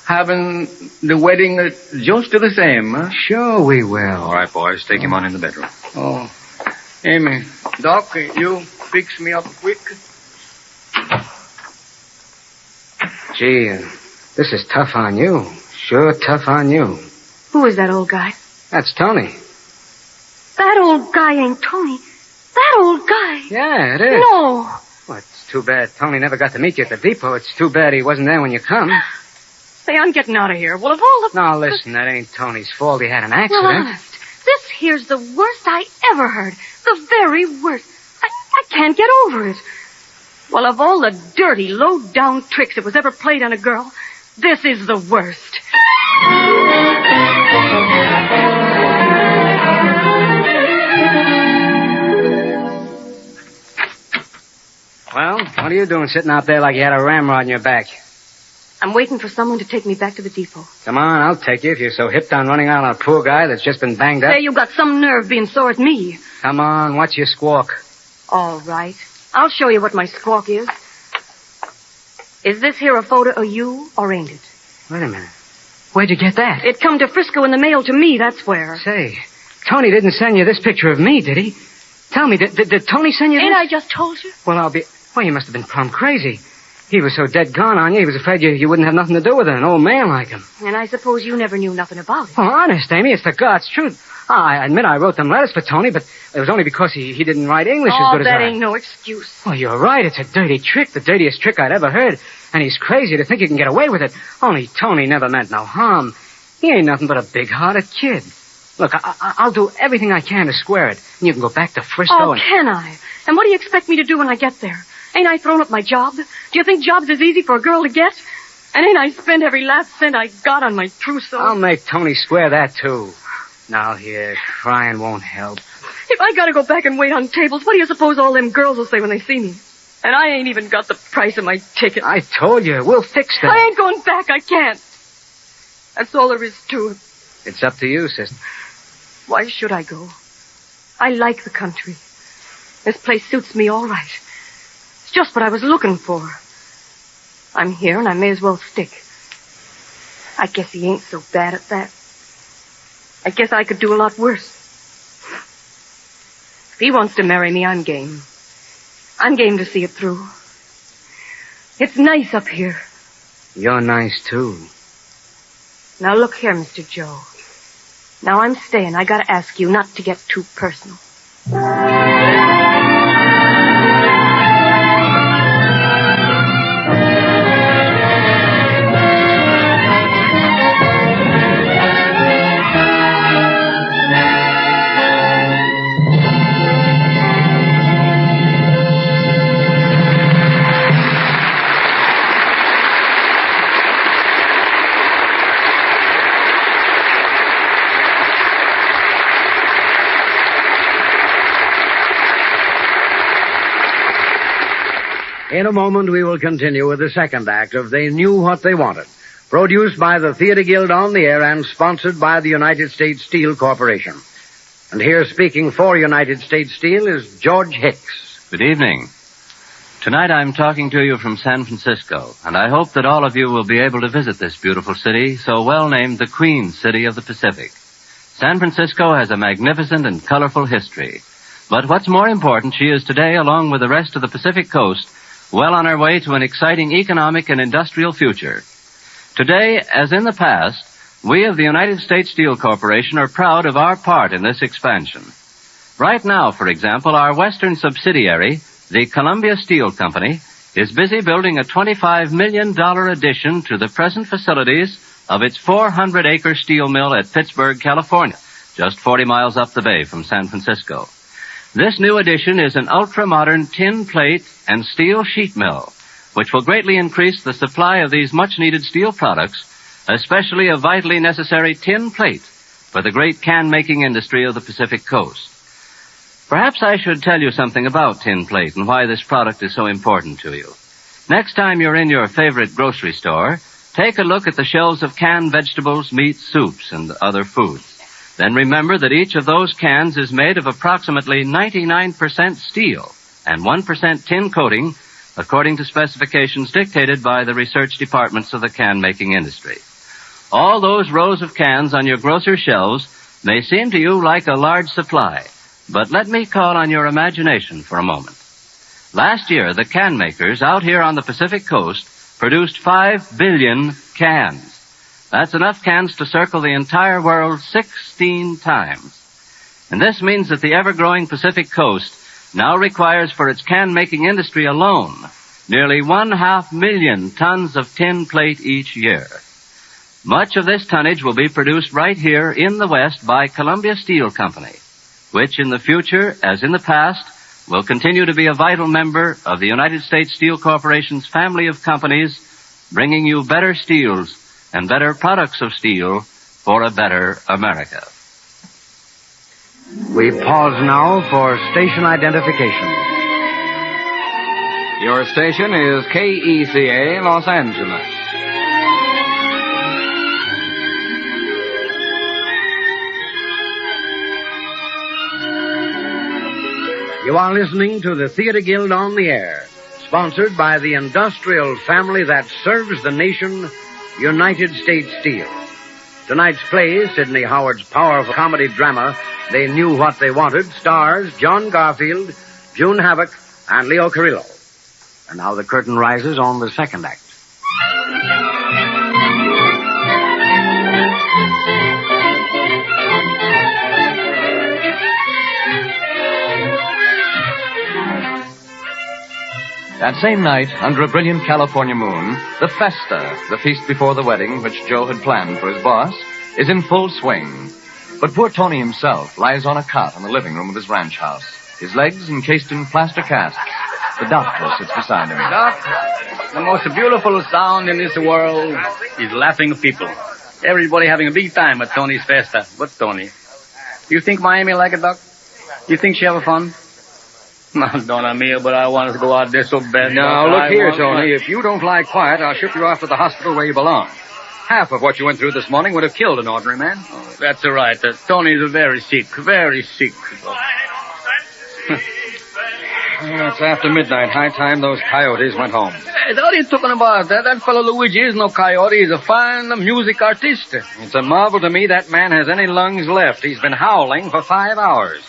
[SPEAKER 24] having the wedding just the same, huh?
[SPEAKER 18] Sure we will.
[SPEAKER 6] All right, boys, take him on in the bedroom.
[SPEAKER 24] Oh, Amy, Doc, you fix me up quick.
[SPEAKER 18] Gee, this is tough on you. Sure tough on you.
[SPEAKER 3] Who is that old guy?
[SPEAKER 18] That's Tony.
[SPEAKER 3] That old guy ain't Tony. That old guy.
[SPEAKER 18] Yeah, it is.
[SPEAKER 3] No.
[SPEAKER 18] Well, it's too bad Tony never got to meet you at the depot. It's too bad he wasn't there when you come.
[SPEAKER 3] Say, I'm getting out of here. Well, of all the...
[SPEAKER 18] Now, listen, that ain't Tony's fault. He had an
[SPEAKER 3] Well,
[SPEAKER 18] accident.
[SPEAKER 3] honest, this here's the worst I ever heard. The very worst. I can't get over it. Well, of all the dirty, low-down tricks that was ever played on a girl, this is the worst.
[SPEAKER 18] Well, what are you doing sitting out there like you had a ramrod in your back?
[SPEAKER 3] I'm waiting for someone to take me back to the depot.
[SPEAKER 18] Come on, I'll take you if you're so hipped on running out on a poor guy that's just been banged up.
[SPEAKER 3] Say, you got some nerve being sore at me.
[SPEAKER 18] Come on, what's your squawk?
[SPEAKER 3] All right. I'll show you what my squawk is. Is this here a photo of you, or ain't it?
[SPEAKER 18] Wait a minute. Where'd you get that?
[SPEAKER 3] It come to Frisco in the mail to me, that's where.
[SPEAKER 18] Say, Tony didn't send you this picture of me, did he? Tell me, did Tony send you this?
[SPEAKER 3] Ain't I just told you?
[SPEAKER 18] Well, you must have been plumb crazy. He was so dead gone on you, he was afraid you wouldn't have nothing to do with it, an old man like him.
[SPEAKER 3] And I suppose you never knew nothing about it.
[SPEAKER 18] Well, honest, Amy, it's the God's truth. I admit I wrote them letters for Tony, but it was only because he didn't write English as good as I.
[SPEAKER 3] Oh, that ain't no excuse.
[SPEAKER 18] Well, you're right. It's a dirty trick, the dirtiest trick I'd ever heard. And he's crazy to think he can get away with it. Only Tony never meant no harm. He ain't nothing but a big-hearted kid. Look, I'll do everything I can to square it. And you can go back to Frisco and...
[SPEAKER 3] can I? And what do you expect me to do when I get there? Ain't I thrown up my job? Do you think jobs is easy for a girl to get? And ain't I spent every last cent I got on my trousseau?
[SPEAKER 18] I'll make Tony square that, too. Now, here, crying won't help.
[SPEAKER 3] If I gotta go back and wait on tables, what do you suppose all them girls will say when they see me? And I ain't even got the price of my ticket.
[SPEAKER 18] I told you, we'll fix that.
[SPEAKER 3] I ain't going back, I can't. That's all there is to it.
[SPEAKER 18] It's up to you, sister.
[SPEAKER 3] Why should I go? I like the country. This place suits me all right. It's just what I was looking for. I'm here and I may as well stick. I guess he ain't so bad at that. I guess I could do a lot worse. If he wants to marry me, I'm game. I'm game to see it through. It's nice up here.
[SPEAKER 18] You're nice, too.
[SPEAKER 3] Now look here, Mr. Joe. Now I'm staying. I gotta ask you not to get too personal.
[SPEAKER 15] In a moment, we will continue with the second act of They Knew What They Wanted, produced by the Theater Guild on the Air and sponsored by the United States Steel Corporation. And here speaking for United States Steel is George Hicks.
[SPEAKER 18] Good evening. Tonight I'm talking to you from San Francisco, and I hope that all of you will be able to visit this beautiful city, so well named the Queen City of the Pacific. San Francisco has a magnificent and colorful history. But what's more important, she is today, along with the rest of the Pacific coast, well on our way to an exciting economic and industrial future. Today, as in the past, we of the United States Steel Corporation are proud of our part in this expansion. Right now, for example, our western subsidiary, the Columbia Steel Company, is busy building a $25 million addition to the present facilities of its 400-acre steel mill at Pittsburgh, California, just 40 miles up the bay from San Francisco. This new addition is an ultra-modern tin plate and steel sheet mill, which will greatly increase the supply of these much-needed steel products, especially a vitally necessary tin plate for the great can-making industry of the Pacific Coast. Perhaps I should tell you something about tin plate and why this product is so important to you. Next time you're in your favorite grocery store, take a look at the shelves of canned vegetables, meats, soups, and other foods. Then remember that each of those cans is made of approximately 99% steel and 1% tin coating, according to specifications dictated by the research departments of the can-making industry. All those rows of cans on your grocer's shelves may seem to you like a large supply, but let me call on your imagination for a moment. Last year, the can makers out here on the Pacific Coast produced 5 billion cans. That's enough cans to circle the entire world 16 times. And this means that the ever-growing Pacific Coast now requires for its can-making industry alone nearly 500,000 tons of tin plate each year. Much of this tonnage will be produced right here in the West by Columbia Steel Company, which in the future, as in the past, will continue to be a vital member of the United States Steel Corporation's family of companies, bringing you better steels and better products of steel for a better America.
[SPEAKER 15] We pause now for station identification.
[SPEAKER 23] Your station is KECA, Los Angeles.
[SPEAKER 15] You are listening to the Theater Guild on the Air, sponsored by the industrial family that serves the nation, United States Steel. Tonight's play, Sidney Howard's powerful comedy drama, They Knew What They Wanted, stars John Garfield, June Havoc, and Leo Carrillo. And now the curtain rises on the second act.
[SPEAKER 23] That same night, under a brilliant California moon, the festa, the feast before the wedding, which Joe had planned for his boss, is in full swing. But poor Tony himself lies on a cot in the living room of his ranch house, his legs encased in plaster casts. The doctor sits beside him.
[SPEAKER 24] Doc, the most beautiful sound in this world is laughing people. Everybody having a big time at Tony's festa. But Tony, you think Miami like it, Doc? You think she have fun? No, Donna Mia, but I want to go out there so bad.
[SPEAKER 4] Now, look here, Tony. If you don't lie quiet, I'll ship you off to the hospital where you belong. Half of what you went through this morning would have killed an ordinary man.
[SPEAKER 24] Oh, that's all right. Tony is very sick, very sick.
[SPEAKER 4] It's after midnight. High time those coyotes went home.
[SPEAKER 24] Hey, what are you talking about? That fellow Luigi is no coyote. He's a fine music artist.
[SPEAKER 4] It's a marvel to me that man has any lungs left. He's been howling for 5 hours.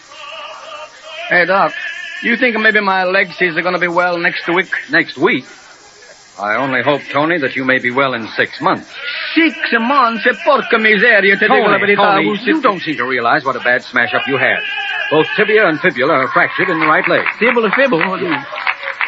[SPEAKER 24] Hey, Doc, you think maybe my legs is going to be well next week?
[SPEAKER 4] Next week? I only hope, Tony, that you may be well in 6 months.
[SPEAKER 24] 6 months? Porca miseria.
[SPEAKER 4] Tony, you don't seem to realize what a bad smash-up you had. Both tibia and fibula are fractured in the right leg.
[SPEAKER 24] Fibula? What do you mean?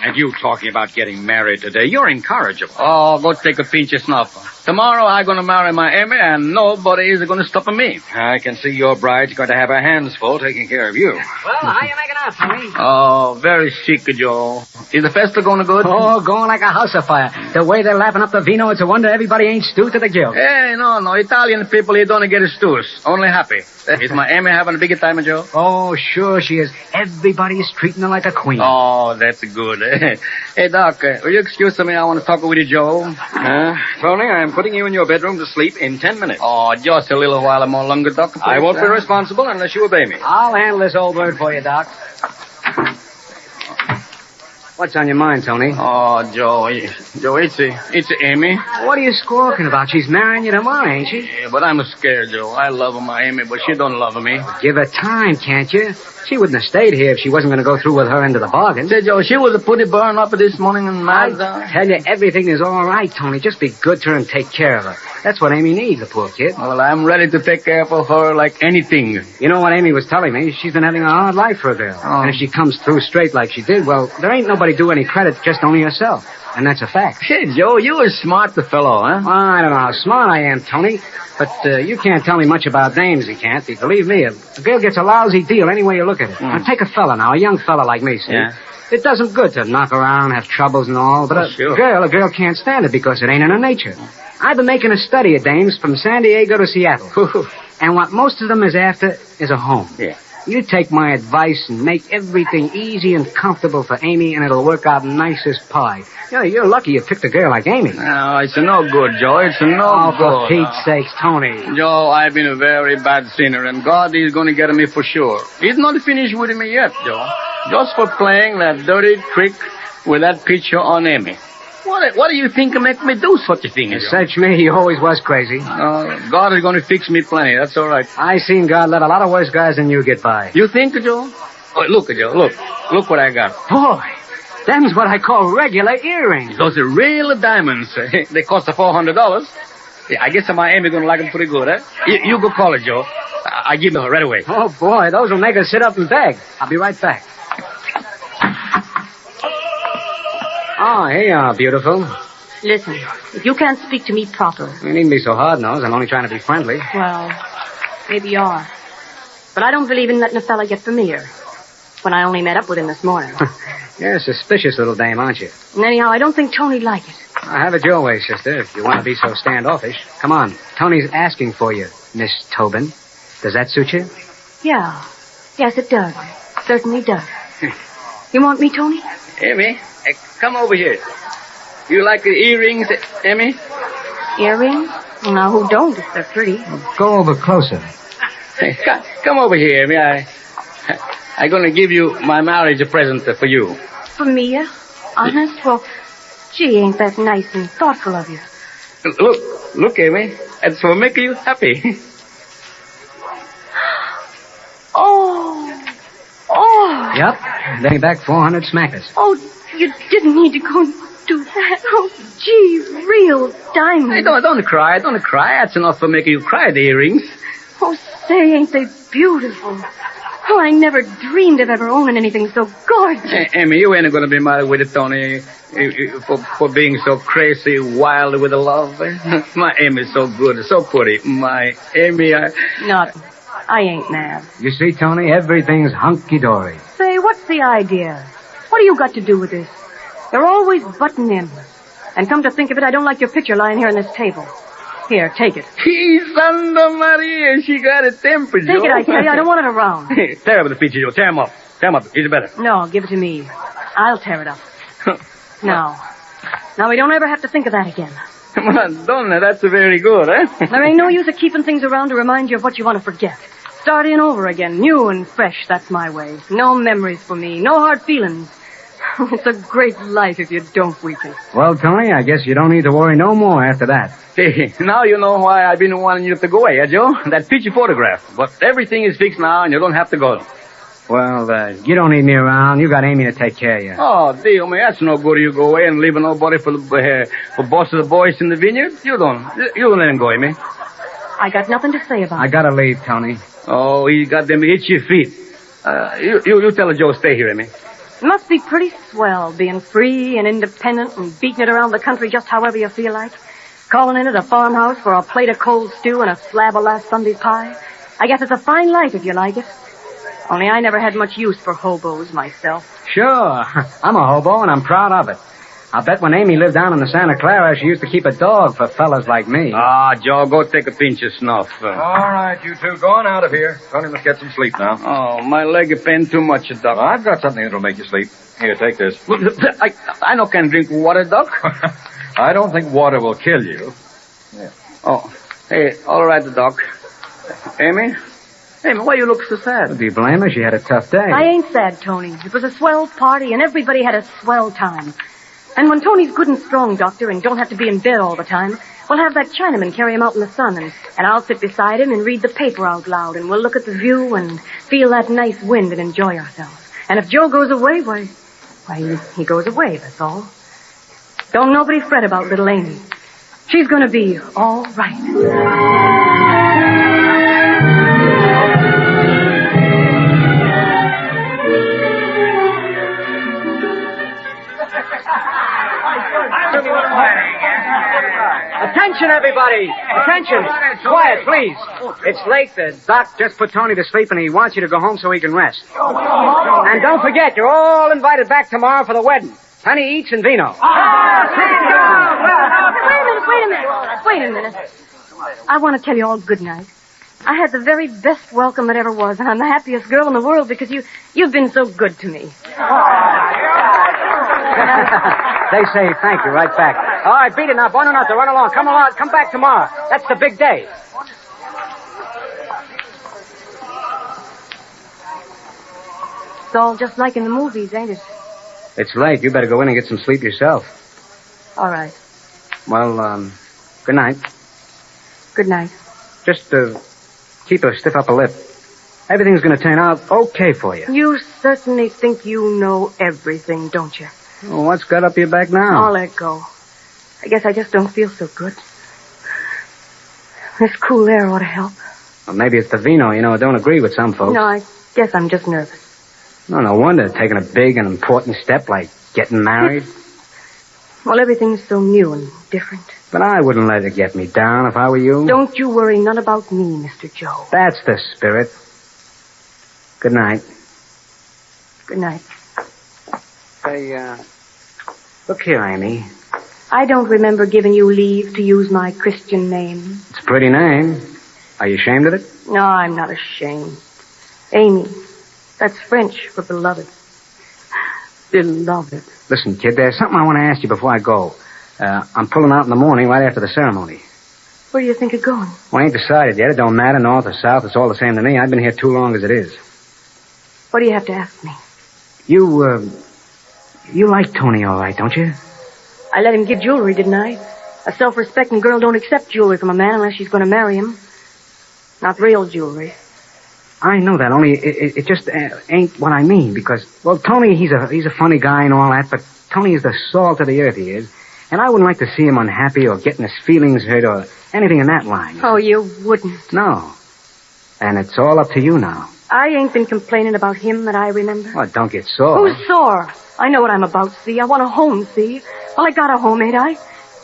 [SPEAKER 4] And you talking about getting married today. You're incorrigible.
[SPEAKER 24] Oh, go take a pinch of snuff. Tomorrow I'm going to marry my Emmy, and nobody is going to stop me.
[SPEAKER 4] I can see your bride's going to have her hands full taking care of you.
[SPEAKER 8] Well, how you making out, Tony?
[SPEAKER 24] Oh, very sick, Joe. Is the festa going good?
[SPEAKER 8] Oh, going like a house afire. The way they're lapping up the vino, it's a wonder everybody ain't stewed to the gill.
[SPEAKER 24] Hey, no. Italian people, they don't get stews. Only happy. Is my Emmy having a big time, Joe?
[SPEAKER 8] Oh, sure she is. Everybody's treating her like a queen.
[SPEAKER 24] Oh, that's good. Hey, Doc, will you excuse me? I want to talk with you, Joe.
[SPEAKER 4] Tony, I'm putting you in your bedroom to sleep in 10 minutes.
[SPEAKER 24] Oh, just a little while more longer, Doc.
[SPEAKER 4] I won't be responsible unless you obey me.
[SPEAKER 8] I'll handle this old bird for you, Doc. What's on your mind, Tony?
[SPEAKER 24] Oh, Joe, it's Amy.
[SPEAKER 8] What are you squawking about? She's marrying you tomorrow, ain't she?
[SPEAKER 24] Yeah, but I'm scared, Joe. I love my Amy, but she don't love me.
[SPEAKER 8] Give her time, can't you? She wouldn't have stayed here if she wasn't going to go through with her end of the bargain.
[SPEAKER 24] Say, Joe, she was a pretty burn up this morning in
[SPEAKER 8] I tell you, everything is all right, Tony. Just be good to her and take care of her. That's what Amy needs, the poor kid.
[SPEAKER 24] Well, I'm ready to take care of her like anything.
[SPEAKER 8] You know what Amy was telling me? She's been having a hard life for a girl.
[SPEAKER 24] Oh.
[SPEAKER 8] And if she comes through straight like she did, well, there ain't nobody do any credit, just only herself. And that's a fact.
[SPEAKER 24] Hey, Joe, you a smart fellow, huh?
[SPEAKER 8] Well, I don't know how smart I am, Tony, but you can't tell me much about dames, you can't. Believe me, a girl gets a lousy deal any way you look at it. Now, take a fella now, a young fella like me, see?
[SPEAKER 24] Yeah.
[SPEAKER 8] It does him good to knock around, have troubles and all, but a girl can't stand it because it ain't in her nature. I've been making a study of dames from San Diego to Seattle. And what most of them is after is a home.
[SPEAKER 24] Yeah.
[SPEAKER 8] You take my advice and make everything easy and comfortable for Amy, and it'll work out nice as pie. You're lucky you picked a girl like Amy.
[SPEAKER 24] No, it's no good, Joe. It's no
[SPEAKER 8] Oh,
[SPEAKER 24] good.
[SPEAKER 8] for Pete's sakes, Tony.
[SPEAKER 24] Joe, I've been a very bad sinner, and God is going to get me for sure. He's not finished with me yet, Joe. Just for playing that dirty trick with that picture on Amy. What do you think will make me do such a thing, Joe?
[SPEAKER 8] Search me, he always was crazy.
[SPEAKER 24] God is going to fix me plenty, that's all right.
[SPEAKER 8] I seen God let a lot of worse guys than you get by.
[SPEAKER 24] You think, Joe? Oh, look, Joe, look what I got.
[SPEAKER 8] Boy, them's what I call regular earrings.
[SPEAKER 24] Those are real diamonds. They cost $400. Yeah, I guess my Amy going to like them pretty good, eh? You go call her, Joe. I give them her right away.
[SPEAKER 8] Oh, boy, those will make her sit up and beg. I'll be right back. Oh, here you are, beautiful.
[SPEAKER 3] Listen, if you can't speak to me proper...
[SPEAKER 8] You needn't be so hard-nosed. I'm only trying to be friendly.
[SPEAKER 3] Well, maybe you are. But I don't believe in letting a fella get familiar. When I only met up with him this morning.
[SPEAKER 8] You're a suspicious little dame, aren't you?
[SPEAKER 3] And anyhow, I don't think Tony'd like it.
[SPEAKER 8] I'll have it your way, sister, if you want to be so standoffish. Come on. Tony's asking for you, Miss Tobin. Does that suit you?
[SPEAKER 3] Yeah. Yes, it does. Certainly does. You want me, Tony?
[SPEAKER 24] Amy, come over here. You like the earrings, Amy?
[SPEAKER 3] Earrings? Now, who don't if they're pretty?
[SPEAKER 8] Go over closer.
[SPEAKER 24] Hey, come over here, Amy. I'm going to give you my marriage present for you.
[SPEAKER 3] For me? Honest? Well, gee, ain't that nice and thoughtful of you.
[SPEAKER 24] Look, Amy. It's for making you happy.
[SPEAKER 3] Oh.
[SPEAKER 8] Yep. They back 400 smackers.
[SPEAKER 3] Oh, you didn't need to go and do that. Oh, gee, real diamonds.
[SPEAKER 24] Hey, don't cry. That's enough for making you cry, the earrings.
[SPEAKER 3] Oh, say, ain't they beautiful? Oh, I never dreamed of ever owning anything so gorgeous.
[SPEAKER 24] Hey, Amy, you ain't going to be married with it, Tony, for being so crazy, wild with the love. My Amy's so good, so pretty. My Amy,
[SPEAKER 3] Nothing. I ain't mad.
[SPEAKER 8] You see, Tony, everything's hunky-dory.
[SPEAKER 3] Say, what's the idea? What do you got to do with this? You're always butting in. And come to think of it, I don't like your picture lying here on this table. Here, take it.
[SPEAKER 24] Santa Maria, she got a temper, Joe.
[SPEAKER 3] Take it, I tell you. I don't want it around.
[SPEAKER 24] Tear up the picture, Joe. Tear him up. Is it better?
[SPEAKER 3] No, give it to me. I'll tear it up. Now we don't ever have to think of that again.
[SPEAKER 24] Madonna, that's very good, eh?
[SPEAKER 3] There ain't no use of keeping things around to remind you of what you want to forget. Starting over again, new and fresh, that's my way. No memories for me, no hard feelings. It's a great life if you don't weaken.
[SPEAKER 8] Well, Tony, I guess you don't need to worry no more after that.
[SPEAKER 24] Hey, now you know why I've been wanting you to go away, Joe? That picture photograph. But everything is fixed now, and you don't have to go.
[SPEAKER 8] Well, you don't need me around. You got Amy to take care of you.
[SPEAKER 24] Oh, dear me, that's no good. You go away and leave nobody for boss of the boys in the vineyard. You don't let him go, Amy.
[SPEAKER 3] I got nothing to say about it.
[SPEAKER 8] I gotta leave, Tony.
[SPEAKER 24] Oh, he got them itchy feet. You tell Joe stay here, Amy.
[SPEAKER 3] It must be pretty swell being free and independent and beating it around the country just however you feel like. Calling in at a farmhouse for a plate of cold stew and a slab of last Sunday's pie. I guess it's a fine life if you like it. Only I never had much use for hobos myself.
[SPEAKER 8] Sure. I'm a hobo and I'm proud of it. I bet when Amy lived down in the Santa Clara, she used to keep a dog for fellas like me.
[SPEAKER 24] Ah, Joe, go take a pinch of snuff.
[SPEAKER 22] All right, you two, go on out of here. Tony must get some sleep now.
[SPEAKER 24] Oh, my leg is pain too much, Doc.
[SPEAKER 22] I've got something that'll make you sleep. Here, take this.
[SPEAKER 24] I no can drink water, Doc.
[SPEAKER 22] I don't think water will kill you. Yeah.
[SPEAKER 24] Oh, hey, all right, Doc. Amy, Hey, man, why you look so sad?
[SPEAKER 8] Do you blame her? She had a tough day.
[SPEAKER 3] I ain't sad, Tony. It was a swell party, and everybody had a swell time. And when Tony's good and strong, Doctor, and don't have to be in bed all the time, we'll have that Chinaman carry him out in the sun, and I'll sit beside him and read the paper out loud, and we'll look at the view and feel that nice wind and enjoy ourselves. And if Joe goes away, why, he goes away, that's all. Don't nobody fret about little Amy. She's gonna be all right.
[SPEAKER 8] Attention, everybody! Attention! Quiet, please. It's late. The doc just put Tony to sleep, and he wants you to go home so he can rest. And don't forget, you're all invited back tomorrow for the wedding. Honey eats and vino.
[SPEAKER 3] Wait a minute. I want to tell you all good night. I had the very best welcome that ever was, and I'm the happiest girl in the world because you've been so good to me.
[SPEAKER 8] They say thank you right back. All right, beat it now. Bono not to run along. Come along. Come back tomorrow. That's the big day.
[SPEAKER 3] It's all just like in the movies, ain't it?
[SPEAKER 8] It's late. You better go in and get some sleep yourself.
[SPEAKER 3] All right.
[SPEAKER 8] Well, good night.
[SPEAKER 3] Good night.
[SPEAKER 8] Just, keep a stiff upper lip. Everything's gonna turn out okay for you.
[SPEAKER 3] You certainly think you know everything, don't you?
[SPEAKER 8] Well, what's got up your back now?
[SPEAKER 3] I'll let go. I guess I just don't feel so good. This cool air ought to help.
[SPEAKER 8] Well, maybe it's the vino. You know, I don't agree with some folks.
[SPEAKER 3] No, I guess I'm just nervous.
[SPEAKER 8] No wonder. Taking a big and important step like getting married.
[SPEAKER 3] Well, everything's so new and different.
[SPEAKER 8] But I wouldn't let it get me down if I were you.
[SPEAKER 3] Don't you worry none about me, Mr. Joe.
[SPEAKER 8] That's the spirit. Good night.
[SPEAKER 3] Good night.
[SPEAKER 8] Say, look here, Amy.
[SPEAKER 3] I don't remember giving you leave to use my Christian name.
[SPEAKER 8] It's a pretty name. Are you ashamed of it?
[SPEAKER 3] No, I'm not ashamed. Amy. That's French for beloved. Beloved.
[SPEAKER 8] Listen, kid, there's something I want to ask you before I go. I'm pulling out in the morning right after the ceremony.
[SPEAKER 3] Where do you think of going?
[SPEAKER 8] Well, I ain't decided yet. It don't matter, north or south. It's all the same to me. I've been here too long as it is.
[SPEAKER 3] What do you have to ask me?
[SPEAKER 8] You like Tony all right, don't you?
[SPEAKER 3] I let him get jewelry, didn't I? A self-respecting girl don't accept jewelry from a man unless she's going to marry him. Not real jewelry.
[SPEAKER 8] I know that, only it just ain't what I mean, because, well, Tony, he's a funny guy and all that, but Tony is the salt of the earth, he is. And I wouldn't like to see him unhappy or getting his feelings hurt or anything in that line.
[SPEAKER 3] Oh, you wouldn't?
[SPEAKER 8] No. And it's all up to you now.
[SPEAKER 3] I ain't been complaining about him that I remember.
[SPEAKER 8] Oh, don't get sore.
[SPEAKER 3] Who's sore? I know what I'm about, see. I want a home, see. Well, I got a home, ain't I?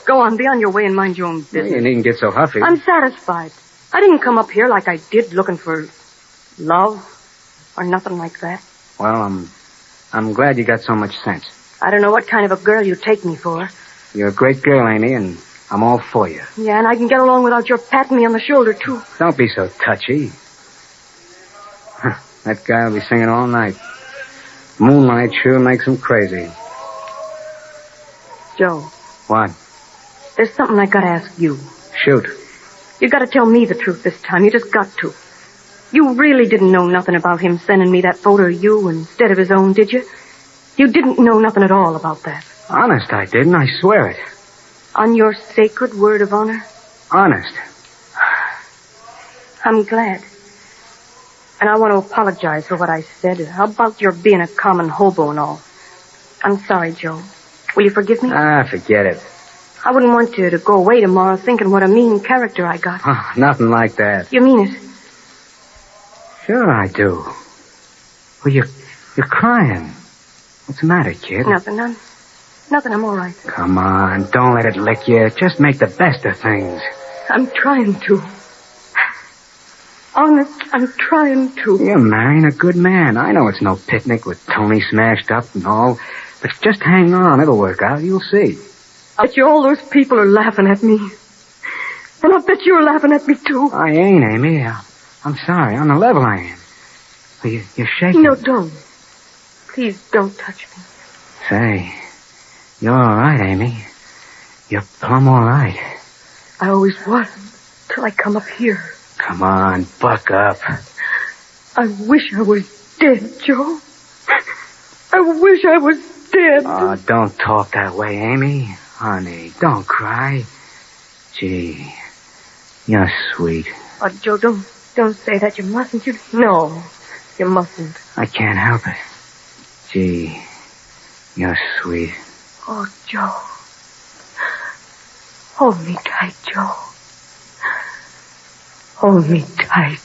[SPEAKER 3] Go on, be on your way and mind your own business.
[SPEAKER 8] Well, you needn't get so huffy.
[SPEAKER 3] I'm satisfied. I didn't come up here like I did looking for love or nothing like that.
[SPEAKER 8] Well, I'm glad you got so much sense.
[SPEAKER 3] I don't know what kind of a girl you take me for.
[SPEAKER 8] You're a great girl, Amy, and I'm all for you.
[SPEAKER 3] Yeah, and I can get along without your patting me on the shoulder, too.
[SPEAKER 8] Don't be so touchy. That guy will be singing all night. Moonlight sure makes him crazy.
[SPEAKER 3] Joe.
[SPEAKER 8] What?
[SPEAKER 3] There's something I gotta ask you.
[SPEAKER 8] Shoot.
[SPEAKER 3] You gotta tell me the truth this time. You just got to. You really didn't know nothing about him sending me that photo of you instead of his own, did you? You didn't know nothing at all about that.
[SPEAKER 8] Honest, I didn't. I swear it.
[SPEAKER 3] On your sacred word of honor?
[SPEAKER 8] Honest.
[SPEAKER 3] I'm glad. And I want to apologize for what I said. How about your being a common hobo and all? I'm sorry, Joe. Will you forgive me?
[SPEAKER 8] Forget it.
[SPEAKER 3] I wouldn't want you to go away tomorrow thinking what a mean character I got.
[SPEAKER 8] Oh, nothing like that.
[SPEAKER 3] You mean it?
[SPEAKER 8] Sure I do. Well, you're crying. What's the matter, kid?
[SPEAKER 3] Nothing. I'm all right.
[SPEAKER 8] Come on, don't let it lick you. Just make the best of things.
[SPEAKER 3] I'm trying to. Honest, I'm trying to.
[SPEAKER 8] You're marrying a good man. I know it's no picnic with Tony smashed up and all. But just hang on. It'll work out. You'll see.
[SPEAKER 3] I bet you all those people are laughing at me. And I bet you're laughing at me, too.
[SPEAKER 8] I ain't, Amy. I'm sorry. On the level I am. Well, you're shaking.
[SPEAKER 3] No, don't. Please don't touch me.
[SPEAKER 8] Say, you're all right, Amy. You're plumb all right.
[SPEAKER 3] I always was, till I come up here.
[SPEAKER 8] Come on, buck up.
[SPEAKER 3] I wish I was dead, Joe. I wish I was dead.
[SPEAKER 8] Oh, don't talk that way, Amy. Honey, don't cry. Gee, you're sweet.
[SPEAKER 3] Oh, Joe, don't say that. You mustn't. No, you mustn't.
[SPEAKER 8] I can't help it. Gee, you're sweet.
[SPEAKER 3] Oh, Joe. Hold me tight, Joe. Hold me tight.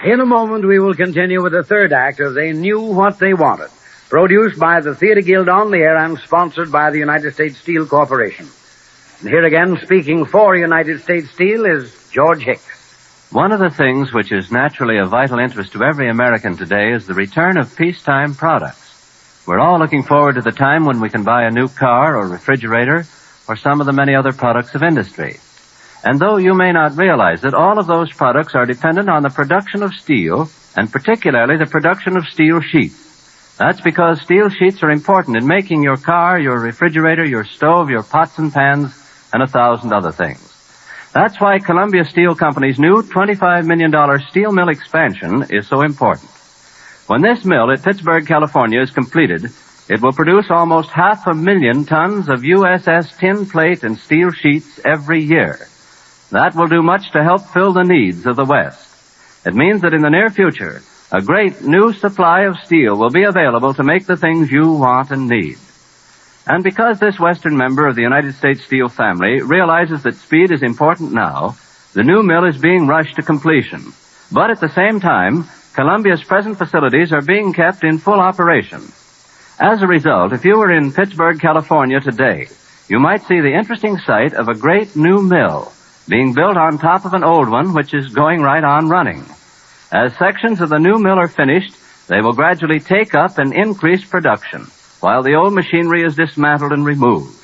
[SPEAKER 15] In a moment, we will continue with the third act of They Knew What They Wanted, produced by the Theatre Guild on the Air and sponsored by the United States Steel Corporation. And here again, speaking for United States Steel, is George Hicks.
[SPEAKER 18] One of the things which is naturally of vital interest to every American today is the return of peacetime products. We're all looking forward to the time when we can buy a new car or refrigerator or some of the many other products of industry. And though you may not realize that all of those products are dependent on the production of steel, and particularly the production of steel sheets. That's because steel sheets are important in making your car, your refrigerator, your stove, your pots and pans, and 1,000 other things. That's why Columbia Steel Company's new $25 million steel mill expansion is so important. When this mill at Pittsburgh, California is completed, it will produce almost 500,000 tons of USS tin plate and steel sheets every year. That will do much to help fill the needs of the West. It means that in the near future, a great new supply of steel will be available to make the things you want and need. And because this Western member of the United States Steel family realizes that speed is important now, the new mill is being rushed to completion. But at the same time, Columbia's present facilities are being kept in full operation. As a result, if you were in Pittsburgh, California today, you might see the interesting sight of a great new mill being built on top of an old one which is going right on running. As sections of the new mill are finished, they will gradually take up and increase production, while the old machinery is dismantled and removed.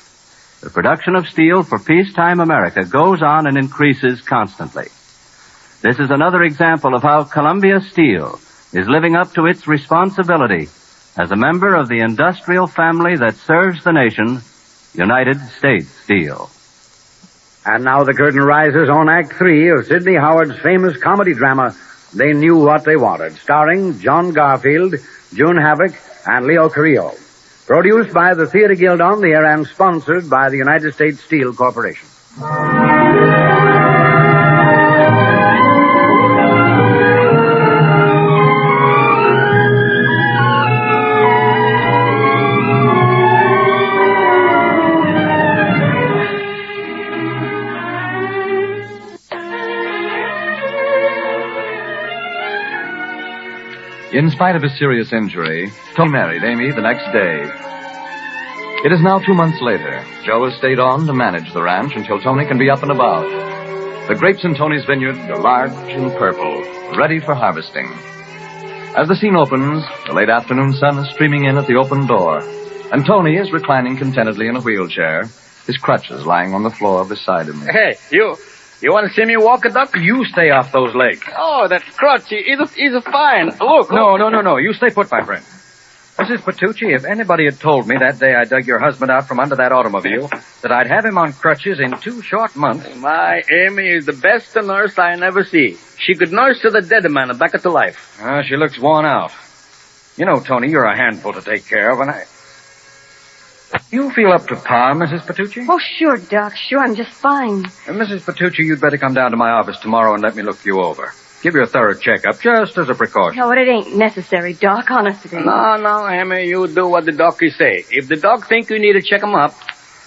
[SPEAKER 18] The production of steel for peacetime America goes on and increases constantly. This is another example of how Columbia Steel is living up to its responsibility as a member of the industrial family that serves the nation, United States Steel.
[SPEAKER 15] And now the curtain rises on Act 3 of Sidney Howard's famous comedy drama, They Knew What They Wanted, starring John Garfield, June Havoc, and Leo Carrillo. Produced by the Theatre Guild on the Air and sponsored by the United States Steel Corporation.
[SPEAKER 23] In spite of his serious injury, Tony married Amy the next day. It is now 2 months later. Joe has stayed on to manage the ranch until Tony can be up and about. The grapes in Tony's vineyard are large and purple, ready for harvesting. As the scene opens, the late afternoon sun is streaming in at the open door, and Tony is reclining contentedly in a wheelchair, his crutches lying on the floor beside him.
[SPEAKER 24] Hey, you want to see me walk a duck?
[SPEAKER 22] You stay off those legs.
[SPEAKER 24] Oh, that crutch is fine. Look.
[SPEAKER 22] No. You stay put, my friend. Mrs. Petrucci, if anybody had told me that day I dug your husband out from under that automobile, that I'd have him on crutches in 2 short months.
[SPEAKER 24] My Amy is the best nurse I never see. She could nurse to the dead man back to life.
[SPEAKER 22] She looks worn out. You know, Tony, you're a handful to take care of, and You feel up to par, Mrs. Petrucci?
[SPEAKER 3] Oh, sure, Doc. Sure, I'm just fine.
[SPEAKER 22] Mrs. Petrucci, you'd better come down to my office tomorrow and let me look you over. Give you a thorough checkup, just as a precaution.
[SPEAKER 3] No, it ain't necessary, Doc. Honest it ain't.
[SPEAKER 24] No, Amy, you do what the doctors say. If the doc think you need to check him up,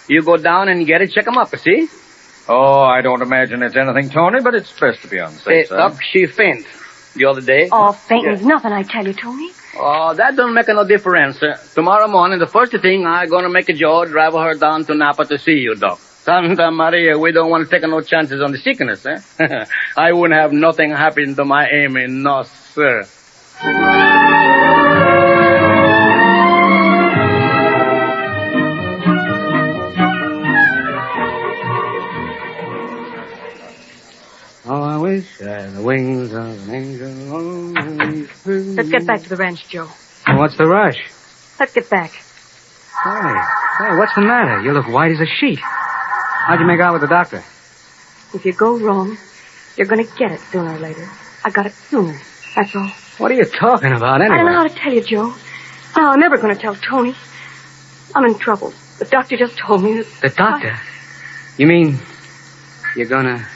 [SPEAKER 24] you go down and get it, check him up, see?
[SPEAKER 22] Oh, I don't imagine it's anything, Tony, but it's best to be on the safe side.
[SPEAKER 24] Doc, she faint the other day.
[SPEAKER 3] Oh, fainting's nothing, I tell you, Tony.
[SPEAKER 24] Oh, that don't make no difference. Tomorrow morning, the first thing, I'm gonna make a Joe drive her down to Napa to see you, Doc. Santa Maria, we don't want to take no chances on the sickness, eh? I wouldn't have nothing happen to my Amy, no, sir.
[SPEAKER 8] Oh, I wish I had the wings of an angel.
[SPEAKER 3] Let's get back to the ranch, Joe.
[SPEAKER 8] Well, what's the rush?
[SPEAKER 3] Let's get back.
[SPEAKER 8] Hey, what's the matter? You look white as a sheet. How'd you make out with the doctor?
[SPEAKER 3] If you go wrong, you're going to get it sooner or later. I got it sooner. That's all.
[SPEAKER 8] What are you talking about, anyway?
[SPEAKER 3] I don't know how to tell you, Joe. No, I'm never going to tell Tony. I'm in trouble. The doctor just told me that...
[SPEAKER 8] The doctor? You mean you're gonna...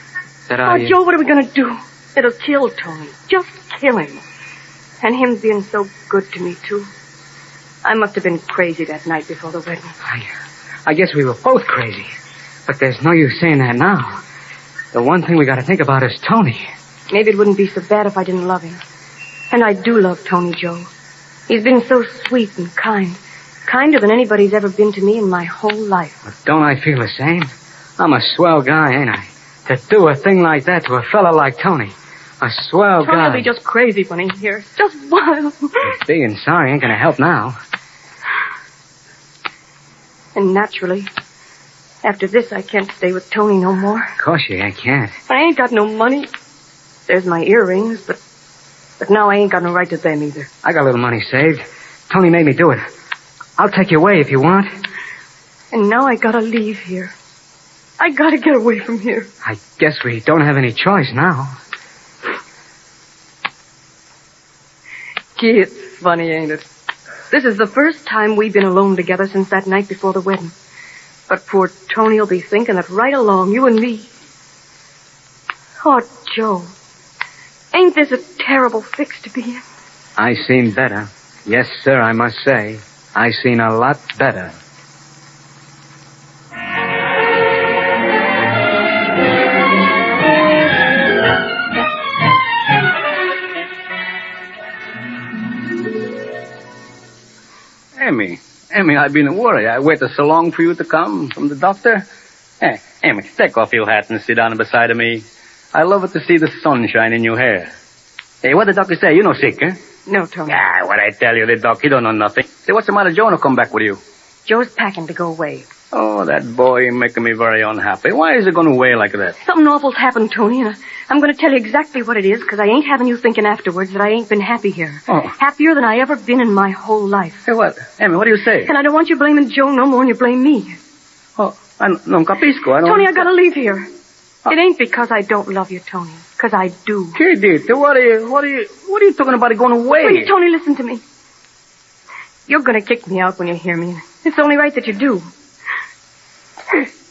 [SPEAKER 3] Oh, Joe, what are we going to do? It'll kill Tony. Just kill him. And him being so good to me, too. I must have been crazy that night before the wedding.
[SPEAKER 8] I guess we were both crazy. But there's no use saying that now. The one thing we got to think about is Tony.
[SPEAKER 3] Maybe it wouldn't be so bad if I didn't love him. And I do love Tony, Joe. He's been so sweet and kind. Kinder than anybody's ever been to me in my whole life.
[SPEAKER 8] But don't I feel the same? I'm a swell guy, ain't I? To do a thing like that to a fella like Tony. A swell
[SPEAKER 3] Tony
[SPEAKER 8] guy.
[SPEAKER 3] will be just crazy when he hears. Just wild.
[SPEAKER 8] But being sorry ain't gonna help now.
[SPEAKER 3] And naturally, after this, I can't stay with Tony no more.
[SPEAKER 8] Of course you can't.
[SPEAKER 3] I ain't got no money. There's my earrings, but now I ain't got no right to them either.
[SPEAKER 8] I got a little money saved. Tony made me do it. I'll take you away if you want.
[SPEAKER 3] And now I gotta leave here. I gotta get away from here.
[SPEAKER 8] I guess we don't have any choice now.
[SPEAKER 3] Gee, it's funny, ain't it? This is the first time we've been alone together since that night before the wedding. But poor Tony will be thinking that right along, you and me. Oh, Joe. Ain't this a terrible fix to be in?
[SPEAKER 8] I seen better. Yes, sir, I must say. I seen a lot better.
[SPEAKER 24] Amy, I've been worried. I waited so long for you to come from the doctor. Hey, Amy, take off your hat and sit down beside of me. I love it to see the sunshine in your hair. Hey, what did the doctor say? You no sick, eh?
[SPEAKER 3] No, Tony.
[SPEAKER 24] Ah, what I tell you, the doc, he don't know nothing. Say, what's the matter? Joe will come back with you.
[SPEAKER 3] Joe's packing to go away.
[SPEAKER 24] Oh, that boy making me very unhappy. Why is he going away like that?
[SPEAKER 3] Something awful's happened, Tony, and I'm going to tell you exactly what it is, because I ain't having you thinking afterwards that I ain't been happy here.
[SPEAKER 24] Oh.
[SPEAKER 3] Happier than I ever been in my whole life.
[SPEAKER 24] Hey, what? Amy, what do you say?
[SPEAKER 3] And I don't want you blaming Joe no more than you blame me.
[SPEAKER 24] Oh, non capisco. I don't...
[SPEAKER 3] Tony, I gotta leave here. It ain't because I don't love you, Tony, because I do.
[SPEAKER 24] Kidito, what are you talking about going away?
[SPEAKER 3] Wait, Tony, listen to me. You're gonna kick me out when you hear me. It's only right that you do.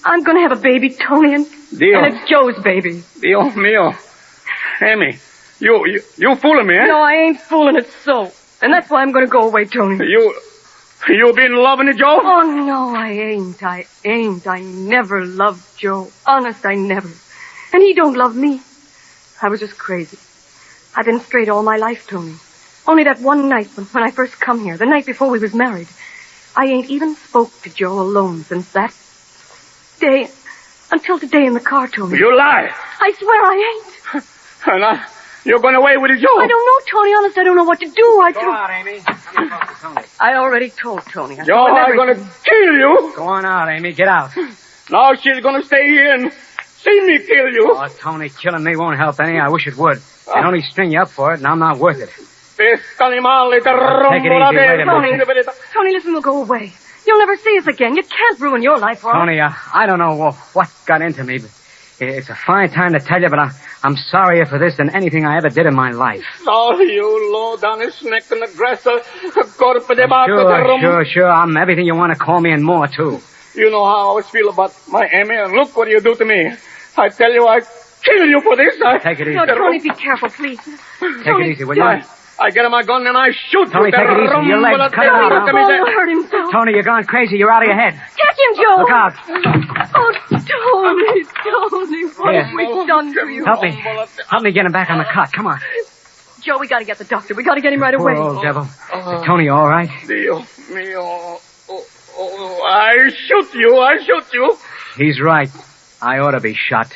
[SPEAKER 3] I'm gonna have a baby, Tony, and it's Joe's baby.
[SPEAKER 24] Dios mío. Amy, you fooling me, eh?
[SPEAKER 3] No, I ain't fooling, it's so. And that's why I'm gonna go away, Tony.
[SPEAKER 24] You been loving it, Joe?
[SPEAKER 3] Oh, no, I ain't. I never loved Joe. Honest, I never. And he don't love me. I was just crazy. I've been straight all my life, Tony. Only that one night when I first come here, the night before we was married, I ain't even spoke to Joe alone since that day until today in the car, Tony.
[SPEAKER 24] You lie.
[SPEAKER 3] I swear I ain't.
[SPEAKER 24] And you're going away with it, Joe?
[SPEAKER 3] I don't know, Tony. Honest, I don't know what to do.
[SPEAKER 8] Go out, Amy. I'm going to talk to Tony.
[SPEAKER 3] I already told Tony.
[SPEAKER 24] Joe, I'm going to kill you.
[SPEAKER 8] Go on out, Amy. Get out.
[SPEAKER 24] Now she's going to stay here and see me kill you.
[SPEAKER 8] Oh, Tony, killing me won't help any. I wish it would. I'd only string you up for it, and I'm not worth it.
[SPEAKER 24] Take it easy. Wait a minute.
[SPEAKER 3] Tony, listen, we'll go away. You'll never see us again. You can't ruin your life for us.
[SPEAKER 8] Tony, I don't know what got into me, but it's a fine time to tell you, but I'm sorrier for this than anything I ever did in my life.
[SPEAKER 24] Oh, you low down his neck and aggressor.
[SPEAKER 8] Sure. I'm everything you want to call me and more, too.
[SPEAKER 24] You know how I always feel about my Amy, and look what you do to me. I tell you, I kill you for this.
[SPEAKER 8] Take it easy.
[SPEAKER 3] No, Tony, be careful, please.
[SPEAKER 8] Take it easy, will you?
[SPEAKER 24] I get my gun and I shoot
[SPEAKER 8] Tony,
[SPEAKER 24] you.
[SPEAKER 8] take it easy. Your leg, cut it out.
[SPEAKER 3] Don't hurt himself.
[SPEAKER 8] Tony, you're going crazy. You're out of your head.
[SPEAKER 3] Catch him, Joe.
[SPEAKER 8] Look out.
[SPEAKER 3] Oh, Tony, what have we done to you?
[SPEAKER 8] Help me get him back on the cot. Come on.
[SPEAKER 3] Joe, we gotta get the doctor. We gotta get him right away.
[SPEAKER 8] Poor old devil. Is Tony all right?
[SPEAKER 24] Dios mío. I shoot you.
[SPEAKER 8] He's right. I ought to be shot.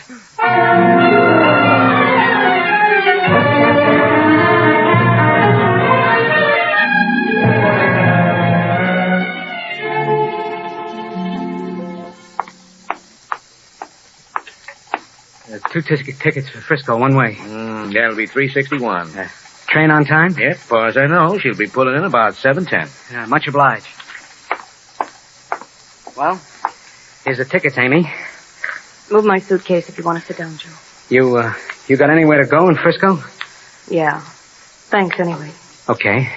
[SPEAKER 8] 2 tickets for Frisco, one way.
[SPEAKER 15] That'll be 361.
[SPEAKER 8] Train on time?
[SPEAKER 15] Yep, as far as I know, she'll be pulling in about 7:10.
[SPEAKER 8] Much obliged. Well, here's the tickets, Amy.
[SPEAKER 3] Move my suitcase if you want to sit down, Joe.
[SPEAKER 8] You got anywhere to go in Frisco?
[SPEAKER 3] Yeah. Thanks anyway.
[SPEAKER 8] Okay.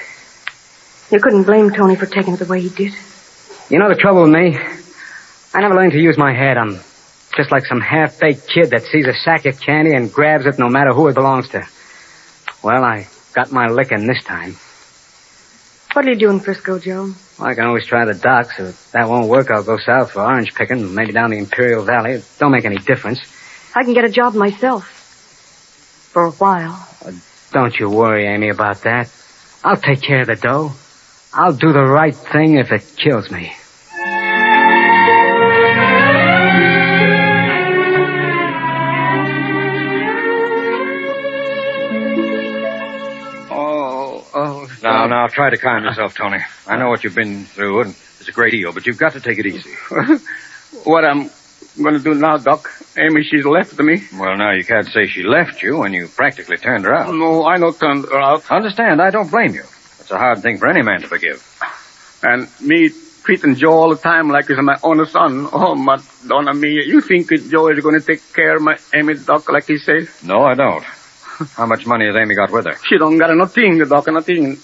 [SPEAKER 3] You couldn't blame Tony for taking it the way he did.
[SPEAKER 8] You know the trouble with me? I never learned to use my head. I'm just like some half-baked kid that sees a sack of candy and grabs it no matter who it belongs to. Well, I got my licking this time.
[SPEAKER 3] What do you do in Frisco, Joe?
[SPEAKER 8] Well, I can always try the docks. If that won't work, I'll go south for orange picking, maybe down the Imperial Valley. It don't make any difference.
[SPEAKER 3] I can get a job myself. For a while.
[SPEAKER 8] Don't you worry, Amy, about that. I'll take care of the dough. I'll do the right thing if it kills me.
[SPEAKER 6] Now, try to calm yourself, Tony. I know what you've been through, and it's a great deal, but you've got to take it easy.
[SPEAKER 24] What I'm going to do now, Doc? Amy, she's left me.
[SPEAKER 6] Well, now, you can't say she left you when you practically turned her out.
[SPEAKER 24] No, I don't turn her out.
[SPEAKER 6] Understand, I don't blame you. It's a hard thing for any man to forgive.
[SPEAKER 24] And me treating Joe all the time like he's my own son. Oh, Madonna mia. You think Joe is going to take care of my Amy, Doc, like he says?
[SPEAKER 6] No, I don't. How much money has Amy got with her?
[SPEAKER 24] She don't got nothing, Doc, nothing.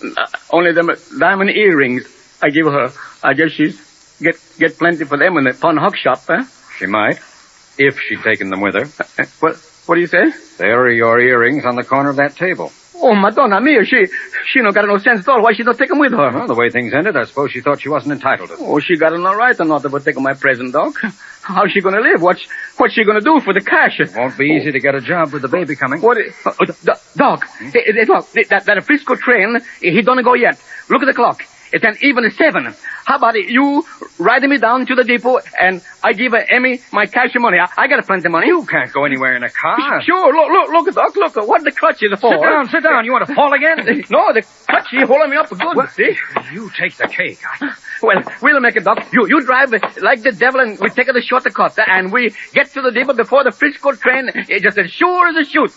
[SPEAKER 24] Only them diamond earrings I give her. I guess she's get plenty for them in the pawn hook shop, eh?
[SPEAKER 6] She might, if she'd taken them with her.
[SPEAKER 24] What do you say?
[SPEAKER 6] There are your earrings on the corner of that table.
[SPEAKER 24] Oh, Madonna mia, she don't got no sense at all. Why she don't take them with her?
[SPEAKER 6] Well, the way things ended, I suppose she thought she wasn't entitled to them.
[SPEAKER 24] Oh, she got no right or not about taking my present, Doc. How's she gonna live? What's she gonna do for the cash?
[SPEAKER 6] It won't be easy to get a job with the baby coming.
[SPEAKER 24] Doc, Doc, that Frisco train, he don't go yet. Look at the clock. It's an even 7. How about it? You riding me down to the depot, and I give Emmy my cash money. I got plenty of money.
[SPEAKER 6] You can't go anywhere in a car.
[SPEAKER 24] Sure. Look, Doc. Look. What the clutch is for?
[SPEAKER 6] Sit down. You want to fall again?
[SPEAKER 24] No, the clutch is holding me up good.
[SPEAKER 6] Well,
[SPEAKER 24] see?
[SPEAKER 6] You take the cake.
[SPEAKER 24] Well, we'll make it, Doc. You drive like the devil, and we take the shortcut, and we get to the depot before the Frisco train, just as sure as a shoot.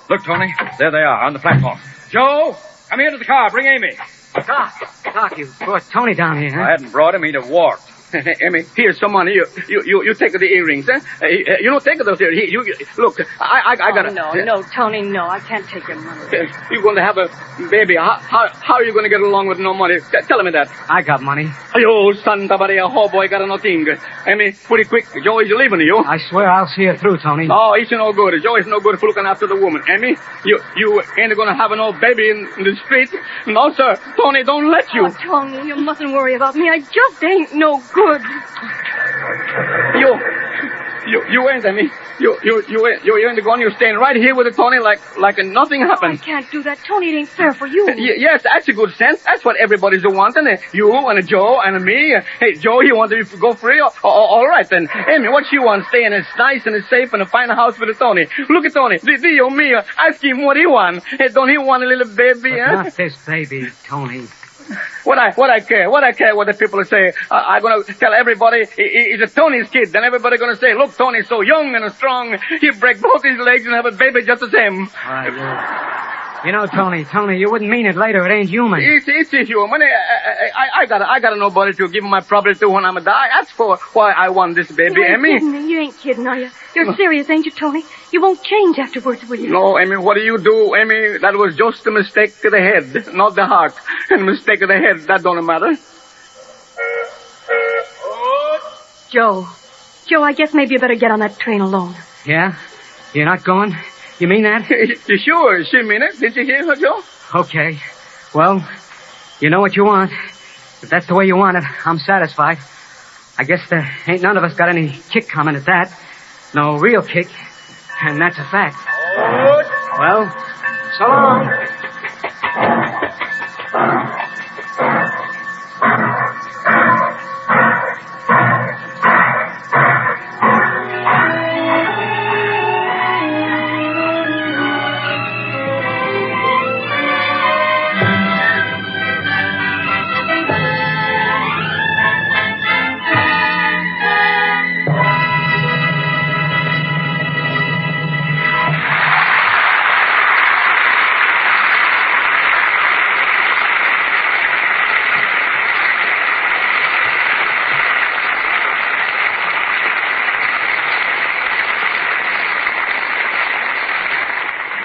[SPEAKER 6] Look, Tony, there they are on the platform. Joe, come here to the car. Bring Amy.
[SPEAKER 8] Doc, you brought Tony down here, huh?
[SPEAKER 6] If I hadn't brought him, he'd have walked.
[SPEAKER 24] Emmy, here's some money. You take the earrings, eh? You don't take those earrings. Look, I got it.
[SPEAKER 3] No, Tony, no. I can't take your money.
[SPEAKER 24] You're going to have a baby. How are you going to get along with no money? Tell me that.
[SPEAKER 8] I got money.
[SPEAKER 24] Yo, Santa Maria, oh boy, got nothing. Emmy, pretty quick. Joe is leaving you.
[SPEAKER 8] I swear I'll see her through, Tony.
[SPEAKER 24] Oh, it's no good. Joe is no good for looking after the woman. Emmy, you ain't going to have an old baby in the street. No, sir. Tony, don't let you.
[SPEAKER 3] Oh, Tony, you mustn't worry about me. I just ain't no good.
[SPEAKER 24] You ain't, Emmy. You ain't going. You're staying right here with the Tony like nothing happened.
[SPEAKER 3] I can't do that, Tony. It ain't fair for you.
[SPEAKER 24] Yes, that's a good sense. That's what everybody's wanting. You and Joe and me. Hey, Joe, you want to go free? All right, then. Emmy, what she wants? Staying as nice and as safe in a fine house with a Tony. Look at Tony. Dio mio. Ask him what he want. Hey, don't he want a little baby?
[SPEAKER 8] Not this baby, Tony.
[SPEAKER 24] What I care what the people say. I'm going to tell everybody he's a Tony's kid. Then everybody going to say, look, Tony's so young and strong. He break both his legs and have a baby just the same.
[SPEAKER 8] All right, you know, Tony, you wouldn't mean it later. It ain't human.
[SPEAKER 24] It's human. I got nobody to give my property to when I'm a die. That's for why I want this baby, Emmy.
[SPEAKER 3] You ain't kidding, are you? You're serious, ain't you, Tony? You won't change afterwards, will you?
[SPEAKER 24] No, Emmy, what do you do, Emmy? That was just a mistake of the head, not the heart. And mistake of the head, that don't matter.
[SPEAKER 3] Joe, I guess maybe you better get on that train alone.
[SPEAKER 8] Yeah? You're not going? You mean that?
[SPEAKER 24] You sure? She mean it? Did you hear her, Joe?
[SPEAKER 8] Okay. Well, you know what you want. If that's the way you want it, I'm satisfied. I guess there ain't none of us got any kick coming at that. No real kick. And that's a fact. Well, so long.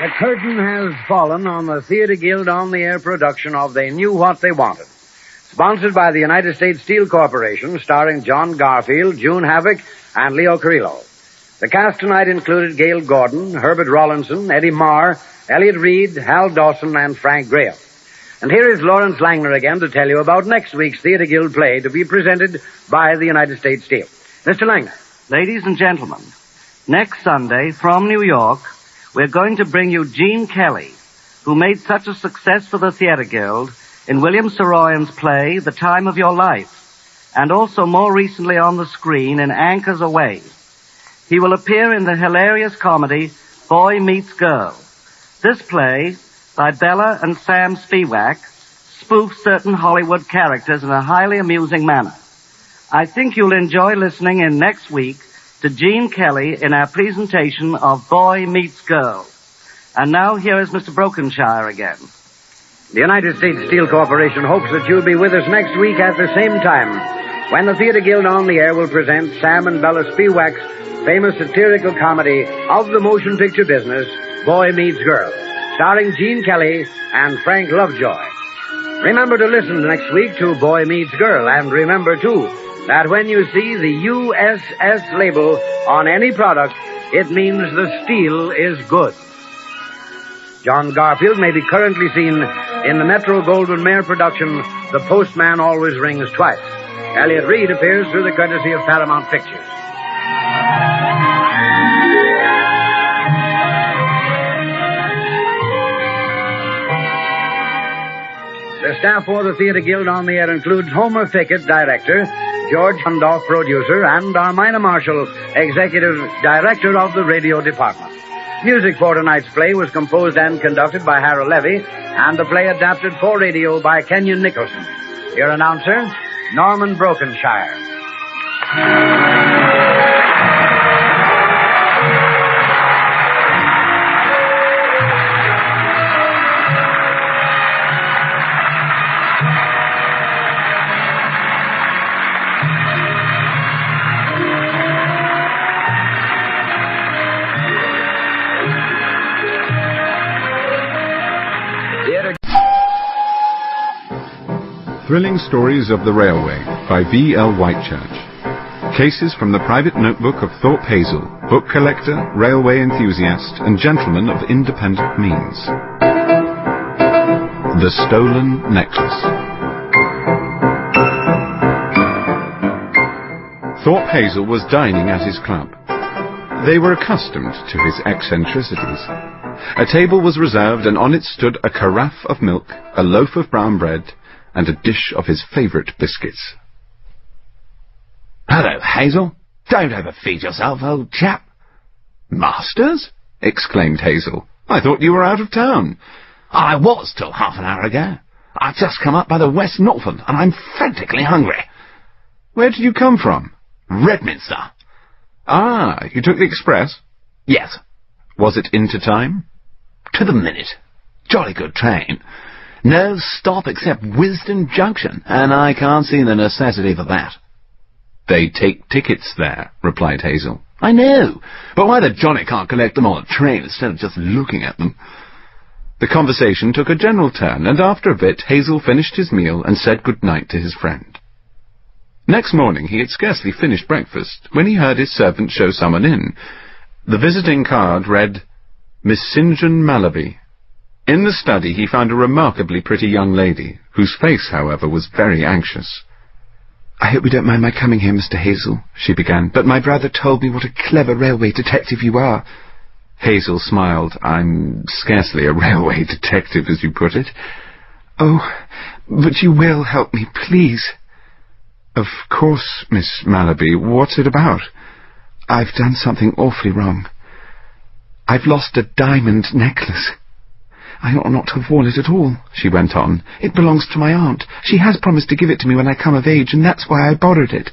[SPEAKER 15] The curtain has fallen on the Theatre Guild on-the-air production of They Knew What They Wanted. Sponsored by the United States Steel Corporation, starring John Garfield, June Havoc, and Leo Carrillo. The cast tonight included Gail Gordon, Herbert Rawlinson, Eddie Marr, Elliot Reed, Hal Dawson, and Frank Graham. And here is Lawrence Langner again to tell you about next week's Theatre Guild play to be presented by the United States Steel. Mr. Langner.
[SPEAKER 18] Ladies and gentlemen, next Sunday from New York, we're going to bring you Gene Kelly, who made such a success for the Theatre Guild in William Saroyan's play, The Time of Your Life, and also more recently on the screen in Anchors Aweigh. He will appear in the hilarious comedy Boy Meets Girl. This play, by Bella and Sam Spivak, spoofs certain Hollywood characters in a highly amusing manner. I think you'll enjoy listening in next week to Gene Kelly in our presentation of Boy Meets Girl. And now here is Mr. Brokenshire again.
[SPEAKER 15] The United States Steel Corporation hopes that you'll be with us next week at the same time when the Theatre Guild on the Air will present Sam and Bella Spivak's famous satirical comedy of the motion picture business, Boy Meets Girl, starring Gene Kelly and Frank Lovejoy. Remember to listen next week to Boy Meets Girl, and remember, too, that when you see the USS label on any product, it means the steel is good. John Garfield may be currently seen in the Metro-Goldwyn-Mayer production, The Postman Always Rings Twice. Elliot Reed appears through the courtesy of Paramount Pictures. The staff for the Theatre Guild on the Air includes Homer Fickett, director, George Hundoff, producer, and Armina Marshall, executive director of the radio department. Music for tonight's play was composed and conducted by Harold Levy, and the play adapted for radio by Kenyon Nicholson. Your announcer, Norman Brokenshire.
[SPEAKER 1] Thrilling Stories of the Railway by V.L. Whitechurch. Cases from the private notebook of Thorpe Hazel, book collector, railway enthusiast, and gentleman of independent means. The Stolen Necklace. Thorpe Hazel was dining at his club. They were accustomed to his eccentricities. A table was reserved, and on it stood a carafe of milk, a loaf of brown bread, and a dish of his favourite biscuits.
[SPEAKER 9] Hello, Hazel. Don't overfeed yourself, old chap.
[SPEAKER 1] Masters? Exclaimed Hazel. I thought you were out of town.
[SPEAKER 9] I was till half an hour ago. I've just come up by the West Northland, and I'm frantically hungry.
[SPEAKER 1] Where did you come from?
[SPEAKER 9] Redminster.
[SPEAKER 1] Ah, you took the express?
[SPEAKER 9] Yes.
[SPEAKER 1] Was it into time?
[SPEAKER 9] To the minute. Jolly good train. No stop except Wisdom Junction, and I can't see the necessity for that.
[SPEAKER 1] They take tickets there, replied Hazel.
[SPEAKER 9] I know, but why the Johnny can't collect them on a train instead of just looking at them?
[SPEAKER 1] The conversation took a general turn, and after a bit Hazel finished his meal and said good night to his friend. Next morning he had scarcely finished breakfast when he heard his servant show someone in. The visiting card read, Miss St. John Mallaby. In the study he found a remarkably pretty young lady, whose face, however, was very anxious.
[SPEAKER 2] I hope you don't mind my coming here, Mr. Hazel, she began, but my brother told me what a clever railway detective you are.
[SPEAKER 1] Hazel smiled. I'm scarcely a railway detective, as you put it.
[SPEAKER 2] Oh, but you will help me, please.
[SPEAKER 1] Of course, Miss Mallaby. What's it about?
[SPEAKER 2] I've done something awfully wrong. I've lost a diamond necklace. I ought not to have worn it at all, she went on. It belongs to my aunt. She has promised to give it to me when I come of age, and that's why I borrowed it.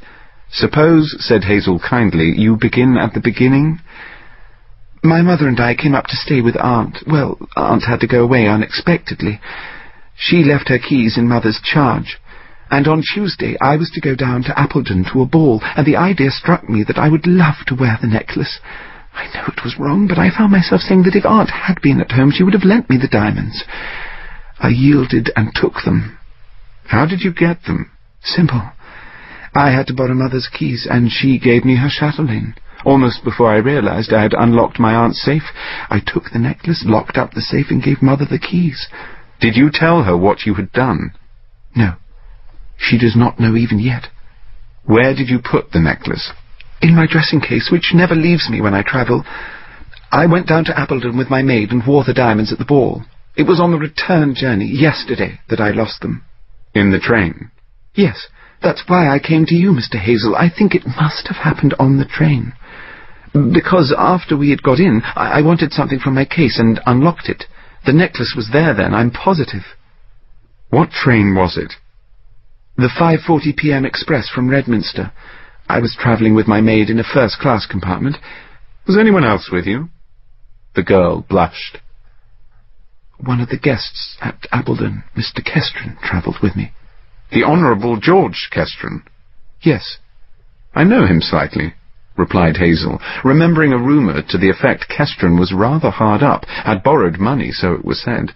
[SPEAKER 1] Suppose, said Hazel kindly, you begin at the beginning?
[SPEAKER 2] My mother and I came up to stay with Aunt. Well, Aunt had to go away unexpectedly. She left her keys in Mother's charge. And on Tuesday I was to go down to Appledon to a ball, and the idea struck me that I would love to wear the necklace. I know it was wrong, but I found myself saying that if Aunt had been at home, she would have lent me the diamonds. I yielded and took them.
[SPEAKER 1] How did you get them?
[SPEAKER 2] Simple. I had to borrow Mother's keys, and she gave me her chatelaine. Almost before I realized I had unlocked my aunt's safe, I took the necklace, locked up the safe, and gave Mother the keys.
[SPEAKER 1] Did you tell her what you had done?
[SPEAKER 2] No. She does not know even yet.
[SPEAKER 1] Where did you put the necklace?
[SPEAKER 2] In my dressing case, which never leaves me when I travel. I went down to Appledon with my maid and wore the diamonds at the ball. It was on the return journey, yesterday, that I lost them.
[SPEAKER 1] In the train?
[SPEAKER 2] Yes. That's why I came to you, Mr. Hazel. I think it must have happened on the train. Because after we had got in, I wanted something from my case and unlocked it. The necklace was there then, I'm positive.
[SPEAKER 1] What train was it?
[SPEAKER 2] The 5:40 p.m. express from Redminster. I was travelling with my maid in a first-class compartment.
[SPEAKER 1] Was anyone else with you? The girl blushed.
[SPEAKER 2] One of the guests at Appledon, Mr. Kestren, travelled with me.
[SPEAKER 1] The Honourable George Kestren?
[SPEAKER 2] Yes.
[SPEAKER 1] I know him slightly, replied Hazel, remembering a rumour to the effect Kestren was rather hard up, had borrowed money, so it was said.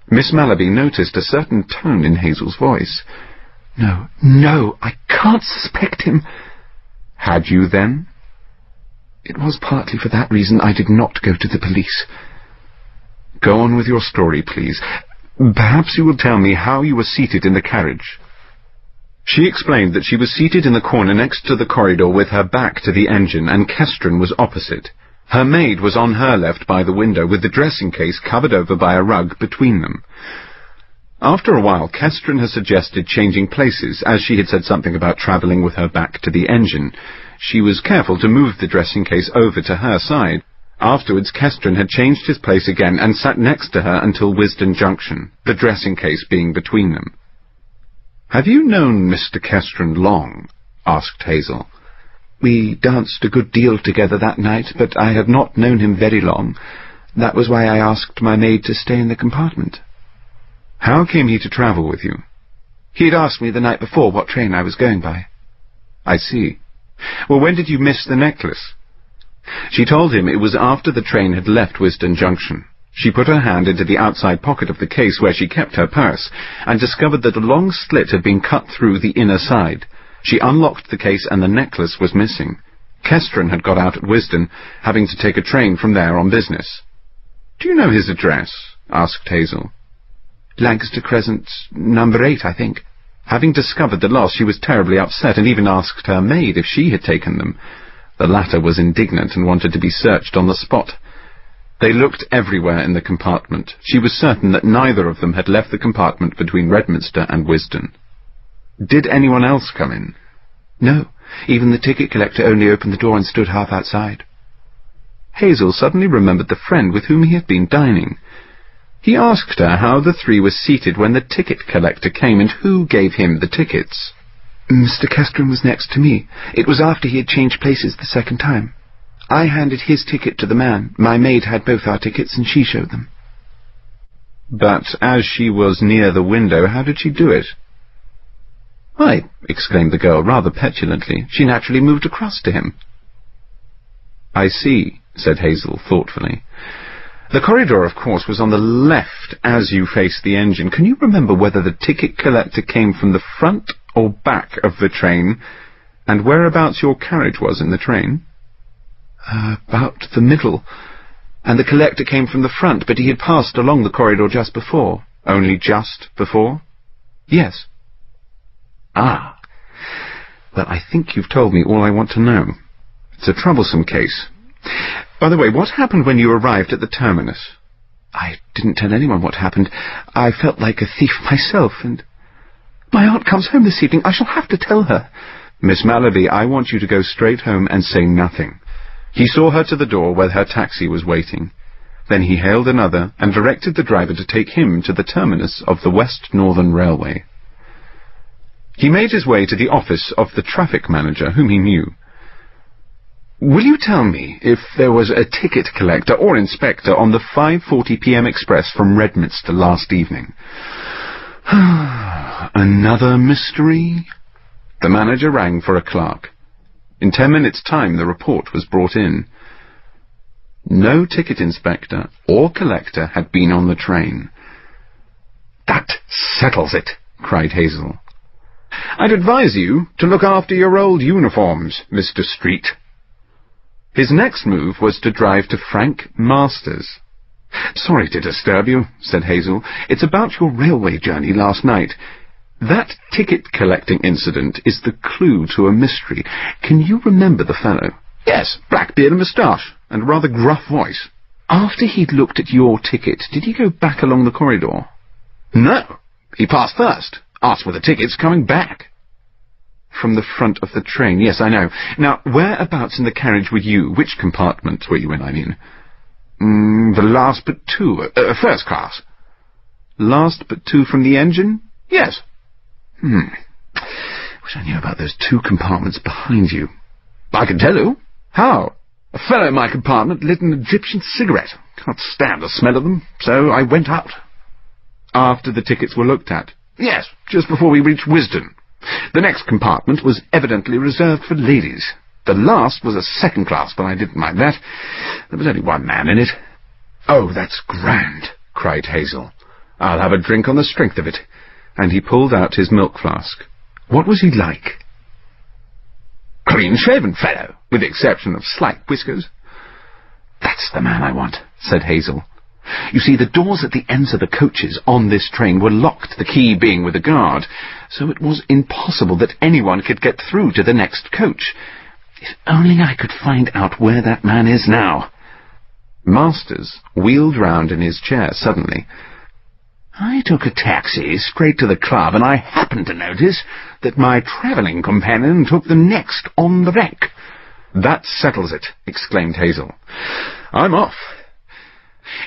[SPEAKER 1] Miss Mallaby noticed a certain tone in Hazel's voice.
[SPEAKER 2] No, I can't suspect him.
[SPEAKER 1] Had you then?
[SPEAKER 2] It was partly for that reason I did not go to the police.
[SPEAKER 1] Go on with your story, please. Perhaps you will tell me how you were seated in the carriage. She explained that she was seated in the corner next to the corridor with her back to the engine, and Kestren was opposite. Her maid was on her left by the window, with the dressing case covered over by a rug between them. After a while, Kestren had suggested changing places, as she had said something about travelling with her back to the engine. She was careful to move the dressing case over to her side. Afterwards, Kestren had changed his place again and sat next to her until Wisden Junction, the dressing case being between them. "Have you known Mr. Kestren long?" asked Hazel.
[SPEAKER 2] We danced a good deal together that night, but I had not known him very long. That was why I asked my maid to stay in the compartment.
[SPEAKER 1] How came he to travel with you?
[SPEAKER 2] He had asked me the night before what train I was going by.
[SPEAKER 1] I see. Well, when did you miss the necklace? She told him it was after the train had left Wisden Junction. She put her hand into the outside pocket of the case where she kept her purse, and discovered that a long slit had been cut through the inner side. She unlocked the case and the necklace was missing. Kestren had got out at Wisden, having to take a train from there on business. "Do you know his address?" asked Hazel.
[SPEAKER 2] Lancaster Crescent, number 8, I think.
[SPEAKER 1] Having discovered the loss, she was terribly upset, and even asked her maid if she had taken them. The latter was indignant and wanted to be searched on the spot. They looked everywhere in the compartment. She was certain that neither of them had left the compartment between Redminster and Wisden. Did anyone else come in?
[SPEAKER 2] No. Even the ticket collector only opened the door and stood half outside.
[SPEAKER 1] Hazel suddenly remembered the friend with whom he had been dining. He asked her how the three were seated when the ticket collector came, and who gave him the tickets.
[SPEAKER 2] Mr. Kestren was next to me. It was after he had changed places the second time. I handed his ticket to the man. My maid had both our tickets, and she showed them.
[SPEAKER 1] But as she was near the window, how did she do it?
[SPEAKER 2] "Why," exclaimed the girl, rather petulantly, "she naturally moved across to him."
[SPEAKER 1] "I see," said Hazel thoughtfully. "The corridor, of course, was on the left as you faced the engine. Can you remember whether the ticket collector came from the front or back of the train, and whereabouts your carriage was in the train?"
[SPEAKER 2] About the middle. And the collector came from the front, but he had passed along the corridor just before."
[SPEAKER 1] "Only just before?"
[SPEAKER 2] "Yes."
[SPEAKER 1] "Ah. Well, I think you've told me all I want to know. It's a troublesome case. By the way, what happened when you arrived at the terminus? I didn't tell anyone what happened. I felt like a thief myself, and... My aunt comes home this evening. I shall have to tell her. Miss Mallaby, I want you to go straight home and say nothing. He saw her to the door where her taxi was waiting. Then he hailed another and directed the driver to take him to the terminus of the West Northern Railway. He made his way to the office of the traffic manager, whom he knew. Will you tell me if there was a ticket collector or inspector on the 5:40 p.m. express from Redminster last evening? Another mystery? The manager rang for a clerk. In 10 minutes' time, the report was brought in. No ticket inspector or collector had been on the train. That settles it, cried Hazel. I'd advise you to look after your old uniforms, Mr. Street. His next move was to drive to Frank Masters. Sorry to disturb you, said Hazel. It's about your railway journey last night. That ticket-collecting incident is the clue to a mystery. Can you remember the fellow? Yes, black beard and moustache, and a rather gruff voice. After he'd looked at your ticket, did he go back along the corridor? No, he passed first, asked for the tickets, coming back. From the front of the train, yes, I know. Now, whereabouts in the carriage were you? Which compartment were you in, I mean? The last but two, first class. Last but two from the engine? Yes. Wish I knew about those two compartments behind you. I can tell you. How? A fellow in my compartment lit an Egyptian cigarette. Can't stand the smell of them, so I went out. After the tickets were looked at? Yes, just before we reached Wisdom. The next compartment was evidently reserved for ladies. The last was a second class, but I didn't mind that. There was only one man in it. Oh, that's grand, cried Hazel. I'll have a drink on the strength of it. And he pulled out his milk flask. What was he like? Clean-shaven fellow, with the exception of slight whiskers. That's the man I want, said Hazel. You see, the doors at the ends of the coaches on this train were locked, the key being with a guard, so it was impossible that anyone could get through to the next coach. If only I could find out where that man is now. Masters wheeled round in his chair suddenly. I took a taxi straight to the club, and I happened to notice that my travelling companion took the next on the rank. That settles it, exclaimed Hazel. I'm off.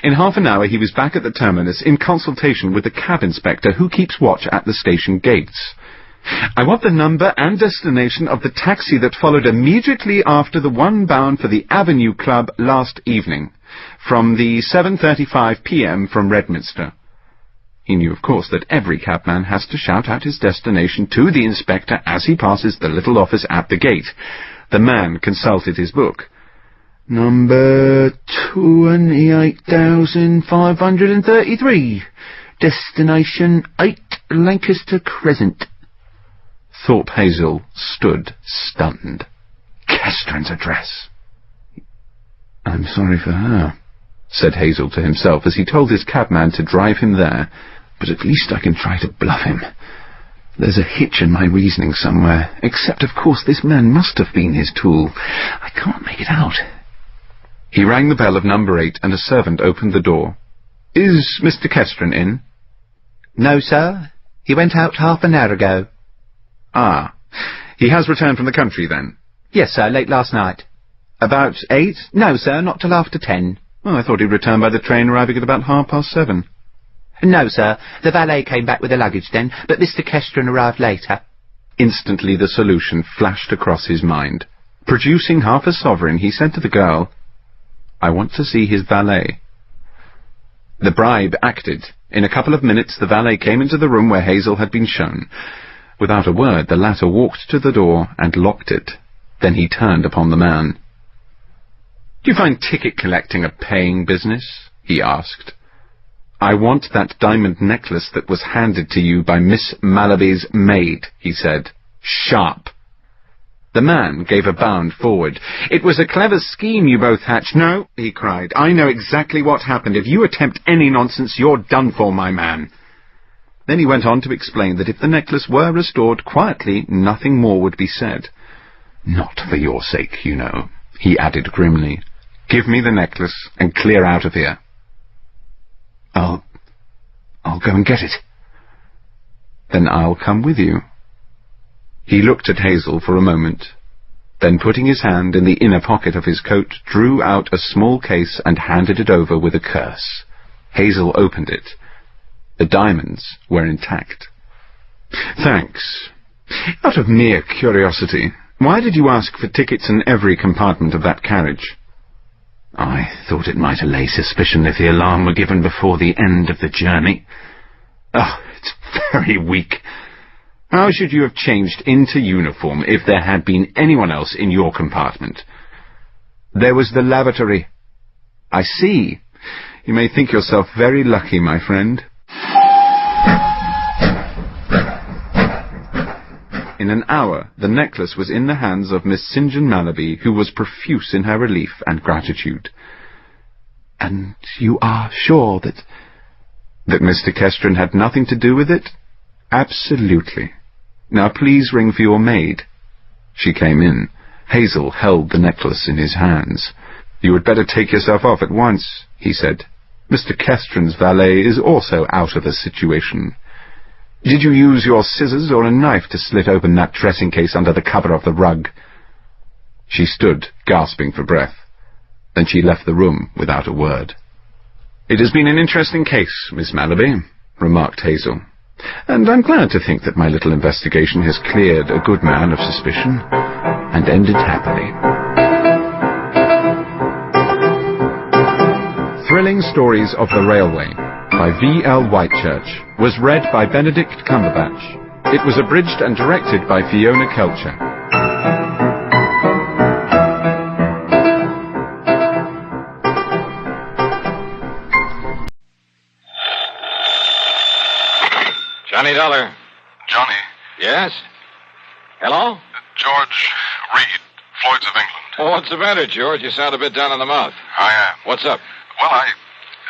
[SPEAKER 1] In half an hour he was back at the terminus in consultation with the cab inspector who keeps watch at the station gates. I want the number and destination of the taxi that followed immediately after the one bound for the Avenue Club last evening, from the 7:35 p.m. from Redminster. He knew, of course, that every cabman has to shout out his destination to the inspector as he passes the little office at the gate. The man consulted his book. Number 28,533. Destination 8 Lancaster Crescent. Thorpe Hazel stood stunned. Kestren's address. I'm sorry for her, said Hazel to himself as he told his cabman to drive him there. But at least I can try to bluff him. There's a hitch in my reasoning somewhere, except, of course, this man must have been his tool. I can't make it out. He rang the bell of number 8, and a servant opened the door. Is Mr. Kestren in?
[SPEAKER 11] No, sir. He went out half an hour ago.
[SPEAKER 1] Ah. He has returned from the country, then?
[SPEAKER 11] Yes, sir, late last night.
[SPEAKER 1] About 8?
[SPEAKER 11] No, sir, not till after 10.
[SPEAKER 1] Oh, I thought he'd returned by the train arriving at about 7:30.
[SPEAKER 11] No, sir. The valet came back with the luggage then, but Mr. Kestren arrived later.
[SPEAKER 1] Instantly the solution flashed across his mind. Producing half a sovereign, he said to the girl, I want to see his valet. The bribe acted. In a couple of minutes the valet came into the room where Hazel had been shown. Without a word, the latter walked to the door and locked it. Then he turned upon the man. Do you find ticket collecting a paying business? He asked. I want that diamond necklace that was handed to you by Miss Mallaby's maid, he said. Sharp. The man gave a bound forward. It was a clever scheme you both hatched. No, he cried. I know exactly what happened. If you attempt any nonsense, you're done for, my man. Then he went on to explain that if the necklace were restored quietly, nothing more would be said. "Not for your sake, you know," he added grimly. "Give me the necklace and clear out of here." I'll go and get it." "Then I'll come with you." He looked at Hazel for a moment, then putting his hand in the inner pocket of his coat, drew out a small case and handed it over with a curse. Hazel opened it. The diamonds were intact. "Thanks. Out of mere curiosity, why did you ask for tickets in every compartment of that carriage?" "I thought it might allay suspicion if the alarm were given before the end of the journey." "Oh, it's very weak. How should you have changed into uniform if there had been anyone else in your compartment?" "There was the lavatory." "I see. You may think yourself very lucky, my friend." In an hour, the necklace was in the hands of Miss St. John Mallaby, who was profuse in her relief and gratitude. "And you are sure that Mr. Kestren had nothing to do with it?" "Absolutely. Now please ring for your maid." She came in. Hazel held the necklace in his hands. "You had better take yourself off at once," he said. "Mr. Kestren's valet is also out of the situation. Did you use your scissors or a knife to slit open that dressing case under the cover of the rug?" She stood, gasping for breath. Then she left the room without a word. "It has been an interesting case, Miss Mallaby," remarked Hazel. "And I'm glad to think that my little investigation has cleared a good man of suspicion and ended happily." Thrilling Stories of the Railway by V.L. Whitechurch was read by Benedict Cumberbatch. It was abridged and directed by Fiona Kelcher.
[SPEAKER 14] Johnny Dollar.
[SPEAKER 10] Johnny.
[SPEAKER 14] Yes? Hello?
[SPEAKER 10] George Reed, Floyd's of England.
[SPEAKER 14] Oh, what's the matter, George? You sound a bit down in the mouth.
[SPEAKER 10] I am.
[SPEAKER 14] What's up?
[SPEAKER 10] Well,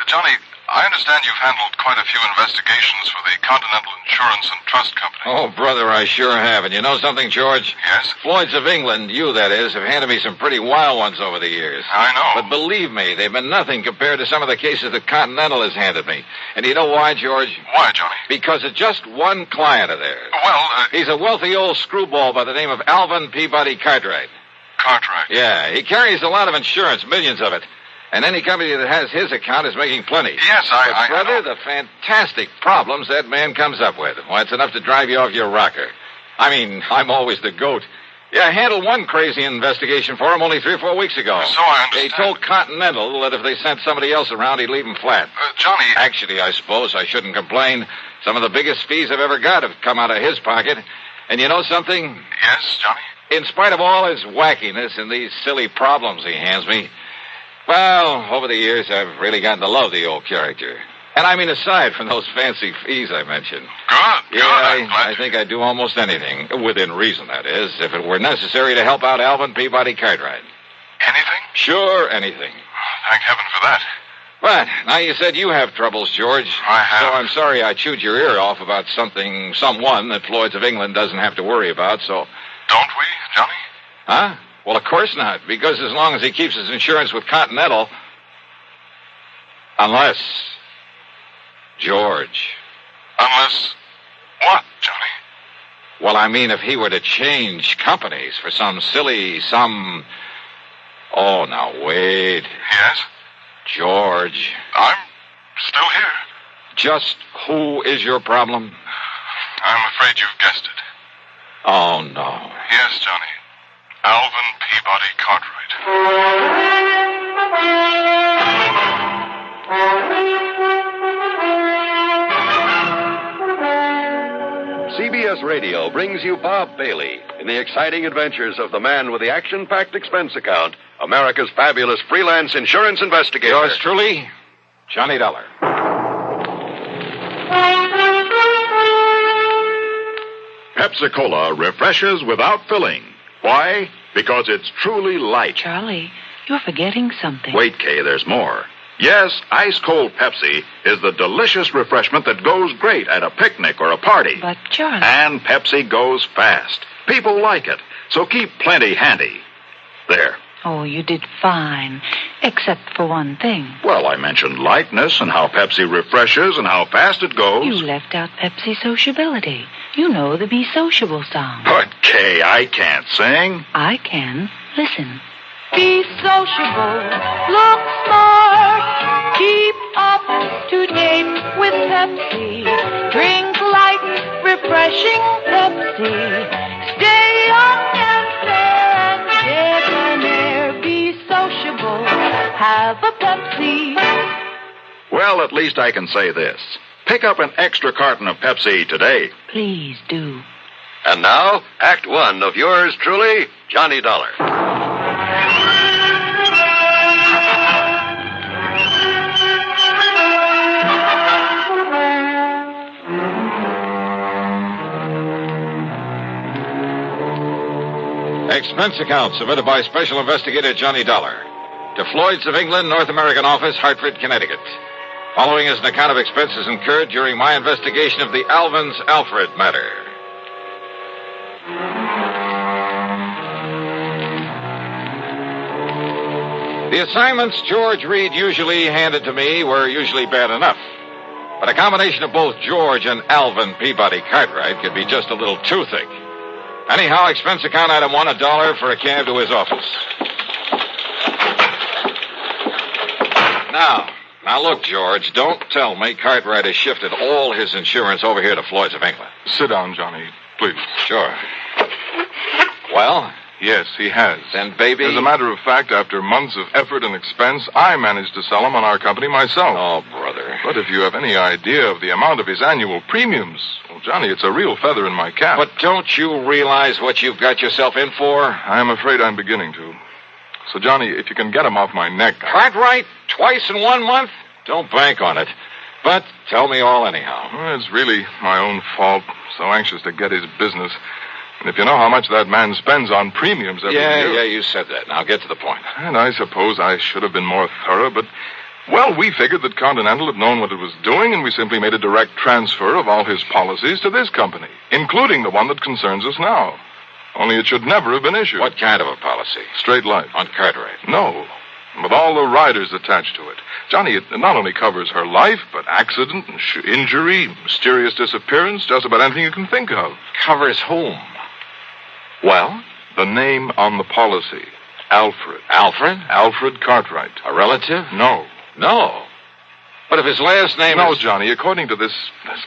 [SPEAKER 10] Johnny, I understand you've handled quite a few investigations for the Continental Insurance and Trust Company.
[SPEAKER 14] Oh, brother, I sure have. And you know something, George?
[SPEAKER 10] Yes?
[SPEAKER 14] Floyd's of England, you that is, have handed me some pretty wild ones over the years.
[SPEAKER 10] I know.
[SPEAKER 14] But believe me, they've been nothing compared to some of the cases that Continental has handed me. And you know why, George?
[SPEAKER 10] Why, Johnny?
[SPEAKER 14] Because of just one client of theirs.
[SPEAKER 10] Well,
[SPEAKER 14] he's a wealthy old screwball by the name of Alvin Peabody Cartwright.
[SPEAKER 10] Cartwright?
[SPEAKER 14] Yeah, he carries a lot of insurance, millions of it. And any company that has his account is making plenty.
[SPEAKER 10] Yes,
[SPEAKER 14] But, brother, the fantastic problems that man comes up with. Why, it's enough to drive you off your rocker. I mean, I'm always the goat. Yeah, I handled one crazy investigation for him only 3 or 4 weeks ago.
[SPEAKER 10] So I understand.
[SPEAKER 14] They told Continental that if they sent somebody else around, he'd leave them flat.
[SPEAKER 10] Johnny...
[SPEAKER 14] Actually, I suppose I shouldn't complain. Some of the biggest fees I've ever got have come out of his pocket. And you know something?
[SPEAKER 10] Yes, Johnny?
[SPEAKER 14] In spite of all his wackiness and these silly problems he hands me, well, over the years, I've really gotten to love the old character. And I mean, aside from those fancy fees I mentioned.
[SPEAKER 10] Good.
[SPEAKER 14] I think I'd do almost anything, within reason, that is, if it were necessary to help out Alvin Peabody Cartwright.
[SPEAKER 10] Anything?
[SPEAKER 14] Sure, anything.
[SPEAKER 10] Thank heaven for that.
[SPEAKER 14] But, now you said you have troubles, George.
[SPEAKER 10] I have.
[SPEAKER 14] So I'm sorry I chewed your ear off about someone that Floyd's of England doesn't have to worry about, so...
[SPEAKER 10] Don't we, Johnny?
[SPEAKER 14] Huh? Well, of course not, because as long as he keeps his insurance with Continental... Unless... George.
[SPEAKER 10] Unless... what, Johnny?
[SPEAKER 14] Well, I mean, if he were to change companies for some... Oh, now, wait.
[SPEAKER 10] Yes?
[SPEAKER 14] George.
[SPEAKER 10] I'm still here.
[SPEAKER 14] Just who is your problem?
[SPEAKER 10] I'm afraid you've guessed it.
[SPEAKER 14] Oh, no.
[SPEAKER 10] Yes, Johnny. Alvin Peabody Cartwright.
[SPEAKER 16] CBS Radio brings you Bob Bailey in the exciting adventures of the man with the action-packed expense account, America's fabulous freelance insurance investigator.
[SPEAKER 14] Yours truly, Johnny Dollar.
[SPEAKER 19] Pepsi-Cola refreshes without filling. Why? Because it's truly light.
[SPEAKER 20] Charlie, you're forgetting something.
[SPEAKER 19] Wait, Kay, there's more. Yes, ice-cold Pepsi is the delicious refreshment that goes great at a picnic or a party.
[SPEAKER 5] But, Charlie...
[SPEAKER 19] And Pepsi goes fast. People like it, so keep plenty handy. There.
[SPEAKER 5] Oh, you did fine, except for one thing.
[SPEAKER 19] Well, I mentioned lightness and how Pepsi refreshes and how fast it goes.
[SPEAKER 5] You left out Pepsi sociability. You know the Be Sociable song.
[SPEAKER 19] But, Kay, I can't sing.
[SPEAKER 5] I can. Listen. Be sociable, look smart, keep up to date with Pepsi. Drink light, refreshing Pepsi. Stay young and fair and debonair. Be sociable, have a Pepsi.
[SPEAKER 19] Well, at least I can say this. Pick up an extra carton of Pepsi today.
[SPEAKER 5] Please do.
[SPEAKER 16] And now, Act One of yours truly, Johnny Dollar.
[SPEAKER 14] Expense account submitted by Special Investigator Johnny Dollar to Floyd's of England, North American Office, Hartford, Connecticut. Following is an account of expenses incurred during my investigation of the ALVIN'S ALFRED matter. The assignments George Reed usually handed to me were usually bad enough. But a combination of both George and Alvin Peabody Cartwright could be just a little too thick. Anyhow, expense account item $1, $1 for a cab to his office. Now look, George, don't tell me Cartwright has shifted all his insurance over here to Floyd's of England.
[SPEAKER 12] Sit down, Johnny, please.
[SPEAKER 14] Sure. Well?
[SPEAKER 12] Yes, he has.
[SPEAKER 14] Then, baby...
[SPEAKER 12] As a matter of fact, after months of effort and expense, I managed to sell him on our company myself.
[SPEAKER 14] Oh, brother.
[SPEAKER 12] But if you have any idea of the amount of his annual premiums, well, Johnny, it's a real feather in my cap.
[SPEAKER 14] But don't you realize what you've got yourself in for?
[SPEAKER 12] I'm afraid I'm beginning to. So, Johnny, if you can get him off my neck...
[SPEAKER 14] Cartwright? Twice in 1 month? Don't bank on it. But tell me all anyhow.
[SPEAKER 12] Well, it's really my own fault. So anxious to get his business. And if you know how much that man spends on premiums every year...
[SPEAKER 14] Yeah, you said that. Now get to the point.
[SPEAKER 12] And I suppose I should have been more thorough, but... Well, we figured that Continental had known what it was doing, and we simply made a direct transfer of all his policies to this company, including the one that concerns us now. Only it should never have been issued.
[SPEAKER 14] What kind of a policy?
[SPEAKER 12] Straight life.
[SPEAKER 14] On Cartwright?
[SPEAKER 12] No. With all the riders attached to it. Johnny, it not only covers her life, but accident, injury, mysterious disappearance, just about anything you can think of.
[SPEAKER 14] Covers whom?
[SPEAKER 12] Well, the name on the policy. Alfred.
[SPEAKER 14] Alfred?
[SPEAKER 12] Alfred Cartwright.
[SPEAKER 14] A relative?
[SPEAKER 12] No.
[SPEAKER 14] No. But if his last name
[SPEAKER 12] No,
[SPEAKER 14] is...
[SPEAKER 12] Johnny, according to this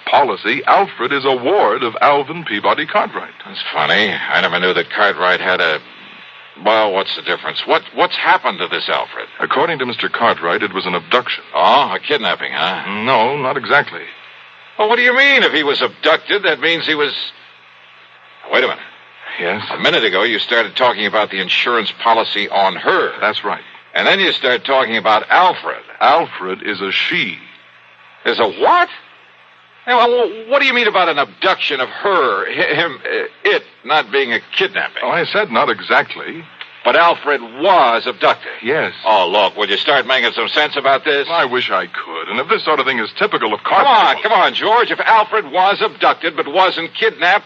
[SPEAKER 12] policy, Alfred is a ward of Alvin Peabody Cartwright.
[SPEAKER 14] That's funny. I never knew that Cartwright had a... Well, what's the difference? What's happened to this Alfred?
[SPEAKER 12] According to Mr. Cartwright, it was an abduction.
[SPEAKER 14] Oh, a kidnapping, huh?
[SPEAKER 12] No, not exactly.
[SPEAKER 14] Well, what do you mean? If he was abducted, that means he was... Wait a minute.
[SPEAKER 12] Yes?
[SPEAKER 14] A minute ago, you started talking about the insurance policy on her.
[SPEAKER 12] That's right.
[SPEAKER 14] And then you started talking about Alfred.
[SPEAKER 12] Alfred is a she.
[SPEAKER 14] Is a what? Hey, well, what do you mean about an abduction of her, him, it not being a kidnapping?
[SPEAKER 12] Oh, I said not exactly.
[SPEAKER 14] But Alfred was abducted.
[SPEAKER 12] Yes.
[SPEAKER 14] Oh, look, will you start making some sense about this?
[SPEAKER 12] I wish I could. And if this sort of thing is typical of Cartwright...
[SPEAKER 14] Come on, George. If Alfred was abducted but wasn't kidnapped,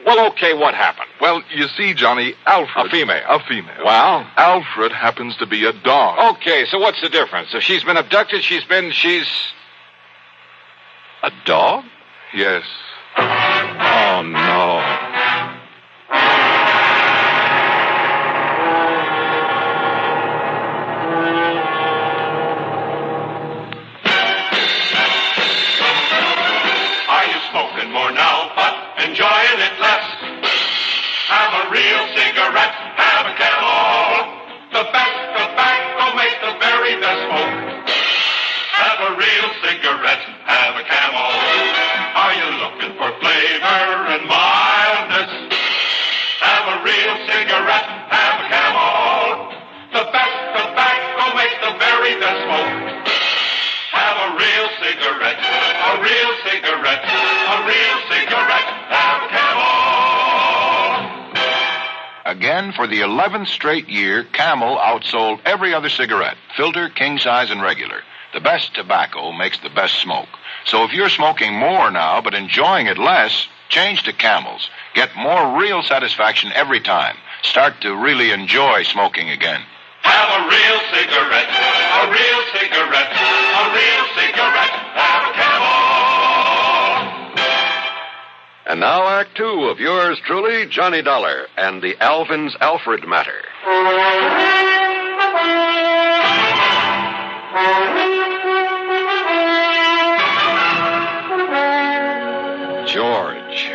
[SPEAKER 14] well, okay, what happened?
[SPEAKER 12] Well, you see, Johnny, Alfred...
[SPEAKER 14] A female.
[SPEAKER 12] A female.
[SPEAKER 14] Well?
[SPEAKER 12] Alfred happens to be a dog.
[SPEAKER 14] Okay, so what's the difference? If she's been abducted, she's... A dog?
[SPEAKER 12] Yes.
[SPEAKER 14] Oh, no.
[SPEAKER 13] Are you smoking more now, but enjoying it less? Have a real cigarette, have a Camel. The best tobacco makes the very best smoke. Have a real cigarette, have a Camel. Are you looking for flavor and mildness? Have a real cigarette, have a Camel. The best tobacco makes the very best smoke. Have a real cigarette, a real cigarette, a real cigarette, have a Camel.
[SPEAKER 19] Again, for the 11th straight year, Camel outsold every other cigarette, filter, king size, and regular. The best tobacco makes the best smoke. So if you're smoking more now but enjoying it less, change to Camels. Get more real satisfaction every time. Start to really enjoy smoking again.
[SPEAKER 13] Have a real cigarette, a real cigarette, a real cigarette. Have a Camel.
[SPEAKER 16] And now Act Two of yours truly, Johnny Dollar, and the ALVIN'S Alfred matter.
[SPEAKER 14] George.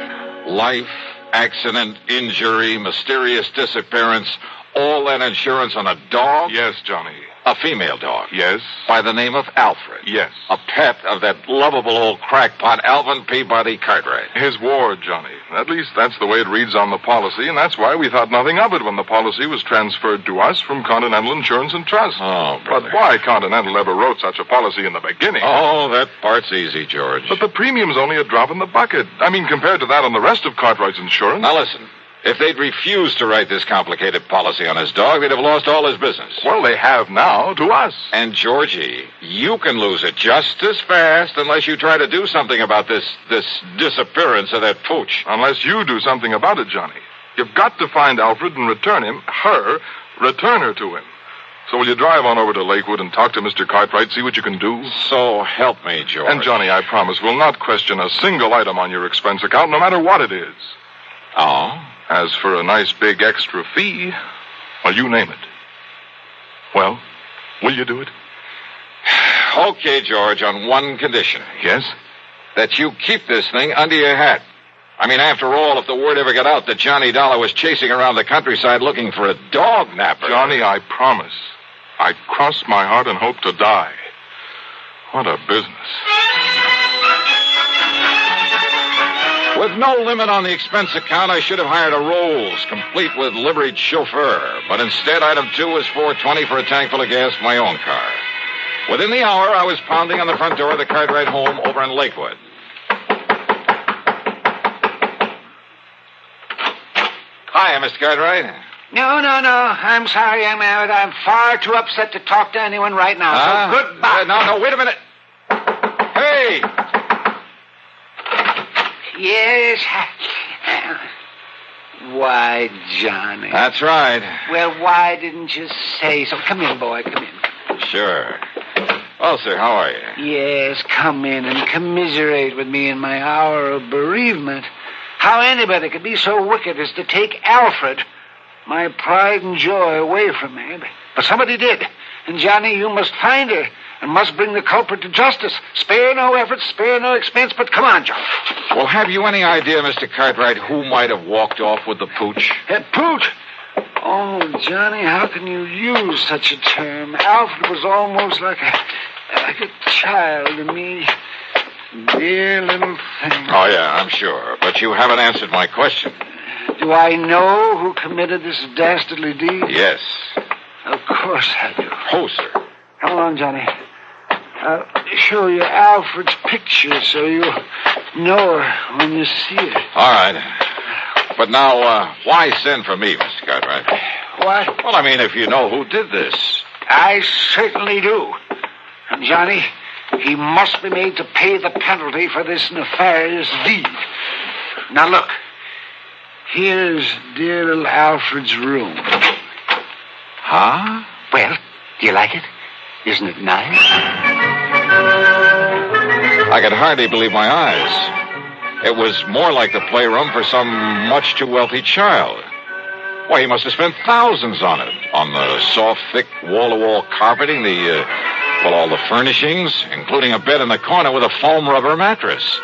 [SPEAKER 14] Life, accident, injury, mysterious disappearance, all that insurance on a dog?
[SPEAKER 12] Yes, Johnny.
[SPEAKER 14] A female dog?
[SPEAKER 12] Yes.
[SPEAKER 14] By the name of Alfred?
[SPEAKER 12] Yes.
[SPEAKER 14] A pet of that lovable old crackpot, Alvin Peabody Cartwright?
[SPEAKER 12] His ward, Johnny. At least that's the way it reads on the policy, and that's why we thought nothing of it when the policy was transferred to us from Continental Insurance and Trust.
[SPEAKER 14] Oh, brother.
[SPEAKER 12] But why Continental ever wrote such a policy in the beginning?
[SPEAKER 14] Oh, that part's easy, George.
[SPEAKER 12] But the premium's only a drop in the bucket. I mean, compared to that on the rest of Cartwright's insurance.
[SPEAKER 14] Now listen. If they'd refused to write this complicated policy on his dog, they'd have lost all his business.
[SPEAKER 12] Well, they have now, to us.
[SPEAKER 14] And, Georgie, you can lose it just as fast unless you try to do something about this disappearance of that pooch.
[SPEAKER 12] Unless you do something about it, Johnny. You've got to find Alfred and return her to him. So will you drive on over to Lakewood and talk to Mr. Cartwright, see what you can do?
[SPEAKER 14] So help me, George.
[SPEAKER 12] And, Johnny, I promise we'll not question a single item on your expense account, no matter what it is.
[SPEAKER 14] Oh?
[SPEAKER 12] As for a nice big extra fee, well, you name it. Well, will you do it?
[SPEAKER 14] Okay, George, on one condition.
[SPEAKER 12] Yes?
[SPEAKER 14] That you keep this thing under your hat. I mean, after all, if the word ever got out that Johnny Dollar was chasing around the countryside looking for a dog napper...
[SPEAKER 12] Johnny, I promise. I cross my heart and hope to die. What a business.
[SPEAKER 14] With no limit on the expense account, I should have hired a Rolls, complete with liveried chauffeur. But instead, item 2 was $4.20 for a tank full of gas for my own car. Within the hour, I was pounding on the front door of the Cartwright home over in Lakewood. Hi, Mr. Cartwright.
[SPEAKER 8] No. I'm sorry, I'm far too upset to talk to anyone right now. So goodbye.
[SPEAKER 14] No, wait a minute. Hey!
[SPEAKER 8] Yes. Why, Johnny?
[SPEAKER 14] That's right.
[SPEAKER 8] Well, why didn't you say so? Come in, boy, come in.
[SPEAKER 14] Sure. Well, sir, how are you?
[SPEAKER 8] Yes, come in and commiserate with me in my hour of bereavement. How anybody could be so wicked as to take Alfred, my pride and joy, away from me. But somebody did. And, Johnny, you must find her and must bring the culprit to justice. Spare no effort, spare no expense, but come on, John.
[SPEAKER 14] Well, have you any idea, Mr. Cartwright, who might have walked off with the pooch?
[SPEAKER 8] Pooch? Oh, Johnny, how can you use such a term? Alfred was almost like a child to me. Dear little thing.
[SPEAKER 14] Oh, yeah, I'm sure. But you haven't answered my question.
[SPEAKER 8] Do I know who committed this dastardly deed?
[SPEAKER 14] Yes.
[SPEAKER 8] Of course I do.
[SPEAKER 14] Who, sir?
[SPEAKER 8] Come along, Johnny. I'll show you Alfred's picture so you'll know her when you see it.
[SPEAKER 14] All right. But now, why send for me, Mr. Cartwright?
[SPEAKER 8] What?
[SPEAKER 14] Well, I mean, if you know who did this.
[SPEAKER 8] I certainly do. And, Johnny, he must be made to pay the penalty for this nefarious deed. Now, look. Here's dear little Alfred's room.
[SPEAKER 14] Huh?
[SPEAKER 8] Well, do you like it? Isn't it nice?
[SPEAKER 14] I could hardly believe my eyes. It was more like the playroom for some much too wealthy child. Why, he must have spent thousands on it. On the soft, thick, wall-to-wall carpeting, all the furnishings, including a bed in the corner with a foam rubber mattress.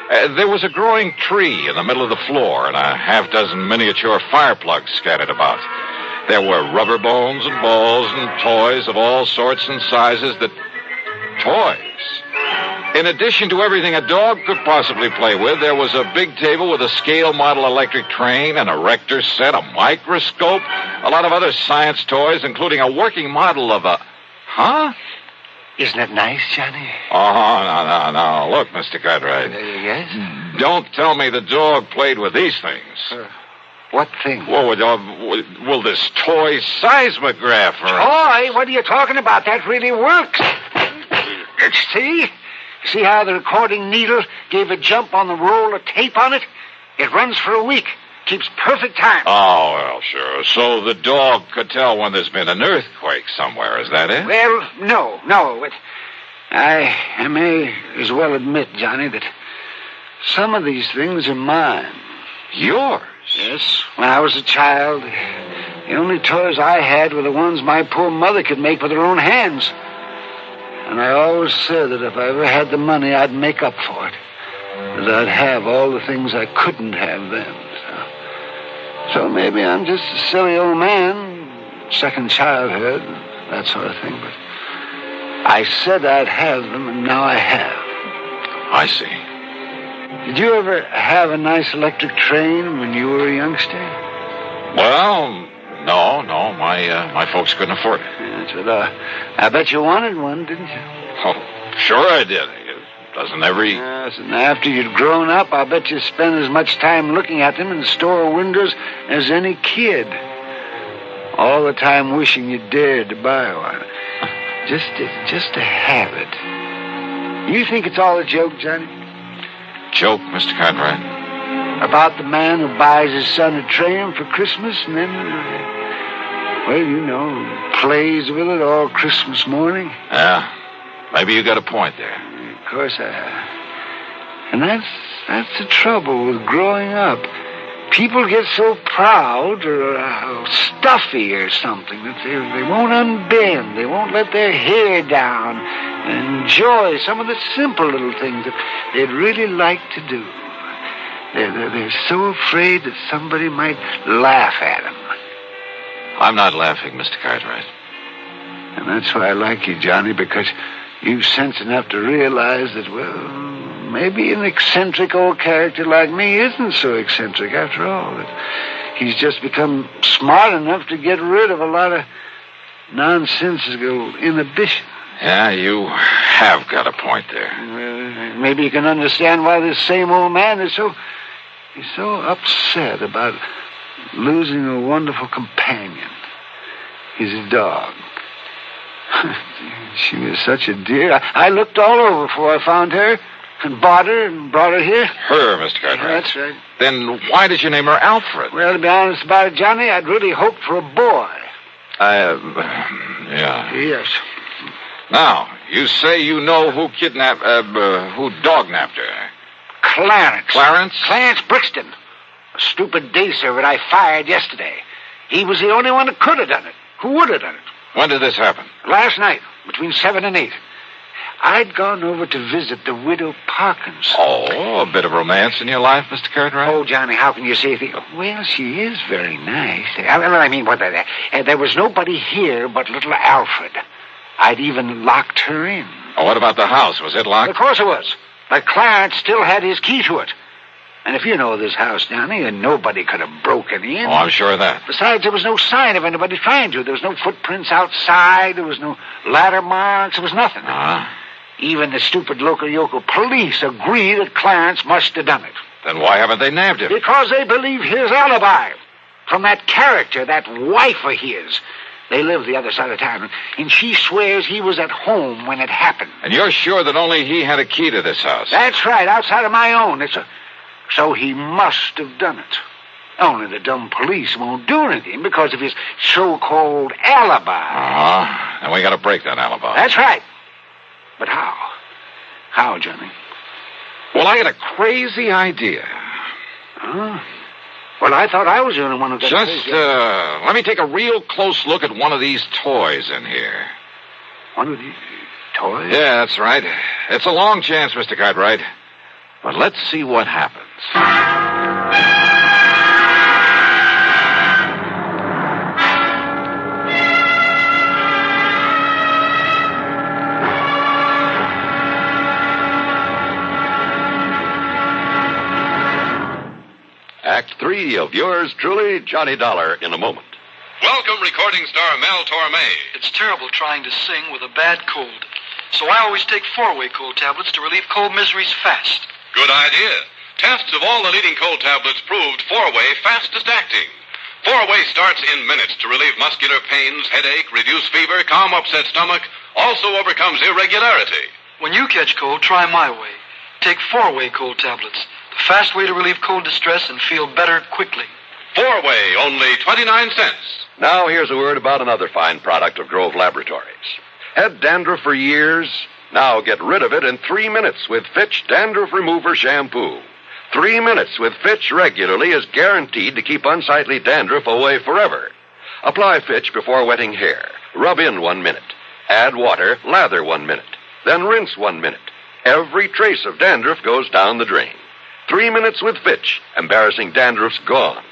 [SPEAKER 14] There was a growing tree in the middle of the floor and a half-dozen miniature fire plugs scattered about. There were rubber bones and balls and toys of all sorts and sizes Toys. In addition to everything a dog could possibly play with, there was a big table with a scale model electric train, an erector set, a microscope, a lot of other science toys, including a working model of a... Huh?
[SPEAKER 8] Isn't it nice, Johnny?
[SPEAKER 14] Oh, no. Look, Mr. Cartwright.
[SPEAKER 8] Yes?
[SPEAKER 14] Don't tell me the dog played with these things.
[SPEAKER 7] What thing?
[SPEAKER 14] Will this toy seismograph...
[SPEAKER 7] Toy? What are you talking about? That really works. See how the recording needle gave a jump on the roll of tape on it? It runs for a week. Keeps perfect time.
[SPEAKER 14] Oh, well, sure. So the dog could tell when there's been an earthquake somewhere, is that it?
[SPEAKER 7] Well, no. I may as well admit, Johnny, that some of these things are mine.
[SPEAKER 14] Yours?
[SPEAKER 7] Yes. When I was a child, the only toys I had were the ones my poor mother could make with her own hands. And I always said that if I ever had the money, I'd make up for it. That I'd have all the things I couldn't have then. So maybe I'm just a silly old man, second childhood, that sort of thing. But I said I'd have them, and now I have.
[SPEAKER 14] I see.
[SPEAKER 7] Did you ever have a nice electric train when you were a youngster?
[SPEAKER 14] Well, no. My folks couldn't afford it.
[SPEAKER 7] Yes, but I bet you wanted one, didn't you?
[SPEAKER 14] Oh, sure I did. Doesn't every...
[SPEAKER 7] Yes, and after you'd grown up, I bet you spent as much time looking at them in store windows as any kid. All the time wishing you dared to buy one. Just to have it. You think it's all a joke, Johnny?
[SPEAKER 14] Joke, Mr. Cartwright?
[SPEAKER 7] About the man who buys his son a train for Christmas and then, plays with it all Christmas morning?
[SPEAKER 14] Yeah, maybe you got a point there.
[SPEAKER 7] Of course I have. And that's the trouble with growing up. People get so proud or stuffy or something that they won't unbend. They won't let their hair down and enjoy some of the simple little things that they'd really like to do. They're so afraid that somebody might laugh at them.
[SPEAKER 14] I'm not laughing, Mr. Cartwright.
[SPEAKER 7] And that's why I like you, Johnny, because you've sense enough to realize that, maybe an eccentric old character like me isn't so eccentric after all. That he's just become smart enough to get rid of a lot of nonsensical inhibition.
[SPEAKER 14] Yeah, you have got a point there.
[SPEAKER 7] Maybe you can understand why this same old man is so upset about losing a wonderful companion. His dog. She was such a dear. I looked all over before I found her and bought her and brought her here.
[SPEAKER 14] Her, Mr. Cartwright?
[SPEAKER 7] That's right.
[SPEAKER 14] Then why did you name her Alfred?
[SPEAKER 7] Well, to be honest about it, Johnny, I'd really hoped for a boy.
[SPEAKER 14] Yeah.
[SPEAKER 7] Yes.
[SPEAKER 14] Now, you say you know who dog-napped her?
[SPEAKER 7] Clarence.
[SPEAKER 14] Clarence?
[SPEAKER 7] Clarence Brixton. A stupid day servant I fired yesterday. He was the only one that could have done it. Who would have done it?
[SPEAKER 14] When did this happen?
[SPEAKER 7] Last night, between 7 and 8. I'd gone over to visit the widow Parkins.
[SPEAKER 14] Oh, a bit of romance in your life, Mr. Cartwright?
[SPEAKER 7] Oh, Johnny, how can you say anything? Well, she is very nice. There was nobody here but little Alfred. I'd even locked her in.
[SPEAKER 14] Oh, what about the house? Was it locked?
[SPEAKER 7] Of course it was. But Clarence still had his key to it. And if you know this house, Johnny, then nobody could have broken in.
[SPEAKER 14] Oh, I'm sure of that.
[SPEAKER 7] Besides, there was no sign of anybody trying to. There was no footprints outside. There was no ladder marks. There was nothing. Even the stupid local police agree that Clarence must have done it.
[SPEAKER 14] Then why haven't they nabbed him?
[SPEAKER 7] Because they believe his alibi. From that character, that wife of his. They live the other side of town, and she swears he was at home when it happened.
[SPEAKER 14] And you're sure that only he had a key to this house?
[SPEAKER 7] That's right, outside of my own. So he must have done it. Only the dumb police won't do anything because of his so-called alibi.
[SPEAKER 14] And we got to break that alibi.
[SPEAKER 7] That's right. But how? How, Johnny?
[SPEAKER 14] Well, I got a crazy idea.
[SPEAKER 7] Huh? Well, I thought I was the only one who got crazy.
[SPEAKER 14] Let me take a real close look at one of these toys in here.
[SPEAKER 7] One of these toys?
[SPEAKER 14] Yeah, that's right. It's a long chance, Mr. Cartwright. But let's see what happens.
[SPEAKER 16] Act 3 of yours truly, Johnny Dollar, in a moment.
[SPEAKER 17] Welcome, recording star Mel Torme.
[SPEAKER 20] It's terrible trying to sing with a bad cold. So I always take 4-way cold tablets to relieve cold miseries fast.
[SPEAKER 17] Good idea. Tests of all the leading cold tablets proved 4-way fastest acting. 4-way starts in minutes to relieve muscular pains, headache, reduce fever, calm upset stomach, also overcomes irregularity.
[SPEAKER 20] When you catch cold, try my way. Take 4-way cold tablets. The fast way to relieve cold distress and feel better quickly.
[SPEAKER 17] 4-way, only 29 cents.
[SPEAKER 16] Now here's a word about another fine product of Grove Laboratories. Had dandruff for years? Now get rid of it in 3 minutes with Fitch Dandruff Remover Shampoo. 3 minutes with Fitch regularly is guaranteed to keep unsightly dandruff away forever. Apply Fitch before wetting hair. Rub in 1 minute. Add water, lather 1 minute. Then rinse 1 minute. Every trace of dandruff goes down the drain. 3 minutes with Fitch. Embarrassing dandruff's gone.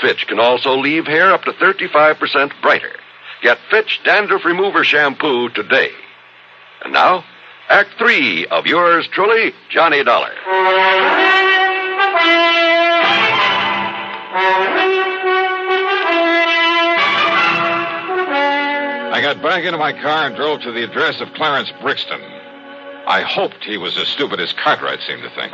[SPEAKER 16] Fitch can also leave hair up to 35% brighter. Get Fitch Dandruff Remover Shampoo today. And now, Act 3 of yours truly, Johnny Dollar.
[SPEAKER 14] I got back into my car and drove to the address of Clarence Brixton. I hoped he was as stupid as Cartwright seemed to think.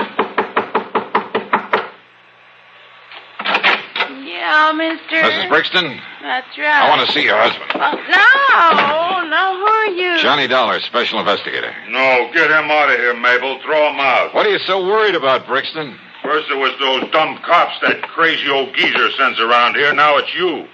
[SPEAKER 4] Yeah, mister.
[SPEAKER 14] Mrs. Brixton?
[SPEAKER 4] That's right.
[SPEAKER 14] I want to see your husband.
[SPEAKER 4] No, who are you?
[SPEAKER 14] Johnny Dollar, special investigator.
[SPEAKER 10] No, get him out of here, Mabel. Throw him out.
[SPEAKER 14] What are you so worried about, Brixton?
[SPEAKER 10] First it was those dumb cops that crazy old geezer sends around here. Now it's you.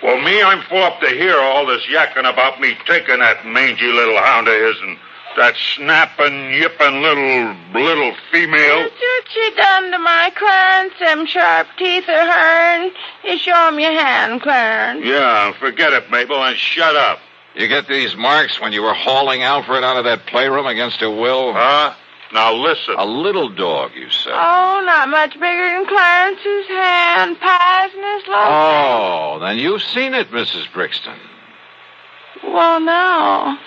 [SPEAKER 10] Well, me, I'm full up to hear all this yakking about me taking that mangy little hound of his and that snapping, yipping little female.
[SPEAKER 4] That's what she done to my Clarence. Them sharp teeth of hern. You show him your hand, Clarence.
[SPEAKER 10] Yeah, forget it, Mabel, and shut up.
[SPEAKER 14] You get these marks when you were hauling Alfred out of that playroom against her will?
[SPEAKER 10] Huh? Now listen.
[SPEAKER 14] A little dog, you said.
[SPEAKER 4] Oh, not much bigger than Clarence's hand. Poisonous looking.
[SPEAKER 14] Oh, then you've seen it, Mrs. Brixton.
[SPEAKER 4] Well, no.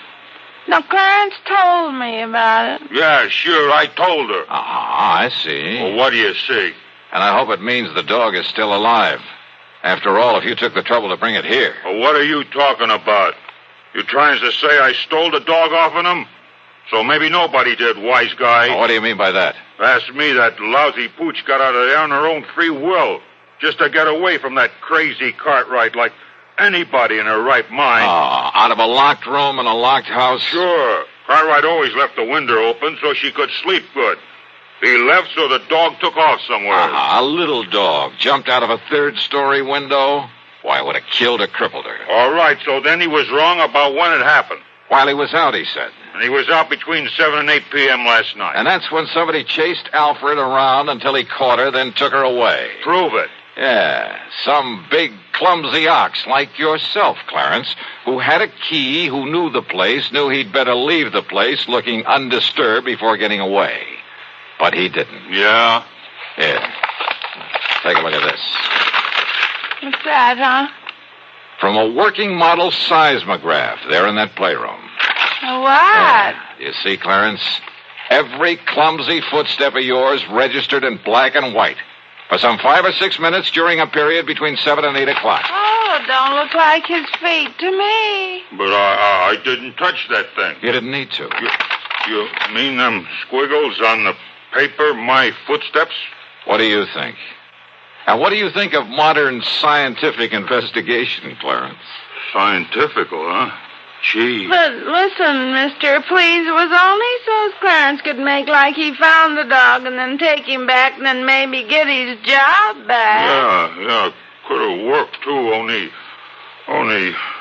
[SPEAKER 4] Now, Clarence told me about it.
[SPEAKER 10] Yeah, sure, I told her.
[SPEAKER 14] Ah, I see.
[SPEAKER 10] Well, what do you see?
[SPEAKER 14] And I hope it means the dog is still alive. After all, if you took the trouble to bring it here.
[SPEAKER 10] Well, what are you talking about? You trying to say I stole the dog off of him? So maybe nobody did, wise guy.
[SPEAKER 14] Oh, what do you mean by that?
[SPEAKER 10] Ask me, that lousy pooch got out of there on her own free will. Just to get away from that crazy Cartwright like anybody in her right mind.
[SPEAKER 14] Oh, out of a locked room in a locked house?
[SPEAKER 10] Sure. Cartwright always left the window open so she could sleep good. He left so the dog took off somewhere.
[SPEAKER 14] A little dog jumped out of a third-story window? Why, it would have killed or crippled her.
[SPEAKER 10] All right, so then he was wrong about when it happened.
[SPEAKER 14] While he was out, he said.
[SPEAKER 10] And he was out between 7 and 8 p.m. last night.
[SPEAKER 14] And that's when somebody chased Alfred around until he caught her, then took her away.
[SPEAKER 10] Prove it.
[SPEAKER 14] Yeah, some big, clumsy ox like yourself, Clarence, who had a key, who knew the place, knew he'd better leave the place looking undisturbed before getting away. But he didn't.
[SPEAKER 10] Yeah?
[SPEAKER 14] Here. Take a look at this.
[SPEAKER 4] What's that, huh?
[SPEAKER 14] From a working model seismograph there in that playroom.
[SPEAKER 4] What?
[SPEAKER 14] You see, Clarence? Every clumsy footstep of yours registered in black and white for some 5 or 6 minutes during a period between 7 and 8 o'clock.
[SPEAKER 4] Oh, don't look like his feet to me.
[SPEAKER 10] But I didn't touch that thing.
[SPEAKER 14] You didn't need to.
[SPEAKER 10] You mean them squiggles on the paper, my footsteps?
[SPEAKER 14] What do you think? And what do you think of modern scientific investigation, Clarence?
[SPEAKER 10] Scientifical, huh? Gee.
[SPEAKER 4] But listen, mister, please, it was only so Clarence could make like he found the dog and then take him back and then maybe get his job back.
[SPEAKER 10] Yeah, could have worked, too, only...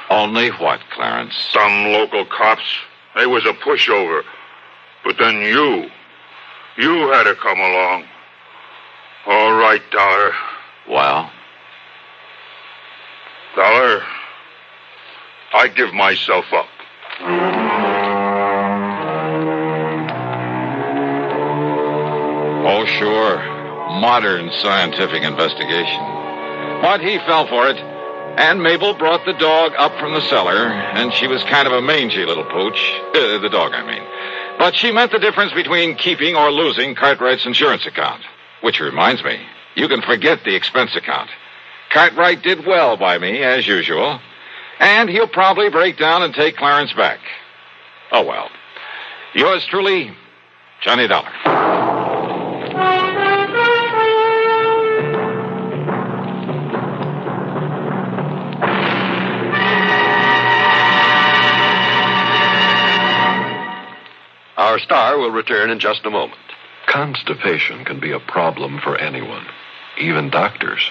[SPEAKER 14] Only what, Clarence?
[SPEAKER 10] Some local cops. They was a pushover. But then you had to come along. All right, Dollar.
[SPEAKER 14] Well?
[SPEAKER 10] Dollar, I give myself up.
[SPEAKER 14] Oh, sure. Modern scientific investigation. But he fell for it. And Mabel brought the dog up from the cellar, and she was kind of a mangy little pooch. The dog, I mean. But she meant the difference between keeping or losing Cartwright's insurance account. Which reminds me, you can forget the expense account. Cartwright did well by me, as usual. And he'll probably break down and take Clarence back. Oh, well. Yours truly, Johnny Dollar.
[SPEAKER 16] Our star will return in just a moment.
[SPEAKER 6] Constipation can be a problem for anyone, even doctors.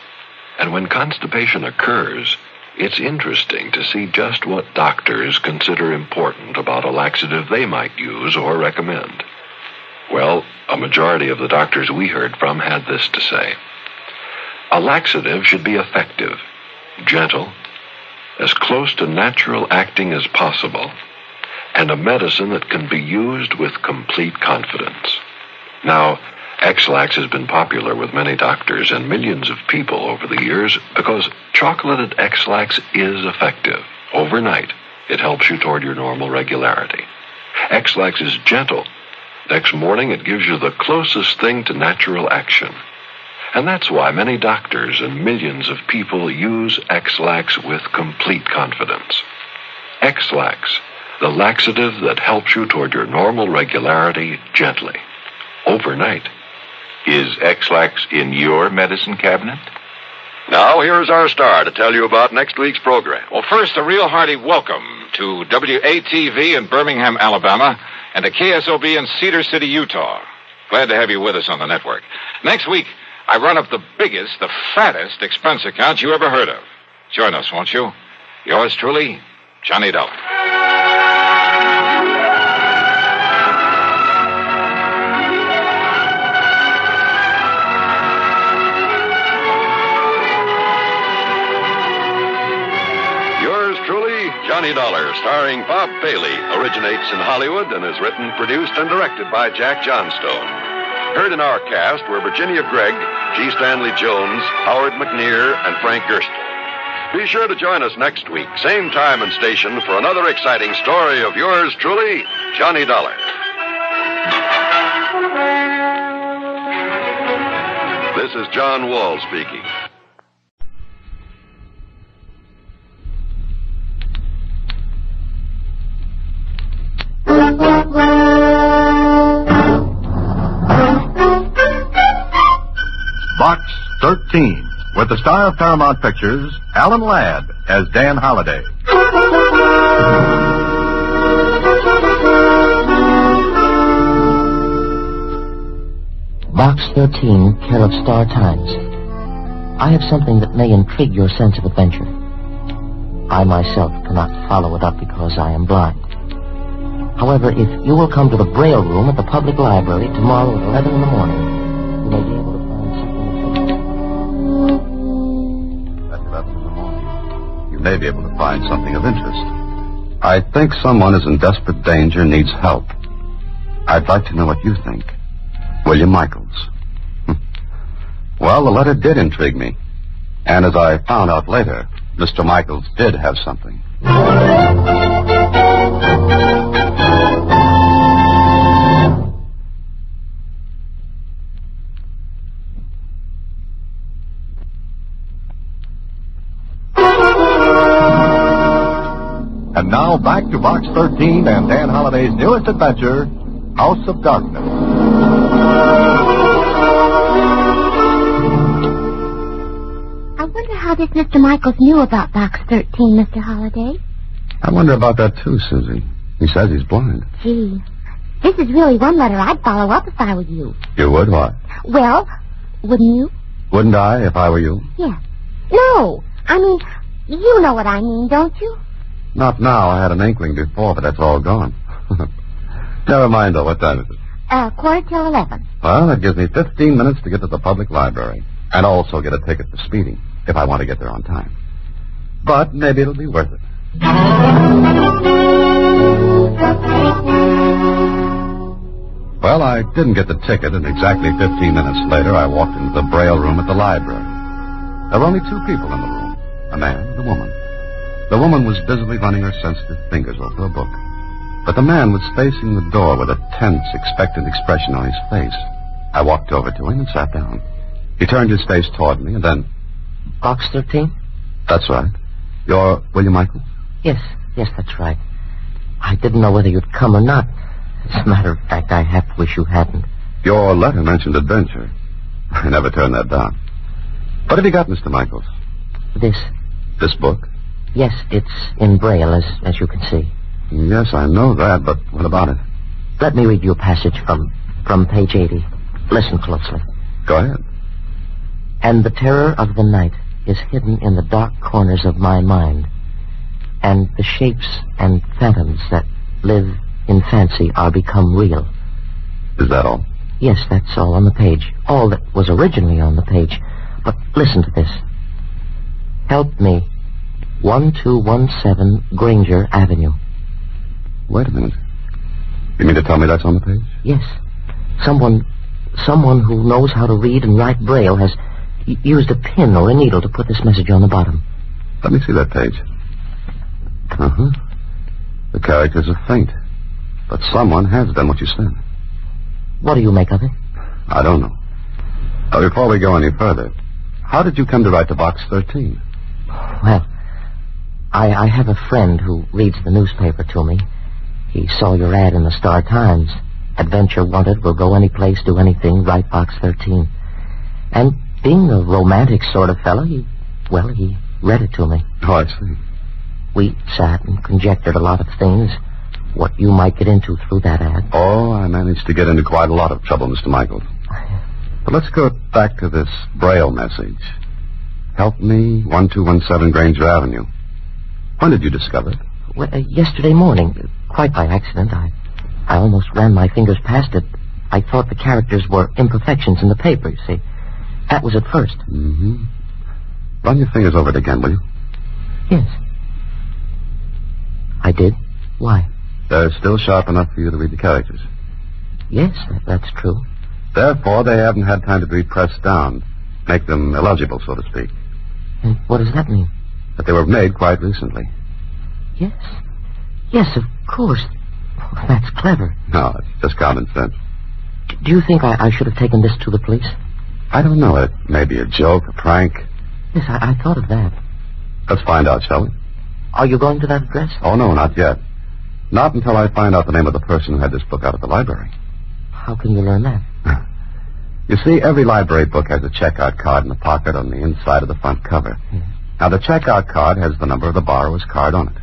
[SPEAKER 6] And when constipation occurs, it's interesting to see just what doctors consider important about a laxative they might use or recommend. Well, a majority of the doctors we heard from had this to say. A laxative should be effective, gentle, as close to natural acting as possible, and a medicine that can be used with complete confidence. Now, X-Lax has been popular with many doctors and millions of people over the years because chocolated X-Lax is effective. Overnight, it helps you toward your normal regularity. X-Lax is gentle. Next morning, it gives you the closest thing to natural action. And that's why many doctors and millions of people use X-Lax with complete confidence. X-Lax, the laxative that helps you toward your normal regularity gently, overnight.
[SPEAKER 19] Is X-Lax in your medicine cabinet?
[SPEAKER 16] Now, here's our star to tell you about next week's program.
[SPEAKER 14] Well, first, a real hearty welcome to WATV in Birmingham, Alabama, and to KSOB in Cedar City, Utah. Glad to have you with us on the network. Next week, I run up the biggest, the fattest expense account you ever heard of. Join us, won't you? Yours truly, Johnny Dollar.
[SPEAKER 16] Johnny Dollar, starring Bob Bailey, originates in Hollywood and is written, produced, and directed by Jack Johnstone. Heard in our cast were Virginia Gregg, G. Stanley Jones, Howard McNear, and Frank Gerstle. Be sure to join us next week, same time and station, for another exciting story of yours truly, Johnny Dollar. This is John Wall speaking.
[SPEAKER 21] Box 13, with the star of Paramount Pictures, Alan Ladd, as Dan Holliday.
[SPEAKER 22] Box 13, care of Star Times. I have something that may intrigue your sense of adventure. I myself cannot follow it up because I am blind. However, if you will come to the Braille Room at the Public Library tomorrow at 11 in the morning, you may be able to find something.
[SPEAKER 21] At 11 in the morning, you may be able to find something of interest. I think someone is in desperate danger, needs help. I'd like to know what you think. William Michaels. Well, the letter did intrigue me. And as I found out later, Mr. Michaels did have something. And now back to Box 13 and Dan Holliday's newest adventure, House of Darkness.
[SPEAKER 23] I wonder how this Mr. Michaels knew about Box 13, Mr. Holliday.
[SPEAKER 21] I wonder about that too, Susie. He says he's blind.
[SPEAKER 23] Gee, this is really one letter I'd follow up if I were you.
[SPEAKER 21] You would what?
[SPEAKER 23] Well, wouldn't you?
[SPEAKER 21] Wouldn't I if I were you?
[SPEAKER 23] Yeah. No, I mean, you know what I mean, don't you?
[SPEAKER 21] Not now. I had an inkling before, but that's all gone. Never mind, though. What time is it?
[SPEAKER 23] 11:15.
[SPEAKER 21] Well, that gives me 15 minutes to get to the public library. And also get a ticket for speeding, if I want to get there on time. But maybe it'll be worth it. Well, I didn't get the ticket, and exactly 15 minutes later, I walked into the Braille Room at the library. There were only two people in the room, a man and a woman. The woman was busily running her sensitive fingers over a book. But the man was facing the door with a tense, expectant expression on his face. I walked over to him and sat down. He turned his face toward me and then...
[SPEAKER 22] Box 13?
[SPEAKER 21] That's right. You're William Michaels?
[SPEAKER 22] Yes, that's right. I didn't know whether you'd come or not. As a matter of fact, I half wish you hadn't.
[SPEAKER 21] Your letter mentioned adventure. I never turned that down. What have you got, Mr. Michaels?
[SPEAKER 22] This
[SPEAKER 21] book?
[SPEAKER 22] Yes, it's in Braille, as you can see.
[SPEAKER 21] Yes, I know that, but what about it?
[SPEAKER 22] Let me read you a passage from page 80. Listen closely.
[SPEAKER 21] Go ahead.
[SPEAKER 22] And the terror of the night is hidden in the dark corners of my mind, and the shapes and phantoms that live in fancy are become real.
[SPEAKER 21] Is that all?
[SPEAKER 22] Yes, that's all on the page. All that was originally on the page. But listen to this. Help me. 1217 Granger Avenue.
[SPEAKER 21] Wait a minute. You mean to tell me that's on the page?
[SPEAKER 22] Yes. Someone who knows how to read and write Braille has used a pin or a needle to put this message on the bottom.
[SPEAKER 21] Let me see that page. Uh-huh. The characters are faint. But someone has done what you said.
[SPEAKER 22] What do you make of it?
[SPEAKER 21] I don't know. Before we go any further, how did you come to write to Box 13?
[SPEAKER 22] Well, I have a friend who reads the newspaper to me. He saw your ad in the Star-Times. Adventure wanted, will go any place, do anything, write Box 13. And being a romantic sort of fellow, he read it to me.
[SPEAKER 21] Oh, I see.
[SPEAKER 22] We sat and conjectured a lot of things, what you might get into through that ad.
[SPEAKER 21] Oh, I managed to get into quite a lot of trouble, Mr. Michaels. But let's go back to this Braille message. Help me, 1217 Granger Avenue. When did you discover it?
[SPEAKER 22] Well, yesterday morning, quite by accident. I almost ran my fingers past it. I thought the characters were imperfections in the paper, you see. That was at first.
[SPEAKER 21] Mm-hmm. Run your fingers over it again, will you?
[SPEAKER 22] Yes. I did. Why?
[SPEAKER 21] They're still sharp enough for you to read the characters.
[SPEAKER 22] Yes, that's true.
[SPEAKER 21] Therefore, they haven't had time to be pressed down, make them illegible, so to speak.
[SPEAKER 22] And what does that mean?
[SPEAKER 21] That they were made quite recently.
[SPEAKER 22] Yes. Yes, of course. That's clever.
[SPEAKER 21] No, it's just common sense.
[SPEAKER 22] Do you think I should have taken this to the police?
[SPEAKER 21] I don't know. It may be a joke, a prank.
[SPEAKER 22] Yes, I thought of that.
[SPEAKER 21] Let's find out, shall we?
[SPEAKER 22] Are you going to that address?
[SPEAKER 21] Oh, no, not yet. Not until I find out the name of the person who had this book out at the library.
[SPEAKER 22] How can you learn that?
[SPEAKER 21] You see, every library book has a checkout card in the pocket on the inside of the front cover. Now, the checkout card has the number of the borrower's card on it.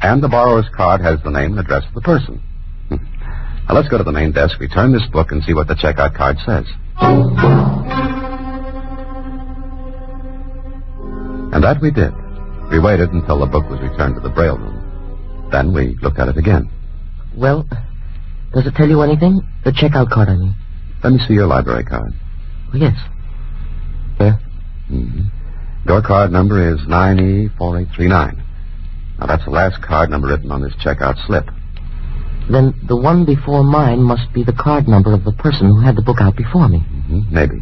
[SPEAKER 21] And the borrower's card has the name and address of the person. Now, let's go to the main desk, return this book, and see what the checkout card says. And that we did. We waited until the book was returned to the Braille room. Then we looked at it again.
[SPEAKER 22] Well, does it tell you anything? The checkout card, I mean.
[SPEAKER 21] Let me see your library card.
[SPEAKER 22] Oh, yes. There.
[SPEAKER 21] Mm-hmm. Your card number is 9E4839. Now, that's the last card number written on this checkout slip.
[SPEAKER 22] Then the one before mine must be the card number of the person who had the book out before me.
[SPEAKER 21] Mm-hmm. Maybe.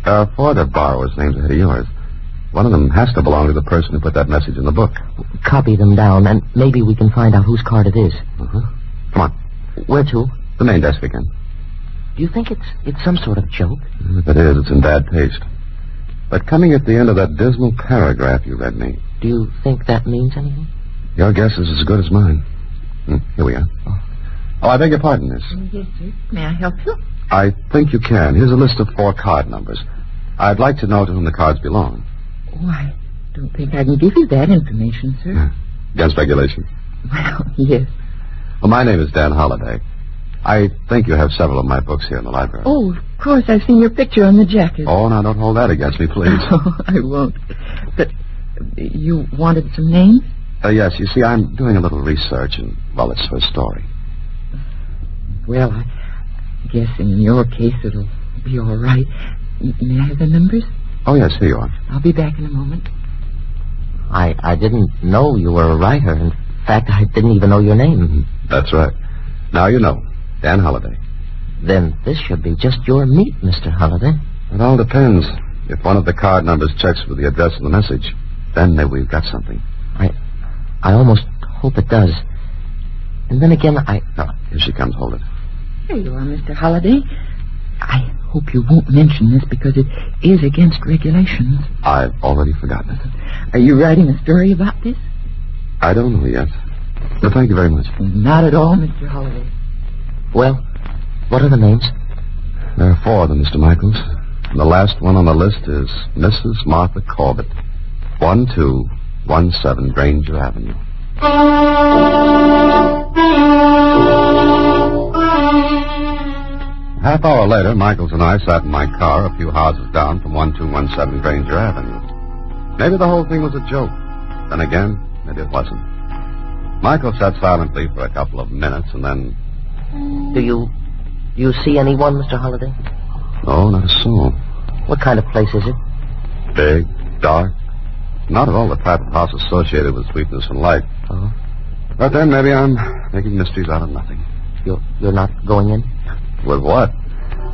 [SPEAKER 21] There are 4 other borrowers' names ahead of yours. One of them has to belong to the person who put that message in the book.
[SPEAKER 22] Copy them down, and maybe we can find out whose card it is.
[SPEAKER 21] Uh-huh. Come on.
[SPEAKER 22] Where to?
[SPEAKER 21] The main desk again.
[SPEAKER 22] Do you think it's some sort of joke?
[SPEAKER 21] If it is, it's in bad taste. But coming at the end of that dismal paragraph you read me...
[SPEAKER 22] Do you think that means anything?
[SPEAKER 21] Your guess is as good as mine. Here we are. Oh, I beg your pardon, miss.
[SPEAKER 3] Yes, sir. May I help you?
[SPEAKER 21] I think you can. Here's a list of 4 card numbers. I'd like to know to whom the cards belong.
[SPEAKER 3] Oh, I don't think I can give you that information, sir.
[SPEAKER 21] Against regulation?
[SPEAKER 3] Well, yes.
[SPEAKER 21] Well, my name is Dan Holliday. I think you have several of my books here in the library.
[SPEAKER 3] Oh, of course, I've seen your picture on the jacket.
[SPEAKER 21] Oh, now don't hold that against me, please.
[SPEAKER 3] Oh, I won't. But you wanted some names?
[SPEAKER 21] Yes, you see, I'm doing a little research, and, well, it's her story.
[SPEAKER 3] Well, I guess in your case it'll be all right. May I have the numbers?
[SPEAKER 21] Oh, yes, here you are.
[SPEAKER 3] I'll be back in a moment.
[SPEAKER 22] I didn't know you were a writer. In fact, I didn't even know your name.
[SPEAKER 21] That's right. Now you know. Dan Holliday.
[SPEAKER 22] Then this should be just your meat, Mr. Holliday.
[SPEAKER 21] It all depends. If one of the card numbers checks with the address of the message, then maybe we've got something.
[SPEAKER 22] I almost hope it does. And then again,
[SPEAKER 21] Oh, here she comes. Hold it.
[SPEAKER 3] Here you are, Mr. Holliday. I hope you won't mention this because it is against regulations.
[SPEAKER 21] I've already forgotten it.
[SPEAKER 3] Are you writing a story about this?
[SPEAKER 21] I don't know yet. But thank you very much.
[SPEAKER 3] Not at all, Mr. Holliday.
[SPEAKER 22] Well, what are the names?
[SPEAKER 21] There are 4 of them, Mr. Michaels. And the last one on the list is Mrs. Martha Corbett, 1217 Granger Avenue. Half hour later, Michaels and I sat in my car a few houses down from 1217 Granger Avenue. Maybe the whole thing was a joke. Then again, maybe it wasn't. Michael sat silently for a couple of minutes, and then...
[SPEAKER 22] Do you see anyone, Mr. Holliday?
[SPEAKER 21] No, not a soul.
[SPEAKER 22] What kind of place is it?
[SPEAKER 21] Big, dark. Not at all the type of house associated with sweetness and light.
[SPEAKER 22] Oh?
[SPEAKER 21] But then maybe I'm making mysteries out of nothing.
[SPEAKER 22] You're not going in?
[SPEAKER 21] With what?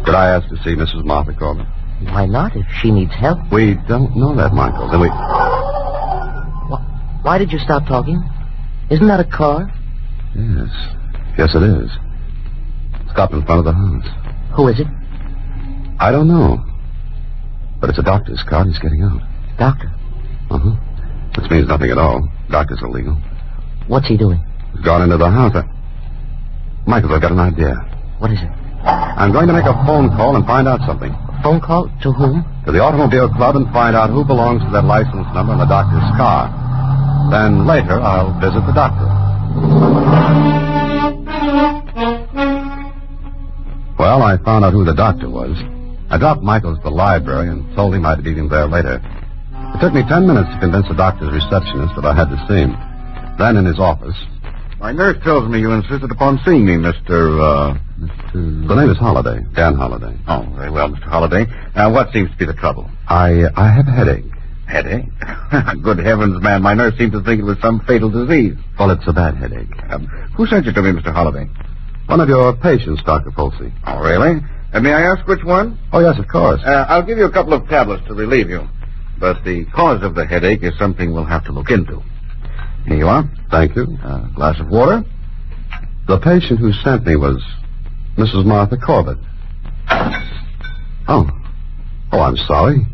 [SPEAKER 21] Did I ask to see Mrs. Martha Corbett?
[SPEAKER 22] Why not, if she needs help?
[SPEAKER 21] We don't know that, Michael. Then we...
[SPEAKER 22] Why did you stop talking? Isn't that a car?
[SPEAKER 21] Yes. Yes, it is. Stopped in front of the house.
[SPEAKER 22] Who is it?
[SPEAKER 21] I don't know. But it's a doctor's car. He's getting out.
[SPEAKER 22] Doctor?
[SPEAKER 21] Uh-huh. Which means nothing at all. Doctor's illegal.
[SPEAKER 22] What's he doing?
[SPEAKER 21] He's gone into the house. Michael, I've got an idea.
[SPEAKER 22] What is it?
[SPEAKER 21] I'm going to make a phone call and find out something.
[SPEAKER 22] A phone call? To whom?
[SPEAKER 21] To the Automobile Club and find out who belongs to that license number in the doctor's car. Then later, I'll visit the doctor. Well, I found out who the doctor was. I dropped Michaels to the library and told him I'd meet him there later. It took me 10 minutes to convince the doctor's receptionist that I had to see him. Then in his office...
[SPEAKER 9] My nurse tells me you insisted upon seeing me, Mr.
[SPEAKER 21] The name is Holliday. Dan Holliday.
[SPEAKER 9] Oh, very well, Mr. Holliday. What seems to be the trouble?
[SPEAKER 21] I have a headache.
[SPEAKER 9] Headache? Good heavens, man. My nurse seemed to think it was some fatal disease.
[SPEAKER 21] Well, it's a bad headache.
[SPEAKER 9] Who sent you to me, Mr. Holliday?
[SPEAKER 21] One of your patients, Dr. Folsey.
[SPEAKER 9] Oh, really? May I ask which one?
[SPEAKER 21] Oh, yes, of course.
[SPEAKER 9] I'll give you a couple of tablets to relieve you. But the cause of the headache is something we'll have to look into. Here you are.
[SPEAKER 21] Thank you.
[SPEAKER 9] A glass of water.
[SPEAKER 21] The patient who sent me was Mrs. Martha Corbett. Oh, I'm sorry.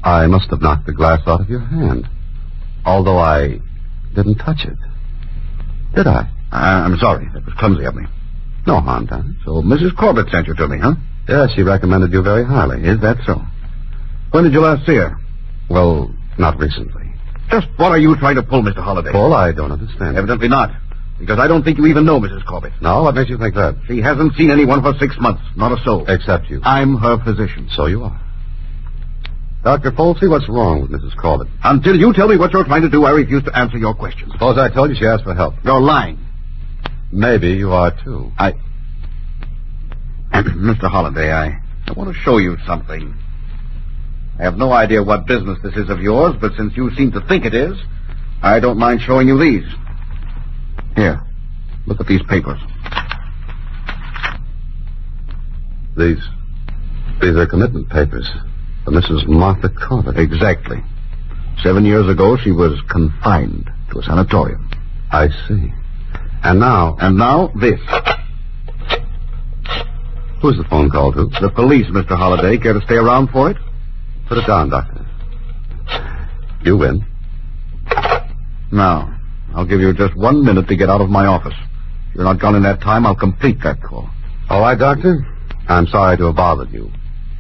[SPEAKER 21] I must have knocked the glass out of your hand. Although I didn't touch it. Did I?
[SPEAKER 9] I'm sorry. That was clumsy of me.
[SPEAKER 21] No harm done.
[SPEAKER 9] So Mrs. Corbett sent you to me, huh?
[SPEAKER 21] Yes, she recommended you very highly.
[SPEAKER 9] Is that so? When did you last see her?
[SPEAKER 21] Well, not recently.
[SPEAKER 9] Just what are you trying to pull, Mr. Holliday?
[SPEAKER 21] Pull? I don't understand.
[SPEAKER 9] Evidently not. Because I don't think you even know Mrs. Corbett.
[SPEAKER 21] No? What makes you think that?
[SPEAKER 9] She hasn't seen anyone for 6 months. Not a soul.
[SPEAKER 21] Except you.
[SPEAKER 9] I'm her physician.
[SPEAKER 21] So you are. Dr. Folsey, what's wrong with Mrs. Corbett?
[SPEAKER 9] Until you tell me what you're trying to do, I refuse to answer your questions.
[SPEAKER 21] Suppose I told you she asked for help.
[SPEAKER 9] You're lying.
[SPEAKER 21] Maybe you are, too.
[SPEAKER 9] Mr. Holliday, I want to show you something. I have no idea what business this is of yours, but since you seem to think it is, I don't mind showing you these. Here, look at these papers.
[SPEAKER 21] These are commitment papers for Mrs. Martha Corbett.
[SPEAKER 9] Exactly. 7 years ago, she was confined to a sanatorium.
[SPEAKER 21] I see. And now...
[SPEAKER 9] And now, this.
[SPEAKER 21] Who's the phone call to?
[SPEAKER 9] The police, Mr. Holliday. Care to stay around for it?
[SPEAKER 21] Put it down, Doctor. You win.
[SPEAKER 9] Now, I'll give you just 1 minute to get out of my office. If you're not gone in that time, I'll complete that call.
[SPEAKER 21] All right, Doctor. I'm sorry to have bothered you.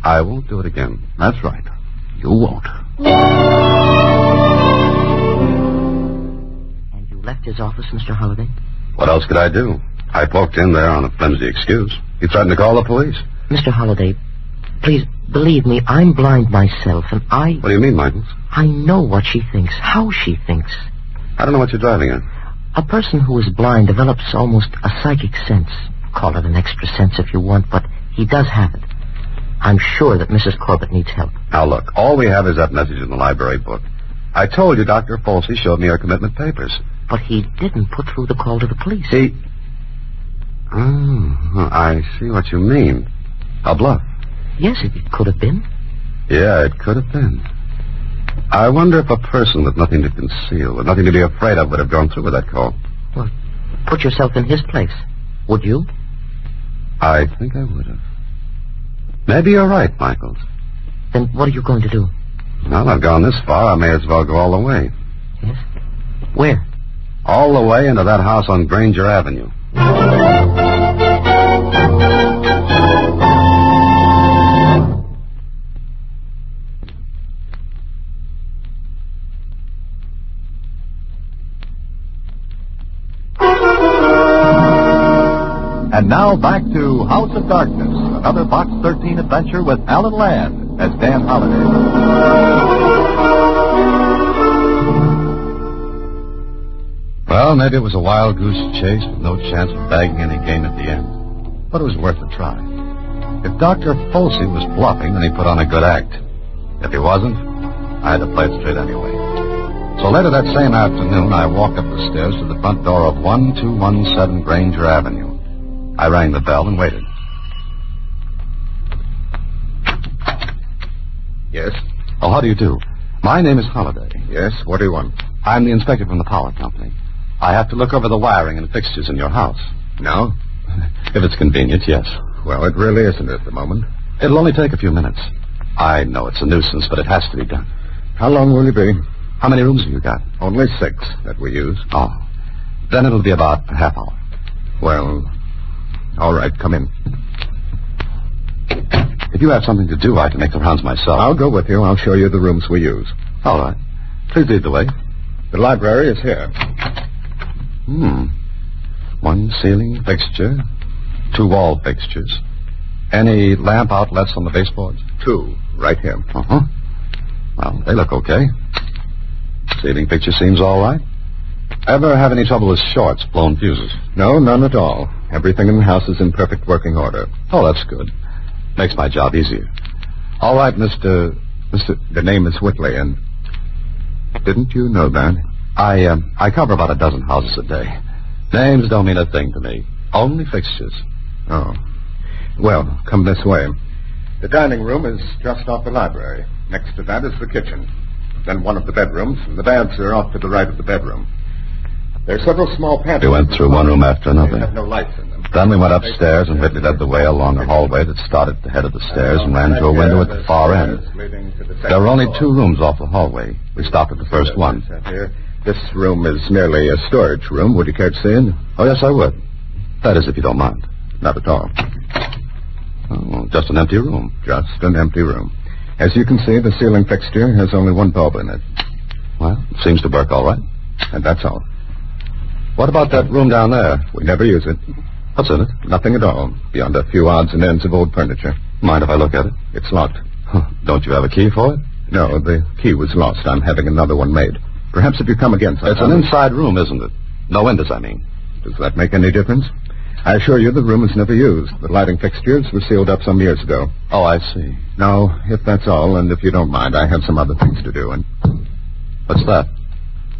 [SPEAKER 21] I won't do it again.
[SPEAKER 9] That's right. You won't.
[SPEAKER 22] And you left his office, Mr. Holliday?
[SPEAKER 21] What else could I do? I poked in there on a flimsy excuse. He threatened to call the police.
[SPEAKER 22] Mr. Holliday, please, believe me, I'm blind myself, and
[SPEAKER 21] What do you mean, Michaels?
[SPEAKER 22] I know what she thinks, how she thinks.
[SPEAKER 21] I don't know what you're driving at.
[SPEAKER 22] A person who is blind develops almost a psychic sense. Call it an extra sense if you want, but he does have it. I'm sure that Mrs. Corbett needs help.
[SPEAKER 21] Now, look, all we have is that message in the library book. I told you Dr. Folsey showed me her commitment papers.
[SPEAKER 22] But he didn't put through the call to the police.
[SPEAKER 21] I see what you mean. A bluff.
[SPEAKER 22] Yes, it could have been.
[SPEAKER 21] Yeah, it could have been. I wonder if a person with nothing to conceal, with nothing to be afraid of, would have gone through with that call.
[SPEAKER 22] Well, put yourself in his place. Would you?
[SPEAKER 21] I think I would have. Maybe you're right, Michaels.
[SPEAKER 22] Then what are you going to do?
[SPEAKER 21] Well, I've gone this far, I may as well go all the way.
[SPEAKER 22] Yes? Where?
[SPEAKER 21] All the way into that house on Granger Avenue.
[SPEAKER 15] And now back to House of Darkness,
[SPEAKER 21] another Box 13 adventure with Alan Ladd as Dan Holliday. Well, maybe it was a wild goose chase with no chance of bagging any game at the end. But it was worth a try. If Dr. Folsey was bluffing, then he put on a good act. If he wasn't, I had to play it straight anyway. So later that same afternoon, I walked up the stairs to the front door of 1217 Granger Avenue. I rang the bell and waited.
[SPEAKER 2] Yes?
[SPEAKER 21] Oh, how do you do? My name is Holliday.
[SPEAKER 2] Yes, what do you want?
[SPEAKER 21] I'm the inspector from the power company. I have to look over the wiring and fixtures in your house.
[SPEAKER 2] No?
[SPEAKER 21] If it's convenient, yes.
[SPEAKER 2] Well, it really isn't at the moment.
[SPEAKER 21] It'll only take a few minutes. I know it's a nuisance, but it has to be done.
[SPEAKER 2] How long will you be?
[SPEAKER 21] How many rooms have you got?
[SPEAKER 2] Only 6 that we use.
[SPEAKER 21] Oh. Then it'll be about a half hour.
[SPEAKER 2] Well, all right, come in.
[SPEAKER 21] If you have something to do, I can make the rounds myself.
[SPEAKER 2] I'll go with you. I'll show you the rooms we use.
[SPEAKER 21] All right. Please lead the way.
[SPEAKER 2] The library is here.
[SPEAKER 21] One ceiling fixture, 2 wall fixtures. Any lamp outlets on the baseboards?
[SPEAKER 2] 2, right here.
[SPEAKER 21] Uh-huh. Well, they look okay. Ceiling picture seems all right. Ever have any trouble with shorts, blown fuses?
[SPEAKER 2] No, none at all. Everything in the house is in perfect working order.
[SPEAKER 21] Oh, that's good. Makes my job easier. All right, Mr.
[SPEAKER 2] The name is Whitley, and didn't you know that?
[SPEAKER 21] I cover about a dozen houses a day. Names don't mean a thing to me. Only fixtures.
[SPEAKER 2] Oh. Well, come this way. The dining room is just off the library. Next to that is the kitchen. Then one of the bedrooms, and the baths are off to the right of the bedroom. There are several small pantries.
[SPEAKER 21] We went through one room after another.
[SPEAKER 2] They have no lights in them.
[SPEAKER 21] Then we went upstairs, and Whitley led the way along a hallway that started at the head of the stairs and ran to a window at the far end. There were only 2 rooms off the hallway. We stopped at the first one.
[SPEAKER 2] This room is merely a storage room. Would you care to see it?
[SPEAKER 21] Oh, yes, I would. That is, if you don't mind.
[SPEAKER 2] Not at all.
[SPEAKER 21] Oh, just an empty room.
[SPEAKER 2] Just an empty room. As you can see, the ceiling fixture has only 1 bulb in it.
[SPEAKER 21] Well, it seems to work all right.
[SPEAKER 2] And that's all.
[SPEAKER 21] What about that room down there?
[SPEAKER 2] We never use it.
[SPEAKER 21] What's in it?
[SPEAKER 2] Nothing at all, beyond a few odds and ends of old furniture.
[SPEAKER 21] Mind if I look at it?
[SPEAKER 2] It's locked.
[SPEAKER 21] Don't you have a key for it?
[SPEAKER 2] No, the key was lost. I'm having another one made. Perhaps if you come again sometime.
[SPEAKER 21] It's an inside room, isn't it? No windows, I mean.
[SPEAKER 2] Does that make any difference? I assure you the room is never used. The lighting fixtures were sealed up some years ago.
[SPEAKER 21] Oh, I see.
[SPEAKER 2] Now, if that's all, and if you don't mind, I have some other things to do. And
[SPEAKER 21] what's that?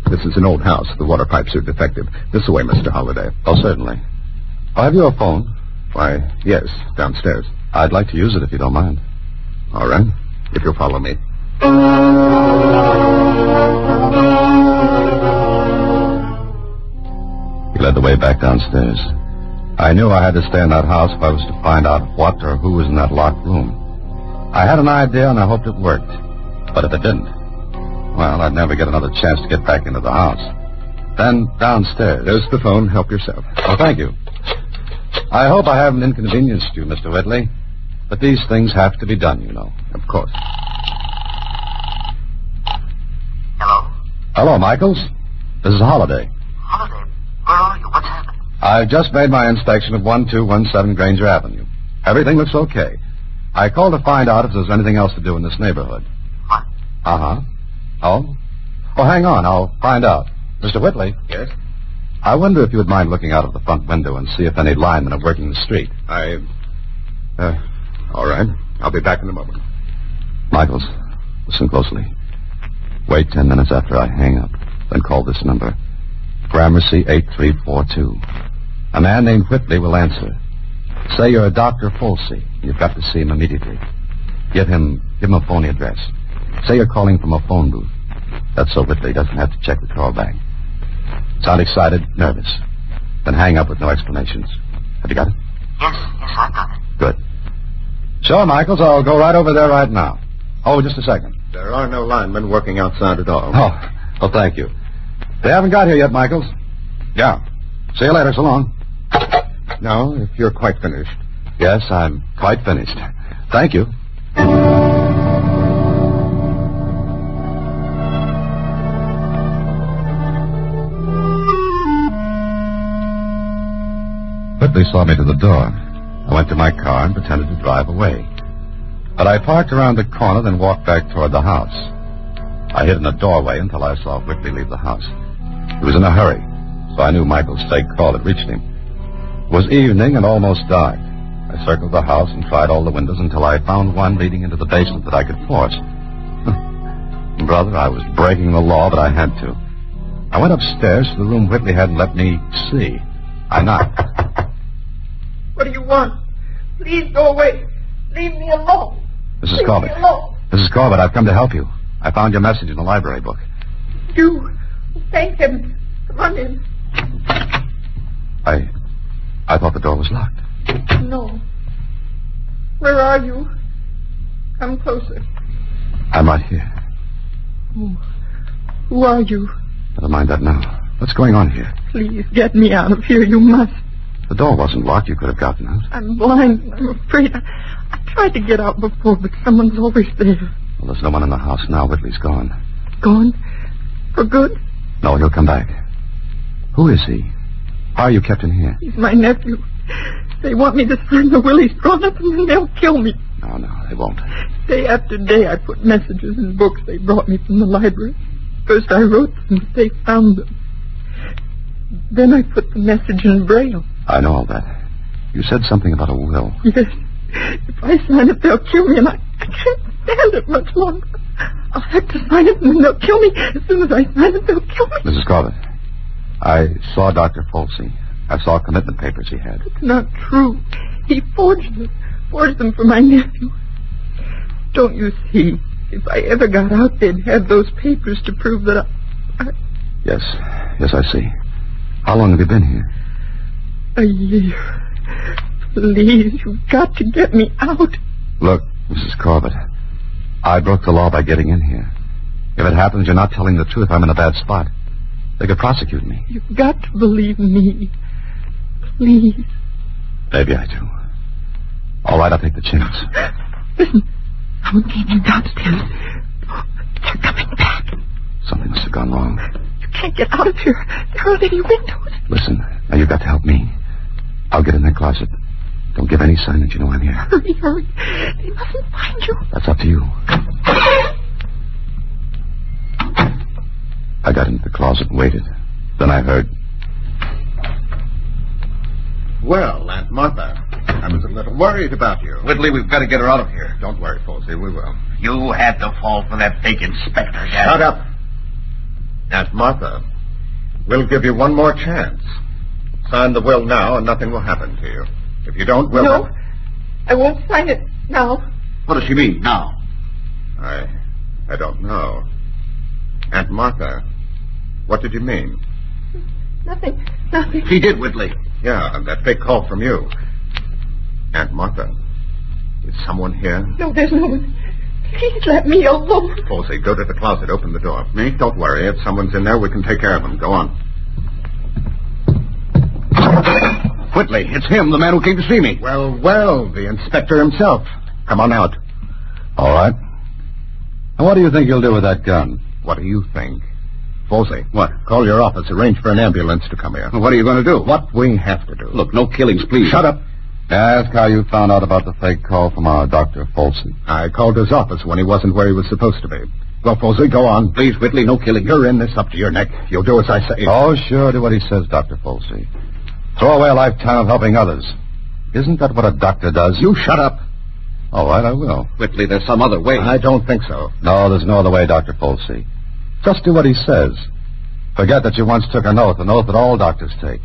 [SPEAKER 2] This is an old house. The water pipes are defective. This way, Mr. Holliday.
[SPEAKER 21] Oh, certainly. Oh, have you a phone?
[SPEAKER 2] Why, yes, downstairs.
[SPEAKER 21] I'd like to use it if you don't mind.
[SPEAKER 2] All right, if you'll follow me.
[SPEAKER 21] He led the way back downstairs. I knew I had to stay in that house if I was to find out what or who was in that locked room. I had an idea, and I hoped it worked. But if it didn't, well, I'd never get another chance to get back into the house. Then downstairs.
[SPEAKER 2] There's the phone. Help yourself.
[SPEAKER 21] Oh, thank you. I hope I haven't inconvenienced you, Mr. Whitley. But these things have to be done, you know.
[SPEAKER 2] Of course.
[SPEAKER 21] Hello? Hello, Michaels. This is Holliday.
[SPEAKER 22] Holliday, where are you? What's happened?
[SPEAKER 21] I've just made my inspection of 1217 Granger Avenue. Everything looks okay. I called to find out if there's anything else to do in this neighborhood.
[SPEAKER 22] What?
[SPEAKER 21] Uh-huh. Oh? Oh, hang on. I'll find out. Mr. Whitley?
[SPEAKER 2] Yes?
[SPEAKER 21] I wonder if you would mind looking out of the front window and see if any linemen are working the street.
[SPEAKER 2] All right. I'll be back in a moment.
[SPEAKER 21] Michaels, listen closely. Wait 10 minutes after I hang up. Then call this number. Gramercy 8342. A man named Whitley will answer. Say you're Dr. Folsey. You've got to see him immediately. Give him a phone address. Say you're calling from a phone booth. That's so Whitley doesn't have to check the call back. Sound excited, nervous. Then hang up with no explanations. Have you got it?
[SPEAKER 22] Yes, I've got it.
[SPEAKER 21] Good. Sure, Michaels, I'll go right over there right now. Oh, just a second.
[SPEAKER 2] There are no linemen working outside at all.
[SPEAKER 21] Oh, thank you. They haven't got here yet, Michaels. Yeah. See you later. So long.
[SPEAKER 2] No, if you're quite finished.
[SPEAKER 21] Yes, I'm quite finished. Thank you. Whitley saw me to the door. I went to my car and pretended to drive away. But I parked around the corner, then walked back toward the house. I hid in a doorway until I saw Whitley leave the house. He was in a hurry, so I knew Michael's fake call had reached him. It was evening and almost dark. I circled the house and tried all the windows until I found one leading into the basement that I could force. Brother, I was breaking the law, but I had to. I went upstairs to the room Whitley hadn't let me see. I knocked.
[SPEAKER 3] What do you want? Please go away. Leave me alone.
[SPEAKER 21] Mrs. Corbett. Mrs. Corbett, I've come to help you. I found your message in the library book.
[SPEAKER 3] You. Thank heaven. Come on in.
[SPEAKER 21] I thought the door was locked.
[SPEAKER 3] No. Where are you? Come closer.
[SPEAKER 21] I'm right here.
[SPEAKER 3] Who are you?
[SPEAKER 21] Never mind that now. What's going on here?
[SPEAKER 3] Please get me out of here. You must.
[SPEAKER 21] The door wasn't locked. You could have gotten out.
[SPEAKER 3] I'm blind. I'm afraid. I tried to get out before, but someone's always there.
[SPEAKER 21] Well, there's no one in the house now. Whitley's gone.
[SPEAKER 3] Gone? For good?
[SPEAKER 21] No, he'll come back. Who is he? Why are you kept in here?
[SPEAKER 3] He's my nephew. They want me to sign the will. He's drawn up and then they'll kill me.
[SPEAKER 21] No, they won't.
[SPEAKER 3] Day after day I put messages in books they brought me from the library. First I wrote them, but they found them. Then I put the message in Braille.
[SPEAKER 21] I know all that. You said something about a will.
[SPEAKER 3] Yes. If I sign it, they'll kill me, and I can't stand it much longer. I'll have to sign it, and then they'll kill me. As soon as I sign it, they'll kill me.
[SPEAKER 21] Mrs. Corbett, I saw Dr. Folsey. I saw commitment papers he had.
[SPEAKER 3] It's not true. He forged them. Forged them for my nephew. Don't you see? If I ever got out, they'd have those papers to prove that I...
[SPEAKER 21] Yes, I see. How long have you been here?
[SPEAKER 3] A year. Please, you've got to get me out.
[SPEAKER 21] Look, Mrs. Corbett, I broke the law by getting in here. If it happens you're not telling the truth, I'm in a bad spot. They could prosecute me.
[SPEAKER 3] You've got to believe me. Please.
[SPEAKER 21] Maybe I do. All right, I'll take the chance.
[SPEAKER 3] Listen, someone came in downstairs. They're coming back.
[SPEAKER 21] Something must have gone wrong.
[SPEAKER 3] You can't get out of here. There aren't any windows.
[SPEAKER 21] Listen, now you've got to help me. I'll get in that closet. Don't give any sign that you know I'm here.
[SPEAKER 3] Hurry. They mustn't find you.
[SPEAKER 21] That's up to you. I got into the closet and waited. Then I heard...
[SPEAKER 2] Well, Aunt Martha, I was a little worried about you.
[SPEAKER 9] Whitley, we've got to get her out of here.
[SPEAKER 2] Don't worry, Folsey, we will.
[SPEAKER 9] You had to fall for that fake inspector guy.
[SPEAKER 2] Shut up. Aunt Martha, we'll give you one more chance. Sign the will now and nothing will happen to you. If you don't, we'll...
[SPEAKER 3] No, I won't sign it now.
[SPEAKER 9] What does she mean, now?
[SPEAKER 2] I don't know. Aunt Martha, what did you mean?
[SPEAKER 3] Nothing.
[SPEAKER 9] She did, Whitley.
[SPEAKER 2] Yeah, and that fake call from you. Aunt Martha, is someone here?
[SPEAKER 3] No, there's no one. Please let me alone.
[SPEAKER 2] Folsey, go to the closet. Open the door. Me? Don't worry. If someone's in there, we can take care of them. Go on.
[SPEAKER 9] Whitley, it's him, the man who came to see me.
[SPEAKER 2] Well, the inspector himself. Come on out.
[SPEAKER 21] All right. And what do you think you'll do with that gun?
[SPEAKER 2] What do you think? Folsey. What? Call your office. Arrange for an ambulance to come here.
[SPEAKER 9] What are you going to do?
[SPEAKER 2] What we have to do.
[SPEAKER 9] Look, no killings, please.
[SPEAKER 2] Shut up.
[SPEAKER 21] Ask how you found out about the fake call from our Dr. Folsey.
[SPEAKER 2] I called his office when he wasn't where he was supposed to be. Well, Folsey, go on.
[SPEAKER 9] Please, Whitley, no killing.
[SPEAKER 2] You're in this up to your neck. You'll do as I say.
[SPEAKER 21] Oh, sure, do what he says, Dr. Folsey. Throw away a lifetime of helping others. Isn't that what a doctor does?
[SPEAKER 2] You shut up.
[SPEAKER 21] All right, I will.
[SPEAKER 9] Whitley, there's some other way.
[SPEAKER 2] I don't think so.
[SPEAKER 21] No, there's no other way, Dr. Folsey. Just do what he says. Forget that you once took an oath that all doctors take.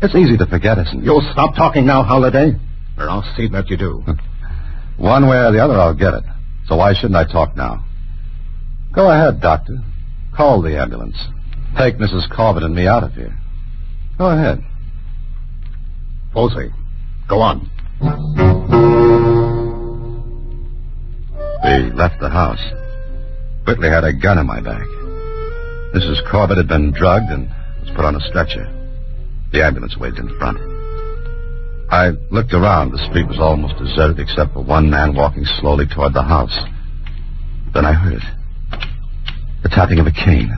[SPEAKER 21] It's easy to forget, isn't it?
[SPEAKER 2] You'll stop talking now, Holliday, or I'll see that you do.
[SPEAKER 21] One way or the other, I'll get it. So why shouldn't I talk now? Go ahead, Doctor. Call the ambulance. Take Mrs. Corbett and me out of here. Go ahead.
[SPEAKER 2] Folsey, go on.
[SPEAKER 21] We left the house. Whitley had a gun in my back. Mrs. Corbett had been drugged and was put on a stretcher. The ambulance waited in front. I looked around. The street was almost deserted except for one man walking slowly toward the house. Then I heard it. The tapping of a cane.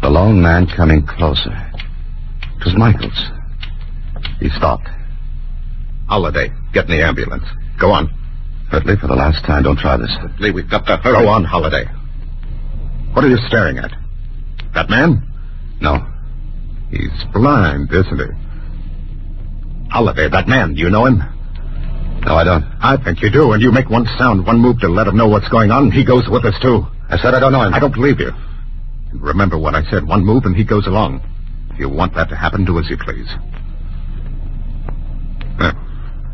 [SPEAKER 21] The lone man coming closer. It was Michaels. He stopped.
[SPEAKER 2] Holiday, get in the ambulance. Go on.
[SPEAKER 21] Whitley, for the last time, don't try this.
[SPEAKER 2] Whitley, we've got to hurry. Go on, Holiday. What are you staring at? That man?
[SPEAKER 21] No.
[SPEAKER 2] He's blind, isn't he? Holiday, that man, do you know him?
[SPEAKER 21] No, I don't.
[SPEAKER 2] I think you do, and you make one sound, one move to let him know what's going on, he goes with us, too.
[SPEAKER 21] I said I don't know him.
[SPEAKER 2] I don't believe you. Remember what I said, one move and he goes along. If you want that to happen, do as you please.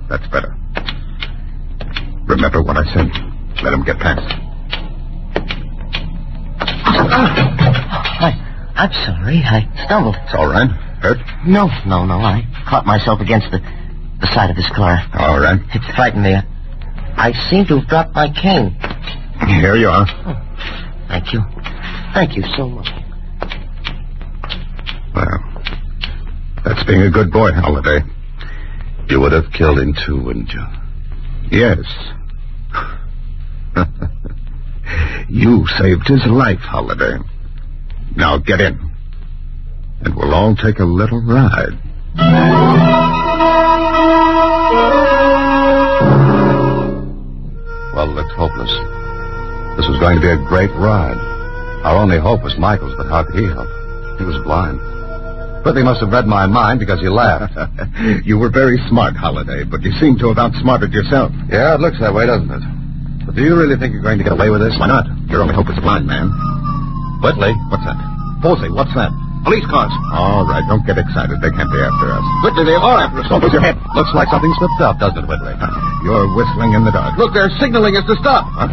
[SPEAKER 2] That's better. Remember what I said. Let him get past.
[SPEAKER 22] I'm sorry. I stumbled.
[SPEAKER 2] It's all right. Hurt?
[SPEAKER 22] No. I caught myself against the side of his car.
[SPEAKER 2] All right.
[SPEAKER 22] It frightened me. I seem to have dropped my cane.
[SPEAKER 2] Here you are.
[SPEAKER 22] Oh, thank you. Thank you so much.
[SPEAKER 2] Well, that's being a good boy, Holiday.
[SPEAKER 21] You would have killed him too, wouldn't you?
[SPEAKER 2] Yes. You saved his life, Holiday. Now get in. And we'll all take a little ride.
[SPEAKER 21] Well, it looked hopeless. This was going to be a great ride. Our only hope was Michael's, but how could he help? He was blind. Whitley must have read my mind because he laughed.
[SPEAKER 2] You were very smart, Holiday, but you seem to have outsmarted yourself.
[SPEAKER 21] Yeah, it looks that way, doesn't it? But do you really think you're going to get away with this?
[SPEAKER 2] Why not? Your only hope is a blind man.
[SPEAKER 21] Whitley.
[SPEAKER 2] What's that? Posey, what's that? Police cars. All right, don't get excited. They can't be after us.
[SPEAKER 21] Whitley, they are after us. Don't lose your head. Looks like something slipped up, doesn't it, Whitley?
[SPEAKER 2] You're whistling in the dark.
[SPEAKER 21] Look, they're signaling us to stop.
[SPEAKER 2] Huh?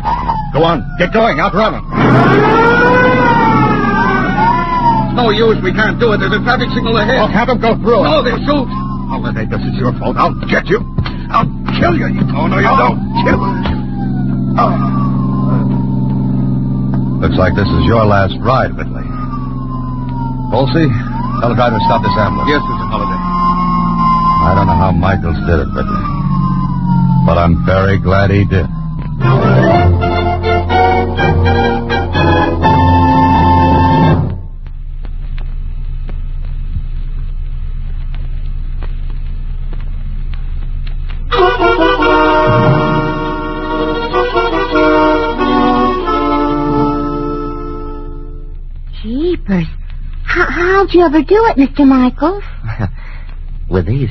[SPEAKER 2] Go on. Get going. Outrun them.
[SPEAKER 21] No use. We can't do it. There's a traffic signal ahead.
[SPEAKER 2] Well, have them go through it.
[SPEAKER 21] No, they'll shoot.
[SPEAKER 2] Holiday, this is your fault. I'll get you. I'll kill you. Oh, no, you don't. Kill you. Oh.
[SPEAKER 21] Looks like this is your last ride, Whitley. Polsey, tell the driver to stop this ambulance.
[SPEAKER 2] Yes, Mr. Holiday.
[SPEAKER 21] I don't know how Michaels did it, Whitley. But I'm very glad he did.
[SPEAKER 23] Jeepers. How'd you ever do it, Mr. Michaels?
[SPEAKER 22] With these.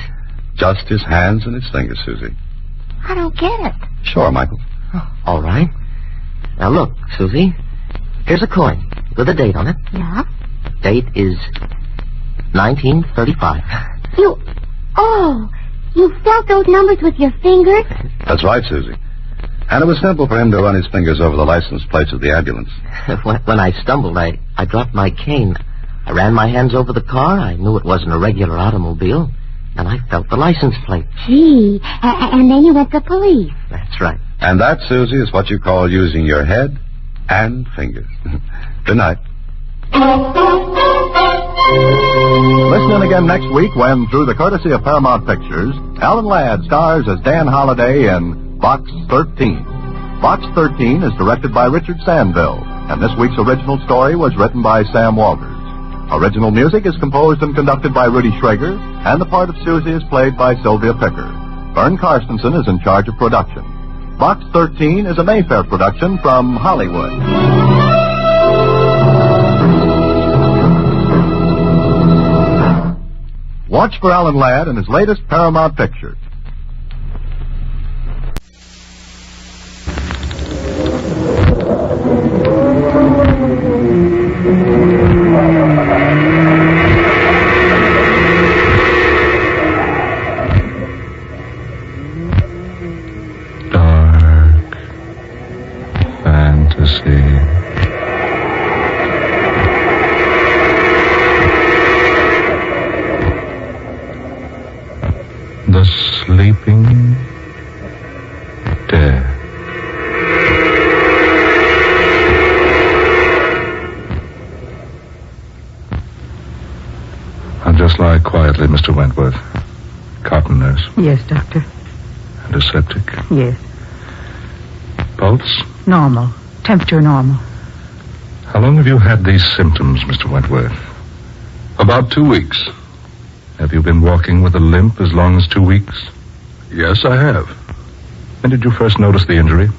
[SPEAKER 21] Just his hands and his fingers, Susie.
[SPEAKER 23] I don't get it.
[SPEAKER 21] Sure, Michael.
[SPEAKER 22] Oh, all right. Now, look, Susie. Here's a coin with a date on it.
[SPEAKER 23] Yeah?
[SPEAKER 22] Date is 1935.
[SPEAKER 23] You felt those numbers with your fingers?
[SPEAKER 21] That's right, Susie. And it was simple for him to run his fingers over the license plates of the ambulance.
[SPEAKER 22] When I stumbled, I dropped my cane. I ran my hands over the car. I knew it wasn't a regular automobile. And I felt the license plate.
[SPEAKER 23] Gee, and then you went to police.
[SPEAKER 22] That's right.
[SPEAKER 21] And that, Susie, is what you call using your head and fingers. Good night.
[SPEAKER 11] Listen in again next week when, through the courtesy of Paramount Pictures, Alan Ladd stars as Dan Holliday in Box 13. Box 13 is directed by Richard Sandville, and this week's original story was written by Sam Walters. Original music is composed and conducted by Rudy Schrager, and the part of Susie is played by Sylvia Picker. Vern Karstensen is in charge of production. Box 13 is a Mayfair production from Hollywood. Watch for Alan Ladd in his latest Paramount picture.
[SPEAKER 15] Dark fantasy. The sleeping dead. I'll just lie quietly, Mr. Wentworth. Cotton nurse.
[SPEAKER 18] Yes, doctor.
[SPEAKER 15] Antiseptic.
[SPEAKER 18] Yes.
[SPEAKER 15] Pulse?
[SPEAKER 18] Normal. Temperature normal.
[SPEAKER 15] How long have you had these symptoms, Mr. Wentworth?
[SPEAKER 12] About 2 weeks.
[SPEAKER 15] Have you been walking with a limp as long as 2 weeks?
[SPEAKER 1] Yes, I have.
[SPEAKER 15] When did you first notice the injury?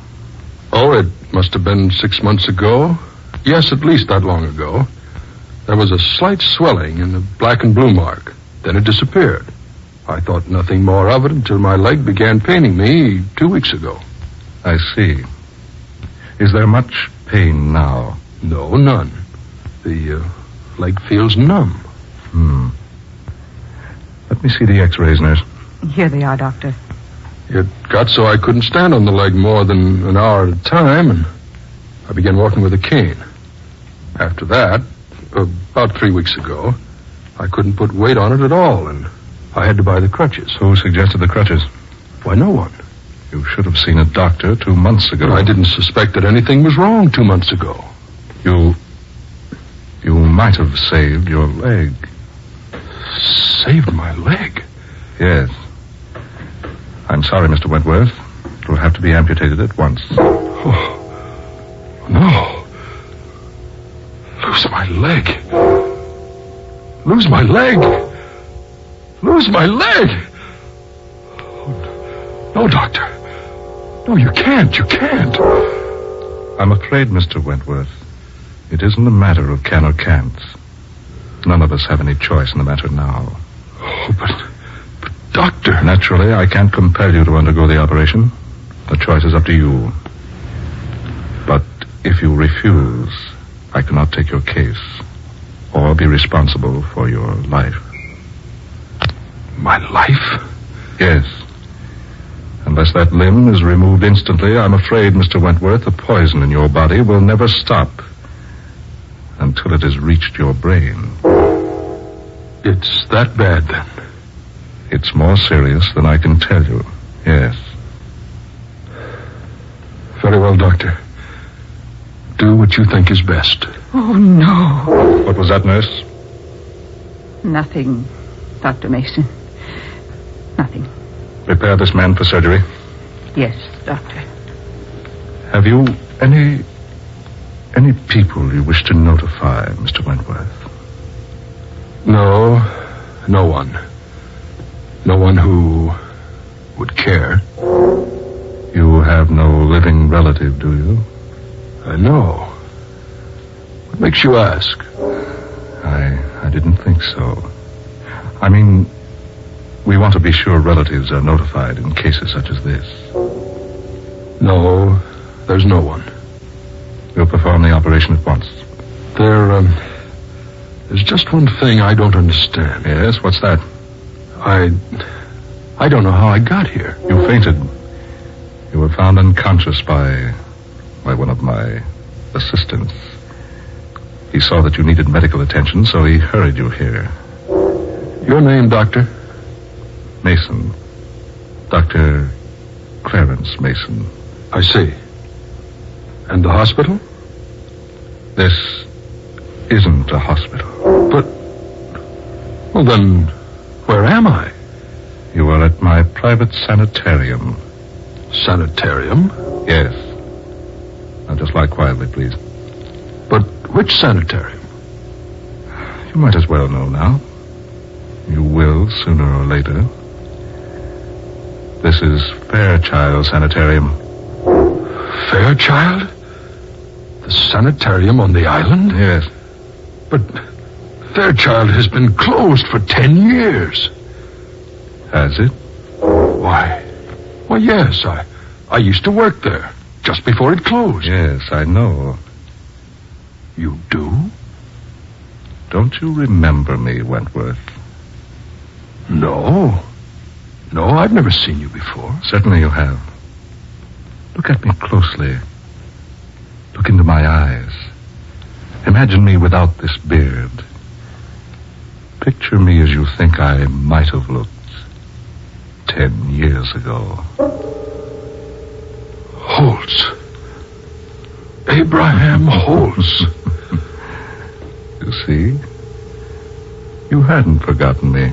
[SPEAKER 1] Oh, it must have been 6 months ago. Yes, at least that long ago. There was a slight swelling in the black and blue mark. Then it disappeared. I thought nothing more of it until my leg began paining me 2 weeks ago.
[SPEAKER 15] I see. Is there much pain now?
[SPEAKER 1] No, none. The leg feels numb.
[SPEAKER 15] Let me see the x-rays, nurse.
[SPEAKER 18] Here they are, Doctor.
[SPEAKER 1] It got so I couldn't stand on the leg more than an hour at a time, and I began walking with a cane. After that, about 3 weeks ago, I couldn't put weight on it at all, and I had to buy the crutches.
[SPEAKER 15] Who suggested the crutches?
[SPEAKER 1] Why, no one.
[SPEAKER 15] You should have seen a doctor 2 months ago.
[SPEAKER 1] But I didn't suspect that anything was wrong 2 months ago.
[SPEAKER 15] You might have saved your leg.
[SPEAKER 1] Saved my leg?
[SPEAKER 15] Yes. I'm sorry, Mr. Wentworth. It will have to be amputated at once.
[SPEAKER 1] Oh, no. Lose my leg. Lose my leg. Lose my leg. Oh, no, Doctor. No, you can't. You can't.
[SPEAKER 15] I'm afraid, Mr. Wentworth, it isn't a matter of can or can't. None of us have any choice in the matter now.
[SPEAKER 1] Oh, but Doctor...
[SPEAKER 15] Naturally, I can't compel you to undergo the operation. The choice is up to you. But if you refuse, I cannot take your case or be responsible for your life.
[SPEAKER 1] My life?
[SPEAKER 15] Yes. Unless that limb is removed instantly, I'm afraid, Mr. Wentworth, the poison in your body will never stop until it has reached your brain.
[SPEAKER 1] It's that bad, then?
[SPEAKER 15] It's more serious than I can tell you. Yes.
[SPEAKER 1] Very well, Doctor. Do what you think is best.
[SPEAKER 18] Oh, no.
[SPEAKER 15] What was that, nurse?
[SPEAKER 18] Nothing, Dr. Mason. Nothing.
[SPEAKER 15] Prepare this man for surgery.
[SPEAKER 18] Yes, Doctor.
[SPEAKER 15] Have you any people you wish to notify, Mr. Wentworth?
[SPEAKER 1] No one. No one who would care.
[SPEAKER 15] You have no living relative, do you?
[SPEAKER 1] No. What makes you ask?
[SPEAKER 15] I didn't think so. I mean, we want to be sure relatives are notified in cases such as this.
[SPEAKER 1] No, there's no one.
[SPEAKER 15] We'll perform the operation at once.
[SPEAKER 1] There's just one thing I don't understand.
[SPEAKER 15] Yes, what's that?
[SPEAKER 1] I don't know how I got here.
[SPEAKER 15] You fainted. You were found unconscious by one of my assistants. He saw that you needed medical attention, so he hurried you here.
[SPEAKER 1] Your name, Doctor?
[SPEAKER 15] Mason. Dr. Clarence Mason.
[SPEAKER 1] I see. And the hospital?
[SPEAKER 15] This isn't a hospital.
[SPEAKER 1] But, well then, where am I?
[SPEAKER 15] You are at my private sanitarium.
[SPEAKER 1] Sanitarium?
[SPEAKER 15] Yes. Now just lie quietly, please.
[SPEAKER 1] But which sanitarium?
[SPEAKER 15] You might as well know now. You will sooner or later. This is Fairchild Sanitarium.
[SPEAKER 1] Fairchild? The sanitarium on the island?
[SPEAKER 15] Yes.
[SPEAKER 1] But Fairchild has been closed for 10 years.
[SPEAKER 15] Has it?
[SPEAKER 1] Why, yes, I used to work there just before it closed.
[SPEAKER 15] Yes, I know.
[SPEAKER 1] You do?
[SPEAKER 15] Don't you remember me, Wentworth?
[SPEAKER 1] No, I've never seen you before.
[SPEAKER 15] Certainly you have. Look at me closely. Look into my eyes. Imagine me without this beard. Picture me as you think I might have looked 10 years ago.
[SPEAKER 1] Holtz. Abraham Holtz.
[SPEAKER 15] You see? You hadn't forgotten me.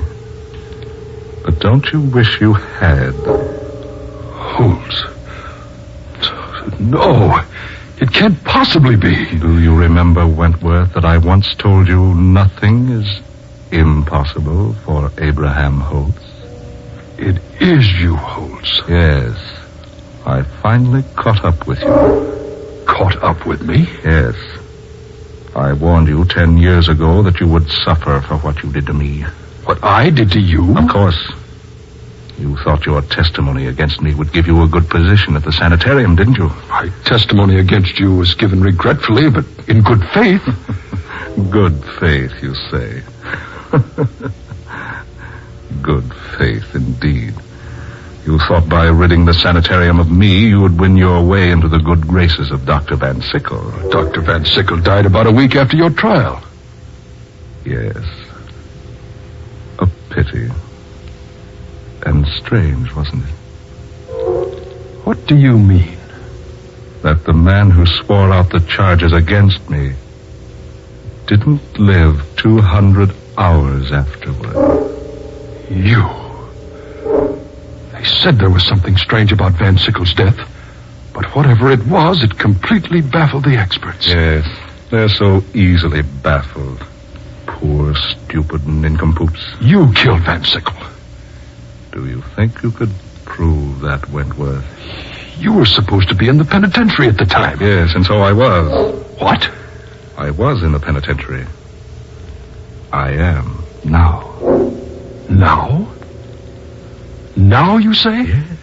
[SPEAKER 15] But don't you wish you had?
[SPEAKER 1] Holtz. No, it can't possibly be.
[SPEAKER 15] Do you remember, Wentworth, that I once told you nothing is impossible for Abraham Holtz?
[SPEAKER 1] It is you, Holmes.
[SPEAKER 15] Yes. I finally caught up with you.
[SPEAKER 1] Caught up with me?
[SPEAKER 15] Yes. I warned you 10 years ago that you would suffer for what you did to me.
[SPEAKER 1] What I did to you?
[SPEAKER 15] Of course. You thought your testimony against me would give you a good position at the sanitarium, didn't you?
[SPEAKER 1] My testimony against you was given regretfully, but in good faith.
[SPEAKER 15] Good faith, you say. Good faith, indeed. You thought by ridding the sanitarium of me, you would win your way into the good graces of Dr. Van Sickle.
[SPEAKER 1] Dr. Van Sickle died about a week after your trial.
[SPEAKER 15] Yes. A pity. And strange, wasn't it?
[SPEAKER 1] What do you mean?
[SPEAKER 15] That the man who swore out the charges against me didn't live 200 hours afterward.
[SPEAKER 1] You. They said there was something strange about Van Sickle's death, but whatever it was, it completely baffled the experts.
[SPEAKER 15] Yes, they're so easily baffled. Poor, stupid nincompoops.
[SPEAKER 1] You killed Van Sickle.
[SPEAKER 15] Do you think you could prove that, Wentworth?
[SPEAKER 1] You were supposed to be in the penitentiary at the time.
[SPEAKER 15] Yes, and so I was.
[SPEAKER 1] What?
[SPEAKER 15] I was in the penitentiary. I am now.
[SPEAKER 1] Now? Now, you say?
[SPEAKER 15] Yes.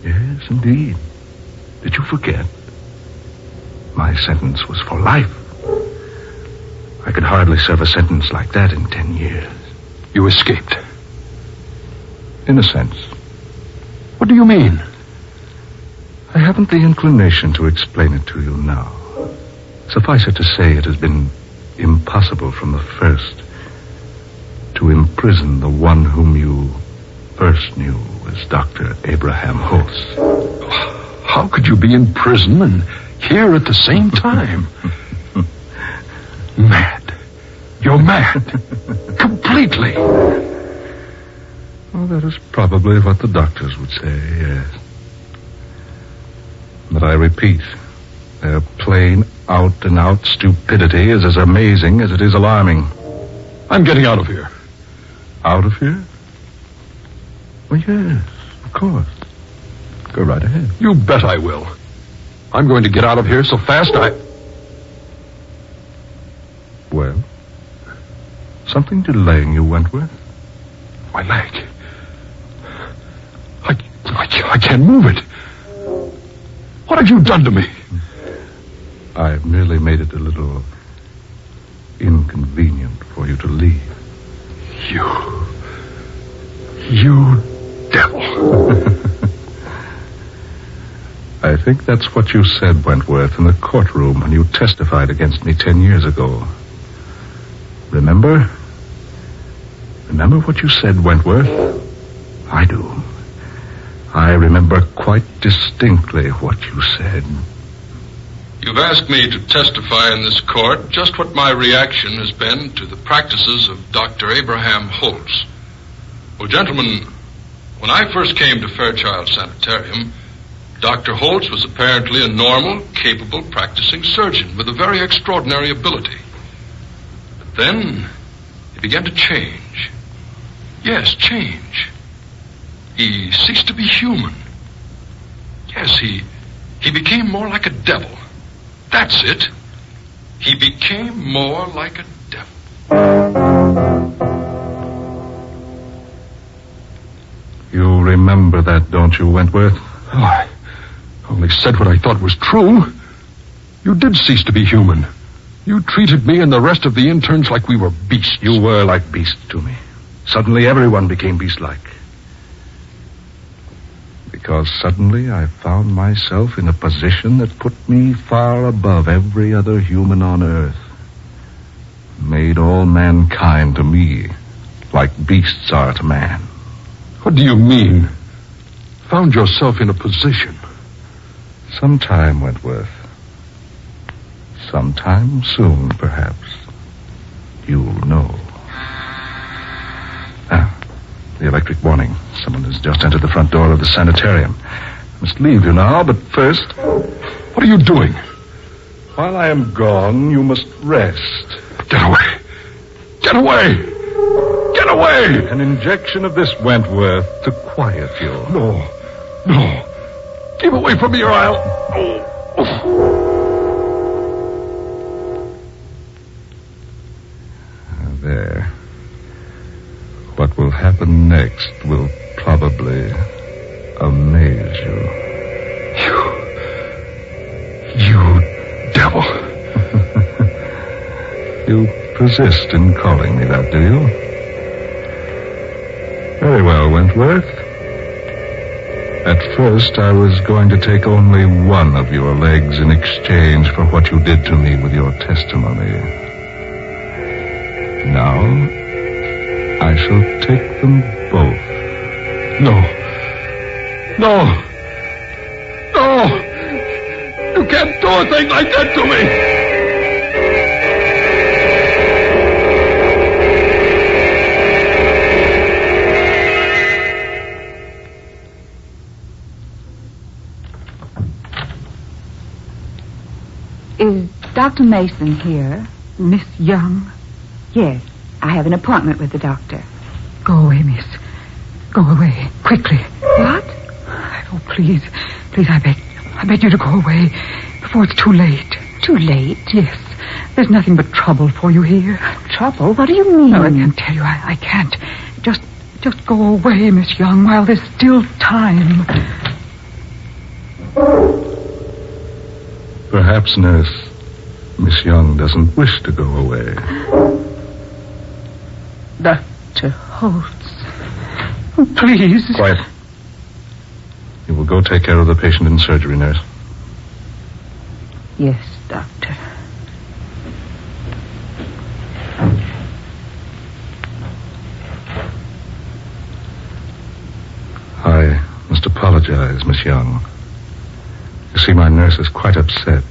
[SPEAKER 15] Yes, indeed. Did you forget? My sentence was for life. I could hardly serve a sentence like that in 10 years.
[SPEAKER 1] You escaped?
[SPEAKER 15] In a sense.
[SPEAKER 1] What do you mean?
[SPEAKER 15] I haven't the inclination to explain it to you now. Suffice it to say, it has been impossible from the first to imprison the one whom you first knew as Dr. Abraham Holmes.
[SPEAKER 1] How could you be in prison and here at the same time? Mad. You're mad. Completely.
[SPEAKER 15] Well, that is probably what the doctors would say, yes. But I repeat, their plain, out-and-out stupidity is as amazing as it is alarming.
[SPEAKER 1] I'm getting out of here.
[SPEAKER 15] Out of here? Well, yes, of course. Go right ahead.
[SPEAKER 1] You bet I will. I'm going to get out of here so fast
[SPEAKER 15] Well? Something delaying you, Wentworth?
[SPEAKER 1] My leg. I can't move it. What have you done to me?
[SPEAKER 15] I've merely made it a little inconvenient for you to leave. You devil. I think that's what you said, Wentworth, in the courtroom when you testified against me 10 years ago. Remember? Remember what you said, Wentworth? I do. I remember quite distinctly what you said.
[SPEAKER 1] You've asked me to testify in this court just what my reaction has been to the practices of Dr. Abraham Holmes. Well, gentlemen, when I first came to Fairchild Sanitarium, Dr. Holtz was apparently a normal, capable, practicing surgeon with a very extraordinary ability. But then he began to change. Yes, change. He ceased to be human. Yes, he became more like a devil. That's it. He became more like a devil.
[SPEAKER 15] You remember that, don't you, Wentworth?
[SPEAKER 1] Oh, I only said what I thought was true. You did cease to be human. You treated me and the rest of the interns like we were beasts.
[SPEAKER 15] You were like beasts to me. Suddenly everyone became beast-like. Because suddenly I found myself in a position that put me far above every other human on earth. Made all mankind to me like beasts are to man.
[SPEAKER 1] What do you mean? Found yourself in a position?
[SPEAKER 15] Sometime, Wentworth. Sometime soon, perhaps. You'll know. The electric warning. Someone has just entered the front door of the sanitarium. I must leave you now, but first...
[SPEAKER 1] What are you doing?
[SPEAKER 15] While I am gone, you must rest.
[SPEAKER 1] Get away. Get away. Get away!
[SPEAKER 15] An injection of this Wentworth to quiet you.
[SPEAKER 1] No. Keep away from me or I'll...
[SPEAKER 15] There. What will happen next will probably amaze you.
[SPEAKER 1] You devil.
[SPEAKER 15] You persist in calling me that, do you? Very well, Wentworth. At first, I was going to take only one of your legs in exchange for what you did to me with your testimony. Now, I shall take them both.
[SPEAKER 1] No. You can't do a thing like that to me.
[SPEAKER 18] Is Dr. Mason here?
[SPEAKER 5] Miss Young?
[SPEAKER 18] Yes. I have an appointment with the doctor.
[SPEAKER 5] Go away, miss. Go away. Quickly.
[SPEAKER 18] What?
[SPEAKER 5] Oh, please. Please, I beg you to go away before it's too late.
[SPEAKER 18] Too late?
[SPEAKER 5] Yes. There's nothing but trouble for you here.
[SPEAKER 18] Trouble? What do you mean?
[SPEAKER 5] No, I can't tell you. I can't. Just go away, Miss Young, while there's still time.
[SPEAKER 15] Perhaps, nurse, Miss Young doesn't wish to go away.
[SPEAKER 5] Dr. Holtz. Oh, please.
[SPEAKER 15] Quiet. You will go take care of the patient in surgery, nurse.
[SPEAKER 18] Yes, doctor.
[SPEAKER 15] I must apologize, Miss Young. You see, my nurse is quite upset.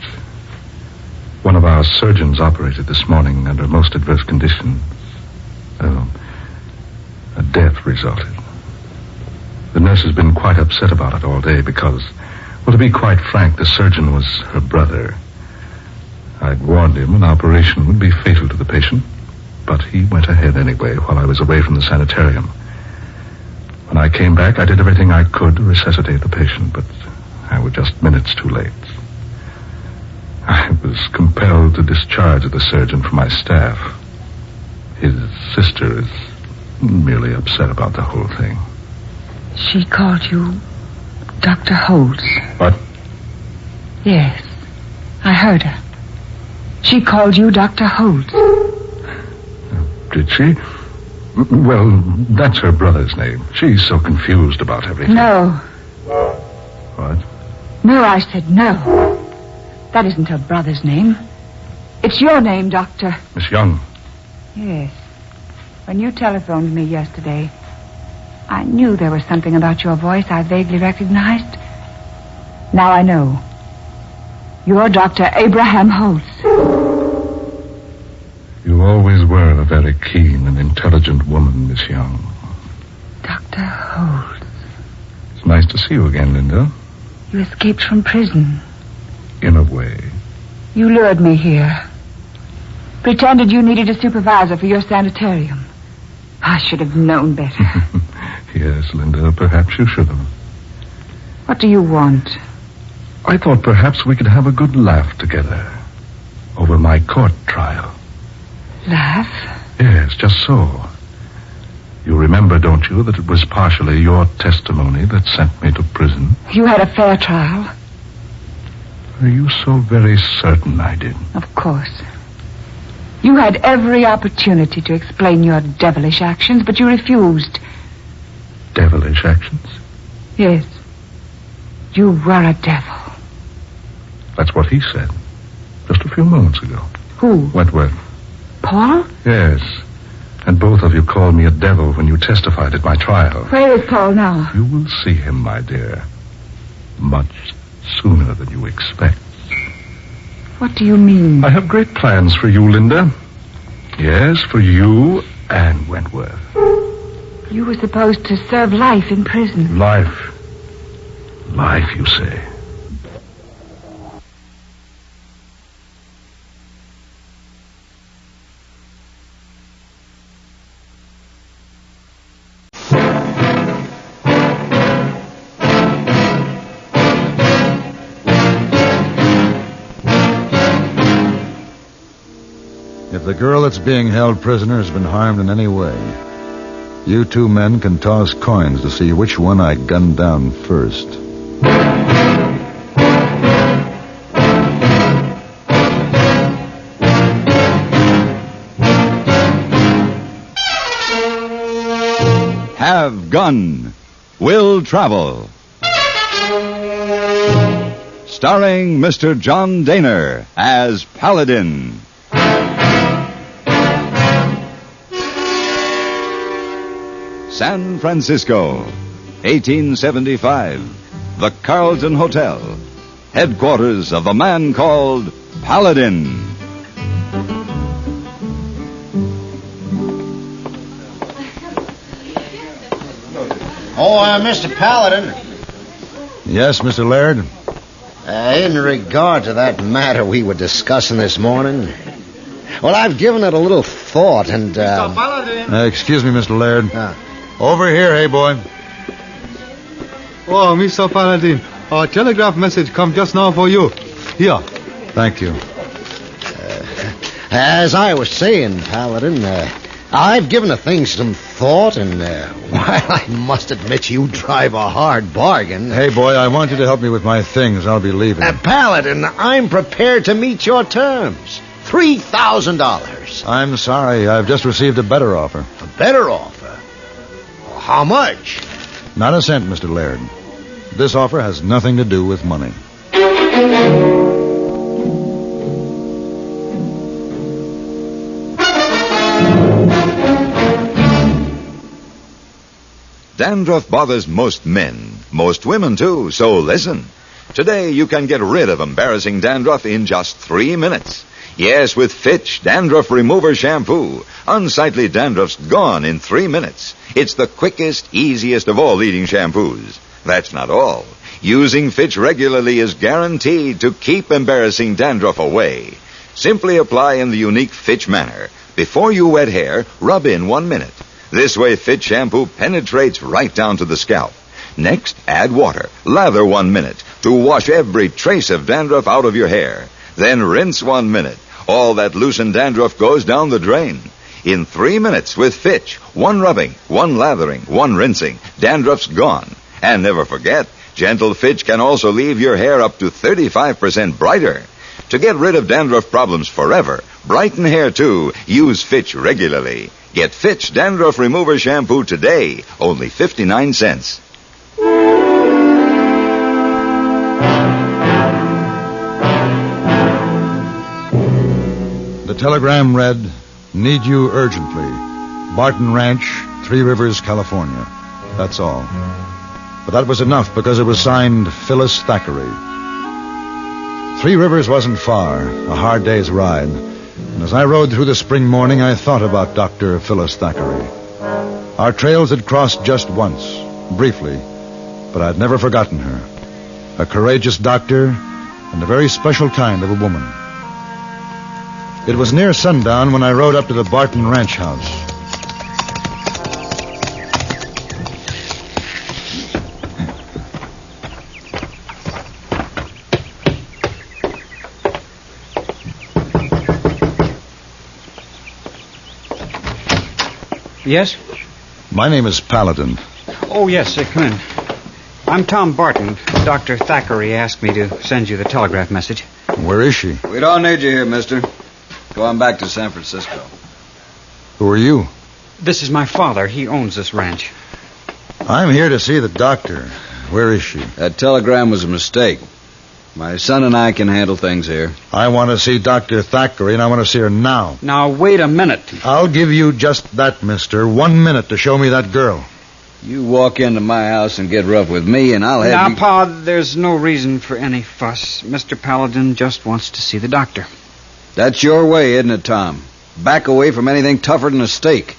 [SPEAKER 15] One of our surgeons operated this morning under most adverse conditions. A death resulted. The nurse has been quite upset about it all day because, well, to be quite frank, the surgeon was her brother. I'd warned him an operation would be fatal to the patient, but he went ahead anyway while I was away from the sanitarium. When I came back, I did everything I could to resuscitate the patient, but I was just minutes too late. I was compelled to discharge the surgeon from my staff. His sister is merely upset about the whole thing.
[SPEAKER 18] She called you Dr. Holtz.
[SPEAKER 15] What?
[SPEAKER 18] Yes, I heard her. She called you Dr. Holtz.
[SPEAKER 15] Did she? Well, that's her brother's name. She's so confused about everything.
[SPEAKER 18] No.
[SPEAKER 15] What?
[SPEAKER 18] No, I said no. That isn't her brother's name. It's your name, Doctor.
[SPEAKER 15] Miss Young.
[SPEAKER 18] Yes. When you telephoned me yesterday, I knew there was something about your voice I vaguely recognized. Now I know. You're Dr. Abraham Holtz.
[SPEAKER 15] You always were a very keen and intelligent woman, Miss Young.
[SPEAKER 18] Dr. Holtz.
[SPEAKER 15] It's nice to see you again, Linda.
[SPEAKER 18] You escaped from prison.
[SPEAKER 15] In a way.
[SPEAKER 18] You lured me here. Pretended you needed a supervisor for your sanitarium. I should have known better.
[SPEAKER 15] Yes, Linda, perhaps you should have.
[SPEAKER 18] What do you want?
[SPEAKER 15] I thought perhaps we could have a good laugh together over my court trial.
[SPEAKER 18] Laugh?
[SPEAKER 15] Yes, just so. You remember, don't you, that it was partially your testimony that sent me to prison?
[SPEAKER 18] You had a fair trial.
[SPEAKER 15] Are you so very certain I did?
[SPEAKER 18] Of course. You had every opportunity to explain your devilish actions, but you refused.
[SPEAKER 15] Devilish actions?
[SPEAKER 18] Yes. You were a devil.
[SPEAKER 15] That's what he said. Just a few moments ago.
[SPEAKER 18] Who?
[SPEAKER 15] Wentworth.
[SPEAKER 18] Paul?
[SPEAKER 15] Yes. And both of you called me a devil when you testified at my trial.
[SPEAKER 18] Where is Paul now?
[SPEAKER 15] You will see him, my dear. Much sooner than you expect.
[SPEAKER 18] What do you mean?
[SPEAKER 15] I have great plans for you, Linda. Yes, for you and Wentworth.
[SPEAKER 18] You were supposed to serve life in prison.
[SPEAKER 15] Life. Life, you say.
[SPEAKER 7] If the girl that's being held prisoner has been harmed in any way, you two men can toss coins to see which one I gunned down first.
[SPEAKER 8] Have gun, will travel. Starring Mr. John Daner as Paladin. San Francisco, 1875. The Carlton Hotel, headquarters of a man called Paladin.
[SPEAKER 13] Mr. Paladin.
[SPEAKER 7] Yes, Mr. Laird?
[SPEAKER 13] In regard to that matter we were discussing this morning, well, I've given it a little thought and,
[SPEAKER 7] Mr. Paladin. Excuse me, Mr. Laird. Over here, hey, boy.
[SPEAKER 24] Oh, Mr. Paladin, a telegraph message come just now for you. Here.
[SPEAKER 7] Thank you.
[SPEAKER 13] As I was saying, Paladin, I've given the thing some thought, and, while I must admit you drive a hard bargain...
[SPEAKER 7] Hey, boy, I want you to help me with my things. I'll be leaving.
[SPEAKER 13] Paladin, I'm prepared to meet your terms. $3,000.
[SPEAKER 7] I'm sorry. I've just received a better offer.
[SPEAKER 13] A better offer? How much?
[SPEAKER 7] Not a cent, Mr. Laird. This offer has nothing to do with money.
[SPEAKER 8] Dandruff bothers most men, most women too, so listen. Today you can get rid of embarrassing dandruff in just 3 minutes. Yes, with Fitch Dandruff Remover Shampoo. Unsightly dandruff's gone in 3 minutes. It's the quickest, easiest of all leading shampoos. That's not all. Using Fitch regularly is guaranteed to keep embarrassing dandruff away. Simply apply in the unique Fitch manner. Before you wet hair, rub in 1 minute. This way Fitch shampoo penetrates right down to the scalp. Next, add water. Lather 1 minute to wash every trace of dandruff out of your hair. Then rinse 1 minute. All that loosened dandruff goes down the drain. In 3 minutes with Fitch, 1 rubbing, 1 lathering, 1 rinsing, dandruff's gone. And never forget, gentle Fitch can also leave your hair up to 35% brighter. To get rid of dandruff problems forever, brighten hair too, use Fitch regularly. Get Fitch Dandruff Remover Shampoo today, only 59 cents.
[SPEAKER 7] The telegram read, "Need you urgently. Barton Ranch, 3 Rivers, California." That's all. But that was enough because it was signed Phyllis Thackery. 3 Rivers wasn't far, a hard day's ride. And as I rode through the spring morning, I thought about Dr. Phyllis Thackery. Our trails had crossed just once, briefly, but I'd never forgotten her. A courageous doctor and a very special kind of a woman. It was near sundown when I rode up to the Barton Ranch house.
[SPEAKER 25] Yes?
[SPEAKER 7] My name is Paladin.
[SPEAKER 25] Oh, yes, come in. I'm Tom Barton. Dr. Thackery asked me to send you the telegraph message.
[SPEAKER 7] Where is she?
[SPEAKER 26] We don't need you here, mister. Go on back to San Francisco.
[SPEAKER 7] Who are you?
[SPEAKER 25] This is my father. He owns this ranch.
[SPEAKER 7] I'm here to see the doctor. Where is she?
[SPEAKER 26] That telegram was a mistake. My son and I can handle things here.
[SPEAKER 7] I want to see Dr. Thackery, and I want to see her now.
[SPEAKER 25] Now, wait a minute.
[SPEAKER 7] I'll give you just that, mister. 1 minute to show me that girl.
[SPEAKER 26] You walk into my house and get rough with me, and I'll have
[SPEAKER 25] Now,
[SPEAKER 26] you...
[SPEAKER 25] Pa, there's no reason for any fuss. Mr. Paladin just wants to see the doctor.
[SPEAKER 26] That's your way, isn't it, Tom? Back away from anything tougher than a steak.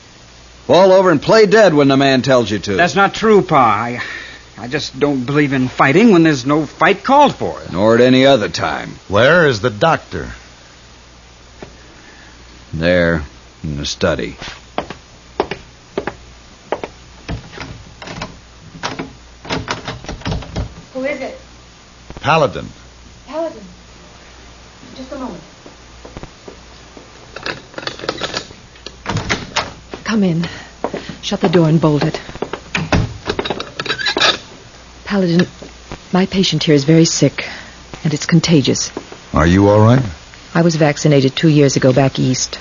[SPEAKER 26] Fall over and play dead when the man tells you to.
[SPEAKER 25] That's not true, Pa. I just don't believe in fighting when there's no fight called for.
[SPEAKER 26] Nor at any other time.
[SPEAKER 7] Where is the doctor?
[SPEAKER 26] There, in the study.
[SPEAKER 27] Who is it?
[SPEAKER 7] Paladin.
[SPEAKER 27] Paladin. Just a moment.
[SPEAKER 4] Come in. Shut the door and bolt it. Paladin, my patient here is very sick, and it's contagious.
[SPEAKER 7] Are you all right?
[SPEAKER 4] I was vaccinated 2 years ago back east,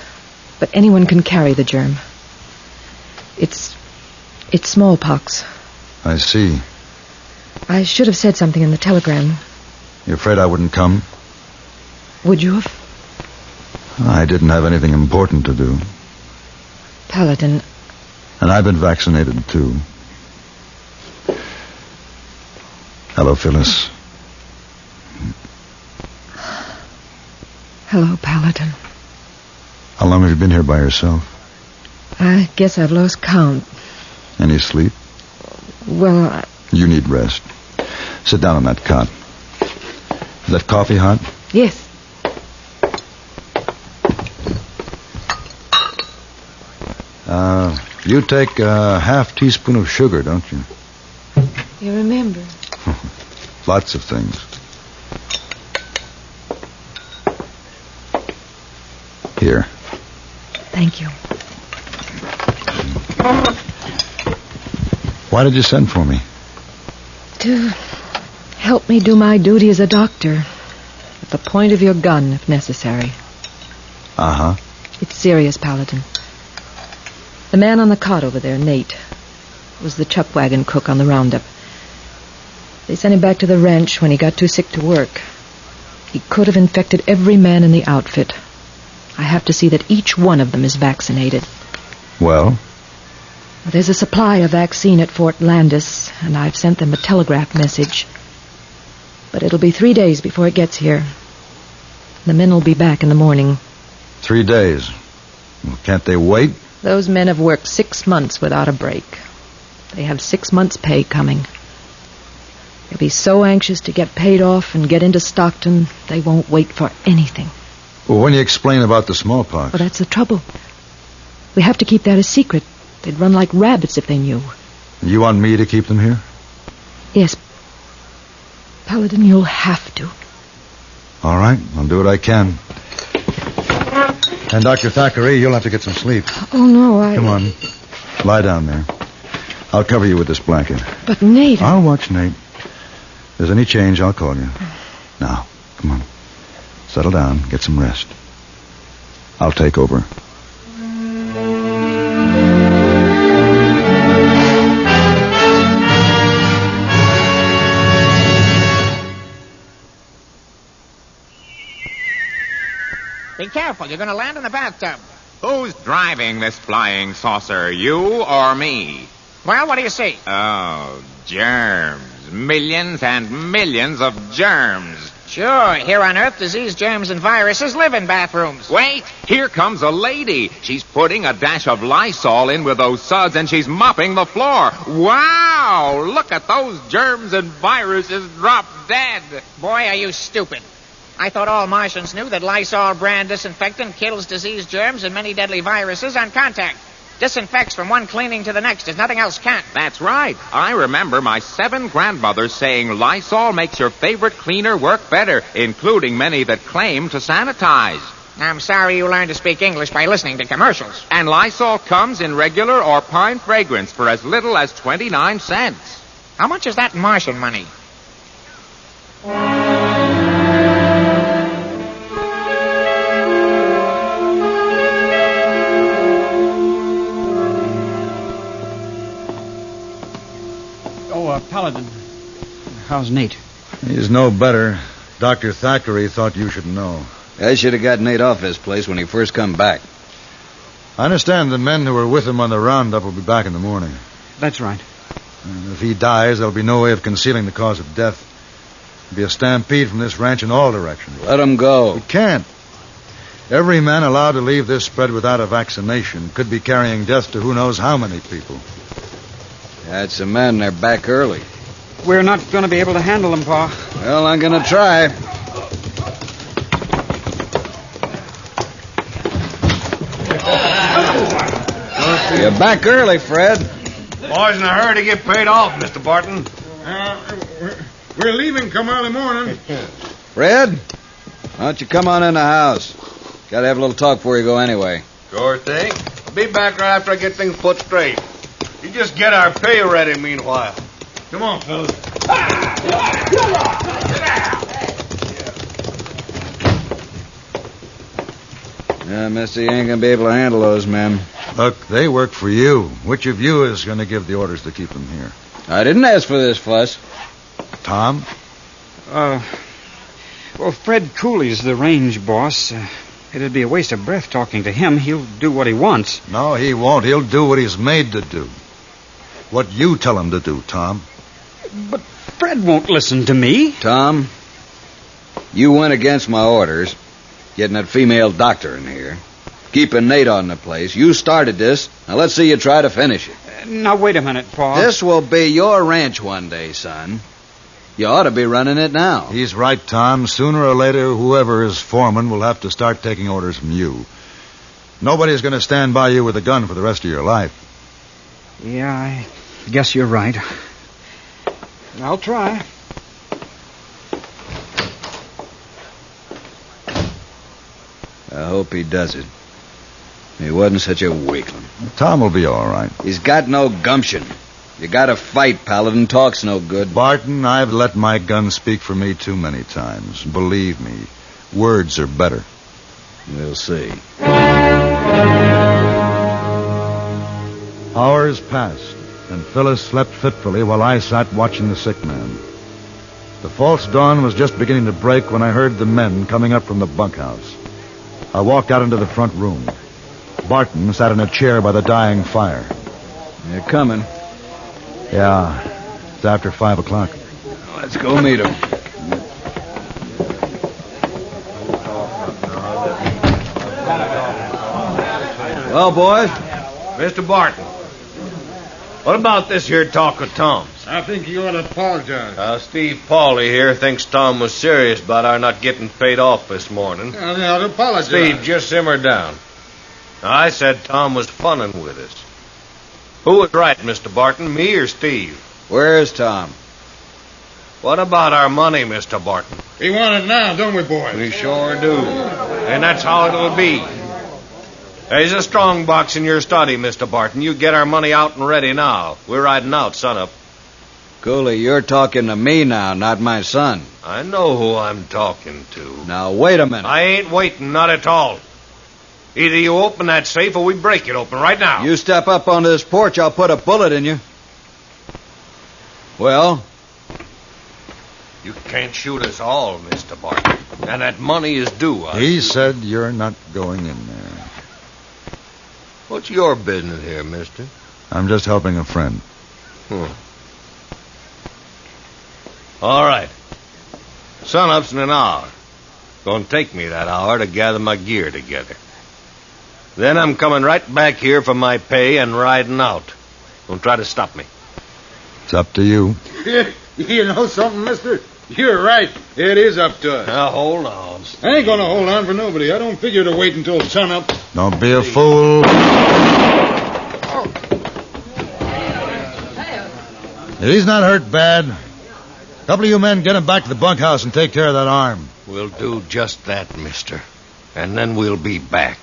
[SPEAKER 4] but anyone can carry the germ. It's smallpox.
[SPEAKER 7] I see.
[SPEAKER 4] I should have said something in the telegram.
[SPEAKER 7] You afraid I wouldn't come?
[SPEAKER 4] Would you have?
[SPEAKER 7] I didn't have anything important to do.
[SPEAKER 4] Paladin.
[SPEAKER 7] And I've been vaccinated, too. Hello, Phyllis.
[SPEAKER 4] Hello, Paladin.
[SPEAKER 7] How long have you been here by yourself?
[SPEAKER 4] I guess I've lost count.
[SPEAKER 7] Any sleep?
[SPEAKER 4] Well,
[SPEAKER 7] You need rest. Sit down on that cot. Is that coffee hot?
[SPEAKER 4] Yes.
[SPEAKER 7] You take a half teaspoon of sugar, don't you?
[SPEAKER 4] You remember?
[SPEAKER 7] Lots of things. Here.
[SPEAKER 4] Thank you.
[SPEAKER 7] Why did you send for me?
[SPEAKER 4] To help me do my duty as a doctor. At the point of your gun, if necessary.
[SPEAKER 7] Uh-huh.
[SPEAKER 4] It's serious, Paladin. The man on the cot over there, Nate, was the chuck wagon cook on the roundup. They sent him back to the ranch when he got too sick to work. He could have infected every man in the outfit. I have to see that each one of them is vaccinated.
[SPEAKER 7] Well?
[SPEAKER 4] There's a supply of vaccine at Fort Landis, and I've sent them a telegraph message. But it'll be 3 days before it gets here. The men will be back in the morning.
[SPEAKER 7] 3 days. Well, can't they wait?
[SPEAKER 4] Those men have worked 6 months without a break. They have 6 months' pay coming. They'll be so anxious to get paid off and get into Stockton, they won't wait for anything.
[SPEAKER 7] Well, when you explain about the smallpox...
[SPEAKER 4] Well, that's the trouble. We have to keep that a secret. They'd run like rabbits if they knew.
[SPEAKER 7] You want me to keep them here?
[SPEAKER 4] Yes. Paladin, you'll have to.
[SPEAKER 7] All right, I'll do what I can. And Dr. Thackeray, you'll have to get some sleep.
[SPEAKER 4] Oh, no,
[SPEAKER 7] Come on. Lie down there. I'll cover you with this blanket.
[SPEAKER 4] But, Nate...
[SPEAKER 7] I'll watch Nate. If there's any change, I'll call you. Now, come on. Settle down. Get some rest. I'll take over.
[SPEAKER 6] Be careful, you're going to land in the bathtub. Who's driving this flying saucer, you or me? Well, what do you see? Oh, germs. Millions and millions of germs. Sure, here on Earth, disease, germs, and viruses live in bathrooms.
[SPEAKER 14] Wait, here comes a lady. She's putting a dash of Lysol in with those suds, and she's mopping the floor. Wow, look at those germs and viruses drop dead.
[SPEAKER 6] Boy, are you stupid. I thought all Martians knew that Lysol brand disinfectant kills disease, germs, and many deadly viruses on contact. Disinfects from one cleaning to the next as nothing else can.
[SPEAKER 14] That's right. I remember my 7 grandmothers saying Lysol makes your favorite cleaner work better, including many that claim to sanitize.
[SPEAKER 6] I'm sorry you learned to speak English by listening to commercials.
[SPEAKER 14] And Lysol comes in regular or pine fragrance for as little as 29 cents.
[SPEAKER 6] How much is that in Martian money?
[SPEAKER 25] Paladin, how's Nate?
[SPEAKER 7] He's no better. Dr. Thackeray thought you should know.
[SPEAKER 26] I should have got Nate off his place when he first come back.
[SPEAKER 7] I understand the men who were with him on the roundup will be back in the morning.
[SPEAKER 25] That's right.
[SPEAKER 7] And if he dies, there'll be no way of concealing the cause of death. There'll be a stampede from this ranch in all directions.
[SPEAKER 26] Let him go.
[SPEAKER 7] We can't. Every man allowed to leave this spread without a vaccination could be carrying death to who knows how many people.
[SPEAKER 26] That's the men. They're back early.
[SPEAKER 25] We're not going to be able to handle them, Pa.
[SPEAKER 26] Well, I'm going to try. You're back early, Fred.
[SPEAKER 10] Boys in a hurry to get paid off, Mr. Barton.
[SPEAKER 17] We're leaving come early morning.
[SPEAKER 26] Fred, why don't you come on in the house? Got to have a little talk before you go anyway.
[SPEAKER 10] Sure thing. be back right after I get things put straight. You just get our pay ready meanwhile. Come on, fellas.
[SPEAKER 26] Yeah, mister, you ain't gonna be able to handle those men.
[SPEAKER 7] Look, they work for you. Which of you is going to give the orders to keep them here?
[SPEAKER 26] I didn't ask for this fuss.
[SPEAKER 7] Tom?
[SPEAKER 25] Well, Fred Cooley's the range boss. It'd be a waste of breath talking to him. He'll do what he wants.
[SPEAKER 7] No, he won't. He'll do what he's made to do. What you tell him to do, Tom.
[SPEAKER 25] But Fred won't listen to me.
[SPEAKER 26] Tom, you went against my orders, getting that female doctor in here, keeping Nate on the place. You started this. Now let's see you try to finish it.
[SPEAKER 25] Now, wait a minute, Pa.
[SPEAKER 26] This will be your ranch one day, son. You ought to be running it now.
[SPEAKER 7] He's right, Tom. Sooner or later, whoever is foreman will have to start taking orders from you. Nobody's going to stand by you with a gun for the rest of your life.
[SPEAKER 25] Yeah, I guess you're right. I'll try.
[SPEAKER 26] I hope he does it. He wasn't such a weakling.
[SPEAKER 7] Tom will be all right.
[SPEAKER 26] He's got no gumption. You gotta fight, Paladin. Talk's no good.
[SPEAKER 7] Barton, I've let my gun speak for me too many times. Believe me, words are better.
[SPEAKER 26] We'll see.
[SPEAKER 7] Hours passed, and Phyllis slept fitfully while I sat watching the sick man. The false dawn was just beginning to break when I heard the men coming up from the bunkhouse. I walked out into the front room. Barton sat in a chair by the dying fire.
[SPEAKER 26] They're coming.
[SPEAKER 7] Yeah, it's after 5 o'clock.
[SPEAKER 26] Let's go meet them.
[SPEAKER 10] Well, boys, Mr. Barton, what about this here talk of Tom's?
[SPEAKER 17] I think you ought to apologize.
[SPEAKER 10] Steve Pauly here thinks Tom was serious about our not getting paid off this morning.
[SPEAKER 17] Now, to apologize.
[SPEAKER 10] Steve, just simmer down. I said Tom was funning with us. Who was right, Mr. Barton, me or Steve?
[SPEAKER 26] Where's Tom?
[SPEAKER 10] What about our money, Mr. Barton?
[SPEAKER 17] We want it now, don't we, boys?
[SPEAKER 10] We sure do. And that's how it'll be. There's a strong box in your study, Mr. Barton. You get our money out and ready now. We're riding out sunup.
[SPEAKER 26] Cooley, you're talking to me now, not my son.
[SPEAKER 10] I know who I'm talking to.
[SPEAKER 26] Now, wait a minute.
[SPEAKER 10] I ain't waiting, not at all. Either you open that safe or we break it open right now.
[SPEAKER 26] You step up onto this porch, I'll put a bullet in you. Well?
[SPEAKER 10] You can't shoot us all, Mr. Barton. And that money is due.
[SPEAKER 7] He said you're not going in there.
[SPEAKER 10] What's your business here, mister?
[SPEAKER 7] I'm just helping a friend.
[SPEAKER 10] All right. Sunup's in an hour. Gonna take me that hour to gather my gear together. Then I'm coming right back here for my pay and riding out. Don't try to stop me.
[SPEAKER 7] It's up to you.
[SPEAKER 17] You know something, mister? You're right. It is up to us.
[SPEAKER 10] Now, hold on.
[SPEAKER 17] I ain't gonna hold on for nobody. I don't figure to wait until sunup.
[SPEAKER 7] Don't be a fool. He's not hurt bad. A couple of you men get him back to the bunkhouse and take care of that arm.
[SPEAKER 10] We'll do just that, mister. And then we'll be back.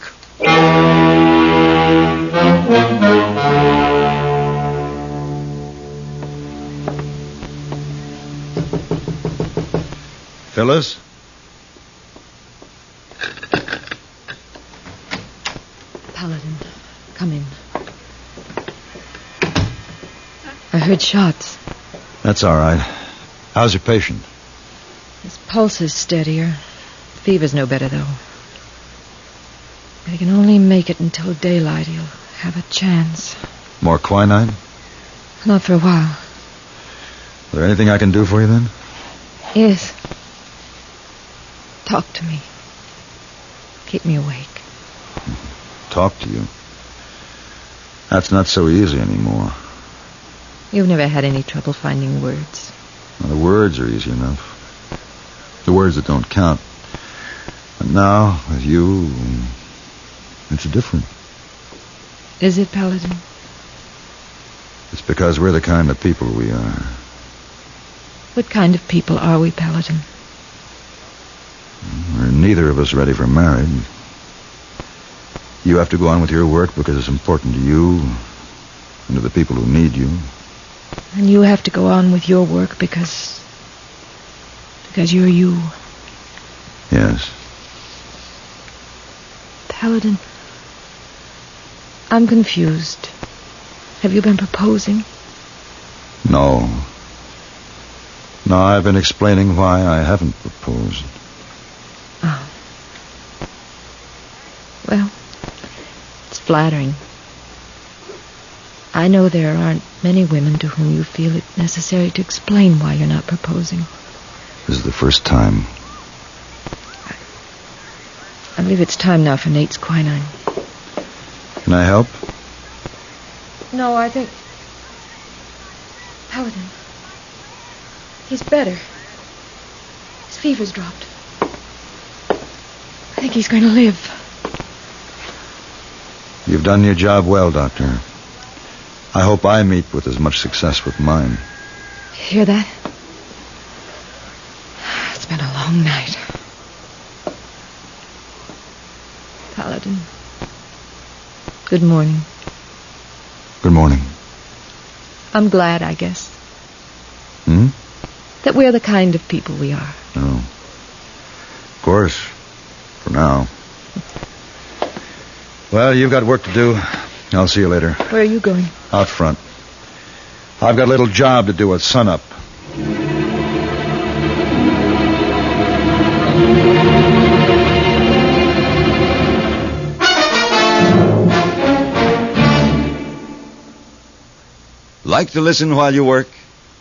[SPEAKER 7] Phyllis?
[SPEAKER 4] Paladin, come in. I heard shots.
[SPEAKER 7] That's all right. How's your patient?
[SPEAKER 4] His pulse is steadier. Fever's no better, though. If he can only make it until daylight, he'll have a chance.
[SPEAKER 7] More quinine?
[SPEAKER 4] Not for a while.
[SPEAKER 7] Is there anything I can do for you, then?
[SPEAKER 4] Yes. Talk to me. Keep me awake.
[SPEAKER 7] Talk to you? That's not so easy anymore.
[SPEAKER 4] You've never had any trouble finding words.
[SPEAKER 7] Well, the words are easy enough. The words that don't count. But now, with you, it's different.
[SPEAKER 4] Is it, Paladin?
[SPEAKER 7] It's because we're the kind of people we are.
[SPEAKER 4] What kind of people are we, Paladin?
[SPEAKER 7] We're neither of us ready for marriage. You have to go on with your work because it's important to you and to the people who need you.
[SPEAKER 4] And you have to go on with your work because you're you.
[SPEAKER 7] Yes.
[SPEAKER 4] Paladin, I'm confused. Have you been proposing?
[SPEAKER 7] No. No, I've been explaining why I haven't proposed.
[SPEAKER 4] Oh. Well, it's flattering. I know there aren't many women to whom you feel it necessary to explain why you're not proposing.
[SPEAKER 7] This is the first time.
[SPEAKER 4] I believe it's time now for Nate's quinine.
[SPEAKER 7] Can I help?
[SPEAKER 4] No, I think... Paladin. He's better. His fever's dropped. I think he's going to live.
[SPEAKER 7] You've done your job well, Doctor. I hope I meet with as much success with mine.
[SPEAKER 4] Hear that? It's been a long night. Paladin. Good morning.
[SPEAKER 7] Good morning.
[SPEAKER 4] I'm glad, I guess.
[SPEAKER 7] Hmm?
[SPEAKER 4] That we're the kind of people we are.
[SPEAKER 7] Oh. Of course. For now. Well, you've got work to do. I'll see you later.
[SPEAKER 4] Where are you going?
[SPEAKER 7] Out front. I've got a little job to do at sunup.
[SPEAKER 8] Like to listen while you work?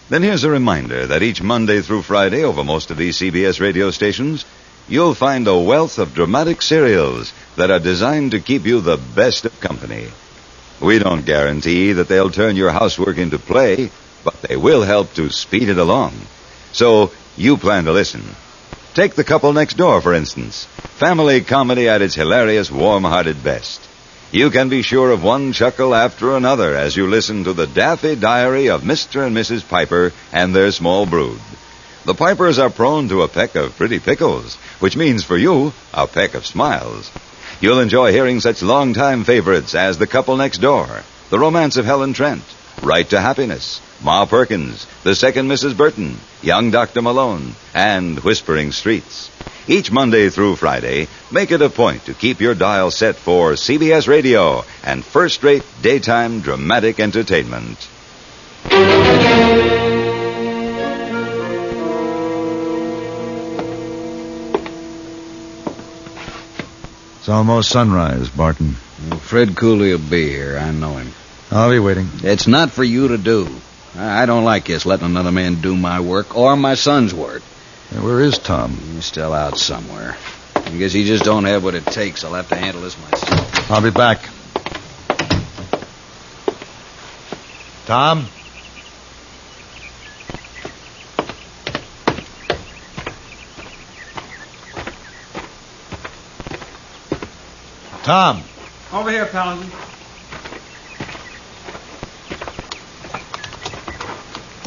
[SPEAKER 8] Then here's a reminder that each Monday through Friday over most of these CBS radio stations, you'll find a wealth of dramatic serials that are designed to keep you the best of company. We don't guarantee that they'll turn your housework into play, but they will help to speed it along. So you plan to listen. Take The Couple Next Door, for instance. Family comedy at its hilarious, warm-hearted best. You can be sure of one chuckle after another as you listen to the Daffy Diary of Mr. and Mrs. Piper and their small brood. The Pipers are prone to a peck of pretty pickles, which means for you, a peck of smiles. You'll enjoy hearing such long-time favorites as The Couple Next Door, The Romance of Helen Trent, Right to Happiness, Ma Perkins, The Second Mrs. Burton, Young Dr. Malone, and Whispering Streets. Each Monday through Friday, make it a point to keep your dial set for CBS Radio and first-rate daytime dramatic entertainment.
[SPEAKER 7] It's almost sunrise, Barton.
[SPEAKER 26] Fred Cooley will be here. I know him.
[SPEAKER 7] I'll be waiting.
[SPEAKER 26] It's not for you to do. I don't like this letting another man do my work or my son's work.
[SPEAKER 7] Where is Tom?
[SPEAKER 26] He's still out somewhere. I guess he just don't have what it takes. I'll have to handle this myself.
[SPEAKER 7] I'll be back. Tom? Tom?
[SPEAKER 25] Over here, Paladin.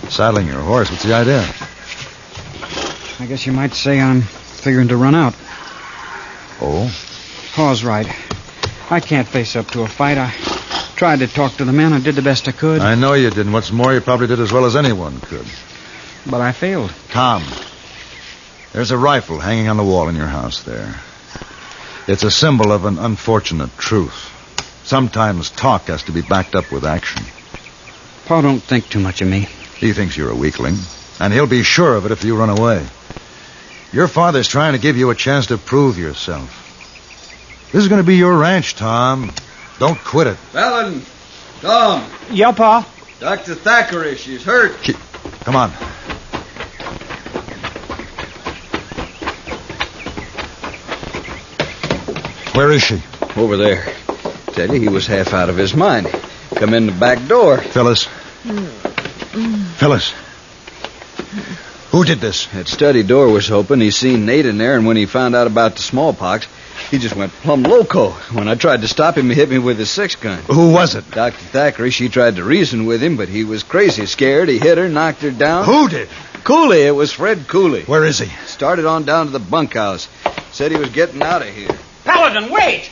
[SPEAKER 7] Saddling your horse. What's the idea?
[SPEAKER 25] I guess you might say I'm figuring to run out.
[SPEAKER 7] Oh?
[SPEAKER 25] Paul's right. I can't face up to a fight. I tried to talk to the men. I did the best I could.
[SPEAKER 7] I know you did. And what's more, you probably did as well as anyone could.
[SPEAKER 25] But I failed.
[SPEAKER 7] Tom, there's a rifle hanging on the wall in your house there. It's a symbol of an unfortunate truth. Sometimes talk has to be backed up with action.
[SPEAKER 25] Paul don't think too much of me.
[SPEAKER 7] He thinks you're a weakling, and he'll be sure of it if you run away. Your father's trying to give you a chance to prove yourself. This is going to be your ranch, Tom. Don't quit it.
[SPEAKER 26] Paladin! Tom!
[SPEAKER 25] Yeah, Pa?
[SPEAKER 26] Dr. Thackery, she's hurt.
[SPEAKER 7] Come on. Where is she?
[SPEAKER 26] Over there. Tell you, he was half out of his mind. Come in the back door.
[SPEAKER 7] Phyllis. Phyllis. Who did this?
[SPEAKER 26] That study door was open. He seen Nate in there, and when he found out about the smallpox, he just went plumb loco. When I tried to stop him, he hit me with his 6-gun.
[SPEAKER 7] Who was it?
[SPEAKER 26] Dr. Thackery. She tried to reason with him, but he was crazy scared. He hit her, knocked her down.
[SPEAKER 7] Who did?
[SPEAKER 26] Cooley. It was Fred Cooley.
[SPEAKER 7] Where is he?
[SPEAKER 26] Started on down to the bunkhouse. Said he was getting out of here.
[SPEAKER 25] Paladin, wait!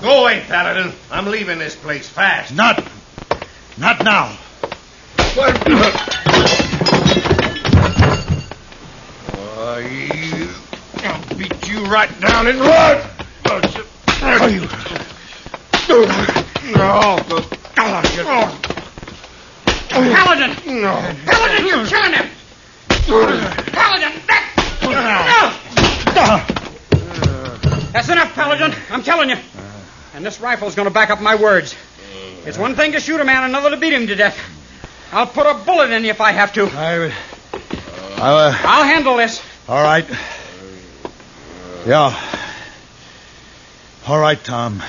[SPEAKER 10] Go away, Paladin. I'm leaving this place fast.
[SPEAKER 7] Not now.
[SPEAKER 10] I'll beat you right down in blood.
[SPEAKER 5] Paladin! Paladin, you're killing him! Paladin! That's enough, Paladin. I'm telling you. And this rifle's going to back up my words. It's one thing to shoot a man, another to beat him to death. I'll put a bullet in you if I have to. I'll handle this.
[SPEAKER 7] All right. Yeah. All right, Tom.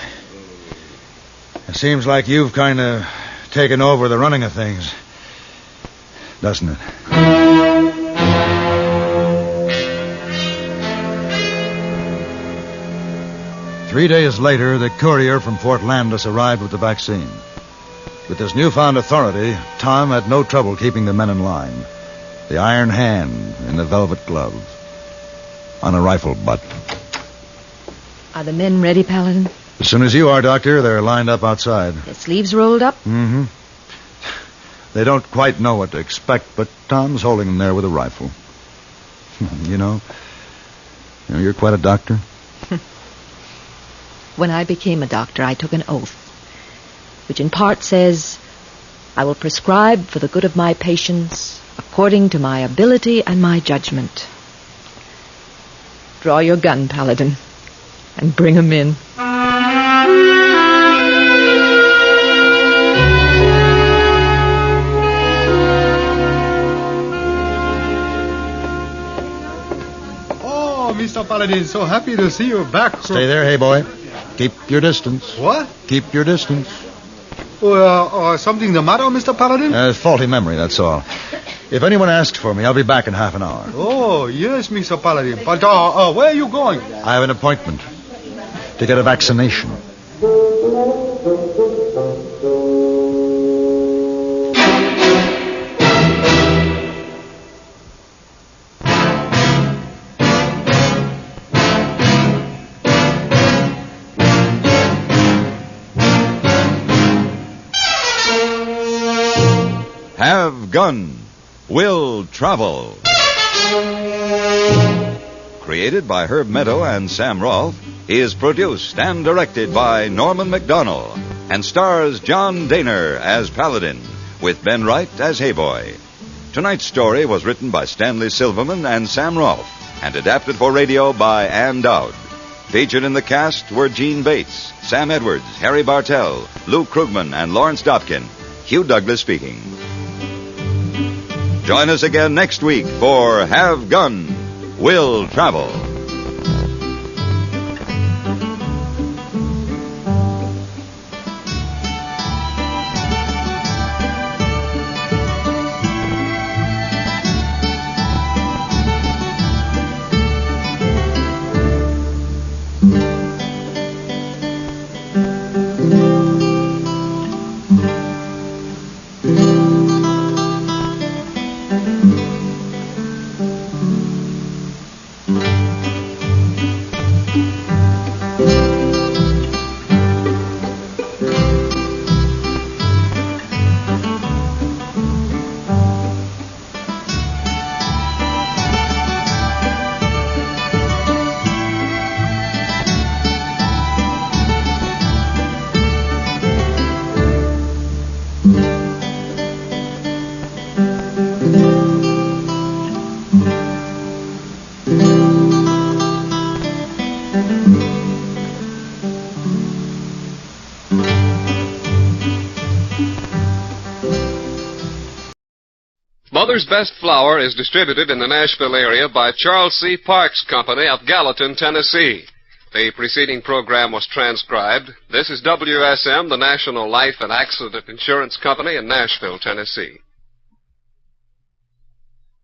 [SPEAKER 7] It seems like you've kind of taken over the running of things, doesn't it? 3 days later, the courier from Fort Landis arrived with the vaccine. With this newfound authority, Tom had no trouble keeping the men in line. The iron hand in the velvet glove on a rifle butt.
[SPEAKER 4] Are the men ready, Paladin?
[SPEAKER 7] As soon as you are, Doctor, they're lined up outside.
[SPEAKER 4] Their sleeves rolled up?
[SPEAKER 7] Mm-hmm. They don't quite know what to expect, but Tom's holding them there with a rifle. You know, you're quite a doctor.
[SPEAKER 4] When I became a doctor, I took an oath, which in part says, I will prescribe for the good of my patients according to my ability and my judgment. Draw your gun, Paladin, and bring 'em in.
[SPEAKER 24] Oh, Mr. Paladin, so happy to see you back.
[SPEAKER 7] Stay there, hey boy. Keep your distance.
[SPEAKER 24] What?
[SPEAKER 7] Keep your distance.
[SPEAKER 24] Something the matter, Mr. Paladin?
[SPEAKER 7] Faulty memory, that's all. If anyone asks for me, I'll be back in half an hour.
[SPEAKER 24] Oh, yes, Mr. Paladin. But where are you going?
[SPEAKER 7] I have an appointment to get a vaccination.
[SPEAKER 8] Have Gun, Will Travel. Created by Herb Meadow and Sam Rolfe, is produced and directed by Norman MacDonald and stars John Daner as Paladin, with Ben Wright as Hayboy. Tonight's story was written by Stanley Silverman and Sam Rolfe and adapted for radio by Ann Dowd. Featured in the cast were Gene Bates, Sam Edwards, Harry Bartell, Lou Krugman, and Lawrence Dobkin. Hugh Douglas speaking. Join us again next week for Have Gun, Will Travel.
[SPEAKER 2] Mother's Best Flour is distributed in the Nashville area by Charles C. Parks Company of Gallatin, Tennessee. The preceding program was transcribed. This is WSM, the National Life and Accident Insurance Company in Nashville, Tennessee.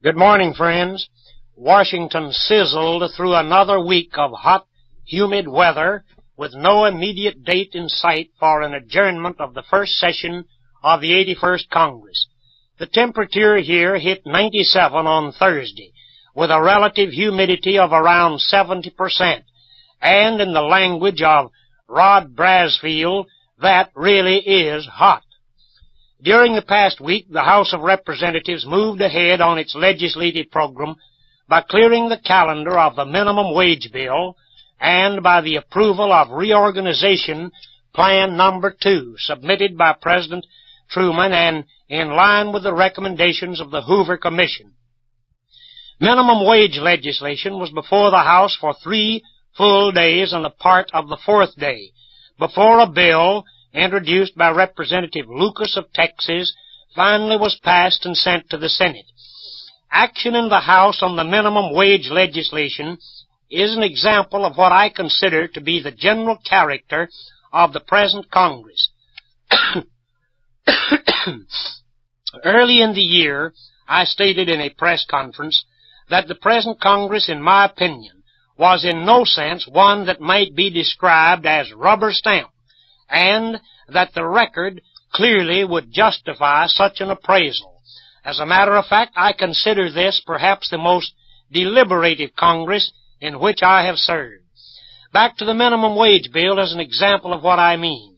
[SPEAKER 3] Good morning, friends. Washington sizzled through another week of hot, humid weather with no immediate date in sight for an adjournment of the first session of the 81st Congress. The temperature here hit 97 on Thursday, with a relative humidity of around 70%, and in the language of Rod Brasfield, that really is hot. During the past week, the House of Representatives moved ahead on its legislative program by clearing the calendar of the minimum wage bill and by the approval of Reorganization Plan Number 2, submitted by President Truman and in line with the recommendations of the Hoover Commission. Minimum wage legislation was before the House for 3 full days and a part of the 4th day, before a bill introduced by Representative Lucas of Texas finally was passed and sent to the Senate. Action in the House on the minimum wage legislation is an example of what I consider to be the general character of the present Congress. Early in the year, I stated in a press conference that the present Congress, in my opinion, was in no sense one that might be described as rubber stamp, and that the record clearly would justify such an appraisal. As a matter of fact, I consider this perhaps the most deliberative Congress in which I have served. Back to the minimum wage bill as an example of what I mean.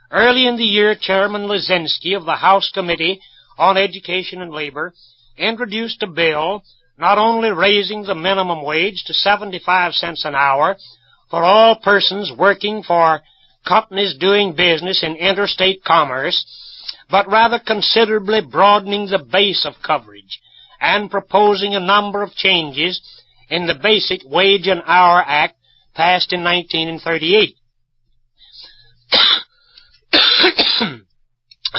[SPEAKER 3] Early in the year, Chairman Lizinski of the House Committee on Education and Labor introduced a bill not only raising the minimum wage to 75 cents an hour for all persons working for companies doing business in interstate commerce, but rather considerably broadening the base of coverage and proposing a number of changes in the Basic Wage and Hour Act passed in 1938.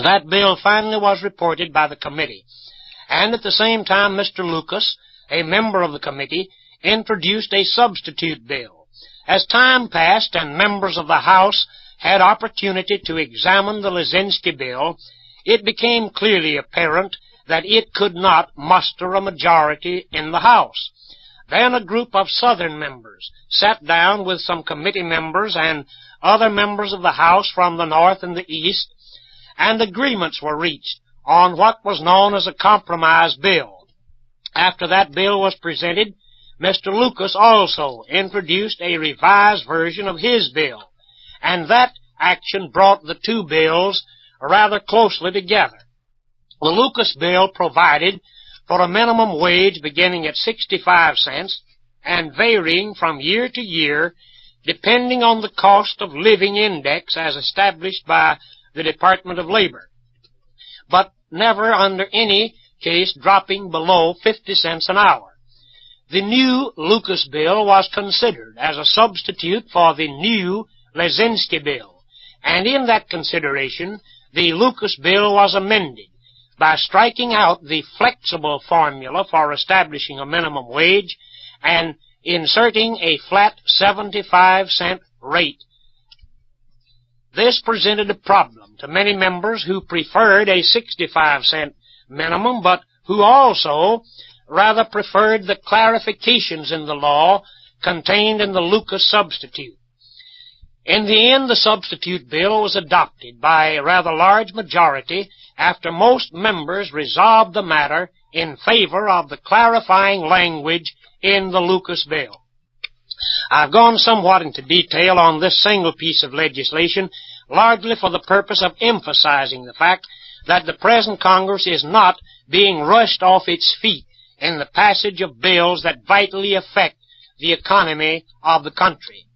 [SPEAKER 3] That bill finally was reported by the committee, and at the same time Mr. Lucas, a member of the committee, introduced a substitute bill. As time passed and members of the House had opportunity to examine the Lizinski bill, it became clearly apparent that it could not muster a majority in the House. Then a group of Southern members sat down with some committee members and other members of the House from the North and the East, and agreements were reached on what was known as a compromise bill. After that bill was presented, Mr. Lucas also introduced a revised version of his bill, and that action brought the two bills rather closely together. The Lucas bill provided for a minimum wage beginning at 65 cents and varying from year to year depending on the cost of living index as established by the Department of Labor, but never under any case dropping below 50 cents an hour. The new Lucas bill was considered as a substitute for the new Lizinski bill, and in that consideration the Lucas bill was amended by striking out the flexible formula for establishing a minimum wage and inserting a flat 75-cent rate. This presented a problem to many members who preferred a 65-cent minimum, but who also rather preferred the clarifications in the law contained in the Lucas substitute. In the end, the substitute bill was adopted by a rather large majority after most members resolved the matter in favor of the clarifying language in the Lucas bill. I've gone somewhat into detail on this single piece of legislation, largely for the purpose of emphasizing the fact that the present Congress is not being rushed off its feet in the passage of bills that vitally affect the economy of the country.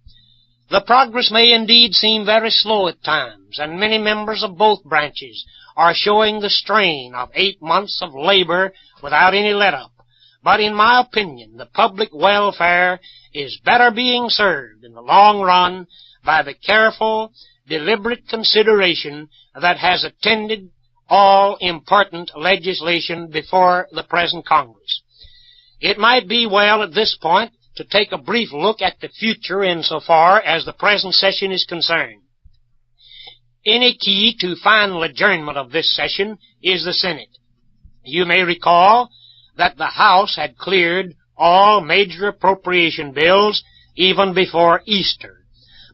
[SPEAKER 3] The progress may indeed seem very slow at times, and many members of both branches are showing the strain of 8 months of labor without any let-up. But in my opinion, the public welfare is better being served in the long run by the careful, deliberate consideration that has attended all important legislation before the present Congress. It might be well at this point to take a brief look at the future insofar as the present session is concerned. Any key to final adjournment of this session is the Senate. You may recall that the House had cleared all major appropriation bills even before Easter.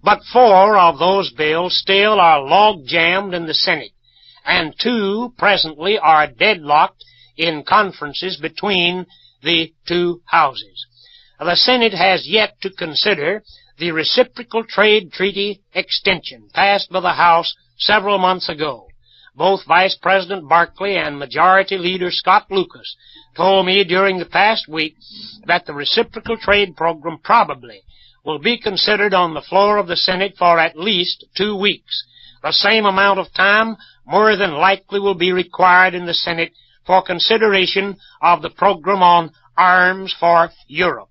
[SPEAKER 3] But 4 of those bills still are log-jammed in the Senate, and 2 presently are deadlocked in conferences between the 2 houses. The Senate has yet to consider the Reciprocal Trade Treaty extension passed by the House several months ago. Both Vice President Barkley and Majority Leader Scott Lucas told me during the past week that the reciprocal trade program probably will be considered on the floor of the Senate for at least 2 weeks. The same amount of time more than likely will be required in the Senate for consideration of the program on arms for Europe.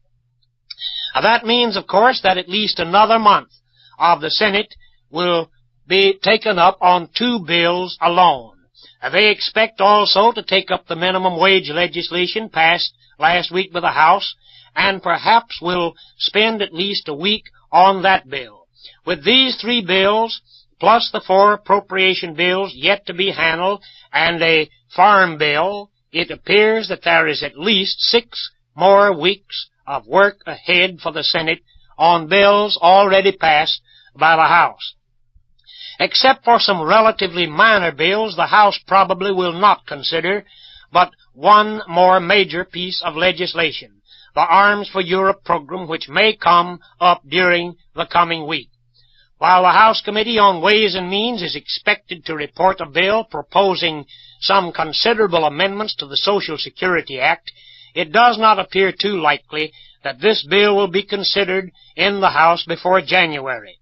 [SPEAKER 3] That means, of course, that at least another month of the Senate will be taken up on 2 bills alone. They expect also to take up the minimum wage legislation passed last week by the House, and perhaps will spend at least a week on that bill. With these 3 bills, plus the 4 appropriation bills yet to be handled, and a farm bill, it appears that there is at least 6 more weeks of work ahead for the Senate on bills already passed by the House. Except for some relatively minor bills, the House probably will not consider but one more major piece of legislation, the Arms for Europe program, which may come up during the coming week. While the House Committee on Ways and Means is expected to report a bill proposing some considerable amendments to the Social Security Act, it does not appear too likely that this bill will be considered in the House before January.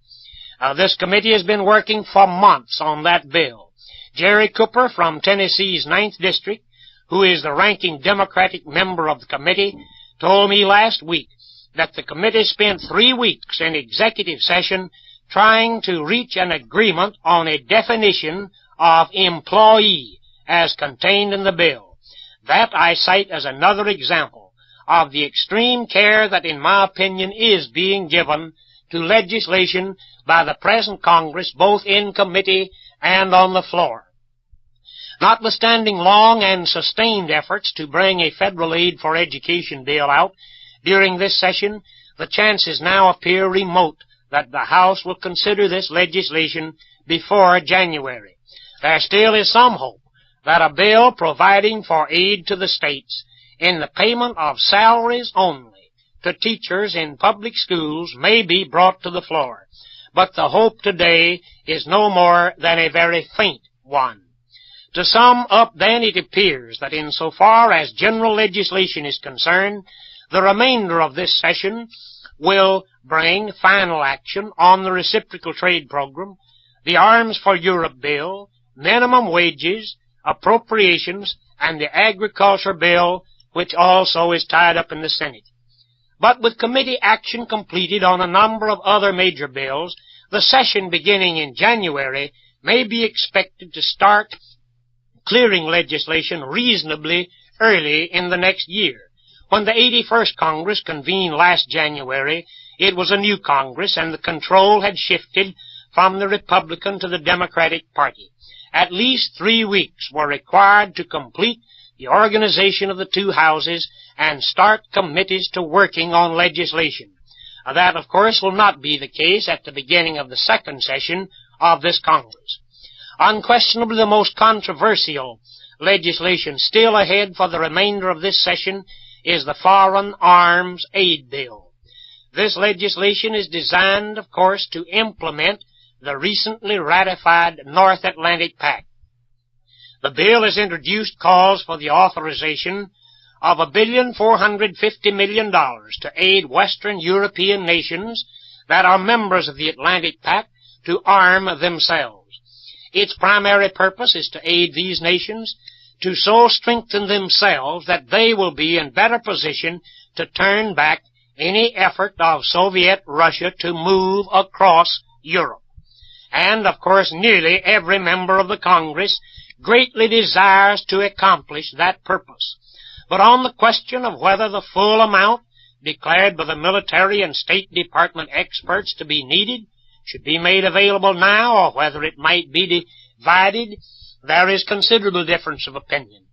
[SPEAKER 3] This committee has been working for months on that bill. Jerry Cooper from Tennessee's 9th District, who is the ranking Democratic member of the committee, told me last week that the committee spent 3 weeks in executive session trying to reach an agreement on a definition of employee as contained in the bill. That I cite as another example of the extreme care that, in my opinion, is being given to legislation by the present Congress, both in committee and on the floor. Notwithstanding long and sustained efforts to bring a federal aid for education bill out during this session, the chances now appear remote that the House will consider this legislation before January. There still is some hope that a bill providing for aid to the states in the payment of salaries only to teachers in public schools may be brought to the floor, but the hope today is no more than a very faint one. To sum up, then, it appears that insofar as general legislation is concerned, the remainder of this session will bring final action on the reciprocal trade program, the Arms for Europe bill, minimum wages, appropriations, and the agriculture bill, which also is tied up in the Senate. But with committee action completed on a number of other major bills, the session beginning in January may be expected to start clearing legislation reasonably early in the next year. When the 81st Congress convened last January, it was a new Congress, and the control had shifted from the Republican to the Democratic Party. At least 3 weeks were required to complete the organization of the 2 houses and start committees to working on legislation. That, of course, will not be the case at the beginning of the second session of this Congress. Unquestionably, the most controversial legislation still ahead for the remainder of this session is the Foreign Arms Aid Bill. This legislation is designed, of course, to implement the recently ratified North Atlantic Pact. The bill has introduced calls for the authorization of $1,450,000,000 to aid Western European nations that are members of the Atlantic Pact to arm themselves. Its primary purpose is to aid these nations to so strengthen themselves that they will be in better position to turn back any effort of Soviet Russia to move across Europe. And, of course, nearly every member of the Congress greatly desires to accomplish that purpose. But on the question of whether the full amount declared by the military and State Department experts to be needed should be made available now, or whether it might be divided, there is considerable difference of opinion.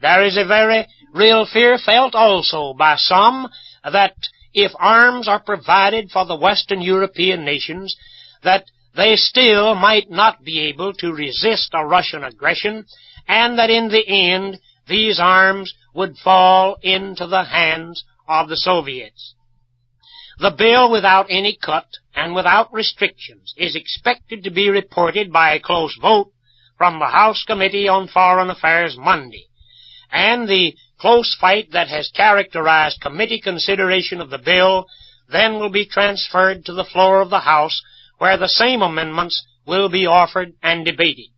[SPEAKER 3] There is a very real fear felt also by some that if arms are provided for the Western European nations, that they still might not be able to resist a Russian aggression, and that in the end these arms would fall into the hands of the Soviets. The bill, without any cut and without restrictions, is expected to be reported by a close vote from the House Committee on Foreign Affairs Monday, and the close fight that has characterized committee consideration of the bill then will be transferred to the floor of the House, where the same amendments will be offered and debated.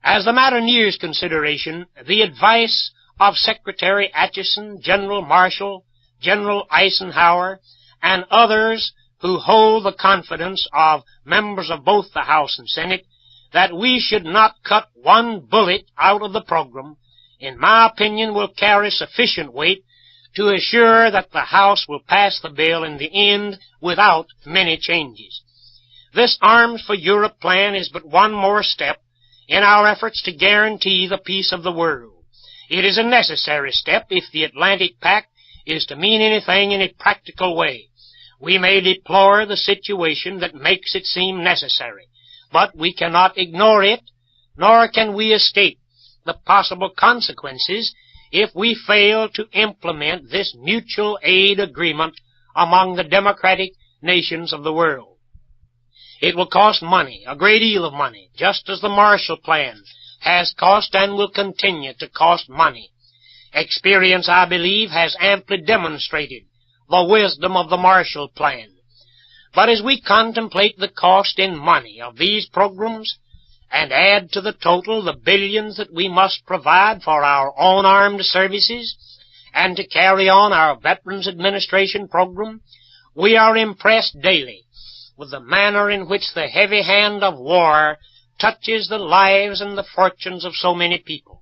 [SPEAKER 3] As the matter nears consideration, the advice of Secretary Atchison, General Marshall, General Eisenhower, and others who hold the confidence of members of both the House and Senate that we should not cut one bullet out of the program, in my opinion, will carry sufficient weight to assure that the House will pass the bill in the end without many changes. This Arms for Europe plan is but one more step in our efforts to guarantee the peace of the world. It is a necessary step if the Atlantic Pact is to mean anything in a practical way. We may deplore the situation that makes it seem necessary, but we cannot ignore it, nor can we escape the possible consequences if we fail to implement this mutual aid agreement among the democratic nations of the world. It will cost money, a great deal of money, just as the Marshall Plan has cost and will continue to cost money. Experience, I believe, has amply demonstrated the wisdom of the Marshall Plan. But as we contemplate the cost in money of these programs and add to the total the billions that we must provide for our own armed services and to carry on our Veterans Administration program, we are impressed daily with the manner in which the heavy hand of war touches the lives and the fortunes of so many people.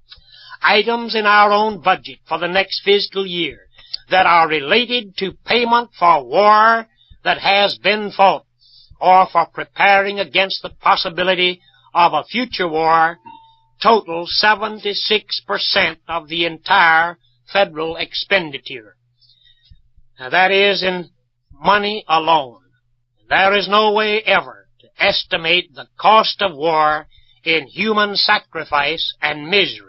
[SPEAKER 3] Items in our own budget for the next fiscal year that are related to payment for war that has been fought or for preparing against the possibility of a future war total 76% of the entire federal expenditure. Now, that is in money alone. There is no way ever to estimate the cost of war in human sacrifice and misery.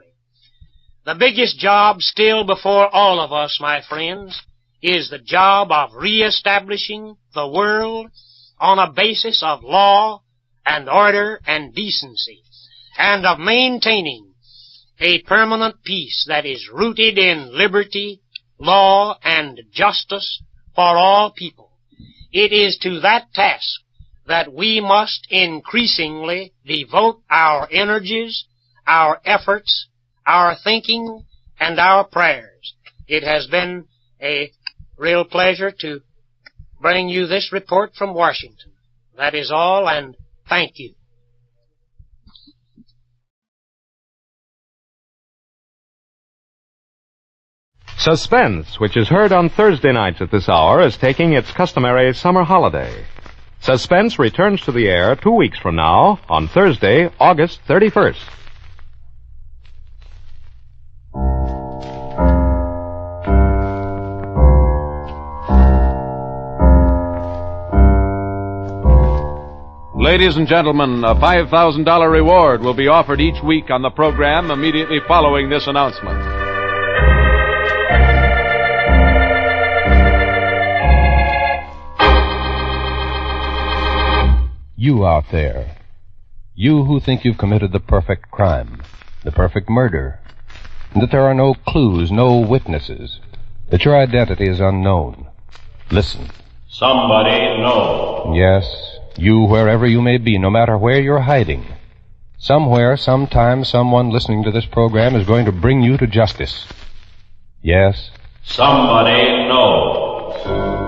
[SPEAKER 3] The biggest job still before all of us, my friends, is the job of reestablishing the world on a basis of law and order and decency, and of maintaining a permanent peace that is rooted in liberty, law, and justice for all people. It is to that task that we must increasingly devote our energies, our efforts, our thinking, and our prayers. It has been a real pleasure to bring you this report from Washington. That is all, and thank you.
[SPEAKER 9] Suspense, which is heard on Thursday nights at this hour, is taking its customary summer holiday. Suspense returns to the air 2 weeks from now on Thursday, August 31st.
[SPEAKER 16] Ladies and gentlemen, a $5,000 reward will be offered each week on the program immediately following this announcement.
[SPEAKER 19] You out there, you who think you've committed the perfect crime, the perfect murder, and that there are no clues, no witnesses, that your identity is unknown. Listen.
[SPEAKER 20] Somebody knows.
[SPEAKER 19] Yes, you, wherever you may be, no matter where you're hiding. Somewhere, sometime, someone listening to this program is going to bring you to justice. Yes?
[SPEAKER 20] Somebody knows.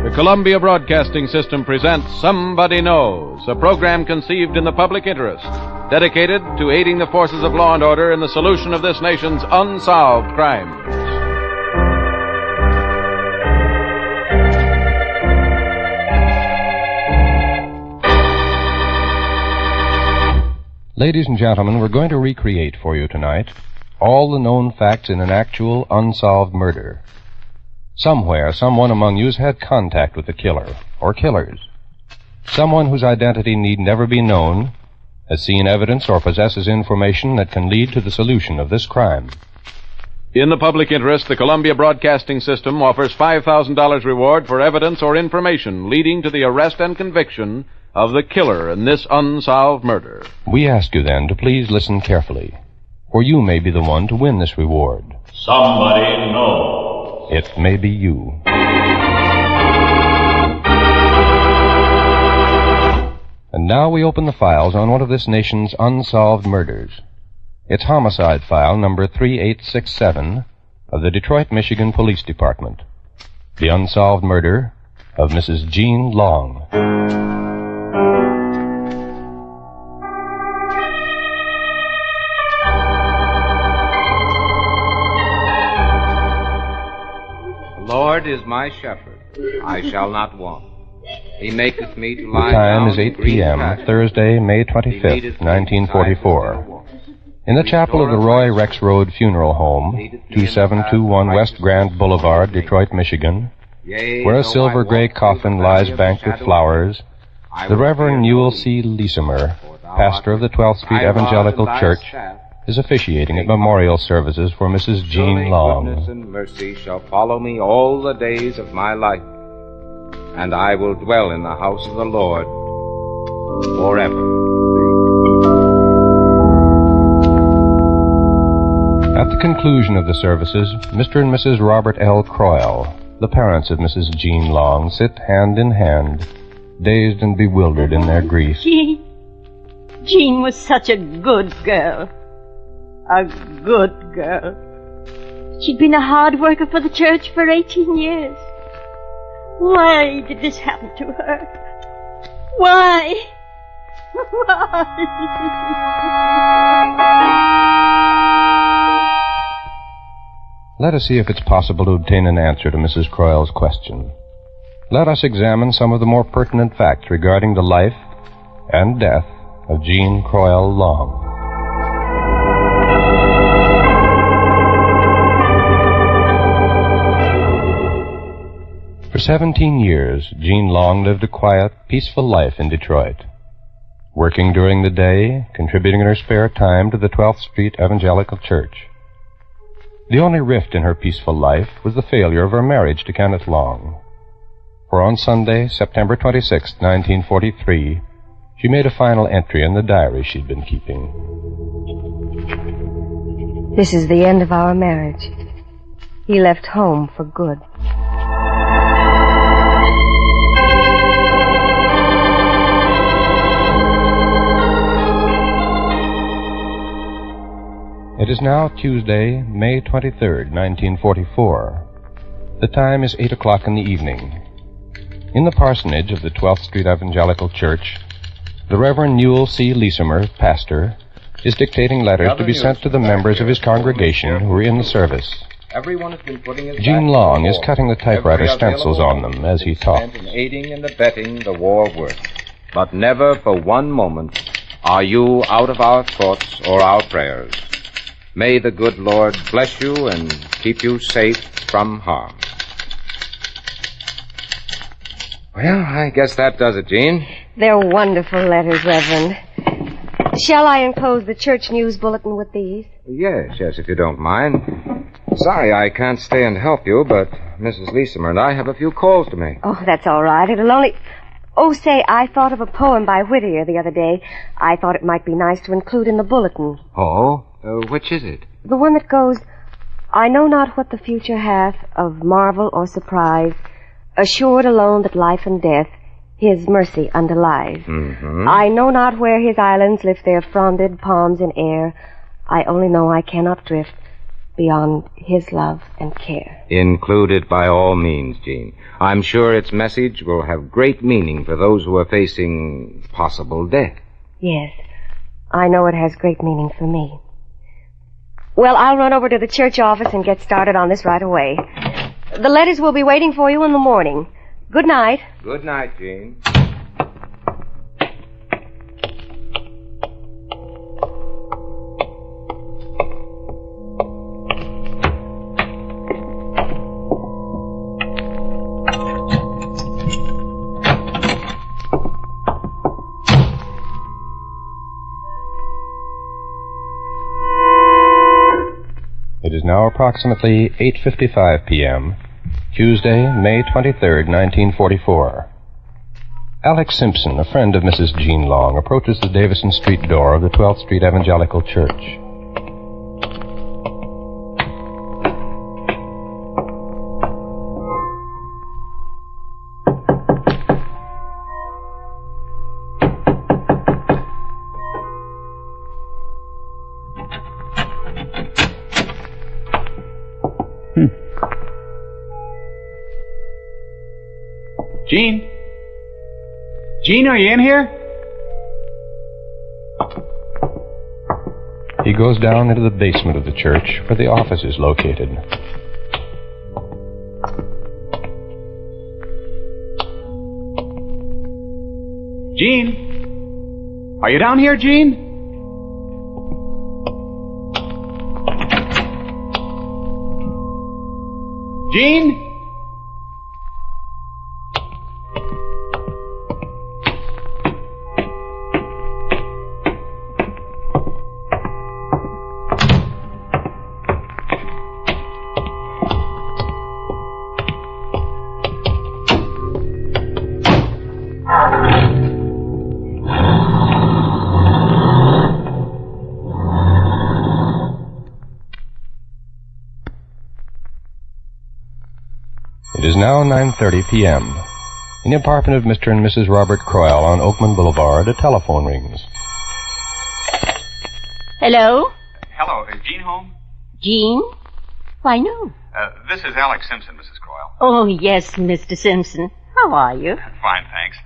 [SPEAKER 16] The Columbia Broadcasting System presents Somebody Knows, a program conceived in the public interest, dedicated to aiding the forces of law and order in the solution of this nation's unsolved crimes.
[SPEAKER 19] Ladies and gentlemen, we're going to recreate for you tonight all the known facts in an actual unsolved murder. Somewhere, someone among you has had contact with the killer, or killers. Someone whose identity need never be known has seen evidence or possesses information that can lead to the solution of this crime.
[SPEAKER 16] In the public interest, the Columbia Broadcasting System offers $5,000 reward for evidence or information leading to the arrest and conviction of the killer in this unsolved murder.
[SPEAKER 19] We ask you then to please listen carefully, for you may be the one to win this reward.
[SPEAKER 20] Somebody knows.
[SPEAKER 19] It may be you. And now we open the files on one of this nation's unsolved murders. It's homicide file number 3867 of the Detroit, Michigan Police Department. The unsolved murder of Mrs. Jean Long.
[SPEAKER 1] The Lord is my shepherd. I shall not want. He maketh me to lie
[SPEAKER 19] The time is
[SPEAKER 1] down
[SPEAKER 19] 8
[SPEAKER 1] in green
[SPEAKER 19] p.m.,
[SPEAKER 1] pastures.
[SPEAKER 19] Thursday, May 25th, 1944. In the chapel of the Roy Rex Road Funeral Home, 2721 West Grand Boulevard, Detroit, Michigan, where a silver-gray coffin lies banked with flowers, the Reverend Newell C. Leesimer, pastor of the 12th Street Evangelical Church, is officiating at memorial services for Mrs. Jean Long.
[SPEAKER 1] Goodness and mercy shall follow me all the days of my life, and I will dwell in the house of the Lord forever.
[SPEAKER 19] At the conclusion of the services, Mr. and Mrs. Robert L. Croyle, the parents of Mrs. Jean Long, sit hand in hand, dazed and bewildered in their grief.
[SPEAKER 11] Jean was such a good girl. A good girl. She'd been a hard worker for the church for 18 years. Why did this happen to her? Why?
[SPEAKER 19] Let us see if it's possible to obtain an answer to Mrs. Croyle's question. Let us examine some of the more pertinent facts regarding the life and death of Jean Croyle Long. For 17 years, Jean Long lived a quiet, peaceful life in Detroit, working during the day, contributing in her spare time to the 12th Street Evangelical Church. The only rift in her peaceful life was the failure of her marriage to Kenneth Long. For on Sunday, September 26, 1943, she made a final entry in the diary she'd been keeping.
[SPEAKER 12] This is the end of our marriage. He left home for good.
[SPEAKER 19] It is now Tuesday, May 23rd, 1944. The time is 8 o'clock in the evening. In the parsonage of the 12th Street Evangelical Church, the Reverend Newell C. Leesimer, pastor, is dictating letters to be sent to the members of his congregation who are in the service.
[SPEAKER 1] Everyone has been putting his
[SPEAKER 19] Jean
[SPEAKER 1] back
[SPEAKER 19] Long
[SPEAKER 1] to the
[SPEAKER 19] is
[SPEAKER 1] wall.
[SPEAKER 19] cutting the typewriter
[SPEAKER 1] Every
[SPEAKER 19] stencils
[SPEAKER 1] available
[SPEAKER 19] on them as he talks.
[SPEAKER 1] spent in aiding and abetting the war work. But never for one moment are you out of our thoughts or our prayers. May the good Lord bless you and keep you safe from harm. Well, I guess that does it, Jean.
[SPEAKER 12] They're wonderful letters, Reverend. Shall I enclose the church news bulletin with these?
[SPEAKER 1] Yes, if you don't mind. Sorry I can't stay and help you, but Mrs. Leesimer and I have a few calls to make.
[SPEAKER 12] Oh, that's all right. It'll only... Oh, say, I thought of a poem by Whittier the other day. I thought it might be nice to include in the bulletin.
[SPEAKER 1] Oh? Which is it?
[SPEAKER 12] The one that goes, I know not what the future hath of marvel or surprise, assured alone that life and death his mercy underlies.
[SPEAKER 1] Mm-hmm.
[SPEAKER 12] I know not where his islands lift their fronded palms in air. I only know I cannot drift beyond his love and care.
[SPEAKER 1] Include it by all means, Jean. I'm sure its message will have great meaning for those who are facing possible death.
[SPEAKER 12] Yes, I know it has great meaning for me. Well, I'll run over to the church office and get started on this right away. The letters will be waiting for you in the morning. Good night.
[SPEAKER 1] Good night, Jean.
[SPEAKER 19] is now approximately 8:55 p.m., Tuesday, May 23rd, 1944. Alex Simpson, a friend of Mrs. Jean Long, approaches the Davison Street door of the 12th Street Evangelical Church.
[SPEAKER 13] Jean? Jean, are you in here?
[SPEAKER 19] He goes down into the basement of the church where the office is located.
[SPEAKER 13] Jean? Are you down here, Jean? Jean?
[SPEAKER 19] It is now 9:30 p.m. In the apartment of Mr. and Mrs. Robert Croyle on Oakman Boulevard, a telephone rings.
[SPEAKER 11] Hello?
[SPEAKER 13] Hello, is Jean home?
[SPEAKER 11] Jean? Why, no.
[SPEAKER 13] This is Alex Simpson, Mrs. Croyle.
[SPEAKER 11] Oh, yes, Mr. Simpson. How are you?
[SPEAKER 13] Fine, thanks.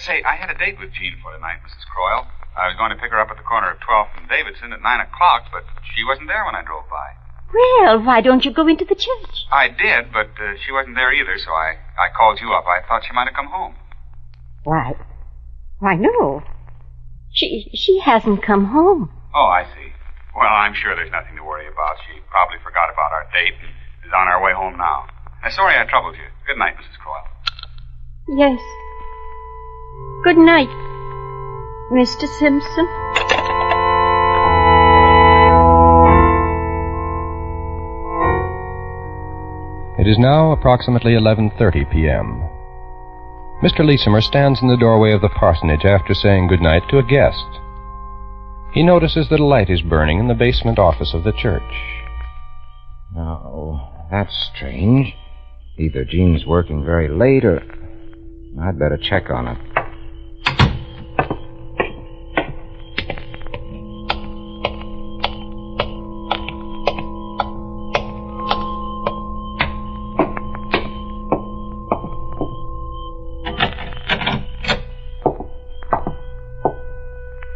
[SPEAKER 13] Say, I had a date with Jean for tonight, Mrs. Croyle. I was going to pick her up at the corner of 12th and Davidson at 9 o'clock, but she wasn't there when I drove by.
[SPEAKER 11] Well, why don't you go into the church?
[SPEAKER 13] I did, but she wasn't there either, so I called you up. I thought she might have come home.
[SPEAKER 11] Why, no. She hasn't come home.
[SPEAKER 13] Oh, I see. Well, I'm sure there's nothing to worry about. She probably forgot about our date and is on her way home now. Sorry I troubled you. Good night, Mrs. Croyle.
[SPEAKER 11] Yes. Good night, Mr. Simpson.
[SPEAKER 19] It is now approximately 11:30 p.m. Mr. Leesemer stands in the doorway of the parsonage after saying good night to a guest. He notices that a light is burning in the basement office of the church.
[SPEAKER 1] Oh, that's strange. Either Jean's working very late or... I'd better check on her.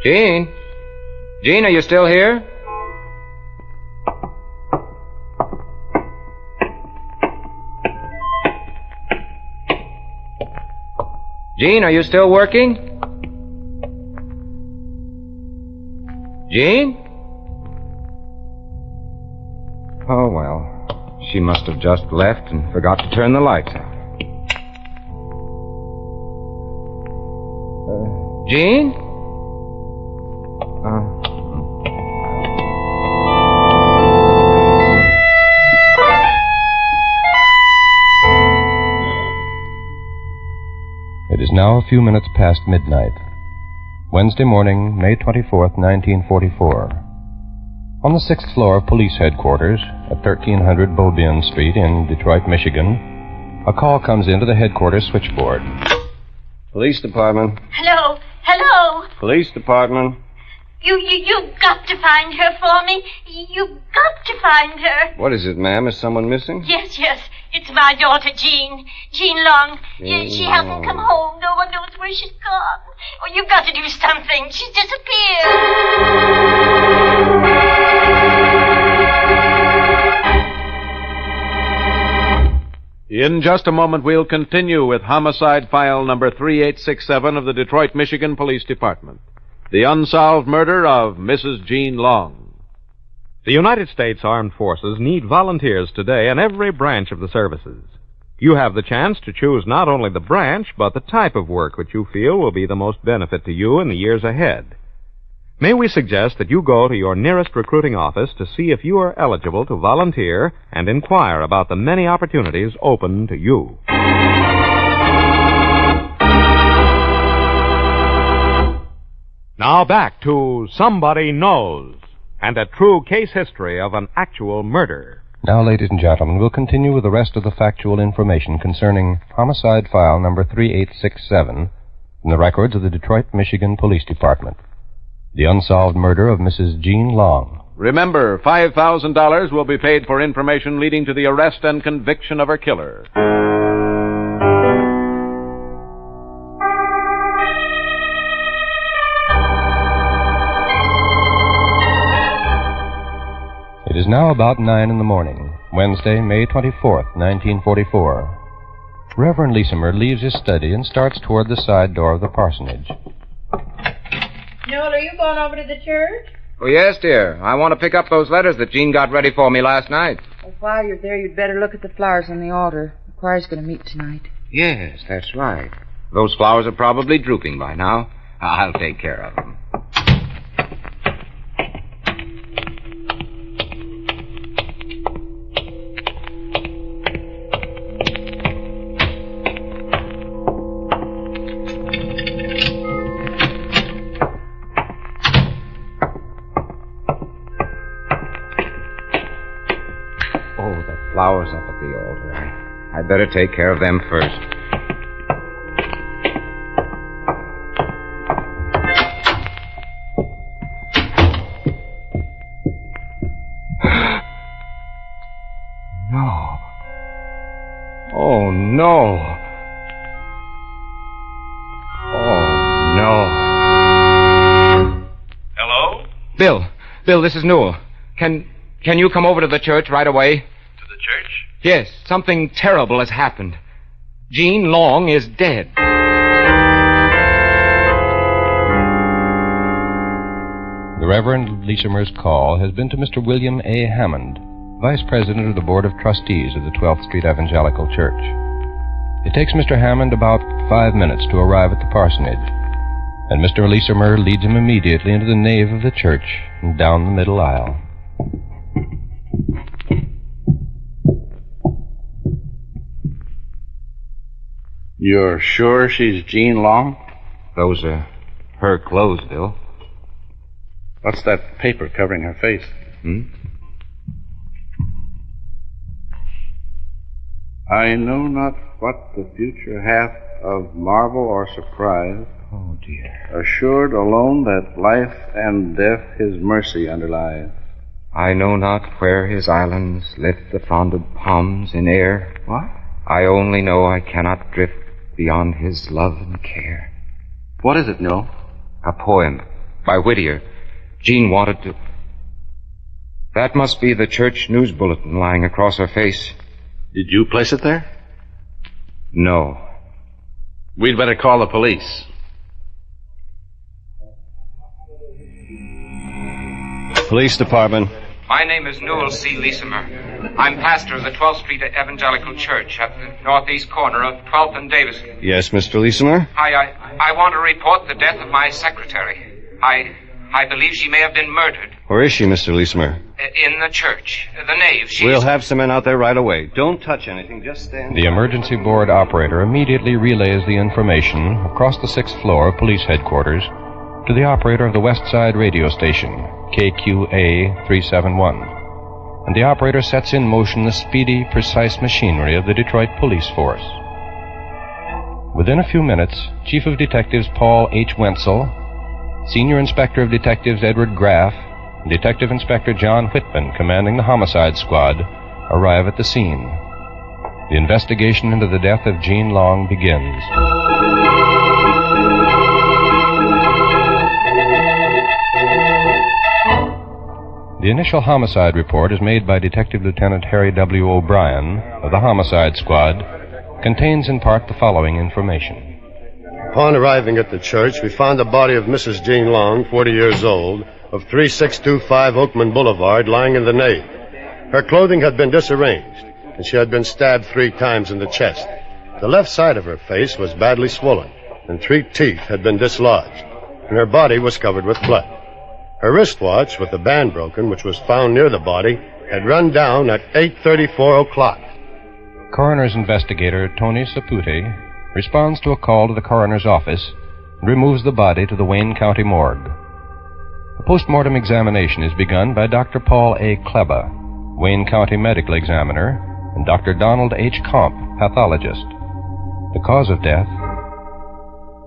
[SPEAKER 1] Jean? Jean, are you still here? Jean, are you still working? Jean? Oh, well, she must have just left and forgot to turn the lights out. Jean?
[SPEAKER 19] It is now a few minutes past midnight. Wednesday morning, May 24th, 1944. On the 6th floor of police headquarters at 1300 Beaubien Street in Detroit, Michigan, a call comes into the headquarters switchboard.
[SPEAKER 1] Police department.
[SPEAKER 11] Hello? Hello?
[SPEAKER 1] Police department.
[SPEAKER 11] You've got to find her for me. You've got to find her.
[SPEAKER 1] What is it, ma'am? Is someone missing?
[SPEAKER 11] Yes. It's my daughter, Jean. Jean Long. She hasn't come home. No one knows where she's gone. Oh, you've got to do something. She's disappeared.
[SPEAKER 16] In just a moment, we'll continue with homicide file number 3867 of the Detroit, Michigan Police Department. The unsolved murder of Mrs. Jean Long.
[SPEAKER 9] The United States Armed Forces need volunteers today in every branch of the services. You have the chance to choose not only the branch, but the type of work which you feel will be the most benefit to you in the years ahead. may we suggest that you go to your nearest recruiting office to see if you are eligible to volunteer and inquire about the many opportunities open to you. Now back to Somebody Knows and a true case history of an actual murder.
[SPEAKER 19] Now, ladies and gentlemen, we'll continue with the rest of the factual information concerning homicide file number 3867 from the records of the Detroit, Michigan Police Department. The unsolved murder of Mrs. Jean Long.
[SPEAKER 16] Remember, $5,000 will be paid for information leading to the arrest and conviction of her killer.
[SPEAKER 19] It is now about 9 in the morning, Wednesday, May 24th, 1944. Reverend Leesimer leaves his study and starts toward the side door of the parsonage.
[SPEAKER 14] Noel, are you going over to the church?
[SPEAKER 1] Oh, yes, dear. I want to pick up those letters that Jean got ready for me last night.
[SPEAKER 14] Well, while you're there, you'd better look at the flowers on the altar. The choir's going to meet tonight.
[SPEAKER 1] Yes, that's right. Those flowers are probably drooping by now. I'll take care of them. Flowers up at the altar. I'd better take care of them first. No. Oh, no. Oh, no.
[SPEAKER 13] Hello?
[SPEAKER 1] Bill, this is Newell. Can you come over to the church right away?
[SPEAKER 13] Church?
[SPEAKER 1] Yes, something terrible has happened. Jean Long is dead.
[SPEAKER 19] The Reverend Leesimer's call has been to Mr. William A. Hammond, Vice President of the Board of Trustees of the 12th Street Evangelical Church. It takes Mr. Hammond about 5 minutes to arrive at the parsonage, and Mr. Leesimer leads him immediately into the nave of the church and down the middle aisle.
[SPEAKER 15] You're sure she's Jean Long?
[SPEAKER 1] Those are her clothes, Bill.
[SPEAKER 15] What's that paper covering her face? I know not what the future hath of marvel or surprise.
[SPEAKER 1] Oh, dear.
[SPEAKER 15] Assured alone that life and death his mercy underlies.
[SPEAKER 1] I know not where his islands lift the fronded palms in air.
[SPEAKER 15] What?
[SPEAKER 1] I only know I cannot drift beyond his love and care.
[SPEAKER 15] What is it, Newell?
[SPEAKER 1] A poem by Whittier. Jean wanted to... That must be the church news bulletin lying across her face.
[SPEAKER 15] Did you place it there?
[SPEAKER 1] No.
[SPEAKER 15] We'd better call the police. Police department.
[SPEAKER 1] My name is Newell C. Leesimer. I'm pastor of the 12th Street Evangelical Church at the northeast corner of 12th and Davison.
[SPEAKER 15] Yes, Mr. Leesimer?
[SPEAKER 1] I want to report the death of my secretary. I believe she may have been murdered.
[SPEAKER 15] Where is she, Mr. Leesimer?
[SPEAKER 1] In the church. The nave.
[SPEAKER 15] We'll have some men out there right away. Don't touch anything. Just stand.
[SPEAKER 19] The emergency board operator immediately relays the information across the 6th floor of police headquarters to the operator of the West Side radio station, KQA 371. And the operator sets in motion the speedy, precise machinery of the Detroit police force. Within a few minutes, Chief of Detectives Paul H. Wenzel, Senior Inspector of Detectives Edward Graff, and Detective Inspector John Whitman, commanding the homicide squad, arrive at the scene. The investigation into the death of Jean Long begins. The initial homicide report is made by Detective Lieutenant Harry W. O'Brien of the Homicide Squad, contains in part the following information.
[SPEAKER 18] Upon arriving at the church, we found the body of Mrs. Jean Long, 40 years old, of 3625 Oakman Boulevard, lying in the nave. Her clothing had been disarranged, and she had been stabbed 3 times in the chest. The left side of her face was badly swollen, and 3 teeth had been dislodged, and her body was covered with blood. Her wristwatch, with the band broken, which was found near the body, had run down at 8:34 o'clock.
[SPEAKER 19] Coroner's investigator Tony Sapute responds to a call to the coroner's office and removes the body to the Wayne County morgue. A postmortem examination is begun by Dr. Paul A. Kleba, Wayne County medical examiner, and Dr. Donald H. Comp, pathologist. The cause of death: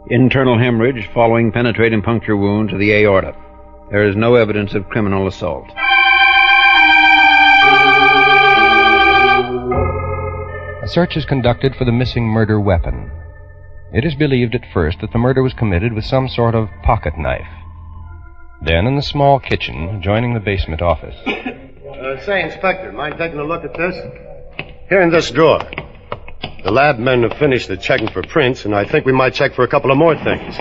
[SPEAKER 6] internal hemorrhage following penetrating puncture wound to the aorta. There is no evidence of criminal assault.
[SPEAKER 19] A search is conducted for the missing murder weapon. It is believed at first that the murder was committed with some sort of pocket knife. Then, in the small kitchen adjoining the basement office.
[SPEAKER 18] Say, Inspector, mind taking a look at this? Here in this drawer. The lab men have finished the checking for prints, and I think we might check for a couple of more things.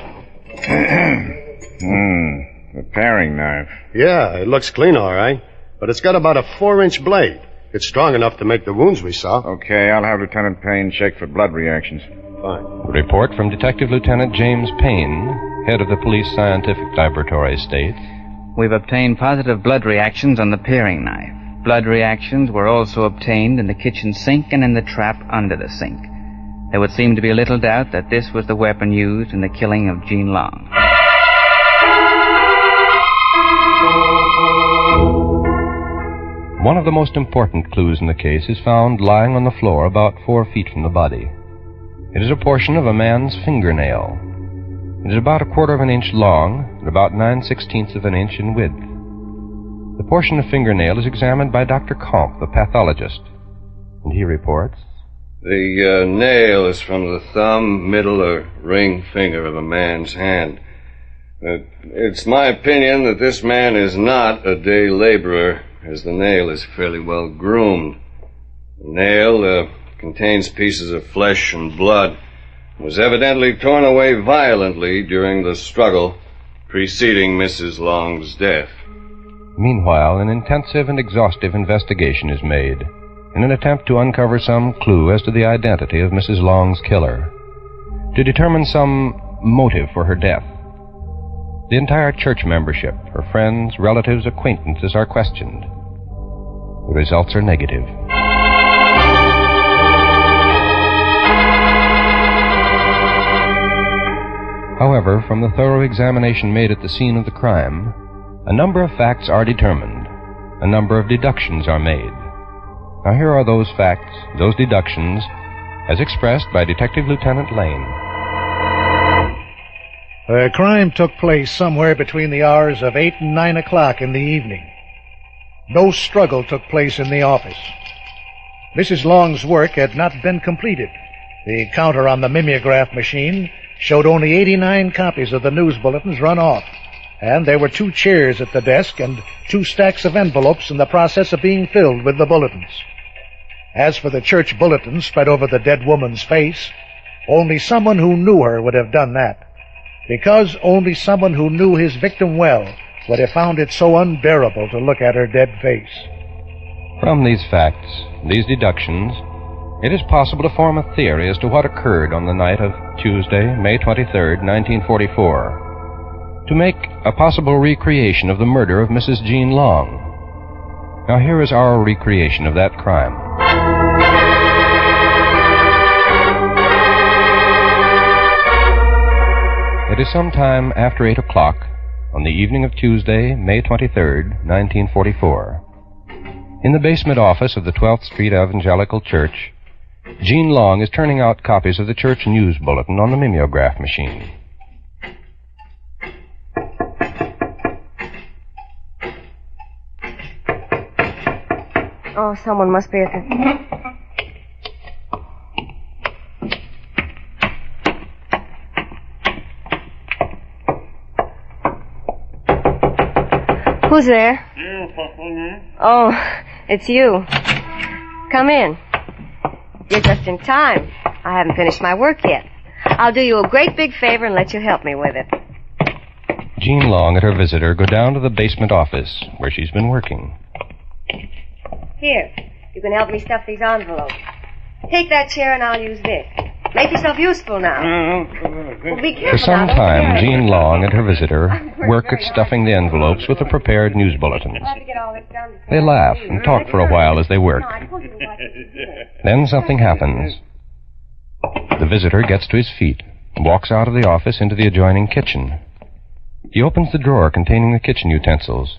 [SPEAKER 15] The paring knife.
[SPEAKER 18] Yeah, it looks clean, all right. But it's got about a 4-inch blade. It's strong enough to make the wounds we saw.
[SPEAKER 15] Okay, I'll have Lieutenant Payne check for blood reactions.
[SPEAKER 18] Fine.
[SPEAKER 19] A report from Detective Lieutenant James Payne, head of the Police Scientific Laboratory, states,
[SPEAKER 17] we've obtained positive blood reactions on the paring knife. Blood reactions were also obtained in the kitchen sink and in the trap under the sink. There would seem to be little doubt that this was the weapon used in the killing of Jean Long.
[SPEAKER 19] One of the most important clues in the case is found lying on the floor about 4 feet from the body. It is a portion of a man's fingernail. It is about 1/4 of an inch long and about 9/16 of an inch in width. The portion of fingernail is examined by Dr. Comp, the pathologist, and he reports,
[SPEAKER 10] the nail is from the thumb, middle, or ring finger of a man's hand. It's my opinion that this man is not a day laborer, as the nail is fairly well groomed. The nail contains pieces of flesh and blood. It was evidently torn away violently during the struggle preceding Mrs. Long's death.
[SPEAKER 19] Meanwhile, an intensive and exhaustive investigation is made in an attempt to uncover some clue as to the identity of Mrs. Long's killer, to determine some motive for her death. The entire church membership, her friends, relatives, acquaintances are questioned. The results are negative. However, from the thorough examination made at the scene of the crime, a number of facts are determined. A number of deductions are made. Now here are those facts, those deductions, as expressed by Detective Lieutenant Lane.
[SPEAKER 21] The crime took place somewhere between the hours of 8 and 9 o'clock in the evening. No struggle took place in the office. Mrs. Long's work had not been completed. The counter on the mimeograph machine showed only 89 copies of the news bulletins run off, and there were 2 chairs at the desk and 2 stacks of envelopes in the process of being filled with the bulletins. As for the church bulletins spread over the dead woman's face, only someone who knew her would have done that, because only someone who knew his victim well would have found it so unbearable to look at her dead face.
[SPEAKER 19] From these facts, these deductions, it is possible to form a theory as to what occurred on the night of Tuesday, May 23rd, 1944, to make a possible recreation of the murder of Mrs. Jean Long. Now here is our recreation of that crime. It is sometime after 8 o'clock on the evening of Tuesday, May 23rd, 1944. In the basement office of the 12th Street Evangelical Church, Jean Long is turning out copies of the church news bulletin on the mimeograph machine.
[SPEAKER 12] Oh, someone must be at the... Who's there? Oh, it's you. Come in. You're just in time. I haven't finished my work yet. I'll do you a great big favor and let you help me with it.
[SPEAKER 19] Jean Long and her visitor go down to the basement office where she's been working.
[SPEAKER 12] Here, you can help me stuff these envelopes. Take that chair and I'll use this. Make yourself useful now. Well, be careful
[SPEAKER 19] For some
[SPEAKER 12] now.
[SPEAKER 19] time, Jean Long and her visitor work at stuffing the envelopes with the prepared news bulletins. They laugh and talk for a while as they work. Then something happens. The visitor gets to his feet and walks out of the office into the adjoining kitchen. He opens the drawer containing the kitchen utensils,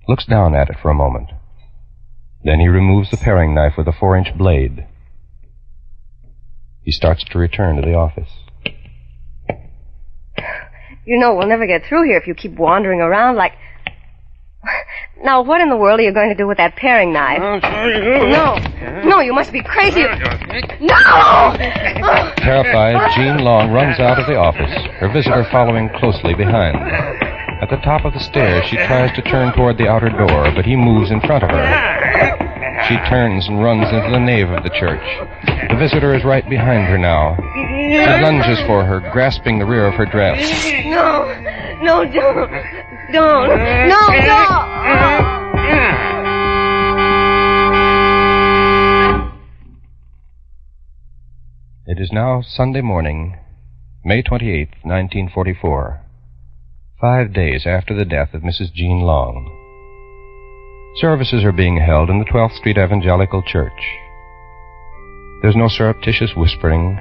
[SPEAKER 19] looks down at it for a moment. Then he removes the paring knife with a 4-inch blade. He starts to return to the office.
[SPEAKER 12] You know we'll never get through here if you keep wandering around like... Now, what in the world are you going to do with that paring knife? No, you must be crazy. No!
[SPEAKER 19] Terrified, Jean Long runs out of the office, her visitor following closely behind. At the top of the stairs, she tries to turn toward the outer door, but he moves in front of her. She turns and runs into the nave of the church. The visitor is right behind her now. He lunges for her, grasping the rear of her dress.
[SPEAKER 12] No, don't.
[SPEAKER 19] It is now Sunday morning, May 28th, 1944, 5 days after the death of Mrs. Jean Long. Services are being held in the 12th Street Evangelical Church. There's no surreptitious whispering.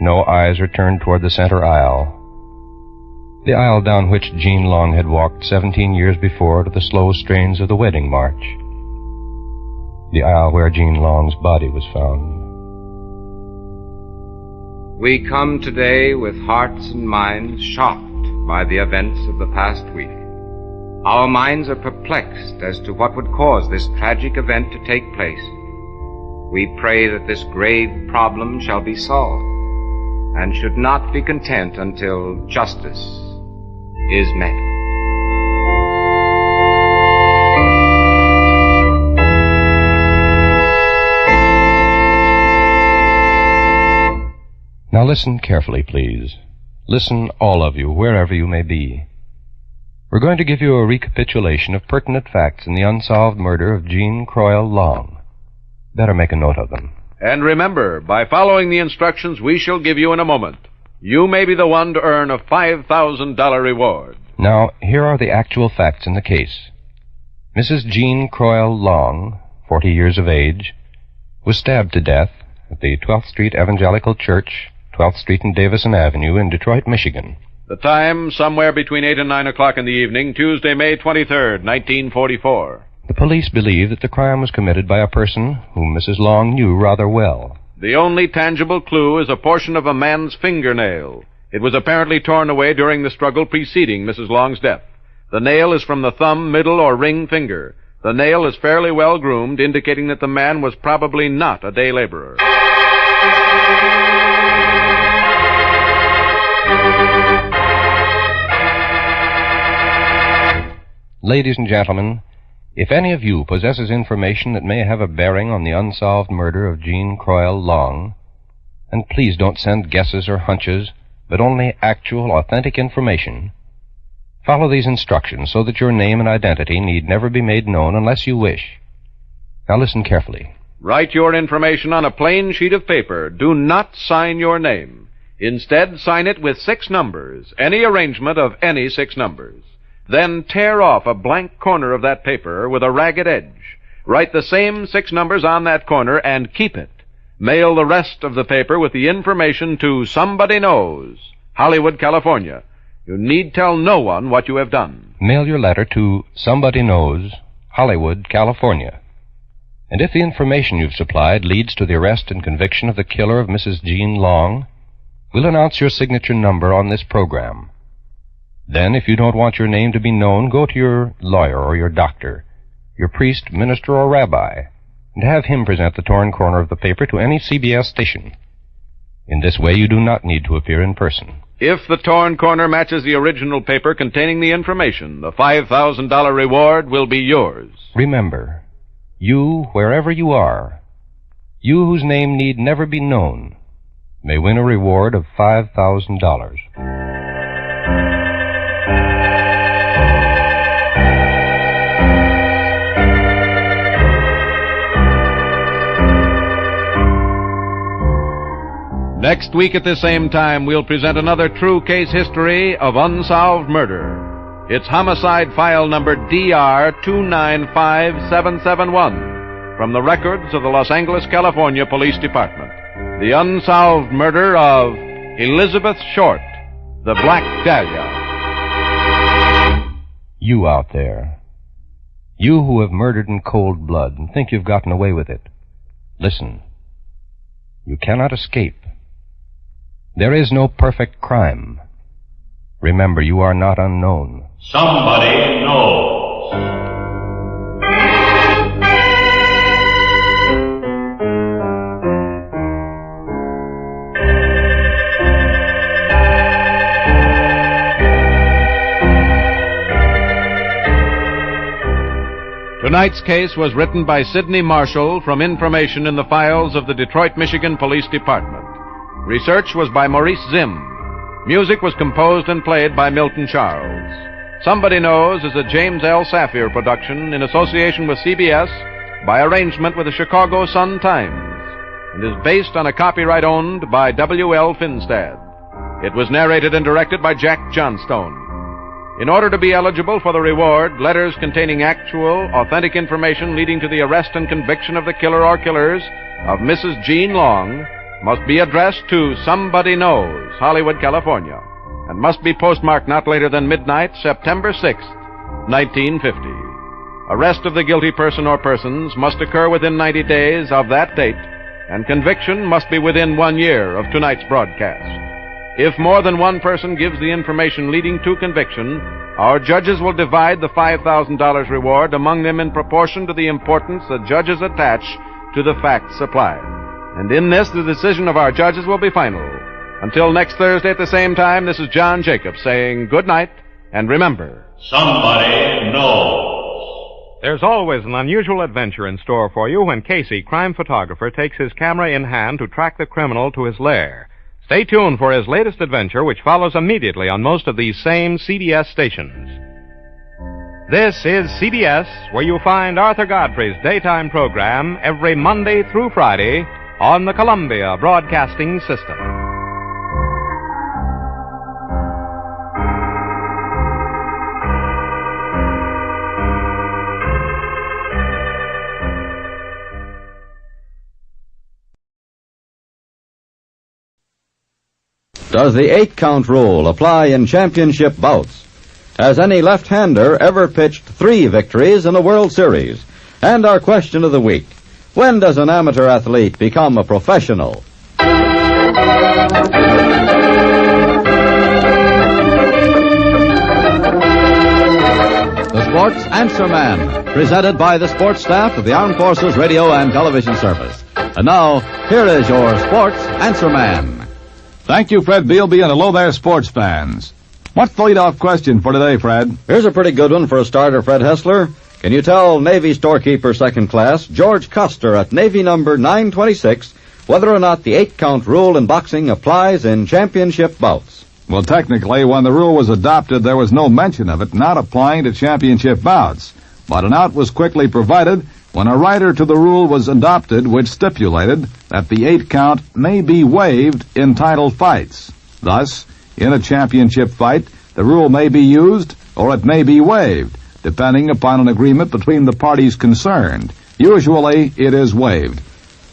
[SPEAKER 19] No eyes are turned toward the center aisle. The aisle down which Jean Long had walked 17 years before to the slow strains of the wedding march. The aisle where Jean Long's body was found.
[SPEAKER 1] We come today with hearts and minds shocked by the events of the past week. Our minds are perplexed as to what would cause this tragic event to take place. We pray that this grave problem shall be solved, and should not be content until justice is met.
[SPEAKER 19] Now listen carefully, please. Listen, all of you, wherever you may be. We're going to give you a recapitulation of pertinent facts in the unsolved murder of Jean CROYLE Long. Better make a note of them.
[SPEAKER 16] And remember, by following the instructions we shall give you in a moment, you may be the one to earn a $5,000 reward.
[SPEAKER 19] Now, here are the actual facts in the case. Mrs. Jean CROYLE Long, 40 years of age, was stabbed to death at the 12th Street Evangelical Church, 12th Street and Davison Avenue in Detroit, Michigan.
[SPEAKER 16] The time, somewhere between 8 and 9 o'clock in the evening, Tuesday, May 23rd, 1944.
[SPEAKER 19] The police believe that the crime was committed by a person whom Mrs. Long knew rather well.
[SPEAKER 16] The only tangible clue is a portion of a man's fingernail. It was apparently torn away during the struggle preceding Mrs. Long's death. The nail is from the thumb, middle, or ring finger. The nail is fairly well groomed, indicating that the man was probably not a day laborer.
[SPEAKER 19] Ladies and gentlemen, if any of you possesses information that may have a bearing on the unsolved murder of Jean CROYLE Long, and please don't send guesses or hunches, but only actual, authentic information, follow these instructions so that your name and identity need never be made known unless you wish. Now listen carefully.
[SPEAKER 16] Write your information on a plain sheet of paper. Do not sign your name. Instead, sign it with 6 numbers, any arrangement of any 6 numbers. Then tear off a blank corner of that paper with a ragged edge. Write the same 6 numbers on that corner and keep it. Mail the rest of the paper with the information to Somebody Knows, Hollywood, California. You need tell no one what you have done.
[SPEAKER 19] Mail your letter to Somebody Knows, Hollywood, California. And if the information you've supplied leads to the arrest and conviction of the killer of Mrs. Jean Long, we'll announce your signature number on this program. Then, if you don't want your name to be known, go to your lawyer or your doctor, your priest, minister, or rabbi, and have him present the torn corner of the paper to any CBS station. In this way, you do not need to appear in person.
[SPEAKER 16] If the torn corner matches the original paper containing the information, the $5,000 reward will be yours.
[SPEAKER 19] Remember, you, wherever you are, you whose name need never be known, may win a reward of $5,000.
[SPEAKER 16] Next week at this same time, we'll present another true case history of unsolved murder. It's homicide file number DR 295771 from the records of the Los Angeles, California Police Department. The unsolved murder of Elizabeth Short, the Black Dahlia.
[SPEAKER 19] You out there. You who have murdered in cold blood and think you've gotten away with it. Listen. You cannot escape. There is no perfect crime. Remember, you are not unknown.
[SPEAKER 20] Somebody knows.
[SPEAKER 16] Tonight's case was written by Sidney Marshall from information in the files of the Detroit, Michigan Police Department. Research was by Maurice Zim. Music was composed and played by Milton Charles. Somebody Knows is a James L. Saphir production in association with CBS by arrangement with the Chicago Sun-Times and is based on a copyright owned by W.L. Finstad. It was narrated and directed by Jack Johnstone. In order to be eligible for the reward, letters containing actual, authentic information leading to the arrest and conviction of the killer or killers of Mrs. Jean Long must be addressed to Somebody Knows, Hollywood, California, and must be postmarked not later than midnight, September 6th, 1950. Arrest of the guilty person or persons must occur within 90 days of that date, and conviction must be within 1 year of tonight's broadcast. If more than one person gives the information leading to conviction, our judges will divide the $5,000 reward among them in proportion to the importance the judges attach to the facts supplied. And in this, the decision of our judges will be final. Until next Thursday at the same time, this is John Jacobs saying good night, and remember,
[SPEAKER 20] somebody knows.
[SPEAKER 9] There's always an unusual adventure in store for you when Casey, crime photographer, takes his camera in hand to track the criminal to his lair. Stay tuned for his latest adventure, which follows immediately on most of these same CBS stations. This is CBS, where you'll find Arthur Godfrey's daytime program every Monday through Friday on the Columbia Broadcasting System.
[SPEAKER 1] Does the 8-count rule apply in championship bouts? Has any left-hander ever pitched 3 victories in a World Series? And our question of the week, when does an amateur athlete become a professional? The Sports Answer Man, presented by the sports staff of the Armed Forces Radio and Television Service. And now, here is your Sports Answer Man.
[SPEAKER 4] Thank you, Fred Bealby, and hello there, sports fans. What's the lead-off question for today, Fred?
[SPEAKER 1] Here's a pretty good one for a starter, Fred Hessler. Can you tell Navy storekeeper second class, George Custer at Navy number 926, whether or not the 8-count rule in boxing applies in championship bouts?
[SPEAKER 4] Well, technically, when the rule was adopted, there was no mention of it not applying to championship bouts. But an out was quickly provided when a rider to the rule was adopted which stipulated that the 8-count may be waived in title fights. Thus, in a championship fight, the rule may be used or it may be waived, depending upon an agreement between the parties concerned. Usually, it is waived.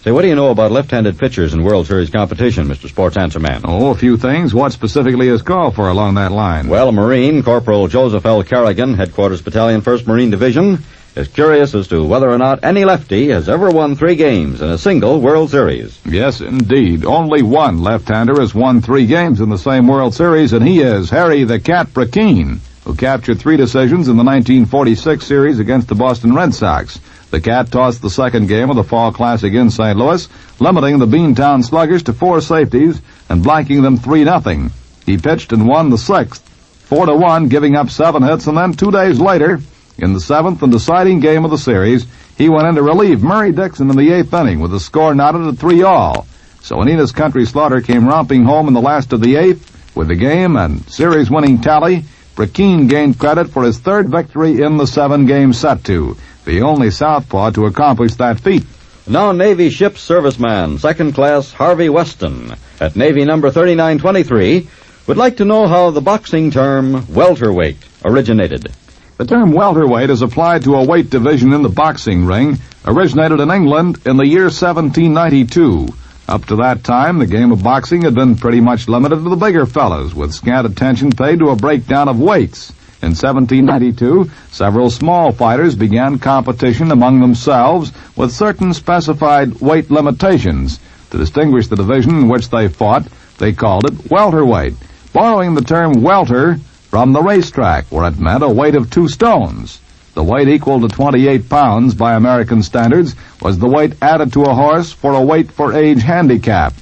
[SPEAKER 1] Say, what do you know about left-handed pitchers in World Series competition, Mr. Sports Answer Man?
[SPEAKER 4] Oh, a few things. What specifically is called for along that line?
[SPEAKER 1] Well, a Marine, Corporal Joseph L. Kerrigan, Headquarters Battalion, 1st Marine Division, is curious as to whether or not any lefty has ever won 3 games in a single World Series.
[SPEAKER 4] Yes, indeed. Only one left-hander has won 3 games in the same World Series, and he is Harry the Cat Brackeen, who captured 3 decisions in the 1946 series against the Boston Red Sox. The Cat tossed the second game of the Fall Classic in St. Louis, limiting the Beantown Sluggers to 4 safeties and blanking them 3-0. He pitched and won the 6th, 4-1, giving up 7 hits, and then 2 days later, in the 7th and deciding game of the series, he went in to relieve Murray Dixon in the 8th inning with the score knotted at 3-all. So Anita's Country Slaughter came romping home in the last of the 8th with the game and series-winning tally. Brackeen gained credit for his 3rd victory in the 7-game set to, the only southpaw to accomplish that feat.
[SPEAKER 5] Now Navy ship serviceman, second class Harvey Weston, at Navy number 3923, would like to know how the boxing term welterweight originated.
[SPEAKER 4] The term welterweight is applied to a weight division in the boxing ring, originated in England in the year 1792. Up to that time, the game of boxing had been pretty much limited to the bigger fellows, with scant attention paid to a breakdown of weights. In 1792, several small fighters began competition among themselves with certain specified weight limitations. To distinguish the division in which they fought, they called it welterweight, borrowing the term welter from the racetrack, where it meant a weight of 2 stones. The weight equal to 28 pounds by American standards was the weight added to a horse for a weight for age handicap.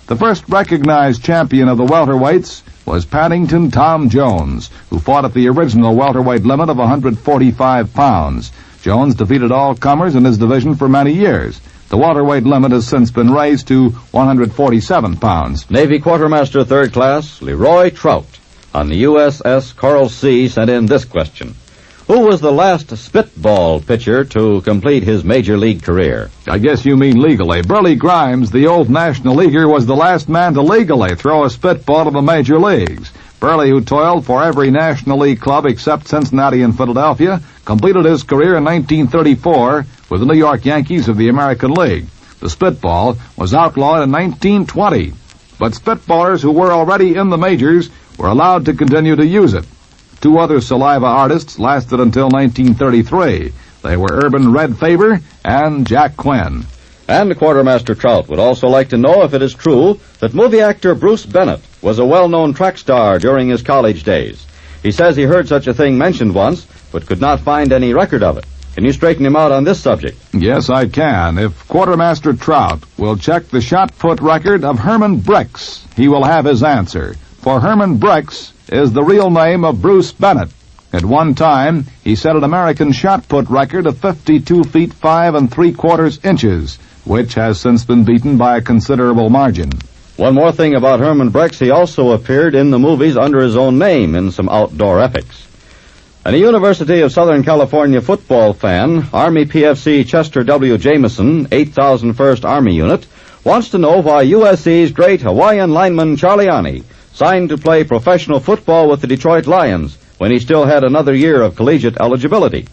[SPEAKER 4] The first recognized champion of the welterweights was Paddington Tom Jones, who fought at the original welterweight limit of 145 pounds. Jones defeated all comers in his division for many years. The welterweight limit has since been raised to 147 pounds.
[SPEAKER 5] Navy Quartermaster Third Class Leroy Trout on the USS Coral Sea sent in this question. Who was the last spitball pitcher to complete his major league career?
[SPEAKER 4] I guess you mean legally. Burley Grimes, the old National Leaguer, was the last man to legally throw a spitball to the major leagues. Burley, who toiled for every National League club except Cincinnati and Philadelphia, completed his career in 1934 with the New York Yankees of the American League. The spitball was outlawed in 1920, but spitballers who were already in the majors were allowed to continue to use it. 2 other saliva artists lasted until 1933. They were Urban Red Faber and Jack Quinn.
[SPEAKER 5] And Quartermaster Trout would also like to know if it is true that movie actor Bruce Bennett was a well-known track star during his college days. He says he heard such a thing mentioned once, but could not find any record of it. Can you straighten him out on this subject?
[SPEAKER 4] Yes, I can. If Quartermaster Trout will check the shot put record of Herman Brix, he will have his answer. For Herman Brix is the real name of Bruce Bennett. At one time, he set an American shot put record of 52 feet 5 3/4 inches, which has since been beaten by a considerable margin.
[SPEAKER 5] One more thing about Herman Brix, he also appeared in the movies under his own name in some outdoor epics. And a University of Southern California football fan, Army PFC Chester W. Jameson, 8001st Army Unit, wants to know why USC's great Hawaiian lineman Charliani signed to play professional football with the Detroit Lions when he still had another year of collegiate eligibility.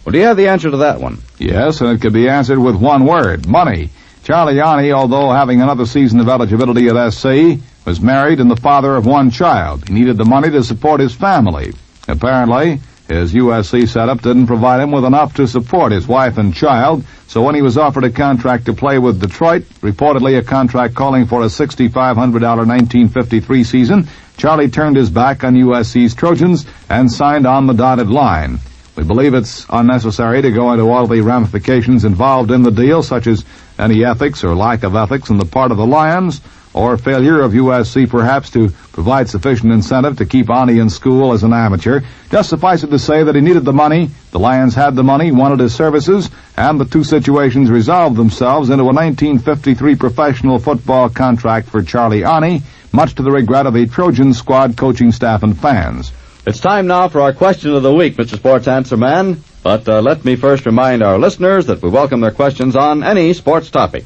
[SPEAKER 5] Well, do you have the answer to that one?
[SPEAKER 4] Yes, and it could be answered with one word: money. Charliani, although having another season of eligibility at SC, was married and the father of 1 child. He needed the money to support his family. Apparently, his USC setup didn't provide him with enough to support his wife and child, so when he was offered a contract to play with Detroit, reportedly a contract calling for a $6,500 1953 season, Charlie turned his back on USC's Trojans and signed on the dotted line. We believe it's unnecessary to go into all the ramifications involved in the deal, such as any ethics or lack of ethics on the part of the Lions, or failure of USC perhaps to provide sufficient incentive to keep Ani in school as an amateur. Just suffice it to say that he needed the money, the Lions had the money, wanted his services, and the 2 situations resolved themselves into a 1953 professional football contract for Charlie Ani, much to the regret of the Trojan squad coaching staff and fans.
[SPEAKER 5] It's time now for our question of the week, Mr. Sports Answer Man. But let me first remind our listeners that we welcome their questions on any sports topic.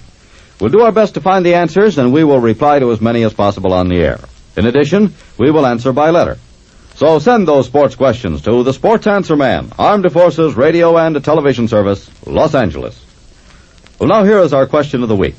[SPEAKER 5] We'll do our best to find the answers, and we will reply to as many as possible on the air. In addition, we will answer by letter. So send those sports questions to the Sports Answer Man, Armed Forces Radio and Television Service, Los Angeles. Well, now here is our question of the week.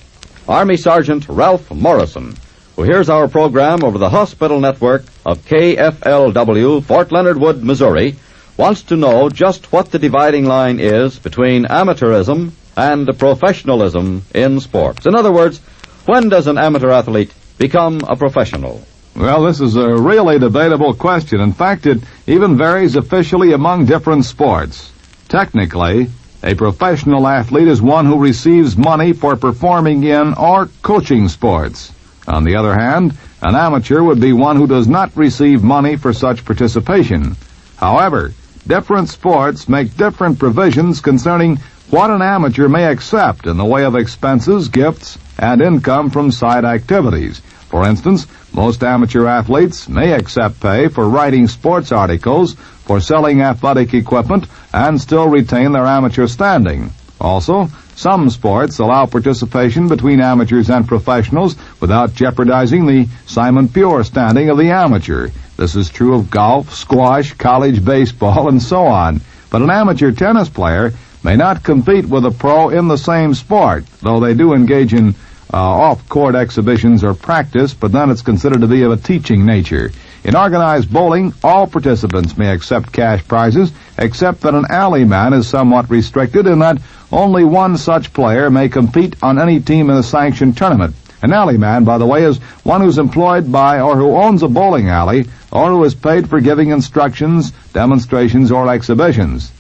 [SPEAKER 5] Army Sergeant Ralph Morrison, who hears our program over the hospital network of KFLW, Fort Leonard Wood, Missouri, wants to know just what the dividing line is between amateurism and professionalism in sports. In other words, when does an amateur athlete become a professional?
[SPEAKER 4] Well, this is a really debatable question. In fact, it even varies officially among different sports. Technically, a professional athlete is one who receives money for performing in or coaching sports. On the other hand, an amateur would be one who does not receive money for such participation. However, different sports make different provisions concerning what an amateur may accept in the way of expenses, gifts, and income from side activities. For instance, most amateur athletes may accept pay for writing sports articles, for selling athletic equipment, and still retain their amateur standing. Also, some sports allow participation between amateurs and professionals without jeopardizing the Simon Pure standing of the amateur. This is true of golf, squash, college baseball, and so on. But an amateur tennis player may not compete with a pro in the same sport, though they do engage in off-court exhibitions or practice, but then it's considered to be of a teaching nature. In organized bowling, all participants may accept cash prizes, except that an alleyman is somewhat restricted in that only one such player may compete on any team in a sanctioned tournament. An alleyman, by the way, is one who's employed by or who owns a bowling alley or who is paid for giving instructions, demonstrations, or exhibitions.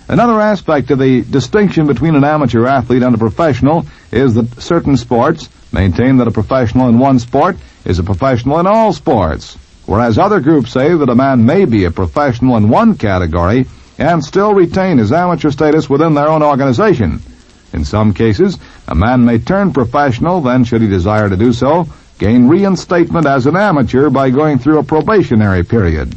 [SPEAKER 4] Another aspect of the distinction between an amateur athlete and a professional is that certain sports maintain that a professional in one sport is a professional in all sports, whereas other groups say that a man may be a professional in one category and still retain his amateur status within their own organization. In some cases, a man may turn professional, then, should he desire to do so, gain reinstatement as an amateur by going through a probationary period.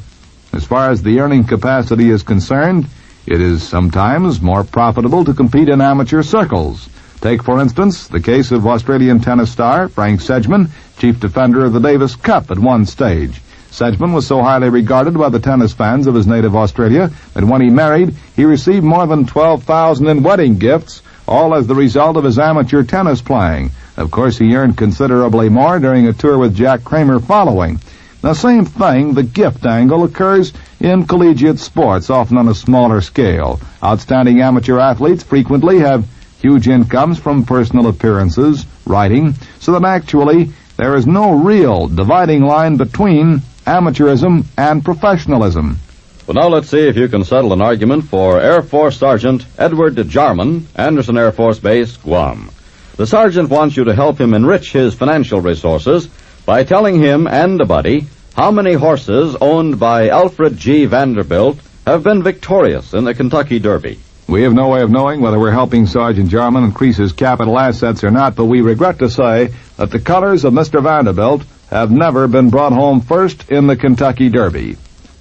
[SPEAKER 4] As far as the earning capacity is concerned, it is sometimes more profitable to compete in amateur circles. Take, for instance, the case of Australian tennis star Frank Sedgman, chief defender of the Davis Cup at one stage. Sedgman was so highly regarded by the tennis fans of his native Australia that when he married, he received more than $12,000 in wedding gifts, all as the result of his amateur tennis playing. Of course, he earned considerably more during a tour with Jack Kramer following. The same thing, the gift angle, occurs in collegiate sports, often on a smaller scale. Outstanding amateur athletes frequently have huge incomes from personal appearances, writing, so that actually there is no real dividing line between amateurism and professionalism.
[SPEAKER 5] Well, now let's see if you can settle an argument for Air Force Sergeant Edward Jarman, Anderson Air Force Base, Guam. The sergeant wants you to help him enrich his financial resources by telling him and a buddy how many horses owned by Alfred G. Vanderbilt have been victorious in the Kentucky Derby.
[SPEAKER 4] We have no way of knowing whether we're helping Sergeant Jarman increase his capital assets or not, but we regret to say that the colors of Mr. Vanderbilt have never been brought home first in the Kentucky Derby.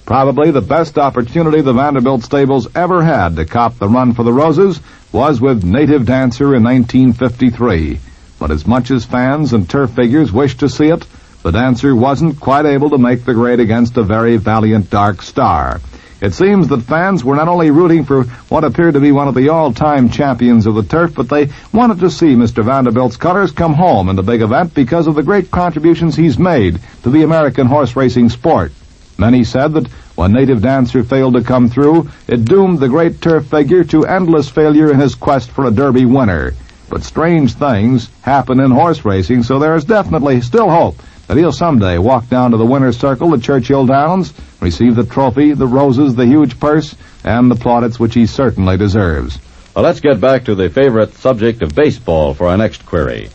[SPEAKER 4] Probably the best opportunity the Vanderbilt stables ever had to cop the run for the Roses was with Native Dancer in 1953. But as much as fans and turf figures wished to see it, the dancer wasn't quite able to make the grade against a very valiant Dark Star. It seems that fans were not only rooting for what appeared to be one of the all-time champions of the turf, but they wanted to see Mr. Vanderbilt's colors come home in the big event because of the great contributions he's made to the American horse racing sport. Many said that when Native Dancer failed to come through, it doomed the great turf figure to endless failure in his quest for a Derby winner. But strange things happen in horse racing, so there is definitely still hope that he'll someday walk down to the winner's circle at Churchill Downs, receive the trophy, the roses, the huge purse, and the plaudits which he certainly deserves.
[SPEAKER 5] Well, let's get back to the favorite subject of baseball for our next query.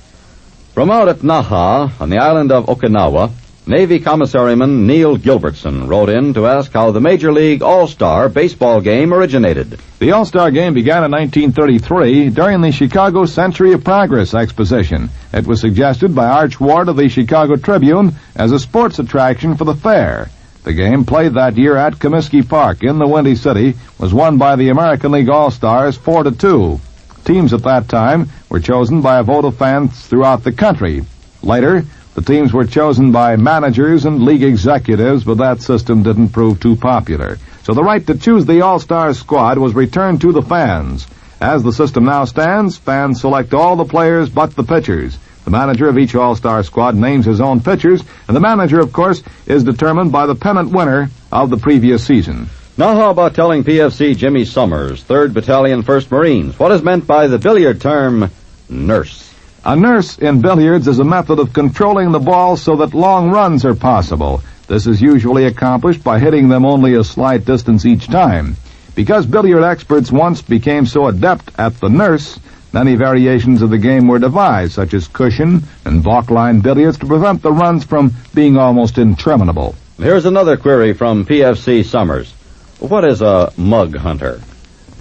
[SPEAKER 5] From out at Naha, on the island of Okinawa, Navy Commissariman Neil Gilbertson wrote in to ask how the Major League All-Star baseball game originated.
[SPEAKER 4] The All-Star game began in 1933 during the Chicago Century of Progress Exposition. It was suggested by Arch Ward of the Chicago Tribune as a sports attraction for the fair. The game, played that year at Comiskey Park in the Windy City, was won by the American League All-Stars 4-2. Teams at that time were chosen by a vote of fans throughout the country. Later, the teams were chosen by managers and league executives, but that system didn't prove too popular. So the right to choose the All-Star squad was returned to the fans. As the system now stands, fans select all the players but the pitchers. The manager of each All-Star squad names his own pitchers, and the manager, of course, is determined by the pennant winner of the previous season.
[SPEAKER 5] Now how about telling PFC Jimmy Summers, 3rd Battalion, 1st Marines, what is meant by the billiard term nurse?
[SPEAKER 4] A nurse in billiards is a method of controlling the ball so that long runs are possible. This is usually accomplished by hitting them only a slight distance each time. Because billiard experts once became so adept at the nurse, many variations of the game were devised, such as cushion and balk-line billiards, to prevent the runs from being almost interminable.
[SPEAKER 5] Here's another query from PFC Summers. What is a mug hunter?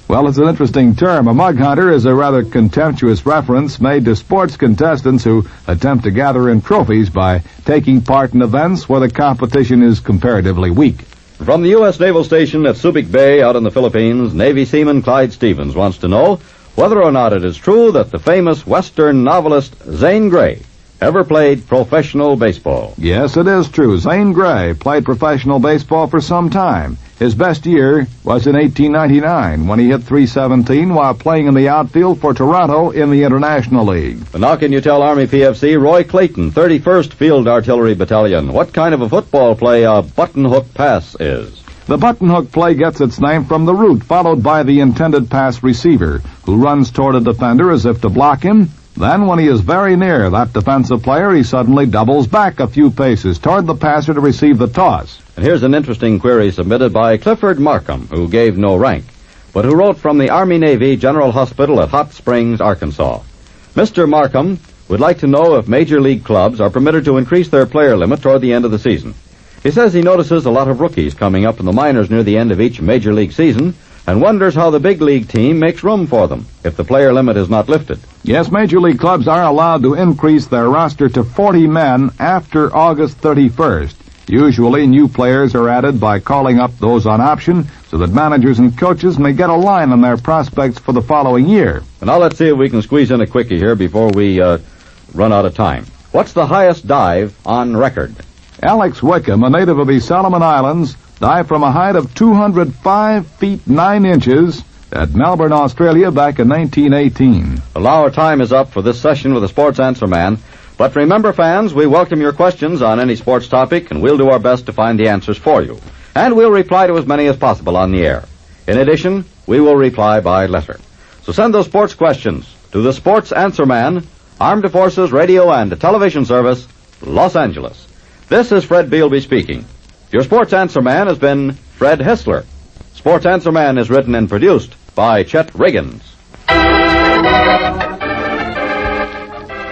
[SPEAKER 4] Well, it's an interesting term. A mug hunter is a rather contemptuous reference made to sports contestants who attempt to gather in trophies by taking part in events where the competition is comparatively weak.
[SPEAKER 5] From the U.S. Naval Station at Subic Bay out in the Philippines, Navy Seaman Clyde Stevens wants to know, whether or not it is true that the famous Western novelist Zane Grey ever played professional baseball.
[SPEAKER 4] Yes, it is true. Zane Grey played professional baseball for some time. His best year was in 1899 when he hit .317 while playing in the outfield for Toronto in the International League.
[SPEAKER 5] But now can you tell Army PFC Roy Clayton, 31st Field Artillery Battalion, what kind of a football play a button-hook pass is?
[SPEAKER 4] The button-hook play gets its name from the route followed by the intended pass receiver, who runs toward a defender as if to block him. Then, when he is very near that defensive player, he suddenly doubles back a few paces toward the passer to receive the toss.
[SPEAKER 5] And here's an interesting query submitted by Clifford Markham, who gave no rank, but who wrote from the Army-Navy General Hospital at Hot Springs, Arkansas. Mr. Markham would like to know if Major League clubs are permitted to increase their player limit toward the end of the season. He says he notices a lot of rookies coming up in the minors near the end of each Major League season, and wonders how the big league team makes room for them if the player limit is not lifted.
[SPEAKER 4] Yes, Major League clubs are allowed to increase their roster to 40 men after August 31st. Usually, new players are added by calling up those on option so that managers and coaches may get a line on their prospects for the following year.
[SPEAKER 5] And now let's see if we can squeeze in a quickie here before we run out of time. What's the highest dive on record?
[SPEAKER 4] Alex Wickham, a native of the Solomon Islands, dived from a height of 205 feet 9 inches at Melbourne, Australia back in 1918.
[SPEAKER 5] Well, our time is up for this session with the Sports Answer Man. But remember, fans, we welcome your questions on any sports topic, and we'll do our best to find the answers for you. And we'll reply to as many as possible on the air. In addition, we will reply by letter. So send those sports questions to the Sports Answer Man, Armed Forces Radio and Television Service, Los Angeles. This is Fred Bealby speaking. Your Sports Answer Man has been Fred Hessler. Sports Answer Man is written and produced by Chet Riggins.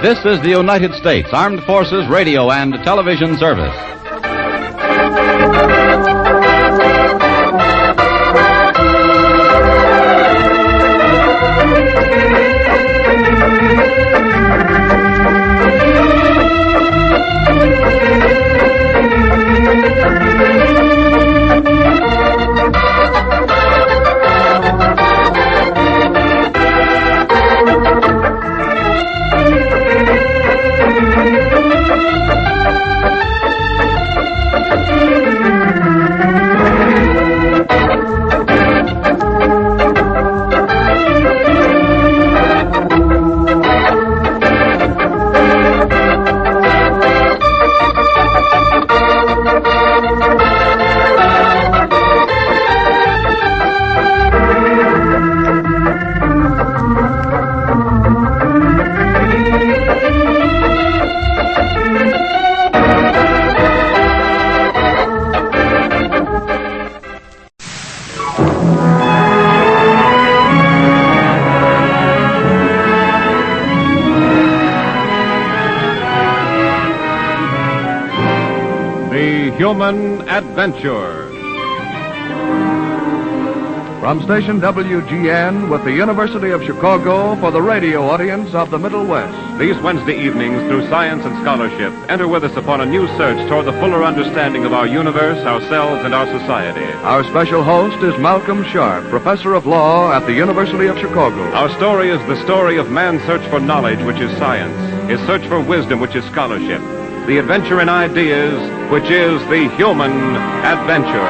[SPEAKER 5] This is the United States Armed Forces Radio and Television Service.
[SPEAKER 16] Human Adventure. From station WGN with the University of Chicago for the radio audience of the Middle West.
[SPEAKER 9] These Wednesday evenings, through science and scholarship, enter with us upon a new search toward the fuller understanding of our universe, ourselves, and our society.
[SPEAKER 16] Our special host is Malcolm Sharp, professor of law at the University of Chicago.
[SPEAKER 9] Our story is the story of man's search for knowledge, which is science, his search for wisdom, which is scholarship, the adventure in ideas, which is the human adventure.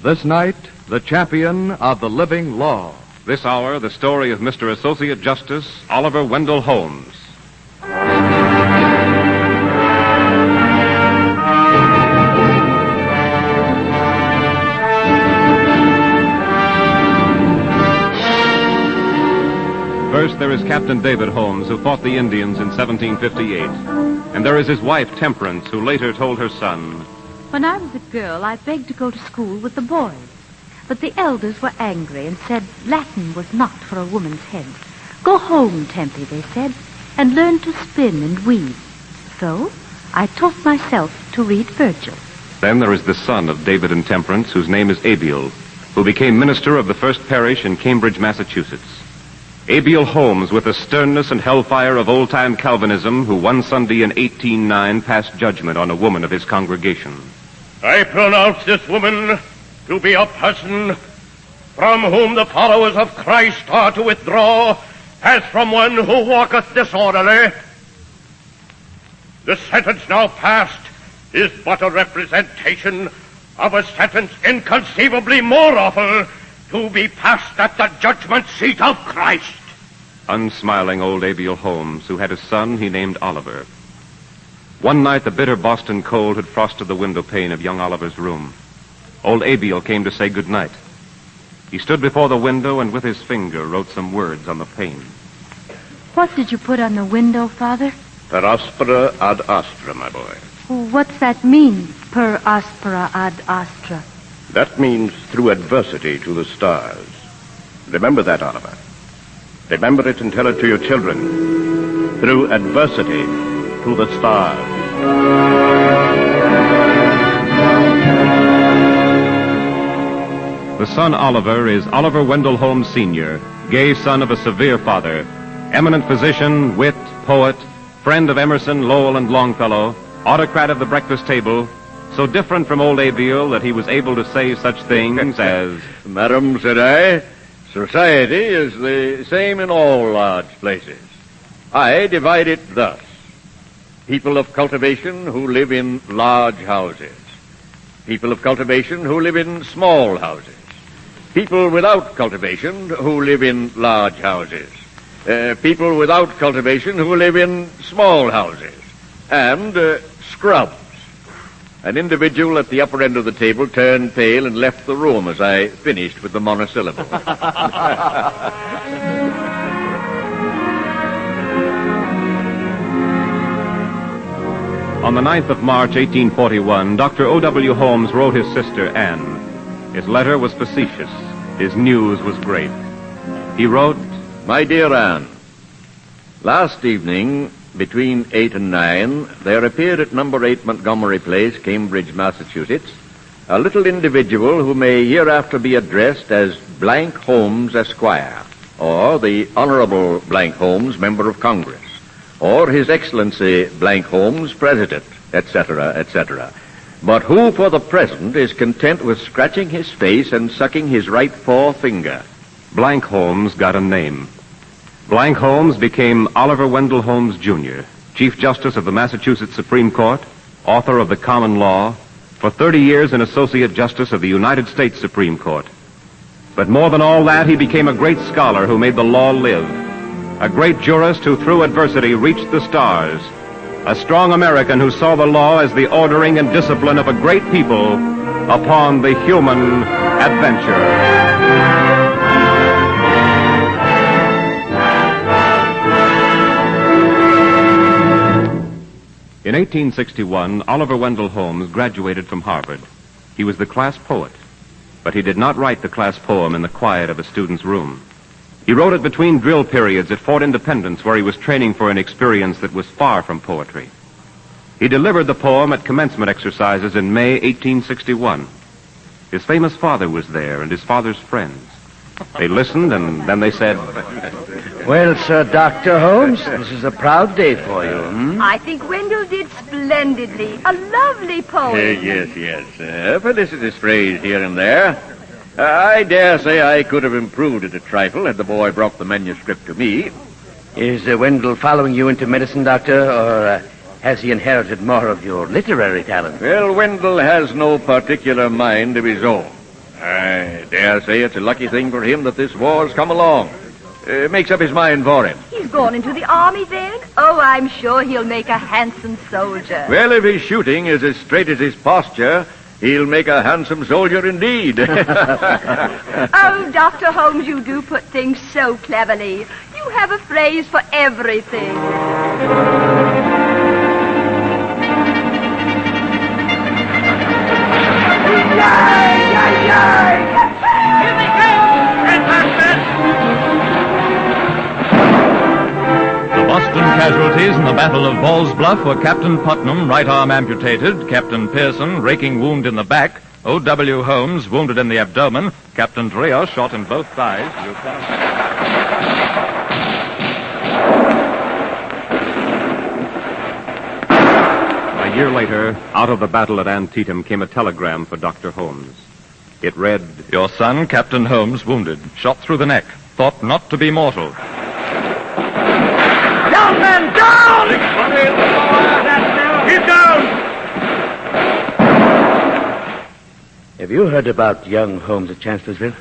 [SPEAKER 16] This night, the champion of the living law.
[SPEAKER 9] This hour, the story of Mr. Associate Justice Oliver Wendell Holmes. First, there is Captain David Holmes, who fought the Indians in 1758. And there is his wife, Temperance, who later told her son,
[SPEAKER 7] "When I was a girl, I begged to go to school with the boys. But the elders were angry and said Latin was not for a woman's head. Go home, Tempy, they said, and learn to spin and weave. So I taught myself to read Virgil."
[SPEAKER 9] Then there is the son of David and Temperance, whose name is Abiel, who became minister of the first parish in Cambridge, Massachusetts.
[SPEAKER 1] Abiel Holmes, with the sternness and hellfire of old-time Calvinism, who one Sunday in 1809 passed judgment on a woman of his congregation.
[SPEAKER 8] I pronounce this woman to be a person from whom the followers of Christ are to withdraw as from one who walketh disorderly. The sentence now passed is but a representation of a sentence inconceivably more awful to be passed at the judgment seat of Christ.
[SPEAKER 1] Unsmiling old Abiel Holmes, who had a son he named Oliver. One night the bitter Boston cold had frosted the window pane of young Oliver's room. Old Abiel came to say good night. He stood before the window and with his finger wrote some words on the pane.
[SPEAKER 7] What did you put on the window, Father?
[SPEAKER 8] Per aspera ad astra, my boy.
[SPEAKER 7] What's that mean, per aspera ad astra?
[SPEAKER 8] That means through adversity to the stars. Remember that, Oliver. Remember it and tell it to your children. Through adversity to the stars.
[SPEAKER 1] The son Oliver is Oliver Wendell Holmes Sr., gay son of a severe father, eminent physician, wit, poet, friend of Emerson, Lowell, and Longfellow, autocrat of the breakfast table, so different from old Abiel that he was able to say such things as...
[SPEAKER 22] Madam, said I, society is the same in all large places. I divide it thus. People of cultivation who live in large houses. People of cultivation who live in small houses. People without cultivation who live in large houses. People without cultivation who live in small houses. And scrubs. An individual at the upper end of the table turned pale and left the room as I finished with the monosyllable.
[SPEAKER 1] On the 9th of March, 1841, Dr. O.W. Holmes wrote his sister, Anne. His letter was facetious. His news was great. He wrote,
[SPEAKER 22] My dear Anne, last evening, between 8 and 9, there appeared at number 8 Montgomery Place, Cambridge, Massachusetts, a little individual who may hereafter be addressed as Blank Holmes, Esquire, or the Honorable Blank Holmes, Member of Congress, or His Excellency Blank Holmes, President, etc., etc., but who for the present is content with scratching his face and sucking his right forefinger.
[SPEAKER 1] Blank Holmes got a name. Blank Holmes became Oliver Wendell Holmes, Jr., Chief Justice of the Massachusetts Supreme Court, author of the Common Law, for 30 years an Associate Justice of the United States Supreme Court. But more than all that, he became a great scholar who made the law live, a great jurist who through adversity reached the stars, a strong American who saw the law as the ordering and discipline of a great people upon the human adventure. In 1861, Oliver Wendell Holmes graduated from Harvard. He was the class poet, but he did not write the class poem in the quiet of a student's room. He wrote it between drill periods at Fort Independence, where he was training for an experience that was far from poetry. He delivered the poem at commencement exercises in May 1861. His famous father was there and his father's friends. They listened, and then they said,
[SPEAKER 23] Well, Sir Dr. Holmes, this is a proud day for you.
[SPEAKER 24] I think Wendell did splendidly. A lovely poem.
[SPEAKER 22] Yes. Felicity strays here and there. I dare say I could have improved it a trifle had the boy brought the manuscript to me.
[SPEAKER 23] Is Wendell following you into medicine, Doctor, or has he inherited more of your literary talent?
[SPEAKER 22] Well, Wendell has no particular mind of his own. I dare say it's a lucky thing for him that this war's come along. Makes up his mind for him.
[SPEAKER 24] He's gone into the army then? Oh, I'm sure he'll make a handsome soldier.
[SPEAKER 22] Well, if his shooting is as straight as his posture, he'll make a handsome soldier indeed.
[SPEAKER 24] Oh, Dr. Holmes, you do put things so cleverly. You have a phrase for everything.
[SPEAKER 25] Boston casualties in the Battle of Ball's Bluff were Captain Putnam, right arm amputated, Captain Pearson, raking wound in the back, O.W. Holmes, wounded in the abdomen, Captain Dreher, shot in both thighs.
[SPEAKER 2] A year later, out of the battle at Antietam came a telegram for Dr. Holmes. It read,
[SPEAKER 25] Your son, Captain Holmes, wounded. Shot through the neck. Thought not to be mortal.
[SPEAKER 3] Down, men, down! He's down!
[SPEAKER 23] Have you heard about young Holmes at Chancellorsville?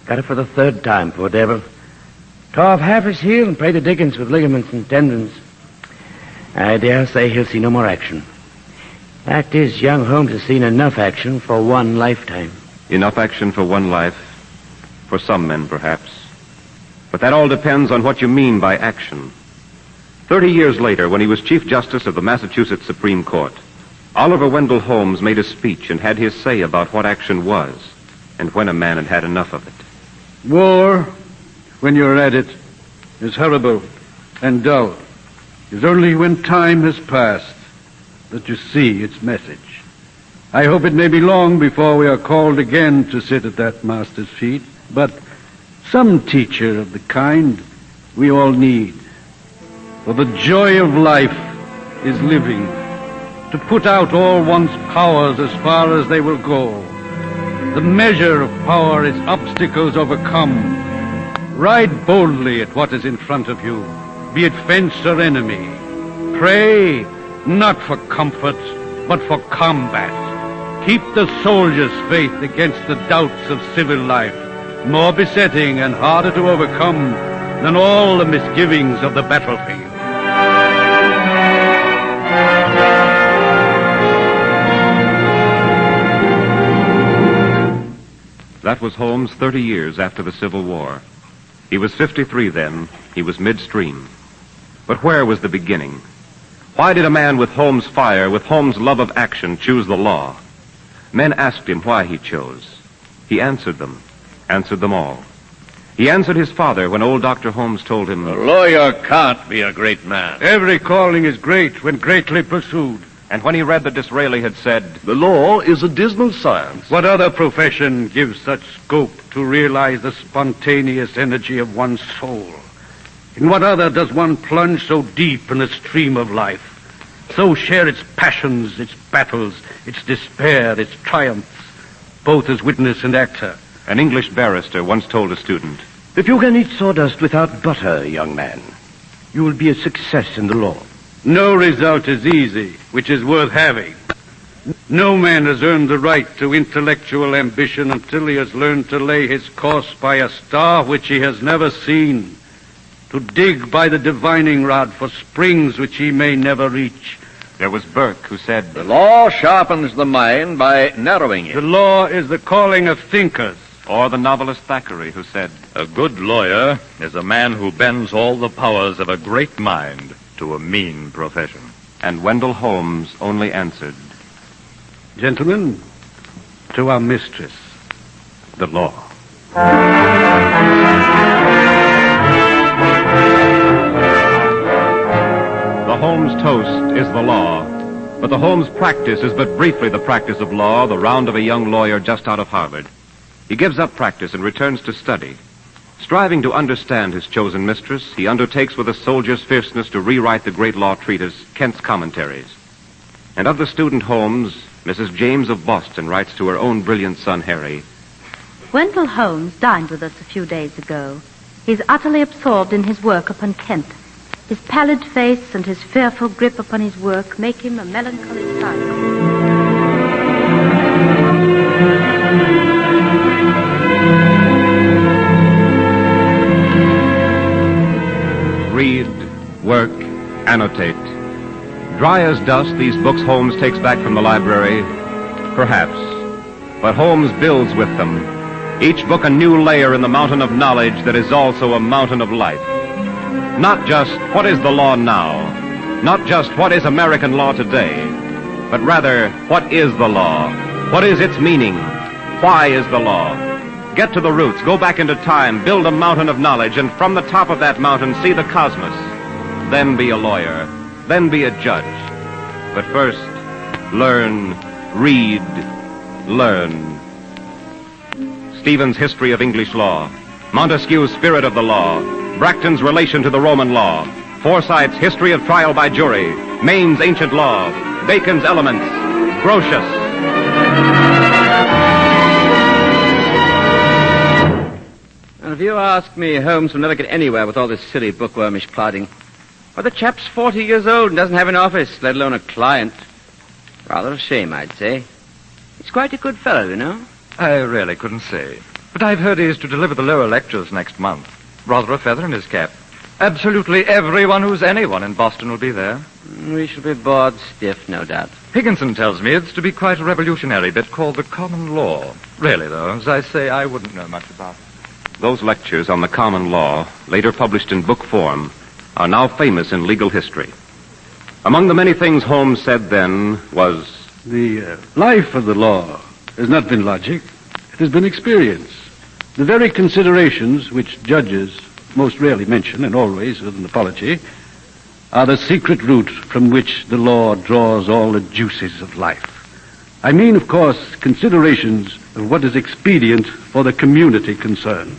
[SPEAKER 23] Got it for the third time, poor devil. Tore off half his heel and played to Dickens with ligaments and tendons. I dare say he'll see no more action. Fact is, young Holmes has seen enough action for one lifetime.
[SPEAKER 2] enough action for one life, for some men perhaps. But that all depends on what you mean by action. 30 years later, when he was Chief Justice of the Massachusetts Supreme Court, Oliver Wendell Holmes made a speech and had his say about what action was and when a man had had enough of it.
[SPEAKER 15] War, when you're at it, is horrible and dull. It's only when time has passed that you see its message. I hope it may be long before we are called again to sit at that master's feet, but some teacher of the kind we all need. For the joy of life is living, to put out all one's powers as far as they will go. The measure of power is obstacles overcome. Ride boldly at what is in front of you, be it fence or enemy. Pray not for comfort, but for combat. Keep the soldier's faith against the doubts of civil life, more besetting and harder to overcome than all the misgivings of the battlefield.
[SPEAKER 2] That was Holmes 30 years after the Civil War. He was 53 then. He was midstream. But where was the beginning? Why did a man with Holmes' fire, with Holmes' love of action, choose the law? Men asked him why he chose. He answered them all. He answered his father when old Dr. Holmes told him,
[SPEAKER 22] A lawyer can't be a great man.
[SPEAKER 15] Every calling is great when greatly pursued.
[SPEAKER 2] And when he read that Disraeli had said,
[SPEAKER 22] The law is a dismal science.
[SPEAKER 15] What other profession gives such scope to realize the spontaneous energy of one's soul? In what other does one plunge so deep in the stream of life? So share its passions, its battles, its despair, its triumphs, both as witness and actor.
[SPEAKER 2] An English barrister once told a student,
[SPEAKER 22] If you can eat sawdust without butter, young man, you will be a success in the law.
[SPEAKER 15] No result is easy, which is worth having. No man has earned the right to intellectual ambition until he has learned to lay his course by a star which he has never seen, to dig by the divining rod for springs which he may never reach.
[SPEAKER 2] There was Burke who said,
[SPEAKER 22] The law sharpens the mind by narrowing it.
[SPEAKER 15] The law is the calling of thinkers.
[SPEAKER 2] Or the novelist Thackeray who said,
[SPEAKER 25] A good lawyer is a man who bends all the powers of a great mind to a mean profession.
[SPEAKER 2] And Wendell Holmes only answered,
[SPEAKER 15] Gentlemen, to our mistress, the law.
[SPEAKER 2] The Holmes toast is the law, but the Holmes practice is but briefly the practice of law, the round of a young lawyer just out of Harvard. He gives up practice and returns to study. Striving to understand his chosen mistress, he undertakes with a soldier's fierceness to rewrite the great law treatise, Kent's Commentaries. And of the student Holmes, Mrs. James of Boston writes to her own brilliant son, Harry,
[SPEAKER 7] Wendell Holmes dined with us a few days ago. He's utterly absorbed in his work upon Kent. His pallid face and his fearful grip upon his work make him a melancholy sight.
[SPEAKER 2] Read, work, annotate. Dry as dust, these books Holmes takes back from the library, perhaps. But Holmes builds with them, each book a new layer in the mountain of knowledge that is also a mountain of life. Not just what is the law now, not just what is American law today, but rather what is the law, what is its meaning, why is the law. Get to the roots, go back into time, build a mountain of knowledge, and from the top of that mountain see the cosmos. Then be a lawyer, then be a judge. But first, learn, read, learn. Stevens' History of English Law, Montesquieu's Spirit of the Law, Bracton's Relation to the Roman Law, Forsyth's History of Trial by Jury, Maine's Ancient Law, Bacon's Elements, Grotius.
[SPEAKER 3] And if you ask me, Holmes will never get anywhere with all this silly bookwormish plodding. Why, the chap's 40 years old and doesn't have an office, let alone a client. Rather a shame, I'd say. He's quite a good fellow, you know.
[SPEAKER 25] I really couldn't say. But I've heard he's to deliver the lower lectures next month. Rather a feather in his cap. Absolutely everyone who's anyone in Boston will be there.
[SPEAKER 3] We shall be bored stiff, no doubt.
[SPEAKER 25] Higginson tells me it's to be quite a revolutionary bit called the common law. Really, though, as I say, I wouldn't know much about it.
[SPEAKER 2] Those lectures on the common law, later published in book form, are now famous in legal history. Among the many things Holmes said then was...
[SPEAKER 15] The life of the law has not been logic. It has been experience. The very considerations which judges most rarely mention, and always with an apology, are the secret root from which the law draws all the juices of life. I mean, of course, considerations of what is expedient for the community concerned.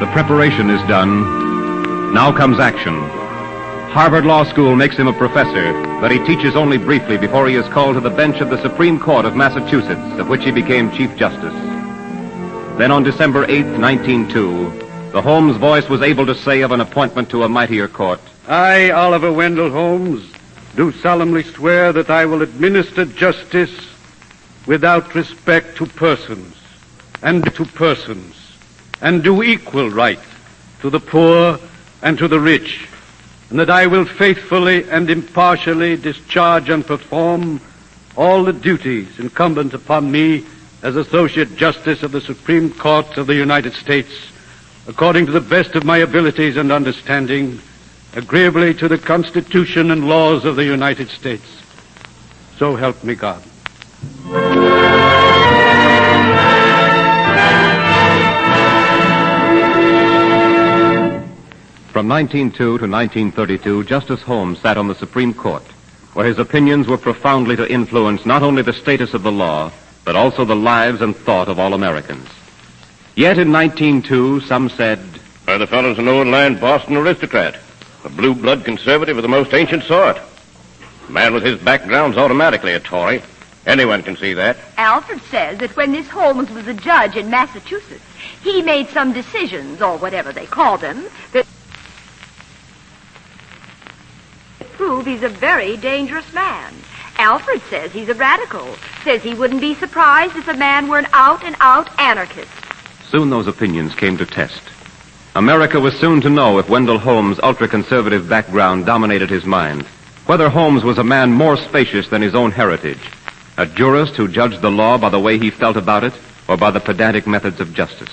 [SPEAKER 2] The preparation is done. Now comes action. Harvard Law School makes him a professor, but he teaches only briefly before he is called to the bench of the Supreme Court of Massachusetts, of which he became Chief Justice. Then on December 8th, 1902, the Holmes voice was able to say of an appointment to a mightier court,
[SPEAKER 15] I, Oliver Wendell Holmes, do solemnly swear that I will administer justice without respect to persons, and do equal right to the poor and to the rich, and that I will faithfully and impartially discharge and perform all the duties incumbent upon me as Associate Justice of the Supreme Court of the United States, according to the best of my abilities and understanding, agreeably to the Constitution and laws of the United States. So help me God.
[SPEAKER 2] From 1902 to 1932, Justice Holmes sat on the Supreme Court, where his opinions were profoundly to influence not only the status of the law, but also the lives and thought of all Americans. Yet in 1902, some said,
[SPEAKER 8] The fellow's an old-line Boston aristocrat, a blue-blood conservative of the most ancient sort. A man with his background's automatically a Tory. Anyone can see that.
[SPEAKER 24] Alfred says that when this Holmes was a judge in Massachusetts, he made some decisions, or whatever they call them, that prove he's a very dangerous man. Alfred says he's a radical, says he wouldn't be surprised if the man were an out-and-out anarchist.
[SPEAKER 2] Soon those opinions came to test. America was soon to know if Wendell Holmes' ultra-conservative background dominated his mind, whether Holmes was a man more spacious than his own heritage, a jurist who judged the law by the way he felt about it or by the pedantic methods of justice.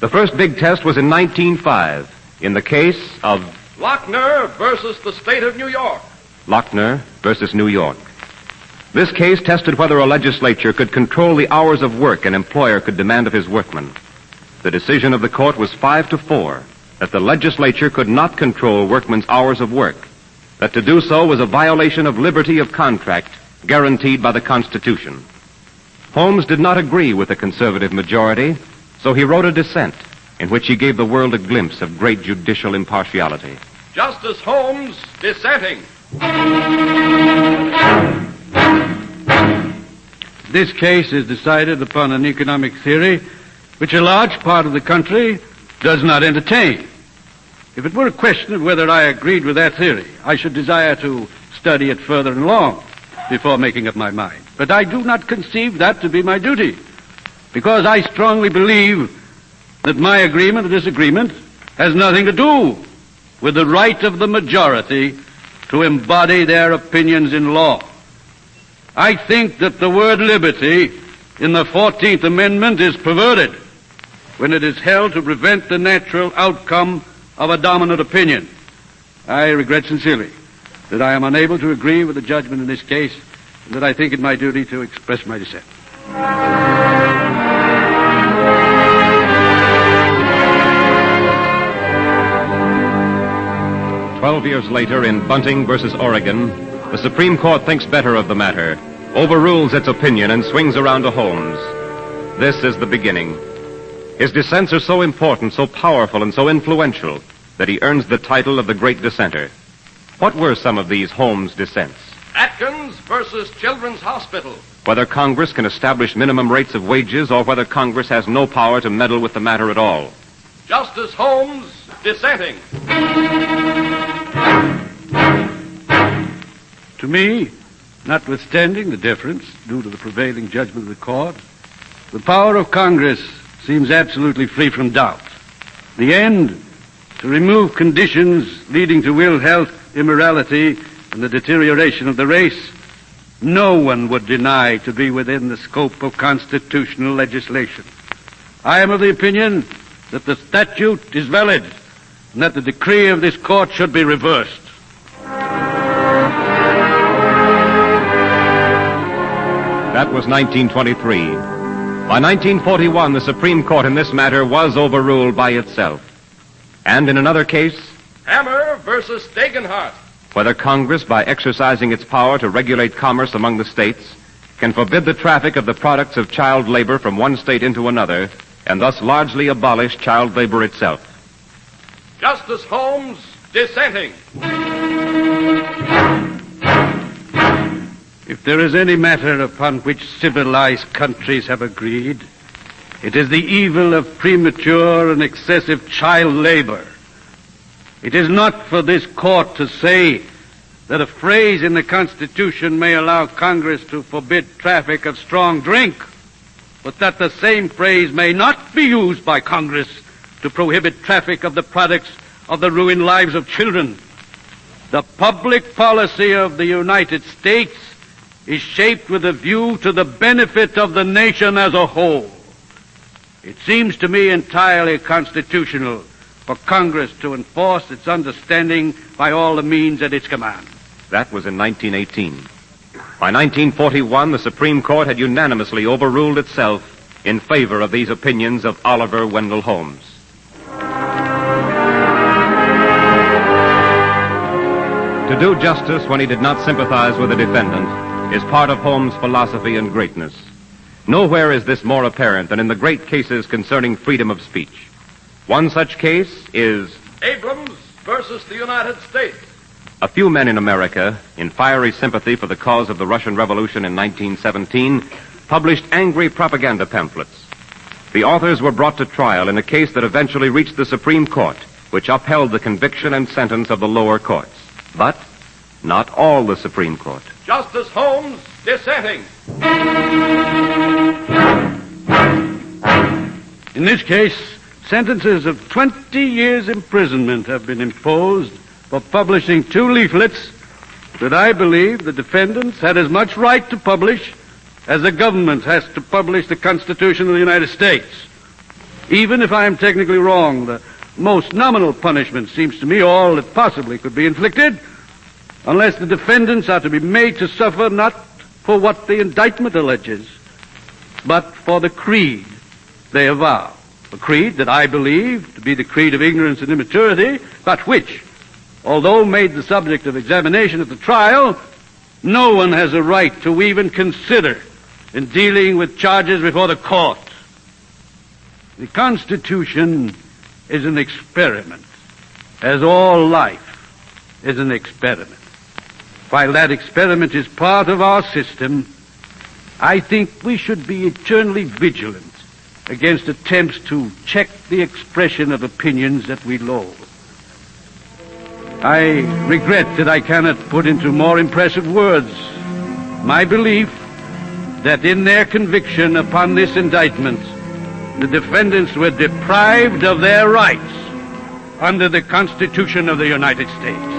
[SPEAKER 2] The first big test was in 1905, in the case of
[SPEAKER 6] Lochner versus the state of New York.
[SPEAKER 2] Lochner versus New York. This case tested whether a legislature could control the hours of work an employer could demand of his workmen. The decision of the court was 5-4, that the legislature could not control workmen's hours of work, that to do so was a violation of liberty of contract guaranteed by the Constitution. Holmes did not agree with the conservative majority, so he wrote a dissent in which he gave the world a glimpse of great judicial impartiality.
[SPEAKER 6] Justice Holmes dissenting.
[SPEAKER 15] This case is decided upon an economic theory which a large part of the country does not entertain. If it were a question of whether I agreed with that theory, I should desire to study it further and long before making up my mind. But I do not conceive that to be my duty, because I strongly believe that my agreement or disagreement has nothing to do with the right of the majority to embody their opinions in law. I think that the word liberty in the 14th Amendment is perverted when it is held to prevent the natural outcome of a dominant opinion. I regret sincerely that I am unable to agree with the judgment in this case, and that I think it my duty to express my dissent.
[SPEAKER 2] 12 years later, in Bunting versus Oregon, the Supreme Court thinks better of the matter overrules its opinion and swings around to Holmes. This is the beginning. His dissents are so important, so powerful, and so influential that he earns the title of the Great Dissenter. What were some of these Holmes dissents?
[SPEAKER 6] Atkins versus Children's Hospital.
[SPEAKER 2] Whether Congress can establish minimum rates of wages or whether Congress has no power to meddle with the matter at all.
[SPEAKER 6] Justice Holmes dissenting.
[SPEAKER 15] To me, notwithstanding the deference due to the prevailing judgment of the court, the power of Congress seems absolutely free from doubt. The end, to remove conditions leading to ill health, immorality, and the deterioration of the race, no one would deny to be within the scope of constitutional legislation. I am of the opinion that the statute is valid and that the decree of this court should be reversed.
[SPEAKER 2] That was 1923. By 1941, the Supreme Court in this matter was overruled by itself. And in another case,
[SPEAKER 6] Hammer versus Degenhardt.
[SPEAKER 2] Whether Congress, by exercising its power to regulate commerce among the states, can forbid the traffic of the products of child labor from one state into another, and thus largely abolish child labor itself.
[SPEAKER 6] Justice Holmes dissenting.
[SPEAKER 15] If there is any matter upon which civilized countries have agreed, it is the evil of premature and excessive child labor. It is not for this court to say that a phrase in the Constitution may allow Congress to forbid traffic of strong drink, but that the same phrase may not be used by Congress to prohibit traffic of the products of the ruined lives of children. The public policy of the United States is shaped with a view to the benefit of the nation as a whole. It seems to me entirely constitutional for Congress to enforce its understanding by all the means at its command.
[SPEAKER 2] That was in 1918. By 1941, the Supreme Court had unanimously overruled itself in favor of these opinions of Oliver Wendell Holmes. To do justice when he did not sympathize with the defendant is part of Holmes' philosophy and greatness. Nowhere is this more apparent than in the great cases concerning freedom of speech. One such case is
[SPEAKER 6] Abrams versus the United States.
[SPEAKER 2] A few men in America, in fiery sympathy for the cause of the Russian Revolution in 1917, published angry propaganda pamphlets. The authors were brought to trial in a case that eventually reached the Supreme Court, which upheld the conviction and sentence of the lower courts. But not all the Supreme Court.
[SPEAKER 6] Justice Holmes dissenting.
[SPEAKER 15] In this case, sentences of 20 years imprisonment have been imposed for publishing 2 leaflets that I believe the defendants had as much right to publish as the government has to publish the Constitution of the United States. Even if I am technically wrong, the most nominal punishment seems to me all that possibly could be inflicted, unless the defendants are to be made to suffer not for what the indictment alleges, but for the creed they avow. A creed that I believe to be the creed of ignorance and immaturity, but which, although made the subject of examination at the trial, no one has a right to even consider in dealing with charges before the court. The Constitution is an experiment, as all life is an experiment. While that experiment is part of our system, I think we should be eternally vigilant against attempts to check the expression of opinions that we loathe. I regret that I cannot put into more impressive words my belief that in their conviction upon this indictment, the defendants were deprived of their rights under the Constitution of the United States.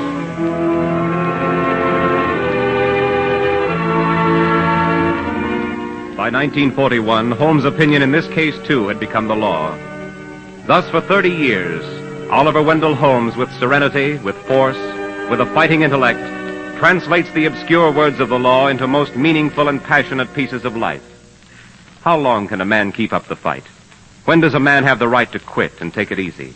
[SPEAKER 2] By 1941, Holmes' opinion in this case, too, had become the law. Thus, for 30 years, Oliver Wendell Holmes, with serenity, with force, with a fighting intellect, translates the obscure words of the law into most meaningful and passionate pieces of life. How long can a man keep up the fight? When does a man have the right to quit and take it easy?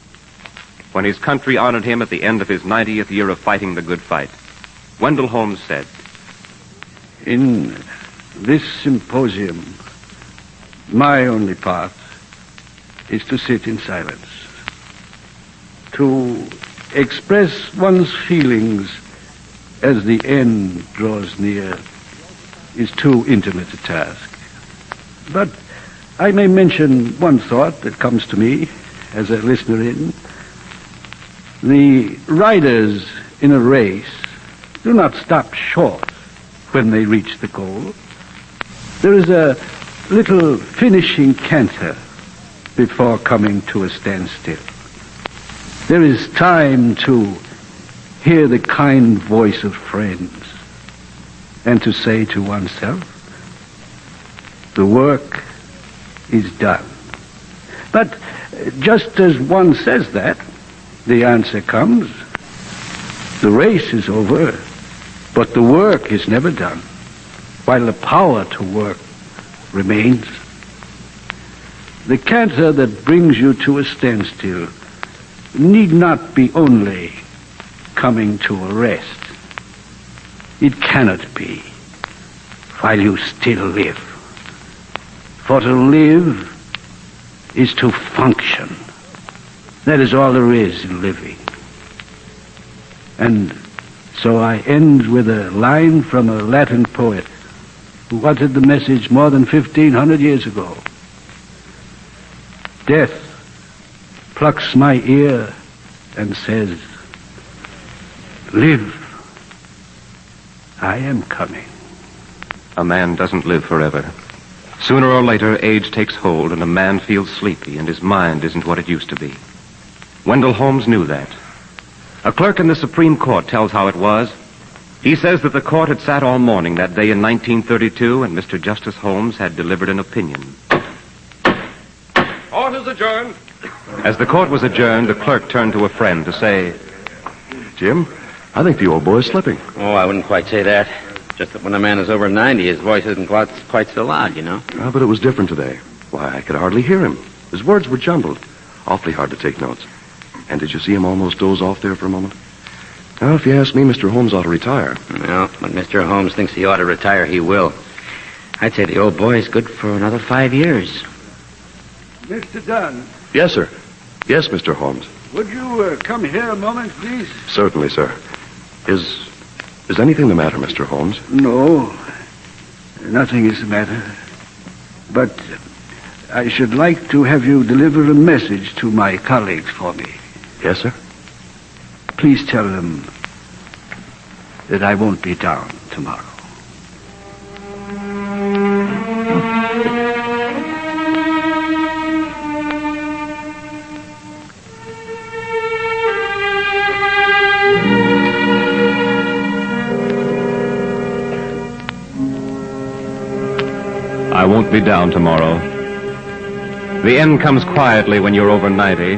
[SPEAKER 2] When his country honored him at the end of his 90th year of fighting the good fight. Wendell Holmes said,
[SPEAKER 15] In this symposium, my only part is to sit in silence. To express one's feelings as the end draws near is too intimate a task. But I may mention one thought that comes to me as a listener in. The riders in a race do not stop short when they reach the goal. There is a little finishing canter before coming to a standstill. There is time to hear the kind voice of friends and to say to oneself, the work is done. But just as one says that, the answer comes, the race is over, but the work is never done, while the power to work remains. The canter that brings you to a standstill need not be only coming to a rest. It cannot be while you still live. For to live is to function. That is all there is in living. And so I end with a line from a Latin poet who uttered the message more than 1,500 years ago. Death plucks my ear and says, live, I am coming.
[SPEAKER 2] A man doesn't live forever. Sooner or later, age takes hold and a man feels sleepy and his mind isn't what it used to be. Wendell Holmes knew that. A clerk in the Supreme Court tells how it was. He says that the court had sat all morning that day in 1932 and Mr. Justice Holmes had delivered an opinion.
[SPEAKER 6] Court is adjourned.
[SPEAKER 2] As the court was adjourned, the clerk turned to a friend to say,
[SPEAKER 8] Jim, I think the old boy is slipping.
[SPEAKER 23] Oh, I wouldn't quite say that. Just that when a man is over 90, his voice isn't quite so loud, you know.
[SPEAKER 8] Oh, but it was different today. Why, I could hardly hear him. His words were jumbled. Awfully hard to take notes. And did you see him almost doze off there for a moment? Now, if you ask me, Mr. Holmes ought to retire.
[SPEAKER 23] Well, when Mr. Holmes thinks he ought to retire, he will. I'd say the old boy is good for another 5 years.
[SPEAKER 15] Mr. Dunn.
[SPEAKER 8] Yes, sir. Yes, Mr. Holmes.
[SPEAKER 15] Would you come here a moment, please?
[SPEAKER 8] Certainly, sir. Is anything the matter, Mr. Holmes?
[SPEAKER 15] No, nothing is the matter. But I should like to have you deliver a message to my colleagues for me.
[SPEAKER 8] Yes, sir.
[SPEAKER 15] Please tell them that I won't be down tomorrow.
[SPEAKER 2] I won't be down tomorrow. The end comes quietly when you're over 90.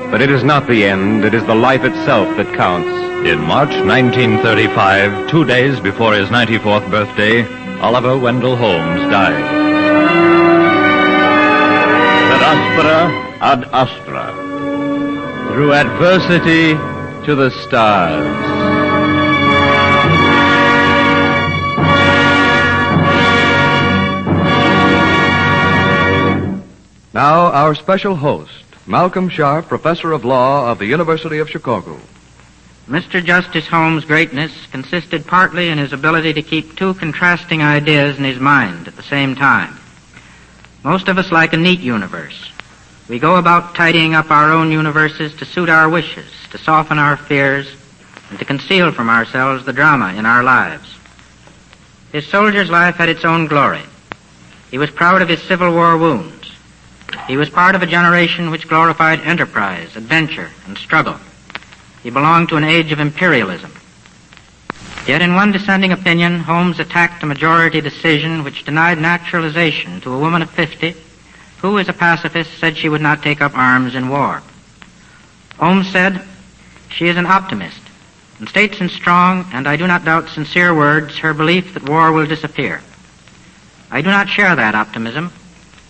[SPEAKER 2] But it is not the end, it is the life itself that counts.
[SPEAKER 20] In March 1935, 2 days before his 94th birthday, Oliver Wendell Holmes died. Per aspera ad astra.
[SPEAKER 23] Through adversity to the stars.
[SPEAKER 11] Now, our special host, Malcolm Sharp, Professor of Law of the University of Chicago.
[SPEAKER 13] Mr. Justice Holmes' greatness consisted partly in his ability to keep two contrasting ideas in his mind at the same time. Most of us like a neat universe. We go about tidying up our own universes to suit our wishes, to soften our fears, and to conceal from ourselves the drama in our lives. His soldier's life had its own glory. He was proud of his Civil War wounds. He was part of a generation which glorified enterprise, adventure, and struggle. He belonged to an age of imperialism. Yet in one dissenting opinion, Holmes attacked a majority decision which denied naturalization to a woman of 50 who, as a pacifist, said she would not take up arms in war. Holmes said, "She is an optimist, and states in strong, and I do not doubt sincere words, her belief that war will disappear. I do not share that optimism,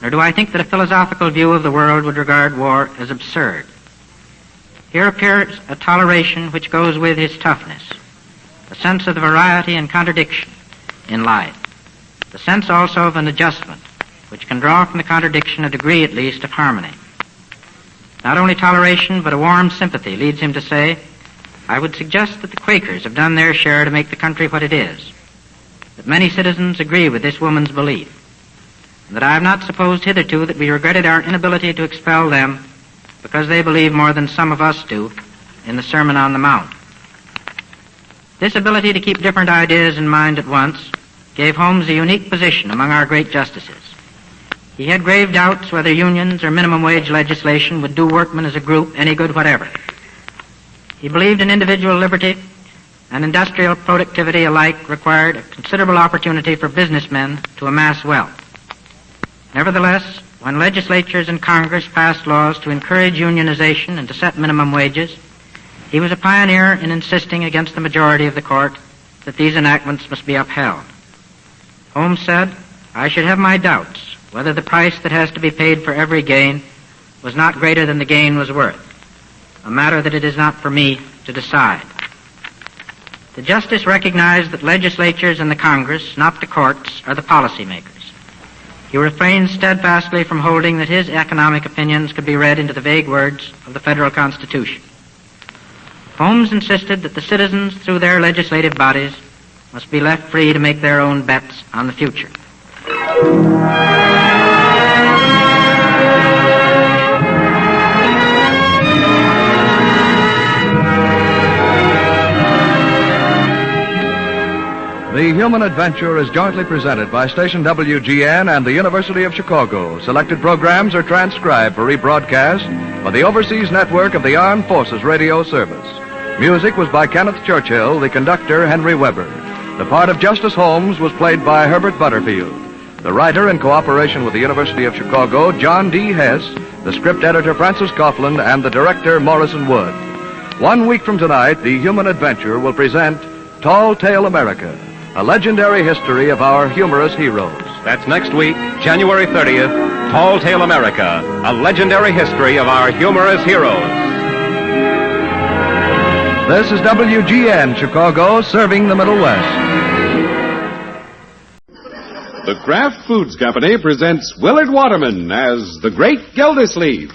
[SPEAKER 13] nor do I think that a philosophical view of the world would regard war as absurd. Here appears a toleration which goes with his toughness, a sense of the variety and contradiction in life. the sense also of an adjustment, which can draw from the contradiction a degree at least of harmony. Not only toleration, but a warm sympathy leads him to say, I would suggest that the Quakers have done their share to make the country what it is, that many citizens agree with this woman's belief, and that I have not supposed hitherto that we regretted our inability to expel them because they believe more than some of us do in the Sermon on the Mount. This ability to keep different ideas in mind at once gave Holmes a unique position among our great justices. He had grave doubts whether unions or minimum wage legislation would do workmen as a group any good whatever. He believed in individual liberty, and industrial productivity alike required a considerable opportunity for businessmen to amass wealth. Nevertheless, when legislatures and Congress passed laws to encourage unionization and to set minimum wages, he was a pioneer in insisting against the majority of the court that these enactments must be upheld. Holmes said, I should have my doubts whether the price that has to be paid for every gain was not greater than the gain was worth, a matter that it is not for me to decide. The justice recognized that legislatures and the Congress, not the courts, are the policymakers. He refrained steadfastly from holding that his economic opinions could be read into the vague words of the federal Constitution. Holmes insisted that the citizens, through their legislative bodies, must be left free to make their own bets on the future.
[SPEAKER 11] The Human Adventure is jointly presented by station WGN and the University of Chicago. Selected programs are transcribed for rebroadcast by the Overseas Network of the Armed Forces Radio Service. Music was by Kenneth Churchill, the conductor Henry Weber. The part of Justice Holmes was played by Herbert Butterfield. The writer, in cooperation with the University of Chicago, John D. Hess, the script editor Francis Coughlin, and the director Morrison Wood. 1 week from tonight, the Human Adventure will present Tall Tale America, a legendary history of our humorous heroes.
[SPEAKER 2] That's next week, January 30th, Tall Tale America, a legendary history of our humorous heroes.
[SPEAKER 11] This is WGN Chicago, serving the Middle West.
[SPEAKER 10] The Kraft Foods Company presents Willard Waterman as the Great Gildersleeve.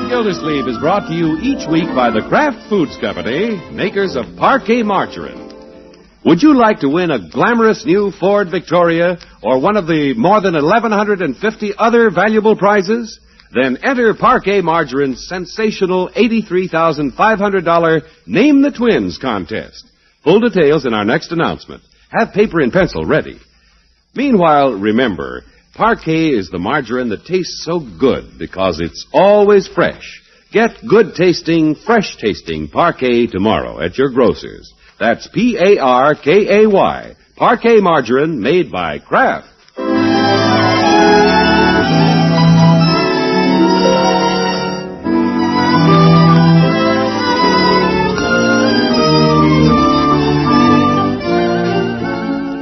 [SPEAKER 10] Gildersleeve is brought to you each week by the Kraft Foods Company, makers of Parquet Margarine. Would you like to win a glamorous new Ford Victoria or one of the more than 1,150 other valuable prizes? Then enter Parquet Margarine's sensational $83,500 Name the Twins contest. Full details in our next announcement. Have paper and pencil ready. Meanwhile, remember, Parquet is the margarine that tastes so good because it's always fresh. Get good-tasting, fresh-tasting Parquet tomorrow at your grocer's. That's Parkay, Parquet margarine made by Kraft.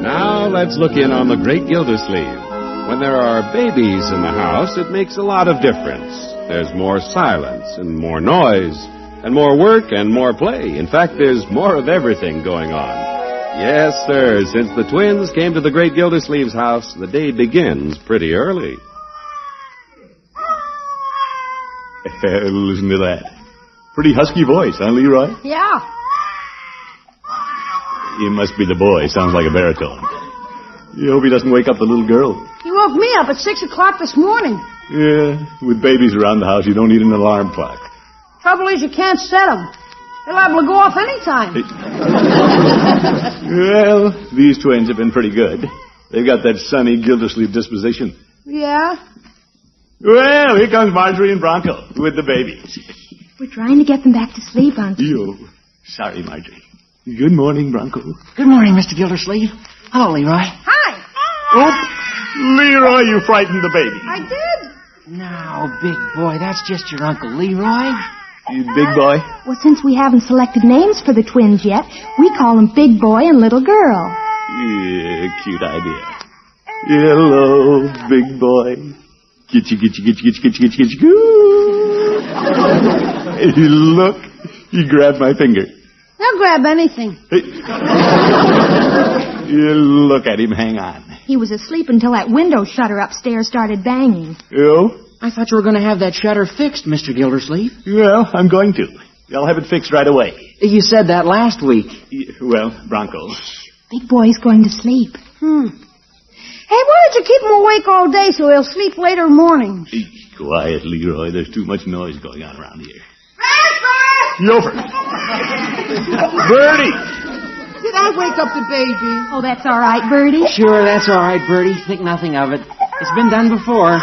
[SPEAKER 10] Now let's look in on the Great Gildersleeve. When there are babies in the house, it makes a lot of difference. There's more silence and more noise and more work and more play. In fact, there's more of everything going on. Yes, sir. Since the twins came to the Great Gildersleeve's house, the day begins pretty early.
[SPEAKER 14] Listen to that. Pretty husky voice, huh, Leroy?
[SPEAKER 17] Yeah.
[SPEAKER 14] It must be the boy. Sounds like a baritone. You hope he doesn't wake up the little girl.
[SPEAKER 17] He woke me up at 6 o'clock this morning.
[SPEAKER 14] Yeah, with babies around the house, you don't need an alarm clock.
[SPEAKER 17] Trouble is, you can't set them. They're liable to go off any time.
[SPEAKER 14] Well, these twins have been pretty good. They've got that sunny Gildersleeve disposition.
[SPEAKER 17] Yeah?
[SPEAKER 14] Well, here comes Marjorie and Bronco with the babies.
[SPEAKER 18] We're trying to get them back to sleep, Uncle.
[SPEAKER 14] Yo, sorry, Marjorie. Good morning, Bronco.
[SPEAKER 21] Good morning, Mr. Gildersleeve. Hello, Leroy.
[SPEAKER 17] Hi.
[SPEAKER 14] Oh, Leroy, you frightened the baby.
[SPEAKER 17] I did.
[SPEAKER 21] Now, big boy, that's just your Uncle Leroy.
[SPEAKER 14] Big boy?
[SPEAKER 18] Well, since we haven't selected names for the twins yet, we call them Big Boy and Little Girl.
[SPEAKER 14] Yeah, cute idea. Hello, big boy. Gitchy, gitchy, gitchy, gitchy, gitchy, gitchy, gitchy, goo. Hey, look, he grabbed my finger.
[SPEAKER 17] They'll grab anything.
[SPEAKER 14] Look at him, hang on.
[SPEAKER 18] He was asleep until that window shutter upstairs started banging.
[SPEAKER 14] You?
[SPEAKER 21] I thought you were going to have that shutter fixed, Mr. Gildersleeve.
[SPEAKER 14] Well, I'm going to. I'll have it fixed right away.
[SPEAKER 21] You said that last week.
[SPEAKER 14] Well, Bronco.
[SPEAKER 18] Big boy's going to sleep.
[SPEAKER 17] Hey, why don't you keep him awake all day so he'll sleep later mornings?
[SPEAKER 14] Quiet, Leroy. There's too much noise going on around here.
[SPEAKER 17] Rasper!
[SPEAKER 14] Yover! Bertie!
[SPEAKER 21] Did I wake up the baby?
[SPEAKER 18] Oh, that's all right, Bertie.
[SPEAKER 21] Sure, that's all right, Bertie. Think nothing of it. It's been done before.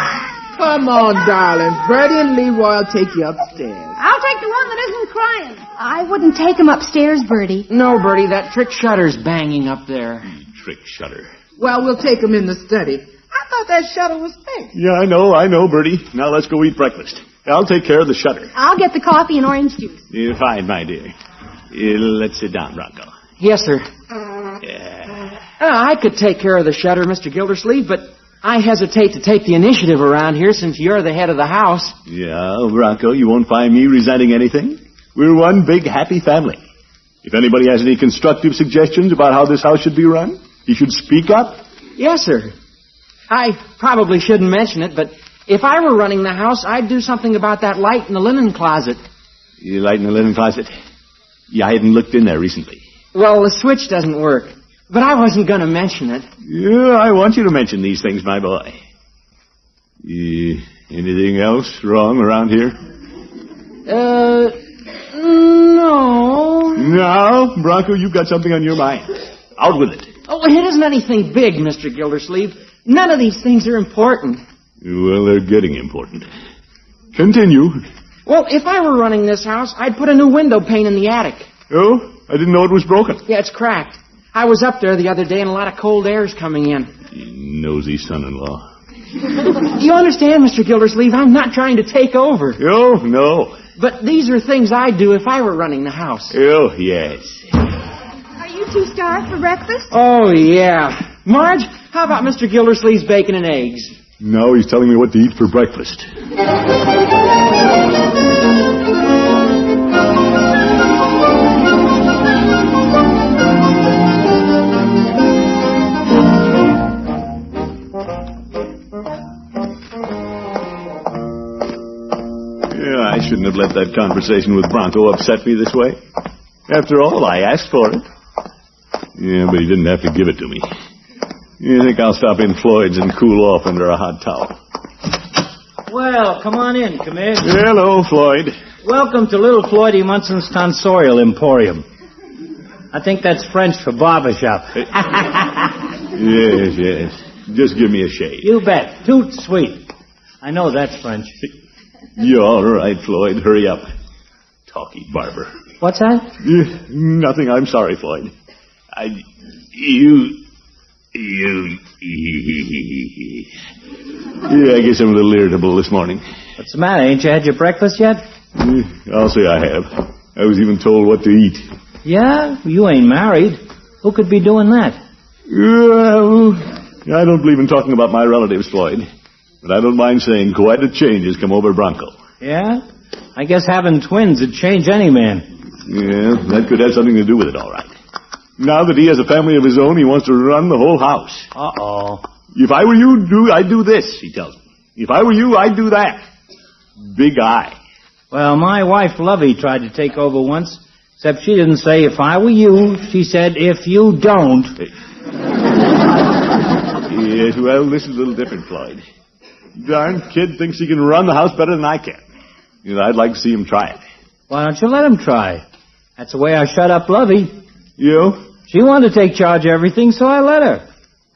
[SPEAKER 4] Come on, darling. Bertie and Leroy will take you upstairs.
[SPEAKER 17] I'll take the one that isn't crying.
[SPEAKER 18] I wouldn't take him upstairs, Bertie.
[SPEAKER 21] No, Bertie, that trick shutter's banging up there.
[SPEAKER 14] Trick shutter.
[SPEAKER 4] Well, we'll take him in the study. I thought that shutter was fixed.
[SPEAKER 14] Yeah, I know, Bertie. Now let's go eat breakfast. I'll take care of the shutter.
[SPEAKER 18] I'll get the coffee and orange juice.
[SPEAKER 14] Fine, my dear. Let's sit down, Bronco.
[SPEAKER 21] Yes, sir.
[SPEAKER 14] Yeah.
[SPEAKER 21] I could take care of the shutter, Mr. Gildersleeve, but I hesitate to take the initiative around here since you're the head of the house.
[SPEAKER 14] Yeah, Bronco, you won't find me resenting anything. We're one big happy family. If anybody has any constructive suggestions about how this house should be run, he should speak up.
[SPEAKER 21] Yes, sir. I probably shouldn't mention it, but if I were running the house, I'd do something about that light in the linen closet.
[SPEAKER 14] You light in the linen closet? Yeah, I hadn't looked in there recently.
[SPEAKER 21] Well, the switch doesn't work, but I wasn't going to mention it.
[SPEAKER 14] Yeah, I want you to mention these things, my boy. Anything else wrong around here?
[SPEAKER 21] No.
[SPEAKER 14] No? Bronco, you've got something on your mind. Out with it.
[SPEAKER 21] Oh, it isn't anything big, Mr. Gildersleeve. None of these things are important.
[SPEAKER 14] Well, they're getting important. Continue.
[SPEAKER 21] Well, if I were running this house, I'd put a new window pane in the attic.
[SPEAKER 14] Oh? I didn't know it was broken.
[SPEAKER 21] Yeah, it's cracked. I was up there the other day and a lot of cold air's coming in.
[SPEAKER 14] You nosy son-in-law.
[SPEAKER 21] You understand, Mr. Gildersleeve? I'm not trying to take over.
[SPEAKER 14] Oh, no.
[SPEAKER 21] But these are things I'd do if I were running the house.
[SPEAKER 14] Oh, yes.
[SPEAKER 18] Are you two starved for breakfast?
[SPEAKER 21] Oh, yeah. Marge, how about Mr. Gildersleeve's bacon and eggs?
[SPEAKER 14] Now he's telling me what to eat for breakfast. I shouldn't have let that conversation with Bronco upset me this way. After all, I asked for it. Yeah, but he didn't have to give it to me. You think I'll stop in Floyd's and cool off under a hot towel?
[SPEAKER 5] Well, come on in, Commish.
[SPEAKER 14] Hello, Floyd.
[SPEAKER 5] Welcome to Little Floydie Munson's Tonsorial Emporium. I think that's French for barbershop.
[SPEAKER 14] Yes. Just give me a shave.
[SPEAKER 5] You bet. Toot sweet. I know that's French.
[SPEAKER 14] You're all right, Floyd. Hurry up. Talky barber.
[SPEAKER 5] What's that?
[SPEAKER 14] Nothing. I'm sorry, Floyd. Yeah, I guess I'm a little irritable this morning.
[SPEAKER 5] What's the matter? Ain't you had your breakfast yet?
[SPEAKER 14] I'll say I have. I was even told what to eat.
[SPEAKER 5] Yeah? You ain't married. Who could be doing that?
[SPEAKER 14] Well, I don't believe in talking about my relatives, Floyd. But I don't mind saying quite a change has come over Bronco.
[SPEAKER 5] Yeah? I guess having twins would change any man.
[SPEAKER 14] Yeah, that could have something to do with it, all right. Now that he has a family of his own, he wants to run the whole house.
[SPEAKER 5] Uh-oh.
[SPEAKER 14] If I were you, I'd do this, he tells me. If I were you, I'd do that. Big eye.
[SPEAKER 5] Well, my wife, Lovey, tried to take over once, except she didn't say, if I were you. She said, if you don't.
[SPEAKER 14] Yes, well, this is a little different, Floyd. Darn kid thinks he can run the house better than I can. I'd like to see him try it.
[SPEAKER 5] Why don't you let him try? That's the way I shut up Lovey.
[SPEAKER 14] You?
[SPEAKER 5] She wanted to take charge of everything, so I let her.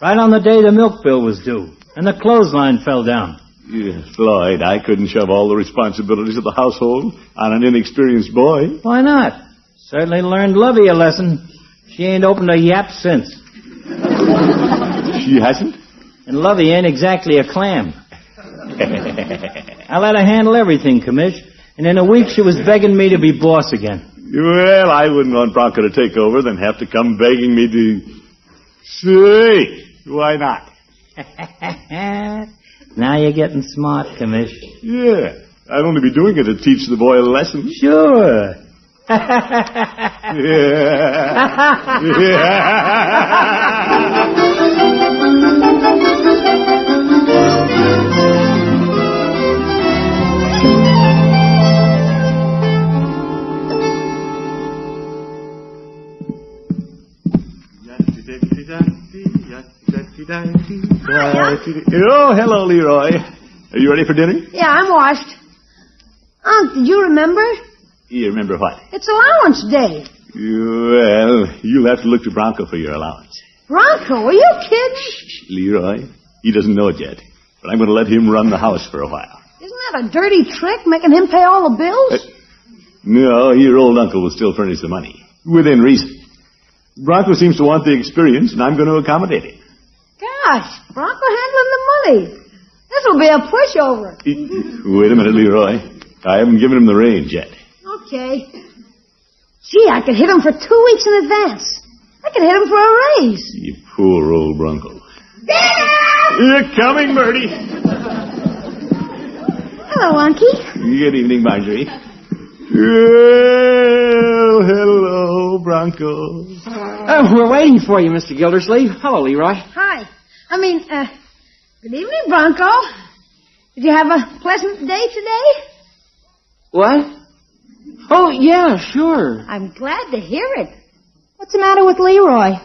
[SPEAKER 5] Right on the day the milk bill was due. And the clothesline fell down.
[SPEAKER 14] Yes, Floyd, I couldn't shove all the responsibilities of the household on an inexperienced boy.
[SPEAKER 5] Why not? Certainly learned Lovey a lesson. She ain't opened a yap since.
[SPEAKER 14] She hasn't?
[SPEAKER 5] And Lovey ain't exactly a clam. I let her handle everything, Commish. And in a week she was begging me to be boss again.
[SPEAKER 14] Well, I wouldn't want Bronco to take over, then have to come begging me to... Say, why not?
[SPEAKER 5] Now you're getting smart, Commish.
[SPEAKER 14] Yeah. I'd only be doing it to teach the boy a lesson.
[SPEAKER 5] Sure.
[SPEAKER 14] Oh, hello, Leroy. Are you ready for dinner?
[SPEAKER 17] Yeah, I'm washed. Unc, did you remember?
[SPEAKER 14] You remember what?
[SPEAKER 17] It's allowance day.
[SPEAKER 14] Well, you'll have to look to Bronco for your allowance.
[SPEAKER 17] Bronco, are you kidding?
[SPEAKER 14] Leroy, he doesn't know it yet, but I'm going to let him run the house for a while.
[SPEAKER 17] Isn't that a dirty trick, making him pay all the bills?
[SPEAKER 14] No, your old uncle will still furnish the money, within reason. Bronco seems to want the experience, and I'm going to accommodate him.
[SPEAKER 17] Gosh, Bronco handling the money. This'll be a pushover.
[SPEAKER 14] Wait a minute, Leroy. I haven't given him the reins yet.
[SPEAKER 17] Okay. Gee, I could hit him for 2 weeks in advance. I could hit him for a raise.
[SPEAKER 14] You poor old Bronco.
[SPEAKER 17] Dinner!
[SPEAKER 14] You're coming, Bertie.
[SPEAKER 17] Hello, Unky.
[SPEAKER 14] Good evening, Marjorie. Well, hello, Bronco.
[SPEAKER 21] Oh, we're waiting for you, Mr. Gildersleeve. Hello, Leroy.
[SPEAKER 17] Hi. Good evening, Bronco. Did you have a pleasant day today?
[SPEAKER 21] What? Oh, yeah, sure.
[SPEAKER 17] I'm glad to hear it. What's the matter with Leroy?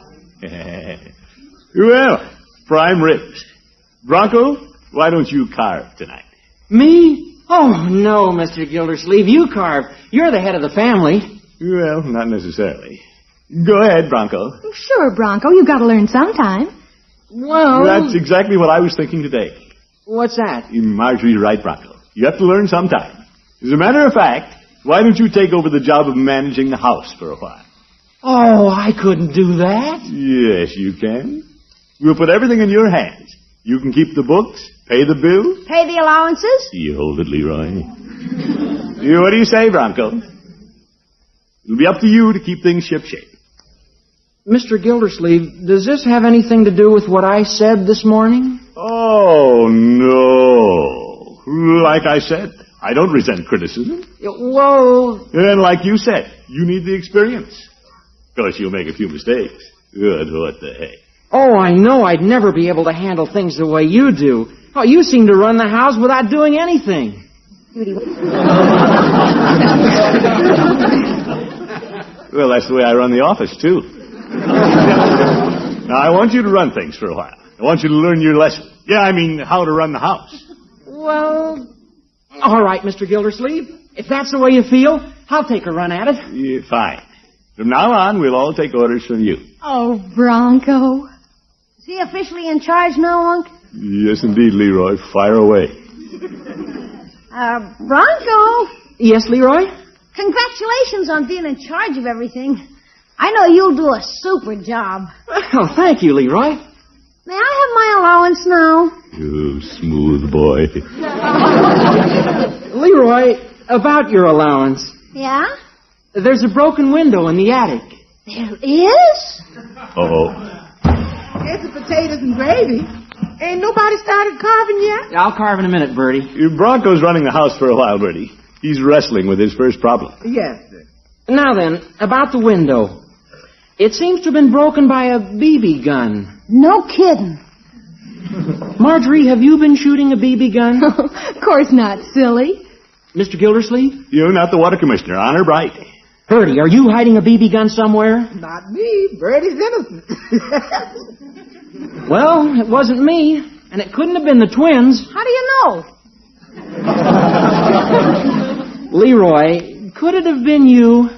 [SPEAKER 14] Well, prime ribs. Bronco, why don't you carve tonight?
[SPEAKER 21] Me? Oh, no, Mr. Gildersleeve. You carve. You're the head of the family.
[SPEAKER 14] Well, not necessarily. Go ahead, Bronco.
[SPEAKER 18] Sure, Bronco. You gotta learn sometime.
[SPEAKER 21] Well...
[SPEAKER 14] That's exactly what I was thinking today.
[SPEAKER 21] What's that?
[SPEAKER 14] Marjorie's right, Bronco. You have to learn sometime. As a matter of fact, why don't you take over the job of managing the house for a while?
[SPEAKER 21] Oh, I couldn't do that.
[SPEAKER 14] Yes, you can. We'll put everything in your hands. You can keep the books, pay the bills.
[SPEAKER 17] Pay the allowances?
[SPEAKER 14] You hold it, Leroy. What do you say, Bronco? It'll be up to you to keep things shipshape.
[SPEAKER 21] Mr. Gildersleeve, does this have anything to do with what I said this morning?
[SPEAKER 14] Oh, no. Like I said, I don't resent criticism.
[SPEAKER 21] Well...
[SPEAKER 14] And like you said, you need the experience. Of course, you'll make a few mistakes. Good, what the heck.
[SPEAKER 21] Oh, I know I'd never be able to handle things the way you do. Oh, you seem to run the house without doing anything.
[SPEAKER 14] Well, that's the way I run the office, too. Now, I want you to run things for a while. I want you to learn your lesson. Yeah, I mean, how to run the house.
[SPEAKER 21] Well, all right, Mr. Gildersleeve. If that's the way you feel, I'll take a run at it.
[SPEAKER 14] Yeah, fine. From now on, we'll all take orders from you.
[SPEAKER 18] Oh, Bronco.
[SPEAKER 17] Is he officially in charge now, Unc?
[SPEAKER 14] Yes, indeed, Leroy. Fire away.
[SPEAKER 17] Bronco.
[SPEAKER 21] Yes, Leroy?
[SPEAKER 17] Congratulations on being in charge of everything. I know you'll do a super job.
[SPEAKER 21] Oh, thank you, Leroy.
[SPEAKER 17] May I have my allowance now?
[SPEAKER 14] You smooth boy.
[SPEAKER 21] Leroy, about your allowance.
[SPEAKER 17] Yeah?
[SPEAKER 21] There's a broken window in the attic.
[SPEAKER 17] There is?
[SPEAKER 14] Uh-oh.
[SPEAKER 4] Here's the potatoes and gravy. Ain't nobody started carving yet?
[SPEAKER 21] I'll carve in a minute, Bertie.
[SPEAKER 14] Bronco's running the house for a while, Bertie. He's wrestling with his first problem.
[SPEAKER 4] Yes, sir.
[SPEAKER 21] Now then, about the window. It seems to have been broken by a BB gun.
[SPEAKER 17] No kidding.
[SPEAKER 21] Marjorie, have you been shooting a BB gun?
[SPEAKER 18] Of course not, silly.
[SPEAKER 21] Mr. Gildersleeve?
[SPEAKER 14] You're not the water commissioner. Honor bright.
[SPEAKER 21] Bertie, are you hiding a BB gun somewhere?
[SPEAKER 4] Not me. Bertie's innocent.
[SPEAKER 21] Well, it wasn't me, and it couldn't have been the twins.
[SPEAKER 17] How do you know?
[SPEAKER 21] Leroy, could it have been you?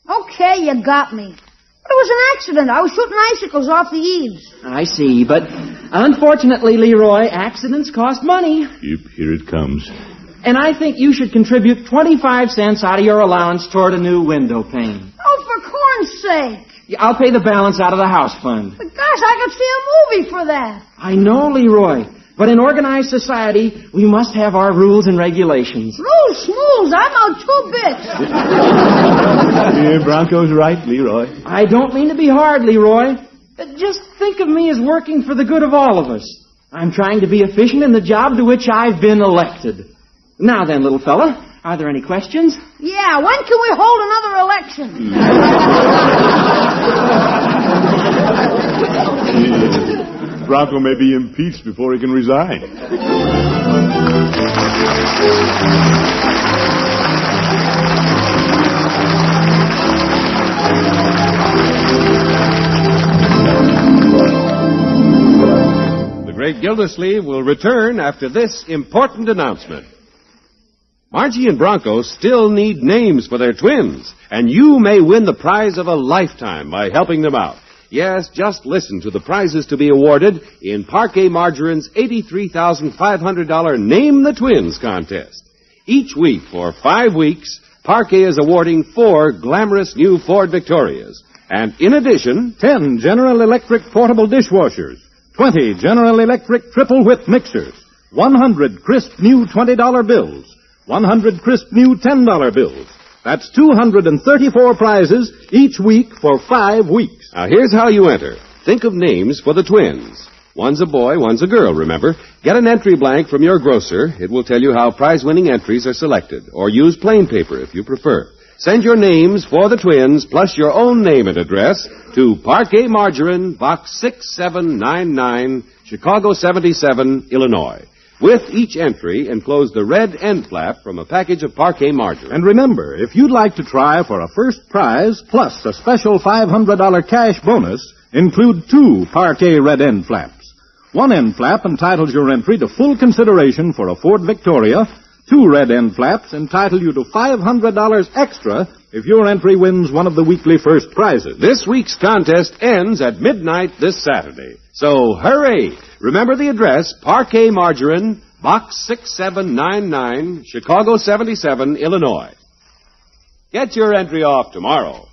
[SPEAKER 17] Okay, you got me. But it was an accident. I was shooting icicles off the eaves.
[SPEAKER 21] I see, but unfortunately, Leroy, accidents cost money.
[SPEAKER 14] Yep, here it comes.
[SPEAKER 21] And I think you should contribute 25 cents out of your allowance toward a new window pane.
[SPEAKER 17] Oh, for corn's sake.
[SPEAKER 21] I'll pay the balance out of the house fund.
[SPEAKER 17] But gosh, I could see a movie for that.
[SPEAKER 21] I know, Leroy. But in organized society, we must have our rules and regulations.
[SPEAKER 17] Rules, schmools, I'm out 2 bits.
[SPEAKER 14] Yeah, Bronco's right, Leroy.
[SPEAKER 21] I don't mean to be hard, Leroy. But just think of me as working for the good of all of us. I'm trying to be efficient in the job to which I've been elected. Now then, little fella, are there any questions?
[SPEAKER 4] Yeah, when can we hold another election?
[SPEAKER 14] Bronco may be impeached before he can resign.
[SPEAKER 10] The great Gildersleeve will return after this important announcement. Margie and Bronco still need names for their twins, and you may win the prize of a lifetime by helping them out. Yes, just listen to the prizes to be awarded in Parquet Margarine's $83,500 Name the Twins contest. Each week for 5 weeks, Parquet is awarding 4 glamorous new Ford Victorias. And in addition,
[SPEAKER 1] 10 General Electric portable dishwashers, 20 General Electric triple whip mixers, 100 crisp new $20 bills, 100 crisp new $10 bills. That's 234 prizes each week for 5 weeks.
[SPEAKER 10] Now, here's how you enter. Think of names for the twins. One's a boy, one's a girl, remember. Get an entry blank from your grocer. It will tell you how prize-winning entries are selected. Or use plain paper if you prefer. Send your names for the twins, plus your own name and address, to Parquet Margarine, Box 6799, Chicago 77, Illinois. With each entry, enclose the red end flap from a package of Parquet Margarine.
[SPEAKER 1] And remember, if you'd like to try for a first prize plus a special $500 cash bonus, include 2 Parquet red end flaps. One end flap entitles your entry to full consideration for a Ford Victoria. 2 red end flaps entitle you to $500 extra if your entry wins one of the weekly first prizes.
[SPEAKER 10] This week's contest ends at midnight this Saturday. So hurry! Remember the address, Parquet Margarine, Box 6799, Chicago 77, Illinois. Get your entry off tomorrow.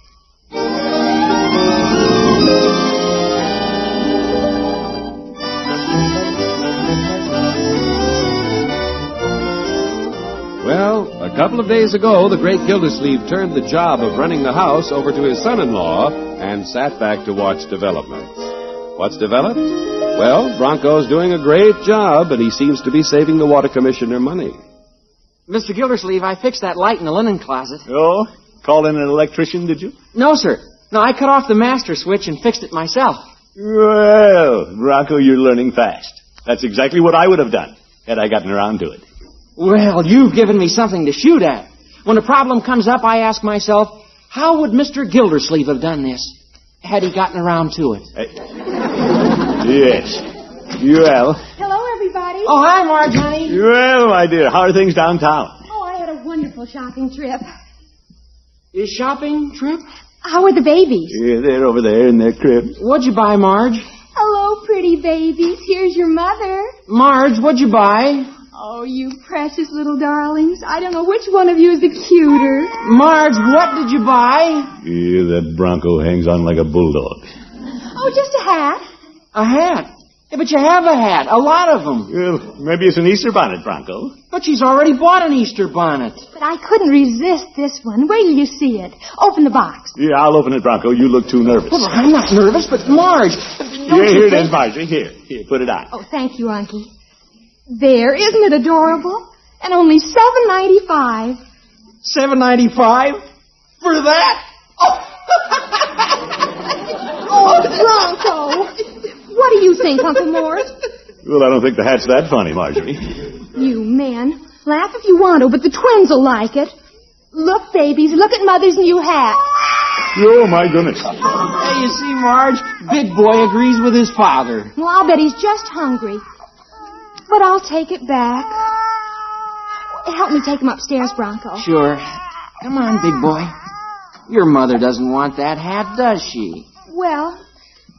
[SPEAKER 10] Well, a couple of days ago, the great Gildersleeve turned the job of running the house over to his son-in-law and sat back to watch developments. What's developed? Well, Bronco's doing a great job, and he seems to be saving the water commissioner money.
[SPEAKER 21] Mr. Gildersleeve, I fixed that light in the linen closet.
[SPEAKER 14] Oh? Called in an electrician, did you?
[SPEAKER 21] No, sir. No, I cut off the master switch and fixed it myself.
[SPEAKER 14] Well, Bronco, you're learning fast. That's exactly what I would have done, had I gotten around to it.
[SPEAKER 21] Well, you've given me something to shoot at. When a problem comes up, I ask myself, how would Mr. Gildersleeve have done this had he gotten around to it?
[SPEAKER 14] Yes. Well.
[SPEAKER 17] Hello, everybody.
[SPEAKER 21] Oh, hi, Marge, honey.
[SPEAKER 14] Well, my dear, how are things downtown?
[SPEAKER 17] Oh, I had a wonderful shopping trip.
[SPEAKER 21] Your shopping trip?
[SPEAKER 17] How are the babies?
[SPEAKER 14] Yeah, they're over there in their crib.
[SPEAKER 21] What'd you buy, Marge?
[SPEAKER 17] Hello, pretty babies. Here's your mother.
[SPEAKER 21] Marge, what'd you buy?
[SPEAKER 17] Oh, you precious little darlings. I don't know which one of you is the cuter.
[SPEAKER 21] Marge, what did you buy?
[SPEAKER 14] Yeah, that Bronco hangs on like a bulldog.
[SPEAKER 17] Oh, just a hat.
[SPEAKER 21] A hat? Yeah, but you have a hat. A lot of them.
[SPEAKER 14] Well, maybe it's an Easter bonnet, Bronco.
[SPEAKER 21] But she's already bought an Easter bonnet.
[SPEAKER 17] But I couldn't resist this one. Wait till you see it. Open the box.
[SPEAKER 14] Yeah, I'll open it, Bronco. You look too nervous.
[SPEAKER 21] Well, I'm not nervous, but Marge,
[SPEAKER 14] here it is, Margie. Here, put it on.
[SPEAKER 17] Oh, thank you, Unky. There, isn't it adorable? And only $7.95.
[SPEAKER 21] $7.95? For that?
[SPEAKER 17] Oh, Bronco! What do you think, Uncle Mort?
[SPEAKER 14] Well, I don't think the hat's that funny, Marjorie.
[SPEAKER 17] You men, laugh if you want to, but the twins will like it. Look, babies, look at Mother's new hat.
[SPEAKER 14] Oh, my goodness.
[SPEAKER 21] Hey, you see, Marge, big boy agrees with his father.
[SPEAKER 17] Well, I'll bet he's just hungry. But I'll take it back. Help me take him upstairs, Bronco.
[SPEAKER 21] Sure. Come on, big boy. Your mother doesn't want that hat, does she?
[SPEAKER 17] Well,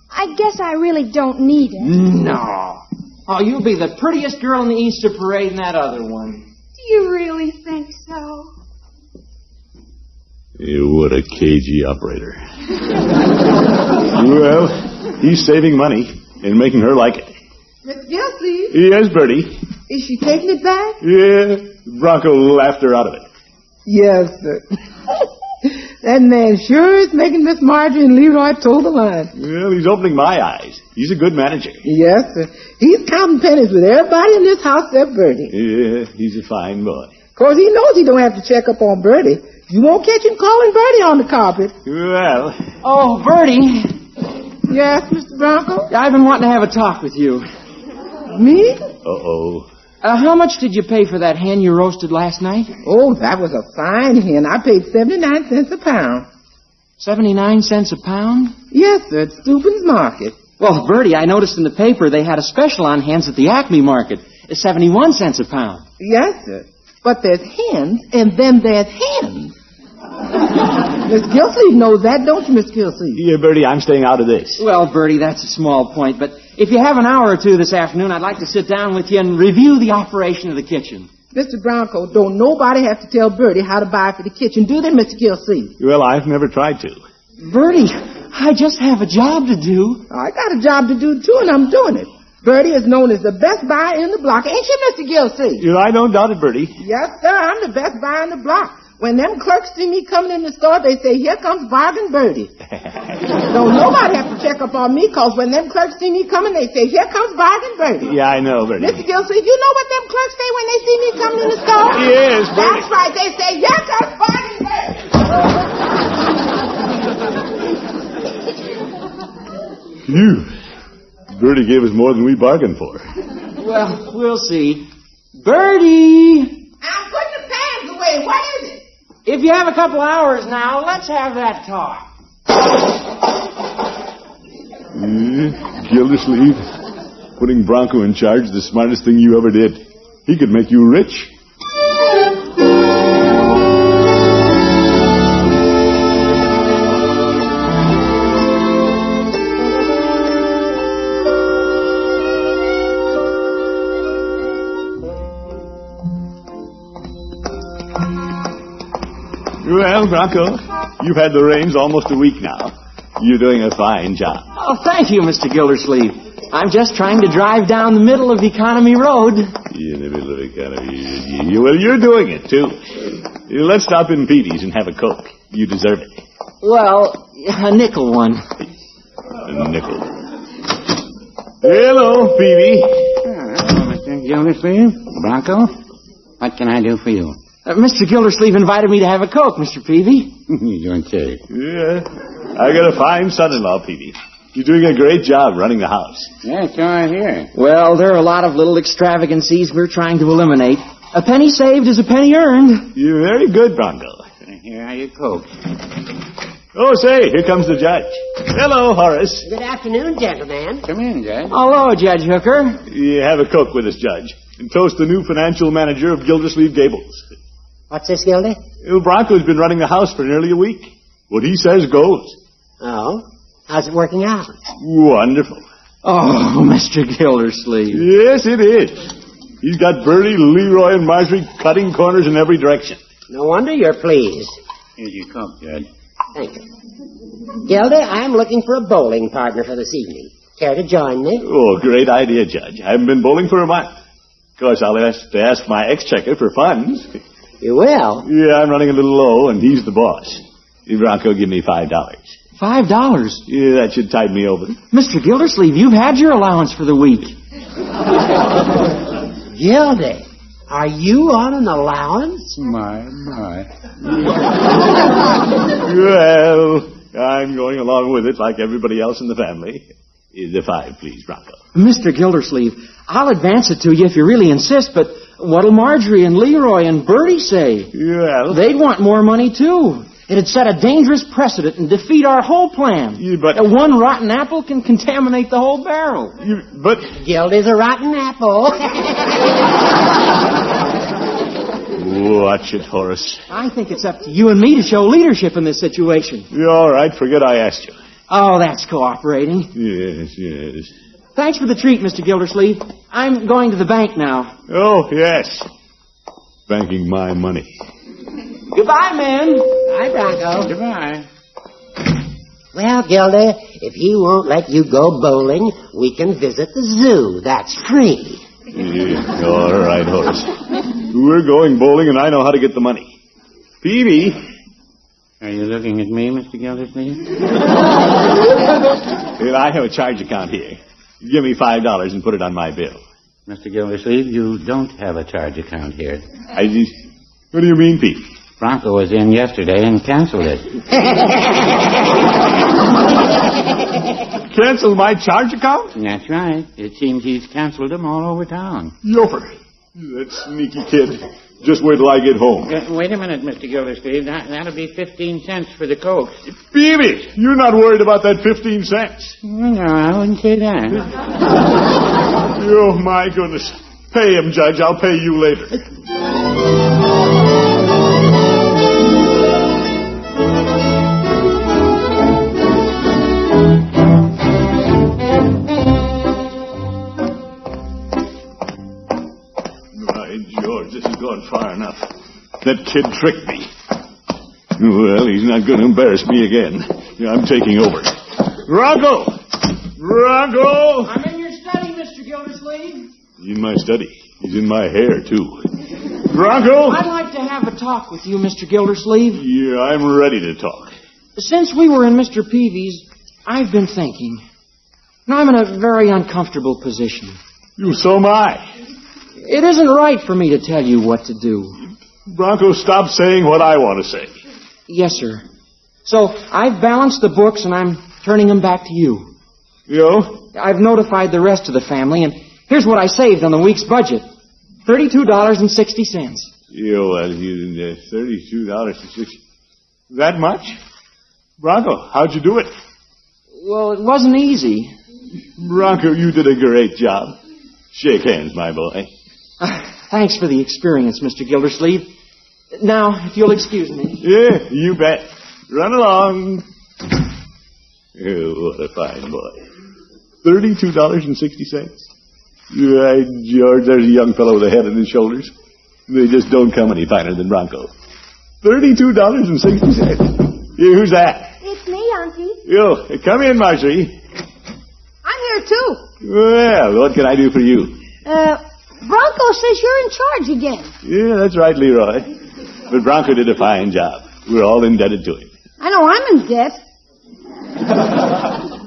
[SPEAKER 17] I guess I really don't need it.
[SPEAKER 21] No. Oh, you'll be the prettiest girl in the Easter parade in that other one.
[SPEAKER 17] Do you really think so?
[SPEAKER 14] What a cagey operator. Well, he's saving money and making her like it.
[SPEAKER 4] Miss Gildersleeve?
[SPEAKER 14] Yes, Bertie.
[SPEAKER 4] Is she taking it back?
[SPEAKER 14] Yeah, Bronco laughed her out of it.
[SPEAKER 4] Yes, sir. That man sure is making Miss Marjorie and Leroy toe the line.
[SPEAKER 14] Well, he's opening my eyes. He's a good manager.
[SPEAKER 4] Yes, sir. He's counting pennies with everybody in this house except Bertie.
[SPEAKER 14] Yeah, he's a fine boy.
[SPEAKER 4] Of course, he knows he don't have to check up on Bertie. You won't catch him calling Bertie on the carpet.
[SPEAKER 14] Well.
[SPEAKER 21] Oh, Bertie.
[SPEAKER 4] Yes, Mr. Bronco?
[SPEAKER 21] I've been wanting to have a talk with you.
[SPEAKER 4] Me?
[SPEAKER 14] Uh-oh.
[SPEAKER 21] How much did you pay for that hen you roasted last night?
[SPEAKER 4] Oh, that was a fine hen. I paid 79 cents a pound.
[SPEAKER 21] 79 cents a pound?
[SPEAKER 4] Yes, sir, at Steuben's Market.
[SPEAKER 21] Well, Bertie, I noticed in the paper they had a special on hens at the Acme Market. It's 71 cents a pound.
[SPEAKER 4] Yes, sir. But there's hens, and then there's hens. Miss Gilsleeve knows that, don't you, Miss Gilsleeve?
[SPEAKER 14] Yeah, Bertie, I'm staying out of this.
[SPEAKER 21] Well, Bertie, that's a small point, but if you have an hour or two this afternoon, I'd like to sit down with you and review the operation of the kitchen.
[SPEAKER 4] Mr. Bronco, don't nobody have to tell Bertie how to buy for the kitchen, do they, Mr. Gilsleeve?
[SPEAKER 14] Well, I've never tried to.
[SPEAKER 21] Bertie, I just have a job to do.
[SPEAKER 4] I got a job to do, too, and I'm doing it. Bertie is known as the best buyer in the block. Ain't you, Mr. Gilsleeve?
[SPEAKER 14] Yeah, I don't doubt it, Bertie.
[SPEAKER 4] Yes, sir, I'm the best buyer in the block. When them clerks see me coming in the store, they say, here comes Bargain Bertie. Don't nobody have to check up on me, because when them clerks see me coming, they say, here comes Bargain Bertie.
[SPEAKER 14] Yeah, I know, Bertie.
[SPEAKER 4] Mr. Gilsleeve, you know what them clerks say when they see me coming in the store?
[SPEAKER 14] Yes, Bertie.
[SPEAKER 4] That's right. They say, here comes Bargain Bertie.
[SPEAKER 14] Phew. Bertie gave us more than we bargained for.
[SPEAKER 21] Well, we'll see. Bertie!
[SPEAKER 4] I'm putting the pans away. What is it?
[SPEAKER 21] If you have a couple hours now, let's have that talk.
[SPEAKER 14] Gildersleeve, putting Bronco in charge is the smartest thing you ever did. He could make you rich. Well, Bronco, you've had the reins almost a week now. You're doing a fine job.
[SPEAKER 21] Oh, thank you, Mr. Gildersleeve. I'm just trying to drive down the middle of Economy Road.
[SPEAKER 14] In the middle of Economy. Well, you're doing it, too. Let's stop in Petey's and have a Coke. You deserve it.
[SPEAKER 21] Well, a nickel one.
[SPEAKER 14] A nickel. Hello, Peavy.
[SPEAKER 9] Hello, Mr. Gildersleeve. Bronco, what can I do for you?
[SPEAKER 21] Mr. Gildersleeve invited me to have a Coke, Mr. Peavy.
[SPEAKER 9] You okay?
[SPEAKER 14] Yeah. I got a fine son-in-law, Peavy. You're doing a great job running the house.
[SPEAKER 9] Yeah, so I hear.
[SPEAKER 21] Well, there are a lot of little extravagancies we're trying to eliminate. A penny saved is a penny earned.
[SPEAKER 14] You're very good, Bronco.
[SPEAKER 9] Here are your Coke.
[SPEAKER 14] Oh, say, here comes the judge. Hello, Horace.
[SPEAKER 12] Good afternoon, gentlemen.
[SPEAKER 9] Come in, Judge.
[SPEAKER 21] Hello, Judge Hooker.
[SPEAKER 14] You have a Coke with us, Judge. And toast the new financial manager of Gildersleeve Gables.
[SPEAKER 12] What's this, Gildy?
[SPEAKER 14] Well, Bronco's been running the house for nearly a week. What he says goes.
[SPEAKER 12] Oh? How's it working out?
[SPEAKER 14] Wonderful.
[SPEAKER 21] Oh, Mr. Gildersleeve.
[SPEAKER 14] Yes, it is. He's got Bertie, Leroy, and Marjorie cutting corners in every direction.
[SPEAKER 12] No wonder you're pleased.
[SPEAKER 9] Here's your Coke, Judge.
[SPEAKER 12] Thank you. Gildy, I'm looking for a bowling partner for this evening. Care to join me?
[SPEAKER 14] Oh, great idea, Judge. I haven't been bowling for a month. Of course, I'll have to ask my exchequer for funds.
[SPEAKER 12] You will?
[SPEAKER 14] Yeah, I'm running a little low, and he's the boss. Bronco, give me $5.
[SPEAKER 21] $5?
[SPEAKER 14] Yeah, that should tide me over.
[SPEAKER 21] Mr. Gildersleeve, you've had your allowance for the week.
[SPEAKER 12] Gildy, are you on an allowance?
[SPEAKER 9] My.
[SPEAKER 14] Well, I'm going along with it like everybody else in the family. The 5, please, Bronco.
[SPEAKER 21] Mr. Gildersleeve, I'll advance it to you if you really insist, but what'll Marjorie and Leroy and Bertie say?
[SPEAKER 14] Well,
[SPEAKER 21] they'd want more money, too. It'd set a dangerous precedent and defeat our whole plan.
[SPEAKER 14] But
[SPEAKER 21] one rotten apple can contaminate the whole barrel.
[SPEAKER 14] But
[SPEAKER 12] Gildy's a rotten apple.
[SPEAKER 14] Watch it, Horace.
[SPEAKER 21] I think it's up to you and me to show leadership in this situation.
[SPEAKER 14] You're all right. Forget I asked you.
[SPEAKER 21] Oh, that's cooperating.
[SPEAKER 14] Yes.
[SPEAKER 21] Thanks for the treat, Mr. Gildersleeve. I'm going to the bank now.
[SPEAKER 14] Oh, yes. Banking my money.
[SPEAKER 21] Goodbye, men.
[SPEAKER 12] Bye, Bronco.
[SPEAKER 9] Goodbye.
[SPEAKER 12] Well, Gildy, if he won't let you go bowling, we can visit the zoo. That's free.
[SPEAKER 14] Yeah, all right, Horace. We're going bowling, and I know how to get the money. Peavy,
[SPEAKER 9] Are you looking at me, Mr. Gildersleeve?
[SPEAKER 14] Well, I have a charge account here. Give me $5 and put it on my bill.
[SPEAKER 9] Mr. Gildersleeve, you don't have a charge account here.
[SPEAKER 14] What do you mean, Pete?
[SPEAKER 9] Bronco was in yesterday and canceled it.
[SPEAKER 14] Canceled my charge account?
[SPEAKER 9] That's right. It seems he's canceled them all over town.
[SPEAKER 14] Yoper. That sneaky kid. Just wait till I get home.
[SPEAKER 9] Wait a minute, Mr. Gildersleeve. That'll be 15 cents for the Coke.
[SPEAKER 14] Baby, you're not worried about that 15 cents.
[SPEAKER 9] No, I wouldn't say that.
[SPEAKER 14] Oh, my goodness. Pay him, Judge. I'll pay you later. Far enough. That kid tricked me. Well, he's not going to embarrass me again. I'm taking over. Bronco! Bronco!
[SPEAKER 21] I'm in your study, Mr. Gildersleeve.
[SPEAKER 14] He's in my study. He's in my hair, too. Bronco!
[SPEAKER 21] I'd like to have a talk with you, Mr. Gildersleeve.
[SPEAKER 14] Yeah, I'm ready to talk.
[SPEAKER 21] Since we were in Mr. Peavy's, I've been thinking. Now, I'm in a very uncomfortable position.
[SPEAKER 14] So am I.
[SPEAKER 21] It isn't right for me to tell you what to do.
[SPEAKER 14] Bronco, stop saying what I want to say.
[SPEAKER 21] Yes, sir. So, I've balanced the books and I'm turning them back to you.
[SPEAKER 14] You?
[SPEAKER 21] I've notified the rest of the family, and here's what I saved on the week's budget. $32.60.
[SPEAKER 14] $32.60. That much? Bronco, how'd you do it?
[SPEAKER 21] Well, it wasn't easy.
[SPEAKER 14] Bronco, you did a great job. Shake hands, my boy.
[SPEAKER 21] Thanks for the experience, Mr. Gildersleeve. Now, if you'll excuse me.
[SPEAKER 14] Yeah, you bet. Run along. Oh, what a fine boy. $32.60. Right, George, there's a young fellow with a head on his shoulders. They just don't come any finer than Bronco. $32.60. Who's that?
[SPEAKER 17] It's me, Auntie.
[SPEAKER 14] Yo, come in, Marjorie.
[SPEAKER 17] I'm here, too.
[SPEAKER 14] Well, what can I do for you?
[SPEAKER 17] Bronco says you're in charge again.
[SPEAKER 14] Yeah, that's right, Leroy. But Bronco did a fine job. We're all indebted to him.
[SPEAKER 17] I know I'm in debt.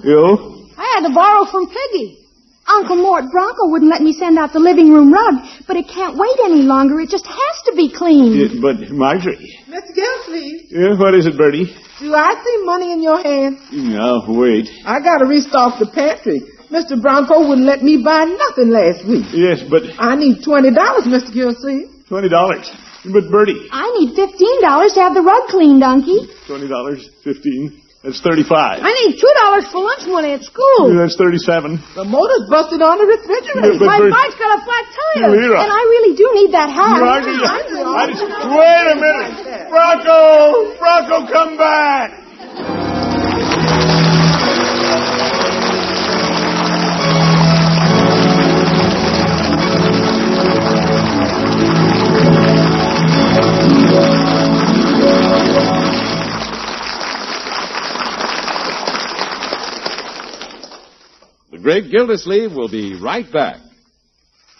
[SPEAKER 14] You?
[SPEAKER 17] I had to borrow from Piggy. Uncle Mort, Bronco wouldn't let me send out the living room rug, but it can't wait any longer. It just has to be cleaned.
[SPEAKER 14] Yeah, but, Marjorie.
[SPEAKER 4] Mr. Gildersleeve.
[SPEAKER 14] Yeah, what is it, Bertie?
[SPEAKER 4] Do I see money in your hand?
[SPEAKER 14] No, wait.
[SPEAKER 4] I got to restock the pantry. Mr. Bronco wouldn't let me buy nothing last week.
[SPEAKER 14] Yes, but...
[SPEAKER 4] I need $20, Mr. Gildersleeve.
[SPEAKER 14] $20. But, Bertie...
[SPEAKER 17] I need $15 to have the rug cleaned, Unky.
[SPEAKER 14] $20, 15. That's $35.
[SPEAKER 17] I need $2 for lunch money at school.
[SPEAKER 14] Yeah, that's $37.
[SPEAKER 4] The motor's busted on the refrigerator.
[SPEAKER 14] Yeah,
[SPEAKER 17] My bike's got a flat tire.
[SPEAKER 14] Leroy.
[SPEAKER 17] And I really do need that hat.
[SPEAKER 14] Wait a minute. Bronco! Bronco, come back!
[SPEAKER 10] The Great Gildersleeve will be right back.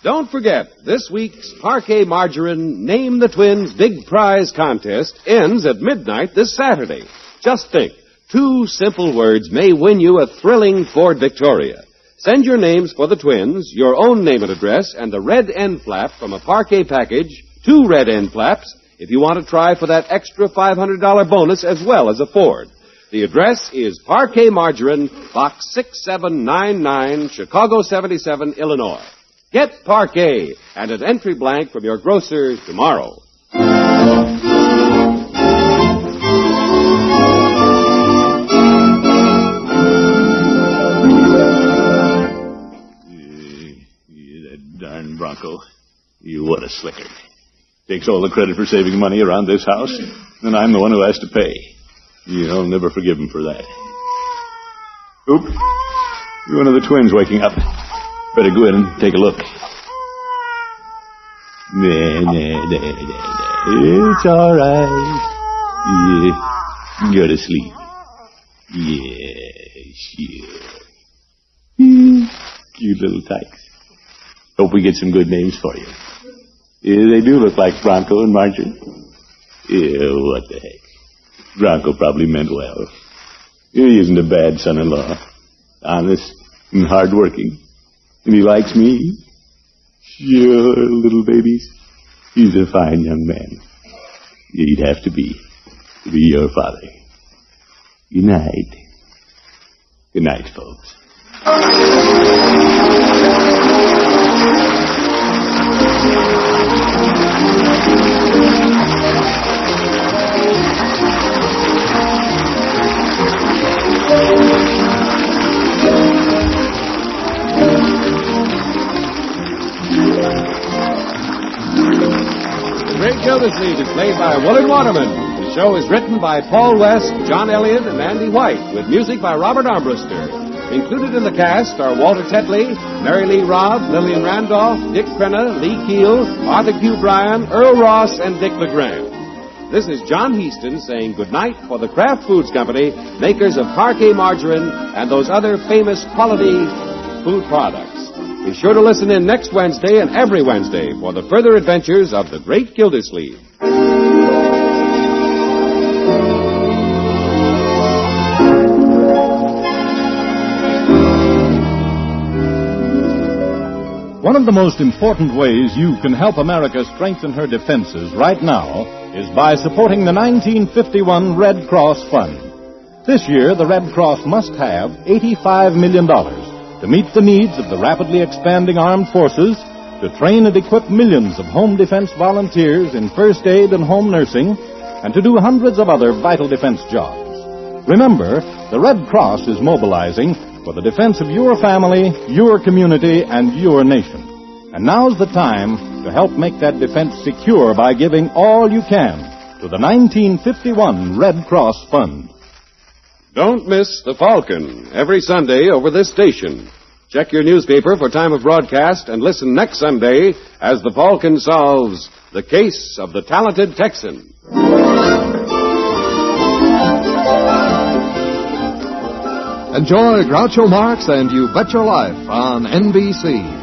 [SPEAKER 10] Don't forget, this week's Parquet Margarine Name the Twins Big Prize Contest ends at midnight this Saturday. Just think, 2 simple words may win you a thrilling Ford Victoria. Send your names for the twins, your own name and address, and the red end flap from a Parquet package, 2 red end flaps, if you want to try for that extra $500 bonus as well as a Ford. The address is Parquet Margarine, Box 6799, Chicago 77, Illinois. Get Parquet and an entry blank from your grocer tomorrow.
[SPEAKER 14] That darn Bronco. What a slicker. Takes all the credit for saving money around this house, and I'm the one who has to pay. I'll never forgive him for that. Oop. One of the twins waking up. Better go in and take a look. It's all right. Yeah. Go to sleep. Yeah, sure. Cute little tykes. Hope we get some good names for you. Yeah, they do look like Bronco and Marjorie. Yeah, what the heck. Bronco probably meant well. He isn't a bad son-in-law. Honest and hard-working. And he likes me. Sure, little babies. He's a fine young man. He'd have to be your father. Good night. Good night, folks.
[SPEAKER 10] The Great Gildersleeve is played by Willard Waterman. The show is written by Paul West, John Elliott, and Andy White, with music by Robert Armbruster. Included in the cast are Walter Tetley, Mary Lee Robb, Lillian Randolph, Dick Crenna, Lee Keel, Arthur Q. Bryan, Earl Ross, and Dick LeGrand. This is John Heaston saying goodnight for the Kraft Foods Company, makers of parquet margarine and those other famous quality food products. Be sure to listen in next Wednesday and every Wednesday for the further adventures of the Great Gildersleeve.
[SPEAKER 1] One of the most important ways you can help America strengthen her defenses right now is by supporting the 1951 Red Cross Fund. This year, the Red Cross must have $85 million to meet the needs of the rapidly expanding armed forces, to train and equip millions of home defense volunteers in first aid and home nursing, and to do hundreds of other vital defense jobs. Remember, the Red Cross is mobilizing for the defense of your family, your community, and your nation. And now's the time to help make that defense secure by giving all you can to the 1951 Red Cross Fund.
[SPEAKER 10] Don't miss The Falcon every Sunday over this station. Check your newspaper for time of broadcast and listen next Sunday as The Falcon solves the case of the talented Texan.
[SPEAKER 11] Enjoy Groucho Marx and You Bet Your Life on NBC.